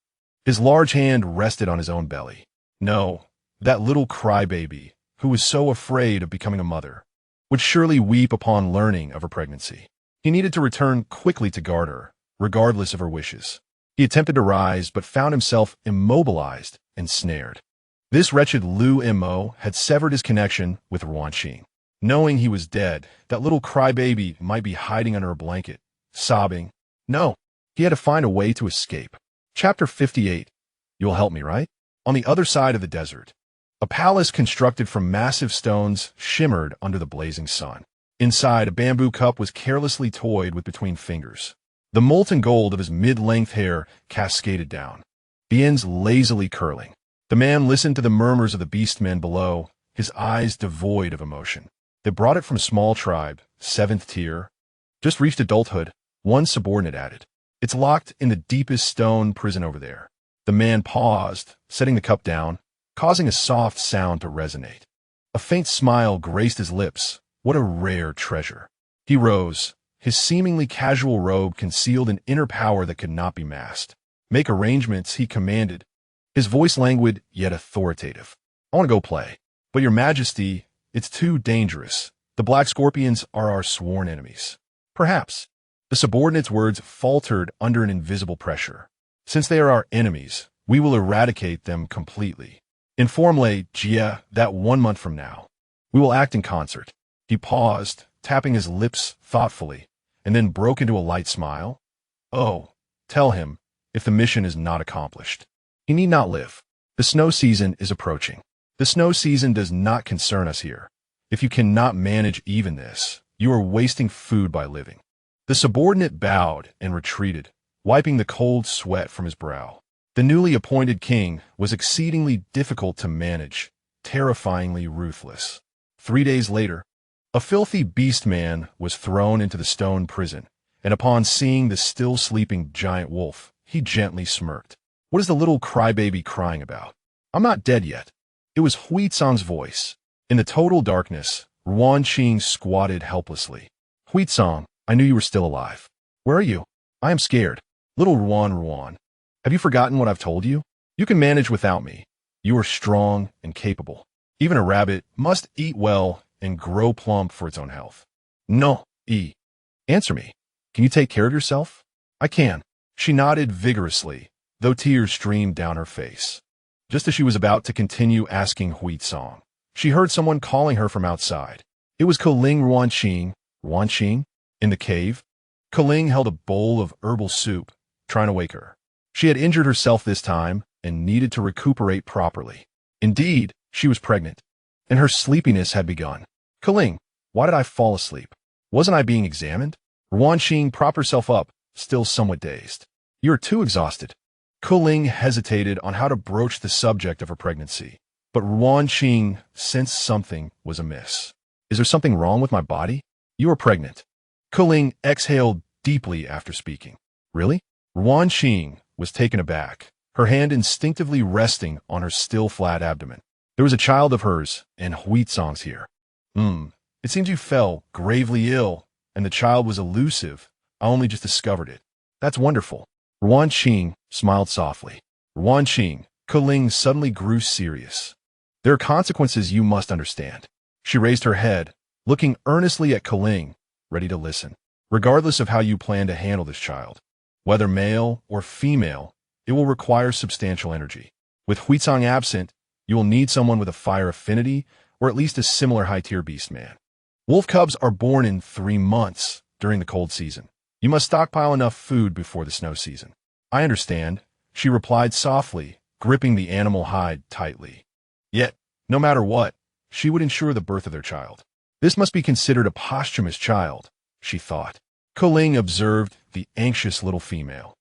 S1: His large hand rested on his own belly. No, that little crybaby, who was so afraid of becoming a mother, would surely weep upon learning of her pregnancy. He needed to return quickly to guard her, regardless of her wishes. He attempted to rise, but found himself immobilized and snared. This wretched Lu Mo had severed his connection with Ruan Qing. Knowing he was dead, that little crybaby might be hiding under a blanket, sobbing. No, he had to find a way to escape. Chapter 58. You'll help me, right? On the other side of the desert, a palace constructed from massive stones shimmered under the blazing sun. Inside, a bamboo cup was carelessly toyed with between fingers. The molten gold of his mid-length hair cascaded down, the ends lazily curling. The man listened to the murmurs of the beastmen below, his eyes devoid of emotion. They brought it from small tribe, 7th tier, just reached adulthood, One subordinate added. It's locked in the deepest stone prison over there. The man paused, setting the cup down, causing a soft sound to resonate. A faint smile graced his lips. What a rare treasure. He rose. His seemingly casual robe concealed an inner power that could not be masked. Make arrangements, he commanded. His voice languid, yet authoritative. I want to go play. But your majesty, it's too dangerous. The Black Scorpions are our sworn enemies. Perhaps. The subordinate's words faltered under an invisible pressure. Since they are our enemies, we will eradicate them completely. Inform Lei Jia that 1 month from now, we will act in concert. He paused, tapping his lips thoughtfully, and then broke into a light smile. Oh, tell him, if the mission is not accomplished, he need not live. The snow season is approaching. The snow season does not concern us here. If you cannot manage even this, you are wasting food by living. The subordinate bowed and retreated, wiping the cold sweat from his brow. The newly appointed king was exceedingly difficult to manage, terrifyingly ruthless. 3 days later, a filthy beastman was thrown into the stone prison, and upon seeing the still sleeping giant wolf, he gently smirked. What is the little crybaby crying about? I'm not dead yet. It was Huizong's voice. In the total darkness, Ruan Qing squatted helplessly. Huizong, I knew you were still alive. Where are you? I am scared. Little Ruan. Have you forgotten what I've told you? You can manage without me. You are strong and capable. Even a rabbit must eat well and grow plump for its own health. No, Answer me. Can you take care of yourself? I can. She nodded vigorously, though tears streamed down her face. Just as she was about to continue asking Huizong, she heard someone calling her from outside. It was Keling Ruan Qing, in the cave. Keling held a bowl of herbal soup, trying to wake her. She had injured herself this time and needed to recuperate properly. Indeed, she was pregnant, and her sleepiness had begun. Keling, why did I fall asleep? Wasn't I being examined? Ruan Qing propped herself up, still somewhat dazed. You are too exhausted. Keling hesitated on how to broach the subject of her pregnancy, but Ruan Qing sensed something was amiss. Is there something wrong with my body? You are pregnant. Keling exhaled deeply after speaking. Really? Ruan Qing was taken aback, her hand instinctively resting on her still flat abdomen. There was a child of hers, and Huizong's here. It seems you fell gravely ill, and the child was elusive. I only just discovered it. That's wonderful. Ruan Qing smiled softly. Ruan Qing, Keling suddenly grew serious. There are consequences you must understand. She raised her head, looking earnestly at Keling, ready to listen. Regardless of how you plan to handle this child, whether male or female, it will require substantial energy. With Huizong absent, you will need someone with a fire affinity or at least a similar high-tier beastman. Wolf cubs are born in 3 months during the cold season. You must stockpile enough food before the snow season. I understand, she replied softly, gripping the animal hide tightly. Yet, no matter what, she would ensure the birth of their child. This must be considered a posthumous child, she thought. Keling observed the anxious little female.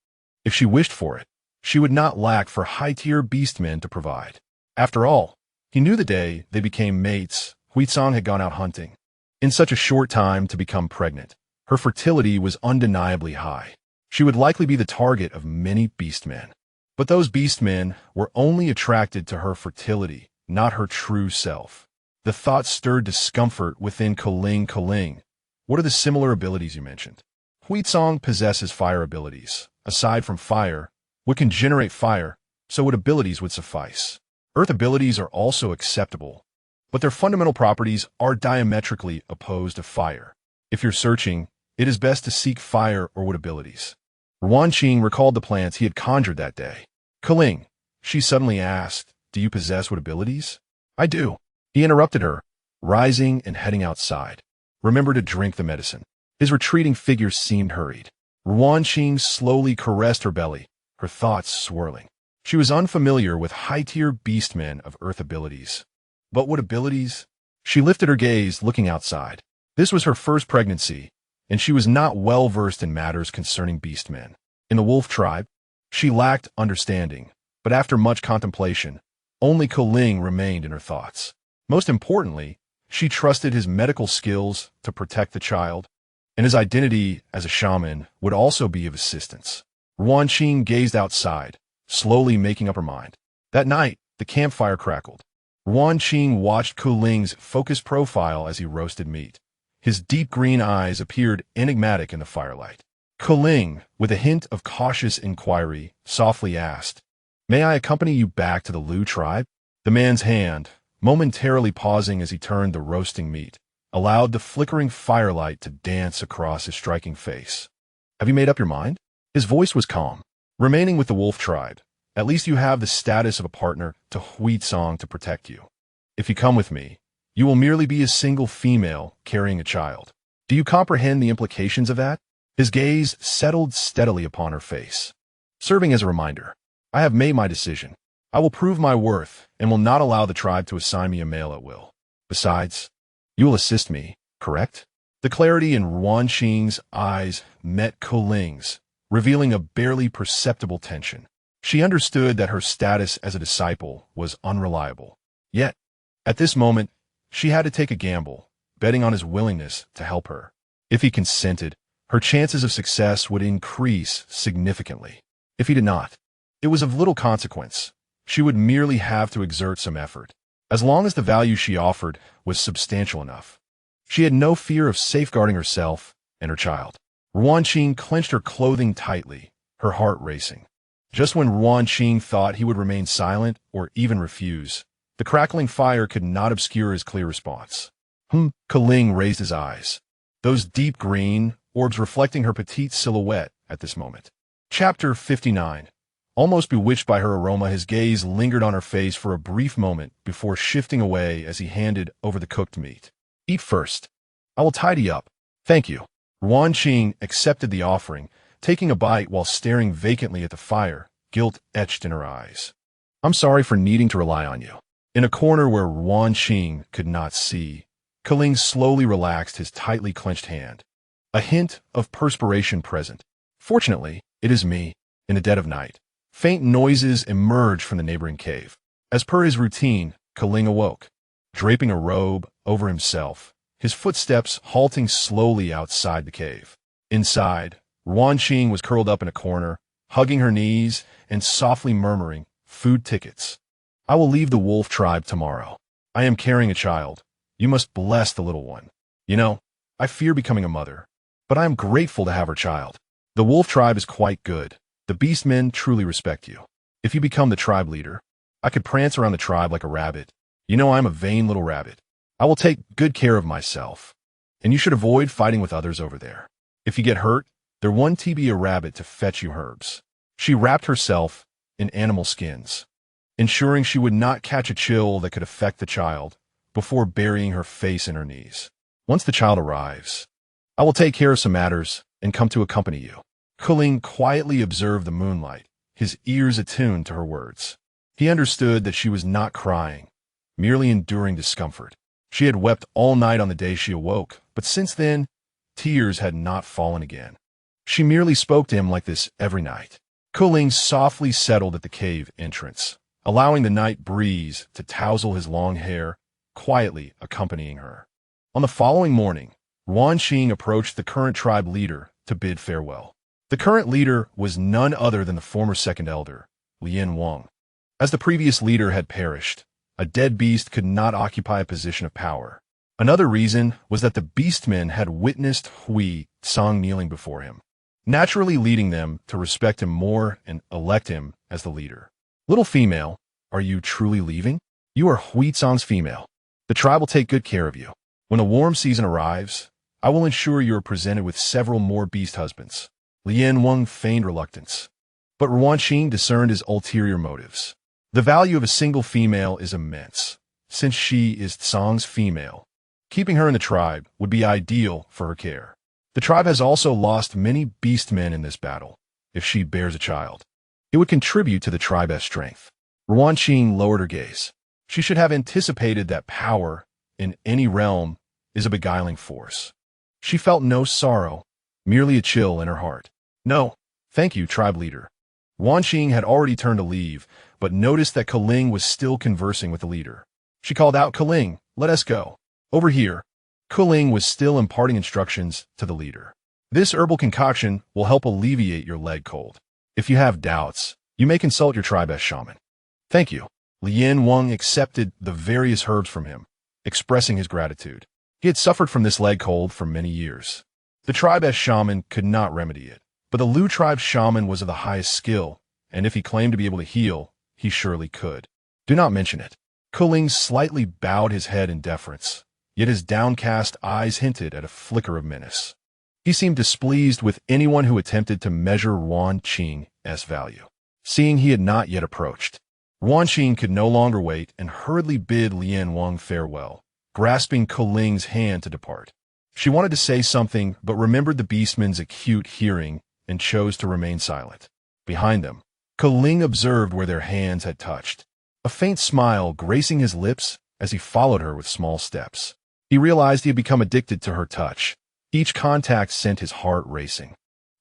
S1: If she wished for it, she would not lack for high-tier beastmen to provide. After all, he knew the day they became mates, Huizong had gone out hunting. In such a short time to become pregnant, her fertility was undeniably high. She would likely be the target of many beastmen. But those beastmen were only attracted to her fertility, not her true self. The thought stirred discomfort within Keling. What are the similar abilities you mentioned? Huizong possesses fire abilities. Aside from fire, what can generate fire, so what abilities would suffice? Earth abilities are also acceptable, but their fundamental properties are diametrically opposed to fire. If you're searching, it is best to seek fire or wood abilities. Ruan Qing recalled the plants he had conjured that day. Keling, she suddenly asked, do you possess wood abilities? I do. He interrupted her, rising and heading outside. Remember to drink the medicine. His retreating figure seemed hurried. Ruan Qing slowly caressed her belly, her thoughts swirling. She was unfamiliar with high-tier beastmen of Earth abilities. But what abilities? She lifted her gaze, looking outside. This was her first pregnancy, and she was not well-versed in matters concerning beastmen. In the wolf tribe, she lacked understanding, but after much contemplation, only Keling remained in her thoughts. Most importantly, she trusted his medical skills to protect the child. and his identity as a shaman would also be of assistance. Ruan Qing gazed outside, slowly making up her mind. That night, the campfire crackled. Ruan Qing watched Kuling's focused profile as he roasted meat. His deep green eyes appeared enigmatic in the firelight. Kuling, with a hint of cautious inquiry, softly asked, "May I accompany you back to the Lu tribe?" The man's hand, momentarily pausing as he turned the roasting meat, allowed the flickering firelight to dance across his striking face. "Have you made up your mind?" His voice was calm. "Remaining with the wolf tribe, at least you have the status of a partner to Huitsong to protect you. If you come with me, you will merely be a single female carrying a child. Do you comprehend the implications of that?" His gaze settled steadily upon her face. "Serving as a reminder, I have made my decision. I will prove my worth and will not allow the tribe to assign me a male at will. Besides, you will assist me, correct?" The clarity in Ruan Qing's eyes met Kuling's, revealing a barely perceptible tension. She understood that her status as a disciple was unreliable. Yet, at this moment, she had to take a gamble, betting on his willingness to help her. If he consented, her chances of success would increase significantly. If he did not, it was of little consequence. She would merely have to exert some effort, as long as the value she offered was substantial enough. She had no fear of safeguarding herself and her child. Ruan Qing clenched her clothing tightly, her heart racing. Just when Ruan Qing thought he would remain silent or even refuse, the crackling fire could not obscure his clear response. Kuling raised his eyes, those deep green orbs reflecting her petite silhouette at this moment. Chapter 59. Almost bewitched by her aroma, his gaze lingered on her face for a brief moment before shifting away as he handed over the cooked meat. "Eat first. I will tidy up." "Thank you." Ruan Qing accepted the offering, taking a bite while staring vacantly at the fire, guilt etched in her eyes. "I'm sorry for needing to rely on you." In a corner where Ruan Qing could not see, Kuling slowly relaxed his tightly clenched hand, a hint of perspiration present. "Fortunately, it is me." In the dead of night, faint noises emerged from the neighboring cave. As per his routine, Kuling awoke, draping a robe over himself, his footsteps halting slowly outside the cave. Inside, Ruan Qing was curled up in a corner, hugging her knees and softly murmuring, "Food tickets. I will leave the wolf tribe tomorrow. I am carrying a child. You must bless the little one. You know, I fear becoming a mother, but I am grateful to have her child. The wolf tribe is quite good. The beastmen truly respect you. If you become the tribe leader, I could prance around the tribe like a rabbit. You know I'm a vain little rabbit. I will take good care of myself. And you should avoid fighting with others over there. If you get hurt, there won't be a rabbit to fetch you herbs." She wrapped herself in animal skins, ensuring she would not catch a chill that could affect the child before burying her face in her knees. "Once the child arrives, I will take care of some matters and come to accompany you." Kuling quietly observed the moonlight, his ears attuned to her words. He understood that she was not crying, merely enduring discomfort. She had wept all night on the day she awoke, but since then, tears had not fallen again. She merely spoke to him like this every night. Kuling softly settled at the cave entrance, allowing the night breeze to tousle his long hair, quietly accompanying her. On the following morning, Ruan Qing approached the current tribe leader to bid farewell. The current leader was none other than the former second elder, Lian Wang. As the previous leader had perished, a dead beast could not occupy a position of power. Another reason was that the beastmen had witnessed Huitsong kneeling before him, naturally leading them to respect him more and elect him as the leader. "Little female, are you truly leaving? You are Huitsong's female. The tribe will take good care of you. When the warm season arrives, I will ensure you are presented with several more beast husbands." Lian Wang feigned reluctance, but Ruan Qing discerned his ulterior motives. The value of a single female is immense, since she is Tsong's female. Keeping her in the tribe would be ideal for her care. The tribe has also lost many beastmen in this battle. If she bears a child, it would contribute to the tribe's strength. Ruan Qing lowered her gaze. She should have anticipated that power in any realm is a beguiling force. She felt no sorrow, merely a chill in her heart. "No, thank you, tribe leader." Ruan Qing had already turned to leave, but noticed that Kuling was still conversing with the leader. She called out, "Kuling, let us go. Over here." Kuling was still imparting instructions to the leader. This herbal concoction will help alleviate your leg cold. If you have doubts, you may consult your tribe shaman. Thank you. Lien Wang accepted the various herbs from him, expressing his gratitude. He had suffered from this leg cold for many years. The tribe shaman could not remedy it, but the Lu tribe shaman was of the highest skill, and if he claimed to be able to heal, he surely could. Do not mention it. Kuling slightly bowed his head in deference, yet his downcast eyes hinted at a flicker of menace. He seemed displeased with anyone who attempted to measure Ruan Qing's value. Seeing he had not yet approached, Ruan Qing could no longer wait and hurriedly bid Lien Wang farewell, grasping Kuling's hand to depart. She wanted to say something, but remembered the beastmen's acute hearing and chose to remain silent. Behind them, Kuling observed where their hands had touched, a faint smile gracing his lips as he followed her with small steps. He realized he had become addicted to her touch. Each contact sent his heart racing.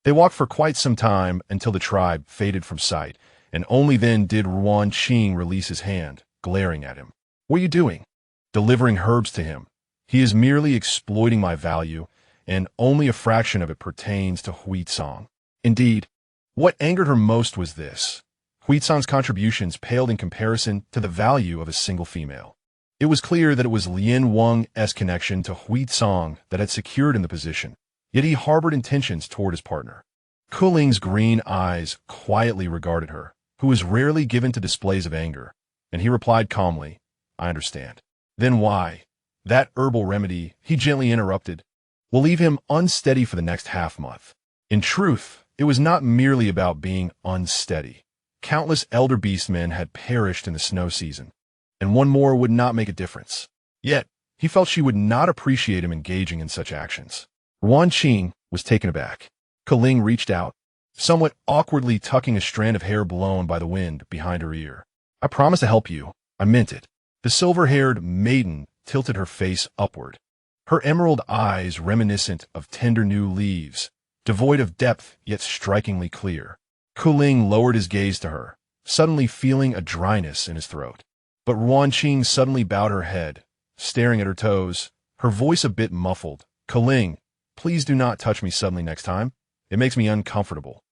S1: They walked for quite some time until the tribe faded from sight, and only then did Ruan Qing release his hand, glaring at him. What are you doing? Delivering herbs to him. He is merely exploiting my value, and only a fraction of it pertains to Huizong. Indeed, what angered her most was this. Huizong's contributions paled in comparison to the value of a single female. It was clear that it was Lien Wang's connection to Huizong that had secured him the position, yet he harbored intentions toward his partner. Kuling's green eyes quietly regarded her, who was rarely given to displays of anger, and he replied calmly, I understand. Then why? That herbal remedy, he gently interrupted, will leave him unsteady for the next half-month. In truth, it was not merely about being unsteady. Countless elder beastmen had perished in the snow season, and one more would not make a difference. Yet, he felt she would not appreciate him engaging in such actions. Ruan Qing was taken aback. Kuling reached out, somewhat awkwardly tucking a strand of hair blown by the wind behind her ear. I promise to help you. I meant it. The silver-haired maiden tilted her face upward, her emerald eyes reminiscent of tender new leaves, devoid of depth yet strikingly clear. Kuling lowered his gaze to her, suddenly feeling a dryness in his throat. But Ruan Qing suddenly bowed her head, staring at her toes, her voice a bit muffled. Kuling, please do not touch me suddenly next time. It makes me uncomfortable.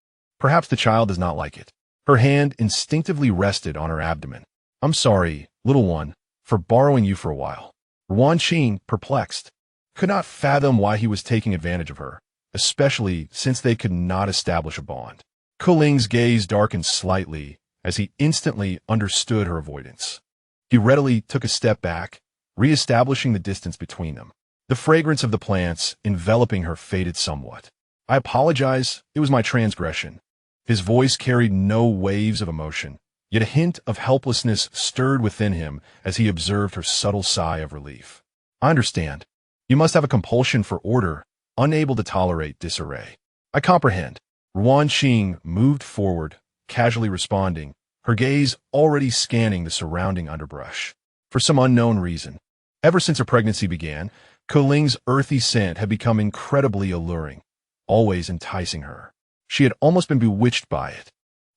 S1: Perhaps the child does not like it. Her hand instinctively rested on her abdomen. I'm sorry, little one, for borrowing you for a while. Ruan Qing, perplexed, could not fathom why he was taking advantage of her, especially since they could not establish a bond. Kuling's gaze darkened slightly as he instantly understood her avoidance. He readily took a step back, re-establishing the distance between them. The fragrance of the plants enveloping her faded somewhat. I apologize, it was my transgression. His voice carried no waves of emotion, yet a hint of helplessness stirred within him as he observed her subtle sigh of relief. I understand. You must have a compulsion for order, unable to tolerate disarray. I comprehend. Ruan Qing moved forward, casually responding, her gaze already scanning the surrounding underbrush. For some unknown reason, ever since her pregnancy began, Kuling's earthy scent had become incredibly alluring, always enticing her. She had almost been bewitched by it.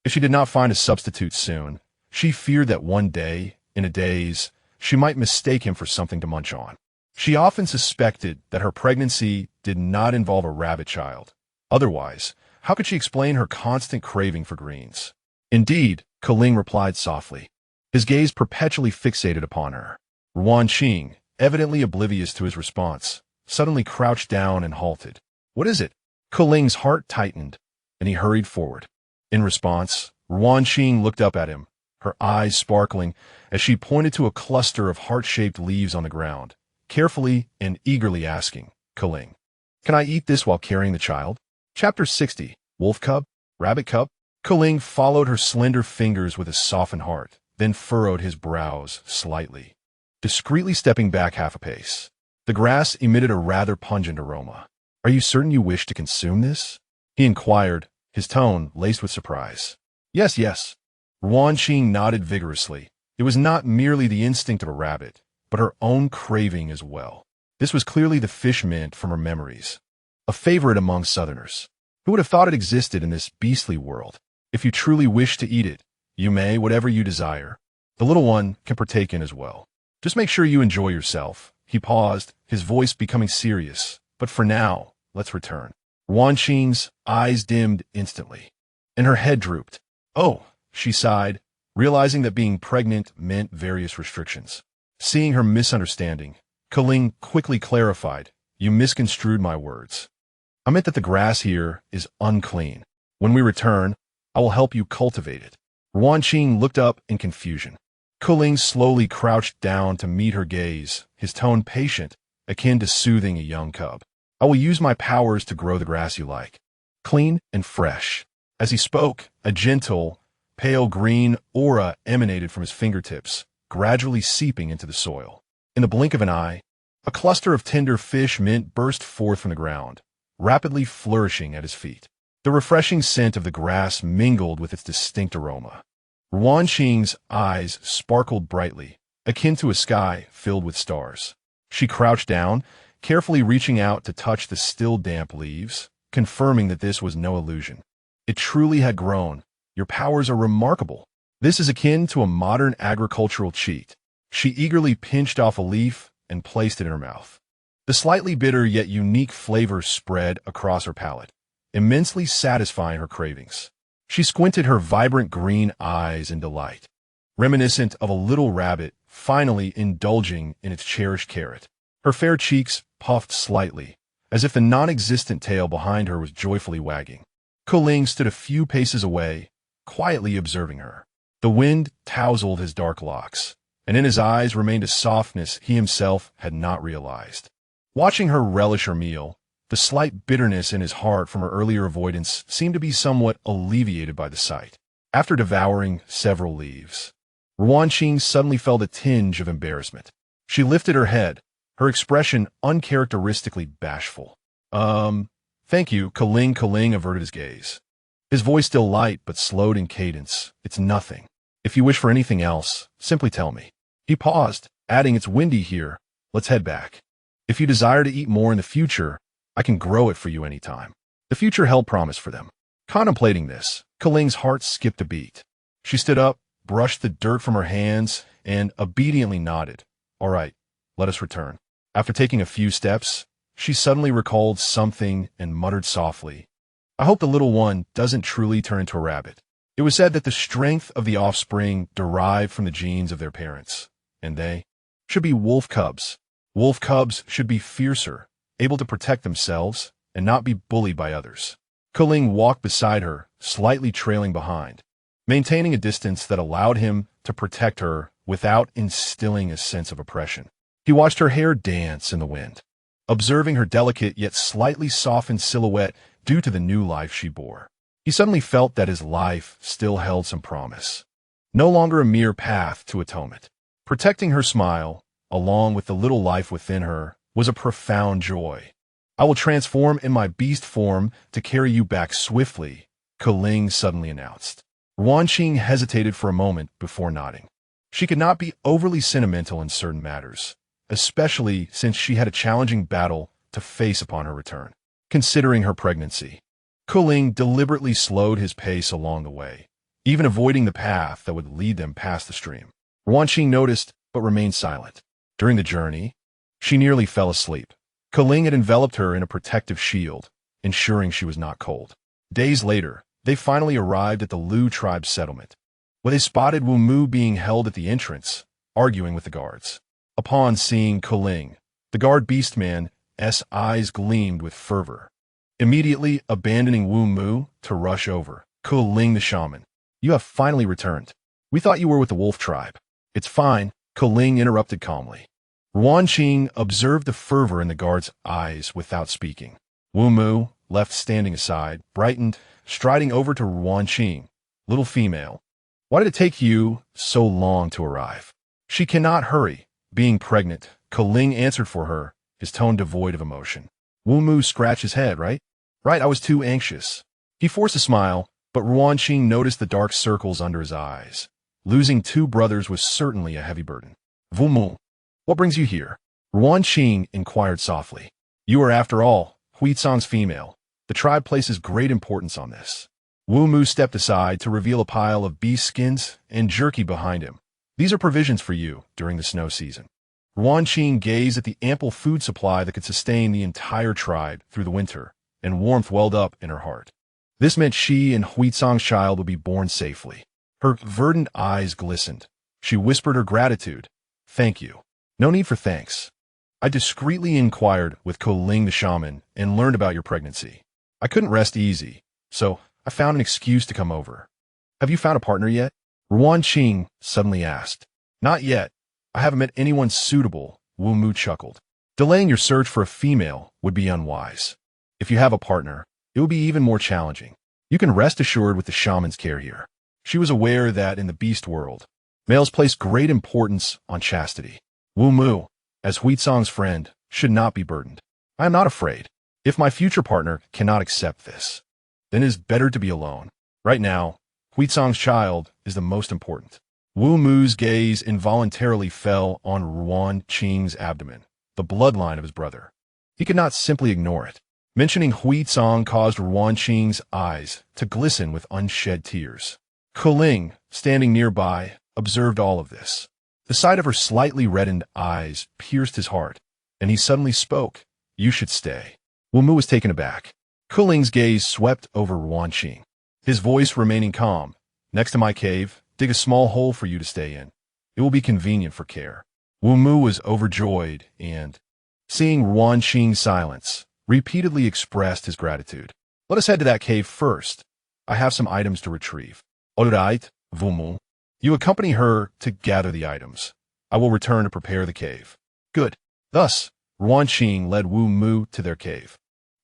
S1: If she did not find a substitute soon, she feared that one day, in a daze, she might mistake him for something to munch on. She often suspected that her pregnancy did not involve a rabbit child. Otherwise, how could she explain her constant craving for greens? Indeed, Kuling replied softly, his gaze perpetually fixated upon her. Ruan Qing, evidently oblivious to his response, suddenly crouched down and halted. What is it? Kuling's heart tightened, and he hurried forward. In response, Ruan Qing looked up at him, her eyes sparkling as she pointed to a cluster of heart-shaped leaves on the ground, carefully and eagerly asking, Kuling, can I eat this while carrying the child? Chapter 60, Wolf Cub, Rabbit Cub. Kuling followed her slender fingers with a softened heart, then furrowed his brows slightly, discreetly stepping back half a pace. The grass emitted a rather pungent aroma. Are you certain you wish to consume this? He inquired, his tone laced with surprise. Yes, yes. Ruan Qing nodded vigorously. It was not merely the instinct of a rabbit, but her own craving as well. This was clearly the fish mint from her memories, a favorite among Southerners. Who would have thought it existed in this beastly world? If you truly wish to eat it, you may, whatever you desire. The little one can partake in as well. Just make sure you enjoy yourself, He paused, his voice becoming serious. But for now, let's return. Ruan Qing's eyes dimmed instantly, and her head drooped. Oh, she sighed, realizing that being pregnant meant various restrictions. Seeing her misunderstanding, Kaling quickly clarified, "You misconstrued my words. I meant that the grass here is unclean. When we return, I will help you cultivate it." Ruan Qing looked up in confusion. Kaling slowly crouched down to meet her gaze, his tone patient, akin to soothing a young cub. "I will use my powers to grow the grass you like, clean and fresh." As he spoke, a gentle, pale green aura emanated from his fingertips, gradually seeping into the soil. In the blink of an eye, a cluster of tender fish mint burst forth from the ground, rapidly flourishing at his feet. The refreshing scent of the grass mingled with its distinct aroma. Ruan Qing's eyes sparkled brightly, akin to a sky filled with stars. She crouched down, carefully reaching out to touch the still damp leaves, confirming that this was no illusion. "It truly had grown. Your powers are remarkable. This is akin to a modern agricultural cheat." She eagerly pinched off a leaf and placed it in her mouth. The slightly bitter yet unique flavor spread across her palate, immensely satisfying her cravings. She squinted her vibrant green eyes in delight, reminiscent of a little rabbit finally indulging in its cherished carrot. Her fair cheeks puffed slightly, as if the non-existent tail behind her was joyfully wagging. Kaling stood a few paces away, quietly observing her. The wind tousled his dark locks, and in his eyes remained a softness he himself had not realized. Watching her relish her meal, the slight bitterness in his heart from her earlier avoidance seemed to be somewhat alleviated by the sight. After devouring several leaves, Ruan Qing suddenly felt a tinge of embarrassment. She lifted her head, her expression uncharacteristically bashful. Thank you." Kaling averted his gaze. His voice still light but slowed in cadence. "It's nothing. If you wish for anything else, simply tell me." He paused, adding, "It's windy here. Let's head back. If you desire to eat more in the future, I can grow it for you any time." The future held promise for them. Contemplating this, Kaling's heart skipped a beat. She stood up, brushed the dirt from her hands, and obediently nodded. "All right, let us return." After taking a few steps, she suddenly recalled something and muttered softly, "I hope the little one doesn't truly turn into a rabbit." It was said that the strength of the offspring derived from the genes of their parents, and they should be wolf cubs. Wolf cubs should be fiercer, able to protect themselves, and not be bullied by others. Kaling walked beside her, slightly trailing behind, maintaining a distance that allowed him to protect her without instilling a sense of oppression. He watched her hair dance in the wind, observing her delicate yet slightly softened silhouette due to the new life she bore. He suddenly felt that his life still held some promise, no longer a mere path to atonement. Protecting her smile, along with the little life within her, was a profound joy. "I will transform in my beast form to carry you back swiftly," Kaling suddenly announced. Ruan Qing hesitated for a moment before nodding. She could not be overly sentimental in certain matters, especially since she had a challenging battle to face upon her return. Considering her pregnancy, Kaling deliberately slowed his pace along the way, even avoiding the path that would lead them past the stream. Ruan Qing noticed, but remained silent. During the journey, she nearly fell asleep. Kaling had enveloped her in a protective shield, ensuring she was not cold. Days later, they finally arrived at the Lu tribe's settlement, where they spotted Wu Mu being held at the entrance, arguing with the guards. Upon seeing Kaling, the guard beastman's eyes gleamed with fervor, immediately abandoning Wu Mu to rush over. "Kaling the shaman, you have finally returned. We thought you were with the wolf tribe." "It's fine," Kaling interrupted calmly. Ruan Qing observed the fervor in the guard's eyes without speaking. Wu Mu, left standing aside, brightened, striding over to Ruan Qing. "Little female, why did it take you so long to arrive?" "She cannot hurry, being pregnant," Kaling answered for her, his tone devoid of emotion. Wu Mu scratched his head, Right, I was too anxious." He forced a smile, but Ruan Qing noticed the dark circles under his eyes. Losing two brothers was certainly a heavy burden. "Wu Mu, what brings you here?" Ruan Qing inquired softly. "You are, after all, Huizang's female. The tribe places great importance on this." Wu Mu stepped aside to reveal a pile of beast skins and jerky behind him. "These are provisions for you during the snow season." Ruan Qing gazed at the ample food supply that could sustain the entire tribe through the winter, and warmth welled up in her heart. This meant she and Huizong's child would be born safely. Her verdant eyes glistened. She whispered her gratitude. "Thank you." "No need for thanks. I discreetly inquired with Koling the shaman and learned about your pregnancy. I couldn't rest easy, so I found an excuse to come over." "Have you found a partner yet?" Ruan Qing suddenly asked. "Not yet. I haven't met anyone suitable," Wu Mu chuckled. "Delaying your search for a female would be unwise. If you have a partner, it will be even more challenging. You can rest assured with the shaman's care here." She was aware that in the beast world, males place great importance on chastity. Wu Mu, as Huizong's friend, should not be burdened. "I am not afraid. If my future partner cannot accept this, then it is better to be alone. Right now, Huizong's child is the most important." Wu Mu's gaze involuntarily fell on Ruan Qing's abdomen, the bloodline of his brother. He could not simply ignore it. Mentioning Huizong caused Ruan Qing's eyes to glisten with unshed tears. Koling, standing nearby, observed all of this. The sight of her slightly reddened eyes pierced his heart, and he suddenly spoke. "You should stay." Wu Mu was taken aback. Koling's gaze swept over Ruan Qing, his voice remaining calm. "Next to my cave, dig a small hole for you to stay in. It will be convenient for care." Wu Mu was overjoyed and, seeing Ruan Qing's silence, repeatedly expressed his gratitude. "Let us head to that cave first. I have some items to retrieve." "All right, Wu Mu." You accompany her to gather the items. I will return to prepare the cave. "Good." Thus, Ruan Qing led Wu Mu to their cave,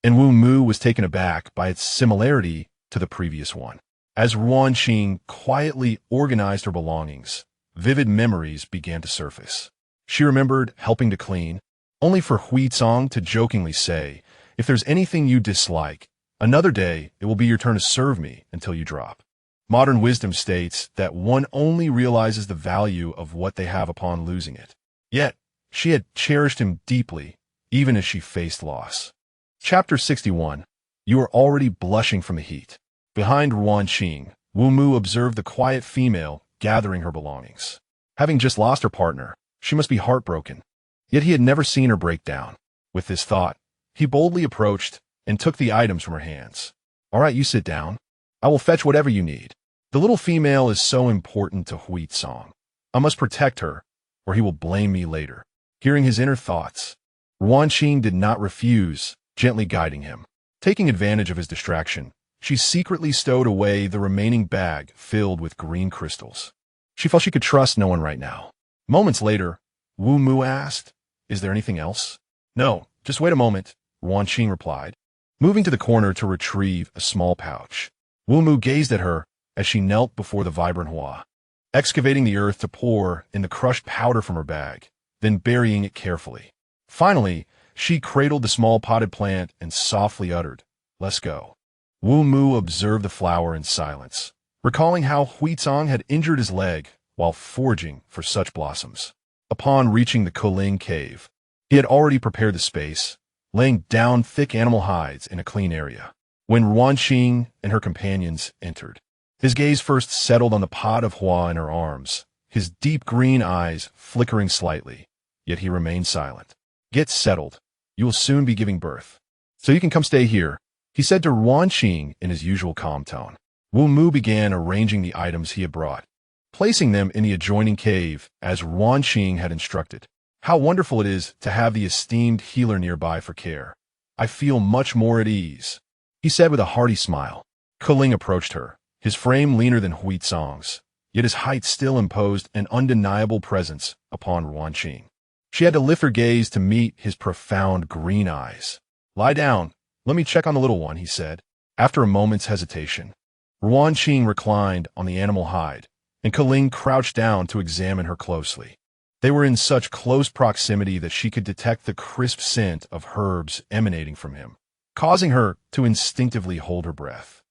S1: and Wu Mu was taken aback by its similarity to the previous one. As Ruan Qing quietly organized her belongings, vivid memories began to surface. She remembered helping to clean, only for Huizong to jokingly say, "If there's anything you dislike, another day it will be your turn to serve me until you drop." Modern wisdom states that one only realizes the value of what they have upon losing it. Yet, she had cherished him deeply, even as she faced loss. Chapter 61. You are already blushing from the heat. Behind Ruan Qing, Wu Mu observed the quiet female gathering her belongings. Having just lost her partner, she must be heartbroken. Yet he had never seen her break down. With this thought, he boldly approached and took the items from her hands. "All right, you sit down. I will fetch whatever you need." The little female is so important to Huizong. I must protect her, or he will blame me later. Hearing his inner thoughts, Ruan Qing did not refuse, gently guiding him. Taking advantage of his distraction, she secretly stowed away the remaining bag filled with green crystals. She felt she could trust no one right now. Moments later, Wu Mu asked, "Is there anything else?" "No, just wait a moment," Ruan Qing replied, moving to the corner to retrieve a small pouch. Wu Mu gazed at her as she knelt before the vibrant hua, excavating the earth to pour in the crushed powder from her bag, then burying it carefully. Finally, she cradled the small potted plant and softly uttered, "Let's go." Wu Mu observed the flower in silence, recalling how Huizong had injured his leg while foraging for such blossoms. Upon reaching the Koling cave, he had already prepared the space, laying down thick animal hides in a clean area. When Ruan Qing and her companions entered, his gaze first settled on the pot of hua in her arms, his deep green eyes flickering slightly, yet he remained silent. "Get settled. You will soon be giving birth. So you can come stay here," he said to Ruan Qing in his usual calm tone. Wu Mu began arranging the items he had brought, placing them in the adjoining cave as Ruan Qing had instructed. "How wonderful it is to have the esteemed healer nearby for care. I feel much more at ease," he said with a hearty smile. Koling approached her, his frame leaner than Huizong's, yet his height still imposed an undeniable presence upon Ruan Qing. She had to lift her gaze to meet his profound green eyes. "Lie down. Let me check on the little one," he said. After a moment's hesitation, Ruan Qing reclined on the animal hide, and Koling crouched down to examine her closely. They were in such close proximity that she could detect the crisp scent of herbs emanating from him, causing her to instinctively hold her breath.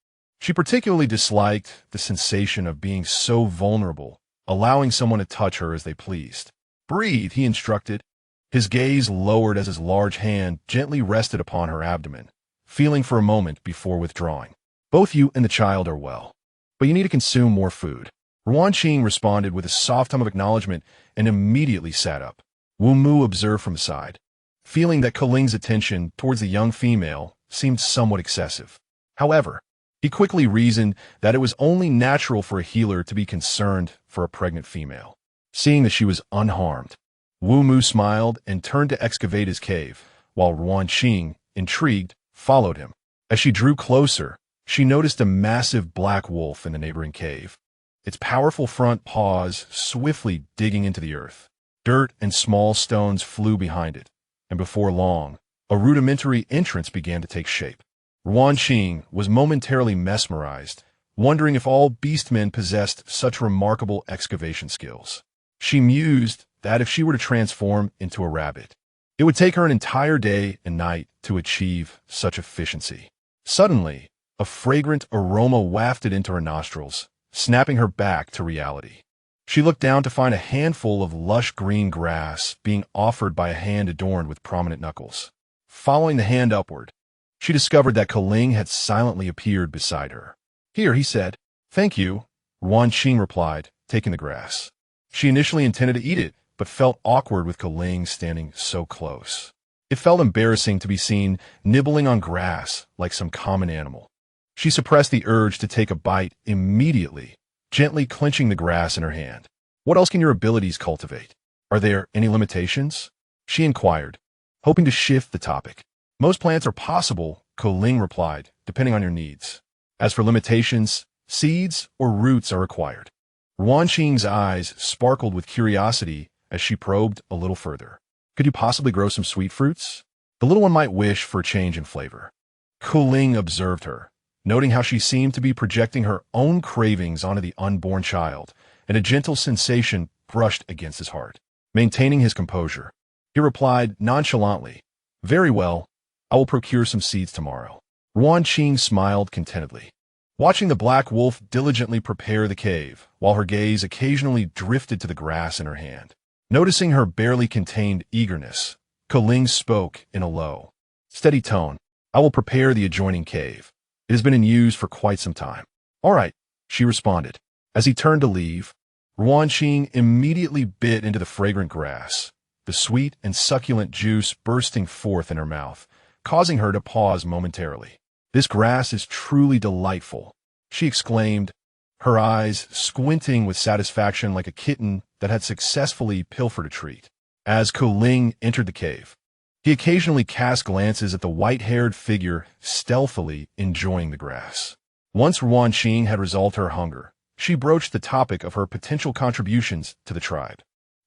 S1: She particularly disliked the sensation of being so vulnerable, allowing someone to touch her as they pleased. "Breathe," he instructed. His gaze lowered as his large hand gently rested upon her abdomen, feeling for a moment before withdrawing. "Both you and the child are well, but you need to consume more food." Ruan Qing responded with a soft hum of acknowledgement and immediately sat up. Wu Mu observed from the side, feeling that Kaling's attention towards the young female seemed somewhat excessive. However, he quickly reasoned that it was only natural for a healer to be concerned for a pregnant female. Seeing that she was unharmed, Wu Mu smiled and turned to excavate his cave, while Ruan Qing, intrigued, followed him. As she drew closer, she noticed a massive black wolf in the neighboring cave, its powerful front paws swiftly digging into the earth. Dirt and small stones flew behind it, and before long, a rudimentary entrance began to take shape. Ruan Qing was momentarily mesmerized, wondering if all beastmen possessed such remarkable excavation skills. She mused that if she were to transform into a rabbit, it would take her an entire day and night to achieve such efficiency. Suddenly, a fragrant aroma wafted into her nostrils, snapping her back to reality. She looked down to find a handful of lush green grass being offered by a hand adorned with prominent knuckles. Following the hand upward, she discovered that Kaling had silently appeared beside her. "Here," he said. "Thank you," Ruan Qing replied, taking the grass. She initially intended to eat it, but felt awkward with Kaling standing so close. It felt embarrassing to be seen nibbling on grass like some common animal. She suppressed the urge to take a bite immediately, gently clenching the grass in her hand. "What else can your abilities cultivate? Are there any limitations?" she inquired, hoping to shift the topic. "Most plants are possible," Kaling replied, "depending on your needs. As for limitations, seeds or roots are required." Ruan Qing's eyes sparkled with curiosity as she probed a little further. "Could you possibly grow some sweet fruits? The little one might wish for a change in flavor." Kaling observed her, noting how she seemed to be projecting her own cravings onto the unborn child, and a gentle sensation brushed against his heart. Maintaining his composure, he replied nonchalantly, "Very well, I will procure some seeds tomorrow." Ruan Qing smiled contentedly, watching the black wolf diligently prepare the cave, while her gaze occasionally drifted to the grass in her hand. Noticing her barely contained eagerness, Kaling spoke in a low, steady tone. "I will prepare the adjoining cave. It has been in use for quite some time." "All right," she responded. As he turned to leave, Ruan Qing immediately bit into the fragrant grass, the sweet and succulent juice bursting forth in her mouth, causing her to pause momentarily. "This grass is truly delightful," she exclaimed, her eyes squinting with satisfaction like a kitten that had successfully pilfered a treat. As Kaling entered the cave, he occasionally cast glances at the white-haired figure stealthily enjoying the grass. Once Ruan Qing had resolved her hunger, she broached the topic of her potential contributions to the tribe.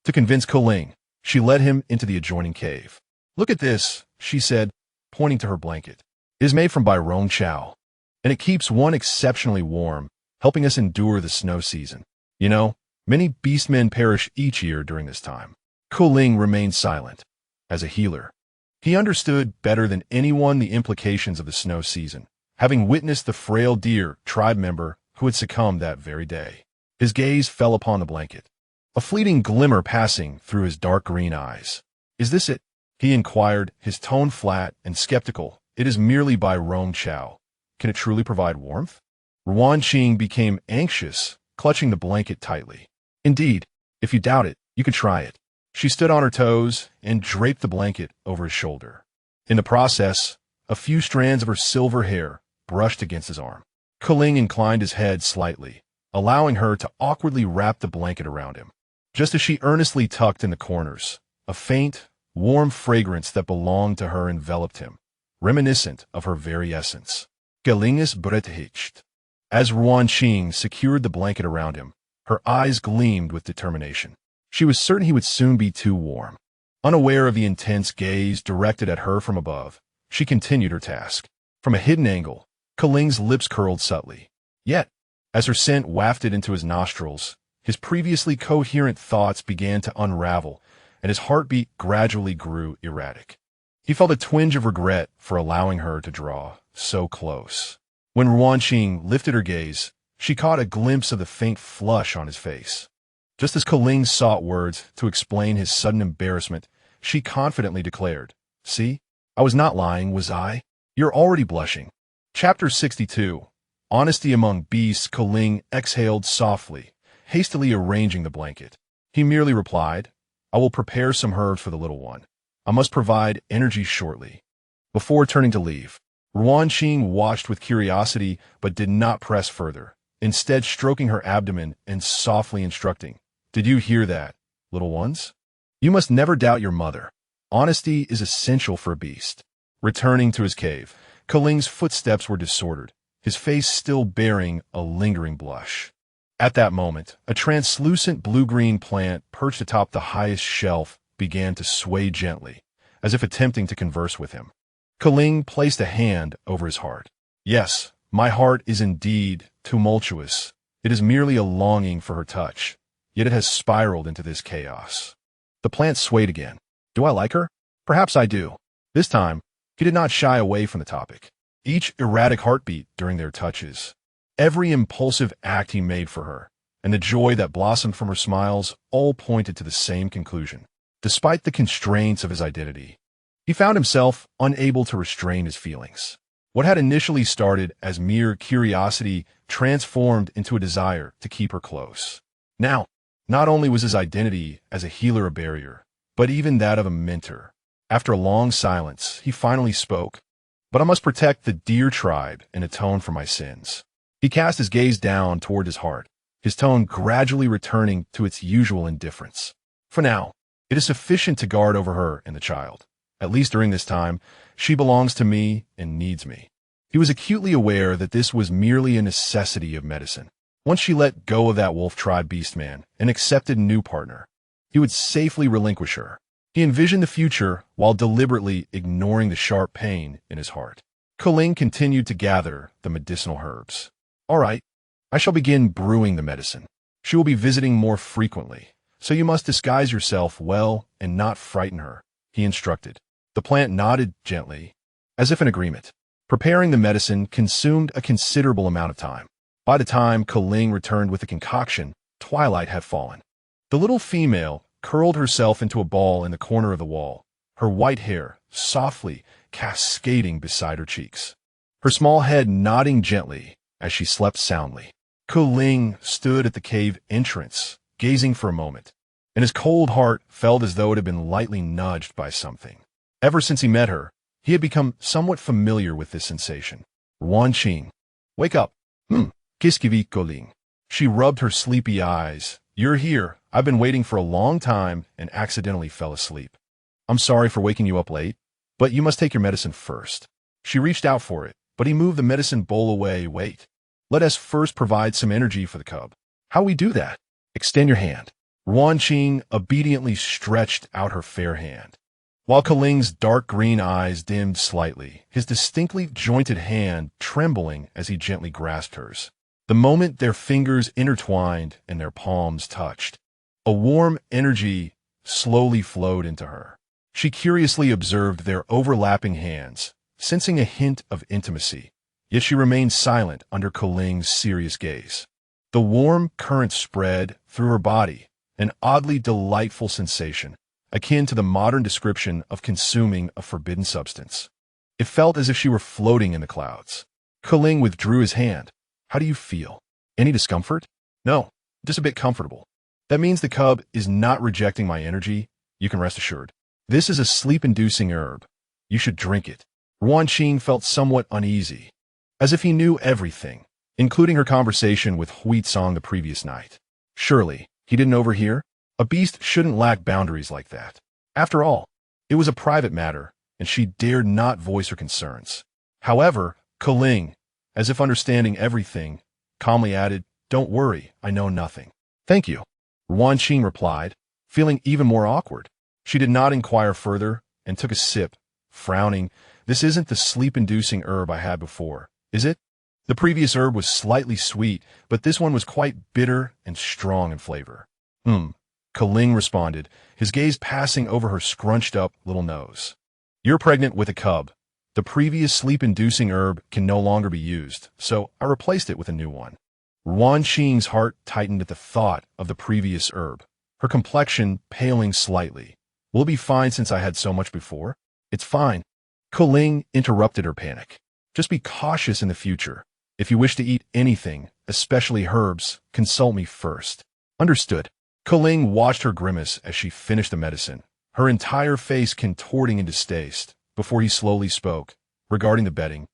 S1: To convince Kaling, she led him into the adjoining cave. "Look at this," she said, pointing to her blanket. "It is made from Rong Chow, and it keeps one exceptionally warm, helping us endure the snow season. You know, many beastmen perish each year during this time." Kaling remained silent. As a healer, he understood better than anyone the implications of the snow season, having witnessed the frail deer tribe member who had succumbed that very day. His gaze fell upon the blanket, a fleeting glimmer passing through his dark green eyes. "Is this it?" he inquired, his tone flat and skeptical. "It is merely Rong Chow. Can it truly provide warmth?" Ruan Qing became anxious, clutching the blanket tightly. "Indeed, if you doubt it, you could try it." She stood on her toes and draped the blanket over his shoulder. In the process, a few strands of her silver hair brushed against his arm. Kaling inclined his head slightly, allowing her to awkwardly wrap the blanket around him. Just as she earnestly tucked in the corners, a faint, warm fragrance that belonged to her enveloped him, reminiscent of her very essence. Kaling is protectiveness. As Ruan Qing secured the blanket around him, her eyes gleamed with determination. She was certain he would soon be too warm. Unaware of the intense gaze directed at her from above, she continued her task. From a hidden angle, Kaling's lips curled subtly. Yet, as her scent wafted into his nostrils, his previously coherent thoughts began to unravel, and his heartbeat gradually grew erratic. He felt a twinge of regret for allowing her to draw so close. When Ruan Qing lifted her gaze, she caught a glimpse of the faint flush on his face. Just as Kaling sought words to explain his sudden embarrassment, she confidently declared, "See, I was not lying, was I? You're already blushing." Chapter 62. Honesty Among Beasts. Kaling exhaled softly, hastily arranging the blanket. He merely replied, I will prepare some herbs for the little one. I must provide energy shortly. Before turning to leave, Ruan Qing watched with curiosity but did not press further, instead stroking her abdomen and softly instructing, "Did you hear that, little ones? You must never doubt your mother. Honesty is essential for a beast." Returning to his cave, Kaling's footsteps were disordered, his face still bearing a lingering blush. At that moment, a translucent blue-green plant perched atop the highest shelf began to sway gently, as if attempting to converse with him. Kaling placed a hand over his heart. "Yes, my heart is indeed tumultuous. It is merely a longing for her touch, yet it has spiraled into this chaos." The plant swayed again. "Do I like her? Perhaps I do." This time, he did not shy away from the topic. Each erratic heartbeat during their touches, every impulsive act he made for her, and the joy that blossomed from her smiles all pointed to the same conclusion. Despite the constraints of his identity, he found himself unable to restrain his feelings. What had initially started as mere curiosity transformed into a desire to keep her close. Now, not only was his identity as a healer a barrier, but even that of a mentor. After a long silence, he finally spoke, "But I must protect the dear tribe and atone for my sins." He cast his gaze down toward his heart, his tone gradually returning to its usual indifference. "For now, it is sufficient to guard over her and the child. At least during this time, she belongs to me and needs me." He was acutely aware that this was merely a necessity of medicine. Once she let go of that wolf tribe beastman and accepted a new partner, he would safely relinquish her. He envisioned the future while deliberately ignoring the sharp pain in his heart. Kaling continued to gather the medicinal herbs. "All right, I shall begin brewing the medicine. She will be visiting more frequently, so you must disguise yourself well and not frighten her," he instructed. The plant nodded gently, as if in agreement. Preparing the medicine consumed a considerable amount of time. By the time Kaling returned with the concoction, twilight had fallen. The little female curled herself into a ball in the corner of the wall, her white hair softly cascading beside her cheeks, her small head nodding gently as she slept soundly. Kaling stood at the cave entrance, gazing for a moment, and his cold heart felt as though it had been lightly nudged by something. Ever since he met her, he had become somewhat familiar with this sensation. "Ruan Qing, wake up." Qu'est-ce qui vit, Kaling?" She rubbed her sleepy eyes. "You're here. I've been waiting for a long time and accidentally fell asleep. I'm sorry for waking you up late, but you must take your medicine first." She reached out for it, but he moved the medicine bowl away. "Wait. Let us first provide some energy for the cub." "How we do that?" "Extend your hand." Ruan Qing obediently stretched out her fair hand. While Kaling's dark green eyes dimmed slightly, his distinctly jointed hand trembling as he gently grasped hers. The moment their fingers intertwined and their palms touched, a warm energy slowly flowed into her. She curiously observed their overlapping hands, sensing a hint of intimacy, yet she remained silent under Kaling's serious gaze. The warm current spread through her body, an oddly delightful sensation, akin to the modern description of consuming a forbidden substance. It felt as if she were floating in the clouds. Kaling withdrew his hand. "How do you feel? Any discomfort?" "No, just a bit comfortable." "That means the cub is not rejecting my energy, you can rest assured. This is a sleep-inducing herb. You should drink it." Ruan Qing felt somewhat uneasy, as if he knew everything, including her conversation with Huizong the previous night. Surely, he didn't overhear? A beast shouldn't lack boundaries like that. After all, it was a private matter, and she dared not voice her concerns. However, Kaling, as if understanding everything, calmly added, "Don't worry, I know nothing." "Thank you," Ruan Qing replied, feeling even more awkward. She did not inquire further and took a sip, frowning. "This isn't the sleep-inducing herb I had before, is it? The previous herb was slightly sweet, but this one was quite bitter and strong in flavor." Kaling responded, his gaze passing over her scrunched-up little nose. "You're pregnant with a cub. The previous sleep-inducing herb can no longer be used, so I replaced it with a new one." Ruan Qing's heart tightened at the thought of the previous herb, her complexion paling slightly. "Will it be fine since I had so much before?" "It's fine." Kaling interrupted her panic. "Just be cautious in the future. If you wish to eat anything, especially herbs, consult me first." "Understood." Keling watched her grimace as she finished the medicine, her entire face contorting in distaste, before he slowly spoke. Regarding the bedding,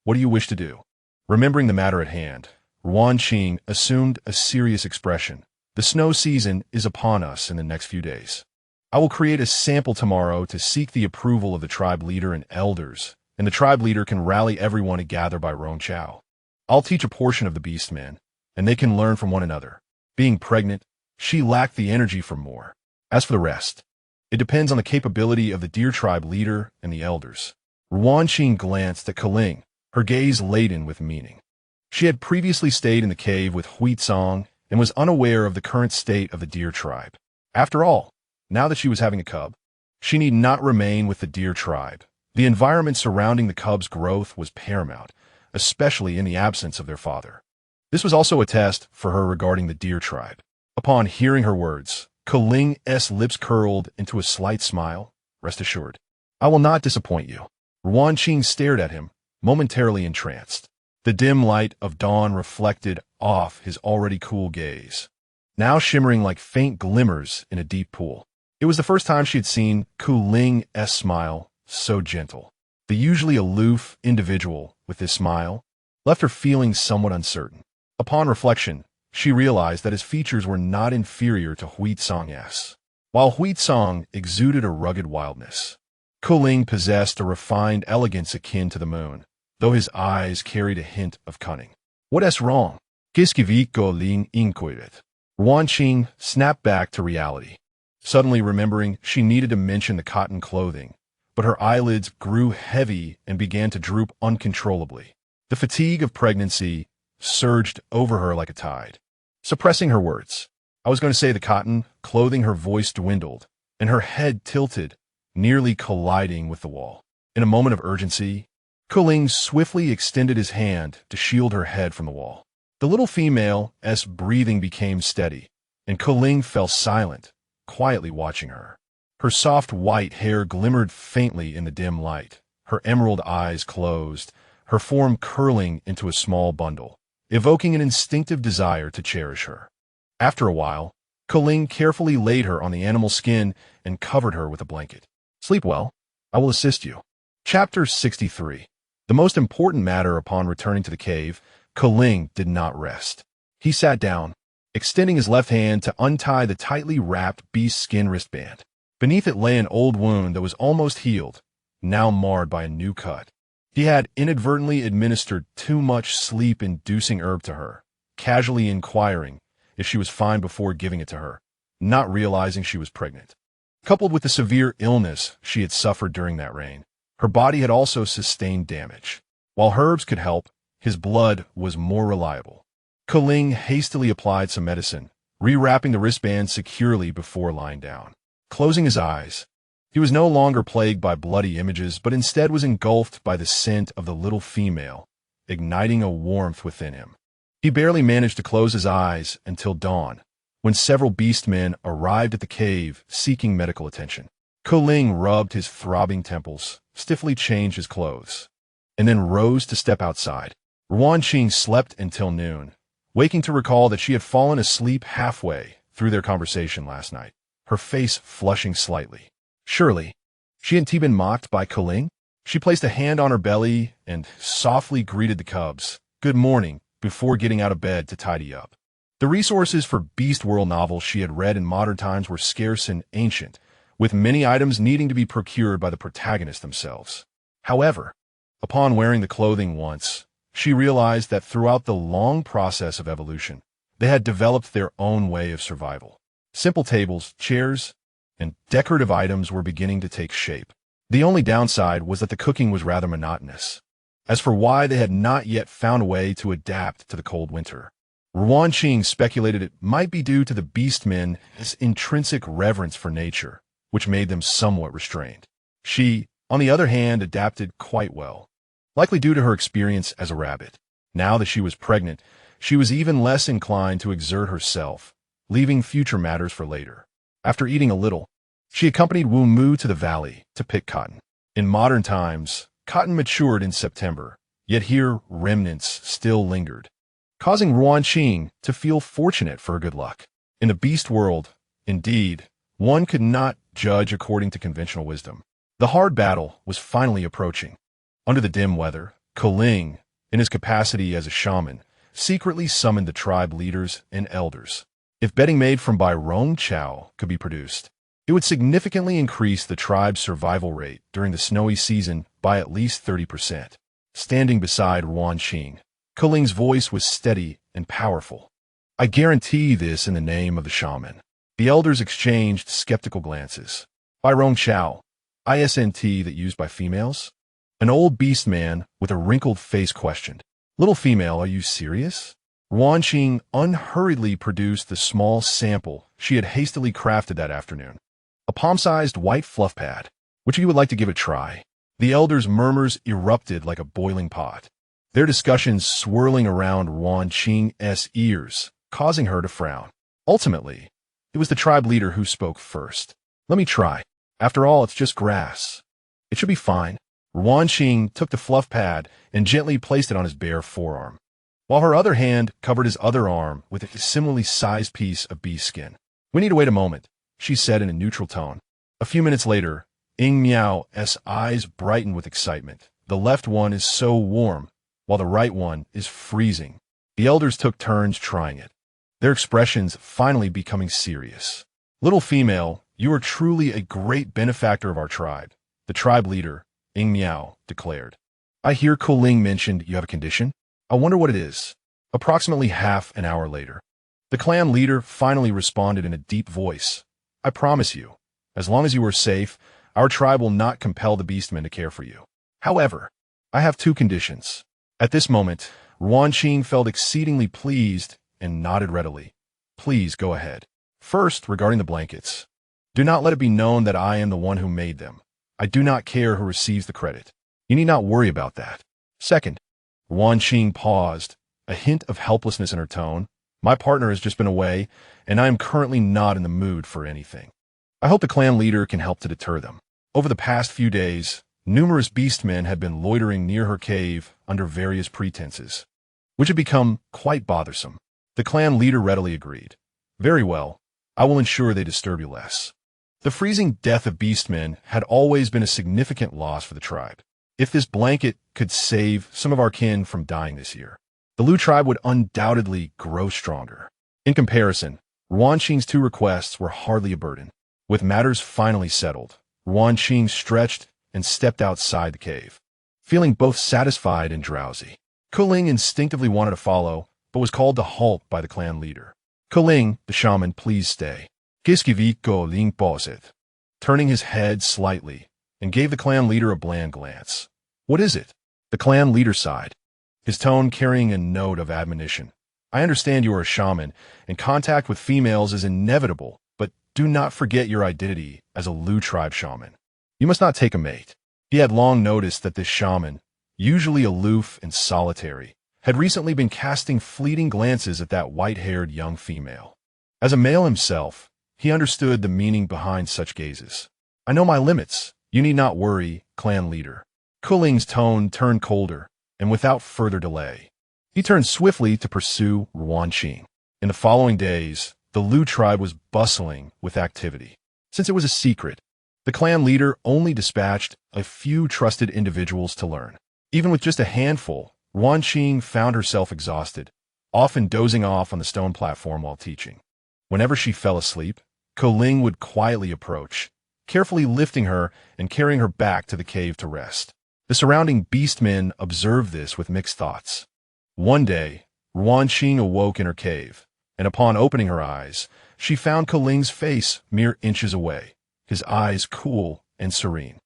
S1: what do you wish to do? Remembering the matter at hand, Ruan Qing assumed a serious expression. The snow season is upon us in the next few days. I will create a sample tomorrow to seek the approval of the tribe leader and elders, and the tribe leader can rally everyone to gather by Rongqiao. I'll teach a portion of the beastmen, and they can learn from one another. Being pregnant, she lacked the energy for more. As for the rest, it depends on the capability of the deer tribe leader and the elders. Ruan Qing glanced at Keling, her gaze laden with meaning. She had previously stayed in the cave with Huizong and was unaware of the current state of the deer tribe. After all, now that she was having a cub, she need not remain with the deer tribe. The environment surrounding the cub's growth was paramount, especially in the absence of their father. This was also a test for her regarding the deer tribe. Upon hearing her words, Keling's lips curled into a slight smile. Rest assured, I will not disappoint you. Ruan Qing stared at him, momentarily entranced. The dim light of dawn reflected off his already cool gaze, now shimmering like faint glimmers in a deep pool. It was the first time she had seen Keling's smile so gentle. The usually aloof individual with this smile left her feeling somewhat uncertain. Upon reflection, she realized that his features were not inferior to Huizong's. While Huizong exuded a rugged wildness, Keling possessed a refined elegance akin to the moon, though his eyes carried a hint of cunning. What's wrong? Qu'est-ce qui Keling inquired. Ruan Qing snapped back to reality, suddenly remembering she needed to mention the cotton clothing, but her eyelids grew heavy and began to droop uncontrollably. The fatigue of pregnancy surged over her like a tide. Suppressing her words, I was going to say the cotton clothing, her voice dwindled, and her head tilted, nearly colliding with the wall. In a moment of urgency, Keling swiftly extended his hand to shield her head from the wall. The little female's breathing became steady, and Keling fell silent, quietly watching her. Her soft white hair glimmered faintly in the dim light, her emerald eyes closed, her form curling into a small bundle, evoking an instinctive desire to cherish her. After a while, Keling carefully laid her on the animal skin and covered her with a blanket. Sleep well. I will assist you. Chapter 63. The most important matter upon returning to the cave, Keling did not rest. He sat down, extending his left hand to untie the tightly wrapped beast skin wristband. Beneath it lay an old wound that was almost healed, now marred by a new cut. He had inadvertently administered too much sleep-inducing herb to her, casually inquiring if she was fine before giving it to her, not realizing she was pregnant. Coupled with the severe illness she had suffered during that reign, her body had also sustained damage. While herbs could help, his blood was more reliable. Keling hastily applied some medicine, rewrapping the wristband securely before lying down. Closing his eyes, he was no longer plagued by bloody images, but instead was engulfed by the scent of the little female, igniting a warmth within him. He barely managed to close his eyes until dawn, when several beastmen arrived at the cave seeking medical attention. Keling rubbed his throbbing temples, stiffly changed his clothes, and then rose to step outside. Ruan Qing slept until noon, waking to recall that she had fallen asleep halfway through their conversation last night, her face flushing slightly. Surely, she hadn't been mocked by Keling? She placed a hand on her belly and softly greeted the cubs, "Good morning," before getting out of bed to tidy up. The resources for Beast World novels she had read in modern times were scarce and ancient, with many items needing to be procured by the protagonists themselves. However, upon wearing the clothing once, she realized that throughout the long process of evolution, they had developed their own way of survival. Simple tables, chairs, and decorative items were beginning to take shape. The only downside was that the cooking was rather monotonous. As for why they had not yet found a way to adapt to the cold winter, Ruan Qing speculated it might be due to the beastmen's intrinsic reverence for nature, which made them somewhat restrained. She, on the other hand, adapted quite well, likely due to her experience as a rabbit. Now that she was pregnant, she was even less inclined to exert herself, leaving future matters for later. After eating a little, she accompanied Wu Mu to the valley to pick cotton. In modern times, cotton matured in September, yet here remnants still lingered, causing Ruan Qing to feel fortunate for her good luck. In the beast world, Indeed, one could not judge according to conventional wisdom. The hard battle was finally approaching. Under the dim weather, Ling, in his capacity as a shaman, secretly summoned the tribe leaders and elders. If bedding made from by Ruan Qing could be produced, it would significantly increase the tribe's survival rate during the snowy season by at least 30%. Standing beside Ruan Qing, Ling's voice was steady and powerful. I guarantee this in the name of the shaman. The elders exchanged skeptical glances. By Ruan Qing, ISNT that used by females? An old beastman with a wrinkled face questioned. Little female, are you serious? Ruan Qing unhurriedly produced the small sample she had hastily crafted that afternoon. A palm-sized white fluff pad, which you would like to give a try. The elders' murmurs erupted like a boiling pot, their discussions swirling around Ruan Qing's ears, causing her to frown. Ultimately, it was the tribe leader who spoke first. Let me try. After all, it's just grass. It should be fine. Ruan Qing took the fluff pad and gently placed it on his bare forearm, while her other hand covered his other arm with a similarly sized piece of beast skin. We need to wait a moment, she said in a neutral tone. A few minutes later, Ying Miao's eyes brightened with excitement. The left one is so warm, while the right one is freezing. The elders took turns trying it, their expressions finally becoming serious. Little female, you are truly a great benefactor of our tribe, the tribe leader, Ying Miao, declared. I hear Ling mentioned you have a condition. I wonder what it is. Approximately half an hour later, the clan leader finally responded in a deep voice. I promise you, as long as you are safe, our tribe will not compel the beastmen to care for you. However, I have two conditions. At this moment, Ruan Qing felt exceedingly pleased and nodded readily. Please go ahead. First, regarding the blankets. Do not let it be known that I am the one who made them. I do not care who receives the credit. You need not worry about that. Second, Ruan Qing paused, a hint of helplessness in her tone. My partner has just been away, and I am currently not in the mood for anything. I hope the clan leader can help to deter them. Over the past few days, numerous beastmen had been loitering near her cave under various pretenses, which had become quite bothersome. The clan leader readily agreed. Very well, I will ensure they disturb you less. The freezing death of beastmen had always been a significant loss for the tribe. If this blanket could save some of our kin from dying this year, the Lu tribe would undoubtedly grow stronger. In comparison, Ruan Qing's two requests were hardly a burden. With matters finally settled, Ruan Qing stretched and stepped outside the cave, feeling both satisfied and drowsy. Ling instinctively wanted to follow, but was called to halt by the clan leader. Ling, the shaman, please stay. Giskiviko Ling Boset, turning his head slightly, and gave the clan leader a bland glance. What is it? The clan leader sighed, his tone carrying a note of admonition. I understand you are a shaman, and contact with females is inevitable, but do not forget your identity as a Lu tribe shaman. You must not take a mate. He had long noticed that this shaman, usually aloof and solitary, had recently been casting fleeting glances at that white-haired young female. As a male himself, he understood the meaning behind such gazes. I know my limits. You need not worry, clan leader. Ling's tone turned colder, and without further delay, he turned swiftly to pursue Ruan Qing. In the following days, the Lu tribe was bustling with activity. Since it was a secret, the clan leader only dispatched a few trusted individuals to learn. Even with just a handful, Ruan Qing found herself exhausted, often dozing off on the stone platform while teaching. Whenever she fell asleep, Ling would quietly approach, carefully lifting her and carrying her back to the cave to rest. The surrounding beastmen observed this with mixed thoughts. One day, Ruan Qing awoke in her cave, and upon opening her eyes, she found Ling's face mere inches away, his eyes cool and serene,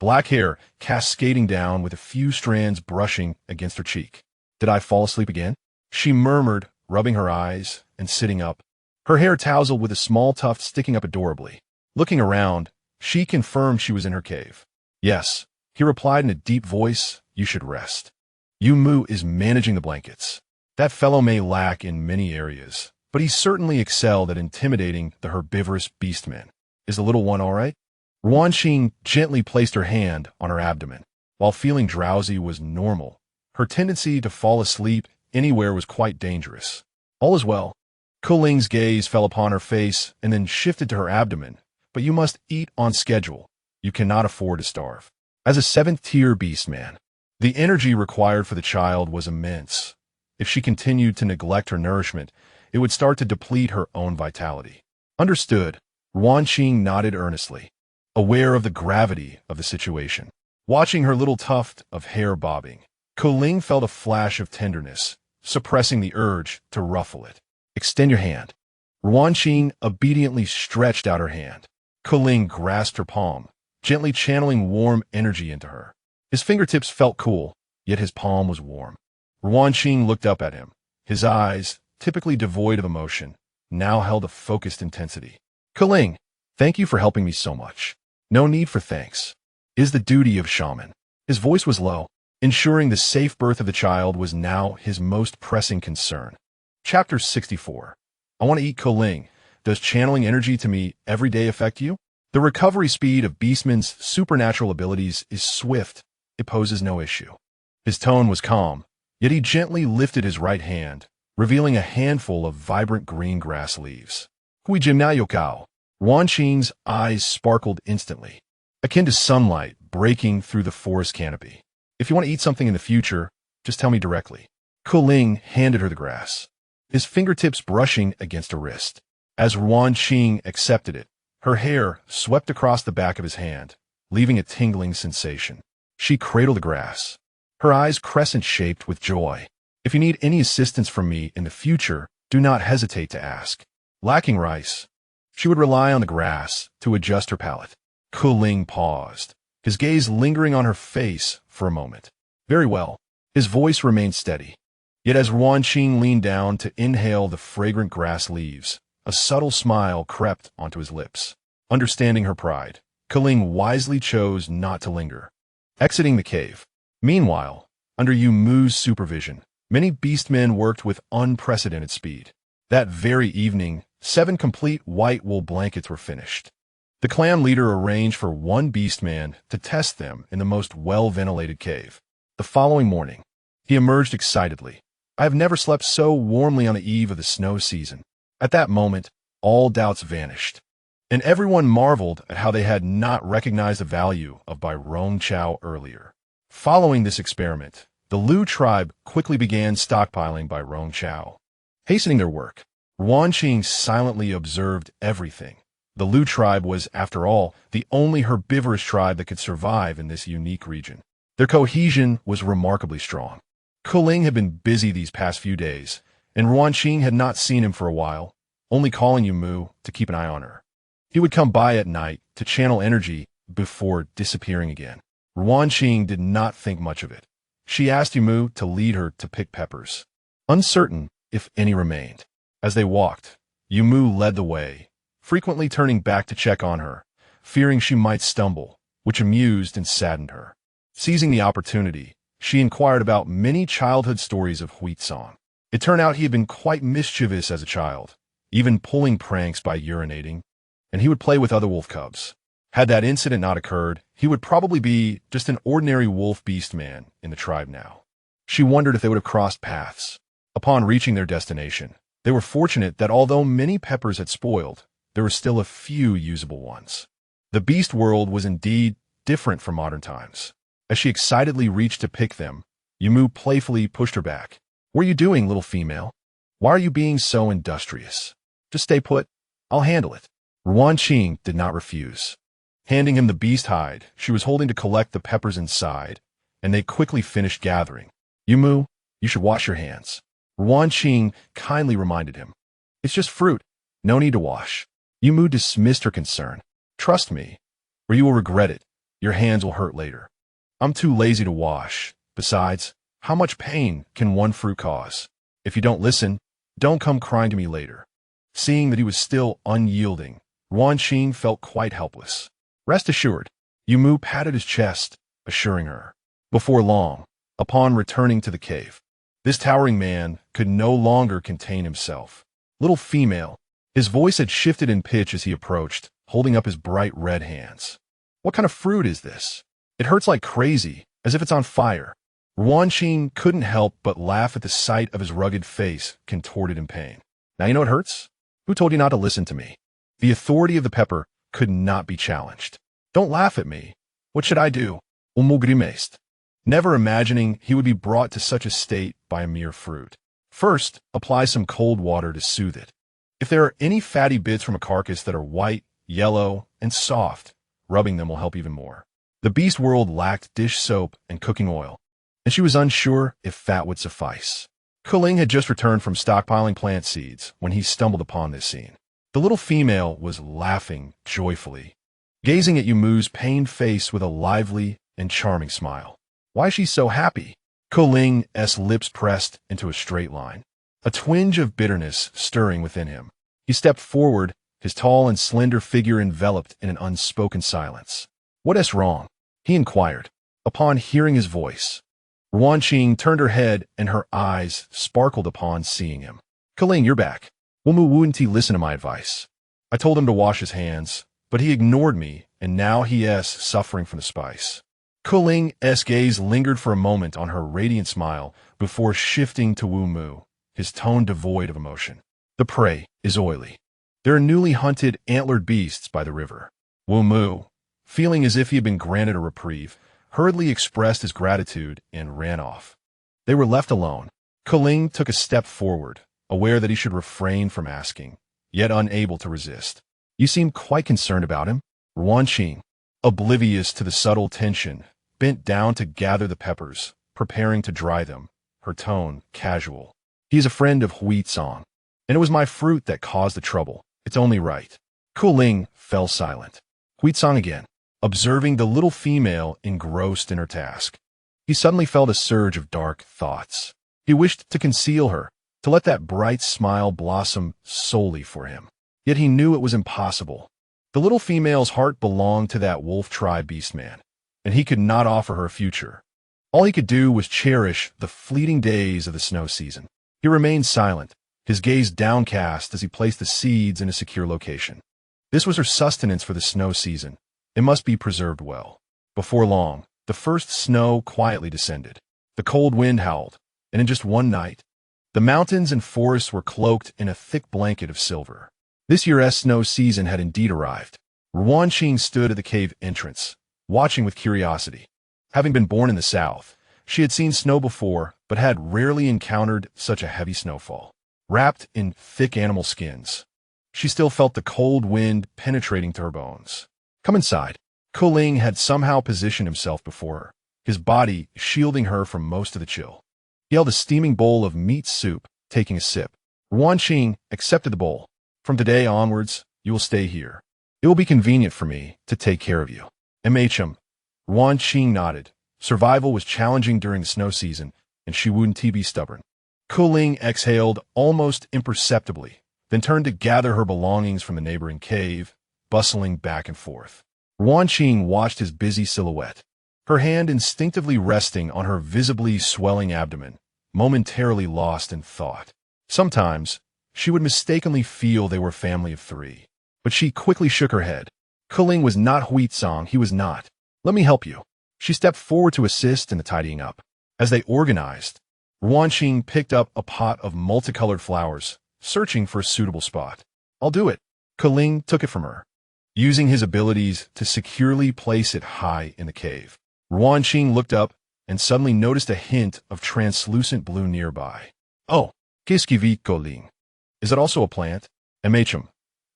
S1: black hair cascading down with a few strands brushing against her cheek. Did I fall asleep again? She murmured, rubbing her eyes and sitting up, her hair tousled with a small tuft sticking up adorably. Looking around, she confirmed she was in her cave. Yes, he replied in a deep voice, you should rest. Yu Mu is managing the blankets. That fellow may lack in many areas, but he certainly excelled at intimidating the herbivorous beastmen. Is the little one all right? Ruan Qing gently placed her hand on her abdomen. While feeling drowsy was normal, her tendency to fall asleep anywhere was quite dangerous. All is well. Kuling's gaze fell upon her face and then shifted to her abdomen. But you must eat on schedule. You cannot afford to starve. As a seventh-tier beastman, the energy required for the child was immense. If she continued to neglect her nourishment, it would start to deplete her own vitality. Understood. Ruan Qing nodded earnestly, aware of the gravity of the situation. Watching her little tuft of hair bobbing, Kuling felt a flash of tenderness, suppressing the urge to ruffle it. Extend your hand. Ruan Qing obediently stretched out her hand. Kuling grasped her palm, gently channeling warm energy into her. His fingertips felt cool, yet his palm was warm. Ruan Qing looked up at him. His eyes, typically devoid of emotion, now held a focused intensity. Kuling, thank you for helping me so much. No need for thanks. It is the duty of shaman. His voice was low. Ensuring the safe birth of the child was now his most pressing concern. Chapter 64. I want to eat Kuling. Does channeling energy to me every day affect you? The recovery speed of Beastman's supernatural abilities is swift. It poses no issue. His tone was calm, yet he gently lifted his right hand, revealing a handful of vibrant green grass leaves. Hui Jimnayokao. Ruan Qing's eyes sparkled instantly, akin to sunlight breaking through the forest canopy. If you want to eat something in the future, just tell me directly. Kuling handed her the grass, his fingertips brushing against her wrist. As Ruan Qing accepted it, her hair swept across the back of his hand, leaving a tingling sensation. She cradled the grass, her eyes crescent-shaped with joy. If you need any assistance from me in the future, do not hesitate to ask. Lacking rice, she would rely on the grass to adjust her palate. Kuling paused, his gaze lingering on her face for a moment. Very well. His voice remained steady. Yet as Ruan Qing leaned down to inhale the fragrant grass leaves, a subtle smile crept onto his lips. Understanding her pride, Kuling wisely chose not to linger. Exiting the cave. Meanwhile, under Yu Mu's supervision, many beastmen worked with unprecedented speed. That very evening, 7 complete white wool blankets were finished. The clan leader arranged for one beastman to test them in the most well-ventilated cave. The following morning, he emerged excitedly. I have never slept so warmly on the eve of the snow season. At that moment, all doubts vanished, and everyone marveled at how they had not recognized the value of Bai Rongqiao earlier. Following this experiment, the Lu tribe quickly began stockpiling Bai Rongqiao. Hastening their work, Ruan Qing silently observed everything. The Lu tribe was, after all, the only herbivorous tribe that could survive in this unique region. Their cohesion was remarkably strong. Kuling had been busy these past few days, and Ruan Qing had not seen him for a while, only calling Yu Mu to keep an eye on her. He would come by at night to channel energy before disappearing again. Ruan Qing did not think much of it. She asked Yu Mu to lead her to pick peppers, uncertain if any remained. As they walked, Yu Mu led the way, frequently turning back to check on her, fearing she might stumble, which amused and saddened her. Seizing the opportunity, she inquired about many childhood stories of Huitsong. It turned out he had been quite mischievous as a child, even pulling pranks by urinating, and he would play with other wolf cubs. Had that incident not occurred, he would probably be just an ordinary wolf beast man in the tribe now. She wondered if they would have crossed paths. Upon reaching their destination, they were fortunate that although many peppers had spoiled, there were still a few usable ones. The beast world was indeed different from modern times. As she excitedly reached to pick them, Yu Mu playfully pushed her back. What are you doing, little female? Why are you being so industrious? Just stay put. I'll handle it. Ruan Qing did not refuse. Handing him the beast hide she was holding to collect the peppers inside, and they quickly finished gathering. Yu Mu, you should wash your hands. Ruan Qing kindly reminded him. It's just fruit. No need to wash. Yu Mu dismissed her concern. Trust me, or you will regret it. Your hands will hurt later. I'm too lazy to wash. Besides, how much pain can one fruit cause? If you don't listen, don't come crying to me later. Seeing that he was still unyielding, Ruan Qing felt quite helpless. Rest assured, Yu Mu patted his chest, assuring her. Before long, upon returning to the cave, this towering man could no longer contain himself. Little female, his voice had shifted in pitch as he approached, holding up his bright red hands. What kind of fruit is this? It hurts like crazy, as if it's on fire. Ruan Qing couldn't help but laugh at the sight of his rugged face contorted in pain. Now you know it hurts? Who told you not to listen to me? The authority of the pepper could not be challenged. Don't laugh at me. What should I do? Umugrimest. Never imagining he would be brought to such a state by a mere fruit. First, apply some cold water to soothe it. If there are any fatty bits from a carcass that are white, yellow, and soft, rubbing them will help even more. The beast world lacked dish soap and cooking oil, and she was unsure if fat would suffice. Kuling had just returned from stockpiling plant seeds when he stumbled upon this scene. The little female was laughing joyfully, gazing at Yumu's pained face with a lively and charming smile. Why is she so happy? Kuling's lips pressed into a straight line, a twinge of bitterness stirring within him. He stepped forward, his tall and slender figure enveloped in an unspoken silence. What is wrong? He inquired. Upon hearing his voice, Ruan Qing turned her head and her eyes sparkled upon seeing him. Kuling, you're back. Wumu wouldn't he listen to my advice? I told him to wash his hands, but he ignored me, and now he is suffering from the spice. Kuling's gaze lingered for a moment on her radiant smile before shifting to Wu Mu, his tone devoid of emotion. The prey is oily. There are newly hunted, antlered beasts by the river. Wu Mu, feeling as if he had been granted a reprieve, hurriedly expressed his gratitude and ran off. They were left alone. Kuling took a step forward, aware that he should refrain from asking, yet unable to resist. You seem quite concerned about him. Ruan Qing, oblivious to the subtle tension, bent down to gather the peppers, preparing to dry them, her tone casual. He is a friend of Huizong, and it was my fruit that caused the trouble. It's only right. Kuling fell silent. Huizong again, observing the little female engrossed in her task. He suddenly felt a surge of dark thoughts. He wished to conceal her, to let that bright smile blossom solely for him. Yet he knew it was impossible. The little female's heart belonged to that wolf tribe beastman, and he could not offer her a future. All he could do was cherish the fleeting days of the snow season. He remained silent, his gaze downcast as he placed the seeds in a secure location. This was her sustenance for the snow season. It must be preserved well. Before long, the first snow quietly descended. The cold wind howled, and in just one night, the mountains and forests were cloaked in a thick blanket of silver. This year's snow season had indeed arrived. Ruan Qing stood at the cave entrance, watching with curiosity. Having been born in the south, she had seen snow before, but had rarely encountered such a heavy snowfall. Wrapped in thick animal skins, she still felt the cold wind penetrating to her bones. Come inside. Kuling had somehow positioned himself before her, his body shielding her from most of the chill. He held a steaming bowl of meat soup, taking a sip. Ruan Qing accepted the bowl. From today onwards, you will stay here. It will be convenient for me to take care of you. MHM. Ruan Qing nodded. Survival was challenging during the snow season, and she wouldn't be stubborn. Kuling exhaled almost imperceptibly, then turned to gather her belongings from the neighboring cave, bustling back and forth. Ruan Qing watched his busy silhouette, her hand instinctively resting on her visibly swelling abdomen, momentarily lost in thought. Sometimes, she would mistakenly feel they were a family of three, but she quickly shook her head. Kuling was not Huizong, he was not. Let me help you. She stepped forward to assist in the tidying up. As they organized, Ruan Qing picked up a pot of multicolored flowers, searching for a suitable spot. I'll do it. Kuling took it from her, using his abilities to securely place it high in the cave. Ruan Qing looked up and suddenly noticed a hint of translucent blue nearby. Oh, qu'est-ce qui vit, Kuling? Is it also a plant? MHM.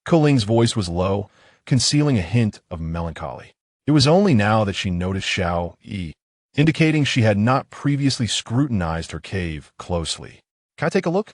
S1: Kuling's voice was low, concealing a hint of melancholy. It was only now that she noticed Xiao Yi, indicating she had not previously scrutinized her cave closely. Can I take a look?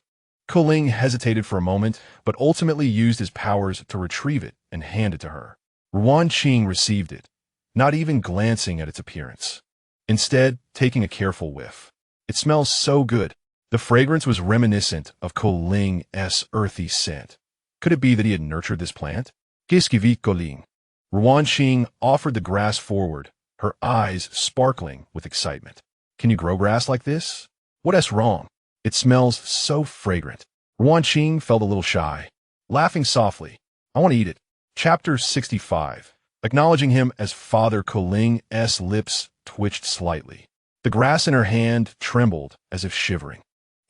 S1: Kuling hesitated for a moment, but ultimately used his powers to retrieve it and hand it to her. Ruan Qing received it, not even glancing at its appearance. Instead, taking a careful whiff. It smells so good. The fragrance was reminiscent of Kuling's earthy scent. Could it be that he had nurtured this plant? Qu'est-ce qui vit, Kuling? Ruan Qing offered the grass forward, her eyes sparkling with excitement. Can you grow grass like this? What is wrong? It smells so fragrant. Ruan Qing felt a little shy, laughing softly. I want to eat it. Chapter 65. Acknowledging him as Father, Kuling's lips twitched slightly. The grass in her hand trembled as if shivering.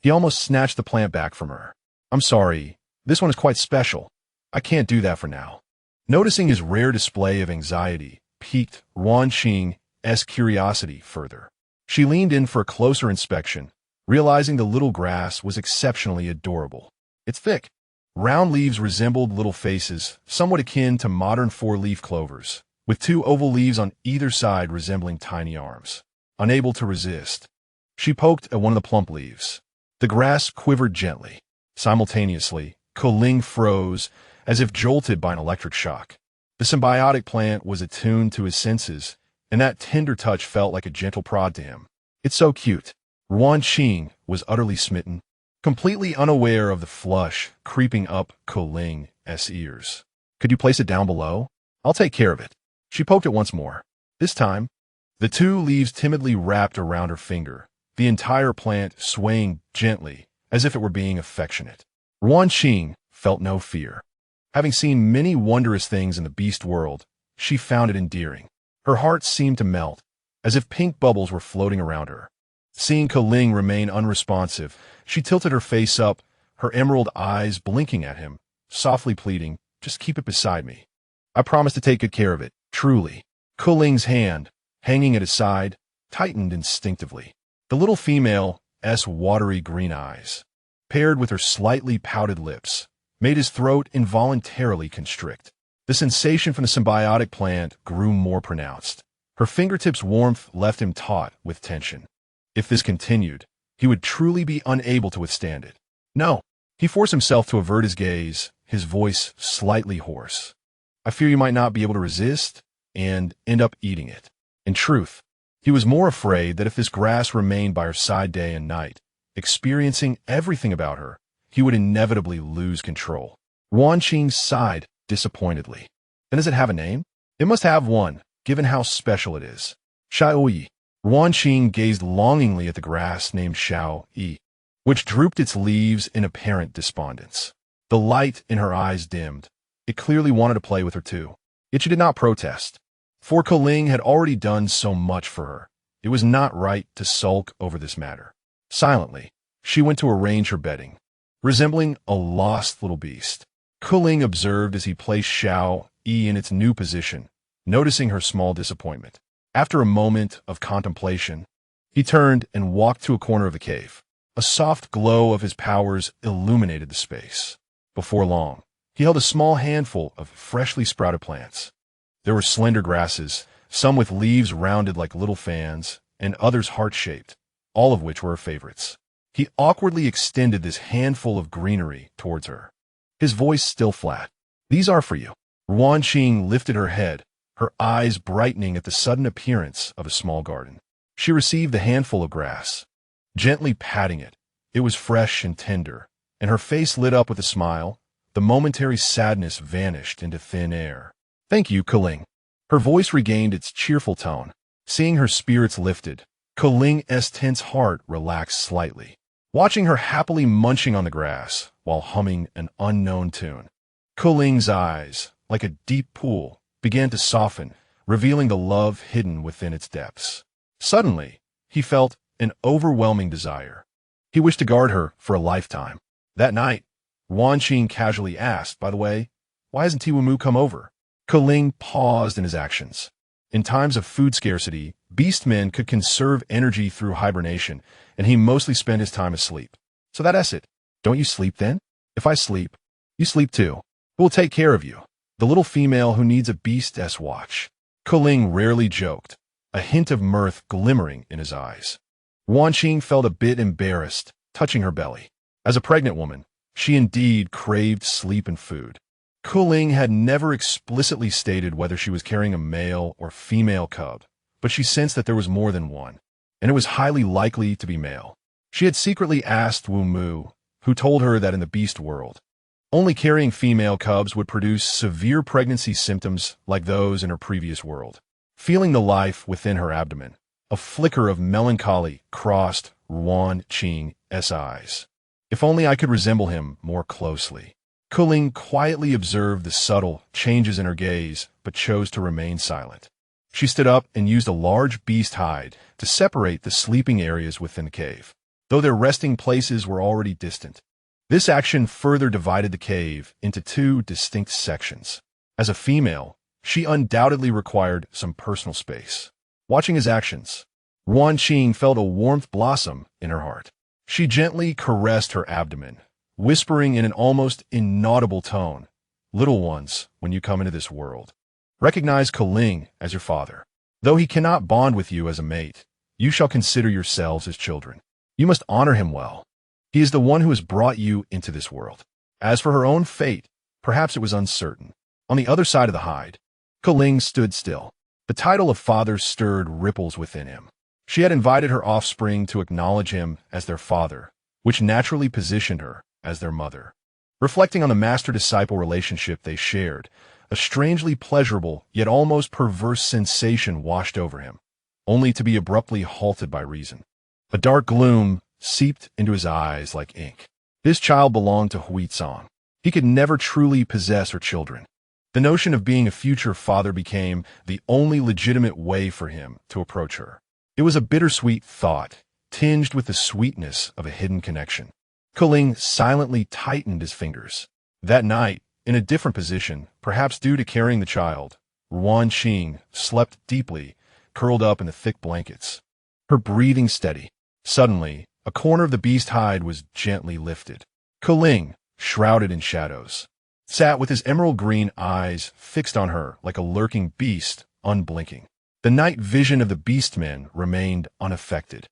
S1: He almost snatched the plant back from her. I'm sorry, This one is quite special. I can't do that for now. Noticing his rare display of anxiety piqued Ruan Qing's curiosity further. She leaned in for a closer inspection, realizing the little grass was exceptionally adorable. Its thick, round leaves resembled little faces, somewhat akin to modern four-leaf clovers, with two oval leaves on either side resembling tiny arms. Unable to resist, she poked at one of the plump leaves. The grass quivered gently. Simultaneously, Ling froze, as if jolted by an electric shock. The symbiotic plant was attuned to his senses, and that tender touch felt like a gentle prod to him. It's so cute. Ruan Qing was utterly smitten, completely unaware of the flush creeping up Ling's ears. Could you place it down below? I'll take care of it. She poked it once more. This time, the two leaves timidly wrapped around her finger, the entire plant swaying gently as if it were being affectionate. Ruan Qing felt no fear. Having seen many wondrous things in the beast world, she found it endearing. Her heart seemed to melt, as if pink bubbles were floating around her. Seeing Ling remain unresponsive, she tilted her face up, her emerald eyes blinking at him, softly pleading, "Just keep it beside me. I promise to take good care of it, truly." Ling's hand, hanging at his side, tightened instinctively. The little female's watery green eyes, paired with her slightly pouted lips, made his throat involuntarily constrict. The sensation from the symbiotic plant grew more pronounced. Her fingertips' warmth left him taut with tension. If this continued, he would truly be unable to withstand it. No, he forced himself to avert his gaze, his voice slightly hoarse. "I fear you might not be able to resist and end up eating it." In truth, he was more afraid that if this grass remained by her side day and night, experiencing everything about her, he would inevitably lose control. Ruan Qing sighed disappointedly. Then does it have a name? It must have one, given how special it is. Xiaoyi. Ruan Qing gazed longingly at the grass named Xiaoyi, which drooped its leaves in apparent despondence. The light in her eyes dimmed. It clearly wanted to play with her too. Yet she did not protest. For Ling had already done so much for her. It was not right to sulk over this matter. Silently, she went to arrange her bedding. Resembling a lost little beast, Ling observed as he placed Xiaoyi in its new position, noticing her small disappointment. After a moment of contemplation, he turned and walked to a corner of the cave. A soft glow of his powers illuminated the space. Before long, he held a small handful of freshly sprouted plants. There were slender grasses, some with leaves rounded like little fans, and others heart-shaped, all of which were her favorites. He awkwardly extended this handful of greenery towards her, his voice still flat. "These are for you." Ruan Qing lifted her head, her eyes brightening at the sudden appearance of a small garden. She received the handful of grass, gently patting it. It was fresh and tender, and her face lit up with a smile. The momentary sadness vanished into thin air. "Thank you, Ling." Her voice regained its cheerful tone. Seeing her spirits lifted, Ling's tense heart relaxed slightly. Watching her happily munching on the grass while humming an unknown tune, Ling's eyes, like a deep pool, began to soften, revealing the love hidden within its depths. Suddenly, he felt an overwhelming desire. He wished to guard her for a lifetime. That night, Ruan Qing casually asked, "By the way, why hasn't Tiwumu come over?" Ling paused in his actions. In times of food scarcity, beastmen could conserve energy through hibernation, and he mostly spent his time asleep. "So that's it. Don't you sleep then? If I sleep, you sleep too. Who will take care of you? The little female who needs a beast's watch." Ling rarely joked, a hint of mirth glimmering in his eyes. Ruan Qing felt a bit embarrassed, touching her belly. As a pregnant woman, she indeed craved sleep and food. Ling had never explicitly stated whether she was carrying a male or female cub, but she sensed that there was more than one, and it was highly likely to be male. She had secretly asked Wu Mu, who told her that in the beast world, only carrying female cubs would produce severe pregnancy symptoms like those in her previous world. Feeling the life within her abdomen, a flicker of melancholy crossed Ruan Qing's eyes. If only I could resemble him more closely. Ling quietly observed the subtle changes in her gaze, but chose to remain silent. She stood up and used a large beast hide to separate the sleeping areas within the cave, though their resting places were already distant. This action further divided the cave into two distinct sections. As a female, she undoubtedly required some personal space. Watching his actions, Ruan Qing felt a warmth blossom in her heart. She gently caressed her abdomen, whispering in an almost inaudible tone, "Little ones, when you come into this world, recognize Keling as your father. Though he cannot bond with you as a mate, you shall consider yourselves as children. You must honor him well. He is the one who has brought you into this world." As for her own fate, perhaps it was uncertain. On the other side of the hide, Keling stood still. The title of father stirred ripples within him. She had invited her offspring to acknowledge him as their father, which naturally positioned her as their mother. Reflecting on the master-disciple relationship they shared, a strangely pleasurable yet almost perverse sensation washed over him, only to be abruptly halted by reason. A dark gloom seeped into his eyes like ink. This child belonged to Huizong. He could never truly possess her children. The notion of being a future father became the only legitimate way for him to approach her. It was a bittersweet thought, tinged with the sweetness of a hidden connection. Keling silently tightened his fingers. That night, in a different position, perhaps due to carrying the child, Ruan Qing slept deeply, curled up in the thick blankets, her breathing steady. Suddenly, a corner of the beast hide was gently lifted. Keling, shrouded in shadows, sat with his emerald-green eyes fixed on her like a lurking beast, unblinking. The night vision of the beastmen remained unaffected,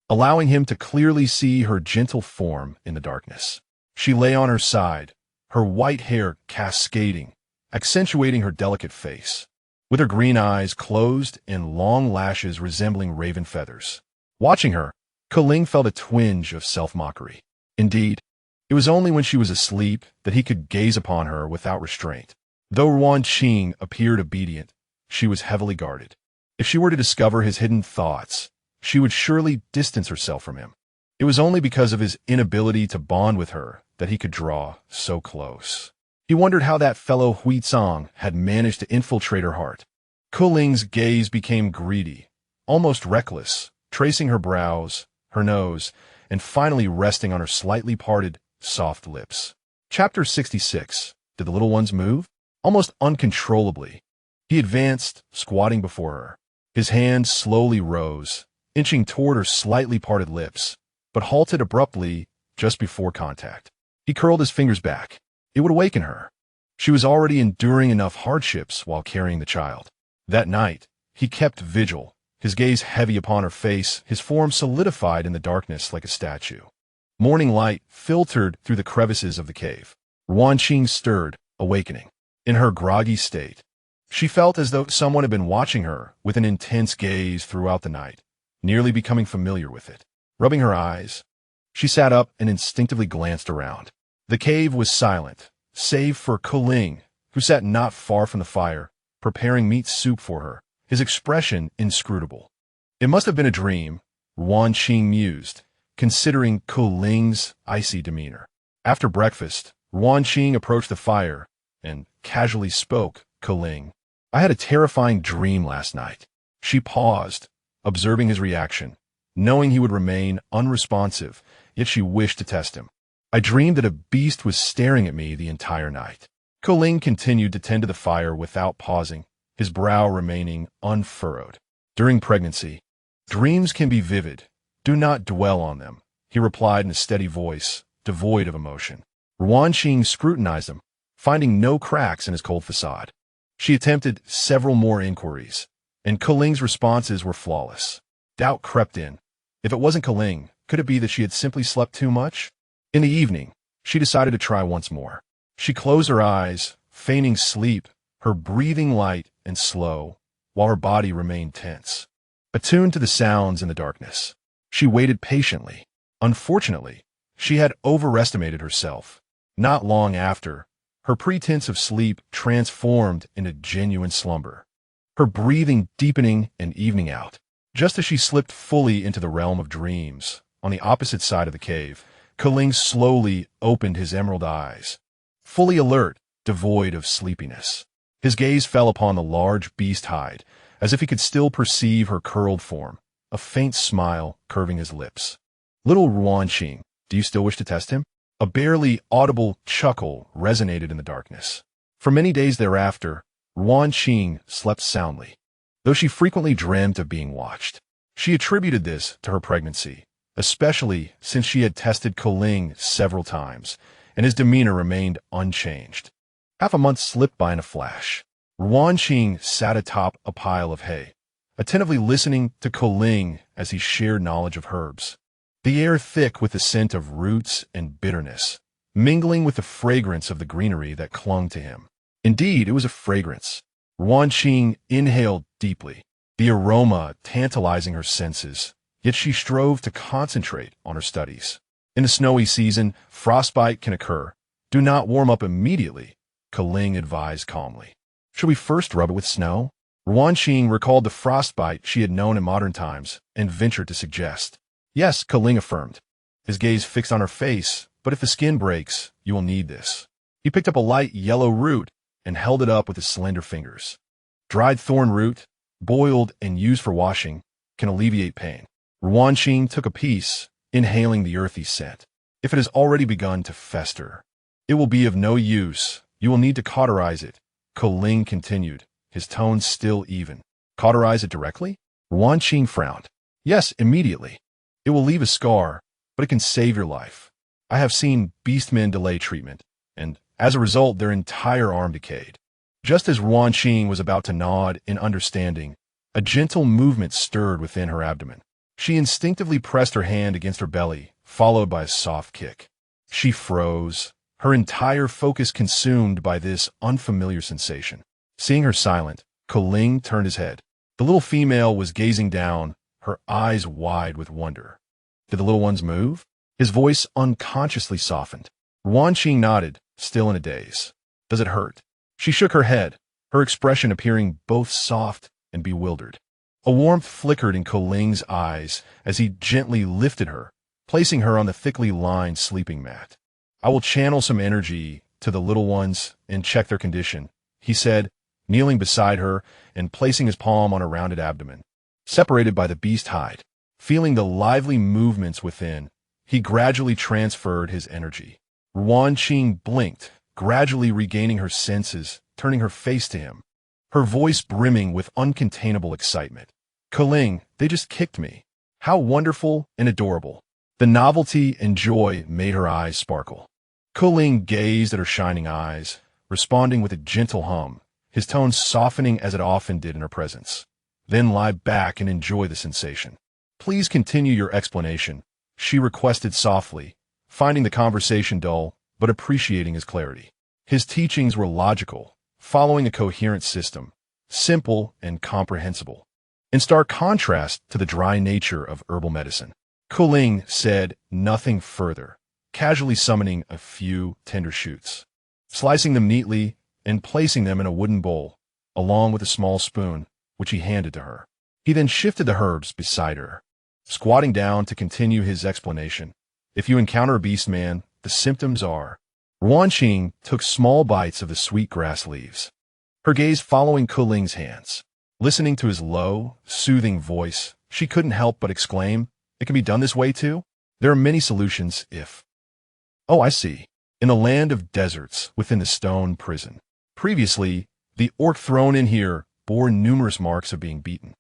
S1: allowing him to clearly see her gentle form in the darkness. She lay on her side, her white hair cascading, accentuating her delicate face, with her green eyes closed and long lashes resembling raven feathers. Watching her, Keling felt a twinge of self-mockery. Indeed, it was only when she was asleep that he could gaze upon her without restraint. Though Ruan Qing appeared obedient, she was heavily guarded. If she were to discover his hidden thoughts, she would surely distance herself from him. It was only because of his inability to bond with her that he could draw so close. He wondered how that fellow Huizong had managed to infiltrate her heart. Keling's gaze became greedy, almost reckless, tracing her brows, her nose, and finally resting on her slightly parted, soft lips. Chapter 66. Did the little ones move? Almost uncontrollably, he advanced, squatting before her. His hand slowly rose, inching toward her slightly parted lips, but halted abruptly just before contact. He curled his fingers back. It would awaken her. She was already enduring enough hardships while carrying the child. That night, he kept vigil, his gaze heavy upon her face, his form solidified in the darkness like a statue. Morning light filtered through the crevices of the cave. Ruan Qing stirred, awakening. In her groggy state, she felt as though someone had been watching her with an intense gaze throughout the night, nearly becoming familiar with it. Rubbing her eyes, she sat up and instinctively glanced around. The cave was silent, save for Keling, who sat not far from the fire, preparing meat soup for her, his expression inscrutable. It must have been a dream, Ruan Qing mused, considering Keling's icy demeanor. After breakfast, Ruan Qing approached the fire and casually spoke. Keling, I had a terrifying dream last night. She paused, observing his reaction, knowing he would remain unresponsive, yet she wished to test him. I dreamed that a beast was staring at me the entire night. Keling continued to tend to the fire without pausing, his brow remaining unfurrowed. During pregnancy, dreams can be vivid. Do not dwell on them, he replied in a steady voice, devoid of emotion. Ruan Qing scrutinized him, finding no cracks in his cold facade. She attempted several more inquiries, and Keling's responses were flawless. Doubt crept in. If it wasn't Keling, could it be that she had simply slept too much? In the evening, she decided to try once more. She closed her eyes, feigning sleep, her breathing light and slow, while her body remained tense. Attuned to the sounds in the darkness, she waited patiently. Unfortunately, she had overestimated herself. Not long after, her pretense of sleep transformed into genuine slumber, her breathing deepening and evening out. Just as she slipped fully into the realm of dreams, on the opposite side of the cave, Keling slowly opened his emerald eyes, fully alert, devoid of sleepiness. His gaze fell upon the large beast hide, as if he could still perceive her curled form, a faint smile curving his lips. Little Ruan Qing, do you still wish to test him? A barely audible chuckle resonated in the darkness. For many days thereafter, Ruan Qing slept soundly, though she frequently dreamt of being watched. She attributed this to her pregnancy, especially since she had tested Keling several times, and his demeanor remained unchanged. Half a month slipped by in a flash. Ruan Qing sat atop a pile of hay, attentively listening to Keling as he shared knowledge of herbs. The air thick with the scent of roots and bitterness, mingling with the fragrance of the greenery that clung to him. Indeed, it was a fragrance. Ruan Qing inhaled deeply, the aroma tantalizing her senses, yet she strove to concentrate on her studies. In the snowy season, frostbite can occur. Do not warm up immediately, Keling advised calmly. Should we first rub it with snow? Ruan Qing recalled the frostbite she had known in modern times and ventured to suggest. Yes, Keling affirmed, his gaze fixed on her face, but if the skin breaks, you will need this. He picked up a light yellow root and held it up with his slender fingers. Dried thorn root, boiled and used for washing, can alleviate pain. Ruan Qing took a piece, inhaling the earthy scent. If it has already begun to fester, it will be of no use. You will need to cauterize it, Keling continued, his tone still even. Cauterize it directly? Ruan Qing frowned. Yes, immediately. It will leave a scar, but it can save your life. I have seen beastmen delay treatment, and as a result, their entire arm decayed. Just as Ruan Qing was about to nod in understanding, a gentle movement stirred within her abdomen. She instinctively pressed her hand against her belly, followed by a soft kick. She froze, her entire focus consumed by this unfamiliar sensation. Seeing her silent, Keling turned his head. The little female was gazing down, her eyes wide with wonder. Did the little ones move? His voice unconsciously softened. Ruan Qing nodded, still in a daze. Does it hurt? She shook her head, her expression appearing both soft and bewildered. A warmth flickered in Keling's eyes as he gently lifted her, placing her on the thickly lined sleeping mat. I will channel some energy to the little ones and check their condition, he said, kneeling beside her and placing his palm on her rounded abdomen. Separated by the beast hide, feeling the lively movements within, he gradually transferred his energy. Ruan Qing blinked, gradually regaining her senses, turning her face to him, her voice brimming with uncontainable excitement. Keling, they just kicked me. How wonderful and adorable. The novelty and joy made her eyes sparkle. Keling gazed at her shining eyes, responding with a gentle hum, his tone softening as it often did in her presence. Then lie back and enjoy the sensation. Please continue your explanation, she requested softly, finding the conversation dull, but appreciating his clarity. His teachings were logical, following a coherent system, simple and comprehensible. In stark contrast to the dry nature of herbal medicine, Keling said nothing further, casually summoning a few tender shoots, slicing them neatly and placing them in a wooden bowl, along with a small spoon, which he handed to her. He then shifted the herbs beside her, squatting down to continue his explanation. If you encounter a beast man, the symptoms are... Ruan Qing took small bites of the sweet grass leaves, her gaze following Keling's hands. Listening to his low, soothing voice, she couldn't help but exclaim, it can be done this way too? There are many solutions if... Oh, I see. In the land of deserts, within the stone prison. Previously, the orc thrown in here bore numerous marks of being beaten.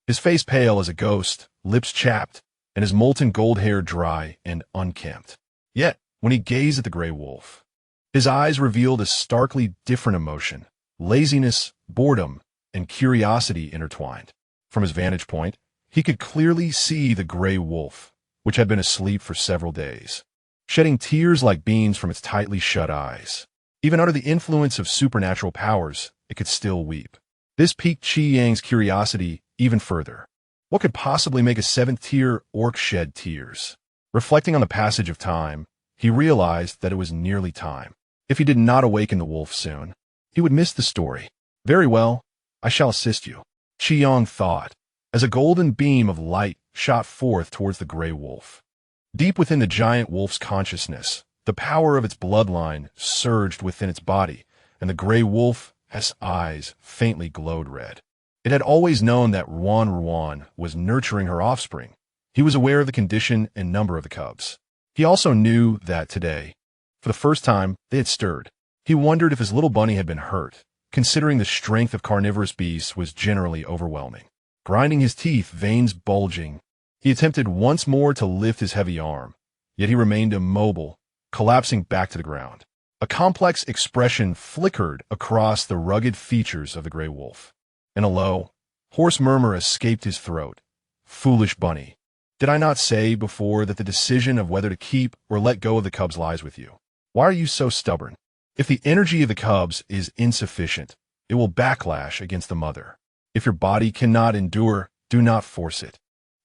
S1: His face pale as a ghost, lips chapped, and his molten gold hair dry and unkempt. Yet, when he gazed at the gray wolf, his eyes revealed a starkly different emotion, laziness, boredom, and curiosity intertwined. From his vantage point, he could clearly see the gray wolf, which had been asleep for several days, shedding tears like beans from its tightly shut eyes. Even under the influence of supernatural powers, it could still weep. This piqued Qi Yang's curiosity even further. What could possibly make a seventh-tier orc shed tears? Reflecting on the passage of time, he realized that it was nearly time. If he did not awaken the wolf soon, he would miss the story. Very well, I shall assist you, Qi Yang thought, as a golden beam of light shot forth towards the gray wolf. Deep within the giant wolf's consciousness, the power of its bloodline surged within its body, and the gray wolf's eyes faintly glowed red. It had always known that Ruan was nurturing her offspring. He was aware of the condition and number of the cubs. He also knew that today, For the first time, they had stirred. He wondered if his little bunny had been hurt, considering the strength of carnivorous beasts was generally overwhelming. Grinding his teeth, veins bulging, he attempted once more to lift his heavy arm, yet he remained immobile, collapsing back to the ground. A complex expression flickered across the rugged features of the gray wolf, and a low, hoarse murmur escaped his throat. "Foolish bunny. Did I not say before that the decision of whether to keep or let go of the cubs lies with you? Why are you so stubborn? If the energy of the cubs is insufficient, it will backlash against the mother. If your body cannot endure, do not force it.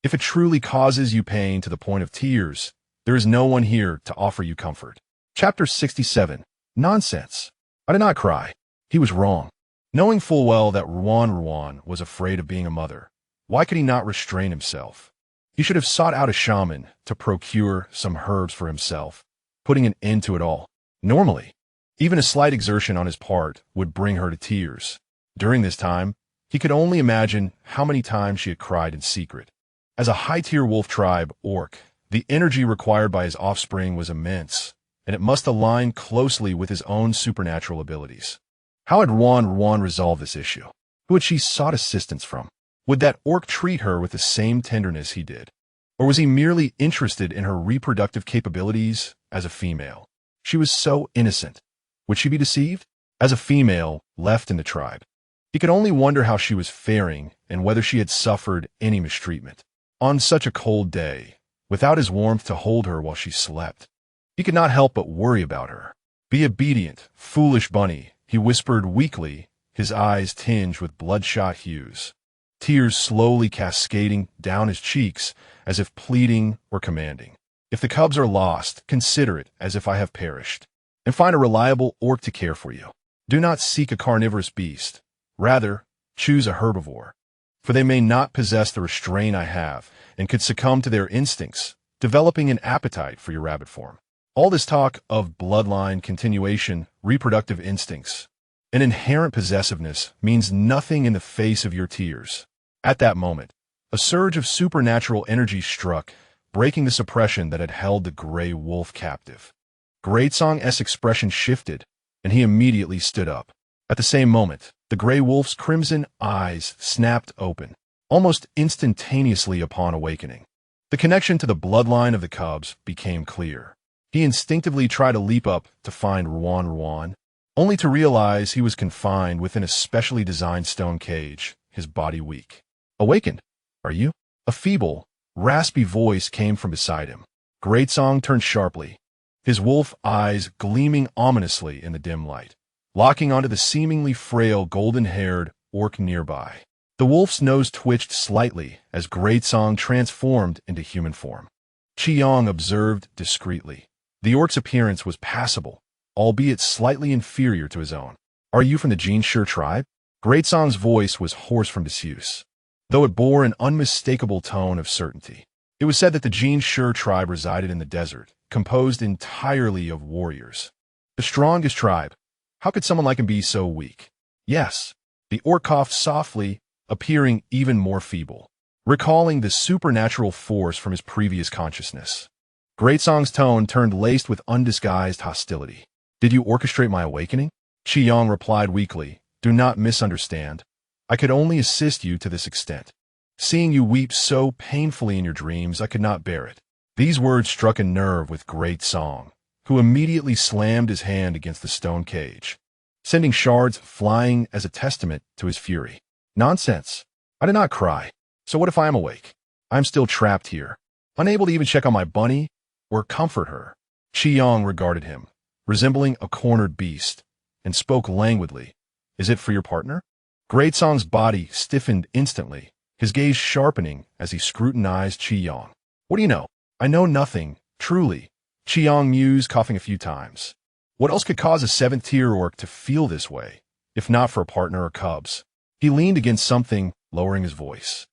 S1: If it truly causes you pain to the point of tears, there is no one here to offer you comfort." Chapter 67. Nonsense. I did not cry. He was wrong. Knowing full well that Ruan was afraid of being a mother, why could he not restrain himself? He should have sought out a shaman to procure some herbs for himself, putting an end to it all. Normally, even a slight exertion on his part would bring her to tears. During this time, he could only imagine how many times she had cried in secret. As a high-tier wolf tribe orc, the energy required by his offspring was immense, and it must align closely with his own supernatural abilities. How had Ruan resolved this issue? Who had she sought assistance from? Would that orc treat her with the same tenderness he did? Or was he merely interested in her reproductive capabilities as a female? She was so innocent. Would she be deceived? As a female left in the tribe, he could only wonder how she was faring and whether she had suffered any mistreatment. On such a cold day, without his warmth to hold her while she slept, he could not help but worry about her. "Be obedient, foolish bunny," he whispered weakly, his eyes tinged with bloodshot hues, tears slowly cascading down his cheeks as if pleading or commanding. "If the cubs are lost, consider it as if I have perished, and find a reliable orc to care for you. Do not seek a carnivorous beast. Rather, choose a herbivore, for they may not possess the restraint I have and could succumb to their instincts, developing an appetite for your rabbit form." All this talk of bloodline continuation, reproductive instincts, and inherent possessiveness means nothing in the face of your tears. At that moment, a surge of supernatural energy struck, breaking the suppression that had held the gray wolf captive. Greatsong's expression shifted, and he immediately stood up. At the same moment, the gray wolf's crimson eyes snapped open, almost instantaneously upon awakening. The connection to the bloodline of the cubs became clear. He instinctively tried to leap up to find Ruan, only to realize he was confined within a specially designed stone cage, his body weak. "Awakened, are you?" A feeble, raspy voice came from beside him. Greatsong turned sharply, his wolf eyes gleaming ominously in the dim light, locking onto the seemingly frail golden-haired orc nearby. The wolf's nose twitched slightly as Greatsong transformed into human form. Qiyong observed discreetly. The orc's appearance was passable, albeit slightly inferior to his own. "Are you from the Jinshi tribe?" Greatsong's voice was hoarse from disuse, though it bore an unmistakable tone of certainty. It was said that the Jinshi tribe resided in the desert, composed entirely of warriors. The strongest tribe. How could someone like him be so weak? "Yes." The orc coughed softly, appearing even more feeble, recalling the supernatural force from his previous consciousness. Greatsong's tone turned laced with undisguised hostility. "Did you orchestrate my awakening?" Qiyong replied weakly. "Do not misunderstand. I could only assist you to this extent. Seeing you weep so painfully in your dreams, I could not bear it." These words struck a nerve with Greatsong, who immediately slammed his hand against the stone cage, sending shards flying as a testament to his fury. "Nonsense. I did not cry. So what if I am awake? I am still trapped here, unable to even check on my bunny or comfort her." Qiyong regarded him, resembling a cornered beast, and spoke languidly. "Is it for your partner?" Greatsong's body stiffened instantly, his gaze sharpening as he scrutinized Qiyong. "What do you know?" "I know nothing, truly," Qiyong mused, coughing a few times. What else could cause a seventh-tier orc to feel this way, if not for a partner or cubs? He leaned against something, lowering his voice.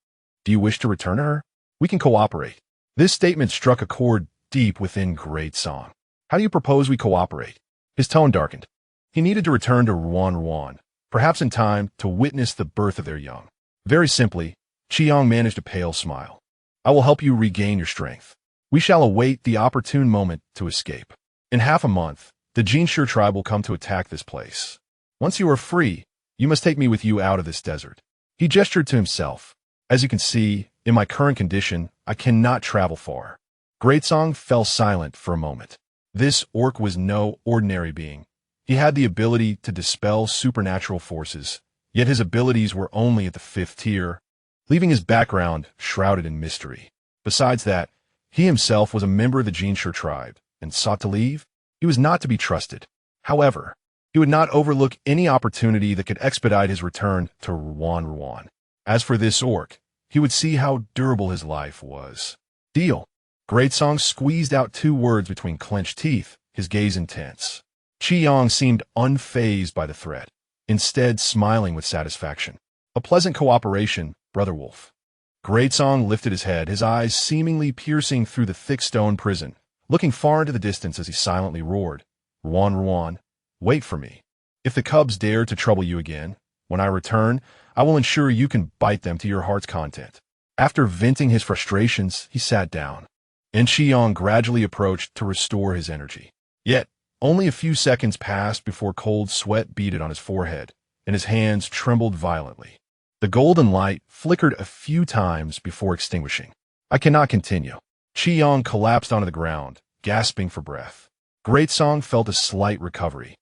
S1: "Do you wish to return to her? We can cooperate." This statement struck a chord deep within Greatsong. "How do you propose we cooperate?" His tone darkened. He needed to return to Ruan, perhaps in time to witness the birth of their young. Very simply, Qiyong managed a pale smile. "I will help you regain your strength. We shall await the opportune moment to escape." In half a month, the Jinshi tribe will come to attack this place. Once you are free, you must take me with you out of this desert." He gestured to himself. "As you can see, in my current condition, I cannot travel far." Greatsong fell silent for a moment. This orc was no ordinary being. He had the ability to dispel supernatural forces, yet his abilities were only at the 5th tier, leaving his background shrouded in mystery. Besides that, he himself was a member of the Jinshi tribe, and sought to leave. He was not to be trusted. However, he would not overlook any opportunity that could expedite his return to Ruan. As for this orc, he would see how durable his life was. "Deal." Greatsong squeezed out 2 words between clenched teeth, his gaze intense. Qiyang seemed unfazed by the threat, instead smiling with satisfaction. "A pleasant cooperation, Brother Wolf." Greatsong lifted his head, his eyes seemingly piercing through the thick stone prison, looking far into the distance as he silently roared, Ruan, wait for me. If the cubs dare to trouble you again, when I return, I will ensure you can bite them to your heart's content." After venting his frustrations, he sat down, and Qiyang gradually approached to restore his energy. Yet, only a few seconds passed before cold sweat beaded on his forehead, and his hands trembled violently. The golden light flickered a few times before extinguishing. "I cannot continue." Qiyang collapsed onto the ground, gasping for breath. Greatsong felt a slight recovery.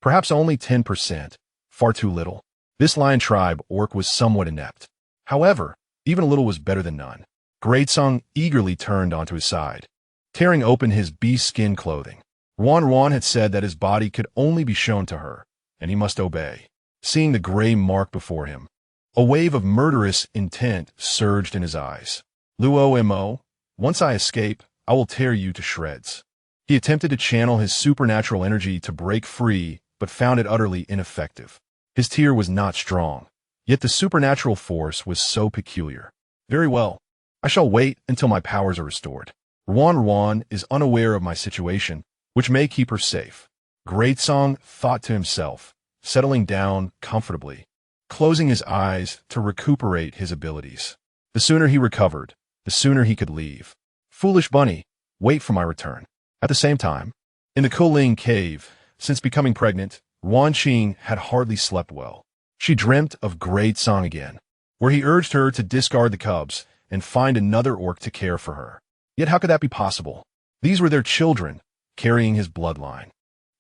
S1: Perhaps only 10%, far too little. This lion tribe orc was somewhat inept. However, even a little was better than none. Greatsong eagerly turned onto his side, tearing open his beast skin clothing. Ruan had said that his body could only be shown to her, and he must obey. Seeing the gray mark before him, a wave of murderous intent surged in his eyes. "Luo, once I escape, I will tear you to shreds." He attempted to channel his supernatural energy to break free, but found it utterly ineffective. His tear was not strong, yet the supernatural force was so peculiar. "Very well. I shall wait until my powers are restored." Ruan is unaware of my situation, which may keep her safe. Greatsong thought to himself, settling down comfortably, closing his eyes to recuperate his abilities. The sooner he recovered, the sooner he could leave. "Foolish bunny, wait for my return." At the same time, in the Kuling cave, since becoming pregnant, Ruan Qing had hardly slept well. She dreamt of Greatsong again, where he urged her to discard the cubs and find another orc to care for her. Yet how could that be possible? These were their children, carrying his bloodline.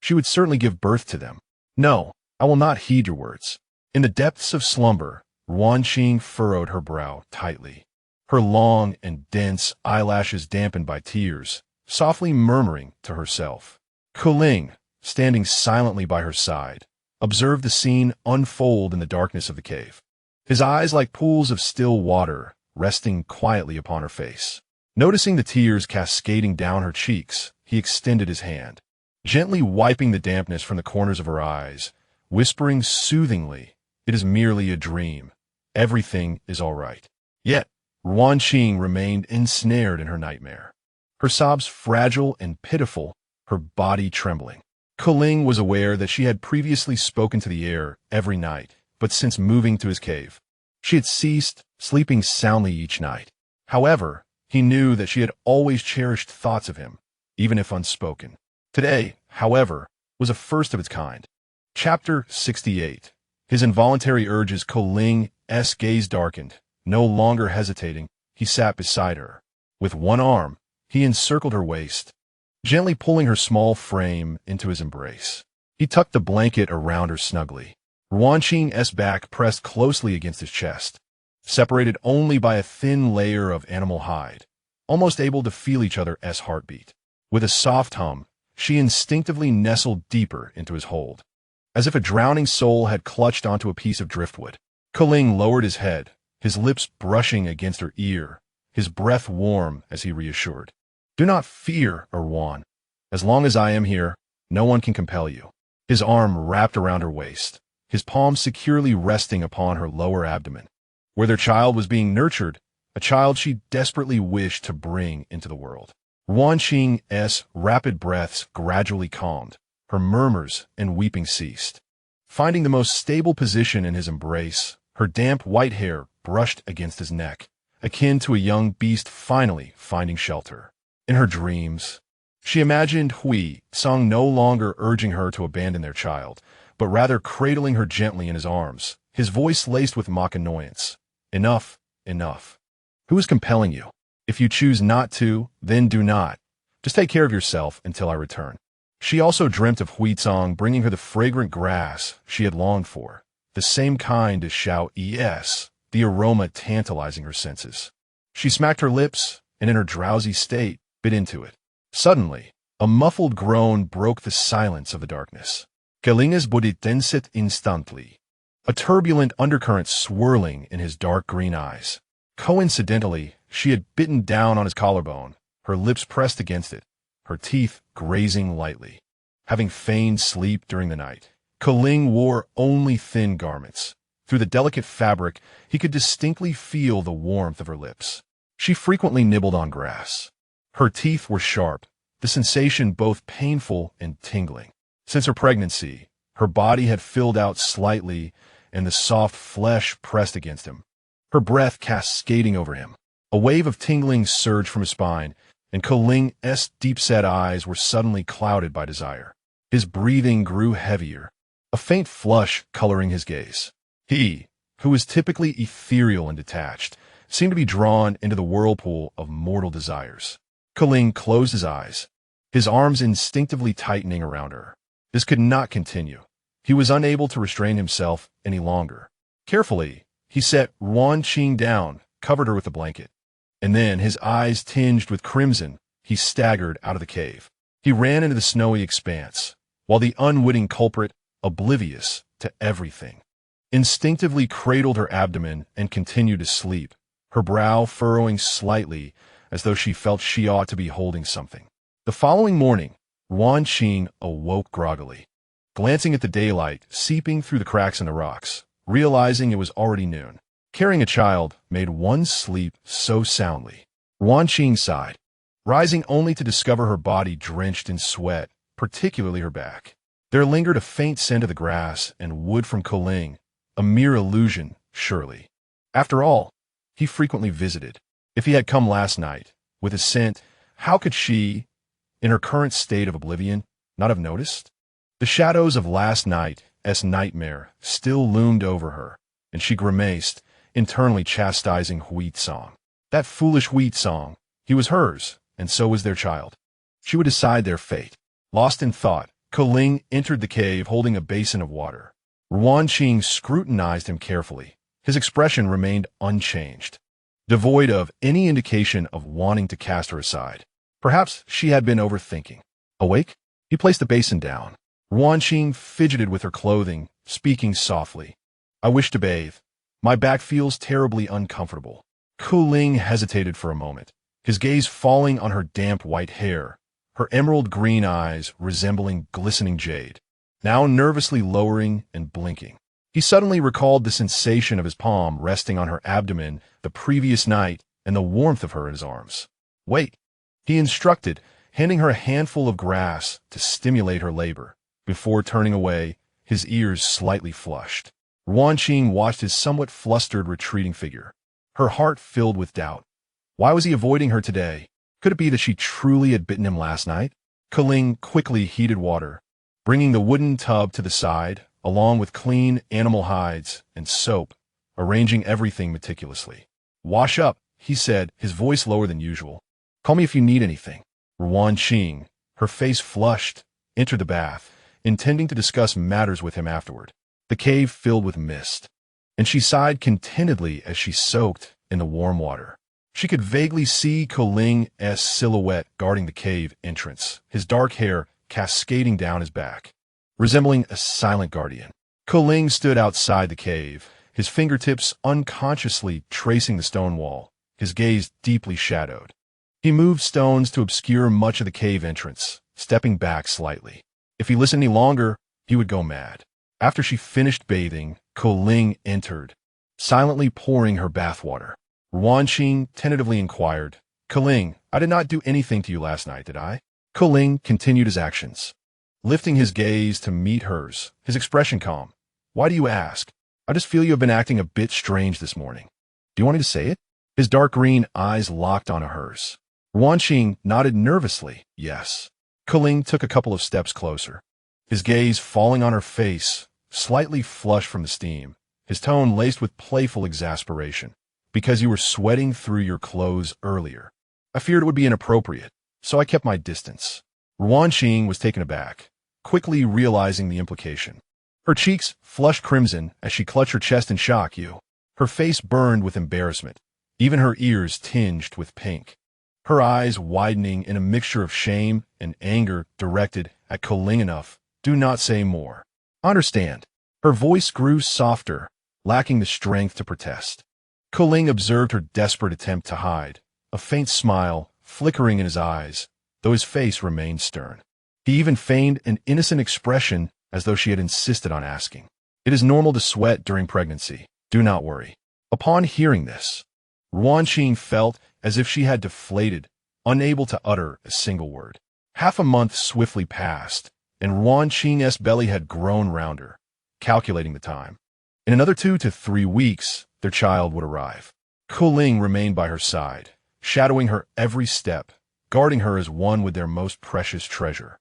S1: She would certainly give birth to them. "No, I will not heed your words." In the depths of slumber, Ruan Qing furrowed her brow tightly, her long and dense eyelashes dampened by tears, softly murmuring to herself. Kuling, standing silently by her side, observed the scene unfold in the darkness of the cave, his eyes like pools of still water resting quietly upon her face. Noticing the tears cascading down her cheeks, he extended his hand, gently wiping the dampness from the corners of her eyes, whispering soothingly, "It is merely a dream. Everything is all right." Yet, Ruan Qing remained ensnared in her nightmare, her sobs fragile and pitiful, her body trembling. Kuling was aware that she had previously spoken to the air every night, but since moving to his cave, she had ceased sleeping soundly each night. However, he knew that she had always cherished thoughts of him, even if unspoken. Today, however, was a first of its kind. Chapter 68. His involuntary urges. Kuling's gaze darkened. No longer hesitating, he sat beside her. With one arm, he encircled her waist, gently pulling her small frame into his embrace. He tucked the blanket around her snugly. Ruan Qing's back pressed closely against his chest, separated only by a thin layer of animal hide, almost able to feel each other's heartbeat. With a soft hum, she instinctively nestled deeper into his hold, as if a drowning soul had clutched onto a piece of driftwood. Kuling lowered his head, his lips brushing against her ear, his breath warm as he reassured. "Do not fear, Ruan. As long as I am here, no one can compel you." His arm wrapped around her waist, his palm securely resting upon her lower abdomen, where their child was being nurtured, a child she desperately wished to bring into the world. Ruan Qing's rapid breaths gradually calmed, her murmurs and weeping ceased. Finding the most stable position in his embrace, her damp white hair brushed against his neck, akin to a young beast finally finding shelter. In her dreams, She imagined Hui Song no longer urging her to abandon their child, but rather cradling her gently in his arms, his voice laced with mock annoyance. Enough, enough. Who is compelling you? If you choose not to, then do not. Just take care of yourself until I return. She also dreamt of Hui Song bringing her the fragrant grass she had longed for, the same kind as Xiao Es, the aroma tantalizing her senses. She smacked her lips, and in her drowsy state, bit into it. Suddenly, a muffled groan broke the silence of the darkness. Kelingas boditensit instantly, a turbulent undercurrent swirling in his dark green eyes. Coincidentally, she had bitten down on his collarbone, her lips pressed against it, her teeth grazing lightly. Having feigned sleep during the night, Keling wore only thin garments. Through the delicate fabric, he could distinctly feel the warmth of her lips. She frequently nibbled on grass. Her teeth were sharp, the sensation both painful and tingling. Since her pregnancy, her body had filled out slightly, and the soft flesh pressed against him. Her breath cascading over him. A wave of tingling surged from his spine, and Koling's deep-set eyes were suddenly clouded by desire. His breathing grew heavier, a faint flush coloring his gaze. He, who was typically ethereal and detached, seemed to be drawn into the whirlpool of mortal desires. Keling closed his eyes, his arms instinctively tightening around her. This could not continue. He was unable to restrain himself any longer. Carefully, he set Ruan Qing down, covered her with a blanket. And then, his eyes tinged with crimson, he staggered out of the cave. He ran into the snowy expanse, while the unwitting culprit, oblivious to everything, instinctively cradled her abdomen and continued to sleep, her brow furrowing slightly as though she felt she ought to be holding something. The following morning, Ruan Qing awoke groggily, glancing at the daylight seeping through the cracks in the rocks, realizing it was already noon. Carrying a child made one sleep so soundly. Ruan Qing sighed, rising only to discover her body drenched in sweat, particularly her back. There lingered a faint scent of the grass and wood from Keling, a mere illusion, surely. After all, he frequently visited. If he had come last night, with a scent, how could she, in her current state of oblivion, not have noticed? The shadows of last night's nightmare still loomed over her, and she grimaced, internally chastising Hui Song. That foolish Hui Song. He was hers, and so was their child. She would decide their fate. Lost in thought, Keling entered the cave holding a basin of water. Ruan Qing scrutinized him carefully. His expression remained unchanged, devoid of any indication of wanting to cast her aside. Perhaps she had been overthinking. Awake? He placed the basin down. Ruan Qing fidgeted with her clothing, speaking softly. I wish to bathe. My back feels terribly uncomfortable. Keling hesitated for a moment, his gaze falling on her damp white hair, her emerald green eyes resembling glistening jade, now nervously lowering and blinking. He suddenly recalled the sensation of his palm resting on her abdomen the previous night and the warmth of her in his arms. Wait, he instructed, handing her a handful of grass to stimulate her labor. Before turning away, his ears slightly flushed. Ruan Qing watched his somewhat flustered, retreating figure. Her heart filled with doubt. Why was he avoiding her today? Could it be that she truly had bitten him last night? Keling quickly heated water, bringing the wooden tub to the side, along with clean animal hides and soap, arranging everything meticulously. Wash up, he said, his voice lower than usual. Call me if you need anything. Ruan Qing, her face flushed, entered the bath, intending to discuss matters with him afterward. The cave filled with mist, and she sighed contentedly as she soaked in the warm water. She could vaguely see Koling's silhouette guarding the cave entrance, his dark hair cascading down his back, resembling a silent guardian. Keling stood outside the cave, his fingertips unconsciously tracing the stone wall, his gaze deeply shadowed. He moved stones to obscure much of the cave entrance, stepping back slightly. If he listened any longer, he would go mad. After she finished bathing, Keling entered, silently pouring her bathwater. Ruan Qing tentatively inquired, Keling, I did not do anything to you last night, did I? Keling continued his actions, lifting his gaze to meet hers, his expression calm. Why do you ask? I just feel you have been acting a bit strange this morning. Do you want me to say it? His dark green eyes locked onto hers. Ruan Qing nodded nervously, yes. Kuling took a couple of steps closer, his gaze falling on her face, slightly flushed from the steam, his tone laced with playful exasperation. Because you were sweating through your clothes earlier. I feared it would be inappropriate, so I kept my distance. Ruan Qing was taken aback, quickly realizing the implication. Her cheeks flushed crimson as she clutched her chest in shock. Her face burned with embarrassment, even her ears tinged with pink. Her eyes widening in a mixture of shame and anger directed at Kuling. Enough, do not say more. Understand. Her voice grew softer, lacking the strength to protest. Kuling observed her desperate attempt to hide, a faint smile flickering in his eyes, though his face remained stern. He even feigned an innocent expression as though she had insisted on asking. It is normal to sweat during pregnancy. Do not worry. Upon hearing this, Ruan Qing felt as if she had deflated, unable to utter a single word. Half a month swiftly passed, and Ruan Qing's belly had grown rounder. Calculating the time, in another 2 to 3 weeks, their child would arrive. Kuling remained by her side, shadowing her every step, guarding her as one with their most precious treasure.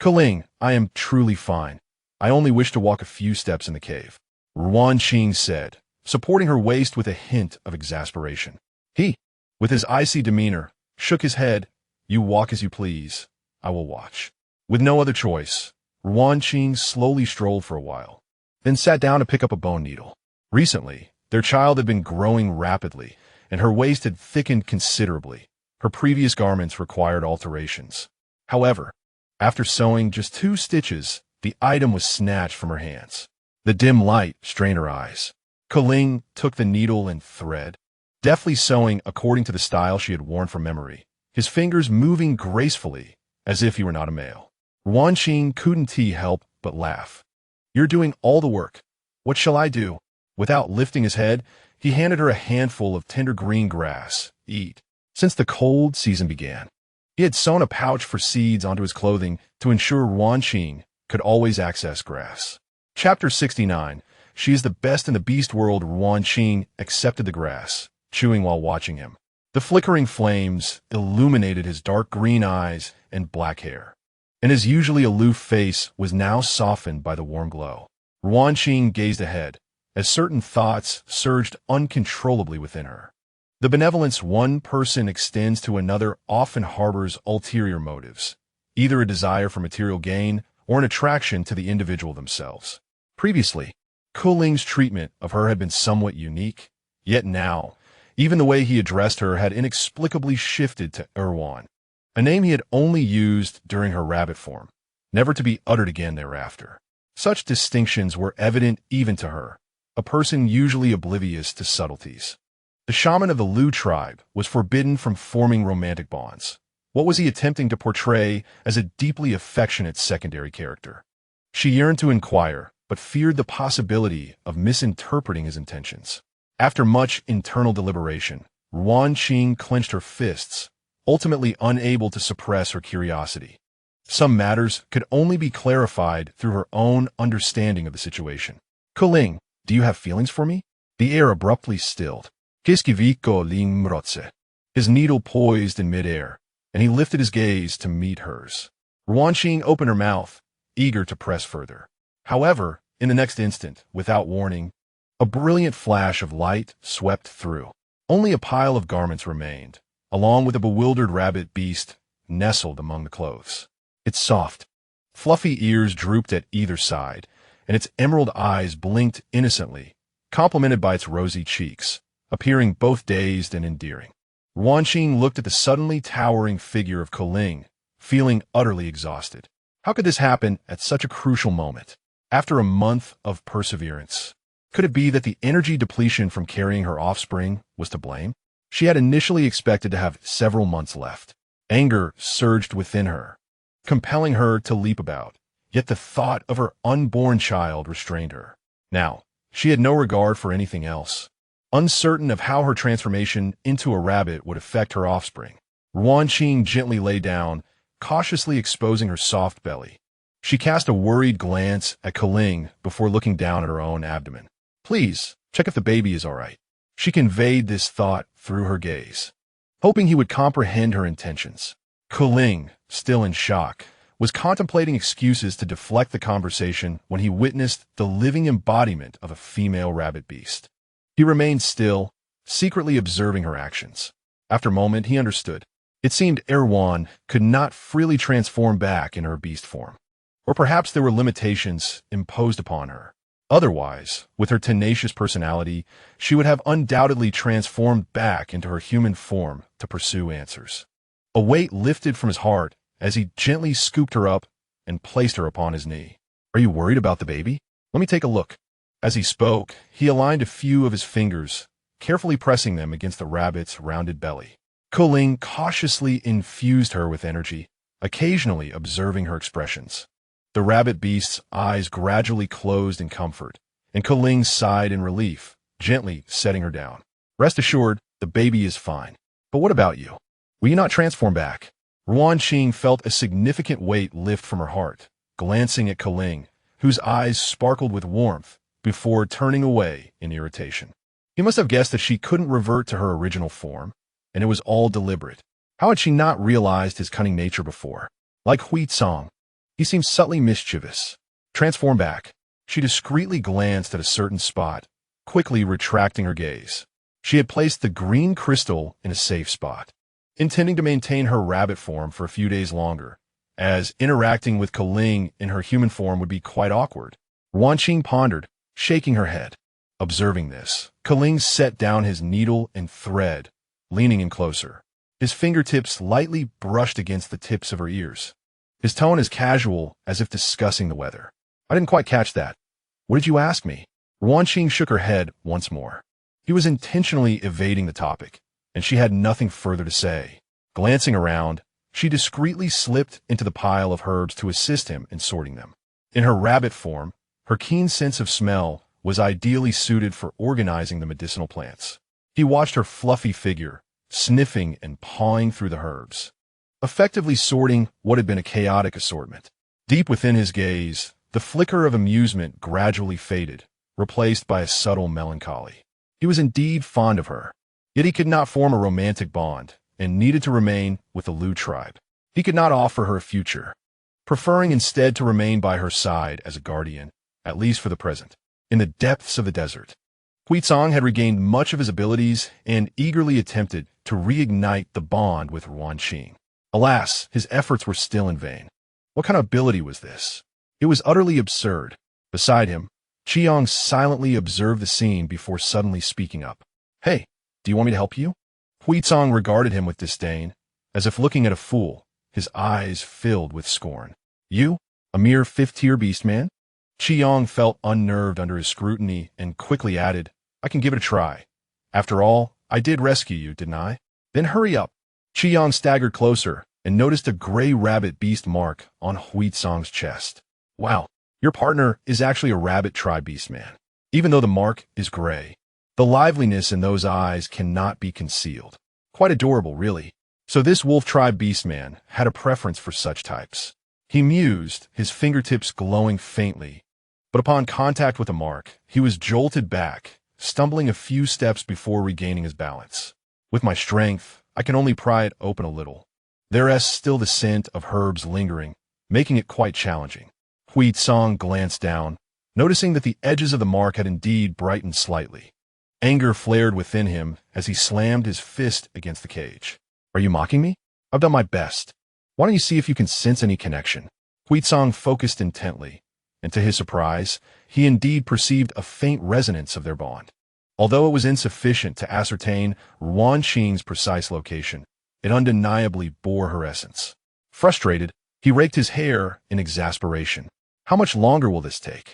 S1: Kuling, I am truly fine. I only wish to walk a few steps in the cave, Ruan Qing said, supporting her waist with a hint of exasperation. He, with his icy demeanor, shook his head. You walk as you please. I will watch. With no other choice, Ruan Qing slowly strolled for a while, then sat down to pick up a bone needle. Recently, their child had been growing rapidly, and her waist had thickened considerably. Her previous garments required alterations. However, after sewing just 2 stitches, the item was snatched from her hands. The dim light strained her eyes. Kuling took the needle and thread, deftly sewing according to the style she had worn from memory, his fingers moving gracefully, as if he were not a male. Ruan Qing couldn't help but laugh. You're doing all the work. What shall I do? Without lifting his head, he handed her a handful of tender green grass. Eat. Since the cold season began, he had sewn a pouch for seeds onto his clothing to ensure Ruan Qing could always access grass. Chapter 69. She is the best in the beast world. Ruan Qing accepted the grass, chewing while watching him. The flickering flames illuminated his dark green eyes and black hair, and his usually aloof face was now softened by the warm glow. Ruan Qing gazed ahead, as certain thoughts surged uncontrollably within her. The benevolence one person extends to another often harbors ulterior motives, either a desire for material gain or an attraction to the individual themselves. Previously, Kuling's treatment of her had been somewhat unique, yet now, even the way he addressed her had inexplicably shifted to Ruan, a name he had only used during her rabbit form, never to be uttered again thereafter. Such distinctions were evident even to her, a person usually oblivious to subtleties. The shaman of the Lu tribe was forbidden from forming romantic bonds. What was he attempting to portray as a deeply affectionate secondary character? She yearned to inquire, but feared the possibility of misinterpreting his intentions. After much internal deliberation, Ruan Qing clenched her fists, ultimately unable to suppress her curiosity. Some matters could only be clarified through her own understanding of the situation. Kuling, do you have feelings for me? The air abruptly stilled. Kiskiviko ling mrotse. His needle poised in midair, and he lifted his gaze to meet hers. Ruan Qing opened her mouth, eager to press further. However, in the next instant, without warning, a brilliant flash of light swept through. Only a pile of garments remained, along with a bewildered rabbit beast nestled among the clothes. Its soft, fluffy ears drooped at either side, and its emerald eyes blinked innocently, complemented by its rosy cheeks, appearing both dazed and endearing. Ruan Qing looked at the suddenly towering figure of Kuling, feeling utterly exhausted. How could this happen at such a crucial moment? After a month of perseverance, could it be that the energy depletion from carrying her offspring was to blame? She had initially expected to have several months left. Anger surged within her, compelling her to leap about, yet the thought of her unborn child restrained her. Now, she had no regard for anything else. Uncertain of how her transformation into a rabbit would affect her offspring, Ruan Qing gently lay down, cautiously exposing her soft belly. She cast a worried glance at Kuling before looking down at her own abdomen. Please, check if the baby is all right. She conveyed this thought through her gaze, hoping he would comprehend her intentions. Kuling, still in shock, was contemplating excuses to deflect the conversation when he witnessed the living embodiment of a female rabbit beast. He remained still, secretly observing her actions. After a moment, he understood. It seemed Ruan could not freely transform back in her beast form. Or perhaps there were limitations imposed upon her. Otherwise, with her tenacious personality, she would have undoubtedly transformed back into her human form to pursue answers. A weight lifted from his heart as he gently scooped her up and placed her upon his knee. "Are you worried about the baby? Let me take a look." As he spoke, he aligned a few of his fingers, carefully pressing them against the rabbit's rounded belly. Ling cautiously infused her with energy, occasionally observing her expressions. The rabbit beast's eyes gradually closed in comfort, and Ling sighed in relief, gently setting her down. "Rest assured, the baby is fine. But what about you? Will you not transform back?" Ruan Qing felt a significant weight lift from her heart, glancing at Ling, whose eyes sparkled with warmth, before turning away in irritation. He must have guessed that she couldn't revert to her original form, and it was all deliberate. How had she not realized his cunning nature before? Like Huizong, he seemed subtly mischievous. "Transform back." She discreetly glanced at a certain spot, quickly retracting her gaze. She had placed the green crystal in a safe spot, intending to maintain her rabbit form for a few days longer, as interacting with Ling in her human form would be quite awkward. Ruan Qing pondered, shaking her head. Observing this, Ling set down his needle and thread, leaning in closer. His fingertips lightly brushed against the tips of her ears. His tone as casual as if discussing the weather. "I didn't quite catch that. What did you ask me?" Ruan Qing shook her head once more. He was intentionally evading the topic, and she had nothing further to say. Glancing around, she discreetly slipped into the pile of herbs to assist him in sorting them. In her rabbit form, her keen sense of smell was ideally suited for organizing the medicinal plants. He watched her fluffy figure, sniffing and pawing through the herbs, effectively sorting what had been a chaotic assortment. Deep within his gaze, the flicker of amusement gradually faded, replaced by a subtle melancholy. He was indeed fond of her, yet he could not form a romantic bond, and needed to remain with the Lu tribe. He could not offer her a future, preferring instead to remain by her side as a guardian, at least for the present. In the depths of the desert, Huizong had regained much of his abilities and eagerly attempted to reignite the bond with Ruan Qing. Alas, his efforts were still in vain. What kind of ability was this? It was utterly absurd. Beside him, Qiang silently observed the scene before suddenly speaking up. "Hey, do you want me to help you?" Huizong regarded him with disdain, as if looking at a fool, his eyes filled with scorn. "You? A mere fifth-tier beastman?" Qiang felt unnerved under his scrutiny and quickly added, "I can give it a try. After all, I did rescue you, didn't I? Then hurry up." Qiang staggered closer and noticed a gray rabbit beast mark on Huizong's chest. "Wow, your partner is actually a rabbit tribe beastman, even though the mark is gray. The liveliness in those eyes cannot be concealed. Quite adorable, really. So this wolf tribe beastman had a preference for such types." He mused, his fingertips glowing faintly. But upon contact with the mark, he was jolted back, stumbling a few steps before regaining his balance. "With my strength, I can only pry it open a little. There is still the scent of herbs lingering, making it quite challenging." Huizong glanced down, noticing that the edges of the mark had indeed brightened slightly. Anger flared within him as he slammed his fist against the cage. "Are you mocking me? I've done my best. Why don't you see if you can sense any connection?" Huizong focused intently, and to his surprise, he indeed perceived a faint resonance of their bond. Although it was insufficient to ascertain Ruan Qing's precise location, it undeniably bore her essence. Frustrated, he raked his hair in exasperation. How much longer will this take?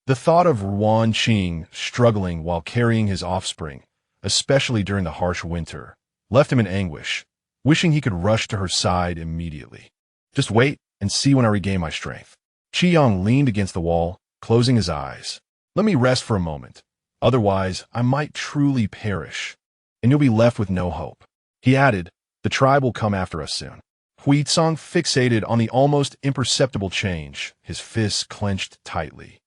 S1: The thought of Ruan Qing struggling while carrying his offspring, especially during the harsh winter, left him in anguish, wishing he could rush to her side immediately. "Just wait and see when I regain my strength." Qiang leaned against the wall, closing his eyes. "Let me rest for a moment. Otherwise, I might truly perish, and you'll be left with no hope." He added, "The tribe will come after us soon." Huizong fixated on the almost imperceptible change, his fists clenched tightly.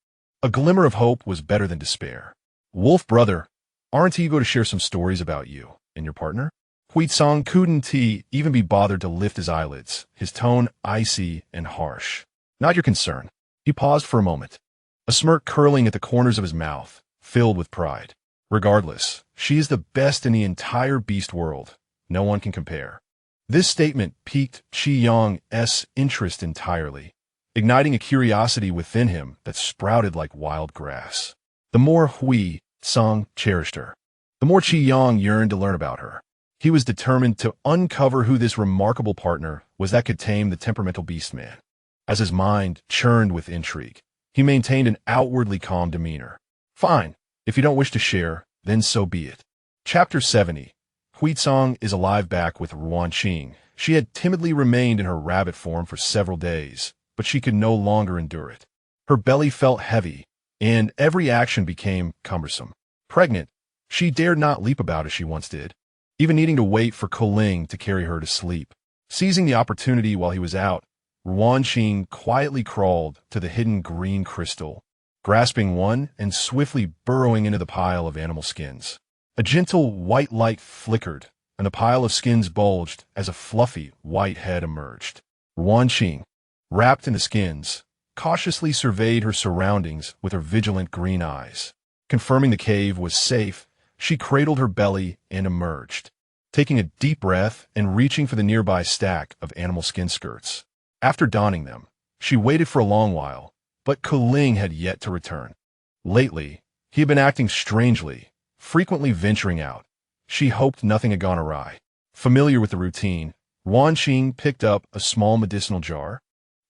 S1: A glimmer of hope was better than despair. "Wolf brother, aren't you eager to share some stories about you and your partner?" Huizong couldn't even be bothered to lift his eyelids, his tone icy and harsh. Not your concern. He paused for a moment, a smirk curling at the corners of his mouth, filled with pride. Regardless, she is the best in the entire beast world. No one can compare. This statement piqued Qi Yong's interest entirely, igniting a curiosity within him that sprouted like wild grass. The more Huizong cherished her, the more Qi Yong yearned to learn about her. He was determined to uncover who this remarkable partner was that could tame the temperamental beastman. As his mind churned with intrigue, he maintained an outwardly calm demeanor. Fine, if you don't wish to share, then so be it. Chapter 70. Huizong is alive back with Ruan Qing. She had timidly remained in her rabbit form for several days, but she could no longer endure it. Her belly felt heavy, and every action became cumbersome. Pregnant, she dared not leap about as she once did, even needing to wait for Koling to carry her to sleep. Seizing the opportunity while he was out, Ruan Qing quietly crawled to the hidden green crystal, grasping one and swiftly burrowing into the pile of animal skins. A gentle white light flickered, and the pile of skins bulged as a fluffy white head emerged. Ruan Qing, wrapped in the skins, cautiously surveyed her surroundings with her vigilant green eyes. Confirming the cave was safe, she cradled her belly and emerged, taking a deep breath and reaching for the nearby stack of animal skin skirts. After donning them, she waited for a long while, but Koling had yet to return. Lately, he had been acting strangely, frequently venturing out. She hoped nothing had gone awry. Familiar with the routine, Ruan Qing picked up a small medicinal jar,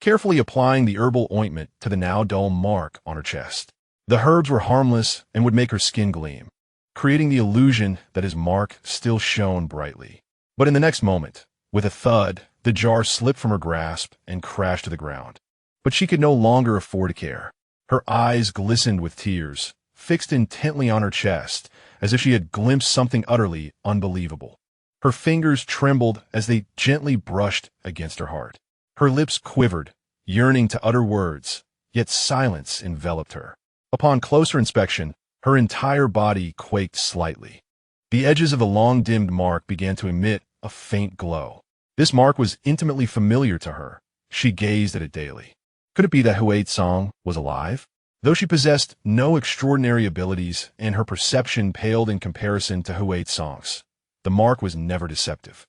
S1: carefully applying the herbal ointment to the now dull mark on her chest. The herbs were harmless and would make her skin gleam, creating the illusion that his mark still shone brightly. But in the next moment, with a thud, the jar slipped from her grasp and crashed to the ground. But she could no longer afford to care. Her eyes glistened with tears, fixed intently on her chest, as if she had glimpsed something utterly unbelievable. Her fingers trembled as they gently brushed against her heart. Her lips quivered, yearning to utter words, yet silence enveloped her. Upon closer inspection, her entire body quaked slightly. The edges of the long-dimmed mark began to emit a faint glow. This mark was intimately familiar to her. She gazed at it daily. Could it be that Huizong was alive? Though she possessed no extraordinary abilities and her perception paled in comparison to Huizong's, the mark was never deceptive.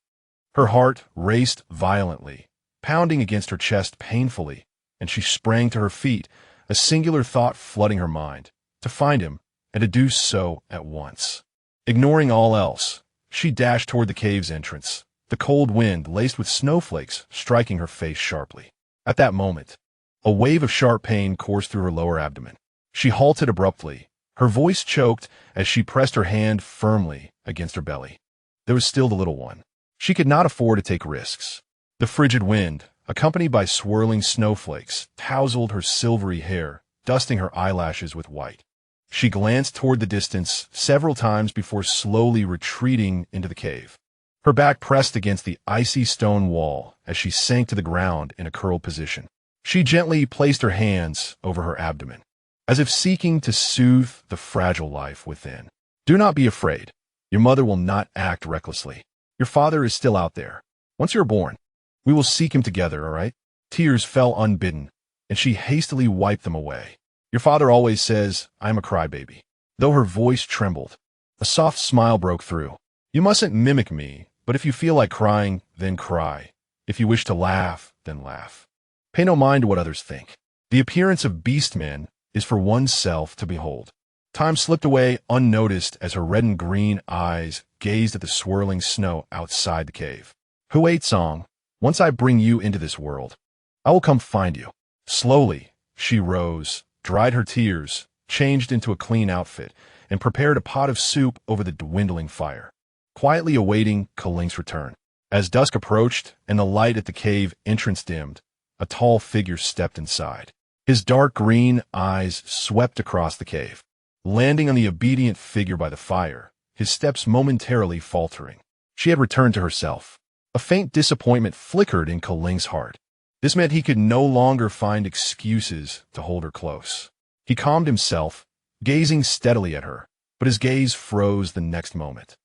S1: Her heart raced violently, pounding against her chest painfully, and she sprang to her feet, a singular thought flooding her mind, to find him and to do so at once. Ignoring all else, she dashed toward the cave's entrance, the cold wind laced with snowflakes striking her face sharply. At that moment, a wave of sharp pain coursed through her lower abdomen. She halted abruptly, her voice choked as she pressed her hand firmly against her belly. There was still the little one. She could not afford to take risks. The frigid wind, accompanied by swirling snowflakes, tousled her silvery hair, dusting her eyelashes with white. She glanced toward the distance several times before slowly retreating into the cave. Her back pressed against the icy stone wall as she sank to the ground in a curled position. She gently placed her hands over her abdomen, as if seeking to soothe the fragile life within. Do not be afraid. Your mother will not act recklessly. Your father is still out there. Once you're born, we will seek him together, all right? Tears fell unbidden, and she hastily wiped them away. Your father always says, I'm a crybaby. Though her voice trembled, a soft smile broke through. You mustn't mimic me, but if you feel like crying, then cry. If you wish to laugh, then laugh. Pay no mind to what others think. The appearance of beastmen is for oneself to behold. Time slipped away unnoticed as her red and green eyes gazed at the swirling snow outside the cave. Huizong, once I bring you into this world, I will come find you. Slowly, she rose, dried her tears, changed into a clean outfit, and prepared a pot of soup over the dwindling fire, quietly awaiting Koling's return. As dusk approached and the light at the cave entrance dimmed, a tall figure stepped inside. His dark green eyes swept across the cave, landing on the obedient figure by the fire, his steps momentarily faltering. She had returned to herself. A faint disappointment flickered in Koling's heart. This meant he could no longer find excuses to hold her close. He calmed himself, gazing steadily at her, but his gaze froze the next moment.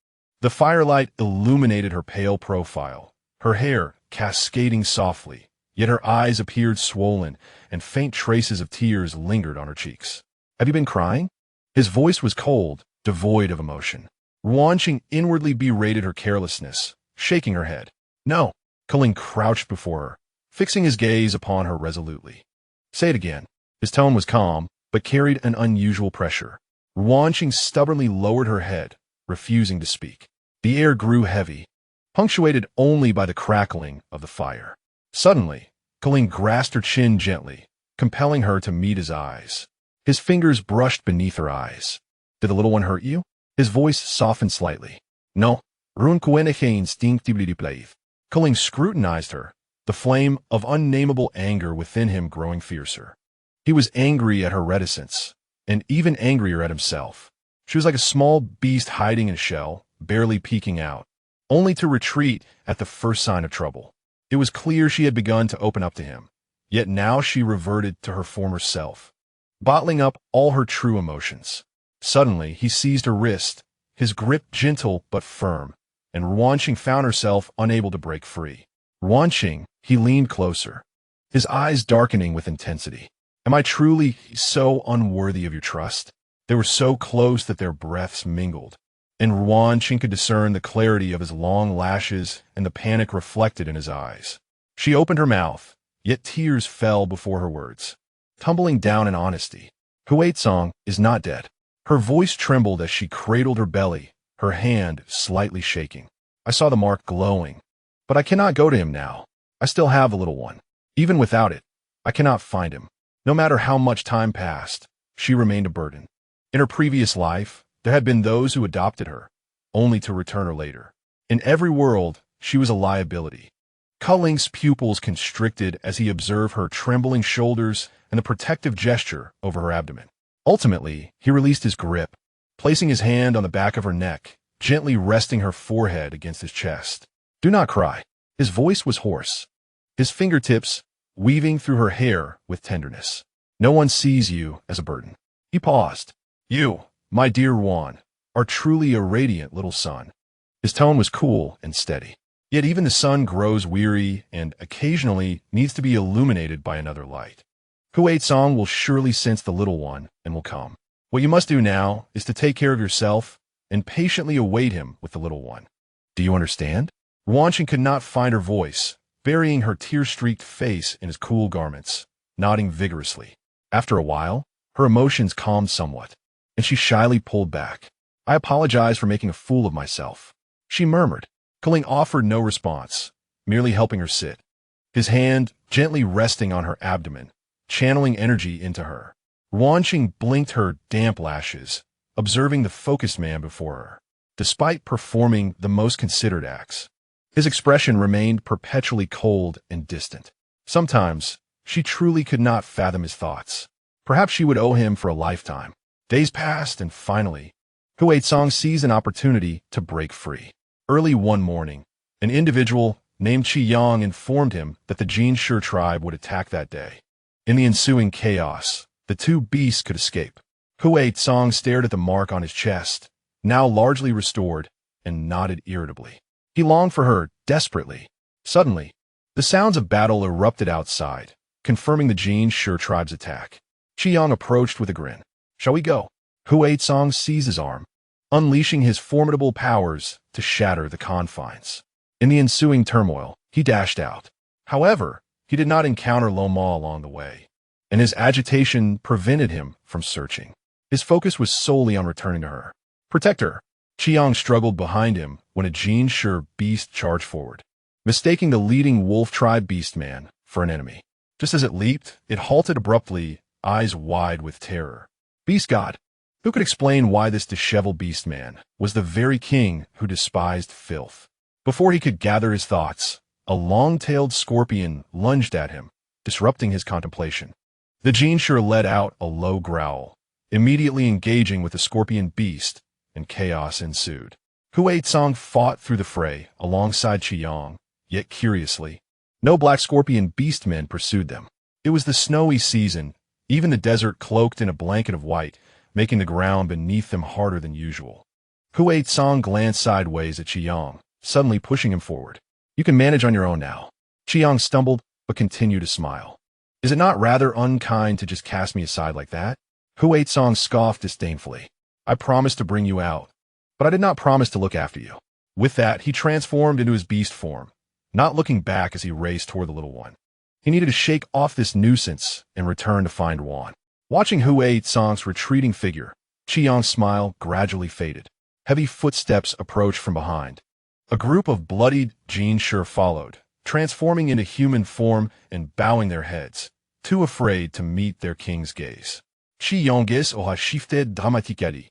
S1: The firelight illuminated her pale profile, her hair cascading softly, yet her eyes appeared swollen, and faint traces of tears lingered on her cheeks. "Have you been crying?" His voice was cold, devoid of emotion. Ruan Qing inwardly berated her carelessness, shaking her head. "No." Culling crouched before her, fixing his gaze upon her resolutely. "Say it again." His tone was calm, but carried an unusual pressure. Ruan Qing stubbornly lowered her head, refusing to speak. The air grew heavy, punctuated only by the crackling of the fire. Suddenly, Culling grasped her chin gently, compelling her to meet his eyes. His fingers brushed beneath her eyes. "Did the little one hurt you?" His voice softened slightly. "No." Ruan Qing instinctively played. Culling scrutinized her, the flame of unnameable anger within him growing fiercer. He was angry at her reticence, and even angrier at himself. She was like a small beast hiding in a shell, barely peeking out, only to retreat at the first sign of trouble. It was clear she had begun to open up to him, yet now she reverted to her former self, bottling up all her true emotions. Suddenly, he seized her wrist, his grip gentle but firm, and Ruan Qing found herself unable to break free. "Ruan Qing," he leaned closer, his eyes darkening with intensity. "Am I truly so unworthy of your trust?" They were so close that their breaths mingled, and Ruan Qing could discern the clarity of his long lashes and the panic reflected in his eyes. She opened her mouth, yet tears fell before her words, tumbling down in honesty. "Huaitsong is not dead." Her voice trembled as she cradled her belly, her hand slightly shaking. "I saw the mark glowing, but I cannot go to him now. I still have the little one. Even without it, I cannot find him." No matter how much time passed, she remained a burden. In her previous life, there had been those who adopted her, only to return her later. In every world, she was a liability. Culling's pupils constricted as he observed her trembling shoulders and the protective gesture over her abdomen. Ultimately, he released his grip, placing his hand on the back of her neck, gently resting her forehead against his chest. "Do not cry." His voice was hoarse, his fingertips weaving through her hair with tenderness. "No one sees you as a burden." He paused. "You, my dear Ruan, are truly a radiant little sun." His tone was cool and steady. Yet even the sun grows weary and occasionally needs to be illuminated by another light. Huaitsong will surely sense the little one and will come. What you must do now is to take care of yourself and patiently await him with the little one. Do you understand? Ruan Qing could not find her voice, burying her tear-streaked face in his cool garments, nodding vigorously. After a while, her emotions calmed somewhat, and she shyly pulled back. "I apologize for making a fool of myself," she murmured. Culling offered no response, merely helping her sit, his hand gently resting on her abdomen, channeling energy into her. Ruan Qing blinked her damp lashes, observing the focused man before her. Despite performing the most considered acts, his expression remained perpetually cold and distant. Sometimes, she truly could not fathom his thoughts. Perhaps she would owe him for a lifetime. Days passed, and finally, Huaitsong seized an opportunity to break free. Early one morning, an individual named Qiyang informed him that the Jinshi tribe would attack that day. In the ensuing chaos, the two beasts could escape. Huaitsong stared at the mark on his chest, now largely restored, and nodded irritably. He longed for her desperately. Suddenly, the sounds of battle erupted outside, confirming the Jinshi tribe's attack. Qiyang approached with a grin. "Shall we go?" Huaitsong seized his arm, unleashing his formidable powers to shatter the confines. In the ensuing turmoil, he dashed out. However, he did not encounter Loma along the way, and his agitation prevented him from searching. His focus was solely on returning to her. "Protect her." Qiyang struggled behind him when a Jinshi beast charged forward, mistaking the leading wolf tribe beastman for an enemy. Just as it leaped, it halted abruptly, eyes wide with terror. Beast God! Who could explain why this disheveled beastman was the very king who despised filth? Before he could gather his thoughts, a long-tailed scorpion lunged at him, disrupting his contemplation. The Jinshi let out a low growl, immediately engaging with the scorpion beast, and chaos ensued. Huaitsong fought through the fray alongside Qiyang, yet curiously, no black scorpion beastmen pursued them. It was the snowy season, even the desert cloaked in a blanket of white, making the ground beneath them harder than usual. Hui Tsong glanced sideways at Qiyang, suddenly pushing him forward. You can manage on your own now. Qiyang stumbled, but continued to smile. Is it not rather unkind to just cast me aside like that? Hui Tsong scoffed disdainfully. I promised to bring you out, but I did not promise to look after you. With that, he transformed into his beast form, not looking back as he raced toward the little one. He needed to shake off this nuisance and return to find Ruan. Watching Hui Tsong's retreating figure, Qiyang's smile gradually faded. Heavy footsteps approached from behind. A group of bloodied Jinshi followed, transforming into human form and bowing their heads, too afraid to meet their king's gaze. Qiyang's aura shifted dramatically,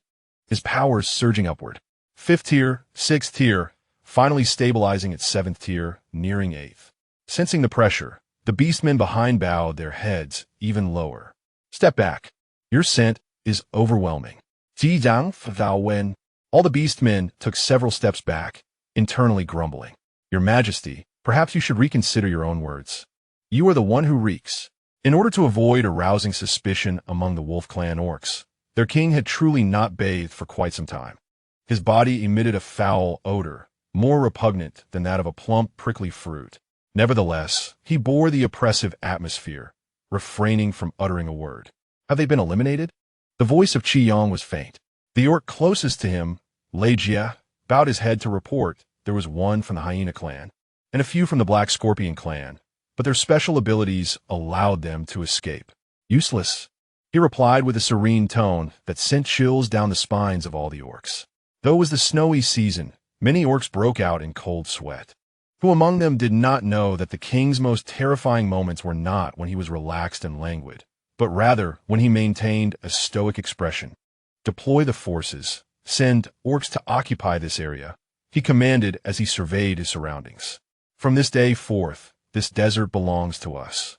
S1: his powers surging upward. 5th tier, 6th tier, finally stabilizing at 7th tier, nearing 8th. Sensing the pressure, the beastmen behind bowed their heads even lower. Step back. Your scent is overwhelming. Zidang Fadao Wen. All the beastmen took several steps back, internally grumbling. Your Majesty, perhaps you should reconsider your own words. You are the one who reeks. In order to avoid arousing suspicion among the Wolf Clan orcs, their king had truly not bathed for quite some time. His body emitted a foul odor, more repugnant than that of a plump, prickly fruit. Nevertheless, he bore the oppressive atmosphere, refraining from uttering a word. Have they been eliminated? The voice of Qiyang was faint. The orc closest to him, Lei Jia, bowed his head to report there was one from the Hyena clan, and a few from the Black Scorpion clan, but their special abilities allowed them to escape. Useless, he replied with a serene tone that sent chills down the spines of all the orcs. Though it was the snowy season, many orcs broke out in cold sweat. Who among them did not know that the king's most terrifying moments were not when he was relaxed and languid, but rather when he maintained a stoic expression? Deploy the forces. Send orcs to occupy this area, he commanded as he surveyed his surroundings. From this day forth, this desert belongs to us.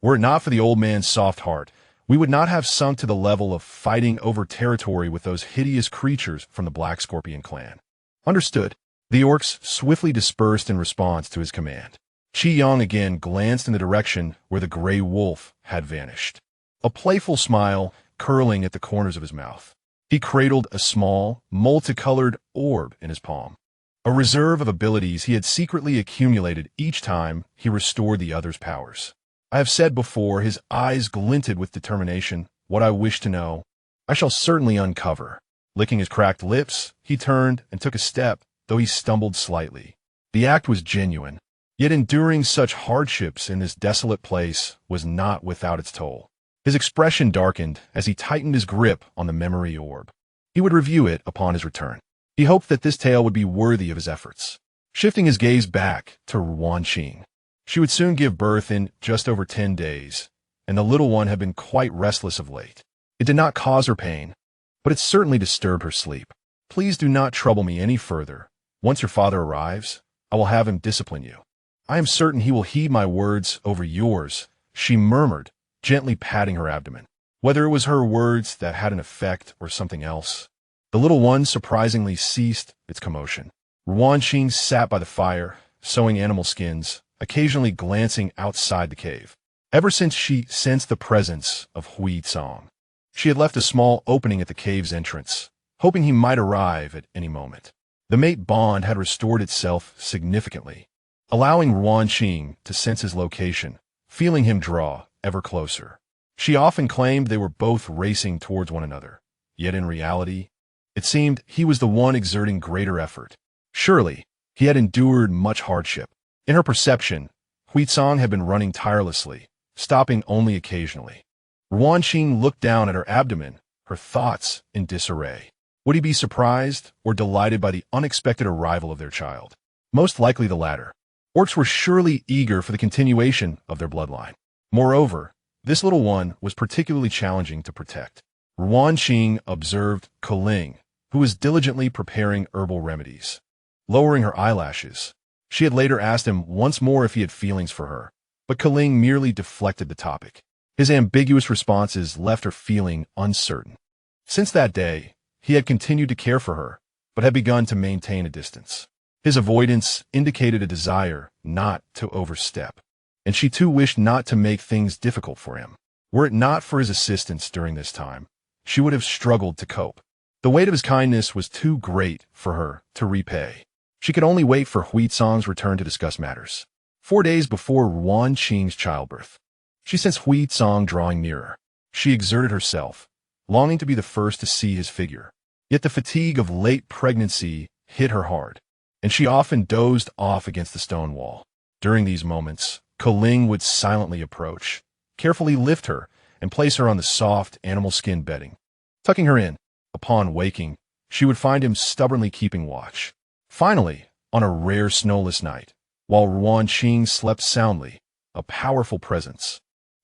S1: Were it not for the old man's soft heart, we would not have sunk to the level of fighting over territory with those hideous creatures from the Black Scorpion clan. Understood. The orcs swiftly dispersed in response to his command. Qiyang again glanced in the direction where the gray wolf had vanished, a playful smile curling at the corners of his mouth. He cradled a small, multicolored orb in his palm, a reserve of abilities he had secretly accumulated each time he restored the other's powers. I have said before, his eyes glinted with determination. What I wish to know, I shall certainly uncover. Licking his cracked lips, he turned and took a step, though he stumbled slightly. The act was genuine, yet enduring such hardships in this desolate place was not without its toll. His expression darkened as he tightened his grip on the memory orb. He would review it upon his return. He hoped that this tale would be worthy of his efforts. Shifting his gaze back to Ruan Qing. She would soon give birth in just over 10 days, and the little one had been quite restless of late. It did not cause her pain, but it certainly disturbed her sleep. Please do not trouble me any further. Once your father arrives, I will have him discipline you. I am certain he will heed my words over yours, she murmured, gently patting her abdomen. Whether it was her words that had an effect or something else, the little one surprisingly ceased its commotion. Ruan Qing sat by the fire, sewing animal skins, occasionally glancing outside the cave. Ever since she sensed the presence of Hui Tsong, she had left a small opening at the cave's entrance, hoping he might arrive at any moment. The mate bond had restored itself significantly, allowing Ruan Qing to sense his location, feeling him draw ever closer. She often claimed they were both racing towards one another, yet in reality, it seemed he was the one exerting greater effort. Surely, he had endured much hardship. In her perception, Hui Tsong had been running tirelessly, stopping only occasionally. Ruan Qing looked down at her abdomen, her thoughts in disarray. Would he be surprised or delighted by the unexpected arrival of their child? Most likely the latter. Orcs were surely eager for the continuation of their bloodline. Moreover, this little one was particularly challenging to protect. Ruan Qing observed Keling, who was diligently preparing herbal remedies. Lowering her eyelashes, she had later asked him once more if he had feelings for her, but Keling merely deflected the topic. His ambiguous responses left her feeling uncertain. Since that day, he had continued to care for her, but had begun to maintain a distance. His avoidance indicated a desire not to overstep, and she too wished not to make things difficult for him. Were it not for his assistance during this time, she would have struggled to cope. The weight of his kindness was too great for her to repay. She could only wait for Huizong's return to discuss matters. 4 days before Ruan Qing's childbirth, she sensed Huizong drawing nearer. She exerted herself, longing to be the first to see his figure. Yet the fatigue of late pregnancy hit her hard, and she often dozed off against the stone wall. During these moments, Keling would silently approach, carefully lift her, and place her on the soft animal skin bedding. Tucking her in, upon waking, she would find him stubbornly keeping watch. Finally, on a rare snowless night, while Ruan Qing slept soundly, a powerful presence,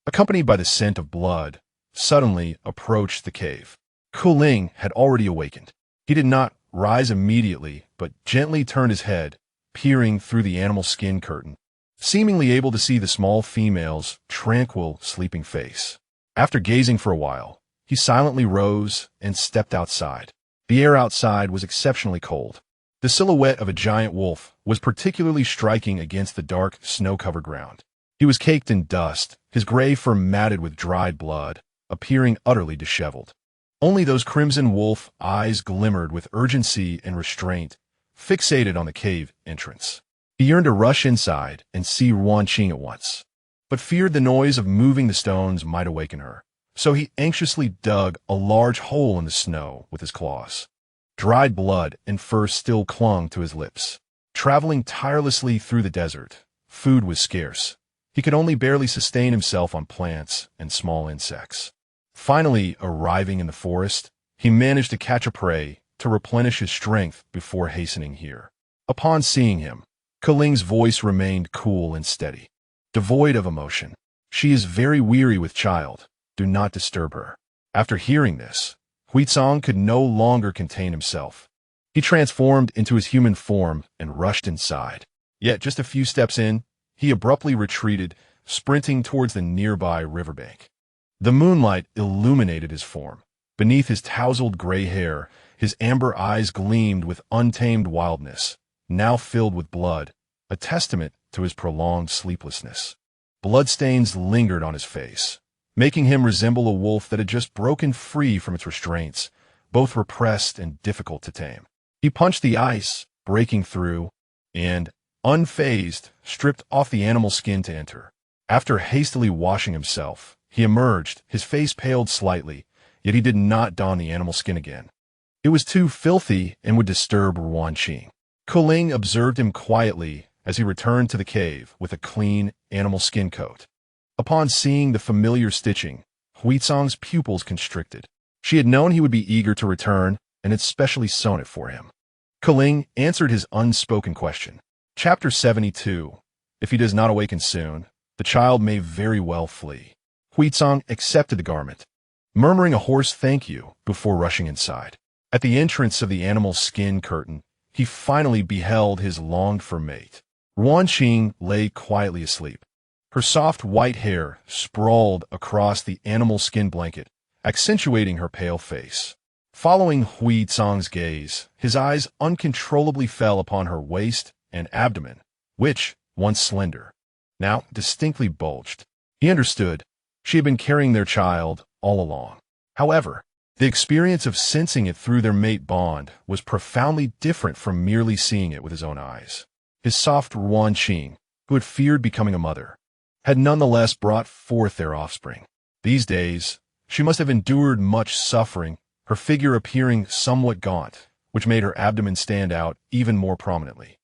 S1: accompanied by the scent of blood, suddenly approached the cave. Keling had already awakened. He did not rise immediately, but gently turned his head, peering through the animal skin curtain, seemingly able to see the small female's tranquil, sleeping face. After gazing for a while, he silently rose and stepped outside. The air outside was exceptionally cold. The silhouette of a giant wolf was particularly striking against the dark, snow-covered ground. He was caked in dust, his gray fur matted with dried blood, appearing utterly disheveled. Only those crimson wolf eyes glimmered with urgency and restraint, fixated on the cave entrance. He yearned to rush inside and see Ruan Qing at once, but feared the noise of moving the stones might awaken her. So he anxiously dug a large hole in the snow with his claws. Dried blood and fur still clung to his lips. Traveling tirelessly through the desert, food was scarce. He could only barely sustain himself on plants and small insects. Finally, arriving in the forest, he managed to catch a prey to replenish his strength before hastening here. Upon seeing him, Keling's voice remained cool and steady, devoid of emotion. "She is very weary with child. Do not disturb her." After hearing this, Huizong could no longer contain himself. He transformed into his human form and rushed inside. Yet just a few steps in, he abruptly retreated, sprinting towards the nearby riverbank. The moonlight illuminated his form. Beneath his tousled gray hair, his amber eyes gleamed with untamed wildness, now filled with blood, a testament to his prolonged sleeplessness. Bloodstains lingered on his face, making him resemble a wolf that had just broken free from its restraints, both repressed and difficult to tame. He punched the ice, breaking through, and, unfazed, stripped off the animal skin to enter. After hastily washing himself, he emerged, his face paled slightly, yet he did not don the animal skin again. It was too filthy and would disturb Ruan Qing. Keling observed him quietly as he returned to the cave with a clean animal skin coat. Upon seeing the familiar stitching, Huizong's pupils constricted. She had known he would be eager to return and had specially sewn it for him. Keling answered his unspoken question. Chapter 72. If he does not awaken soon, the child may very well flee. Huizong accepted the garment, murmuring a hoarse thank you before rushing inside. At the entrance of the animal skin curtain, he finally beheld his longed-for mate. Ruan Qing lay quietly asleep. Her soft white hair sprawled across the animal skin blanket, accentuating her pale face. Following Huizong's gaze, his eyes uncontrollably fell upon her waist and abdomen, which, once slender, now distinctly bulged. He understood. She had been carrying their child all along. However, the experience of sensing it through their mate bond was profoundly different from merely seeing it with his own eyes. His soft Ruan Qing, who had feared becoming a mother, had nonetheless brought forth their offspring. These days, she must have endured much suffering, her figure appearing somewhat gaunt, which made her abdomen stand out even more prominently.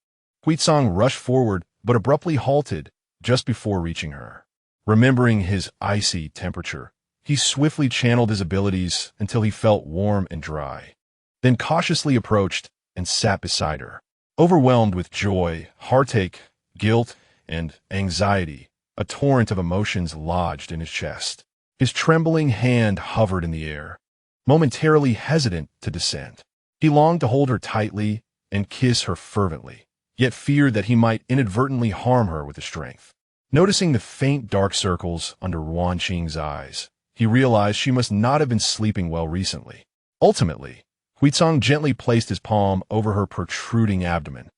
S1: Huizong rushed forward, but abruptly halted just before reaching her. Remembering his icy temperature, he swiftly channeled his abilities until he felt warm and dry, then cautiously approached and sat beside her. Overwhelmed with joy, heartache, guilt, and anxiety, a torrent of emotions lodged in his chest. His trembling hand hovered in the air, momentarily hesitant to descend. He longed to hold her tightly and kiss her fervently, yet feared that he might inadvertently harm her with his strength. Noticing the faint dark circles under Ruan Qing's eyes, he realized she must not have been sleeping well recently. Ultimately, Huizong gently placed his palm over her protruding abdomen,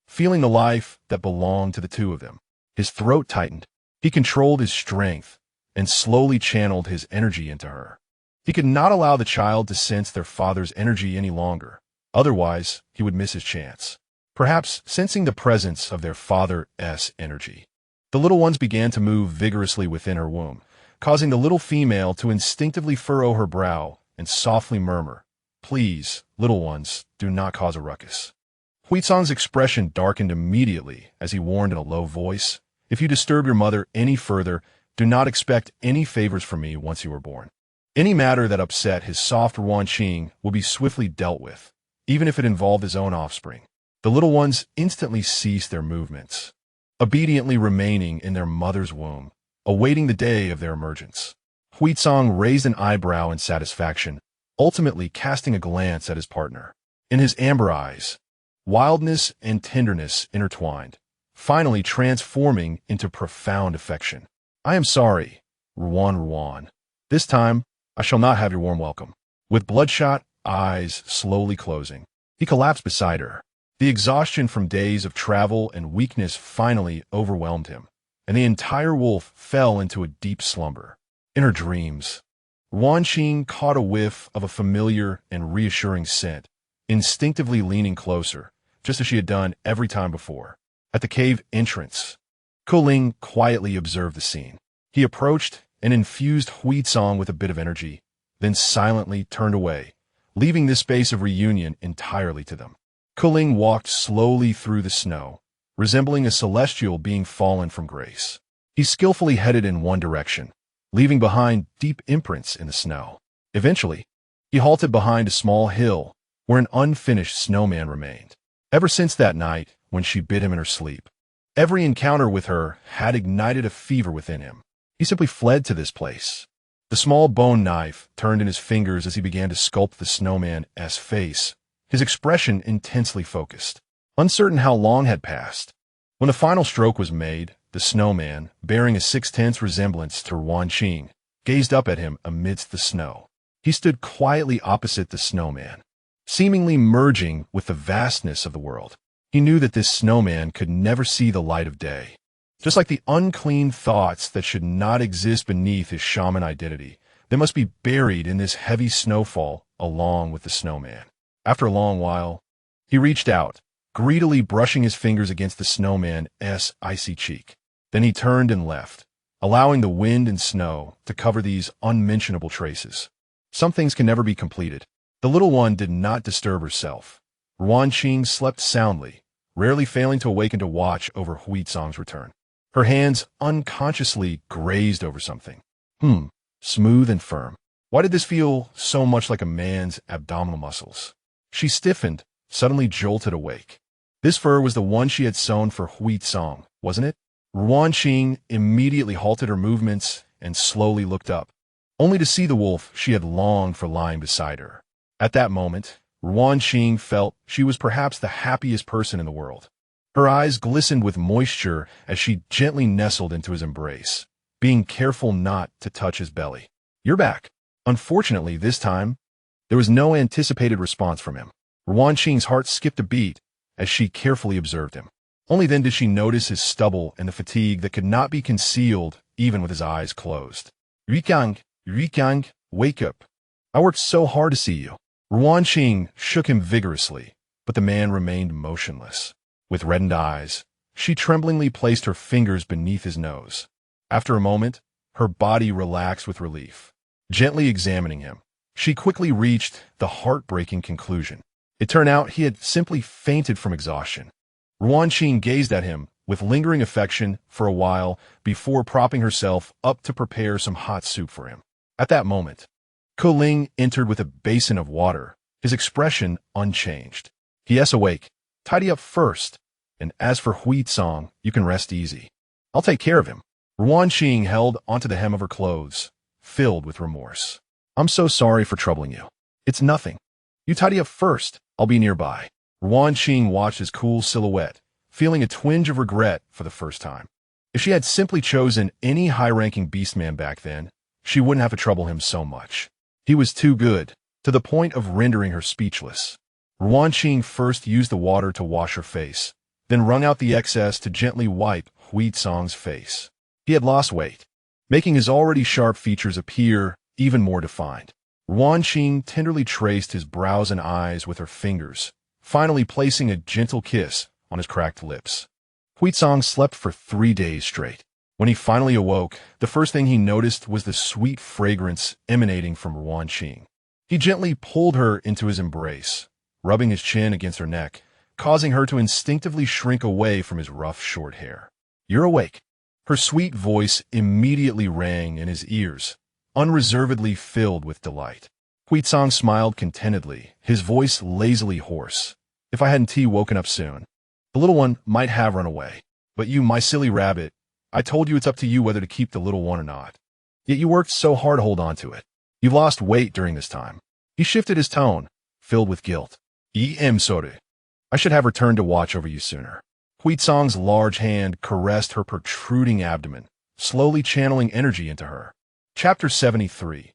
S1: feeling the life that belonged to the two of them. His throat tightened. He controlled his strength and slowly channeled his energy into her. He could not allow the child to sense their father's energy any longer. Otherwise, he would miss his chance. Perhaps sensing the presence of their father's energy, the little ones began to move vigorously within her womb, causing the little female to instinctively furrow her brow and softly murmur, "Please, little ones, do not cause a ruckus." Huizong's expression darkened immediately as he warned in a low voice, "If you disturb your mother any further, do not expect any favors from me once you are born." Any matter that upset his soft Ruan Qing will be swiftly dealt with, even if it involved his own offspring. The little ones instantly ceased their movements, obediently remaining in their mother's womb, awaiting the day of their emergence. Huizong raised an eyebrow in satisfaction, ultimately casting a glance at his partner. In his amber eyes, wildness and tenderness intertwined, finally transforming into profound affection. "I am sorry, Ruan. This time, I shall not have your warm welcome." With bloodshot eyes slowly closing, he collapsed beside her. The exhaustion from days of travel and weakness finally overwhelmed him, and the entire wolf fell into a deep slumber. In her dreams, Ruan Qing caught a whiff of a familiar and reassuring scent, instinctively leaning closer, just as she had done every time before. At the cave entrance, Kuling quietly observed the scene. He approached and infused Huizong with a bit of energy, then silently turned away, leaving this space of reunion entirely to them. Kuling walked slowly through the snow, resembling a celestial being fallen from grace. He skillfully headed in one direction, leaving behind deep imprints in the snow. Eventually, he halted behind a small hill where an unfinished snowman remained. Ever since that night when she bit him in her sleep, every encounter with her had ignited a fever within him. He simply fled to this place. The small bone knife turned in his fingers as he began to sculpt the snowman's face, his expression intensely focused. Uncertain how long had passed, when the final stroke was made, the snowman, bearing a 6/10 resemblance to Ruan Qing, gazed up at him amidst the snow. He stood quietly opposite the snowman, seemingly merging with the vastness of the world. He knew that this snowman could never see the light of day. Just like the unclean thoughts that should not exist beneath his shaman identity, they must be buried in this heavy snowfall along with the snowman. After a long while, he reached out, greedily brushing his fingers against the snowman's icy cheek. Then he turned and left, allowing the wind and snow to cover these unmentionable traces. Some things can never be completed. The little one did not disturb herself. Ruan Qing slept soundly, rarely failing to awaken to watch over Huizong's return. Her hands unconsciously grazed over something. Smooth and firm. Why did this feel so much like a man's abdominal muscles? She stiffened, suddenly jolted awake. This fur was the one she had sewn for Huizong, wasn't it? Ruan Qing immediately halted her movements and slowly looked up, only to see the wolf she had longed for lying beside her. At that moment, Ruan Qing felt she was perhaps the happiest person in the world. Her eyes glistened with moisture as she gently nestled into his embrace, being careful not to touch his belly. "You're back." Unfortunately, this time, there was no anticipated response from him. Ruan Qing's heart skipped a beat as she carefully observed him. Only then did she notice his stubble and the fatigue that could not be concealed even with his eyes closed. Ruan, wake up. I worked so hard to see you." Ruan Qing shook him vigorously, but the man remained motionless. With reddened eyes, she tremblingly placed her fingers beneath his nose. After a moment, her body relaxed with relief. Gently examining him, she quickly reached the heartbreaking conclusion. It turned out he had simply fainted from exhaustion. Ruan Qing gazed at him with lingering affection for a while before propping herself up to prepare some hot soup for him. At that moment, Kuling entered with a basin of water, his expression unchanged. "He is awake. Tidy up first, and as for Huizong, you can rest easy. I'll take care of him." Ruan Qing held onto the hem of her clothes, filled with remorse. "I'm so sorry for troubling you. It's nothing. You tidy up first. I'll be nearby." Ruan Qing watched his cool silhouette, feeling a twinge of regret for the first time. If she had simply chosen any high-ranking beastman back then, she wouldn't have to trouble him so much. He was too good, to the point of rendering her speechless. Ruan Qing first used the water to wash her face, then wrung out the excess to gently wipe Huizong's face. He had lost weight, making his already sharp features appear even more defined. Ruan Qing tenderly traced his brows and eyes with her fingers, finally placing a gentle kiss on his cracked lips. Huizong slept for 3 days straight. When he finally awoke, the first thing he noticed was the sweet fragrance emanating from Ruan Qing. He gently pulled her into his embrace, rubbing his chin against her neck, causing her to instinctively shrink away from his rough, short hair. "You're awake." Her sweet voice immediately rang in his ears, unreservedly filled with delight. Huizong smiled contentedly, his voice lazily hoarse. "If I hadn't woken up soon, the little one might have run away. But you, my silly rabbit, I told you it's up to you whether to keep the little one or not. Yet you worked so hard to hold on to it. You've lost weight during this time." He shifted his tone, filled with guilt. Sorry. I should have returned to watch over you sooner." Huizong's large hand caressed her protruding abdomen, slowly channeling energy into her. Chapter 73.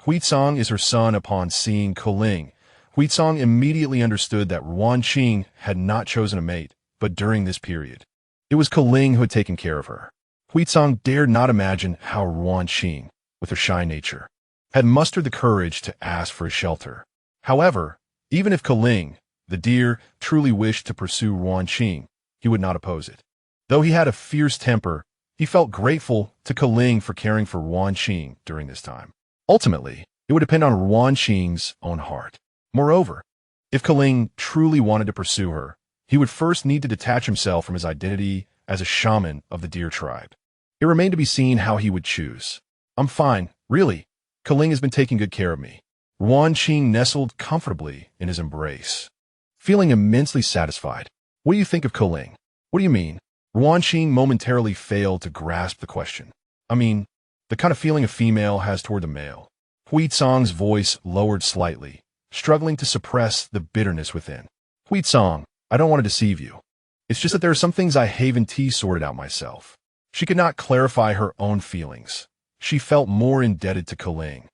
S1: Huizong is her son. Upon seeing Kuling, Huizong immediately understood that Ruan Qing had not chosen a mate, but during this period, it was Kuling who had taken care of her. Huizong dared not imagine how Ruan Qing, with her shy nature, had mustered the courage to ask for a shelter. However, even if Kuling, the deer, truly wished to pursue Ruan Qing, he would not oppose it. Though he had a fierce temper, he felt grateful to Kuling for caring for Ruan Qing during this time. Ultimately, it would depend on Ruan Qing's own heart. Moreover, if Kuling truly wanted to pursue her, he would first need to detach himself from his identity as a shaman of the deer tribe. It remained to be seen how he would choose. "I'm fine, really. Kuling has been taking good care of me." Ruan Qing nestled comfortably in his embrace, feeling immensely satisfied. "What do you think of Kuling?" "What do you mean?" Ruan Qing momentarily failed to grasp the question. "I mean, the kind of feeling a female has toward a male." Huizong's voice lowered slightly, struggling to suppress the bitterness within. "Huizong, I don't want to deceive you. It's just that there are some things I haven't sorted out myself." She could not clarify her own feelings. She felt more indebted to Kuling,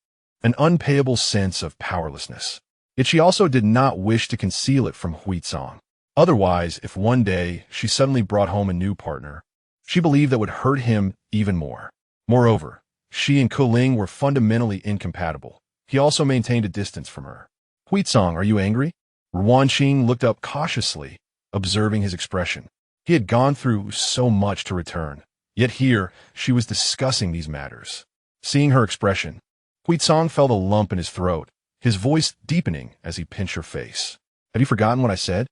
S1: an unpayable sense of powerlessness. Yet she also did not wish to conceal it from Huizong. Otherwise, if one day she suddenly brought home a new partner, she believed that would hurt him even more. Moreover, she and Kuling were fundamentally incompatible. He also maintained a distance from her. "Huizong, are you angry?" Ruan Qing looked up cautiously, observing his expression. He had gone through so much to return, yet here she was discussing these matters. Seeing her expression, Huizong felt a lump in his throat, his voice deepening as he pinched her face. "Have you forgotten what I said?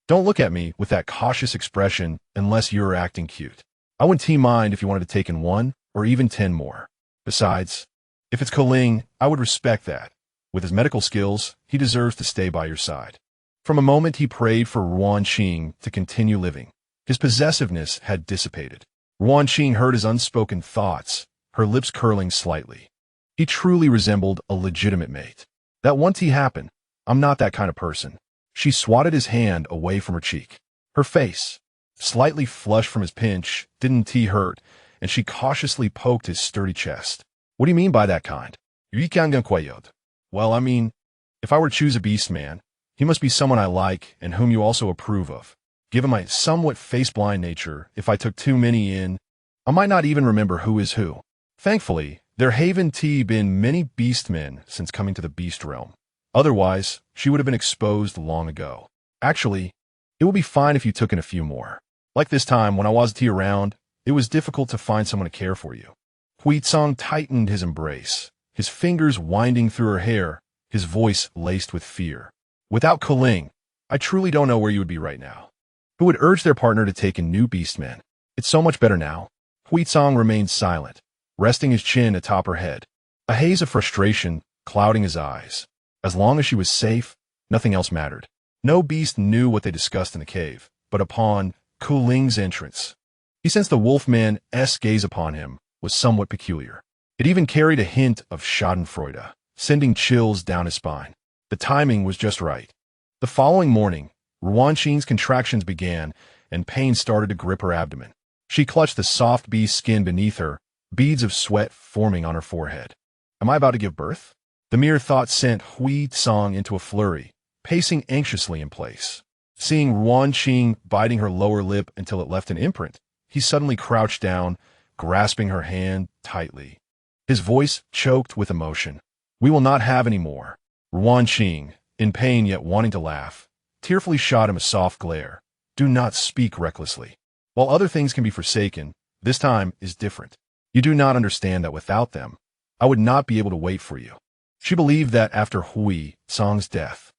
S1: Don't look at me with that cautious expression unless you're acting cute. I wouldn't mind if you wanted to take in 1 or even 10 more. Besides, if it's Kuling, I would respect that. With his medical skills, he deserves to stay by your side." From a moment he prayed for Ruan Qing to continue living. His possessiveness had dissipated. Ruan Qing heard his unspoken thoughts, her lips curling slightly. He truly resembled a legitimate mate. "That won't happen. I'm not that kind of person." She swatted his hand away from her cheek. Her face, slightly flushed from his pinch, didn't hurt, and she cautiously poked his sturdy chest. "What do you mean by that kind?" "Well, I mean, if I were to choose a beastman, he must be someone I like and whom you also approve of. Given my somewhat face-blind nature, if I took too many in, I might not even remember who is who." Thankfully, there haven't been many beastmen since coming to the beast realm. Otherwise, she would have been exposed long ago. "Actually, it would be fine if you took in a few more. Like this time, when I wasn't around, it was difficult to find someone to care for you." Huizong tightened his embrace, his fingers winding through her hair, his voice laced with fear. "Without Kuling, I truly don't know where you would be right now." Who would urge their partner to take in new beastmen? "It's so much better now." Huizong remained silent, resting his chin atop her head, a haze of frustration clouding his eyes. As long as she was safe, nothing else mattered. No beast knew what they discussed in the cave, but upon Kuling's entrance, he sensed the wolfman's gaze upon him was somewhat peculiar. It even carried a hint of schadenfreude, sending chills down his spine. The timing was just right. The following morning, Ruan Qing's contractions began, and pain started to grip her abdomen. She clutched the soft beast skin beneath her, beads of sweat forming on her forehead. Am I about to give birth? The mere thought sent Huizong into a flurry, pacing anxiously in place. Seeing Ruan Qing biting her lower lip until it left an imprint, he suddenly crouched down, grasping her hand tightly. His voice choked with emotion. We will not have any more. Ruan Qing, in pain yet wanting to laugh, tearfully shot him a soft glare. Do not speak recklessly. While other things can be forsaken, this time is different. You do not understand that without them, I would not be able to wait for you. She believed that after Hui Song's death,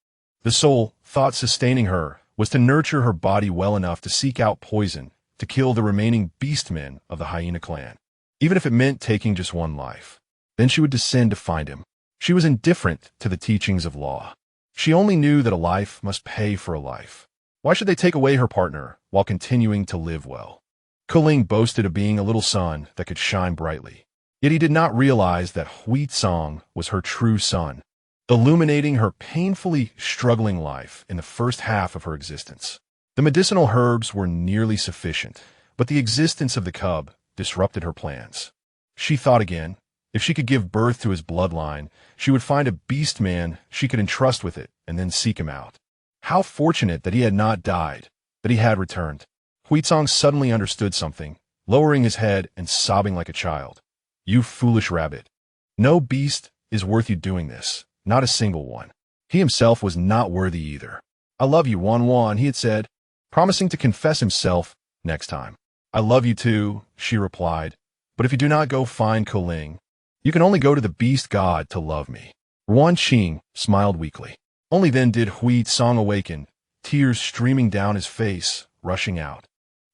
S1: the sole thought sustaining her was to nurture her body well enough to seek out poison to kill the remaining beastmen of the hyena clan, even if it meant taking just one life. Then she would descend to find him. She was indifferent to the teachings of law. She only knew that a life must pay for a life. Why should they take away her partner while continuing to live well? Kuling boasted of being a little sun that could shine brightly. Yet he did not realize that Hui Song was her true sun, illuminating her painfully struggling life in the first half of her existence. The medicinal herbs were nearly sufficient, but the existence of the cub disrupted her plans. She thought again. If she could give birth to his bloodline, she would find a beast man she could entrust with it and then seek him out. How fortunate that he had not died, that he had returned. Huizong suddenly understood something, lowering his head and sobbing like a child. You foolish rabbit. No beast is worth you doing this, not a single one. He himself was not worthy either. I love you, Wan, he had said, promising to confess himself next time. I love you too, she replied, but if you do not go find Kuling, you can only go to the beast god to love me. Ruan Qing smiled weakly. Only then did Hui Song awaken, tears streaming down his face, rushing out.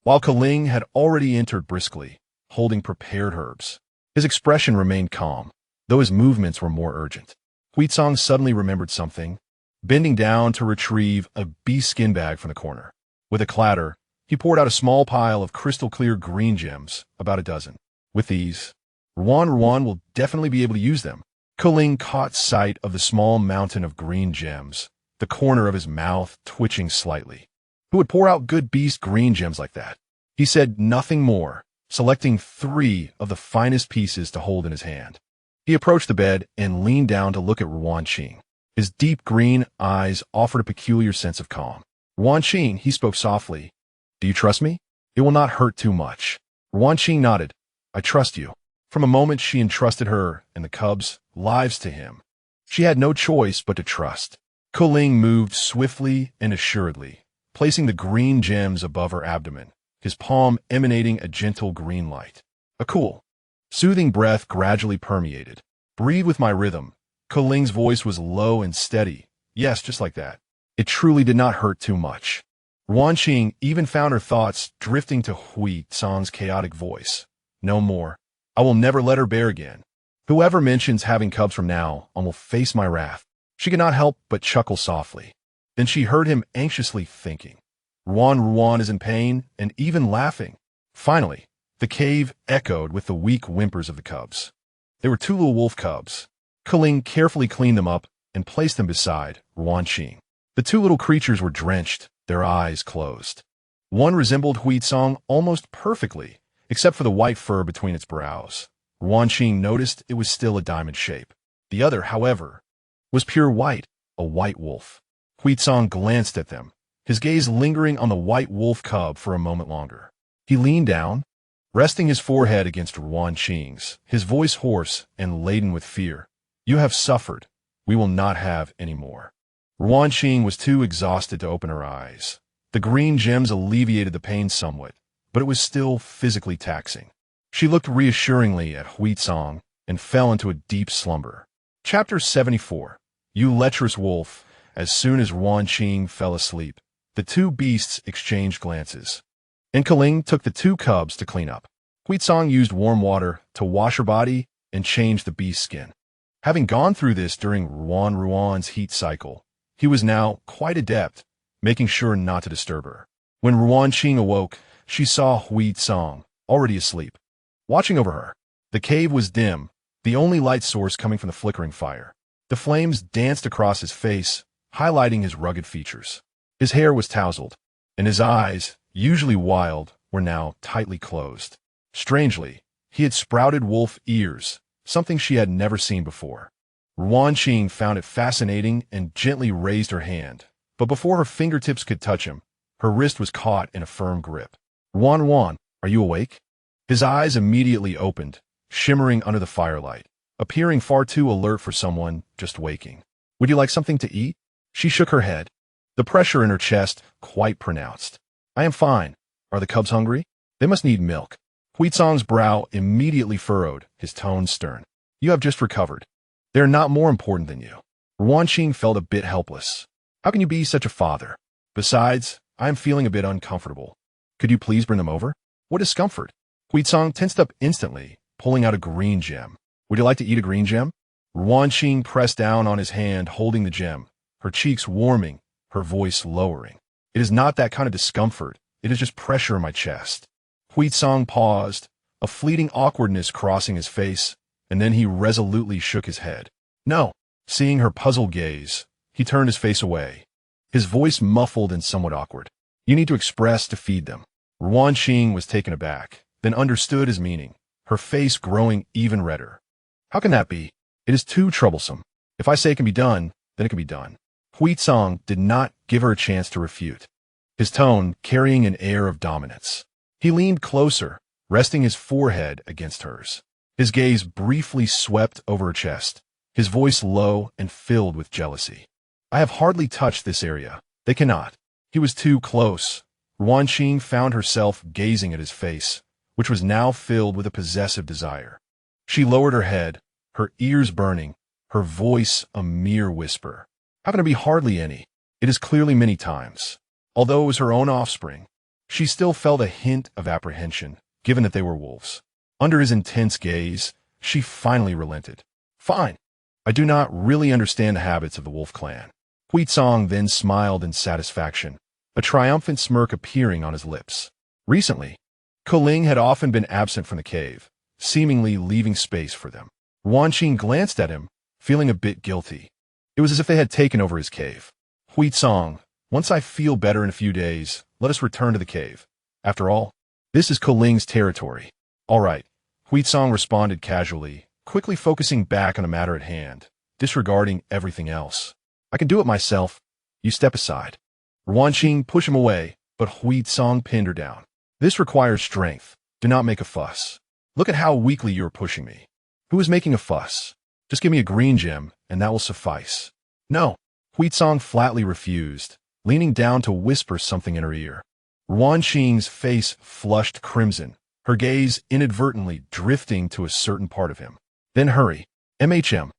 S1: While Kuling had already entered briskly, holding prepared herbs. His expression remained calm, though his movements were more urgent. Hui Song suddenly remembered something, bending down to retrieve a beast skin bag from the corner. With a clatter, he poured out a small pile of crystal-clear green gems, about a dozen. With these, Ruan will definitely be able to use them. Kuling caught sight of the small mountain of green gems, the corner of his mouth twitching slightly. Who would pour out good beast green gems like that? He said nothing more, selecting 3 of the finest pieces to hold in his hand. He approached the bed and leaned down to look at Ruan Qing. His deep green eyes offered a peculiar sense of calm. Ruan Qing, he spoke softly. Do you trust me? It will not hurt too much. Ruan Qing nodded. I trust you. From a moment she entrusted her and the cubs' lives to him. She had no choice but to trust. Kuling moved swiftly and assuredly, placing the green gems above her abdomen, his palm emanating a gentle green light. A cool, soothing breath gradually permeated. Breathe with my rhythm. Kuling's voice was low and steady. Yes, just like that. It truly did not hurt too much. Ruan Qing even found her thoughts drifting to Hui Song's chaotic voice. No more. I will never let her bear again. Whoever mentions having cubs from now on will face my wrath. She could not help but chuckle softly. Then she heard him anxiously thinking. Ruan is in pain and even laughing. Finally, the cave echoed with the weak whimpers of the cubs. They were 2 little wolf cubs. Kuling carefully cleaned them up and placed them beside Ruan Qing. The 2 little creatures were drenched, their eyes closed. One resembled Hui Song almost perfectly, except for the white fur between its brows. Ruan Qing noticed it was still a diamond shape. The other, however, was pure white, a white wolf. Hui Song glanced at them, his gaze lingering on the white wolf cub for a moment longer. He leaned down, resting his forehead against Ruan Qing's, his voice hoarse and laden with fear. You have suffered. We will not have any more. Ruan Qing was too exhausted to open her eyes. The green gems alleviated the pain somewhat, but it was still physically taxing. She looked reassuringly at Hui Song and fell into a deep slumber. Chapter 74. You lecherous wolf. As soon as Ruan Qing fell asleep, the 2 beasts exchanged glances. And Kuling took the 2 cubs to clean up. Hui Song used warm water to wash her body and change the beast's skin. Having gone through this during Ruan's heat cycle, he was now quite adept, making sure not to disturb her. When Ruan Qing awoke, she saw Hui Song, already asleep, watching over her. The cave was dim, the only light source coming from the flickering fire. The flames danced across his face, highlighting his rugged features. His hair was tousled, and his eyes, usually wild, were now tightly closed. Strangely, he had sprouted wolf ears, something she had never seen before. Ruan Qing found it fascinating and gently raised her hand, but before her fingertips could touch him, her wrist was caught in a firm grip. Ruan, are you awake? His eyes immediately opened, shimmering under the firelight. appearing far too alert for someone just waking. Would you like something to eat? She shook her head, the pressure in her chest quite pronounced. I am fine. Are the cubs hungry? They must need milk. Huizong's brow immediately furrowed, his tone stern. You have just recovered. They are not more important than you. Ruan Qing felt a bit helpless. How can you be such a father? Besides, I am feeling a bit uncomfortable. Could you please bring them over? What discomfort? Huizong tensed up instantly, pulling out a green gem. Would you like to eat a green gem? Ruan Qing pressed down on his hand, holding the gem, her cheeks warming, her voice lowering. It is not that kind of discomfort. It is just pressure in my chest. Huizong paused, a fleeting awkwardness crossing his face, and then he resolutely shook his head. No. Seeing her puzzled gaze, he turned his face away, his voice muffled and somewhat awkward. You need to express to feed them. Ruan Qing was taken aback, then understood his meaning, her face growing even redder. How can that be? It is too troublesome. If I say it can be done, then it can be done. Huizong did not give her a chance to refute, his tone carrying an air of dominance. He leaned closer, resting his forehead against hers. His gaze briefly swept over her chest, his voice low and filled with jealousy. I have hardly touched this area. They cannot. He was too close. Ruan Qing found herself gazing at his face, which was now filled with a possessive desire. She lowered her head, her ears burning, her voice a mere whisper. How can there be hardly any? It is clearly many times. Although it was her own offspring, she still felt a hint of apprehension, given that they were wolves. Under his intense gaze, she finally relented. Fine. I do not really understand the habits of the wolf clan. Huizong then smiled in satisfaction, a triumphant smirk appearing on his lips. Recently, Koling had often been absent from the cave, seemingly leaving space for them. Ruan Qing glanced at him, feeling a bit guilty. It was as if they had taken over his cave. Huizong, once I feel better in a few days, let us return to the cave. After all, this is Koling's territory. All right, Huizong responded casually, quickly focusing back on the matter at hand, disregarding everything else. I can do it myself. You step aside. Ruan Qing pushed him away, but Huizong pinned her down. This requires strength. Do not make a fuss. Look at how weakly you are pushing me. Who is making a fuss? Just give me a green gem, and that will suffice. No. Huizong flatly refused, leaning down to whisper something in her ear. Ruan Qing's face flushed crimson, her gaze inadvertently drifting to a certain part of him. Then hurry. MHM.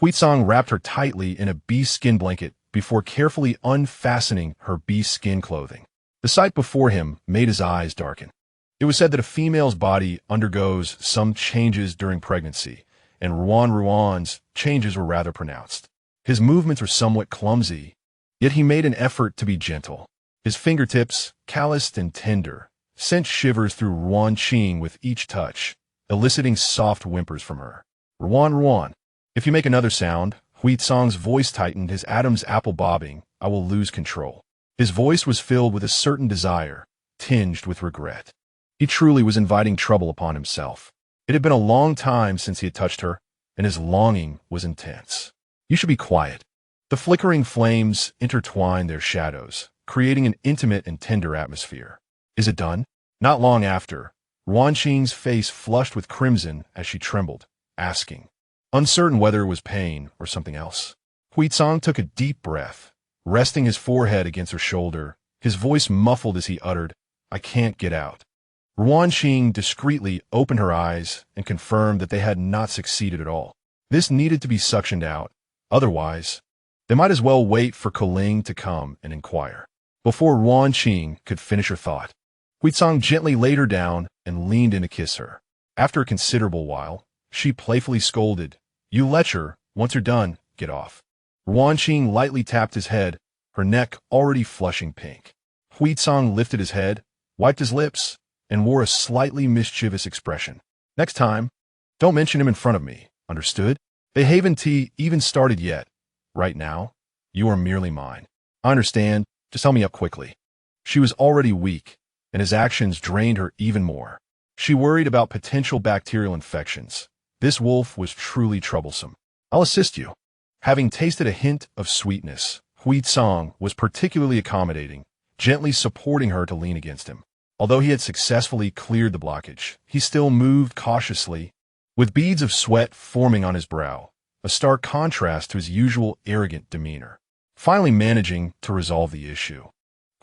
S1: Huizong wrapped her tightly in a beast skin blanket before carefully unfastening her beast skin clothing. The sight before him made his eyes darken. It was said that a female's body undergoes some changes during pregnancy, and Ruan's changes were rather pronounced. His movements were somewhat clumsy, yet he made an effort to be gentle. His fingertips, calloused and tender, sent shivers through Ruan Qing with each touch, eliciting soft whimpers from her. Ruan, if you make another sound, Huizong's voice tightened, his Adam's apple bobbing, I will lose control. His voice was filled with a certain desire, tinged with regret. He truly was inviting trouble upon himself. It had been a long time since he had touched her, and his longing was intense. You should be quiet. The flickering flames intertwined their shadows, creating an intimate and tender atmosphere. Is it done? Not long after, Ruan Qing's face flushed with crimson as she trembled, asking, uncertain whether it was pain or something else. Huizong took a deep breath, resting his forehead against her shoulder, his voice muffled as he uttered, I can't get out. Ruan Qing discreetly opened her eyes and confirmed that they had not succeeded at all. This needed to be suctioned out. Otherwise, they might as well wait for Koling to come and inquire. Before Ruan Qing could finish her thought, Huizong gently laid her down and leaned in to kiss her. After a considerable while, she playfully scolded, You lecher, once you're done, get off. Ruan Qing lightly tapped his head, her neck already flushing pink. Huizong lifted his head, wiped his lips, and wore a slightly mischievous expression. Next time, don't mention him in front of me, understood? The Haven tea even started yet. Right now, you are merely mine. I understand, just help me up quickly. She was already weak, and his actions drained her even more. She worried about potential bacterial infections. This wolf was truly troublesome. I'll assist you. Having tasted a hint of sweetness, Huizong was particularly accommodating, gently supporting her to lean against him. Although he had successfully cleared the blockage, he still moved cautiously. with beads of sweat forming on his brow, a stark contrast to his usual arrogant demeanor. Finally managing to resolve the issue,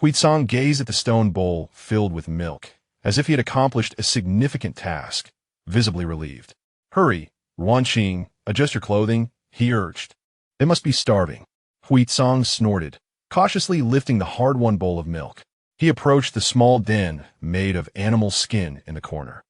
S1: Huizong gazed at the stone bowl filled with milk, as if he had accomplished a significant task, visibly relieved. "Hurry, Ruan Qing, adjust your clothing," he urged. "They must be starving." Huizong snorted, cautiously lifting the hard-won bowl of milk. He approached the small den made of animal skin in the corner,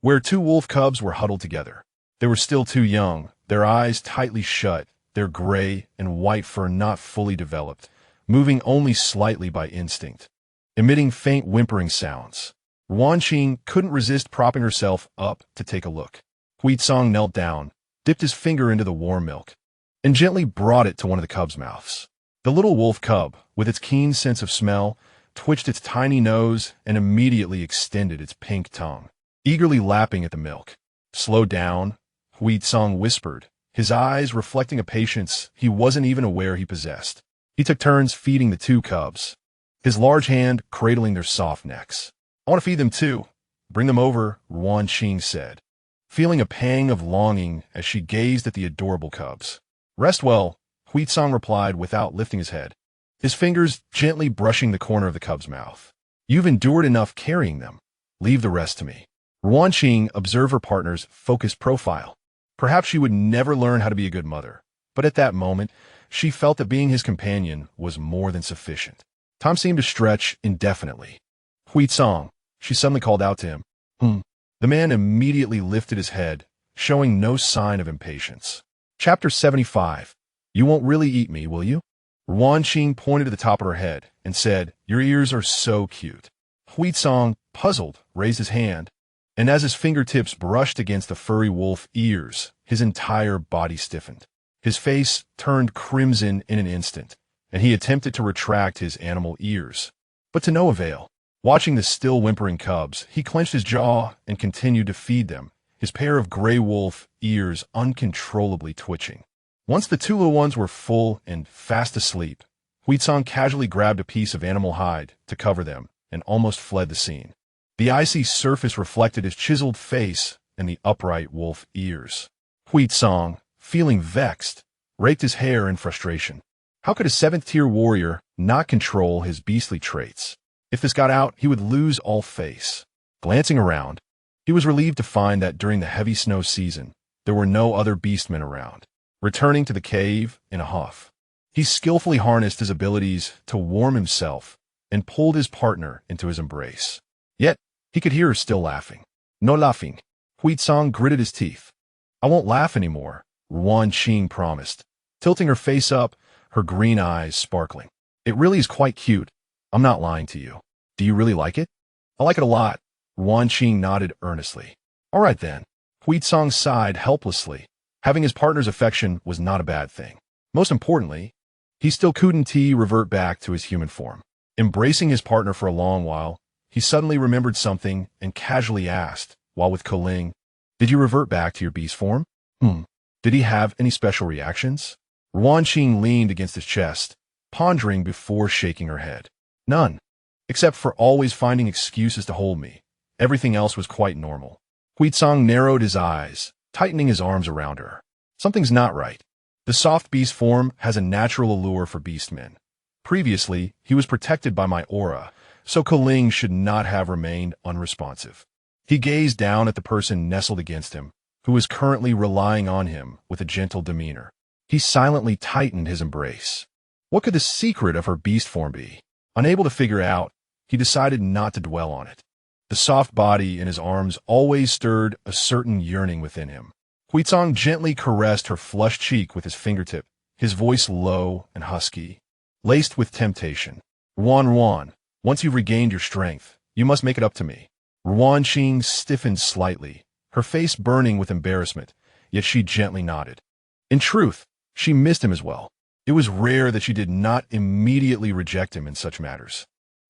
S1: where two wolf cubs were huddled together. They were still too young, their eyes tightly shut, their gray and white fur not fully developed, moving only slightly by instinct, emitting faint whimpering sounds. Ruan Qing couldn't resist propping herself up to take a look. Huizong knelt down, dipped his finger into the warm milk, and gently brought it to one of the cubs' mouths. The little wolf cub, with its keen sense of smell, twitched its tiny nose and immediately extended its pink tongue, eagerly lapping at the milk. "Slow down," Huizong whispered, his eyes reflecting a patience he wasn't even aware he possessed. He took turns feeding the two cubs, his large hand cradling their soft necks. "I want to feed them too. Bring them over," Ruan Qing said, feeling a pang of longing as she gazed at the adorable cubs. "Rest well," Huizong replied without lifting his head, his fingers gently brushing the corner of the cub's mouth. "You've endured enough carrying them. Leave the rest to me." Ruan Qing observed her partner's focused profile. Perhaps she would never learn how to be a good mother, but at that moment, she felt that being his companion was more than sufficient. Time seemed to stretch indefinitely. "Huizong," she suddenly called out to him. The man immediately lifted his head, showing no sign of impatience. Chapter 75. "You won't really eat me, will you?" Ruan Qing pointed to the top of her head and said, "Your ears are so cute." Huizong, puzzled, raised his hand, and as his fingertips brushed against the furry wolf ears, his entire body stiffened. His face turned crimson in an instant, and he attempted to retract his animal ears, but to no avail. Watching the still whimpering cubs, he clenched his jaw and continued to feed them, his pair of gray wolf ears uncontrollably twitching. Once the two little ones were full and fast asleep, Huizong casually grabbed a piece of animal hide to cover them and almost fled the scene. The icy surface reflected his chiseled face and the upright wolf ears. Huizong, feeling vexed, raked his hair in frustration. How could a seventh-tier warrior not control his beastly traits? If this got out, he would lose all face. Glancing around, he was relieved to find that during the heavy snow season, there were no other beastmen around. Returning to the cave in a huff, he skillfully harnessed his abilities to warm himself and pulled his partner into his embrace. Yet, he could hear her still laughing. "No laughing." Huizong gritted his teeth. "I won't laugh anymore," Ruan Qing promised, tilting her face up, her green eyes sparkling. "It really is quite cute. I'm not lying to you. Do you really like it?" "I like it a lot." Ruan Qing nodded earnestly. "All right then." Huizong sighed helplessly. Having his partner's affection was not a bad thing. Most importantly, he still couldn't revert back to his human form. Embracing his partner for a long while, he suddenly remembered something and casually asked, while with Kuling, "Did you revert back to your beast form?" Did he have any special reactions?" Ruan Qing leaned against his chest, pondering before shaking her head. "None. Except for always finding excuses to hold me. Everything else was quite normal." Huizong narrowed his eyes, tightening his arms around her. "Something's not right. The soft beast form has a natural allure for beastmen. Previously, he was protected by my aura, so Kuling should not have remained unresponsive." He gazed down at the person nestled against him, who was currently relying on him with a gentle demeanor. He silently tightened his embrace. What could the secret of her beast form be? Unable to figure out, he decided not to dwell on it. The soft body in his arms always stirred a certain yearning within him. Huizong gently caressed her flushed cheek with his fingertip, his voice low and husky, laced with temptation. Ruan, once you've regained your strength, you must make it up to me." Ruan Qing stiffened slightly, her face burning with embarrassment, yet she gently nodded. In truth, she missed him as well. It was rare that she did not immediately reject him in such matters.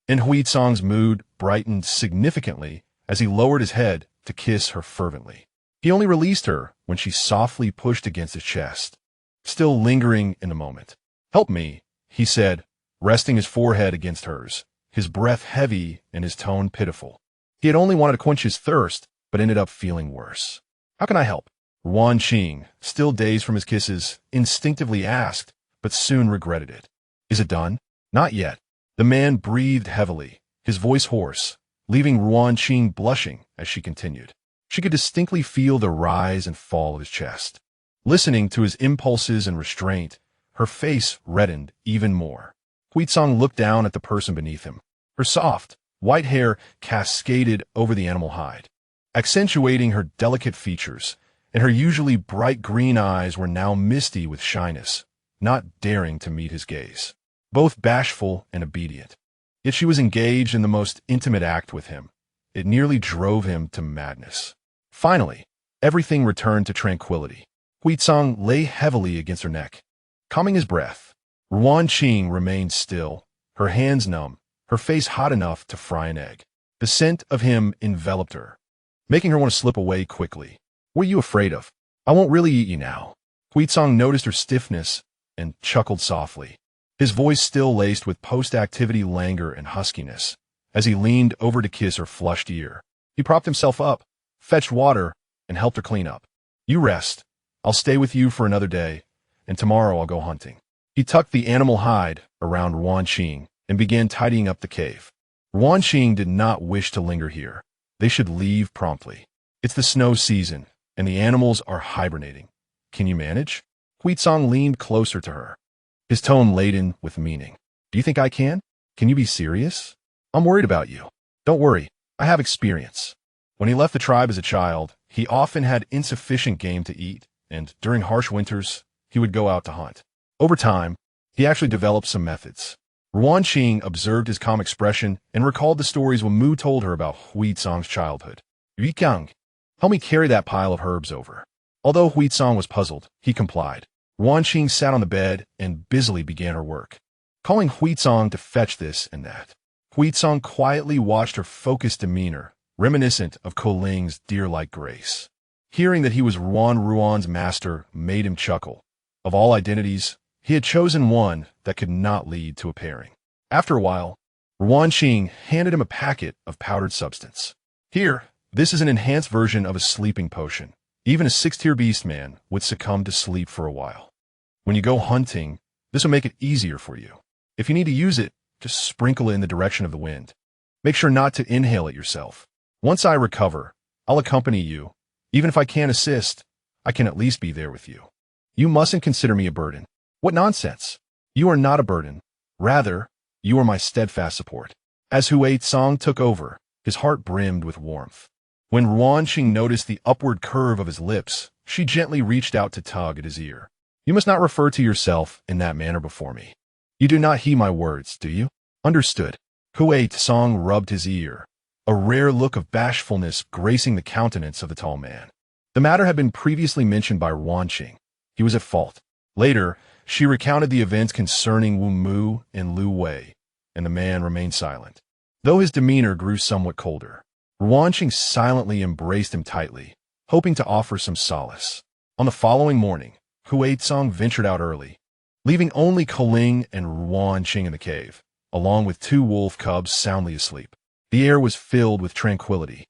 S1: And Huizong's mood brightened significantly as he lowered his head to kiss her fervently. He only released her when she softly pushed against his chest, still lingering in the moment. "Help me," he said, resting his forehead against hers, his breath heavy and his tone pitiful. He had only wanted to quench his thirst, but ended up feeling worse. "How can I help?" Ruan Qing, still dazed from his kisses, instinctively asked, but soon regretted it. Is it done? Not yet. The man breathed heavily, his voice hoarse, leaving Ruan Qing blushing as she continued. She could distinctly feel the rise and fall of his chest. Listening to his impulses and restraint, her face reddened even more. Huizong looked down at the person beneath him. Her soft, white hair cascaded over the animal hide, accentuating her delicate features, and her usually bright green eyes were now misty with shyness, not daring to meet his gaze. Both bashful and obedient. Yet she was engaged in the most intimate act with him. It nearly drove him to madness. Finally, everything returned to tranquility. Huizong lay heavily against her neck. Calming his breath, Ruan Qing remained still, her hands numb, her face hot enough to fry an egg. The scent of him enveloped her, making her want to slip away quickly. What are you afraid of? I won't really eat you now. Huizong noticed her stiffness and chuckled softly, his voice still laced with post-activity languor and huskiness, as he leaned over to kiss her flushed ear. He propped himself up, fetched water, and helped her clean up. You rest. I'll stay with you for another day, and tomorrow I'll go hunting. He tucked the animal hide around Ruan Qing and began tidying up the cave. Ruan Qing did not wish to linger here. They should leave promptly. It's the snow season, and the animals are hibernating. Can you manage? Huizong leaned closer to her, his tone laden with meaning. Do you think I can? Can you be serious? I'm worried about you. Don't worry, I have experience. When he left the tribe as a child, he often had insufficient game to eat, and during harsh winters, he would go out to hunt. Over time, he actually developed some methods. Ruan Qing observed his calm expression and recalled the stories Wu Mu told her about Huizong's childhood. Yuqiang, help me carry that pile of herbs over. Although Huizong was puzzled, he complied. Ruan Qing sat on the bed and busily began her work, calling Huizong to fetch this and that. Huizong quietly watched her focused demeanor, reminiscent of Koling's deer-like grace. Hearing that he was Ruan's master made him chuckle. Of all identities, he had chosen one that could not lead to a pairing. After a while, Ruan Qing handed him a packet of powdered substance. Here, this is an enhanced version of a sleeping potion. Even a 6-tier beastman would succumb to sleep for a while. When you go hunting, this will make it easier for you. If you need to use it, just sprinkle it in the direction of the wind. Make sure not to inhale it yourself. Once I recover, I'll accompany you. Even if I can't assist, I can at least be there with you. You mustn't consider me a burden. What nonsense! You are not a burden. Rather, you are my steadfast support. As Huizong took over, his heart brimmed with warmth. When Ruan Qing noticed the upward curve of his lips, she gently reached out to tug at his ear. You must not refer to yourself in that manner before me. You do not heed my words, do you? Understood. Huizong rubbed his ear, a rare look of bashfulness gracing the countenance of the tall man. The matter had been previously mentioned by Ruan Qing. He was at fault. Later, she recounted the events concerning Wu Mu and Lu Wei, and the man remained silent. Though his demeanor grew somewhat colder, Ruan Qing silently embraced him tightly, hoping to offer some solace. On the following morning, Huizong ventured out early, leaving only Koling and Ruan Qing in the cave, along with 2 wolf cubs soundly asleep. The air was filled with tranquility,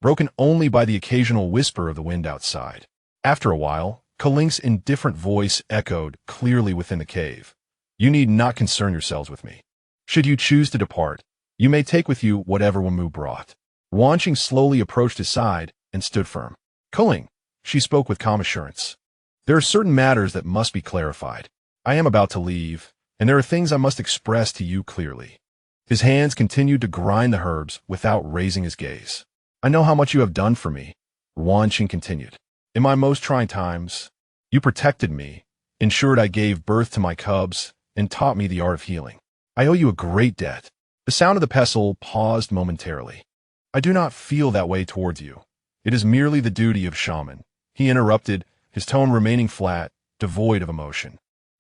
S1: broken only by the occasional whisper of the wind outside. After a while, Koling's indifferent voice echoed clearly within the cave. You need not concern yourselves with me. Should you choose to depart, you may take with you whatever Wu Mu brought. Ruan Qing slowly approached his side and stood firm. Koling, she spoke with calm assurance. There are certain matters that must be clarified. I am about to leave, and there are things I must express to you clearly. His hands continued to grind the herbs without raising his gaze. I know how much you have done for me, Ruan Qing continued. In my most trying times, you protected me, ensured I gave birth to my cubs, and taught me the art of healing. I owe you a great debt. The sound of the pestle paused momentarily. I do not feel that way towards you. It is merely the duty of shaman. He interrupted, his tone remaining flat, devoid of emotion.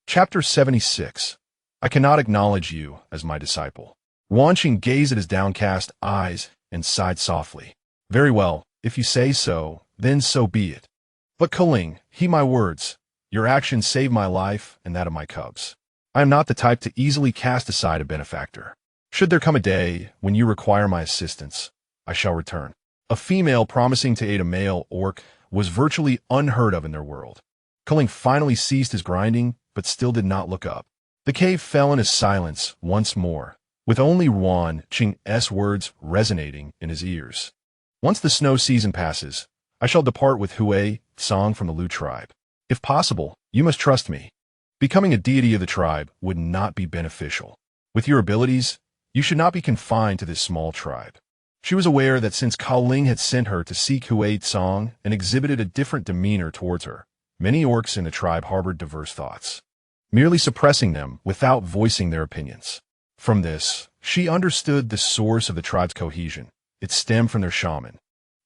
S1: Chapter 76. I cannot acknowledge you as my disciple. Ruan Qing gazed at his downcast eyes and sighed softly. Very well, if you say so, then so be it. But Koling, heed my words. Your actions saved my life and that of my cubs. I am not the type to easily cast aside a benefactor. Should there come a day when you require my assistance, I shall return. A female promising to aid a male orc was virtually unheard of in their world. Culling finally ceased his grinding, but still did not look up. The cave fell into silence once more, with only Ruan Qing's words resonating in his ears. Once the snow season passes, I shall depart with Hui Song from the Lu tribe. If possible, you must trust me. Becoming a deity of the tribe would not be beneficial. With your abilities, you should not be confined to this small tribe. She was aware that since Cao Ling had sent her to seek Hui Song and exhibited a different demeanor towards her, many orcs in the tribe harbored diverse thoughts, merely suppressing them without voicing their opinions. From this, she understood the source of the tribe's cohesion. It stemmed from their shaman,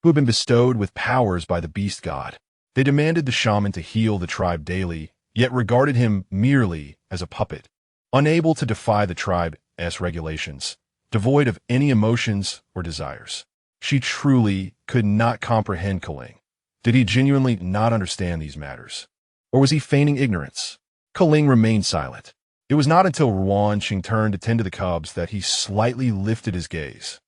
S1: who had been bestowed with powers by the beast god. They demanded the shaman to heal the tribe daily, yet regarded him merely as a puppet, unable to defy the tribe's regulations, devoid of any emotions or desires. She truly could not comprehend Culling. Did he genuinely not understand these matters? Or was he feigning ignorance? Culling remained silent. It was not until Ruan Qing turned to tend to the cubs that he slightly lifted his gaze,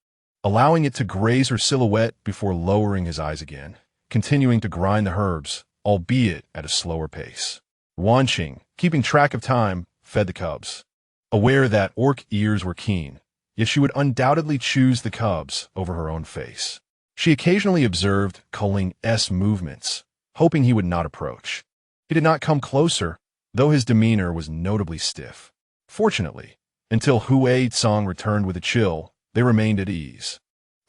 S1: allowing it to graze her silhouette before lowering his eyes again, continuing to grind the herbs, albeit at a slower pace. Ruan Qing, keeping track of time, fed the cubs. Aware that orc ears were keen, yet she would undoubtedly choose the cubs over her own face. She occasionally observed Culling's movements, hoping he would not approach. He did not come closer, though his demeanor was notably stiff. Fortunately, until Hui Song returned with a chill, they remained at ease.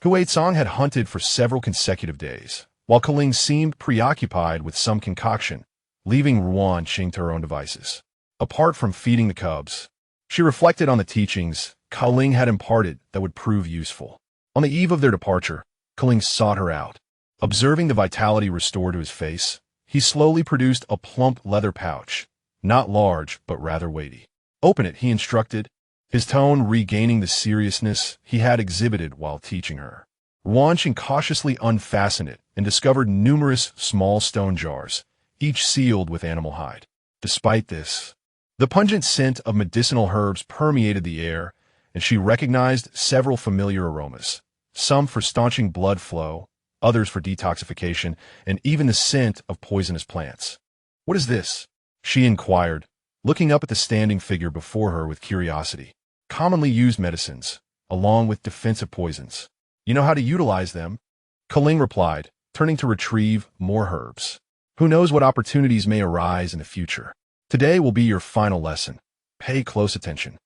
S1: Hui Song had hunted for several consecutive days, while Culling seemed preoccupied with some concoction, leaving Ruan Qing to her own devices. Apart from feeding the cubs, she reflected on the teachings Culling had imparted that would prove useful. On the eve of their departure, Culling sought her out. Observing the vitality restored to his face, he slowly produced a plump leather pouch, not large but rather weighty. Open it, he instructed, his tone regaining the seriousness he had exhibited while teaching her. Ruan Qing cautiously unfastened it and discovered numerous small stone jars, each sealed with animal hide. Despite this, the pungent scent of medicinal herbs permeated the air, and she recognized several familiar aromas, some for staunching blood flow, others for detoxification, and even the scent of poisonous plants. "What is this?" she inquired, looking up at the standing figure before her with curiosity. "Commonly used medicines, along with defensive poisons. You know how to utilize them?" Culling replied, turning to retrieve more herbs. "Who knows what opportunities may arise in the future? Today will be your final lesson. Pay close attention.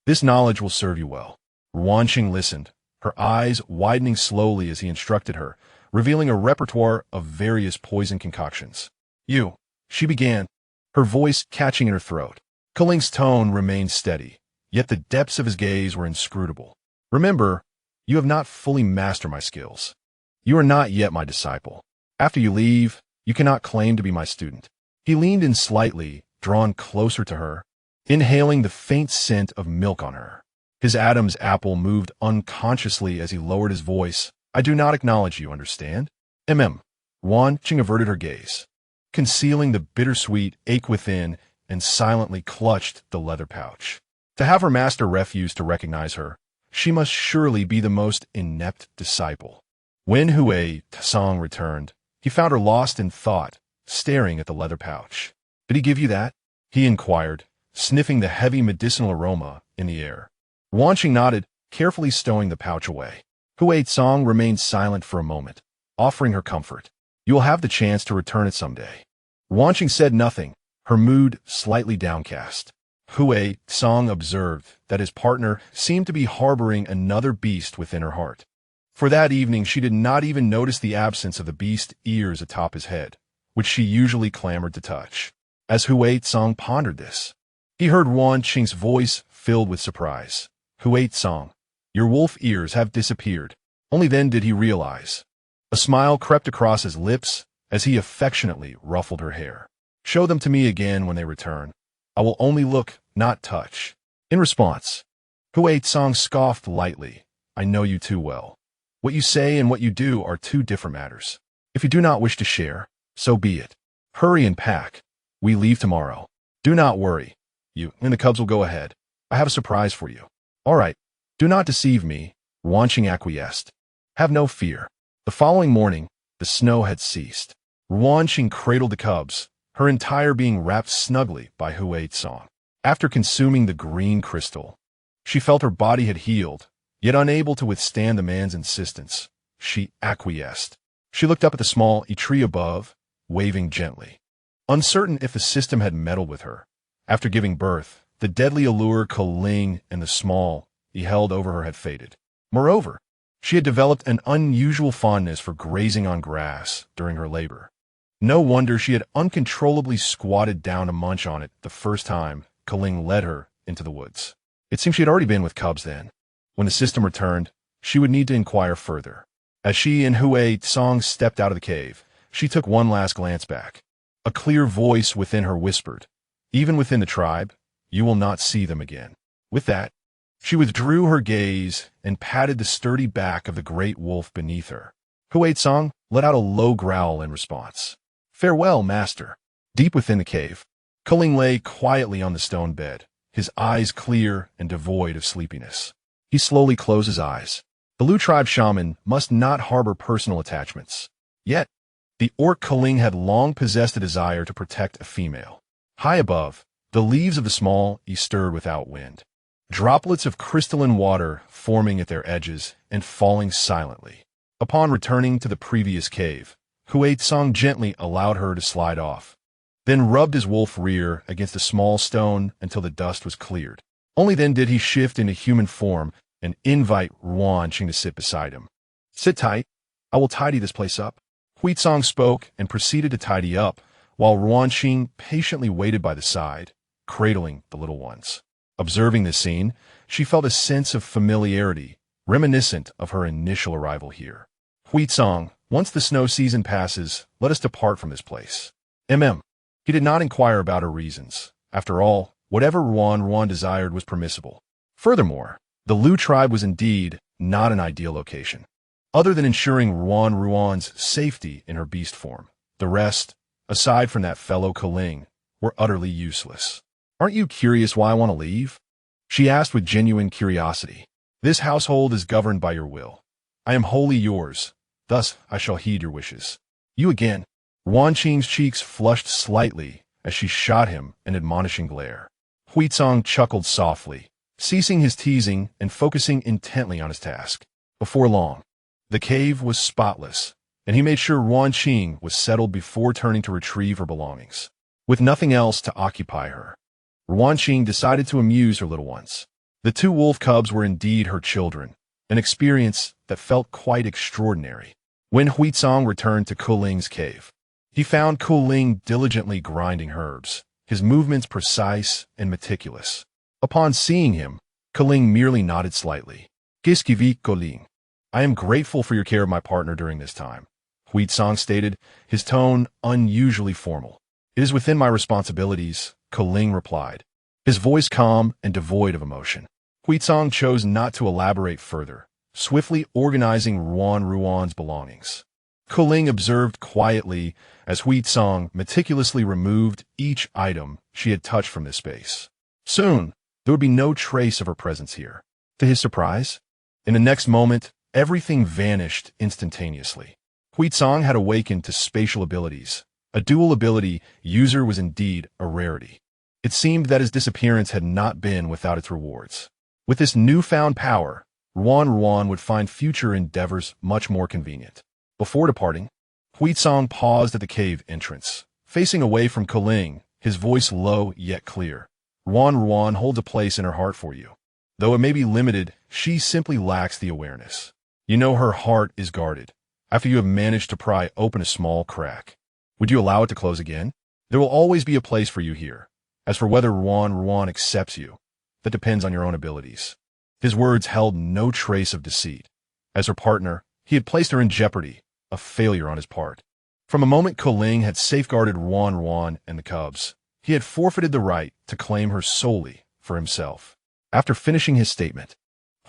S1: This knowledge will serve you well." Ruan Qing listened, her eyes widening slowly as he instructed her, revealing a repertoire of various poison concoctions. "You," she began, her voice catching in her throat. Culling's tone remained steady, yet the depths of his gaze were inscrutable. "Remember, you have not fully mastered my skills. You are not yet my disciple. After you leave, you cannot claim to be my student." He leaned in slightly, drawn closer to her, inhaling the faint scent of milk on her. His Adam's apple moved unconsciously as he lowered his voice. "I do not acknowledge you, understand?" Ruan Qing averted her gaze, concealing the bittersweet ache within, and silently clutched the leather pouch. To have her master refuse to recognize her, she must surely be the most inept disciple. When Hui Song returned, he found her lost in thought, staring at the leather pouch. "Did he give you that?" he inquired, sniffing the heavy medicinal aroma in the air. Ruan Qing nodded, carefully stowing the pouch away. Hui Song remained silent for a moment, offering her comfort. "You will have the chance to return it someday." Ruan Qing said nothing, her mood slightly downcast. Hui Song observed that his partner seemed to be harboring another beast within her heart. For that evening, she did not even notice the absence of the beast ears atop his head, which she usually clamored to touch. As Hui Song pondered this, he heard Ruan Qing's voice filled with surprise. "Hui Song, your wolf ears have disappeared." Only then did he realize. A smile crept across his lips as he affectionately ruffled her hair. "Show them to me again when they return. I will only look, not touch." In response, Hui Song scoffed lightly. "I know you too well. What you say and what you do are two different matters. If you do not wish to share, so be it. Hurry and pack. We leave tomorrow. Do not worry. You and the cubs will go ahead. I have a surprise for you." "All right. Do not deceive me," Ruan Qing acquiesced. "Have no fear." The following morning, the snow had ceased. Ruan Qing cradled the cubs, her entire being wrapped snugly by Huaid-song. After consuming the green crystal, she felt her body had healed, yet unable to withstand the man's insistence. She acquiesced. She looked up at the small tree above, waving gently. Uncertain if the system had meddled with her. After giving birth, the deadly allure Ka-Ling and the small he held over her had faded. Moreover, she had developed an unusual fondness for grazing on grass during her labor. No wonder she had uncontrollably squatted down to munch on it the first time Ka-Ling led her into the woods. It seemed she had already been with cubs then. When the system returned, she would need to inquire further. As she and Huaid-song stepped out of the cave, she took one last glance back. A clear voice within her whispered, "Even within the tribe, you will not see them again." With that, she withdrew her gaze and patted the sturdy back of the great wolf beneath her. Huaid-song let out a low growl in response. "Farewell, master." Deep within the cave, Ka-Ling lay quietly on the stone bed, his eyes clear and devoid of sleepiness. He slowly closed his eyes. The Lu tribe shaman must not harbor personal attachments. Yet, the orc Ka-Ling had long possessed a desire to protect a female. High above, the leaves of the small stirred without wind. Droplets of crystalline water forming at their edges and falling silently. Upon returning to the previous cave, Huaid-song gently allowed her to slide off, then rubbed his wolf rear against a small stone until the dust was cleared. Only then did he shift into human form and invite Ruan Qing to sit beside him. "Sit tight. I will tidy this place up." Huaid-song spoke and proceeded to tidy up, while Ruan Qing patiently waited by the side, cradling the little ones. Observing this scene, she felt a sense of familiarity, reminiscent of her initial arrival here. "Huaid-song, once the snow season passes, let us depart from this place." He did not inquire about her reasons. After all, whatever Ruan desired was permissible. Furthermore, the Lu tribe was indeed not an ideal location. Other than ensuring Ruan's safety in her beast form, the rest, aside from that fellow Ka-Ling, were utterly useless. "Aren't you curious why I want to leave?" she asked with genuine curiosity. "This household is governed by your will. I am wholly yours, thus I shall heed your wishes." "You again." Ruan Qing's cheeks flushed slightly as she shot him an admonishing glare. Huaid-song chuckled softly, ceasing his teasing and focusing intently on his task. Before long, the cave was spotless, and he made sure Ruan Qing was settled before turning to retrieve her belongings. With nothing else to occupy her, Ruan Qing decided to amuse her little ones. The two wolf cubs were indeed her children, an experience that felt quite extraordinary. When Huaid-song returned to Ka-Ling's cave, he found Ka-Ling diligently grinding herbs, his movements precise and meticulous. Upon seeing him, Ka-Ling merely nodded slightly. "Qu'est-ce Ka-Ling? I am grateful for your care of my partner during this time," Huaid-song stated, his tone unusually formal. "It is within my responsibilities," Ka-Ling replied, his voice calm and devoid of emotion. Huaid-song chose not to elaborate further, swiftly organizing Ruan's belongings. Ka-Ling observed quietly as Huaid-song meticulously removed each item she had touched from this space. Soon, there would be no trace of her presence here. To his surprise, in the next moment, everything vanished instantaneously. Huaid-song had awakened to spatial abilities. A dual ability user was indeed a rarity. It seemed that his disappearance had not been without its rewards. With this newfound power, Ruan would find future endeavors much more convenient. Before departing, Huaid-song paused at the cave entrance, facing away from Ka-Ling, his voice low yet clear. Ruan holds a place in her heart for you. Though it may be limited, she simply lacks the awareness. You know her heart is guarded, after you have managed to pry open a small crack. Would you allow it to close again? There will always be a place for you here. As for whether Ruan accepts you, that depends on your own abilities. His words held no trace of deceit. As her partner, he had placed her in jeopardy, a failure on his part. From a moment Ka-Ling had safeguarded Ruan and the cubs, he had forfeited the right to claim her solely for himself. After finishing his statement,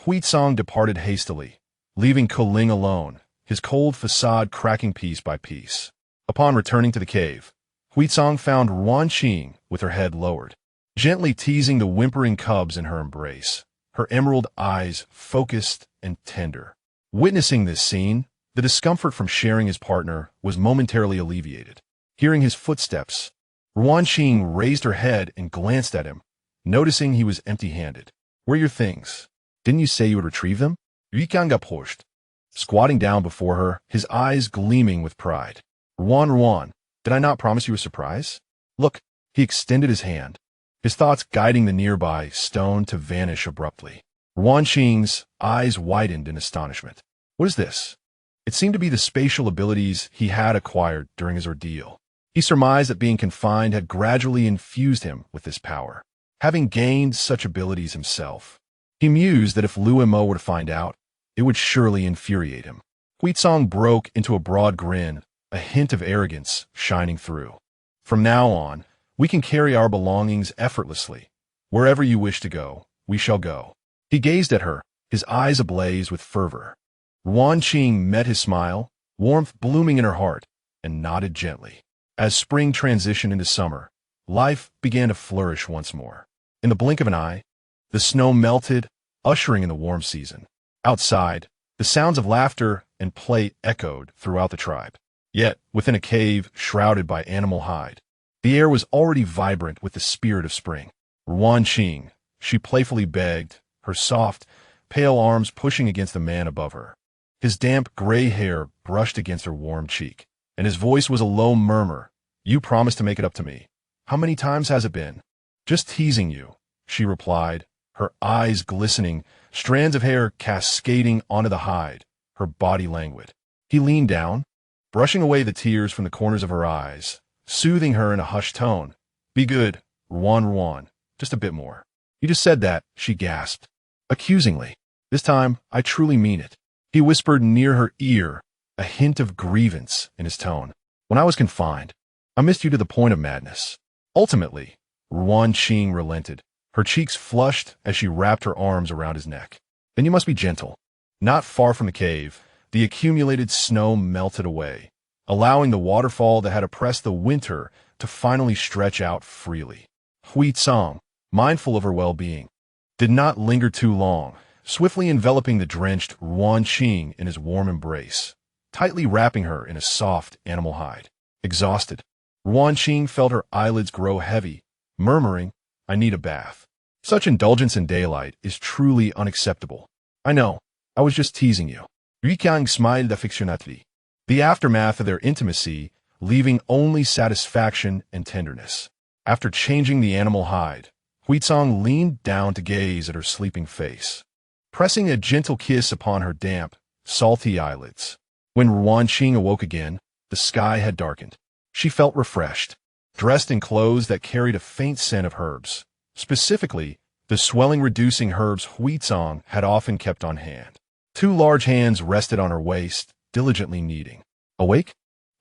S1: Huaid-song departed hastily, leaving Ka-Ling alone, his cold facade cracking piece by piece. Upon returning to the cave, Huaid-song found Ruan Qing with her head lowered, gently teasing the whimpering cubs in her embrace, her emerald eyes focused and tender. Witnessing this scene, The discomfort from sharing his partner was momentarily alleviated. Hearing his footsteps, Ruan Qing raised her head and glanced at him, noticing he was empty-handed. "Where are your things? Didn't you say you would retrieve them?" Yuikan got pushed, squatting down before her, his eyes gleaming with pride. Ruan, did I not promise you a surprise? Look, he extended his hand, his thoughts guiding the nearby stone to vanish abruptly. Ruan Qing's eyes widened in astonishment. What is this? It seemed to be the spatial abilities he had acquired during his ordeal. He surmised that being confined had gradually infused him with this power. Having gained such abilities himself, he mused that if Lu Mo were to find out, it would surely infuriate him. Huizong broke into a broad grin, a hint of arrogance shining through. From now on, we can carry our belongings effortlessly. Wherever you wish to go, we shall go. He gazed at her, his eyes ablaze with fervor. Ruan Qing met his smile, warmth blooming in her heart, and nodded gently. As spring transitioned into summer, life began to flourish once more. In the blink of an eye, the snow melted, ushering in the warm season. Outside, the sounds of laughter and play echoed throughout the tribe. Yet, within a cave shrouded by animal hide, the air was already vibrant with the spirit of spring. Ruan Qing, she playfully begged, her soft, pale arms pushing against the man above her. His damp gray hair brushed against her warm cheek, and his voice was a low murmur. "You promised to make it up to me. How many times has it been?" "Just teasing you," she replied, her eyes glistening, strands of hair cascading onto the hide, her body languid. He leaned down, brushing away the tears from the corners of her eyes, soothing her in a hushed tone. "Be good, Ruan, just a bit more." "You just said that," she gasped, accusingly. "This time, I truly mean it." He whispered near her ear, a hint of grievance in his tone. "When I was confined, I missed you to the point of madness." Ultimately, Ruan Qing relented, her cheeks flushed as she wrapped her arms around his neck. "Then you must be gentle." Not far from the cave, the accumulated snow melted away, allowing the waterfall that had oppressed the winter to finally stretch out freely. Huizong, mindful of her well-being, did not linger too long, swiftly enveloping the drenched Ruan Qing in his warm embrace, tightly wrapping her in a soft animal hide. Exhausted, Ruan Qing felt her eyelids grow heavy, murmuring, "I need a bath." Such indulgence in daylight is truly unacceptable. "I know, I was just teasing you." Yuikan smiled affectionately, the aftermath of their intimacy leaving only satisfaction and tenderness. After changing the animal hide, Huizong leaned down to gaze at her sleeping face, pressing a gentle kiss upon her damp, salty eyelids. When Ruan Qing awoke again, the sky had darkened. She felt refreshed, dressed in clothes that carried a faint scent of herbs, specifically the swelling-reducing herbs Huizong had often kept on hand. 2 large hands rested on her waist, diligently kneading. "Awake?"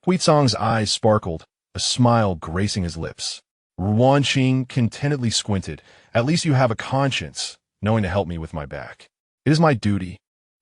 S1: Huizong's eyes sparkled, a smile gracing his lips. Ruan Qing contentedly squinted. "At least you have a conscience, knowing to help me with my back." "It is my duty."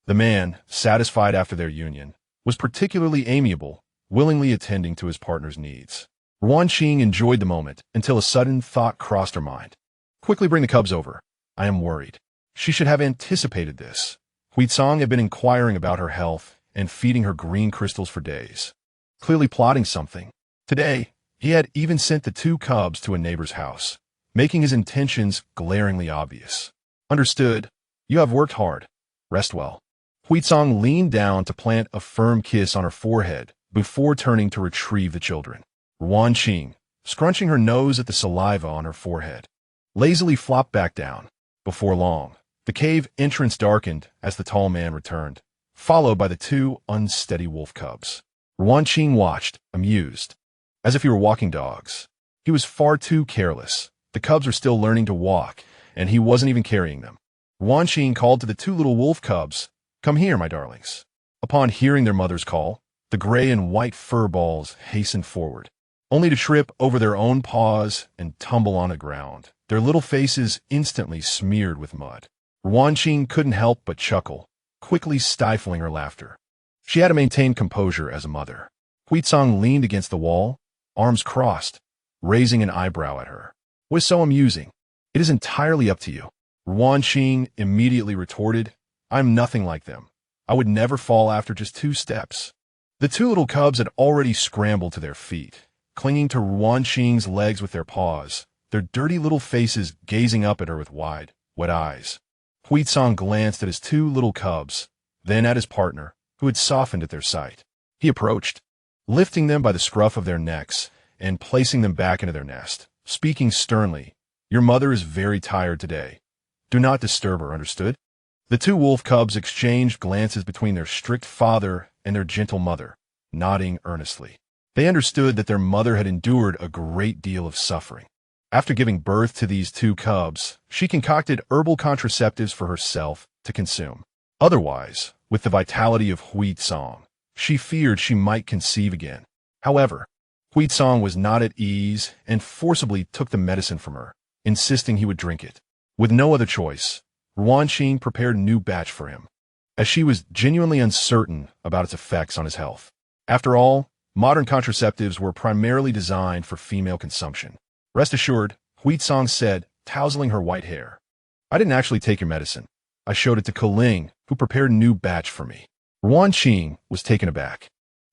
S1: The man, satisfied after their union, was particularly amiable, willingly attending to his partner's needs. Ruan Qing enjoyed the moment until a sudden thought crossed her mind. "Quickly bring the cubs over. I am worried." She should have anticipated this. Huizong had been inquiring about her health and feeding her green crystals for days, clearly plotting something. Today, he had even sent the 2 cubs to a neighbor's house, making his intentions glaringly obvious. "Understood. You have worked hard. Rest well." Huizong leaned down to plant a firm kiss on her forehead before turning to retrieve the children. Ruan Qing, scrunching her nose at the saliva on her forehead, lazily flopped back down. Before long, the cave entrance darkened as the tall man returned, followed by the 2 unsteady wolf cubs. Ruan Qing watched, amused, as if he were walking dogs. He was far too careless. The cubs were still learning to walk, and he wasn't even carrying them. Ruan Qing called to the 2 little wolf cubs, "Come here, my darlings." Upon hearing their mother's call, the gray and white fur balls hastened forward, only to trip over their own paws and tumble on the ground, their little faces instantly smeared with mud. Ruan Qing couldn't help but chuckle, quickly stifling her laughter. She had to maintain composure as a mother. Huizong leaned against the wall, arms crossed, raising an eyebrow at her. "What is so amusing?" "It is entirely up to you." Ruan Qing immediately retorted, "I'm nothing like them. I would never fall after just 2 steps. The 2 little cubs had already scrambled to their feet, clinging to Ruan Qing's legs with their paws, their dirty little faces gazing up at her with wide, wet eyes. Huizong glanced at his 2 little cubs, then at his partner, who had softened at their sight. He approached, lifting them by the scruff of their necks and placing them back into their nest, speaking sternly, "Your mother is very tired today. Do not disturb her, understood?" The 2 wolf cubs exchanged glances between their strict father and their gentle mother, nodding earnestly. They understood that their mother had endured a great deal of suffering. After giving birth to these 2 cubs, she concocted herbal contraceptives for herself to consume. Otherwise, with the vitality of Huizong, she feared she might conceive again. However, Huizong was not at ease and forcibly took the medicine from her, insisting he would drink it. With no other choice, Ruan Qing prepared a new batch for him, as she was genuinely uncertain about its effects on his health. After all, modern contraceptives were primarily designed for female consumption. "Rest assured," Huizong said, tousling her white hair. "I didn't actually take your medicine. I showed it to Keling, who prepared a new batch for me." Ruan Qing was taken aback,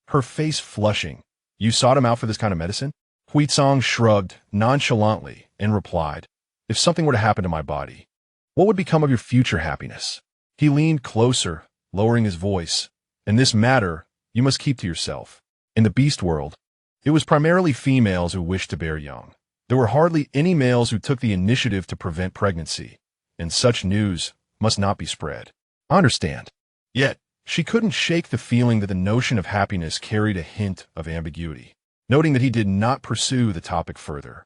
S1: her face flushing. "You sought him out for this kind of medicine?" Huizong shrugged nonchalantly and replied, "If something were to happen to my body, what would become of your future happiness?" He leaned closer, lowering his voice. "In this matter, you must keep to yourself. In the beast world, it was primarily females who wished to bear young. There were hardly any males who took the initiative to prevent pregnancy, and such news must not be spread." "I understand." Yet, she couldn't shake the feeling that the notion of happiness carried a hint of ambiguity. Noting that he did not pursue the topic further,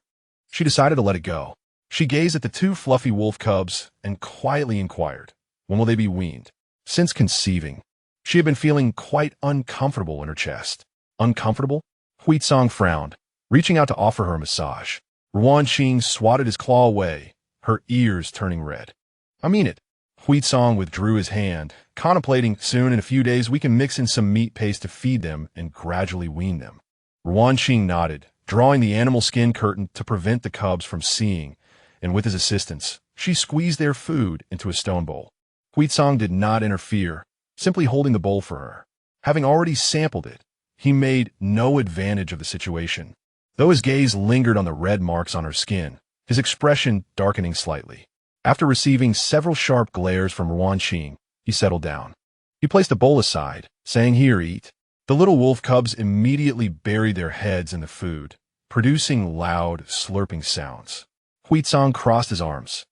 S1: she decided to let it go. She gazed at the 2 fluffy wolf cubs and quietly inquired, "When will they be weaned?" Since conceiving, she had been feeling quite uncomfortable in her chest. "Uncomfortable?" Huizong frowned, reaching out to offer her a massage. Ruan Qing swatted his claw away, her ears turning red. "I mean it." Huizong withdrew his hand, contemplating, "Soon, in a few days, we can mix in some meat paste to feed them and gradually wean them." Ruan Qing nodded, drawing the animal skin curtain to prevent the cubs from seeing, and with his assistance, she squeezed their food into a stone bowl. Huizong did not interfere, simply holding the bowl for her. Having already sampled it, he made no advantage of the situation. Though his gaze lingered on the red marks on her skin, his expression darkening slightly. After receiving several sharp glares from Ruan Qing, he settled down. He placed the bowl aside, saying, "Here, eat." The little wolf cubs immediately buried their heads in the food, producing loud, slurping sounds. Huizong crossed his arms,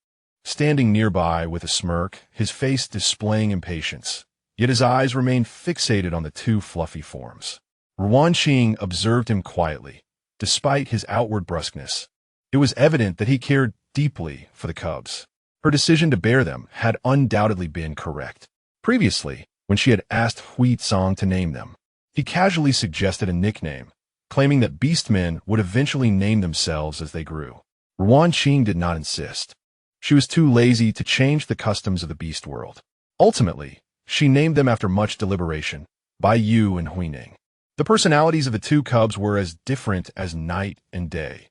S1: standing nearby with a smirk, his face displaying impatience. Yet his eyes remained fixated on the 2 fluffy forms. Ruan Qing observed him quietly, despite his outward brusqueness. It was evident that he cared deeply for the cubs. Her decision to bear them had undoubtedly been correct. Previously, when she had asked Huizong to name them, he casually suggested a nickname, claiming that beastmen would eventually name themselves as they grew. Ruan Qing did not insist. She was too lazy to change the customs of the beast world. Ultimately, she named them after much deliberation, Bai Yu and Huining. The personalities of the 2 cubs were as different as night and day.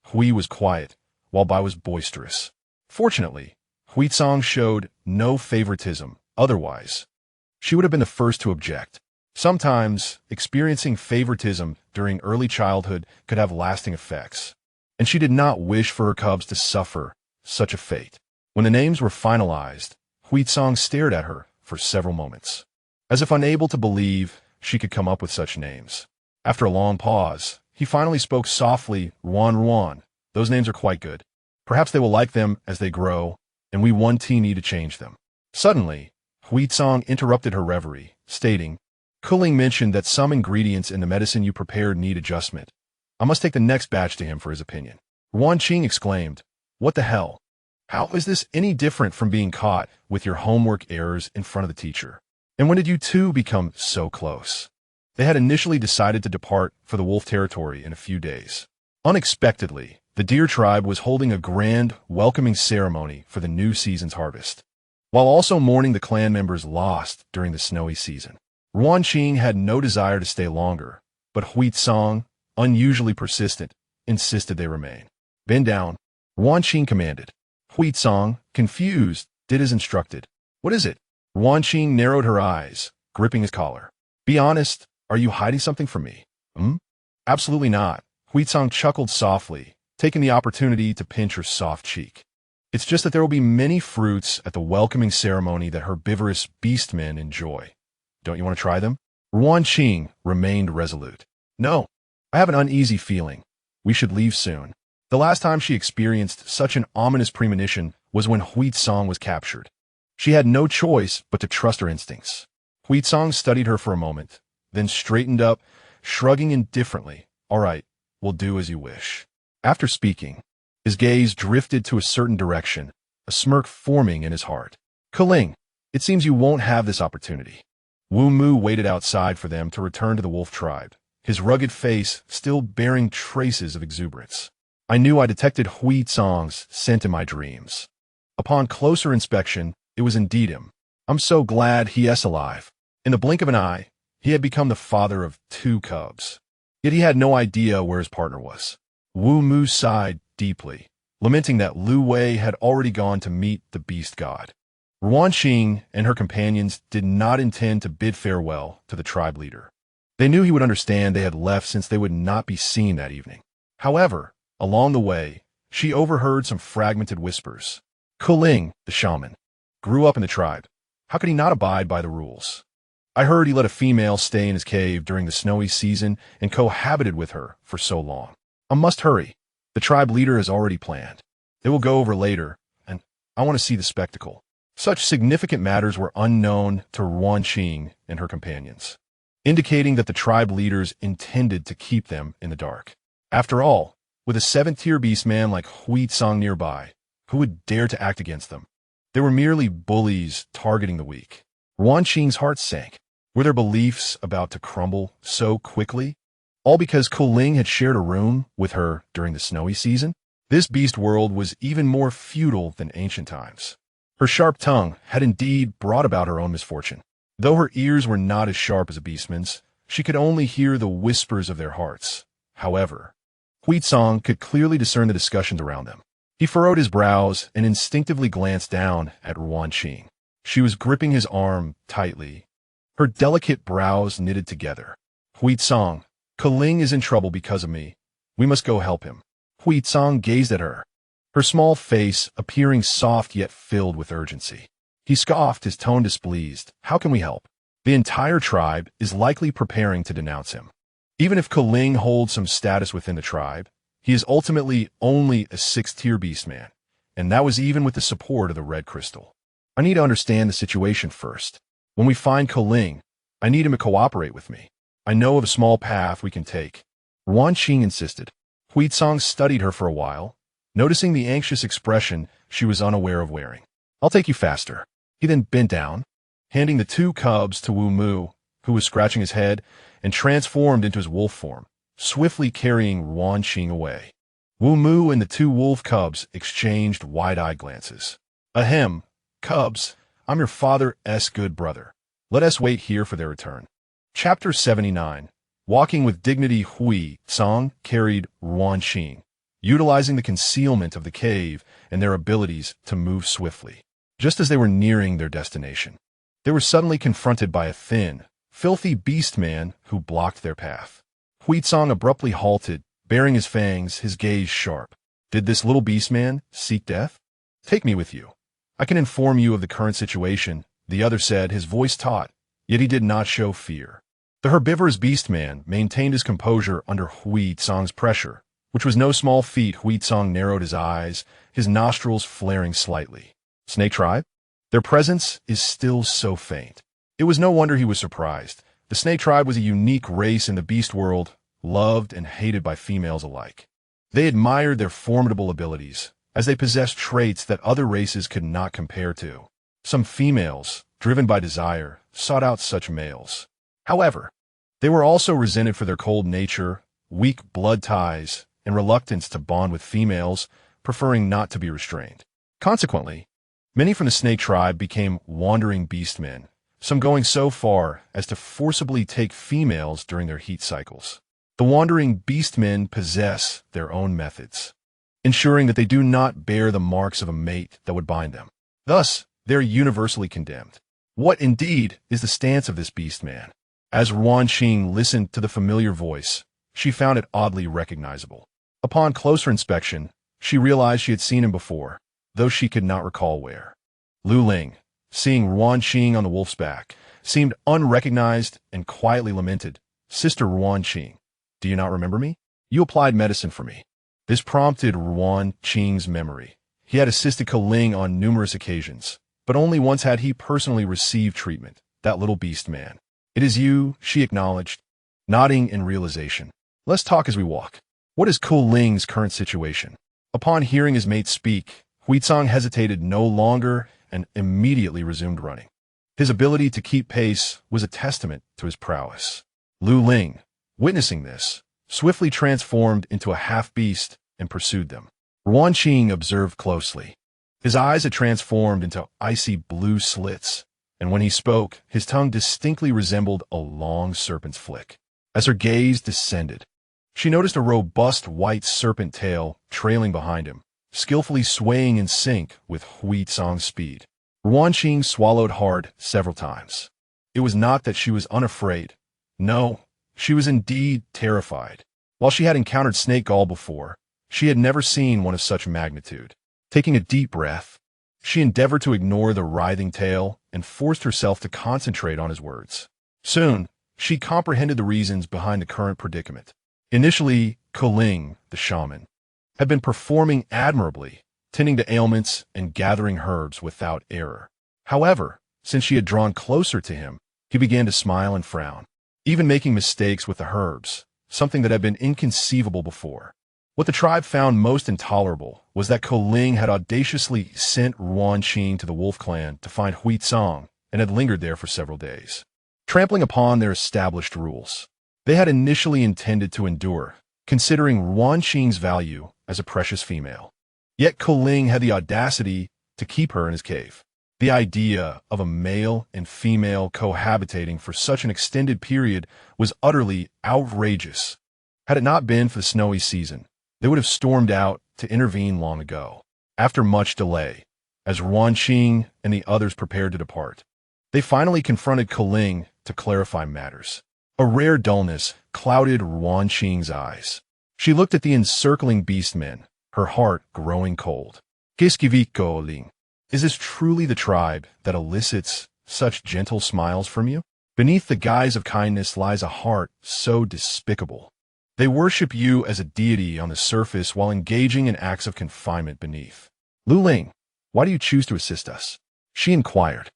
S1: Hui was quiet, while Bai was boisterous. Fortunately, Huizong showed no favoritism. Otherwise, she would have been the first to object. Sometimes, experiencing favoritism during early childhood could have lasting effects, and she did not wish for her cubs to suffer such a fate. When the names were finalized, Huizong stared at her for several moments, as if unable to believe she could come up with such names. After a long pause, he finally spoke softly, "Ruan, those names are quite good. Perhaps they will like them as they grow, and we one team need to change them." Suddenly, Huizong interrupted her reverie, stating, "Keling mentioned that some ingredients in the medicine you prepared need adjustment. I must take the next batch to him for his opinion." Ruan Qing exclaimed, "What the hell? How is this any different from being caught with your homework errors in front of the teacher? And when did you 2 become so close?" They had initially decided to depart for the wolf territory in a few days. Unexpectedly, the deer tribe was holding a grand, welcoming ceremony for the new season's harvest, while also mourning the clan members lost during the snowy season. Ruan Qing had no desire to stay longer, but Huizong, unusually persistent, insisted they remain. "Bend down," Ruan Qing commanded. Huizong, confused, did as instructed. "What is it?" Ruan Qing narrowed her eyes, gripping his collar. Be honest, are you hiding something from me? Hmm? Absolutely not. Huitsong chuckled softly, taking the opportunity to pinch her soft cheek. It's just that there will be many fruits at the welcoming ceremony that herbivorous beastmen enjoy. Don't you want to try them? Ruan Qing remained resolute. No, I have an uneasy feeling. We should leave soon. The last time she experienced such an ominous premonition was when Huitsong was captured. She had no choice but to trust her instincts. Huitsong studied her for a moment, then straightened up, shrugging indifferently. All right, we'll do as you wish. After speaking, his gaze drifted to a certain direction, a smirk forming in his heart. Keling, it seems you won't have this opportunity. Wu Mu waited outside for them to return to the wolf tribe, his rugged face still bearing traces of exuberance. I knew I detected Huitsong's scent in my dreams. Upon closer inspection, it was indeed him. I'm so glad he is alive. In the blink of an eye, he had become the father of 2 cubs. Yet he had no idea where his partner was. Wu Mu sighed deeply, lamenting that Lu Wei had already gone to meet the beast god. Ruan Qing and her companions did not intend to bid farewell to the tribe leader. They knew he would understand they had left since they would not be seen that evening. However, along the way, she overheard some fragmented whispers. Keling, the shaman, grew up in the tribe. How could he not abide by the rules? I heard he let a female stay in his cave during the snowy season and cohabited with her for so long. I must hurry. The tribe leader has already planned. They will go over later, and I want to see the spectacle. Such significant matters were unknown to Ruan Qing and her companions, indicating that the tribe leaders intended to keep them in the dark. After all, with a 7th-tier beastman like Huitsong nearby, who would dare to act against them? They were merely bullies targeting the weak. Ruan Qing's heart sank. Were their beliefs about to crumble so quickly? All because Keling had shared a room with her during the snowy season? This beast world was even more feudal than ancient times. Her sharp tongue had indeed brought about her own misfortune. Though her ears were not as sharp as a beastman's, she could only hear the whispers of their hearts. However, Huitsong could clearly discern the discussions around them. He furrowed his brows and instinctively glanced down at Ruan Qing. She was gripping his arm tightly, her delicate brows knitted together. Huitsong, Keling is in trouble because of me. We must go help him. Huitsong gazed at her, her small face appearing soft yet filled with urgency. He scoffed, his tone displeased. How can we help? The entire tribe is likely preparing to denounce him. Even if Keling holds some status within the tribe, he is ultimately only a 6th-tier beastman, and that was even with the support of the Red Crystal. I need to understand the situation first. When we find Keling, I need him to cooperate with me. I know of a small path we can take. Ruan Qing insisted. Huitsong studied her for a while, noticing the anxious expression she was unaware of wearing. I'll take you faster. He then bent down, handing the 2 cubs to Wu Mu, who was scratching his head, and transformed into his wolf form, swiftly carrying Ruan Qing away. Wu Mu and the 2 wolf cubs exchanged wide-eyed glances. Ahem, cubs, I'm your father's good brother. Let us wait here for their return. Chapter 79. Walking with dignity. Huitsong carried Ruan Qing, utilizing the concealment of the cave and their abilities to move swiftly. Just as they were nearing their destination, they were suddenly confronted by a thin, filthy beastman who blocked their path. Huitsong abruptly halted, baring his fangs, his gaze sharp. Did this little beastman seek death? Take me with you. I can inform you of the current situation, the other said, his voice taut, yet he did not show fear. The herbivorous beastman maintained his composure under Huitsong's pressure, which was no small feat. Huitsong narrowed his eyes, his nostrils flaring slightly. Snake tribe? Their presence is still so faint. It was no wonder he was surprised. The snake tribe was a unique race in the beast world, loved and hated by females alike. They admired their formidable abilities, as they possessed traits that other races could not compare to. Some females, driven by desire, sought out such males. However, they were also resented for their cold nature, weak blood ties, and reluctance to bond with females, preferring not to be restrained. Consequently, many from the snake tribe became wandering beastmen, some going so far as to forcibly take females during their heat cycles. The wandering beastmen possess their own methods, ensuring that they do not bear the marks of a mate that would bind them. Thus, they are universally condemned. What indeed is the stance of this beastman? As Ruan Qing listened to the familiar voice, she found it oddly recognizable. Upon closer inspection, she realized she had seen him before, though she could not recall where. Lu Ling, seeing Ruan Qing on the wolf's back, seemed unrecognized and quietly lamented, "Sister Ruan Qing, do you not remember me? You applied medicine for me." This prompted Ruan Qing's memory. He had assisted Ko Ling on numerous occasions, but only once had he personally received treatment, that little beast man. "It is you," she acknowledged, nodding in realization. "Let's talk as we walk. What is Ko Ling's current situation?" Upon hearing his mate speak, Huizong hesitated no longer and immediately resumed running. His ability to keep pace was a testament to his prowess. Lu Ling, witnessing this, swiftly transformed into a half-beast and pursued them. Ruan Qing observed closely. His eyes had transformed into icy blue slits, and when he spoke, his tongue distinctly resembled a long serpent's flick. As her gaze descended, she noticed a robust white serpent tail trailing behind him, skillfully swaying in sync with Huizong's speed. Ruan Qing swallowed hard several times. It was not that she was unafraid. No, she was indeed terrified. While she had encountered snake gall before, she had never seen one of such magnitude. Taking a deep breath, she endeavored to ignore the writhing tail and forced herself to concentrate on his words. Soon, she comprehended the reasons behind the current predicament. Initially, Ko Ling, the shaman, had been performing admirably, tending to ailments and gathering herbs without error. However, since she had drawn closer to him, he began to smile and frown, even making mistakes with the herbs, something that had been inconceivable before. What the tribe found most intolerable was that Ko Ling had audaciously sent Ruan Qing to the wolf clan to find Huizong and had lingered there for several days, trampling upon their established rules. They had initially intended to endure, considering Ruan Qing's value as a precious female. Yet Ko Ling had the audacity to keep her in his cave. The idea of a male and female cohabitating for such an extended period was utterly outrageous. Had it not been for the snowy season, they would have stormed out to intervene long ago. After much delay, as Ruan Qing and the others prepared to depart, they finally confronted Ko Ling to clarify matters. A rare dullness clouded Ruan Qing's eyes. She looked at the encircling beastmen, her heart growing cold. "Qu'est-ce qui Ko Ling? Is this truly the tribe that elicits such gentle smiles from you? Beneath the guise of kindness lies a heart so despicable. They worship you as a deity on the surface while engaging in acts of confinement beneath." "Lu Ling, why do you choose to assist us?" she inquired.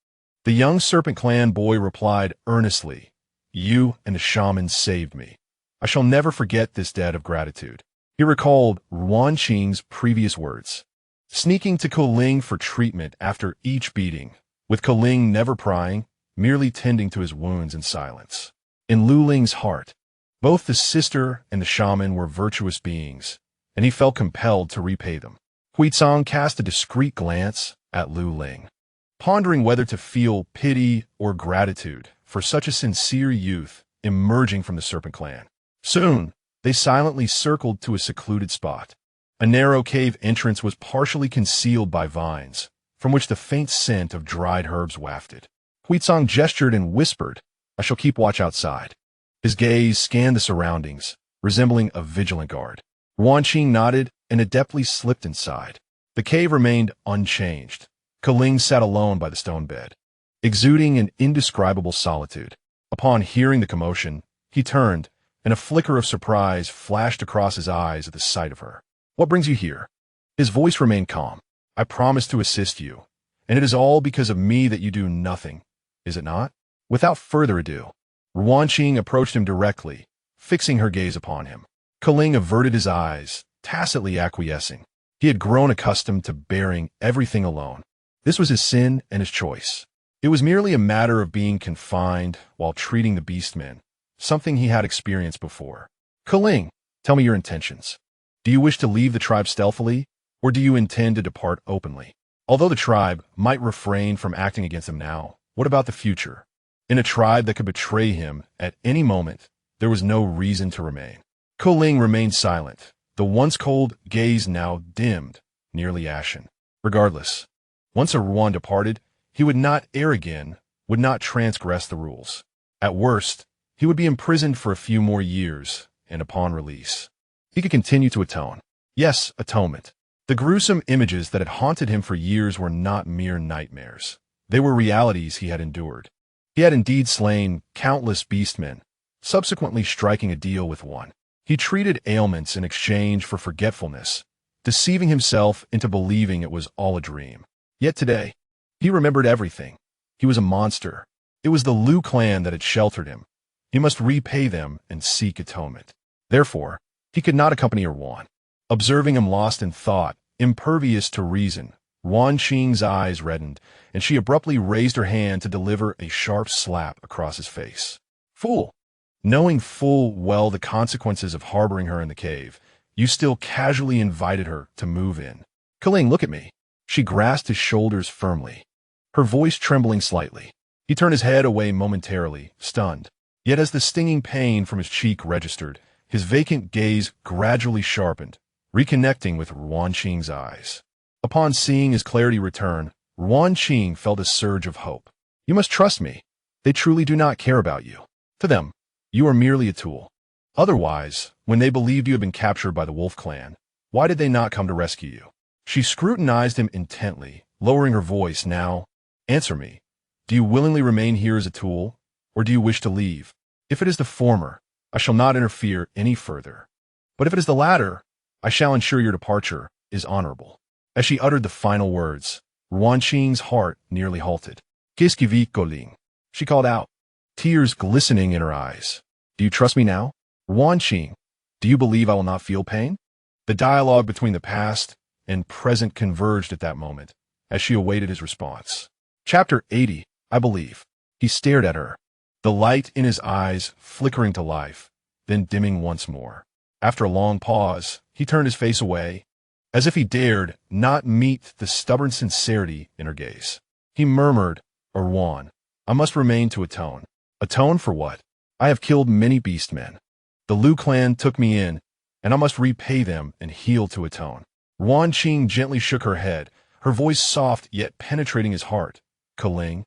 S1: The young Serpent Clan boy replied earnestly, "You and the shaman saved me. I shall never forget this debt of gratitude." He recalled Ruan Qing's previous words, sneaking to Ko Ling for treatment after each beating, with Ko Ling never prying, merely tending to his wounds in silence. In Lu Ling's heart, both the sister and the shaman were virtuous beings, and he felt compelled to repay them. Huizong cast a discreet glance at Lu Ling, pondering whether to feel pity or gratitude for such a sincere youth emerging from the Serpent Clan. Soon, they silently circled to a secluded spot. A narrow cave entrance was partially concealed by vines, from which the faint scent of dried herbs wafted. Huizong gestured and whispered, "I shall keep watch outside." His gaze scanned the surroundings, resembling a vigilant guard. Ruan Qing nodded and adeptly slipped inside. The cave remained unchanged. Ko Ling sat alone by the stone bed, exuding an indescribable solitude. Upon hearing the commotion, he turned, and a flicker of surprise flashed across his eyes at the sight of her. "What brings you here?" His voice remained calm. "I promised to assist you, and it is all because of me that you do nothing, is it not?" Without further ado, Ruan Qing approached him directly, fixing her gaze upon him. Ko Ling averted his eyes, tacitly acquiescing. He had grown accustomed to bearing everything alone. This was his sin and his choice. It was merely a matter of being confined while treating the beastmen, something he had experienced before. "Ko Ling, tell me your intentions. Do you wish to leave the tribe stealthily, or do you intend to depart openly?" Although the tribe might refrain from acting against him now, what about the future? In a tribe that could betray him at any moment, there was no reason to remain. Ko Ling remained silent, the once cold gaze now dimmed, nearly ashen. Regardless, once a Ruan departed, he would not err again would not transgress the rules. At worst, he would be imprisoned for a few more years, and upon release, he could continue to atone. Yes, atonement. The gruesome images that had haunted him for years were not mere nightmares. They were realities he had endured. He had indeed slain countless beastmen, subsequently striking a deal with one. He treated ailments in exchange for forgetfulness, deceiving himself into believing it was all a dream. Yet today, he remembered everything. He was a monster. It was the Liu clan that had sheltered him. He must repay them and seek atonement. Therefore, he could not accompany Ruan. Observing him lost in thought, impervious to reason, Ruan Qing's eyes reddened, and she abruptly raised her hand to deliver a sharp slap across his face. Fool! Knowing full well the consequences of harboring her in the cave, you still casually invited her to move in. Keling, look at me. She grasped his shoulders firmly, her voice trembling slightly. He turned his head away momentarily, stunned. Yet as the stinging pain from his cheek registered, his vacant gaze gradually sharpened, reconnecting with Ruan Qing's eyes. Upon seeing his clarity return, Ruan Qing felt a surge of hope. You must trust me. They truly do not care about you. To them, you are merely a tool. Otherwise, when they believed you had been captured by the Wolf clan, why did they not come to rescue you? She scrutinized him intently, lowering her voice. Now, answer me. Do you willingly remain here as a tool, or do you wish to leave? If it is the former, I shall not interfere any further. But if it is the latter, I shall ensure your departure is honorable. As she uttered the final words, Ruan Qing's heart nearly halted. Qu'est-ce qui vit, Keling? She called out, tears glistening in her eyes. Do you trust me now? Ruan Qing, do you believe I will not feel pain? The dialogue between the past and present converged at that moment, as she awaited his response. Chapter 80, I believe. He stared at her, the light in his eyes flickering to life, then dimming once more. After a long pause, he turned his face away, as if he dared not meet the stubborn sincerity in her gaze. He murmured, Ruan, I must remain to atone. Atone for what? I have killed many beastmen. The Liu clan took me in, and I must repay them and heal to atone. Ruan Qing gently shook her head, her voice soft yet penetrating his heart. Keling,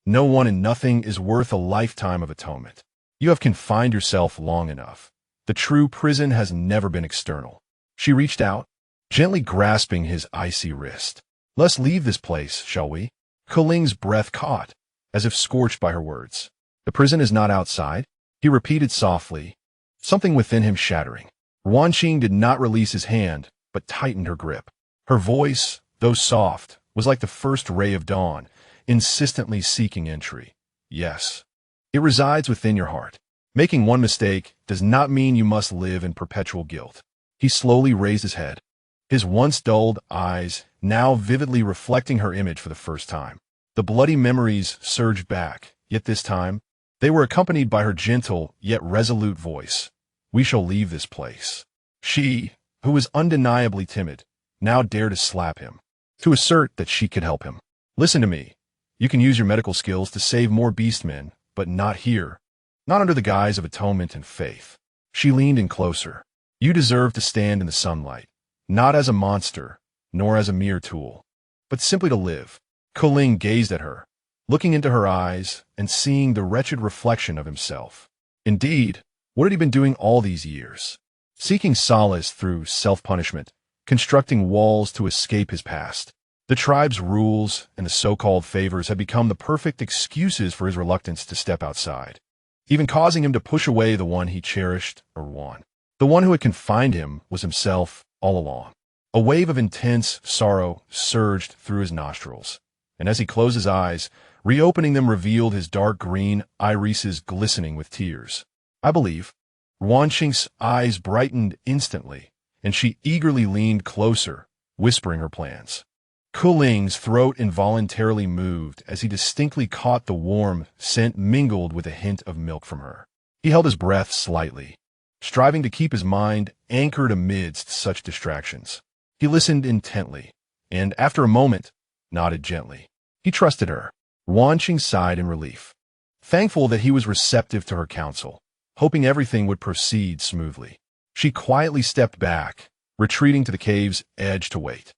S1: no one and nothing is worth a lifetime of atonement. You have confined yourself long enough. The true prison has never been external. She reached out, gently grasping his icy wrist. Let's leave this place, shall we? Keling's breath caught, as if scorched by her words. The prison is not outside, he repeated softly, something within him shattering. Ruan Qing did not release his hand, but tightened her grip. Her voice, though soft, was like the first ray of dawn, insistently seeking entry. Yes, it resides within your heart. Making one mistake does not mean you must live in perpetual guilt. He slowly raised his head, his once dulled eyes now vividly reflecting her image for the first time. The bloody memories surged back, yet this time, they were accompanied by her gentle yet resolute voice. We shall leave this place. She, who was undeniably timid, now dared to slap him, to assert that she could help him. Listen to me. You can use your medical skills to save more beastmen, but not here. Not under the guise of atonement and faith. She leaned in closer. You deserve to stand in the sunlight, not as a monster, nor as a mere tool, but simply to live. Keling gazed at her, looking into her eyes and seeing the wretched reflection of himself. Indeed, what had he been doing all these years? Seeking solace through self-punishment, constructing walls to escape his past. The tribe's rules and the so-called favors had become the perfect excuses for his reluctance to step outside, even causing him to push away the one he cherished or won. The one who had confined him was himself all along. A wave of intense sorrow surged through his nostrils, and as he closed his eyes, reopening them revealed his dark green irises glistening with tears. I believe. Ruan Qing's eyes brightened instantly, and she eagerly leaned closer, whispering her plans. Keling's throat involuntarily moved as he distinctly caught the warm scent mingled with a hint of milk from her. He held his breath slightly, striving to keep his mind anchored amidst such distractions. He listened intently, and after a moment, nodded gently. He trusted her. Ruan Qing sighed in relief, thankful that he was receptive to her counsel, hoping everything would proceed smoothly. She quietly stepped back, retreating to the cave's edge to wait.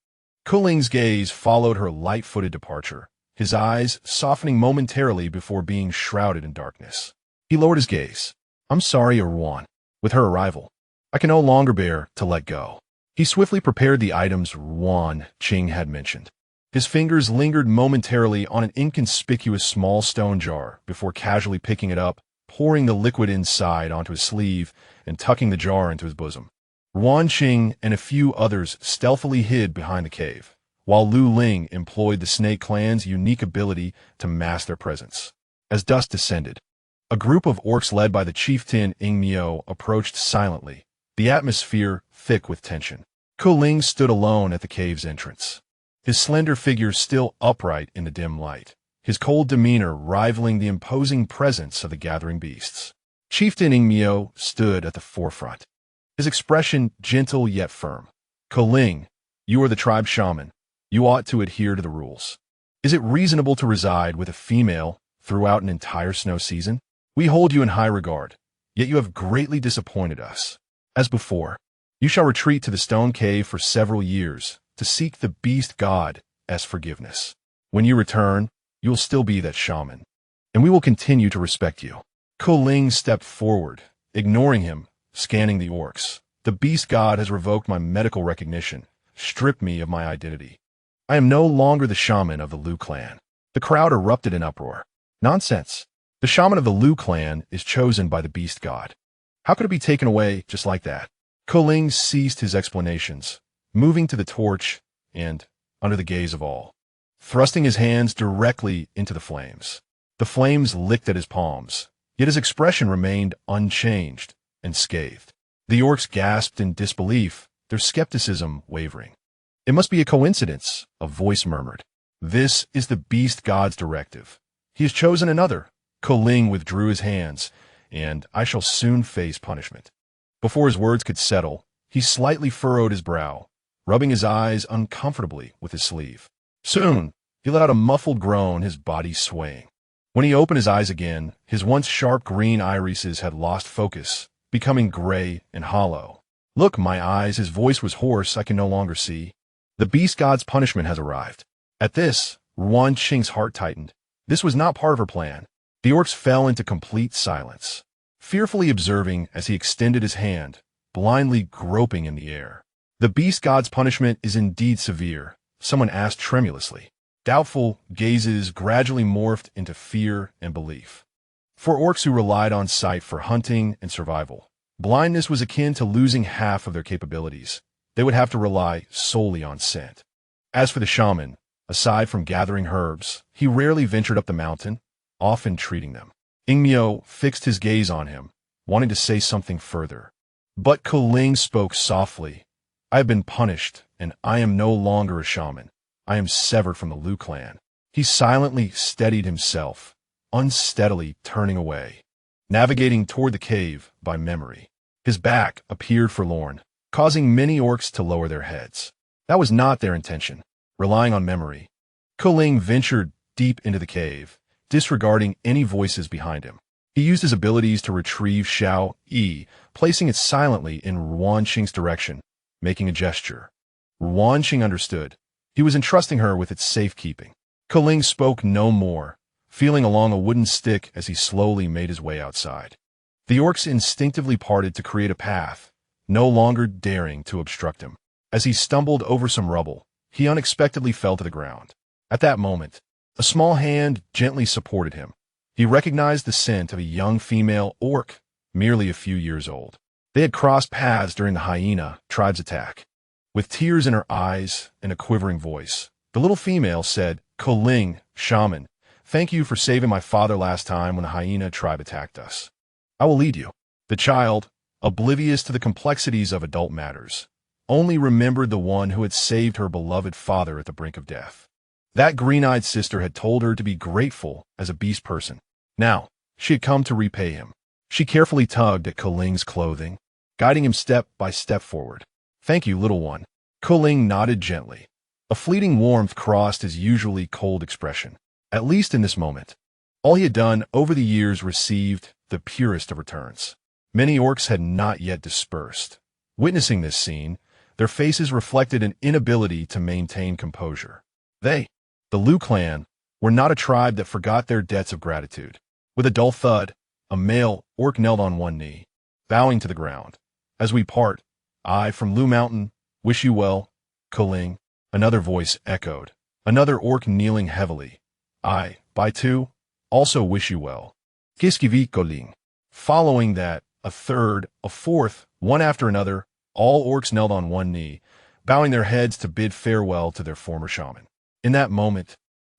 S1: Keling's gaze followed her light-footed departure, his eyes softening momentarily before being shrouded in darkness. He lowered his gaze. I'm sorry, Ruan. With her arrival, I can no longer bear to let go. He swiftly prepared the items Ruan Qing had mentioned. His fingers lingered momentarily on an inconspicuous small stone jar before casually picking it up, pouring the liquid inside onto his sleeve, and tucking the jar into his bosom. Ruan Qing and a few others stealthily hid behind the cave, while Lu Ling employed the Snake Clan's unique ability to mask their presence. As dusk descended, a group of orcs led by the chieftain Ingmio approached silently, the atmosphere thick with tension. Ko Ling stood alone at the cave's entrance, his slender figure still upright in the dim light, his cold demeanor rivaling the imposing presence of the gathering beasts. Chieftain Ingmio stood at the forefront, his expression gentle yet firm. Ko Ling, you are the tribe shaman. You ought to adhere to the rules. Is it reasonable to reside with a female throughout an entire snow season? We hold you in high regard, yet you have greatly disappointed us. As before, you shall retreat to the stone cave for several years to seek the beast god's forgiveness. When you return, you will still be that shaman, and we will continue to respect you. Ko Ling stepped forward, ignoring him, scanning the orcs. The beast god has revoked my medical recognition, stripped me of my identity. I am no longer the shaman of the Lu clan. The crowd erupted in uproar. Nonsense. The shaman of the Lu clan is chosen by the beast god. How could it be taken away just like that? Ko Ling ceased his explanations, moving to the torch and, under the gaze of all, thrusting his hands directly into the flames. The flames licked at his palms, yet his expression remained unchanged and scathed. The orcs gasped in disbelief, their skepticism wavering. It must be a coincidence, a voice murmured. This is the beast god's directive. He has chosen another. Ko Ling withdrew his hands, and I shall soon face punishment. Before his words could settle, he slightly furrowed his brow, rubbing his eyes uncomfortably with his sleeve. Soon, he let out a muffled groan, his body swaying. When he opened his eyes again, his once sharp green irises had lost focus, becoming gray and hollow. Look, my eyes, his voice was hoarse, I can no longer see. The beast god's punishment has arrived. At this, Ruan Qing's heart tightened. This was not part of her plan. The orcs fell into complete silence, fearfully observing as he extended his hand, blindly groping in the air. The beast god's punishment is indeed severe, someone asked tremulously. Doubtful gazes gradually morphed into fear and belief. For orcs who relied on sight for hunting and survival, blindness was akin to losing half of their capabilities. They would have to rely solely on scent. As for the shaman, aside from gathering herbs, he rarely ventured up the mountain, often treating them. Ingmio fixed his gaze on him, wanting to say something further. But Ko Ling spoke softly. I have been punished, and I am no longer a shaman. I am severed from the Lu clan. He silently steadied himself, unsteadily turning away, navigating toward the cave by memory. His back appeared forlorn, causing many orcs to lower their heads. That was not their intention. Relying on memory, Ko Ling ventured deep into the cave, disregarding any voices behind him. He used his abilities to retrieve Xiao Yi, placing it silently in Ruan Qing's direction, making a gesture. Ruan Qing understood. He was entrusting her with its safekeeping. Ko Ling spoke no more, feeling along a wooden stick as he slowly made his way outside. The orcs instinctively parted to create a path, no longer daring to obstruct him. As he stumbled over some rubble, he unexpectedly fell to the ground. At that moment, a small hand gently supported him. He recognized the scent of a young female orc, merely a few years old. They had crossed paths during the hyena tribe's attack. With tears in her eyes and a quivering voice, the little female said, Ko Ling, shaman, thank you for saving my father last time when the hyena tribe attacked us. I will lead you. The child, oblivious to the complexities of adult matters, only remembered the one who had saved her beloved father at the brink of death. That green-eyed sister had told her to be grateful as a beast person. Now, she had come to repay him. She carefully tugged at Ko Ling's clothing, guiding him step by step forward. Thank you, little one. Ko Ling nodded gently. A fleeting warmth crossed his usually cold expression, at least in this moment. All he had done over the years received the purest of returns. Many orcs had not yet dispersed. Witnessing this scene, their faces reflected an inability to maintain composure. They, the Lu clan, were not a tribe that forgot their debts of gratitude. With a dull thud, a male orc knelt on one knee, bowing to the ground. As we part, I, from Lu Mountain, wish you well, Koling. Another voice echoed. Another orc kneeling heavily. I, by two, also wish you well. Giskivi Koling. Following that, a third, a fourth, one after another, all orcs knelt on one knee, bowing their heads to bid farewell to their former shaman. In that moment,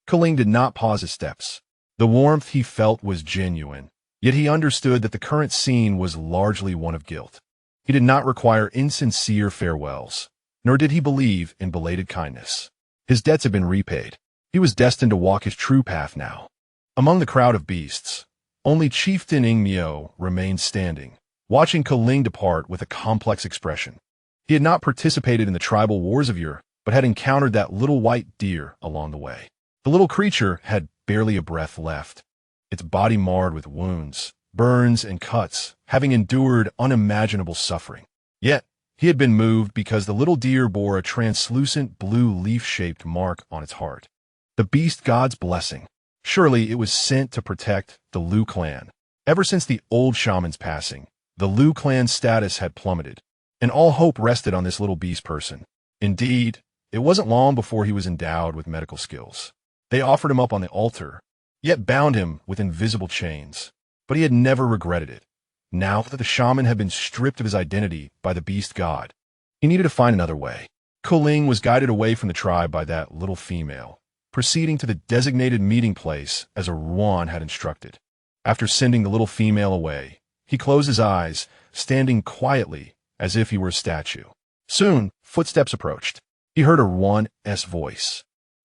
S1: Koling did not pause his steps. The warmth he felt was genuine, yet he understood that the current scene was largely one of guilt. He did not require insincere farewells, nor did he believe in belated kindness. His debts had been repaid. He was destined to walk his true path now. Among the crowd of beasts, only Chieftain Ingmyo remained standing, watching Koling depart with a complex expression. He had not participated in the tribal wars of yore, but had encountered that little white deer along the way. The little creature had barely a breath left, its body marred with wounds, burns, and cuts, having endured unimaginable suffering. Yet, he had been moved because the little deer bore a translucent blue leaf-shaped mark on its heart. The beast god's blessing. Surely it was sent to protect the Lu clan. Ever since the old shaman's passing, the Lu clan's status had plummeted, and all hope rested on this little beast person. Indeed, it wasn't long before he was endowed with medical skills. They offered him up on the altar, yet bound him with invisible chains. But he had never regretted it. Now that the shaman had been stripped of his identity by the beast god, he needed to find another way. Koling was guided away from the tribe by that little female, proceeding to the designated meeting place as Ruan had instructed. After sending the little female away, he closed his eyes, standing quietly as if he were a statue. Soon, footsteps approached. He heard a Ruan's voice,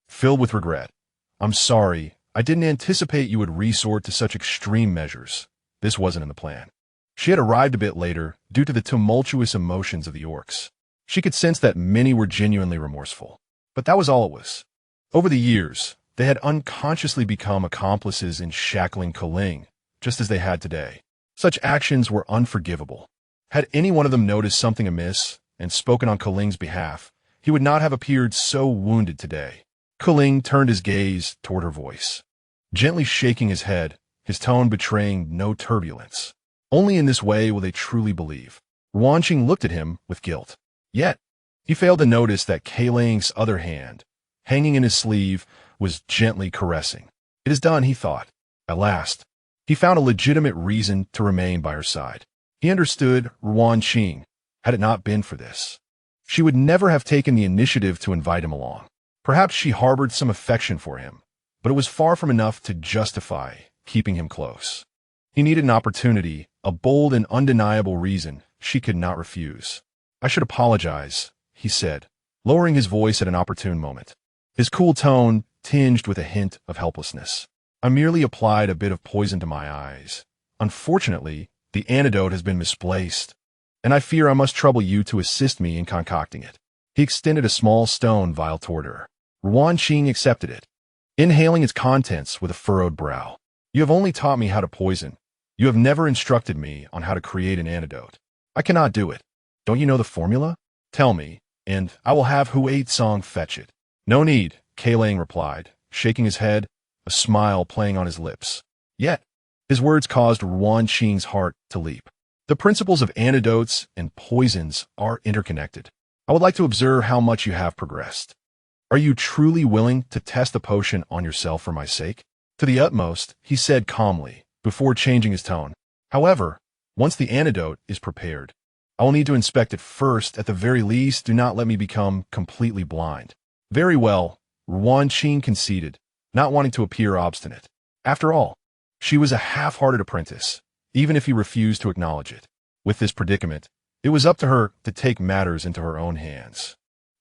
S1: filled with regret. I'm sorry, I didn't anticipate you would resort to such extreme measures. This wasn't in the plan. She had arrived a bit later due to the tumultuous emotions of the orcs. She could sense that many were genuinely remorseful. But that was all it was. Over the years, they had unconsciously become accomplices in shackling Koling, just as they had today. Such actions were unforgivable. Had any one of them noticed something amiss and spoken on Koling's behalf, he would not have appeared so wounded today. Koling turned his gaze toward her voice, gently shaking his head, his tone betraying no turbulence. Only in this way will they truly believe. Ruan Qing looked at him with guilt. Yet, he failed to notice that Kaling's other hand, hanging in his sleeve, was gently caressing. It is done, he thought. At last, he found a legitimate reason to remain by her side. He understood Ruan Qing. Had it not been for this, she would never have taken the initiative to invite him along. Perhaps she harbored some affection for him, but it was far from enough to justify keeping him close. He needed an opportunity, a bold and undeniable reason she could not refuse. I should apologize, he said, lowering his voice at an opportune moment. His cool tone tinged with a hint of helplessness. I merely applied a bit of poison to my eyes. Unfortunately, the antidote has been misplaced, and I fear I must trouble you to assist me in concocting it. He extended a small stone vial toward her. Ruan Qing accepted it, inhaling its contents with a furrowed brow. You have only taught me how to poison. You have never instructed me on how to create an antidote. I cannot do it. Don't you know the formula? Tell me, and I will have Huaitsong fetch it. No need, Kaling replied, shaking his head, a smile playing on his lips. Yet, his words caused Ruan Qing's heart to leap. The principles of antidotes and poisons are interconnected. I would like to observe how much you have progressed. Are you truly willing to test the potion on yourself for my sake? To the utmost, he said calmly, before changing his tone. However, once the antidote is prepared, I will need to inspect it first. At the very least, do not let me become completely blind. Very well, Ruan Qing conceded, not wanting to appear obstinate. After all, she was a half-hearted apprentice, even if he refused to acknowledge it. With this predicament, it was up to her to take matters into her own hands.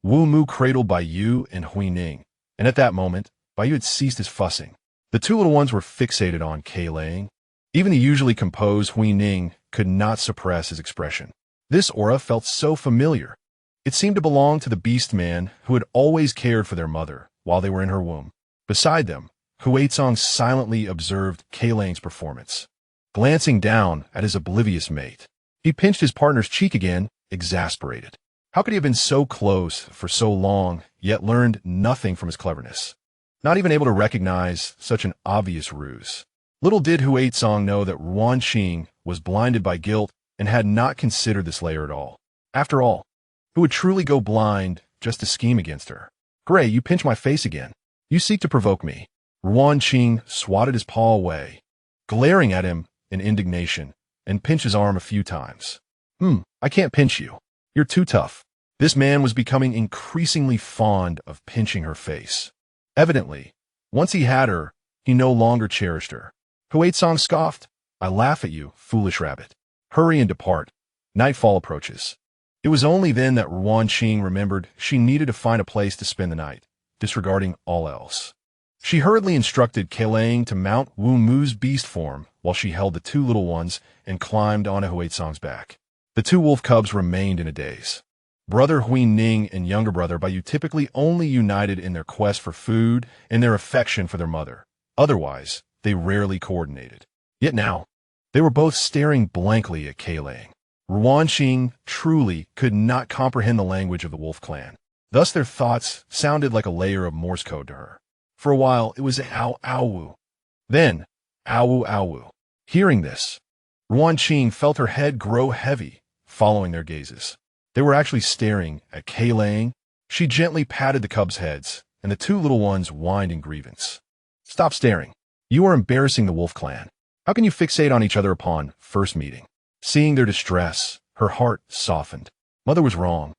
S1: Wu Mu cradled Bai Yu and Hui Ning, and at that moment, Bai Yu had ceased his fussing. The two little ones were fixated on Kei Lang. Even the usually composed Hui Ning could not suppress his expression. This aura felt so familiar. It seemed to belong to the beastman who had always cared for their mother while they were in her womb. Beside them, Huaitsong silently observed Kei Lang's performance. Glancing down at his oblivious mate, he pinched his partner's cheek again, exasperated. How could he have been so close for so long, yet learned nothing from his cleverness? not even able to recognize such an obvious ruse. Little did Huaizong know that Ruan Qing was blinded by guilt and had not considered this layer at all. After all, who would truly go blind just to scheme against her? Gray, you pinch my face again. You seek to provoke me. Ruan Qing swatted his paw away, glaring at him in indignation, and pinched his arm a few times. I can't pinch you. You're too tough. This man was becoming increasingly fond of pinching her face. Evidently, once he had her, he no longer cherished her. Huaizong scoffed. I laugh at you, foolish rabbit. Hurry and depart. Nightfall approaches. It was only then that Ruan Qing remembered she needed to find a place to spend the night, disregarding all else. She hurriedly instructed Keilang to mount Wu Mu's beast form while she held the two little ones and climbed onto Huaizong's back. The two wolf cubs remained in a daze. Brother Huining and younger brother Baiyu typically only united in their quest for food and their affection for their mother. Otherwise, they rarely coordinated. Yet now, they were both staring blankly at Keilang. Ruan Qing truly could not comprehend the language of the wolf clan. Thus their thoughts sounded like a layer of Morse code to her. For a while, it was ow ow wu. Then, ow wu ow wu. Hearing this, Ruan Qing felt her head grow heavy, following their gazes. They were actually staring at Keilang. She gently patted the cubs' heads, and the two little ones whined in grievance. Stop staring. You are embarrassing the wolf clan. How can you fixate on each other upon first meeting? Seeing their distress, her heart softened. Mother was wrong,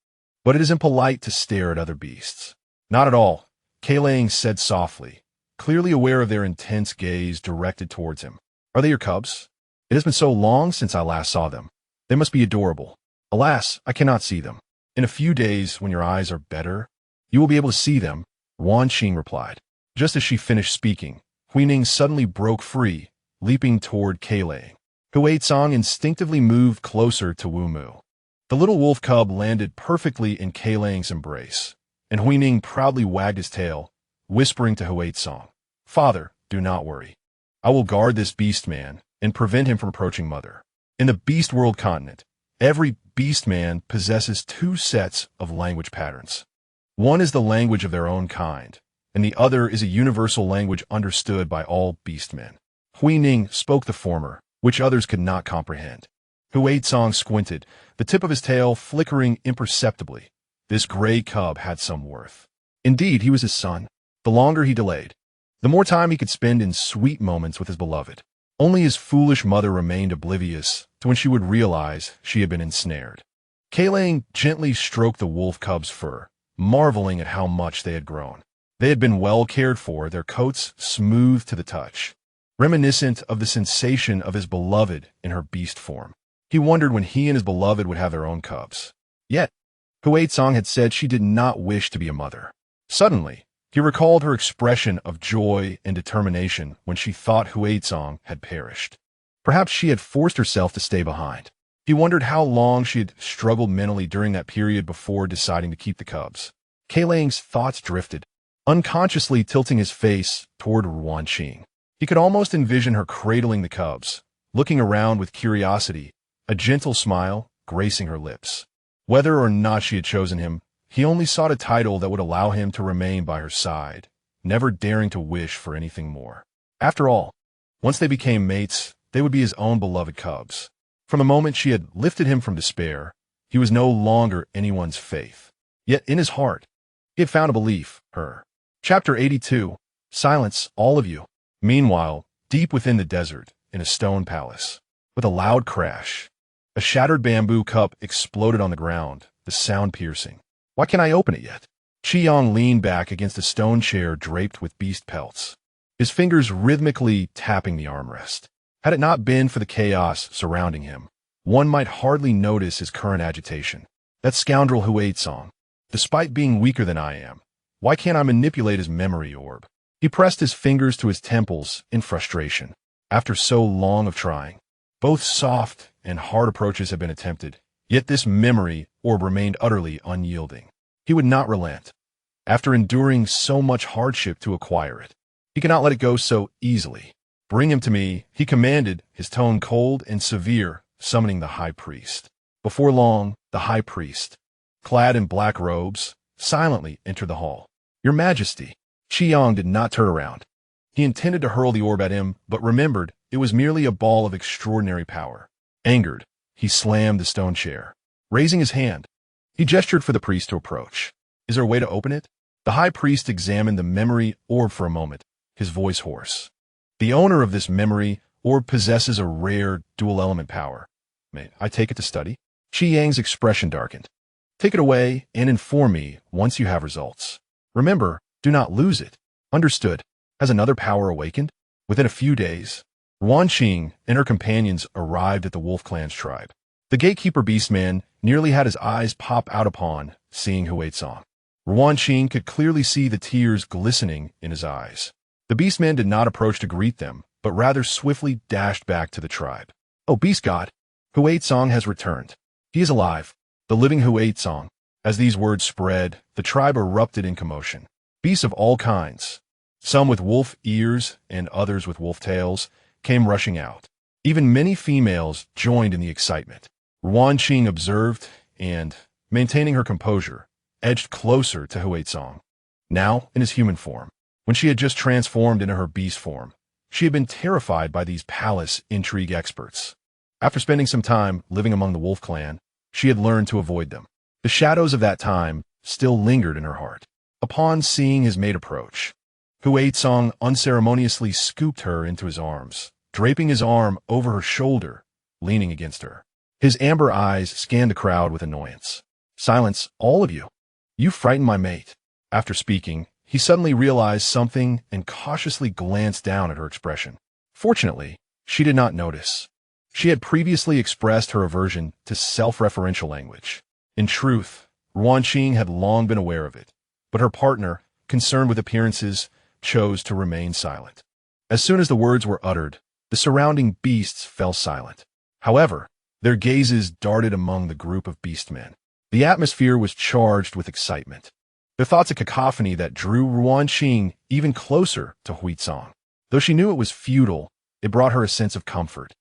S1: but it isn't polite to stare at other beasts. Not at all, Keilang said softly, clearly aware of their intense gaze directed towards him. Are they your cubs? It has been so long since I last saw them. They must be adorable. Alas, I cannot see them. In a few days, when your eyes are better, you will be able to see them, Ruan Qing replied. Just as she finished speaking, Huining suddenly broke free, leaping toward Keilang. Huaizong instinctively moved closer to Wu Mu. The little wolf cub landed perfectly in Keilang's embrace, and Huining proudly wagged his tail, whispering to Huaizong, Father, do not worry. I will guard this beast man and prevent him from approaching Mother. In the beast world continent, every beastman possesses two sets of language patterns. One is the language of their own kind, and the other is a universal language understood by all beastmen. Huining spoke the former, which others could not comprehend. Huaizong squinted, the tip of his tail flickering imperceptibly. This gray cub had some worth. Indeed, he was his son. The longer he delayed, the more time he could spend in sweet moments with his beloved. Only his foolish mother remained oblivious to when she would realize she had been ensnared. Keilang gently stroked the wolf cub's fur, marveling at how much they had grown. They had been well cared for, their coats smooth to the touch, reminiscent of the sensation of his beloved in her beast form. He wondered when he and his beloved would have their own cubs. Yet, Huaizong had said she did not wish to be a mother. Suddenly, he recalled her expression of joy and determination when she thought Huaizong had perished. Perhaps she had forced herself to stay behind. He wondered how long she had struggled mentally during that period before deciding to keep the cubs. Keilang's thoughts drifted, unconsciously tilting his face toward Ruan Qing. He could almost envision her cradling the cubs, looking around with curiosity, a gentle smile gracing her lips. Whether or not she had chosen him, he only sought a title that would allow him to remain by her side, never daring to wish for anything more. After all, once they became mates, they would be his own beloved cubs. From the moment she had lifted him from despair, he was no longer anyone's faith. Yet in his heart, he had found a belief, her. Chapter 82. Silence, all of you. Meanwhile, deep within the desert, in a stone palace, with a loud crash, a shattered bamboo cup exploded on the ground, the sound piercing. Why can't I open it yet? Qiyang leaned back against a stone chair draped with beast pelts, his fingers rhythmically tapping the armrest. Had it not been for the chaos surrounding him, one might hardly notice his current agitation. That scoundrel Huaizong, despite being weaker than I am, why can't I manipulate his memory orb? He pressed his fingers to his temples in frustration. After so long of trying, both soft and hard approaches had been attempted, yet this memory orb remained utterly unyielding. He would not relent. After enduring so much hardship to acquire it, he could not let it go so easily. Bring him to me, he commanded, his tone cold and severe, summoning the high priest. Before long, the high priest, clad in black robes, silently entered the hall. Your Majesty, Qiang did not turn around. He intended to hurl the orb at him, but remembered it was merely a ball of extraordinary power. Angered, he slammed the stone chair. Raising his hand, he gestured for the priest to approach. Is there a way to open it? The high priest examined the memory orb for a moment, his voice hoarse. The owner of this memory orb possesses a rare dual-element power. May I take it to study? Qi Yang's expression darkened. Take it away and inform me once you have results. Remember, do not lose it. Understood. Has another power awakened? Within a few days, Ruan Qing and her companions arrived at the Wolf Clan's tribe. The gatekeeper beastman nearly had his eyes pop out upon seeing Huizong. Ruan Qing could clearly see the tears glistening in his eyes. The beastman did not approach to greet them, but rather swiftly dashed back to the tribe. Oh, beast god! Huizong has returned. He is alive. The living Huizong. As these words spread, the tribe erupted in commotion. Beasts of all kinds, some with wolf ears and others with wolf tails, came rushing out. Even many females joined in the excitement. Ruan Qing observed and, maintaining her composure, edged closer to Huizong. Now, in his human form, when she had just transformed into her beast form, she had been terrified by these palace intrigue experts. After spending some time living among the Wolf Clan, she had learned to avoid them. The shadows of that time still lingered in her heart. Upon seeing his mate approach, Huizong unceremoniously scooped her into his arms, draping his arm over her shoulder, leaning against her. His amber eyes scanned the crowd with annoyance. Silence, all of you. You frightened my mate. After speaking, he suddenly realized something and cautiously glanced down at her expression. Fortunately, she did not notice. She had previously expressed her aversion to self-referential language. In truth, Ruan Qing had long been aware of it, but her partner, concerned with appearances, chose to remain silent. As soon as the words were uttered, the surrounding beasts fell silent. However, their gazes darted among the group of beastmen. The atmosphere was charged with excitement. Their thoughts a cacophony that drew Ruan Qing even closer to Huizong. Though she knew it was futile, it brought her a sense of comfort.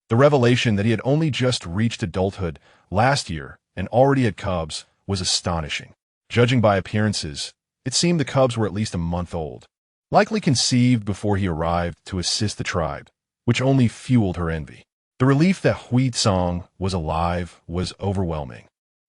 S1: The revelation that he had only just reached adulthood last year and already had cubs was astonishing. Judging by appearances, it seemed the cubs were at least a month old, likely conceived before he arrived to assist the tribe, which only fueled her envy. The relief that Huizong was alive was overwhelming,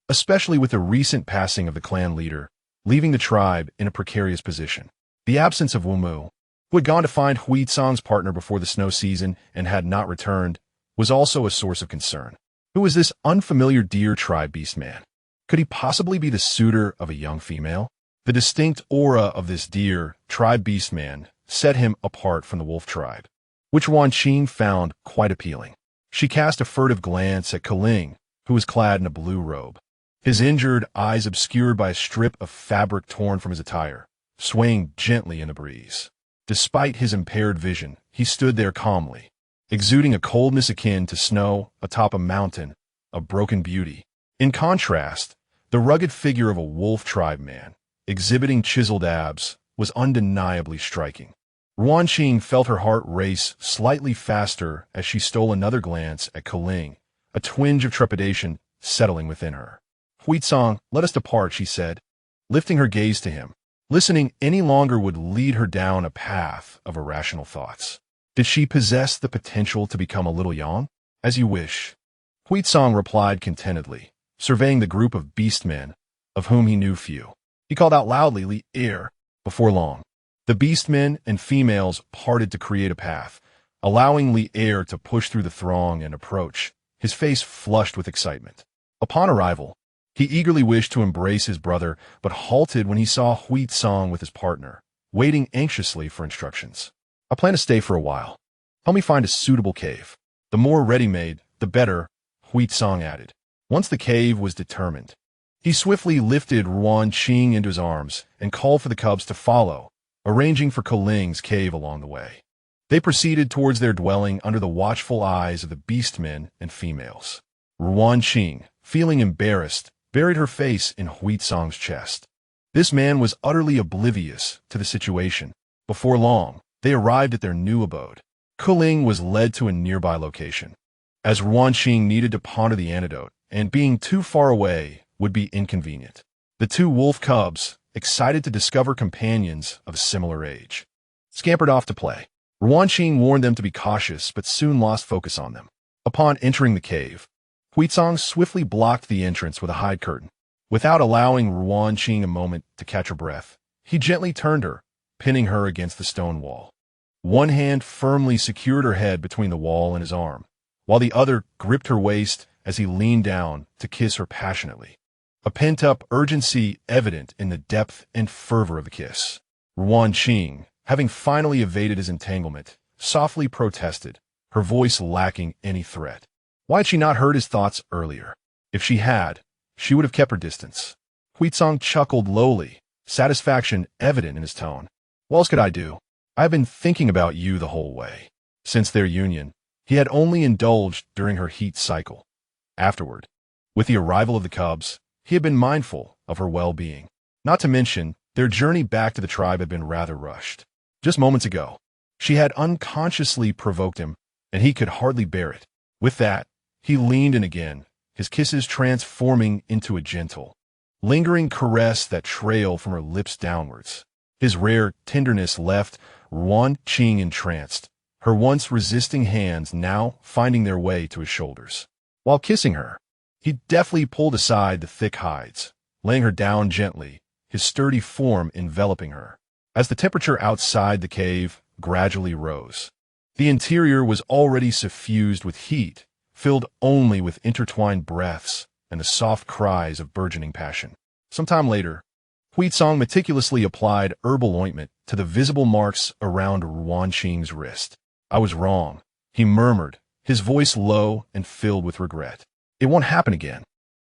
S1: especially with the recent passing of the clan leader, leaving the tribe in a precarious position. The absence of Wumu, who had gone to find Huizong's partner before the snow season and had not returned, was also a source of concern. Who was this unfamiliar deer tribe beastman? Could he possibly be the suitor of a young female? The distinct aura of this deer tribe beastman set him apart from the wolf tribe, which Ruan Qing found quite appealing. She cast a furtive glance at Kaling, who was clad in a blue robe, his injured eyes obscured by a strip of fabric torn from his attire, swaying gently in the breeze. Despite his impaired vision, he stood there calmly, exuding a coldness akin to snow atop a mountain of broken beauty. In contrast, the rugged figure of a wolf tribe man, exhibiting chiseled abs, was undeniably striking. Ruan Qing felt her heart race slightly faster as she stole another glance at Kaling, a twinge of trepidation settling within her. Huizong, let us depart, she said, lifting her gaze to him. Listening any longer would lead her down a path of irrational thoughts. Did she possess the potential to become a little Yang? As you wish. Huizong replied contentedly, surveying the group of beastmen, of whom he knew few. He called out loudly, Lop-Eared. Before long, the beastmen and females parted to create a path, allowing Lop-Eared to push through the throng and approach, his face flushed with excitement. Upon arrival, he eagerly wished to embrace his brother, but halted when he saw Huizong with his partner, waiting anxiously for instructions. I plan to stay for a while. Help me find a suitable cave. The more ready-made, the better, Huizong added. Once the cave was determined, he swiftly lifted Ruan Qing into his arms and called for the cubs to follow, arranging for Kaling's cave along the way. They proceeded towards their dwelling under the watchful eyes of the beastmen and females. Ruan Qing, feeling embarrassed, buried her face in Huizong's chest. This man was utterly oblivious to the situation. Before long, they arrived at their new abode. Kaling was led to a nearby location, as Ruan Qing needed to ponder the antidote, and being too far away would be inconvenient. The two wolf cubs, excited to discover companions of a similar age. Scampered off to play. Ruan Qing warned them to be cautious, but soon lost focus on them. Upon entering the cave, Huizong swiftly blocked the entrance with a hide curtain. Without allowing Ruan Qing a moment to catch her breath, he gently turned her, pinning her against the stone wall. One hand firmly secured her head between the wall and his arm, while the other gripped her waist as he leaned down to kiss her passionately. A pent-up urgency evident in the depth and fervor of the kiss. Ruan Qing, having finally evaded his entanglement, softly protested, her voice lacking any threat. Why had she not heard his thoughts earlier? If she had, she would have kept her distance. Huizong chuckled lowly, satisfaction evident in his tone. What else could I do? I've been thinking about you the whole way. Since their union, he had only indulged during her heat cycle. Afterward, with the arrival of the cubs, he had been mindful of her well-being. Not to mention, their journey back to the tribe had been rather rushed. Just moments ago, she had unconsciously provoked him, and he could hardly bear it. With that, he leaned in again, his kisses transforming into a gentle, lingering caress that trailed from her lips downwards. His rare tenderness left Ruan Qing entranced, her once resisting hands now finding their way to his shoulders. While kissing her, he deftly pulled aside the thick hides, laying her down gently, his sturdy form enveloping her. As the temperature outside the cave gradually rose, the interior was already suffused with heat, filled only with intertwined breaths and the soft cries of burgeoning passion. Sometime later, Huizong meticulously applied herbal ointment to the visible marks around Ruan Qing's wrist. I was wrong, he murmured, his voice low and filled with regret. It won't happen again.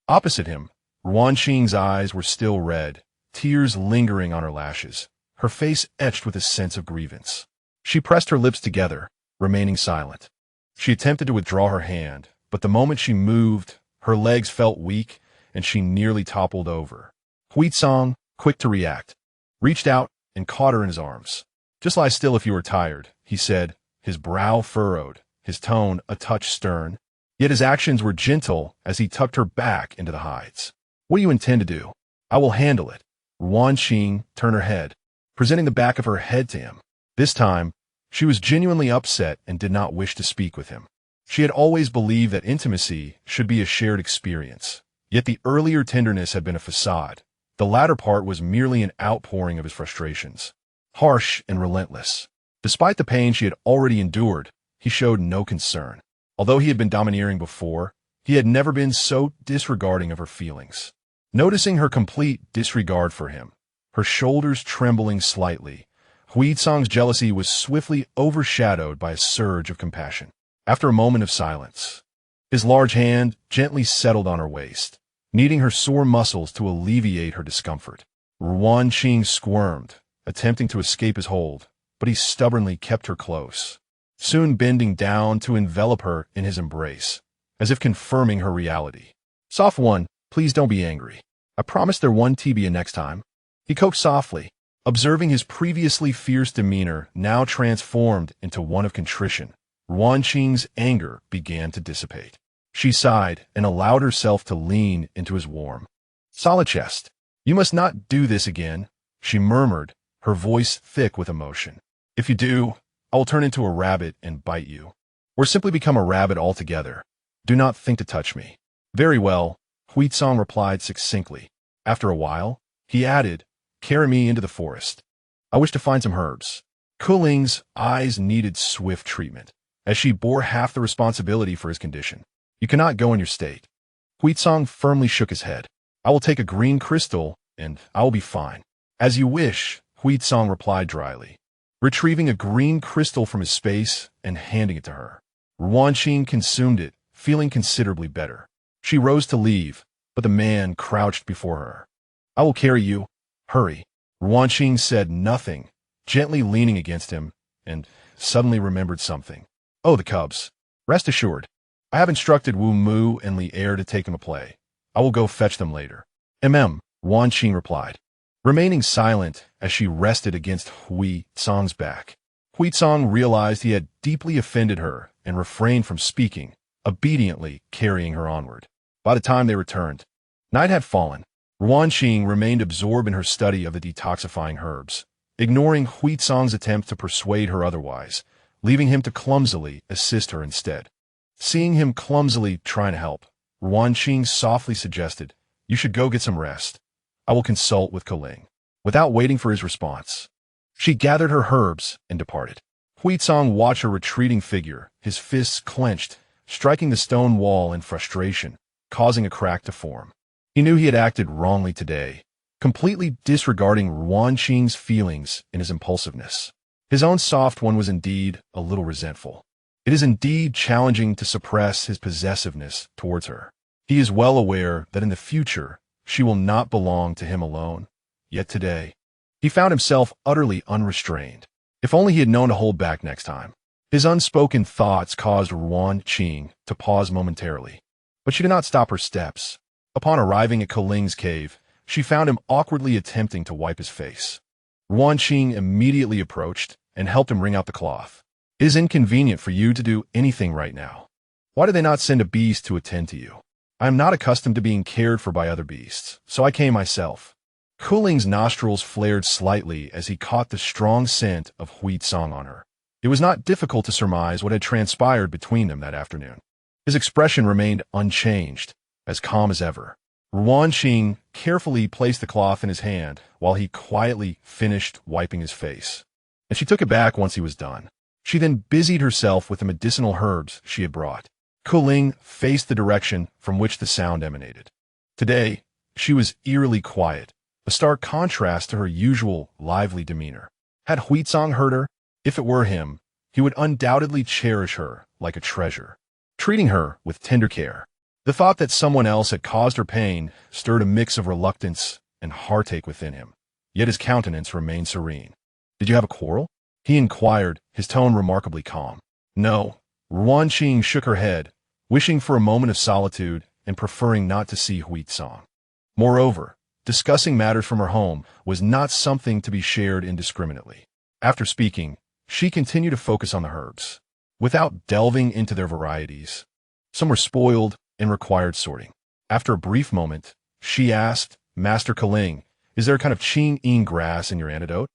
S1: Opposite him, Ruan Qing's eyes were still red, tears lingering on her lashes, her face etched with a sense of grievance. She pressed her lips together, remaining silent. She attempted to withdraw her hand, but the moment she moved, her legs felt weak and she nearly toppled over. Huizong, quick to react, reached out and caught her in his arms. Just lie still if you are tired, he said, his brow furrowed, his tone a touch stern. Yet his actions were gentle as he tucked her back into the hides. What do you intend to do? I will handle it. Ruan Qing turned her head, presenting the back of her head to him. This time, she was genuinely upset and did not wish to speak with him. She had always believed that intimacy should be a shared experience, yet the earlier tenderness had been a facade. The latter part was merely an outpouring of his frustrations, harsh and relentless. Despite the pain she had already endured, he showed no concern. Although he had been domineering before, he had never been so disregarding of her feelings. Noticing her complete disregard for him, her shoulders trembling slightly, Huizong's jealousy was swiftly overshadowed by a surge of compassion. After a moment of silence, his large hand gently settled on her waist, kneading her sore muscles to alleviate her discomfort. Ruan Qing squirmed, attempting to escape his hold, but he stubbornly kept her close, soon bending down to envelop her in his embrace, as if confirming her reality. Soft one, please don't be angry. I promise there won't be a next time. He coaxed softly, observing his previously fierce demeanor now transformed into one of contrition. Ruan Qing's anger began to dissipate. She sighed and allowed herself to lean into his warm, solid chest. You must not do this again, she murmured, her voice thick with emotion. If you do, I will turn into a rabbit and bite you. Or simply become a rabbit altogether. Do not think to touch me. Very well, Huizong replied succinctly. After a while, he added, carry me into the forest. I wish to find some herbs. Kuling's eyes needed swift treatment, as she bore half the responsibility for his condition. You cannot go in your state. Huizong firmly shook his head. I will take a green crystal, and I will be fine. As you wish, Huizong replied dryly, retrieving a green crystal from his space and handing it to her. Ruan Qing consumed it, feeling considerably better. She rose to leave, but the man crouched before her. I will carry you. Hurry. Ruan Qing said nothing, gently leaning against him, and suddenly remembered something. Oh, the cubs. Rest assured, I have instructed Wu Mu and Lop-Eared to take them to play. I will go fetch them later. Ruan Qing replied, remaining silent as she rested against Huizong's back. Huizong realized he had deeply offended her and refrained from speaking, obediently carrying her onward. By the time they returned, night had fallen. Ruan Qing remained absorbed in her study of the detoxifying herbs, ignoring Huizong's attempt to persuade her otherwise, leaving him to clumsily assist her instead. Seeing him clumsily trying to help, Ruan Qing softly suggested, "You should go get some rest. I will consult with Keling." Without waiting for his response, she gathered her herbs and departed. Huizong watched her retreating figure, his fists clenched, striking the stone wall in frustration, causing a crack to form. He knew he had acted wrongly today, completely disregarding Ruan Qing's feelings in his impulsiveness. His own soft one was indeed a little resentful. It is indeed challenging to suppress his possessiveness towards her. He is well aware that in the future she will not belong to him alone. Yet today, he found himself utterly unrestrained. If only he had known to hold back next time. His unspoken thoughts caused Ruan Qing to pause momentarily. But she did not stop her steps. Upon arriving at Keling's cave, she found him awkwardly attempting to wipe his face. Ruan Qing immediately approached and helped him wring out the cloth. "It is inconvenient for you to do anything right now. Why did they not send a beast to attend to you? I am not accustomed to being cared for by other beasts, so I came myself." Keling's nostrils flared slightly as he caught the strong scent of Huizong on her. It was not difficult to surmise what had transpired between them that afternoon. His expression remained unchanged, as calm as ever. Ruan Qing carefully placed the cloth in his hand while he quietly finished wiping his face, and she took it back once he was done. She then busied herself with the medicinal herbs she had brought. Keling faced the direction from which the sound emanated. Today, she was eerily quiet, a stark contrast to her usual lively demeanor. Had Huizong heard her? If it were him, he would undoubtedly cherish her like a treasure, treating her with tender care. The thought that someone else had caused her pain stirred a mix of reluctance and heartache within him, yet his countenance remained serene. "Did you have a quarrel?" he inquired, his tone remarkably calm. "No." Ruan Qing shook her head, wishing for a moment of solitude and preferring not to see Huizong. Moreover, discussing matters from her home was not something to be shared indiscriminately. After speaking, she continued to focus on the herbs, without delving into their varieties. Some were spoiled and required sorting. After a brief moment, she asked, "Master Keling, is there a kind of Qing grass in your antidote?"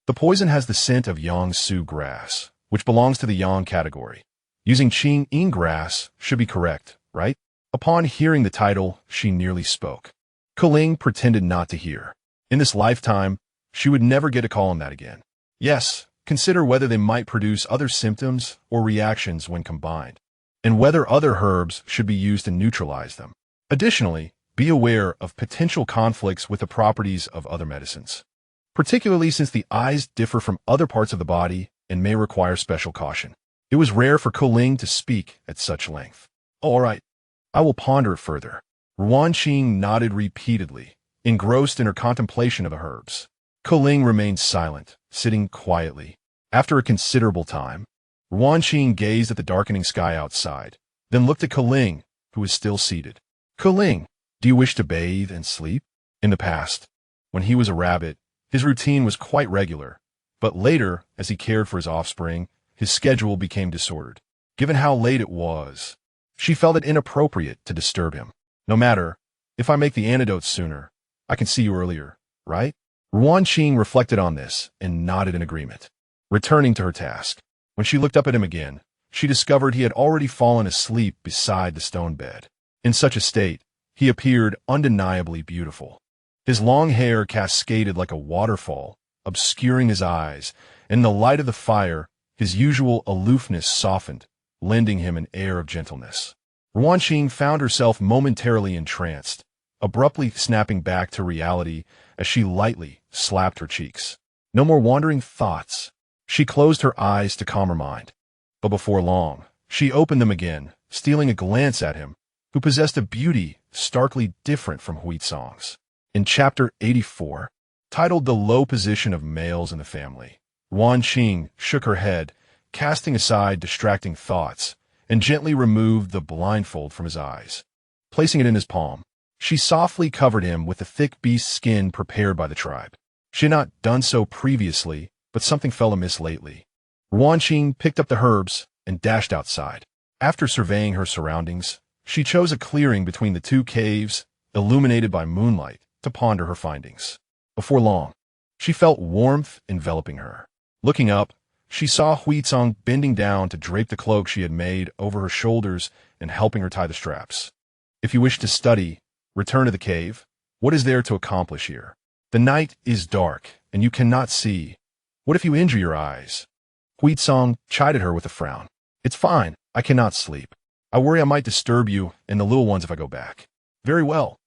S1: The poison has the scent of Yangsu grass, which belongs to the Yang category. Using Qing grass should be correct, right? Upon hearing the title, she nearly spoke. Keling pretended not to hear. In this lifetime, she would never get to call him that again. "Yes, consider whether they might produce other symptoms or reactions when combined, and whether other herbs should be used to neutralize them. Additionally, be aware of potential conflicts with the properties of other medicines, particularly since the eyes differ from other parts of the body and may require special caution." It was rare for Keling to speak at such length. "All right, I will ponder it further." Ruan Qing nodded repeatedly, engrossed in her contemplation of the herbs. Keling remained silent, sitting quietly. After a considerable time, Ruan Qing gazed at the darkening sky outside, then looked at Keling, who was still seated. "Keling, do you wish to bathe and sleep?" In the past, when he was a rabbit, his routine was quite regular, but later, as he cared for his offspring, his schedule became disordered. Given how late it was, she felt it inappropriate to disturb him. "No matter, if I make the antidote sooner, I can see you earlier, right?" Ruan Qing reflected on this and nodded in agreement. Returning to her task, when she looked up at him again, she discovered he had already fallen asleep beside the stone bed. In such a state, he appeared undeniably beautiful. His long hair cascaded like a waterfall, obscuring his eyes, and in the light of the fire, his usual aloofness softened, lending him an air of gentleness. Ruan Qing found herself momentarily entranced, abruptly snapping back to reality as she lightly slapped her cheeks. No more wandering thoughts. She closed her eyes to calm her mind. But before long, she opened them again, stealing a glance at him, who possessed a beauty starkly different from Huizong's. In Chapter 84, titled The Low Position of Males in the Family, Ruan Qing shook her head, casting aside distracting thoughts, and gently removed the blindfold from his eyes. Placing it in his palm, she softly covered him with the thick beast skin prepared by the tribe. She had not done so previously, but something fell amiss lately. Ruan Qing picked up the herbs and dashed outside. After surveying her surroundings, she chose a clearing between the two caves, illuminated by moonlight, to ponder her findings. Before long, she felt warmth enveloping her. Looking up, she saw Huizong bending down to drape the cloak she had made over her shoulders and helping her tie the straps. If you wish to study, return to the cave. What is there to accomplish here? The night is dark, and you cannot see. What if you injure your eyes? Huizong chided her with a frown. It's fine, I cannot sleep. I worry I might disturb you and the little ones if I go back. Very well.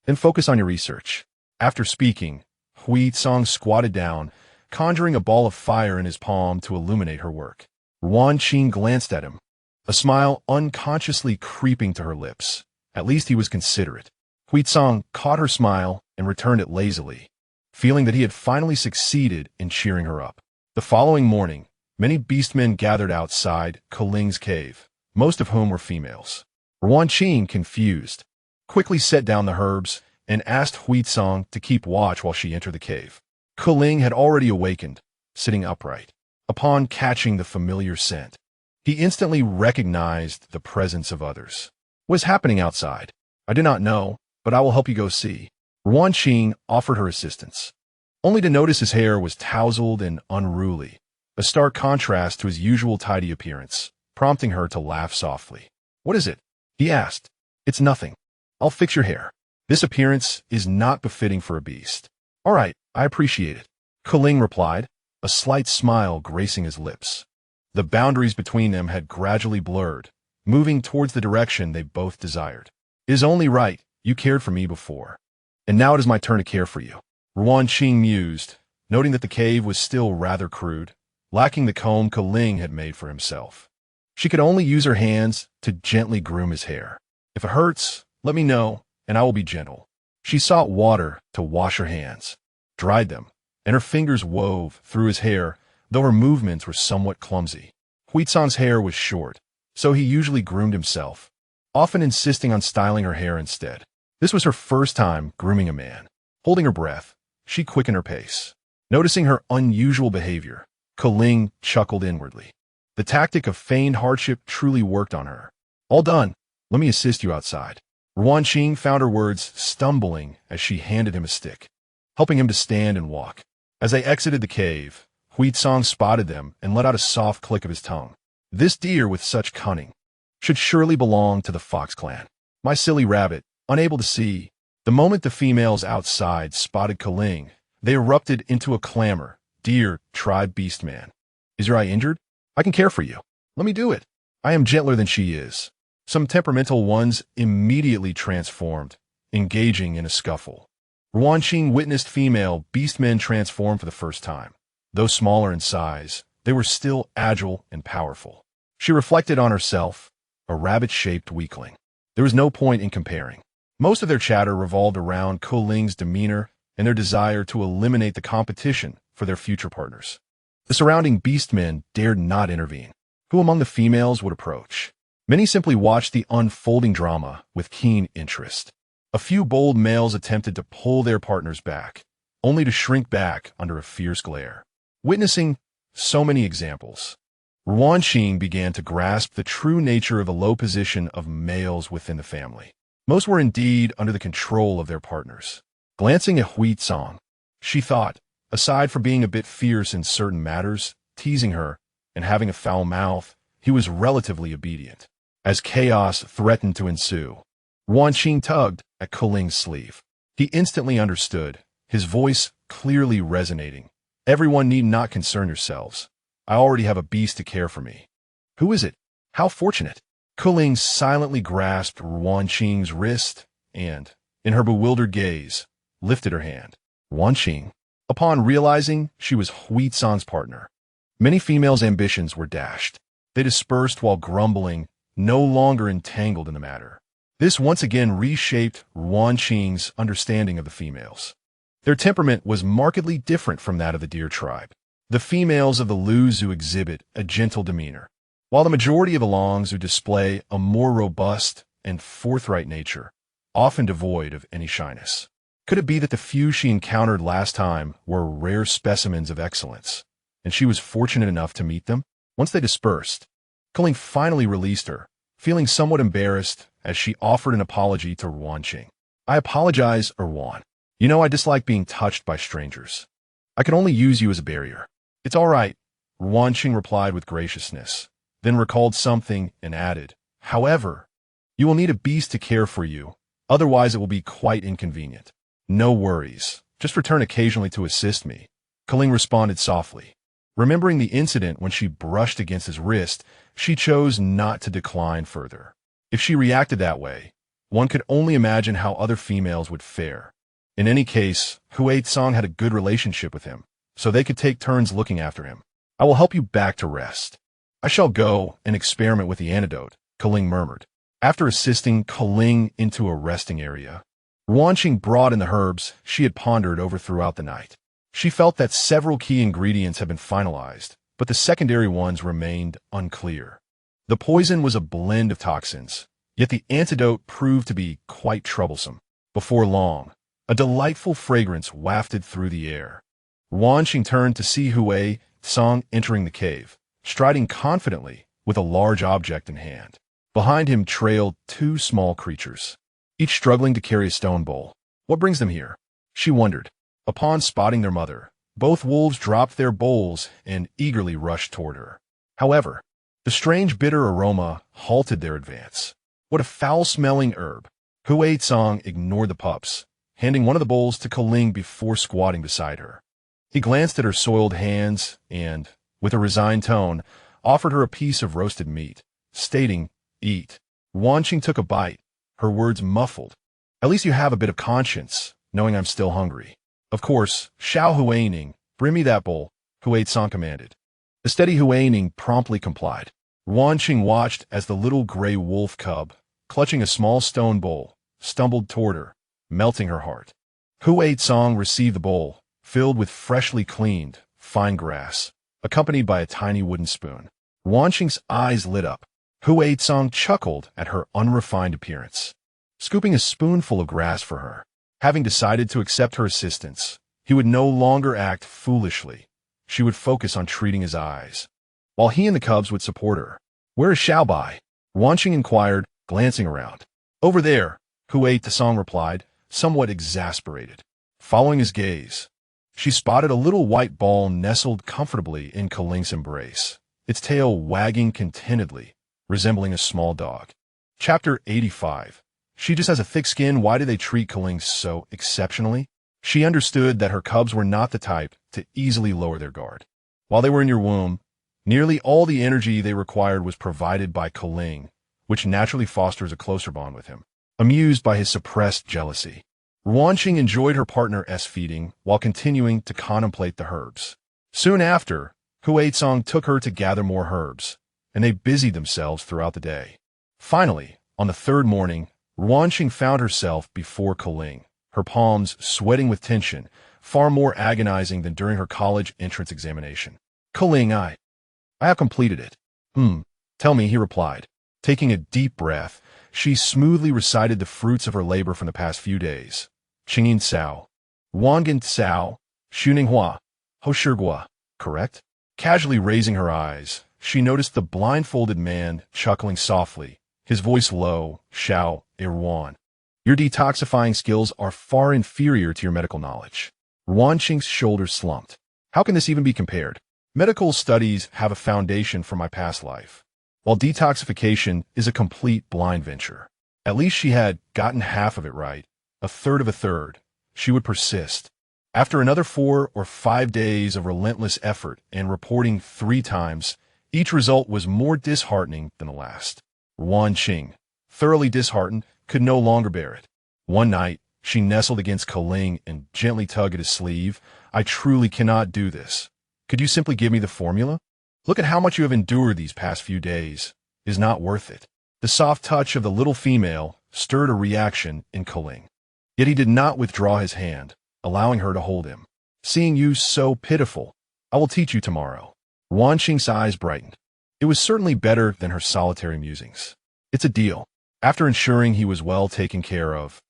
S1: Then focus on your research. After speaking, Huizong squatted down, conjuring a ball of fire in his palm to illuminate her work. Ruan Qing glanced at him, a smile unconsciously creeping to her lips. At least he was considerate. Huizong caught her smile and returned it lazily, feeling that he had finally succeeded in cheering her up. The following morning, many beastmen gathered outside Kuling's cave, most of whom were females. Ruan Qing, confused, quickly set down the herbs and asked Huizong to keep watch while she entered the cave. Kuling had already awakened, sitting upright. Upon catching the familiar scent, he instantly recognized the presence of others. What is happening outside? I do not know, but I will help you go see. Ruan Qing offered her assistance, only to notice his hair was tousled and unruly, a stark contrast to his usual tidy appearance, prompting her to laugh softly. What is it? He asked. It's nothing. I'll fix your hair. This appearance is not befitting for a beast. All right, I appreciate it. Kuling replied, a slight smile gracing his lips. The boundaries between them had gradually blurred, moving towards the direction they both desired. It is only right, you cared for me before. And now it is my turn to care for you. Ruan Qing mused, noting that the cave was still rather crude, lacking the comb Kuling had made for himself. She could only use her hands to gently groom his hair. If it hurts, let me know, and I will be gentle. She sought water to wash her hands, dried them, and her fingers wove through his hair, though her movements were somewhat clumsy. Huizong's hair was short, so he usually groomed himself, often insisting on styling her hair instead. This was her first time grooming a man. Holding her breath, she quickened her pace. Noticing her unusual behavior, Kuling chuckled inwardly. The tactic of feigned hardship truly worked on her. All done. Let me assist you outside. Ruan Qing found her words stumbling as she handed him a stick, helping him to stand and walk. As they exited the cave, Huizong spotted them and let out a soft click of his tongue. This deer with such cunning should surely belong to the fox clan. My silly rabbit, unable to see. The moment the females outside spotted Kuling, they erupted into a clamor. Dear tribe beastman. Is your eye injured? I can care for you. Let me do it. I am gentler than she is. Some temperamental ones immediately transformed, engaging in a scuffle. Ruan Qing witnessed female beastmen transform for the first time. Though smaller in size, they were still agile and powerful. She reflected on herself, a rabbit-shaped weakling. There was no point in comparing. Most of their chatter revolved around Kuling's demeanor and their desire to eliminate the competition for their future partners. The surrounding beastmen dared not intervene. Who among the females would approach? Many simply watched the unfolding drama with keen interest. A few bold males attempted to pull their partners back, only to shrink back under a fierce glare. Witnessing so many examples, Ruan Qing began to grasp the true nature of the low position of males within the family. Most were indeed under the control of their partners. Glancing at Huizong, she thought, aside from being a bit fierce in certain matters, teasing her, and having a foul mouth, he was relatively obedient. As chaos threatened to ensue, Ruan Qing tugged at Kuling's sleeve. He instantly understood, his voice clearly resonating. Everyone need not concern yourselves. I already have a beast to care for me. Who is it? How fortunate. Kuling silently grasped Ruan Qing's wrist and, in her bewildered gaze, lifted her hand. Ruan Qing, upon realizing she was Huizong's partner, many females' ambitions were dashed. They dispersed while grumbling, no longer entangled in the matter. This once again reshaped Ruan Qing's understanding of the females. Their temperament was markedly different from that of the deer tribe. The females of the Luzu exhibit a gentle demeanor, while the majority of the Longzu display a more robust and forthright nature, often devoid of any shyness. Could it be that the few she encountered last time were rare specimens of excellence, and she was fortunate enough to meet them? Once they dispersed, Kuling finally released her, feeling somewhat embarrassed as she offered an apology to Ruan Qing. I apologize, Ruan. You know I dislike being touched by strangers. I can only use you as a barrier. It's all right, Ruan Qing replied with graciousness, then recalled something and added, however, you will need a beast to care for you, otherwise it will be quite inconvenient. No worries, just return occasionally to assist me, Kaling responded softly. Remembering the incident when she brushed against his wrist, she chose not to decline further. If she reacted that way, one could only imagine how other females would fare. In any case, Huai-Tsang had a good relationship with him, so they could take turns looking after him. I will help you back to rest. I shall go and experiment with the antidote, Kaling murmured. After assisting Kaling into a resting area, Ruan Qing brought in the herbs she had pondered over throughout the night. She felt that several key ingredients had been finalized, but the secondary ones remained unclear. The poison was a blend of toxins, yet the antidote proved to be quite troublesome. Before long, a delightful fragrance wafted through the air. Ruan Qing turned to see Huai-Tsang entering the cave, striding confidently with a large object in hand. Behind him trailed two small creatures, each struggling to carry a stone bowl. What brings them here? She wondered. Upon spotting their mother, both wolves dropped their bowls and eagerly rushed toward her. However, the strange bitter aroma halted their advance. What a foul-smelling herb! Huai-Tsang ignored the pups, handing one of the bowls to Kaling before squatting beside her. He glanced at her soiled hands and, with a resigned tone, offered her a piece of roasted meat, stating, "Eat." Ruan Qing took a bite, her words muffled. "At least you have a bit of conscience, knowing I'm still hungry." "Of course, Xiao Huaining, bring me that bowl," Huai-Tsang commanded. The steady Huaining promptly complied. Ruan Qing watched as the little gray wolf cub, clutching a small stone bowl, stumbled toward her, melting her heart. Huai-Tsang received the bowl, filled with freshly cleaned, fine grass, accompanied by a tiny wooden spoon. Ruan Qing's eyes lit up. Huai-Tsang chuckled at her unrefined appearance, scooping a spoonful of grass for her. Having decided to accept her assistance, he would no longer act foolishly. She would focus on treating his eyes, while he and the cubs would support her. "Where is Xiaobai?" Ruan Qing inquired, glancing around. "Over there," Huai-Tsang replied, somewhat exasperated. Following his gaze, she spotted a little white ball nestled comfortably in Kaling's embrace, its tail wagging contentedly, resembling a small dog. Chapter 85. She just has a thick skin. Why do they treat Kaling so exceptionally? She understood that her cubs were not the type to easily lower their guard. While they were in your womb, nearly all the energy they required was provided by Kaling, which naturally fosters a closer bond with him. Amused by his suppressed jealousy, Ruan Qing enjoyed her partner's feeding while continuing to contemplate the herbs. Soon after, Huai-Tsang took her to gather more herbs, and they busied themselves throughout the day. Finally, on the third morning, Ruan Qing found herself before Kaling, her palms sweating with tension, far more agonizing than during her college entrance examination. "Kaling, I have completed it." Tell me," he replied. Taking a deep breath, she smoothly recited the fruits of her labor from the past few days. Qingyin Cao, Wangan Cao, Xuninghua, Hoshigua, correct? Casually raising her eyes, she noticed the blindfolded man chuckling softly, his voice low. "Xiao Ruan, your detoxifying skills are far inferior to your medical knowledge." Ruan Qing's shoulders slumped. How can this even be compared? Medical studies have a foundation from my past life, while detoxification is a complete blind venture. At least she had gotten half of it right, a third of a third. She would persist. After another 4 or 5 days of relentless effort and reporting 3 times, each result was more disheartening than the last. Ruan Qing, thoroughly disheartened, could no longer bear it. One night, she nestled against Kaling and gently tugged at his sleeve. "I truly cannot do this. Could you simply give me the formula? Look at how much you have endured these past few days. It is not worth it." The soft touch of the little female stirred a reaction in Kaling. Yet he did not withdraw his hand, allowing her to hold him. "Seeing you so pitiful, I will teach you tomorrow." Ruan Qing's eyes brightened. It was certainly better than her solitary musings. "It's a deal." After ensuring he was well taken care of,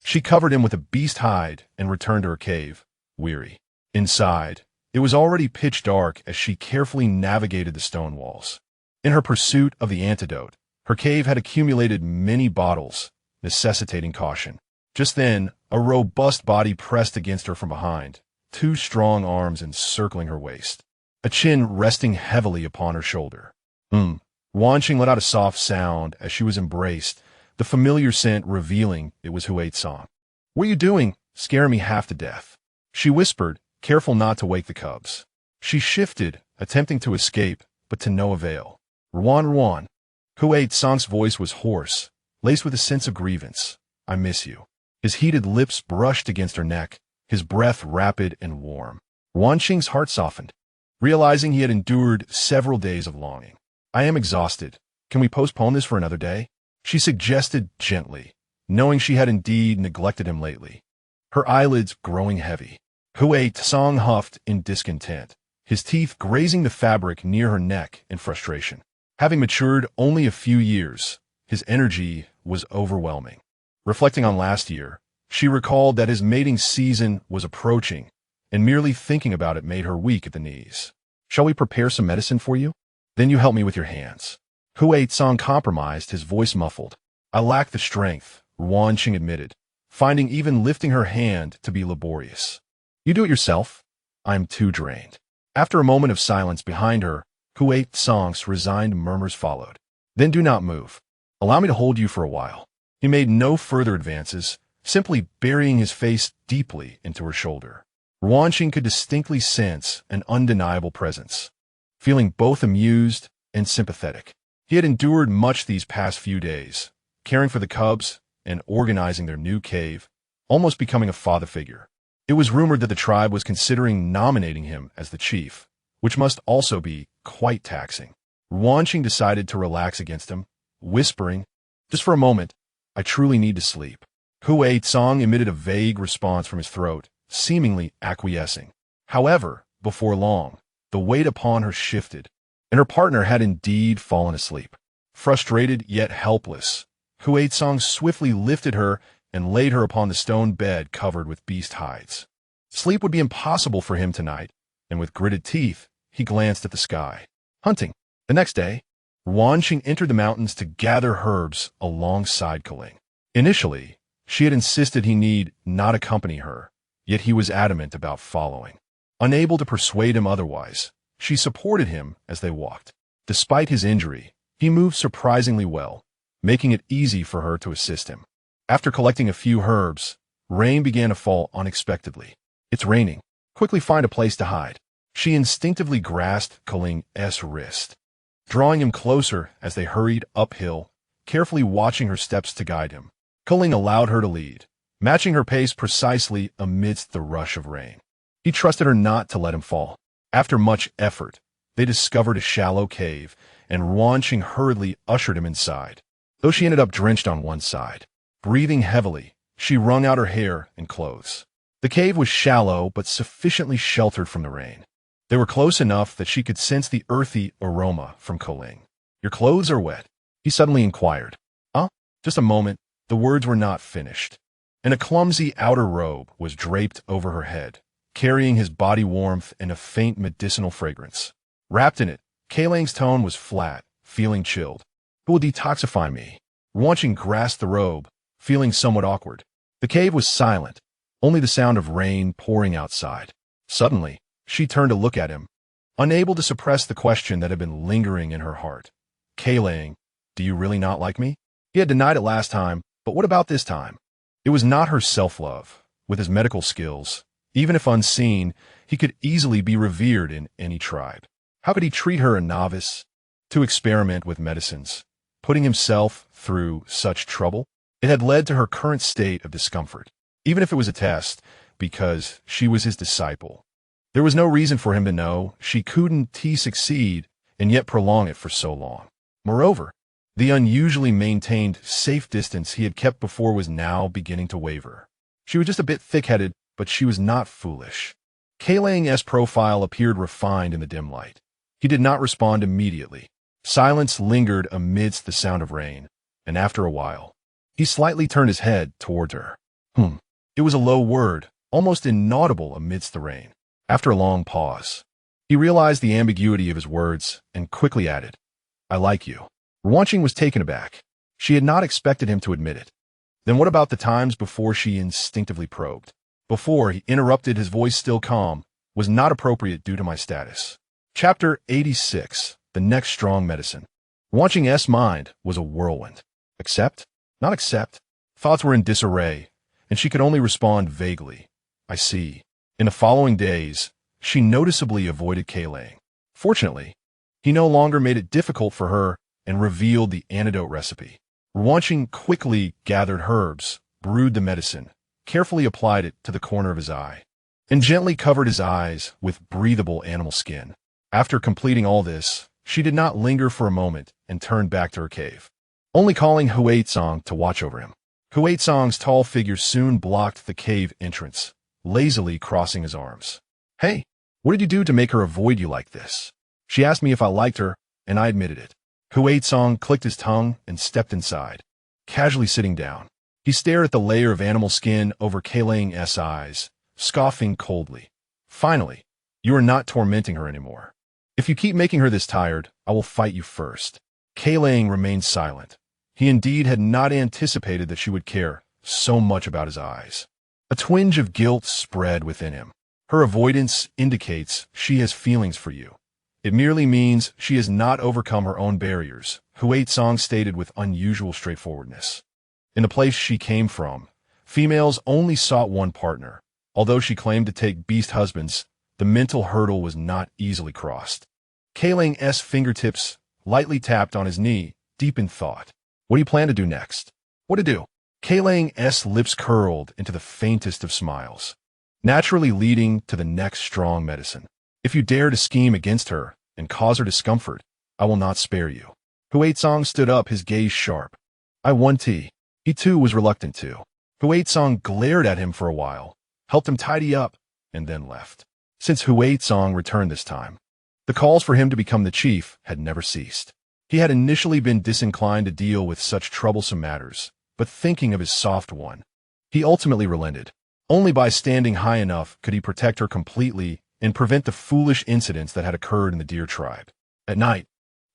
S1: she covered him with a beast hide and returned to her cave, weary. Inside, it was already pitch dark as she carefully navigated the stone walls. In her pursuit of the antidote, her cave had accumulated many bottles, necessitating caution. Just then, a robust body pressed against her from behind, two strong arms encircling her waist, a chin resting heavily upon her shoulder. Ruan Qing let out a soft sound as she was embraced, the familiar scent revealing it was Song. "What are you doing? Scaring me half to death," she whispered, careful not to wake the cubs. She shifted, attempting to escape, but to no avail. Ruan. Song's voice was hoarse, laced with a sense of grievance. "I miss you." His heated lips brushed against her neck, his breath rapid and warm. Ruan Qing's heart softened, realizing he had endured several days of longing. "I am exhausted. Can we postpone this for another day?" she suggested gently, knowing she had indeed neglected him lately. Her eyelids growing heavy. Song huffed in discontent, his teeth grazing the fabric near her neck in frustration. Having matured only a few years, his energy was overwhelming. Reflecting on last year, she recalled that his mating season was approaching, and merely thinking about it made her weak at the knees. "Shall we prepare some medicine for you? Then you help me with your hands." Song compromised, his voice muffled. "I lack the strength," Ruan Qing admitted, finding even lifting her hand to be laborious. "You do it yourself." "I'm too drained." After a moment of silence behind her, Song's resigned murmurs followed. "Then do not move. Allow me to hold you for a while." He made no further advances, simply burying his face deeply into her shoulder. Ruan Qing could distinctly sense an undeniable presence, feeling both amused and sympathetic. He had endured much these past few days, caring for the cubs and organizing their new cave, almost becoming a father figure. It was rumored that the tribe was considering nominating him as the chief, which must also be quite taxing. Ruan Qing decided to relax against him, whispering, "Just for a moment, I truly need to sleep." Song emitted a vague response from his throat, seemingly acquiescing. However, before long, the weight upon her shifted, and her partner had indeed fallen asleep. Frustrated yet helpless, Song swiftly lifted her and laid her upon the stone bed covered with beast hides. Sleep would be impossible for him tonight, and with gritted teeth, he glanced at the sky. Hunting. The next day, Ruan Qing entered the mountains to gather herbs alongside Kaling. Initially, she had insisted he need not accompany her, yet he was adamant about following. Unable to persuade him otherwise, she supported him as they walked. Despite his injury, he moved surprisingly well, making it easy for her to assist him. After collecting a few herbs, rain began to fall unexpectedly. "It's raining. Quickly find a place to hide." She instinctively grasped Kaling's wrist, drawing him closer as they hurried uphill, carefully watching her steps to guide him. Kaling allowed her to lead, matching her pace precisely amidst the rush of rain. He trusted her not to let him fall. After much effort, they discovered a shallow cave, and Ruan Qing hurriedly ushered him inside, though she ended up drenched on one side. Breathing heavily, she wrung out her hair and clothes. The cave was shallow but sufficiently sheltered from the rain. They were close enough that she could sense the earthy aroma from Kaling. "Your clothes are wet," he suddenly inquired. "Huh?" Just a moment, the words were not finished, and a clumsy outer robe was draped over her head, carrying his body warmth and a faint medicinal fragrance. Wrapped in it, Kaling's tone was flat, feeling chilled. "Who will detoxify me?" Ruan Qing grasped the robe, feeling somewhat awkward. The cave was silent, only the sound of rain pouring outside. Suddenly, she turned to look at him, unable to suppress the question that had been lingering in her heart. "Kaling, do you really not like me?" He had denied it last time, but what about this time? It was not her self-love. With his medical skills, even if unseen, he could easily be revered in any tribe. How could he treat her, a novice, to experiment with medicines, putting himself through such trouble? It had led to her current state of discomfort, even if it was a test, because she was his disciple. There was no reason for him to know she couldn't succeed and yet prolong it for so long. Moreover, the unusually maintained safe distance he had kept before was now beginning to waver. She was just a bit thick-headed, but she was not foolish. Kaling's profile appeared refined in the dim light. He did not respond immediately. Silence lingered amidst the sound of rain, and after a while, he slightly turned his head towards her. It was a low word, almost inaudible amidst the rain. After a long pause, he realized the ambiguity of his words and quickly added, "I like you." Ruan Qing was taken aback. She had not expected him to admit it. Then what about the times before she instinctively probed? Before, he interrupted, his voice still calm, was not appropriate due to my status. Chapter 86. The Next Strong Medicine. Watching S' mind was a whirlwind. Accept? Not accept. Thoughts were in disarray, and she could only respond vaguely. I see. In the following days, she noticeably avoided Kaylang. Fortunately, he no longer made it difficult for her and revealed the antidote recipe. Ruan Qing quickly gathered herbs, brewed the medicine, carefully applied it to the corner of his eye, and gently covered his eyes with breathable animal skin. After completing all this, she did not linger for a moment and turned back to her cave, only calling Huizong to watch over him. Huizong's tall figure soon blocked the cave entrance, lazily crossing his arms. Hey, what did you do to make her avoid you like this? She asked me if I liked her, and I admitted it. Huizong clicked his tongue and stepped inside, casually sitting down. He stared at the layer of animal skin over Kaylang's eyes, scoffing coldly. Finally, you are not tormenting her anymore. If you keep making her this tired, I will fight you first. Kaylang remained silent. He indeed had not anticipated that she would care so much about his eyes. A twinge of guilt spread within him. Her avoidance indicates she has feelings for you. It merely means she has not overcome her own barriers, Huizong stated with unusual straightforwardness. In the place she came from, females only sought one partner. Although she claimed to take beast husbands, the mental hurdle was not easily crossed. Kaylang's fingertips lightly tapped on his knee, deep in thought. What do you plan to do next? What to do? Kaylang's lips curled into the faintest of smiles, naturally leading to the next strong medicine. If you dare to scheme against her and cause her discomfort, I will not spare you. Huizong stood up, his gaze sharp. I won tea. He too was reluctant to. Huizong glared at him for a while, helped him tidy up, and then left. Since Huizong returned this time, the calls for him to become the chief had never ceased. He had initially been disinclined to deal with such troublesome matters, but thinking of his soft one, he ultimately relented. Only by standing high enough could he protect her completely and prevent the foolish incidents that had occurred in the deer tribe. At night,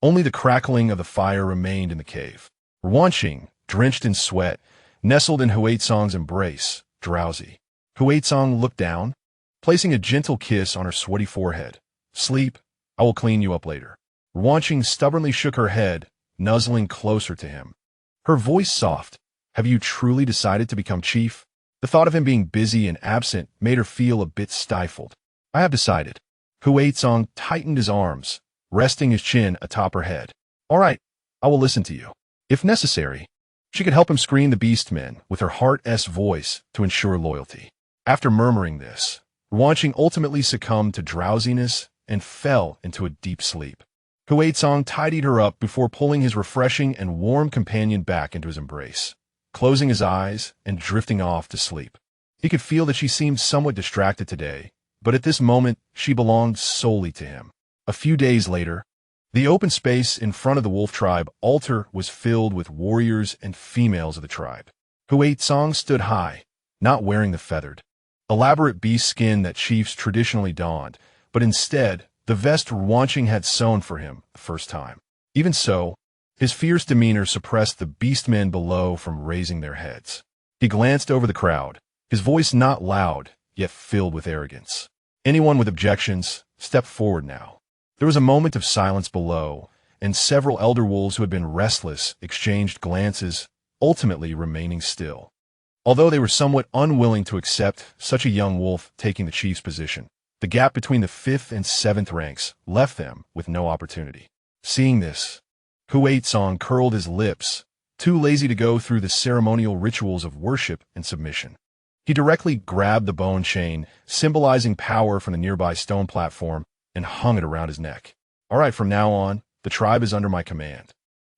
S1: only the crackling of the fire remained in the cave. Ruan Qing, drenched in sweat, nestled in Huizong's embrace, drowsy. Huizong looked down, placing a gentle kiss on her sweaty forehead. Sleep, I will clean you up later. Ruan Qing stubbornly shook her head, nuzzling closer to him. Her voice soft. Have you truly decided to become chief? The thought of him being busy and absent made her feel a bit stifled. I have decided. Huizong tightened his arms, resting his chin atop her head. All right, I will listen to you. If necessary, she could help him screen the beastmen with her heart's voice to ensure loyalty. After murmuring this, Ruan Qing ultimately succumbed to drowsiness and fell into a deep sleep. Huizong tidied her up before pulling his refreshing and warm companion back into his embrace, closing his eyes and drifting off to sleep. He could feel that she seemed somewhat distracted today, but at this moment she belonged solely to him. A few days later, the open space in front of the wolf tribe altar was filled with warriors and females of the tribe. Huizong stood high, not wearing the feathered, elaborate beast skin that chiefs traditionally donned, but instead the vest Ruan Qing had sewn for him the first time. Even so, his fierce demeanor suppressed the beastmen below from raising their heads. He glanced over the crowd, his voice not loud, yet filled with arrogance. Anyone with objections, step forward now. There was a moment of silence below, and several elder wolves who had been restless exchanged glances, ultimately remaining still. Although they were somewhat unwilling to accept such a young wolf taking the chief's position, the gap between the 5th and 7th ranks left them with no opportunity. Seeing this, Huizong curled his lips, too lazy to go through the ceremonial rituals of worship and submission. He directly grabbed the bone chain, symbolizing power from the nearby stone platform, and hung it around his neck. All right, from now on, the tribe is under my command.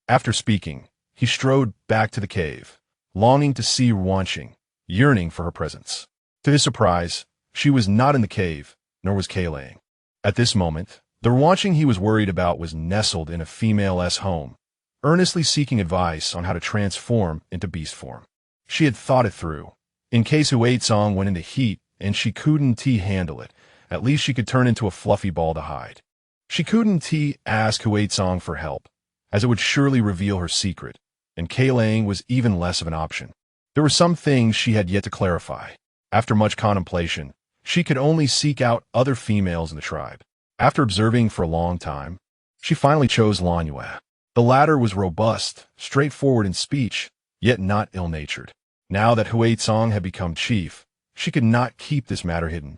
S1: After speaking, he strode back to the cave, longing to see Ruan Qing, yearning for her presence. To his surprise, she was not in the cave, nor was Kaylang. At this moment, the Ruan Qing he was worried about was nestled in a female's home, earnestly seeking advice on how to transform into beast form. She had thought it through. In case Huizong went into heat and she couldn't handle it, at least she could turn into a fluffy ball to hide. She couldn't ask Huizong for help, as it would surely reveal her secret, and Kaylang was even less of an option. There were some things she had yet to clarify. After much contemplation, she could only seek out other females in the tribe. After observing for a long time, she finally chose Lanyue. The latter was robust, straightforward in speech, yet not ill-natured. Now that Huizong had become chief, she could not keep this matter hidden.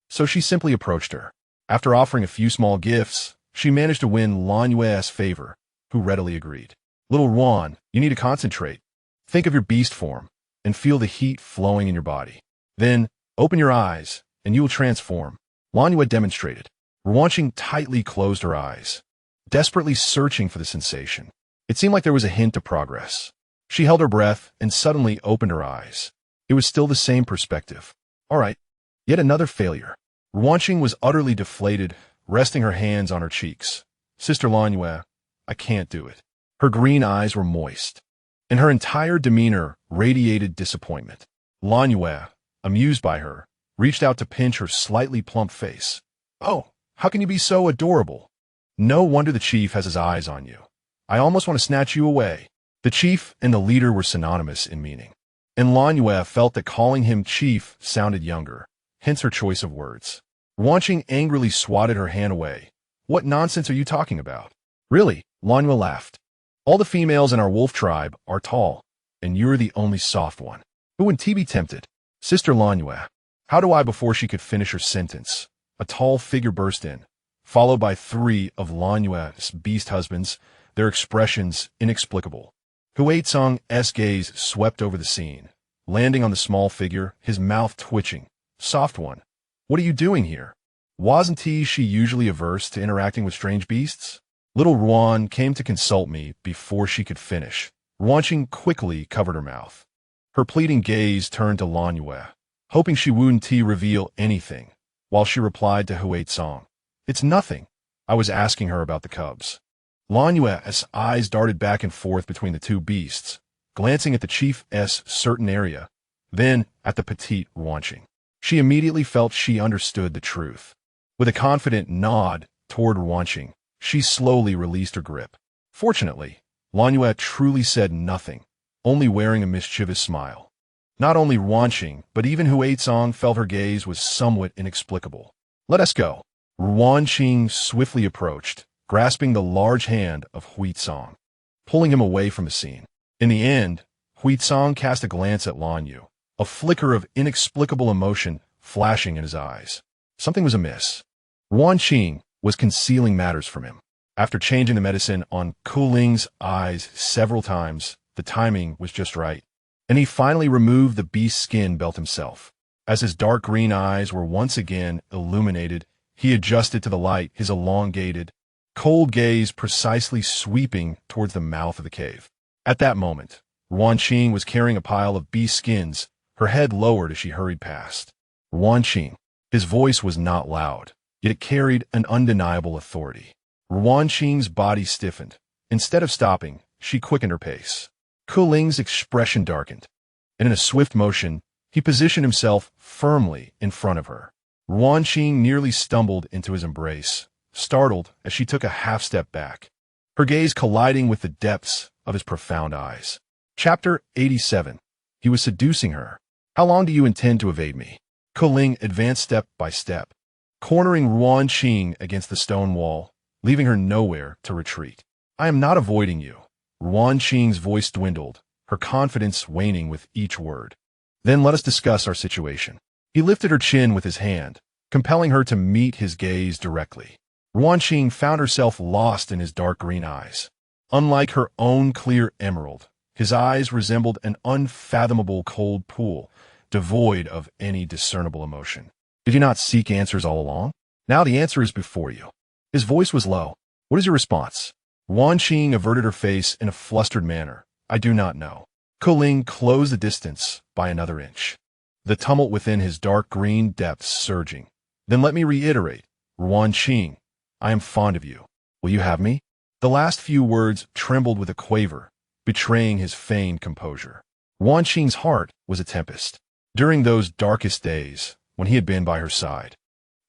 S1: So she simply approached her. After offering a few small gifts, she managed to win Lanyue's favor, who readily agreed. Little Ruan, you need to concentrate. Think of your beast form, and feel the heat flowing in your body. Then, open your eyes, and you will transform. Lanyue demonstrated. Ruan Qing tightly closed her eyes, desperately searching for the sensation. It seemed like there was a hint of progress. She held her breath and suddenly opened her eyes. It was still the same perspective. All right, yet another failure. Ruan Qing was utterly deflated, resting her hands on her cheeks. Sister Lanyue, I can't do it. Her green eyes were moist, and her entire demeanor radiated disappointment. Lanyue, amused by her, reached out to pinch her slightly plump face. Oh, how can you be so adorable? No wonder the chief has his eyes on you. I almost want to snatch you away. The chief and the leader were synonymous in meaning, and Lanyue felt that calling him chief sounded younger, hence her choice of words. Ruan Qing angrily swatted her hand away. What nonsense are you talking about? Really? Lanyue laughed. All the females in our wolf tribe are tall, and you're the only soft one. Who wouldn't be tempted? Sister Lanyue. How do I? Before she could finish her sentence, a tall figure burst in, followed by 3 of Lanyue's beast husbands, their expressions inexplicable. Huizong's gaze swept over the scene, landing on the small figure, his mouth twitching. Soft one, what are you doing here? Wasn't she usually averse to interacting with strange beasts? Little Ruan came to consult me before she could finish. Ruan Qing quickly covered her mouth. Her pleading gaze turned to Lanyue, hoping she wouldn't reveal anything, while she replied to Huizong. It's nothing. I was asking her about the cubs. Lanyue's eyes darted back and forth between the two beasts, glancing at the chief's certain area, then at the petite Ruan Qing. She immediately felt she understood the truth. With a confident nod toward Ruan Qing, she slowly released her grip. Fortunately, Lanyue truly said nothing, only wearing a mischievous smile. Not only Ruan Qing, but even Huizong felt her gaze was somewhat inexplicable. Let us go. Ruan Qing swiftly approached, grasping the large hand of Huizong, pulling him away from the scene. In the end, Huizong cast a glance at Lanyue, a flicker of inexplicable emotion flashing in his eyes. Something was amiss. Ruan Qing was concealing matters from him. After changing the medicine on Kuling's eyes several times, the timing was just right, and he finally removed the beast skin belt himself. As his dark green eyes were once again illuminated, he adjusted to the light, his elongated, cold gaze precisely sweeping towards the mouth of the cave. At that moment, Ruan Qing was carrying a pile of beast skins, her head lowered as she hurried past. Ruan Qing. His voice was not loud, yet it carried an undeniable authority. Ruan Qing's body stiffened. Instead of stopping, she quickened her pace. Kuling's expression darkened, and in a swift motion, he positioned himself firmly in front of her. Ruan Qing nearly stumbled into his embrace, startled as she took a half-step back, her gaze colliding with the depths of his profound eyes. Chapter 87. He was seducing her. How long do you intend to evade me? Kuling advanced step by step, cornering Ruan Qing against the stone wall, leaving her nowhere to retreat. I am not avoiding you. Ruan Qing's voice dwindled, her confidence waning with each word. Then let us discuss our situation. He lifted her chin with his hand, compelling her to meet his gaze directly. Ruan Qing found herself lost in his dark green eyes. Unlike her own clear emerald, his eyes resembled an unfathomable cold pool, devoid of any discernible emotion. Did you not seek answers all along? Now the answer is before you. His voice was low. What is your response? Ruan Qing averted her face in a flustered manner. I do not know. Kuling closed the distance by another inch, the tumult within his dark green depths surging. Then let me reiterate, Ruan Qing, I am fond of you. Will you have me? The last few words trembled with a quaver, betraying his feigned composure. Ruan Qing's heart was a tempest. During those darkest days, when he had been by her side,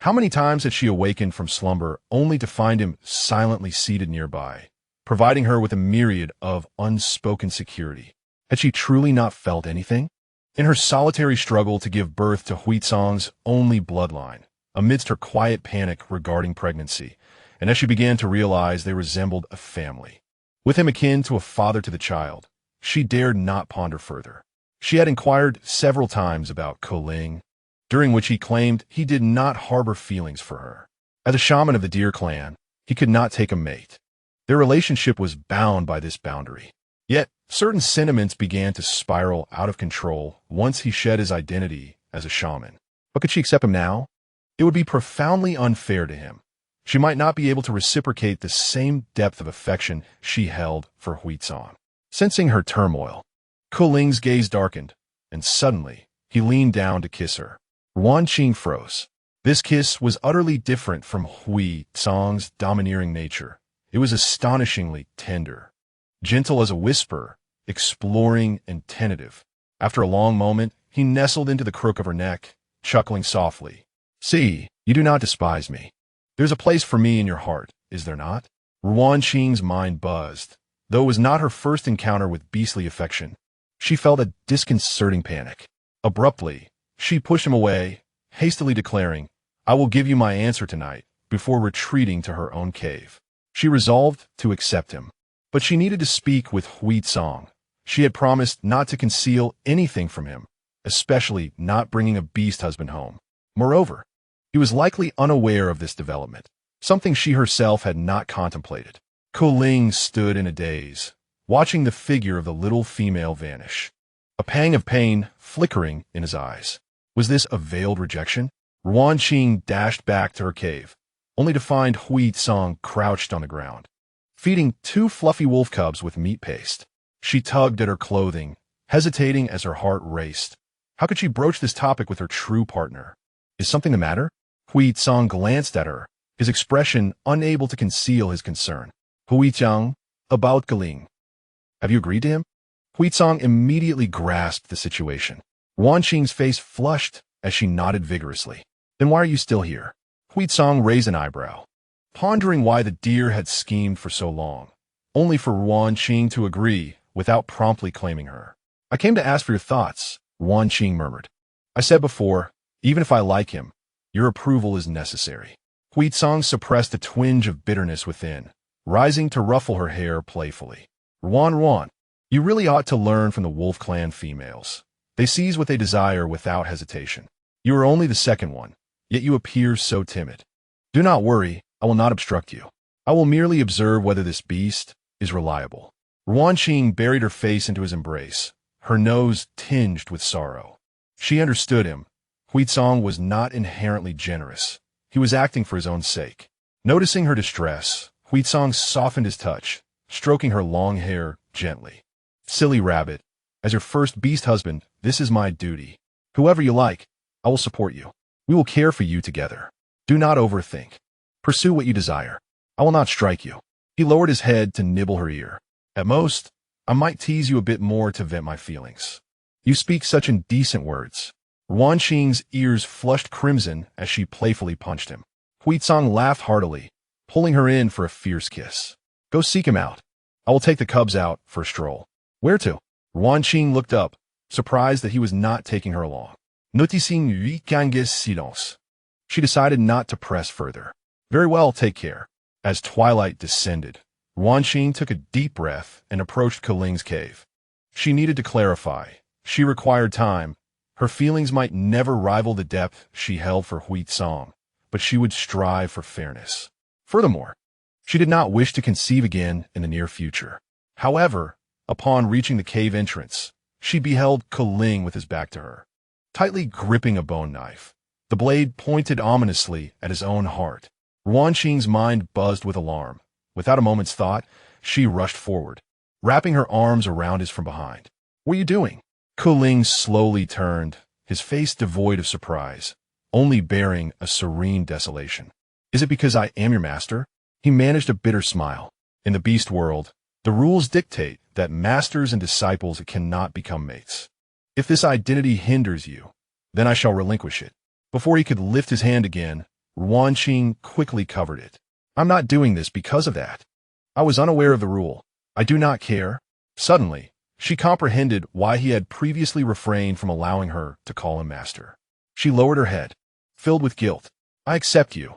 S1: how many times had she awakened from slumber only to find him silently seated nearby, providing her with a myriad of unspoken security? Had she truly not felt anything? In her solitary struggle to give birth to Huizong's only bloodline, amidst her quiet panic regarding pregnancy, and as she began to realize they resembled a family, with him akin to a father to the child, she dared not ponder further. She had inquired several times about Koling, during which he claimed he did not harbor feelings for her. As a shaman of the Deer clan, he could not take a mate. Their relationship was bound by this boundary. Yet, certain sentiments began to spiral out of control once he shed his identity as a shaman. But could she accept him now? It would be profoundly unfair to him. She might not be able to reciprocate the same depth of affection she held for Huizong. Sensing her turmoil, Koling's gaze darkened, and suddenly he leaned down to kiss her. Ruan Qing froze. This kiss was utterly different from Huizong's domineering nature. It was astonishingly tender, gentle as a whisper, exploring and tentative. After a long moment, he nestled into the crook of her neck, chuckling softly. "See, you do not despise me. There's a place for me in your heart, is there not?" Ruan Qing's mind buzzed. Though it was not her first encounter with beastly affection, she felt a disconcerting panic. Abruptly, she pushed him away, hastily declaring, "I will give you my answer tonight," before retreating to her own cave. She resolved to accept him. But she needed to speak with Huizong. She had promised not to conceal anything from him, especially not bringing a beast husband home. Moreover, he was likely unaware of this development, something she herself had not contemplated. Koling stood in a daze, watching the figure of the little female vanish, a pang of pain flickering in his eyes. Was this a veiled rejection? Ruan Qing dashed back to her cave, only to find Huizong crouched on the ground, feeding 2 fluffy wolf cubs with meat paste. She tugged at her clothing, hesitating as her heart raced. How could she broach this topic with her true partner? Is something the matter? Huizong glanced at her, his expression unable to conceal his concern. "Huizong, about Koling. Have you agreed to him?" Huizong immediately grasped the situation. Ruan Qing's face flushed as she nodded vigorously. "Then why are you still here?" Huizong raised an eyebrow, pondering why the deer had schemed for so long, only for Ruan Qing to agree without promptly claiming her. "I came to ask for your thoughts," Ruan Qing murmured. "I said before, even if I like him, your approval is necessary." Huizong suppressed a twinge of bitterness within, rising to ruffle her hair playfully. Ruan, you really ought to learn from the Wolf Clan females. They seize what they desire without hesitation. You are only the second one, yet you appear so timid. Do not worry, I will not obstruct you. I will merely observe whether this beast is reliable." Ruan Qing buried her face into his embrace, her nose tinged with sorrow. She understood him. Huizong was not inherently generous. He was acting for his own sake. Noticing her distress, Huizong softened his touch, stroking her long hair gently. "Silly rabbit, as your first beast husband, this is my duty. Whoever you like, I will support you. We will care for you together. Do not overthink. Pursue what you desire. I will not strike you." He lowered his head to nibble her ear. "At most, I might tease you a bit more to vent my feelings. You speak such indecent words." Ruan Qing's ears flushed crimson as she playfully punched him. Huizong laughed heartily, pulling her in for a fierce kiss. "Go seek him out. I will take the cubs out for a stroll." "Where to?" Ruan Qing looked up, surprised that he was not taking her along. Noticing Yuikange's silence, she decided not to press further. "Very well, take care." As twilight descended, Ruan Qing took a deep breath and approached Koling's cave. She needed to clarify. She required time. Her feelings might never rival the depth she held for Huizong, but she would strive for fairness. Furthermore, she did not wish to conceive again in the near future. However, upon reaching the cave entrance, she beheld Koling with his back to her, tightly gripping a bone knife. The blade pointed ominously at his own heart. Ruan Qing's mind buzzed with alarm. Without a moment's thought, she rushed forward, wrapping her arms around his from behind. "What are you doing?" Koling slowly turned, his face devoid of surprise, only bearing a serene desolation. "Is it because I am your master?" He managed a bitter smile. In the beast world, the rules dictate that masters and disciples cannot become mates. If this identity hinders you, then I shall relinquish it. Before he could lift his hand again, Ruan Qing quickly covered it. "I'm not doing this because of that. I was unaware of the rule. I do not care." Suddenly, She comprehended why he had previously refrained from allowing her to call him master. She lowered her head, filled with guilt. I accept you.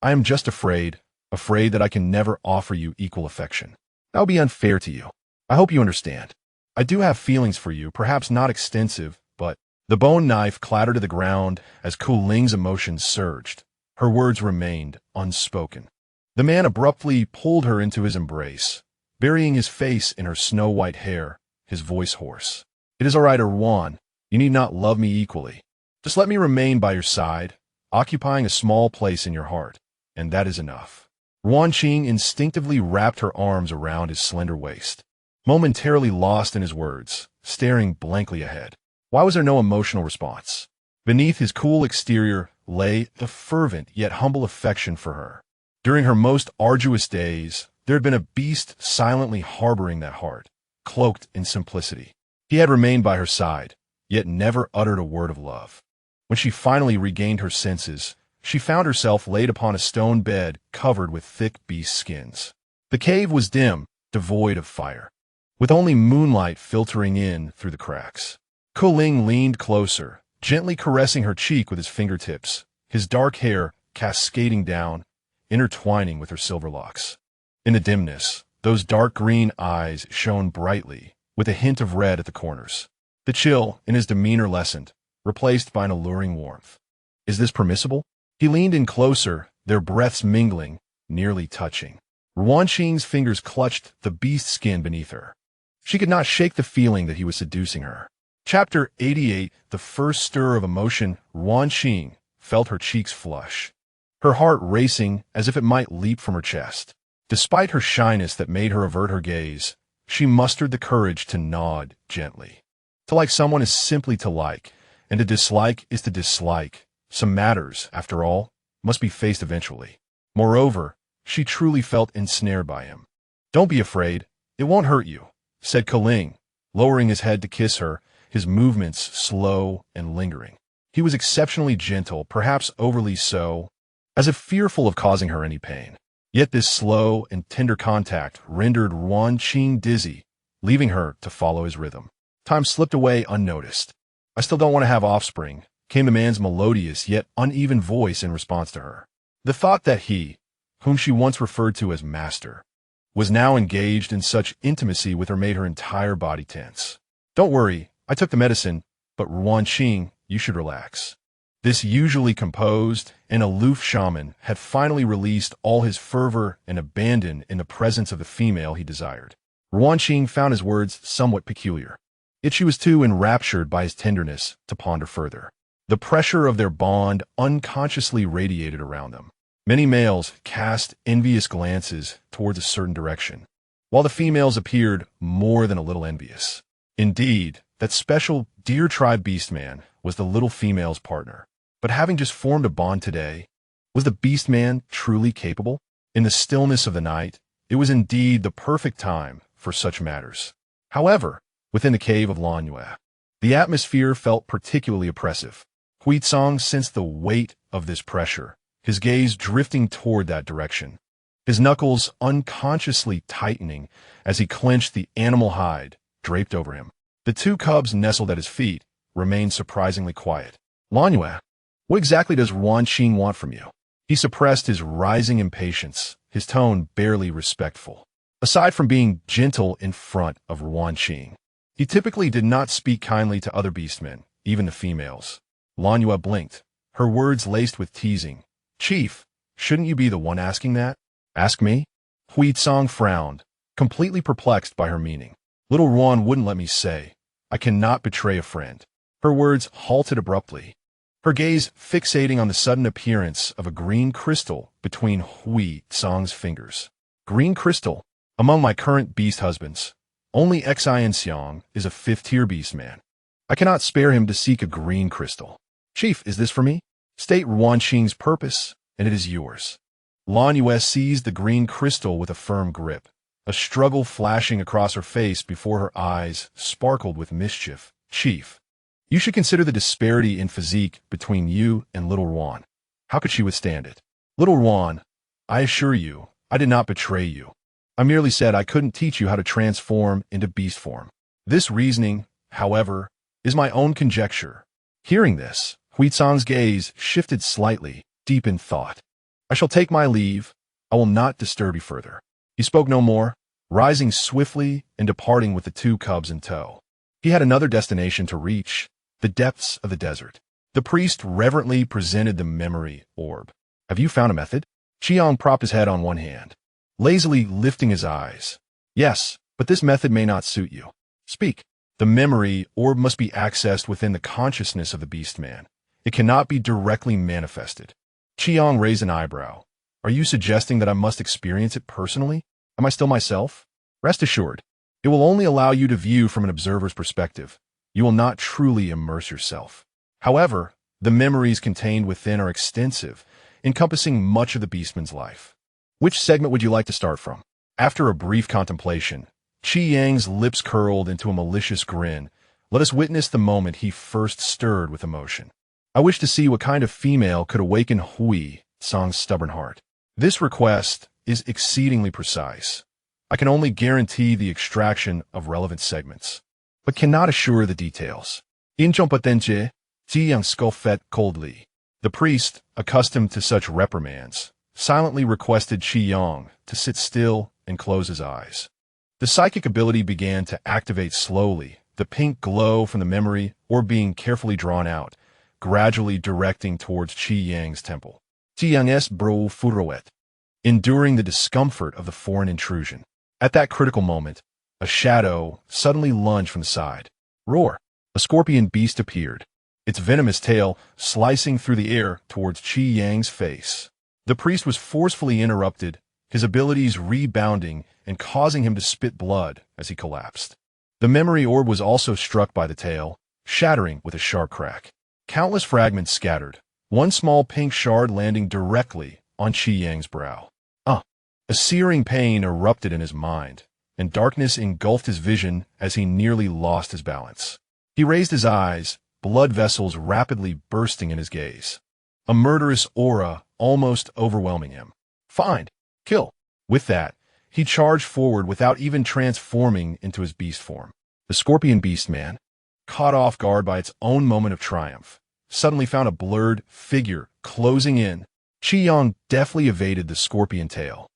S1: I am just afraid that I can never offer you equal affection. That would be unfair to you. I hope you understand. I do have feelings for you, perhaps not extensive, but the bone knife clattered to the ground as Ku Ling's emotions surged. Her words remained unspoken. The man abruptly pulled her into his embrace, burying his face in her snow-white hair, his voice hoarse. It is all right, Ruan. You need not love me equally. Just let me remain by your side, occupying a small place in your heart, and that is enough. Ruan Qing instinctively wrapped her arms around his slender waist, momentarily lost in his words, staring blankly ahead. Why was there no emotional response? Beneath his cool exterior lay the fervent yet humble affection for her. During her most arduous days, there had been a beast silently harboring that heart, cloaked in simplicity. He had remained by her side, yet never uttered a word of love. When she finally regained her senses, she found herself laid upon a stone bed covered with thick beast skins. The cave was dim, devoid of fire, with only moonlight filtering in through the cracks. Ku Ling leaned closer, gently caressing her cheek with his fingertips, his dark hair cascading down, intertwining with her silver locks. In the dimness, those dark green eyes shone brightly, with a hint of red at the corners. The chill in his demeanor lessened, replaced by an alluring warmth. Is this permissible? He leaned in closer, their breaths mingling, nearly touching. Ruan Qing's fingers clutched the beast skin beneath her. She could not shake the feeling that he was seducing her. Chapter 88. The first stir of emotion. Ruan Qing felt her cheeks flush, her heart racing as if it might leap from her chest. Despite her shyness that made her avert her gaze, she mustered the courage to nod gently. To like someone is simply to like, and to dislike is to dislike. Some matters, after all, must be faced eventually. Moreover, she truly felt ensnared by him. Don't be afraid. It won't hurt you, said Ku Ling, lowering his head to kiss her, his movements slow and lingering. He was exceptionally gentle, perhaps overly so, as if fearful of causing her any pain. Yet this slow and tender contact rendered Ruan Qing dizzy, leaving her to follow his rhythm. Time slipped away unnoticed. I still don't want to have offspring, came the man's melodious yet uneven voice in response to her. The thought that he, whom she once referred to as master, was now engaged in such intimacy with her made her entire body tense. Don't worry, I took the medicine, but Ruan Qing, you should relax. This usually composed and aloof shaman had finally released all his fervor and abandon in the presence of the female he desired. Ruan Qing found his words somewhat peculiar, yet she was too enraptured by his tenderness to ponder further. The pressure of their bond unconsciously radiated around them. Many males cast envious glances towards a certain direction, while the females appeared more than a little envious. Indeed, that special deer tribe beastman was the little female's partner. But having just formed a bond today, was the beastman truly capable? In the stillness of the night, it was indeed the perfect time for such matters. However, within the cave of Lanyue, the atmosphere felt particularly oppressive. Huizong sensed the weight of this pressure, his gaze drifting toward that direction, his knuckles unconsciously tightening as he clenched the animal hide draped over him. The two cubs nestled at his feet remained surprisingly quiet. Lanyue, what exactly does Ruan Qing want from you? He suppressed his rising impatience, his tone barely respectful. Aside from being gentle in front of Ruan Qing, he typically did not speak kindly to other beastmen, even the females. Lanyue blinked, her words laced with teasing. Chief, shouldn't you be the one asking that? Ask me? Huizong frowned, completely perplexed by her meaning. Little Ruan wouldn't let me say, I cannot betray a friend. Her words halted abruptly, her gaze fixating on the sudden appearance of a green crystal between Huizong's fingers. Green crystal? Among my current beast husbands, only Xianxiang is a fifth-tier beastman. I cannot spare him to seek a green crystal. Chief, is this for me? State Ruan Qing's purpose, and it is yours. Lanyue seized the green crystal with a firm grip, a struggle flashing across her face before her eyes sparkled with mischief. Chief, you should consider the disparity in physique between you and little Ruan. How could she withstand it? Little Ruan, I assure you, I did not betray you. I merely said I couldn't teach you how to transform into beast form. This reasoning, however, is my own conjecture. Hearing this, Huizong's gaze shifted slightly, deep in thought. I shall take my leave. I will not disturb you further. He spoke no more, rising swiftly and departing with the two cubs in tow. He had another destination to reach, the depths of the desert. The priest reverently presented the memory orb. Have you found a method? Qiang propped his head on one hand, lazily lifting his eyes. Yes, but this method may not suit you. Speak. The memory orb must be accessed within the consciousness of the beastman. It cannot be directly manifested. Qiang raised an eyebrow. Are you suggesting that I must experience it personally? Am I still myself? Rest assured, it will only allow you to view from an observer's perspective. You will not truly immerse yourself. However, the memories contained within are extensive, encompassing much of the beastman's life. Which segment would you like to start from? After a brief contemplation, Qi Yang's lips curled into a malicious grin. Let us witness the moment he first stirred with emotion. I wish to see what kind of female could awaken Huizong's stubborn heart. This request is exceedingly precise. I can only guarantee the extraction of relevant segments, but cannot assure the details. Incompetente, Qi Yang scoffed coldly. The priest, accustomed to such reprimands, silently requested Qi Yang to sit still and close his eyes. The psychic ability began to activate slowly, the pink glow from the memory orb being carefully drawn out, gradually directing towards Qi Yang's temple. Qi Yang's brow furrowed, enduring the discomfort of the foreign intrusion. At that critical moment, a shadow suddenly lunged from the side. Roar! A scorpion beast appeared, its venomous tail slicing through the air towards Qi Yang's face. The priest was forcefully interrupted, his abilities rebounding and causing him to spit blood as he collapsed. The memory orb was also struck by the tail, shattering with a sharp crack. Countless fragments scattered, one small pink shard landing directly on Qi Yang's brow. A searing pain erupted in his mind, and darkness engulfed his vision as he nearly lost his balance. He raised his eyes, blood vessels rapidly bursting in his gaze. A murderous aura almost overwhelming him. Find! Kill! With that, he charged forward without even transforming into his beast form. The scorpion beastman, caught off guard by its own moment of triumph, suddenly found a blurred figure closing in. Qi Yang deftly evaded the scorpion tail,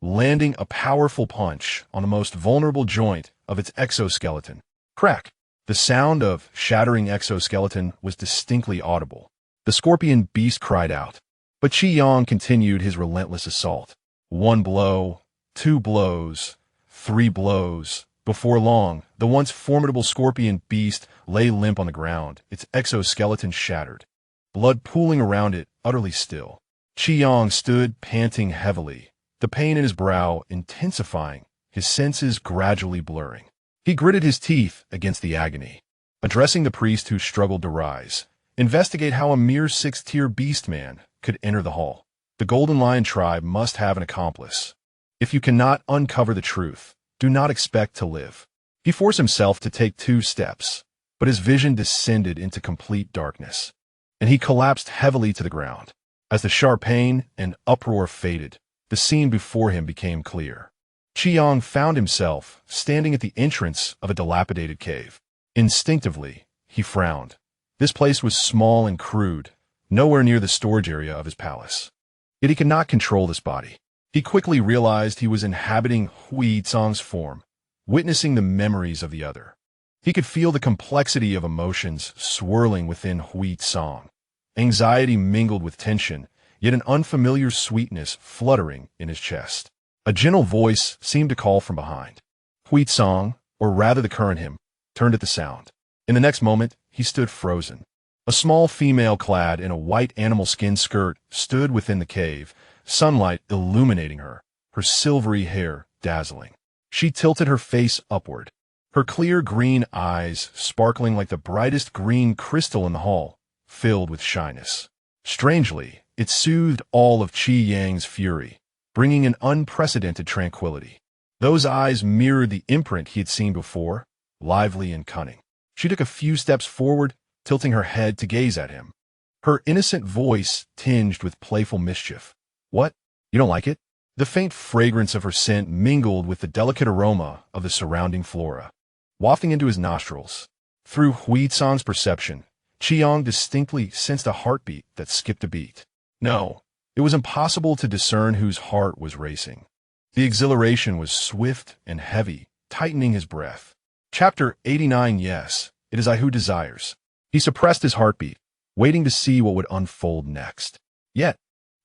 S1: landing a powerful punch on the most vulnerable joint of its exoskeleton. Crack! The sound of shattering exoskeleton was distinctly audible. The scorpion beast cried out, but Qi Yang continued his relentless assault. One blow, two blows, three blows. Before long, the once formidable scorpion beast lay limp on the ground, its exoskeleton shattered, blood pooling around it, utterly still. Qi Yang stood panting heavily, the pain in his brow intensifying, his senses gradually blurring. He gritted his teeth against the agony. Addressing the priest who struggled to rise, investigate how a mere sixth-tier beastman could enter the hall. The Golden Lion tribe must have an accomplice. If you cannot uncover the truth, do not expect to live. He forced himself to take 2 steps, but his vision descended into complete darkness, and he collapsed heavily to the ground. As the sharp pain and uproar faded, the scene before him became clear. Qi Yang found himself standing at the entrance of a dilapidated cave. Instinctively, he frowned. This place was small and crude, nowhere near the storage area of his palace. Yet he could not control this body. He quickly realized he was inhabiting Huizong's form, witnessing the memories of the other. He could feel the complexity of emotions swirling within Huizong. Anxiety mingled with tension, yet an unfamiliar sweetness fluttering in his chest. A gentle voice seemed to call from behind. Huizong, or rather the current him, turned at the sound. In the next moment, he stood frozen. A small female clad in a white animal skin skirt stood within the cave, sunlight illuminating her, her silvery hair dazzling. She tilted her face upward, her clear green eyes sparkling like the brightest green crystal in the hall, filled with shyness. Strangely, it soothed all of Qi Yang's fury, bringing an unprecedented tranquility. Those eyes mirrored the imprint he had seen before, lively and cunning. She took a few steps forward, tilting her head to gaze at him. Her innocent voice tinged with playful mischief. What? You don't like it? The faint fragrance of her scent mingled with the delicate aroma of the surrounding flora. wafting into his nostrils. Through Huizong's perception, Qiang distinctly sensed a heartbeat that skipped a beat. No, it was impossible to discern whose heart was racing. The exhilaration was swift and heavy, tightening his breath. Chapter 89. Yes, it is I who desires. He suppressed his heartbeat, waiting to see what would unfold next. Yet,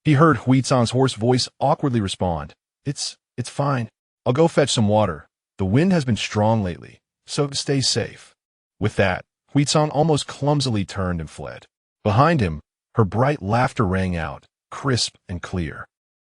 S1: he heard Huizong's hoarse voice awkwardly respond, It's fine. I'll go fetch some water. The wind has been strong lately, so stay safe. With that, Huizong almost clumsily turned and fled. Behind him, her bright laughter rang out, crisp and clear.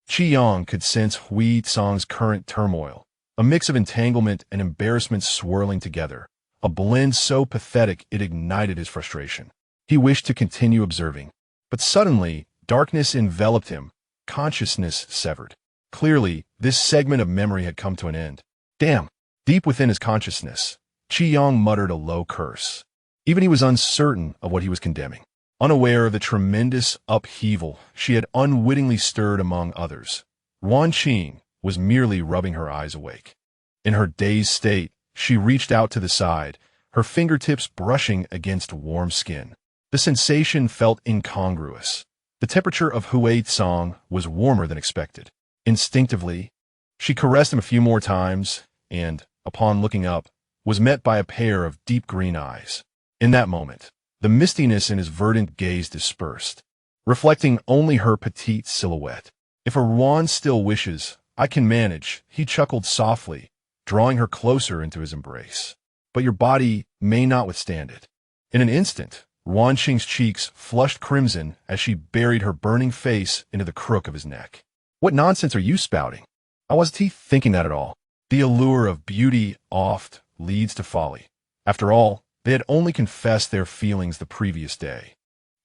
S1: Qiang could sense Huizong's current turmoil, a mix of entanglement and embarrassment swirling together, a blend so pathetic it ignited his frustration. He wished to continue observing, but suddenly, darkness enveloped him, consciousness severed. Clearly, this segment of memory had come to an end. Damn! Deep within his consciousness, Qiang muttered a low curse. Even he was uncertain of what he was condemning. Unaware of the tremendous upheaval she had unwittingly stirred among others, Ruan Qing was merely rubbing her eyes awake. In her dazed state, she reached out to the side, her fingertips brushing against warm skin. The sensation felt incongruous. The temperature of Huizong was warmer than expected. Instinctively, she caressed him a few more times and, upon looking up, was met by a pair of deep green eyes. In that moment, the mistiness in his verdant gaze dispersed, reflecting only her petite silhouette. If a Ruan still wishes, I can manage, he chuckled softly, drawing her closer into his embrace. But your body may not withstand it. In an instant, Ruan Qing's cheeks flushed crimson as she buried her burning face into the crook of his neck. What nonsense are you spouting? I wasn't thinking that at all. The allure of beauty oft leads to folly. After all, they had only confessed their feelings the previous day.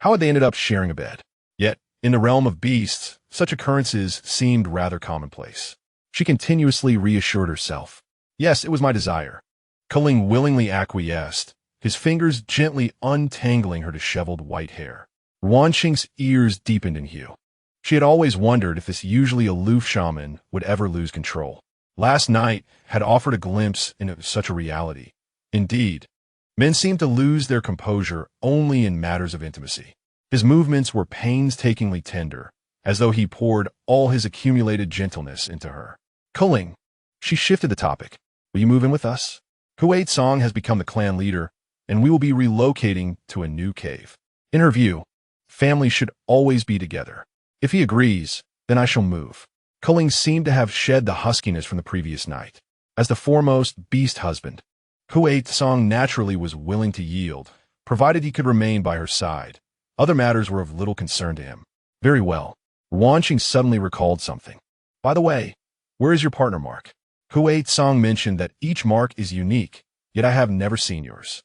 S1: How had they ended up sharing a bed? Yet, in the realm of beasts, such occurrences seemed rather commonplace. She continuously reassured herself. Yes, it was my desire. Culling willingly acquiesced, his fingers gently untangling her disheveled white hair. Ruan Qing's ears deepened in hue. She had always wondered if this usually aloof shaman would ever lose control. Last night had offered a glimpse into such a reality. Indeed, men seemed to lose their composure only in matters of intimacy. His movements were painstakingly tender, as though he poured all his accumulated gentleness into her. Culling, she shifted the topic. Will you move in with us? Huizong has become the clan leader, and we will be relocating to a new cave. In her view, families should always be together. If he agrees, then I shall move. Culling seemed to have shed the huskiness from the previous night. As the foremost beast husband, Huizong naturally was willing to yield, provided he could remain by her side. Other matters were of little concern to him. Very well. Ruan Qing suddenly recalled something. By the way, where is your partner mark? Huizong mentioned that each mark is unique, yet I have never seen yours.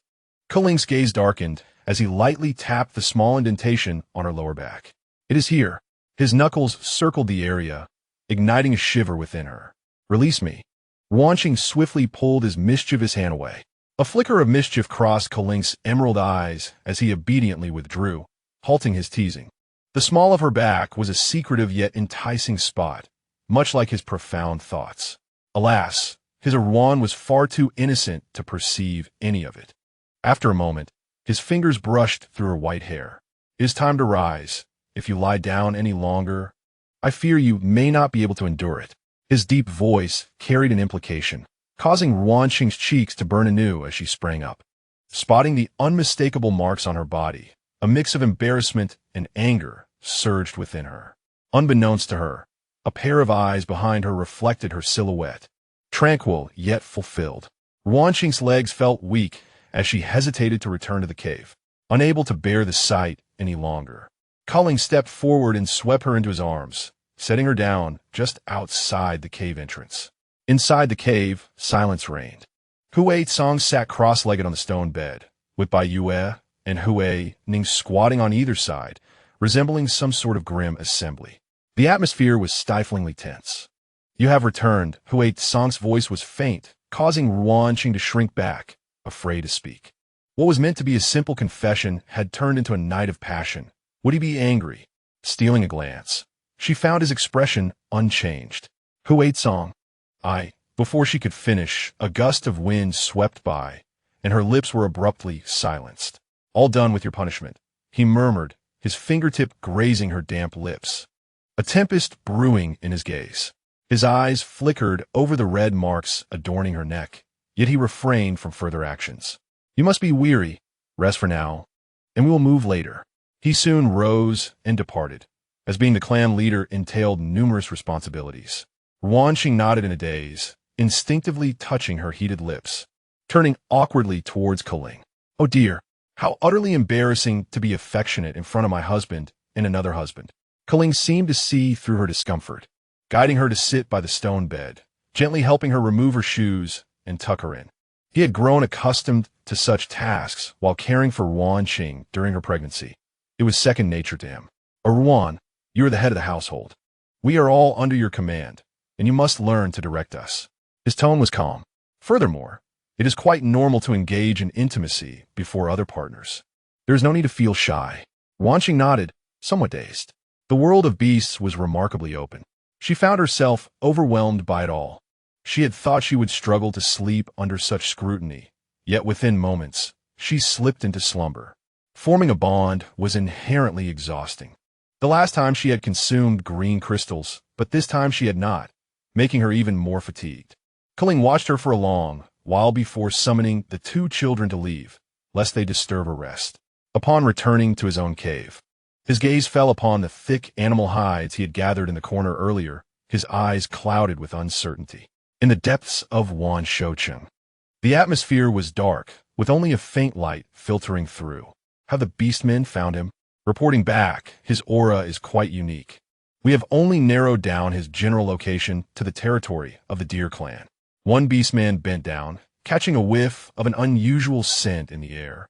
S1: Culling's gaze darkened as he lightly tapped the small indentation on her lower back. It is here. His knuckles circled the area, igniting a shiver within her. Release me. Ruan Qing swiftly pulled his mischievous hand away. A flicker of mischief crossed Culling's emerald eyes as he obediently withdrew, halting his teasing. The small of her back was a secretive yet enticing spot, much like his profound thoughts. Alas, his Ruan was far too innocent to perceive any of it. After a moment, his fingers brushed through her white hair. It is time to rise. If you lie down any longer, I fear you may not be able to endure it. His deep voice carried an implication, causing Ruan Qing's cheeks to burn anew as she sprang up. Spotting the unmistakable marks on her body, a mix of embarrassment and anger surged within her. Unbeknownst to her, a pair of eyes behind her reflected her silhouette, tranquil yet fulfilled. Ruan Qing's legs felt weak as she hesitated to return to the cave, unable to bear the sight any longer. Culling stepped forward and swept her into his arms, setting her down just outside the cave entrance. Inside the cave, silence reigned. Huizong sat cross-legged on the stone bed, with Bai Yue and Ning squatting on either side, resembling some sort of grim assembly. The atmosphere was stiflingly tense. You have returned. Huizong's voice was faint, causing Ruan Qing to shrink back, afraid to speak. What was meant to be a simple confession had turned into a night of passion. Would he be angry? Stealing a glance, she found his expression unchanged. Huizong. Before she could finish, a gust of wind swept by, and her lips were abruptly silenced. "All done with your punishment," he murmured, his fingertip grazing her damp lips. A tempest brewing in his gaze. His eyes flickered over the red marks adorning her neck, yet he refrained from further actions. "You must be weary. Rest for now, and we will move later." He soon rose and departed, as being the clan leader entailed numerous responsibilities. Ruan Qing nodded in a daze, instinctively touching her heated lips, turning awkwardly towards Kaling. "Oh dear, how utterly embarrassing to be affectionate in front of my husband and another husband." Kaling seemed to see through her discomfort, guiding her to sit by the stone bed, gently helping her remove her shoes and tuck her in. He had grown accustomed to such tasks while caring for Ruan Qing during her pregnancy. It was second nature to him. "Ruan, you are the head of the household. We are all under your command, and you must learn to direct us." His tone was calm. "Furthermore, it is quite normal to engage in intimacy before other partners. There is no need to feel shy." Ruan Qing nodded, somewhat dazed. The world of beasts was remarkably open. She found herself overwhelmed by it all. She had thought she would struggle to sleep under such scrutiny, yet within moments, she slipped into slumber. Forming a bond was inherently exhausting. The last time she had consumed green crystals, but this time she had not, making her even more fatigued. Kaling watched her for a long while before summoning the two children to leave, lest they disturb her rest. Upon returning to his own cave, his gaze fell upon the thick animal hides he had gathered in the corner earlier, his eyes clouded with uncertainty. In the depths of Wan Shoucheng, the atmosphere was dark, with only a faint light filtering through. "Have the beastmen found him?" Reporting back, "His aura is quite unique. We have only narrowed down his general location to the territory of the Deer clan." One beastman bent down, catching a whiff of an unusual scent in the air,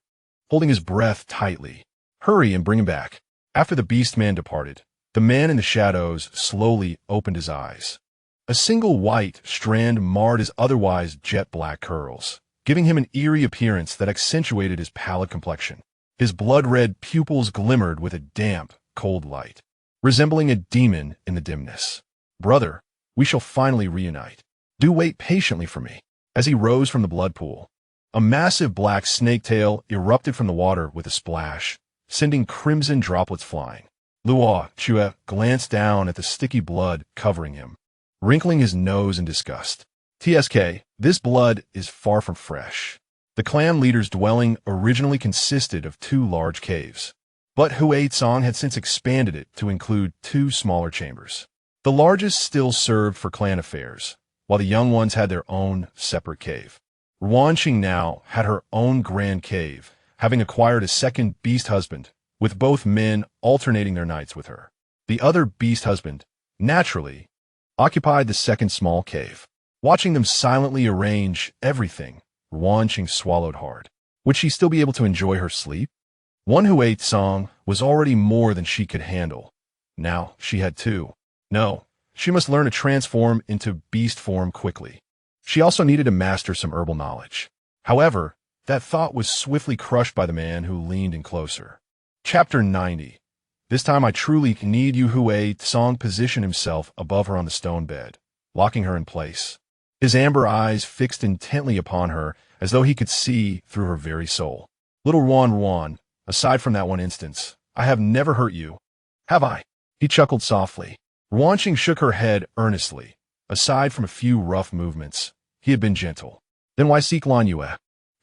S1: holding his breath tightly. "Hurry and bring him back." After the beastman departed, the man in the shadows slowly opened his eyes. A single white strand marred his otherwise jet-black curls, giving him an eerie appearance that accentuated his pallid complexion. His blood-red pupils glimmered with a damp, cold light, resembling a demon in the dimness. "Brother, we shall finally reunite. Do wait patiently for me." As he rose from the blood pool, a massive black snake tail erupted from the water with a splash, sending crimson droplets flying. Luo Chue glanced down at the sticky blood covering him, wrinkling his nose in disgust. "TSK, this blood is far from fresh." The clan leader's dwelling originally consisted of two large caves, but Hui Tsong had since expanded it to include two smaller chambers. The largest still served for clan affairs, while the young ones had their own separate cave. Ruan Qing now had her own grand cave, having acquired a second beast husband, with both men alternating their nights with her. The other beast husband, naturally, occupied the second small cave. Watching them silently arrange everything, Ruan Qing swallowed hard. Would she still be able to enjoy her sleep? One Hui Tsong was already more than she could handle. Now she had two. No, she must learn to transform into beast form quickly. She also needed to master some herbal knowledge. However, that thought was swiftly crushed by the man who leaned in closer. Chapter 90. This time I truly need you. Hui Tsong positioned himself above her on the stone bed, locking her in place. His amber eyes fixed intently upon her as though he could see through her very soul. "Little Ruan, aside from that one instance, I have never hurt you, have I?" He chuckled softly. Ruan Qing shook her head earnestly. Aside from a few rough movements, he had been gentle. "Then why seek Lan Yue?"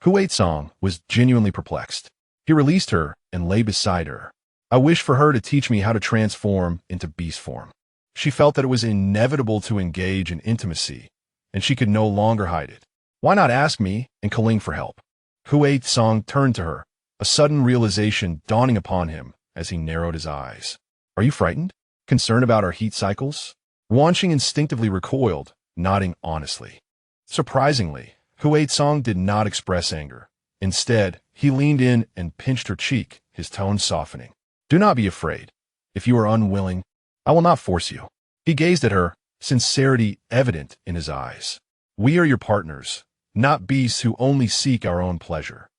S1: Hui Tsong was genuinely perplexed. He released her and lay beside her. "I wish for her to teach me how to transform into beast form." She felt that it was inevitable to engage in intimacy, and she could no longer hide it. "Why not ask me and Kaling for help?" Hui Tsong turned to her, a sudden realization dawning upon him as he narrowed his eyes. "Are you frightened? Concerned about our heat cycles?" Ruan Qing instinctively recoiled, nodding honestly. Surprisingly, Hui Tsong did not express anger. Instead, he leaned in and pinched her cheek, his tone softening. "Do not be afraid. If you are unwilling, I will not force you." He gazed at her, sincerity evident in his eyes. "We are your partners, not beasts who only seek our own pleasure.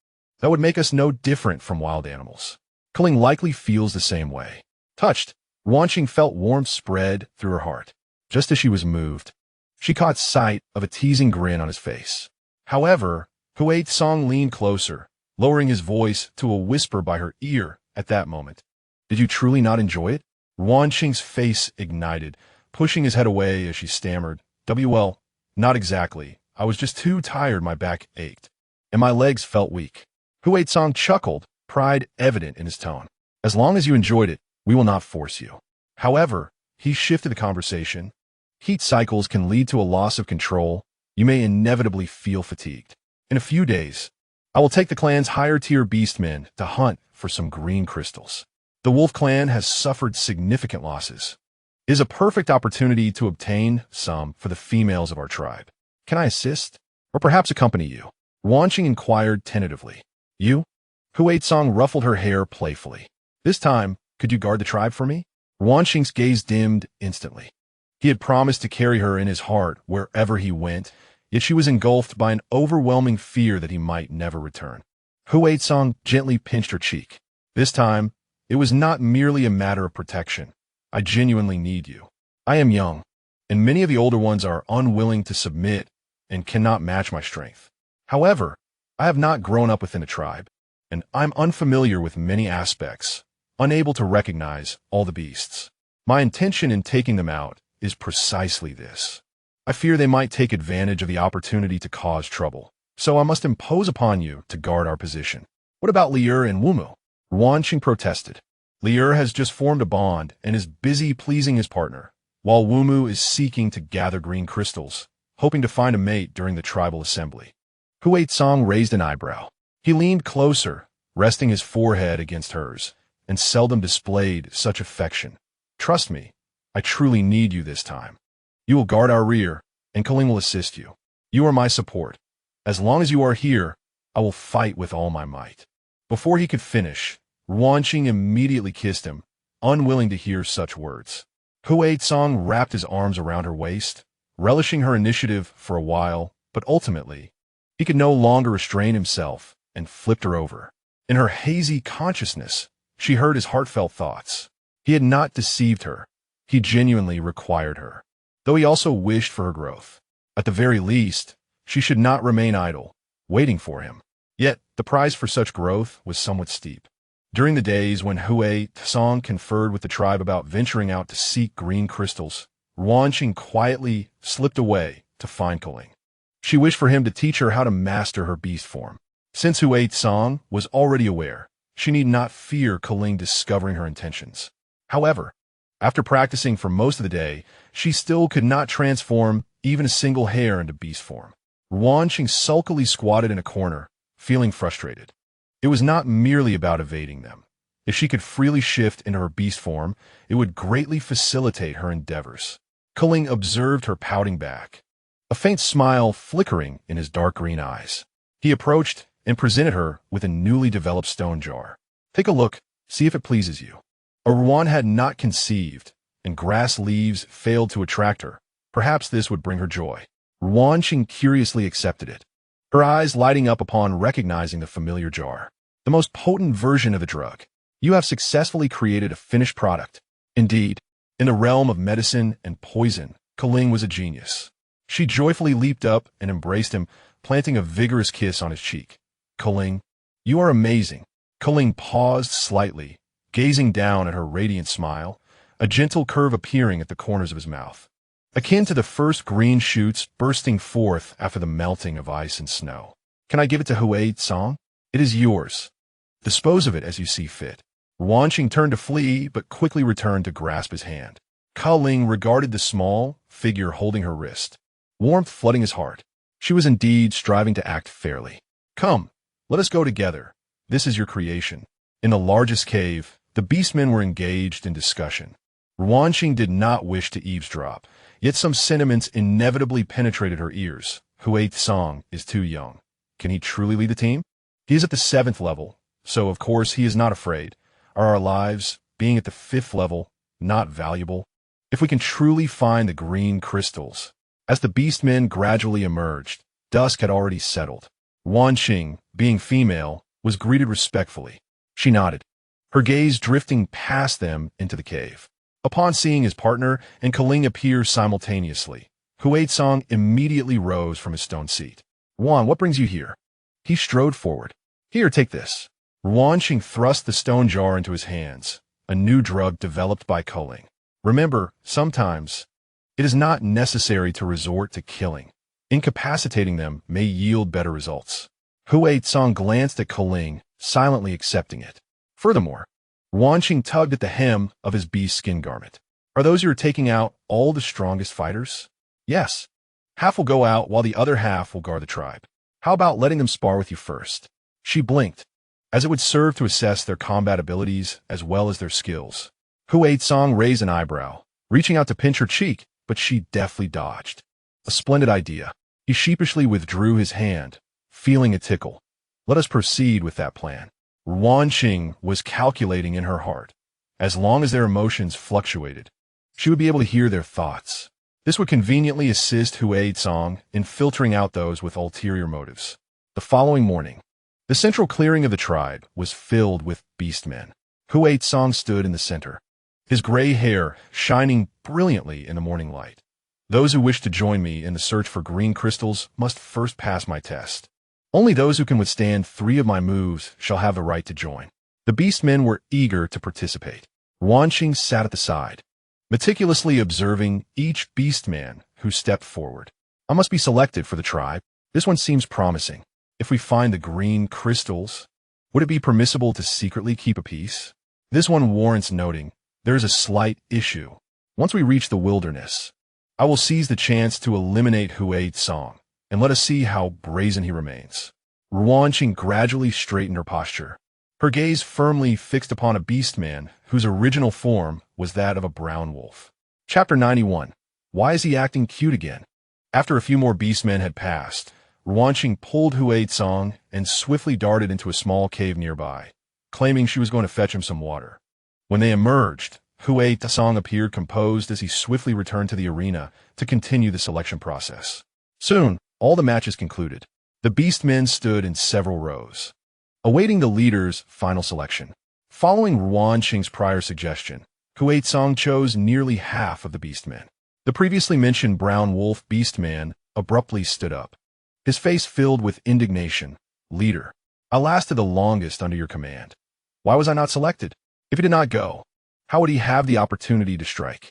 S1: That would make us no different from wild animals." Kaling likely feels the same way. Touched, Ruan Qing felt warmth spread through her heart. Just as she was moved, she caught sight of a teasing grin on his face. However, Hui Song leaned closer, lowering his voice to a whisper by her ear at that moment. Did you truly not enjoy it? Ruan Qing's face ignited, pushing his head away as she stammered, Well, not exactly. I was just too tired, my back ached, and my legs felt weak. Hui Song chuckled, pride evident in his tone. As long as you enjoyed it, we will not force you. However, he shifted the conversation. Heat cycles can lead to a loss of control. You may inevitably feel fatigued. In a few days, I will take the clan's higher-tier beastmen to hunt for some green crystals. The wolf clan has suffered significant losses. It is a perfect opportunity to obtain some for the females of our tribe. Can I assist? Or perhaps accompany you? Ruan Qing inquired tentatively. You? Hui Song ruffled her hair playfully. This time, could you guard the tribe for me? Ruan Qing's gaze dimmed instantly. He had promised to carry her in his heart wherever he went, yet she was engulfed by an overwhelming fear that he might never return. Hui Song gently pinched her cheek. This time, it was not merely a matter of protection. I genuinely need you. I am young, and many of the older ones are unwilling to submit and cannot match my strength. However, I have not grown up within a tribe, and I'm unfamiliar with many aspects, unable to recognize all the beasts. My intention in taking them out is precisely this. I fear they might take advantage of the opportunity to cause trouble, so I must impose upon you to guard our position. What about Lop-Eared and Wumu? Ruan Qing protested. Lop-Eared has just formed a bond and is busy pleasing his partner, while Wumu is seeking to gather green crystals, hoping to find a mate during the tribal assembly. Hui Song raised an eyebrow. He leaned closer, resting his forehead against hers, and seldom displayed such affection. Trust me, I truly need you this time. You will guard our rear, and Kaling will assist you. You are my support. As long as you are here, I will fight with all my might. Before he could finish, Ruan Qing immediately kissed him, unwilling to hear such words. Hui Song wrapped his arms around her waist, relishing her initiative for a while, but ultimately, he could no longer restrain himself and flipped her over. In her hazy consciousness, she heard his heartfelt thoughts. He had not deceived her. He genuinely required her, though he also wished for her growth. At the very least, she should not remain idle, waiting for him. Yet, the price for such growth was somewhat steep. During the days when Hui Song conferred with the tribe about venturing out to seek green crystals, Ruan Qing quietly slipped away to find Kaling. She wished for him to teach her how to master her beast form. Since Hui Song was already aware, she need not fear Kaling discovering her intentions. However, after practicing for most of the day, she still could not transform even a single hair into beast form. Ruan Qing sulkily squatted in a corner, feeling frustrated. It was not merely about evading them. If she could freely shift into her beast form, it would greatly facilitate her endeavors. Kaling observed her pouting back, a faint smile flickering in his dark green eyes. He approached and presented her with a newly developed stone jar. Take a look, see if it pleases you. Ruan had not conceived, and grass leaves failed to attract her. Perhaps this would bring her joy. Ruan Qing curiously accepted it, her eyes lighting up upon recognizing the familiar jar. The most potent version of the drug. You have successfully created a finished product. Indeed, in the realm of medicine and poison, Kaling was a genius. She joyfully leaped up and embraced him, planting a vigorous kiss on his cheek. Kaling, you are amazing. Kaling paused slightly, gazing down at her radiant smile, a gentle curve appearing at the corners of his mouth, akin to the first green shoots bursting forth after the melting of ice and snow. Can I give it to Hui Song? It is yours. Dispose of it as you see fit. Ruan Qing turned to flee, but quickly returned to grasp his hand. Kaling regarded the small figure holding her wrist, warmth flooding his heart. She was indeed striving to act fairly. Come, let us go together. This is your creation. In the largest cave, the beastmen were engaged in discussion. Ruan Qing did not wish to eavesdrop, yet some sentiments inevitably penetrated her ears. Hui Song is too young. Can he truly lead the team? He is at the 7th level, so of course he is not afraid. Are our lives, being at the 5th level, not valuable? If we can truly find the green crystals. As the beastmen gradually emerged, dusk had already settled. Ruan Qing, being female, was greeted respectfully. She nodded, her gaze drifting past them into the cave. Upon seeing his partner and Kaling appear simultaneously, Hui Song immediately rose from his stone seat. Ruan, what brings you here? He strode forward. Here, take this. Ruan Qing thrust the stone jar into his hands, a new drug developed by culling. Remember, sometimes it is not necessary to resort to killing. Incapacitating them may yield better results. Hui Tsong glanced at Culling, silently accepting it. Furthermore, Ruan Qing tugged at the hem of his beast skin garment. Are those you are taking out all the strongest fighters? Yes. Half will go out while the other half will guard the tribe. How about letting them spar with you first? She blinked, as it would serve to assess their combat abilities as well as their skills. Hui Tsong raised an eyebrow, reaching out to pinch her cheek, but she deftly dodged. A splendid idea. He sheepishly withdrew his hand, feeling a tickle. Let us proceed with that plan. Ruan Qing was calculating in her heart. As long as their emotions fluctuated, she would be able to hear their thoughts. This would conveniently assist Hui Tsong in filtering out those with ulterior motives. The following morning, the central clearing of the tribe was filled with beastmen. Hui Tsong stood in the center, his gray hair shining brilliantly in the morning light. Those who wish to join me in the search for green crystals must first pass my test. Only those who can withstand 3 of my moves shall have the right to join. The beastmen were eager to participate. Ruan Qing sat at the side, meticulously observing each beastman who stepped forward. I must be selected for the tribe. This one seems promising. If we find the green crystals, would it be permissible to secretly keep a peace? This one warrants noting. There is a slight issue. Once we reach the wilderness, I will seize the chance to eliminate Hui Tsong, and let us see how brazen he remains. Ruan Qing gradually straightened her posture, her gaze firmly fixed upon a beastman whose original form was that of a brown wolf. Chapter 91. Why is he acting cute again? After a few more beastmen had passed, Ruan Qing pulled Hui Tsong and swiftly darted into a small cave nearby, claiming she was going to fetch him some water. When they emerged, Hui Tsong appeared composed as he swiftly returned to the arena to continue the selection process. Soon, all the matches concluded. The beastmen stood in several rows, awaiting the leader's final selection. Following Ruan Qing's prior suggestion, Hui Tsong chose nearly half of the beastmen. The previously mentioned brown wolf beastman abruptly stood up, his face filled with indignation. Leader, I lasted the longest under your command. Why was I not selected? If he did not go, how would he have the opportunity to strike?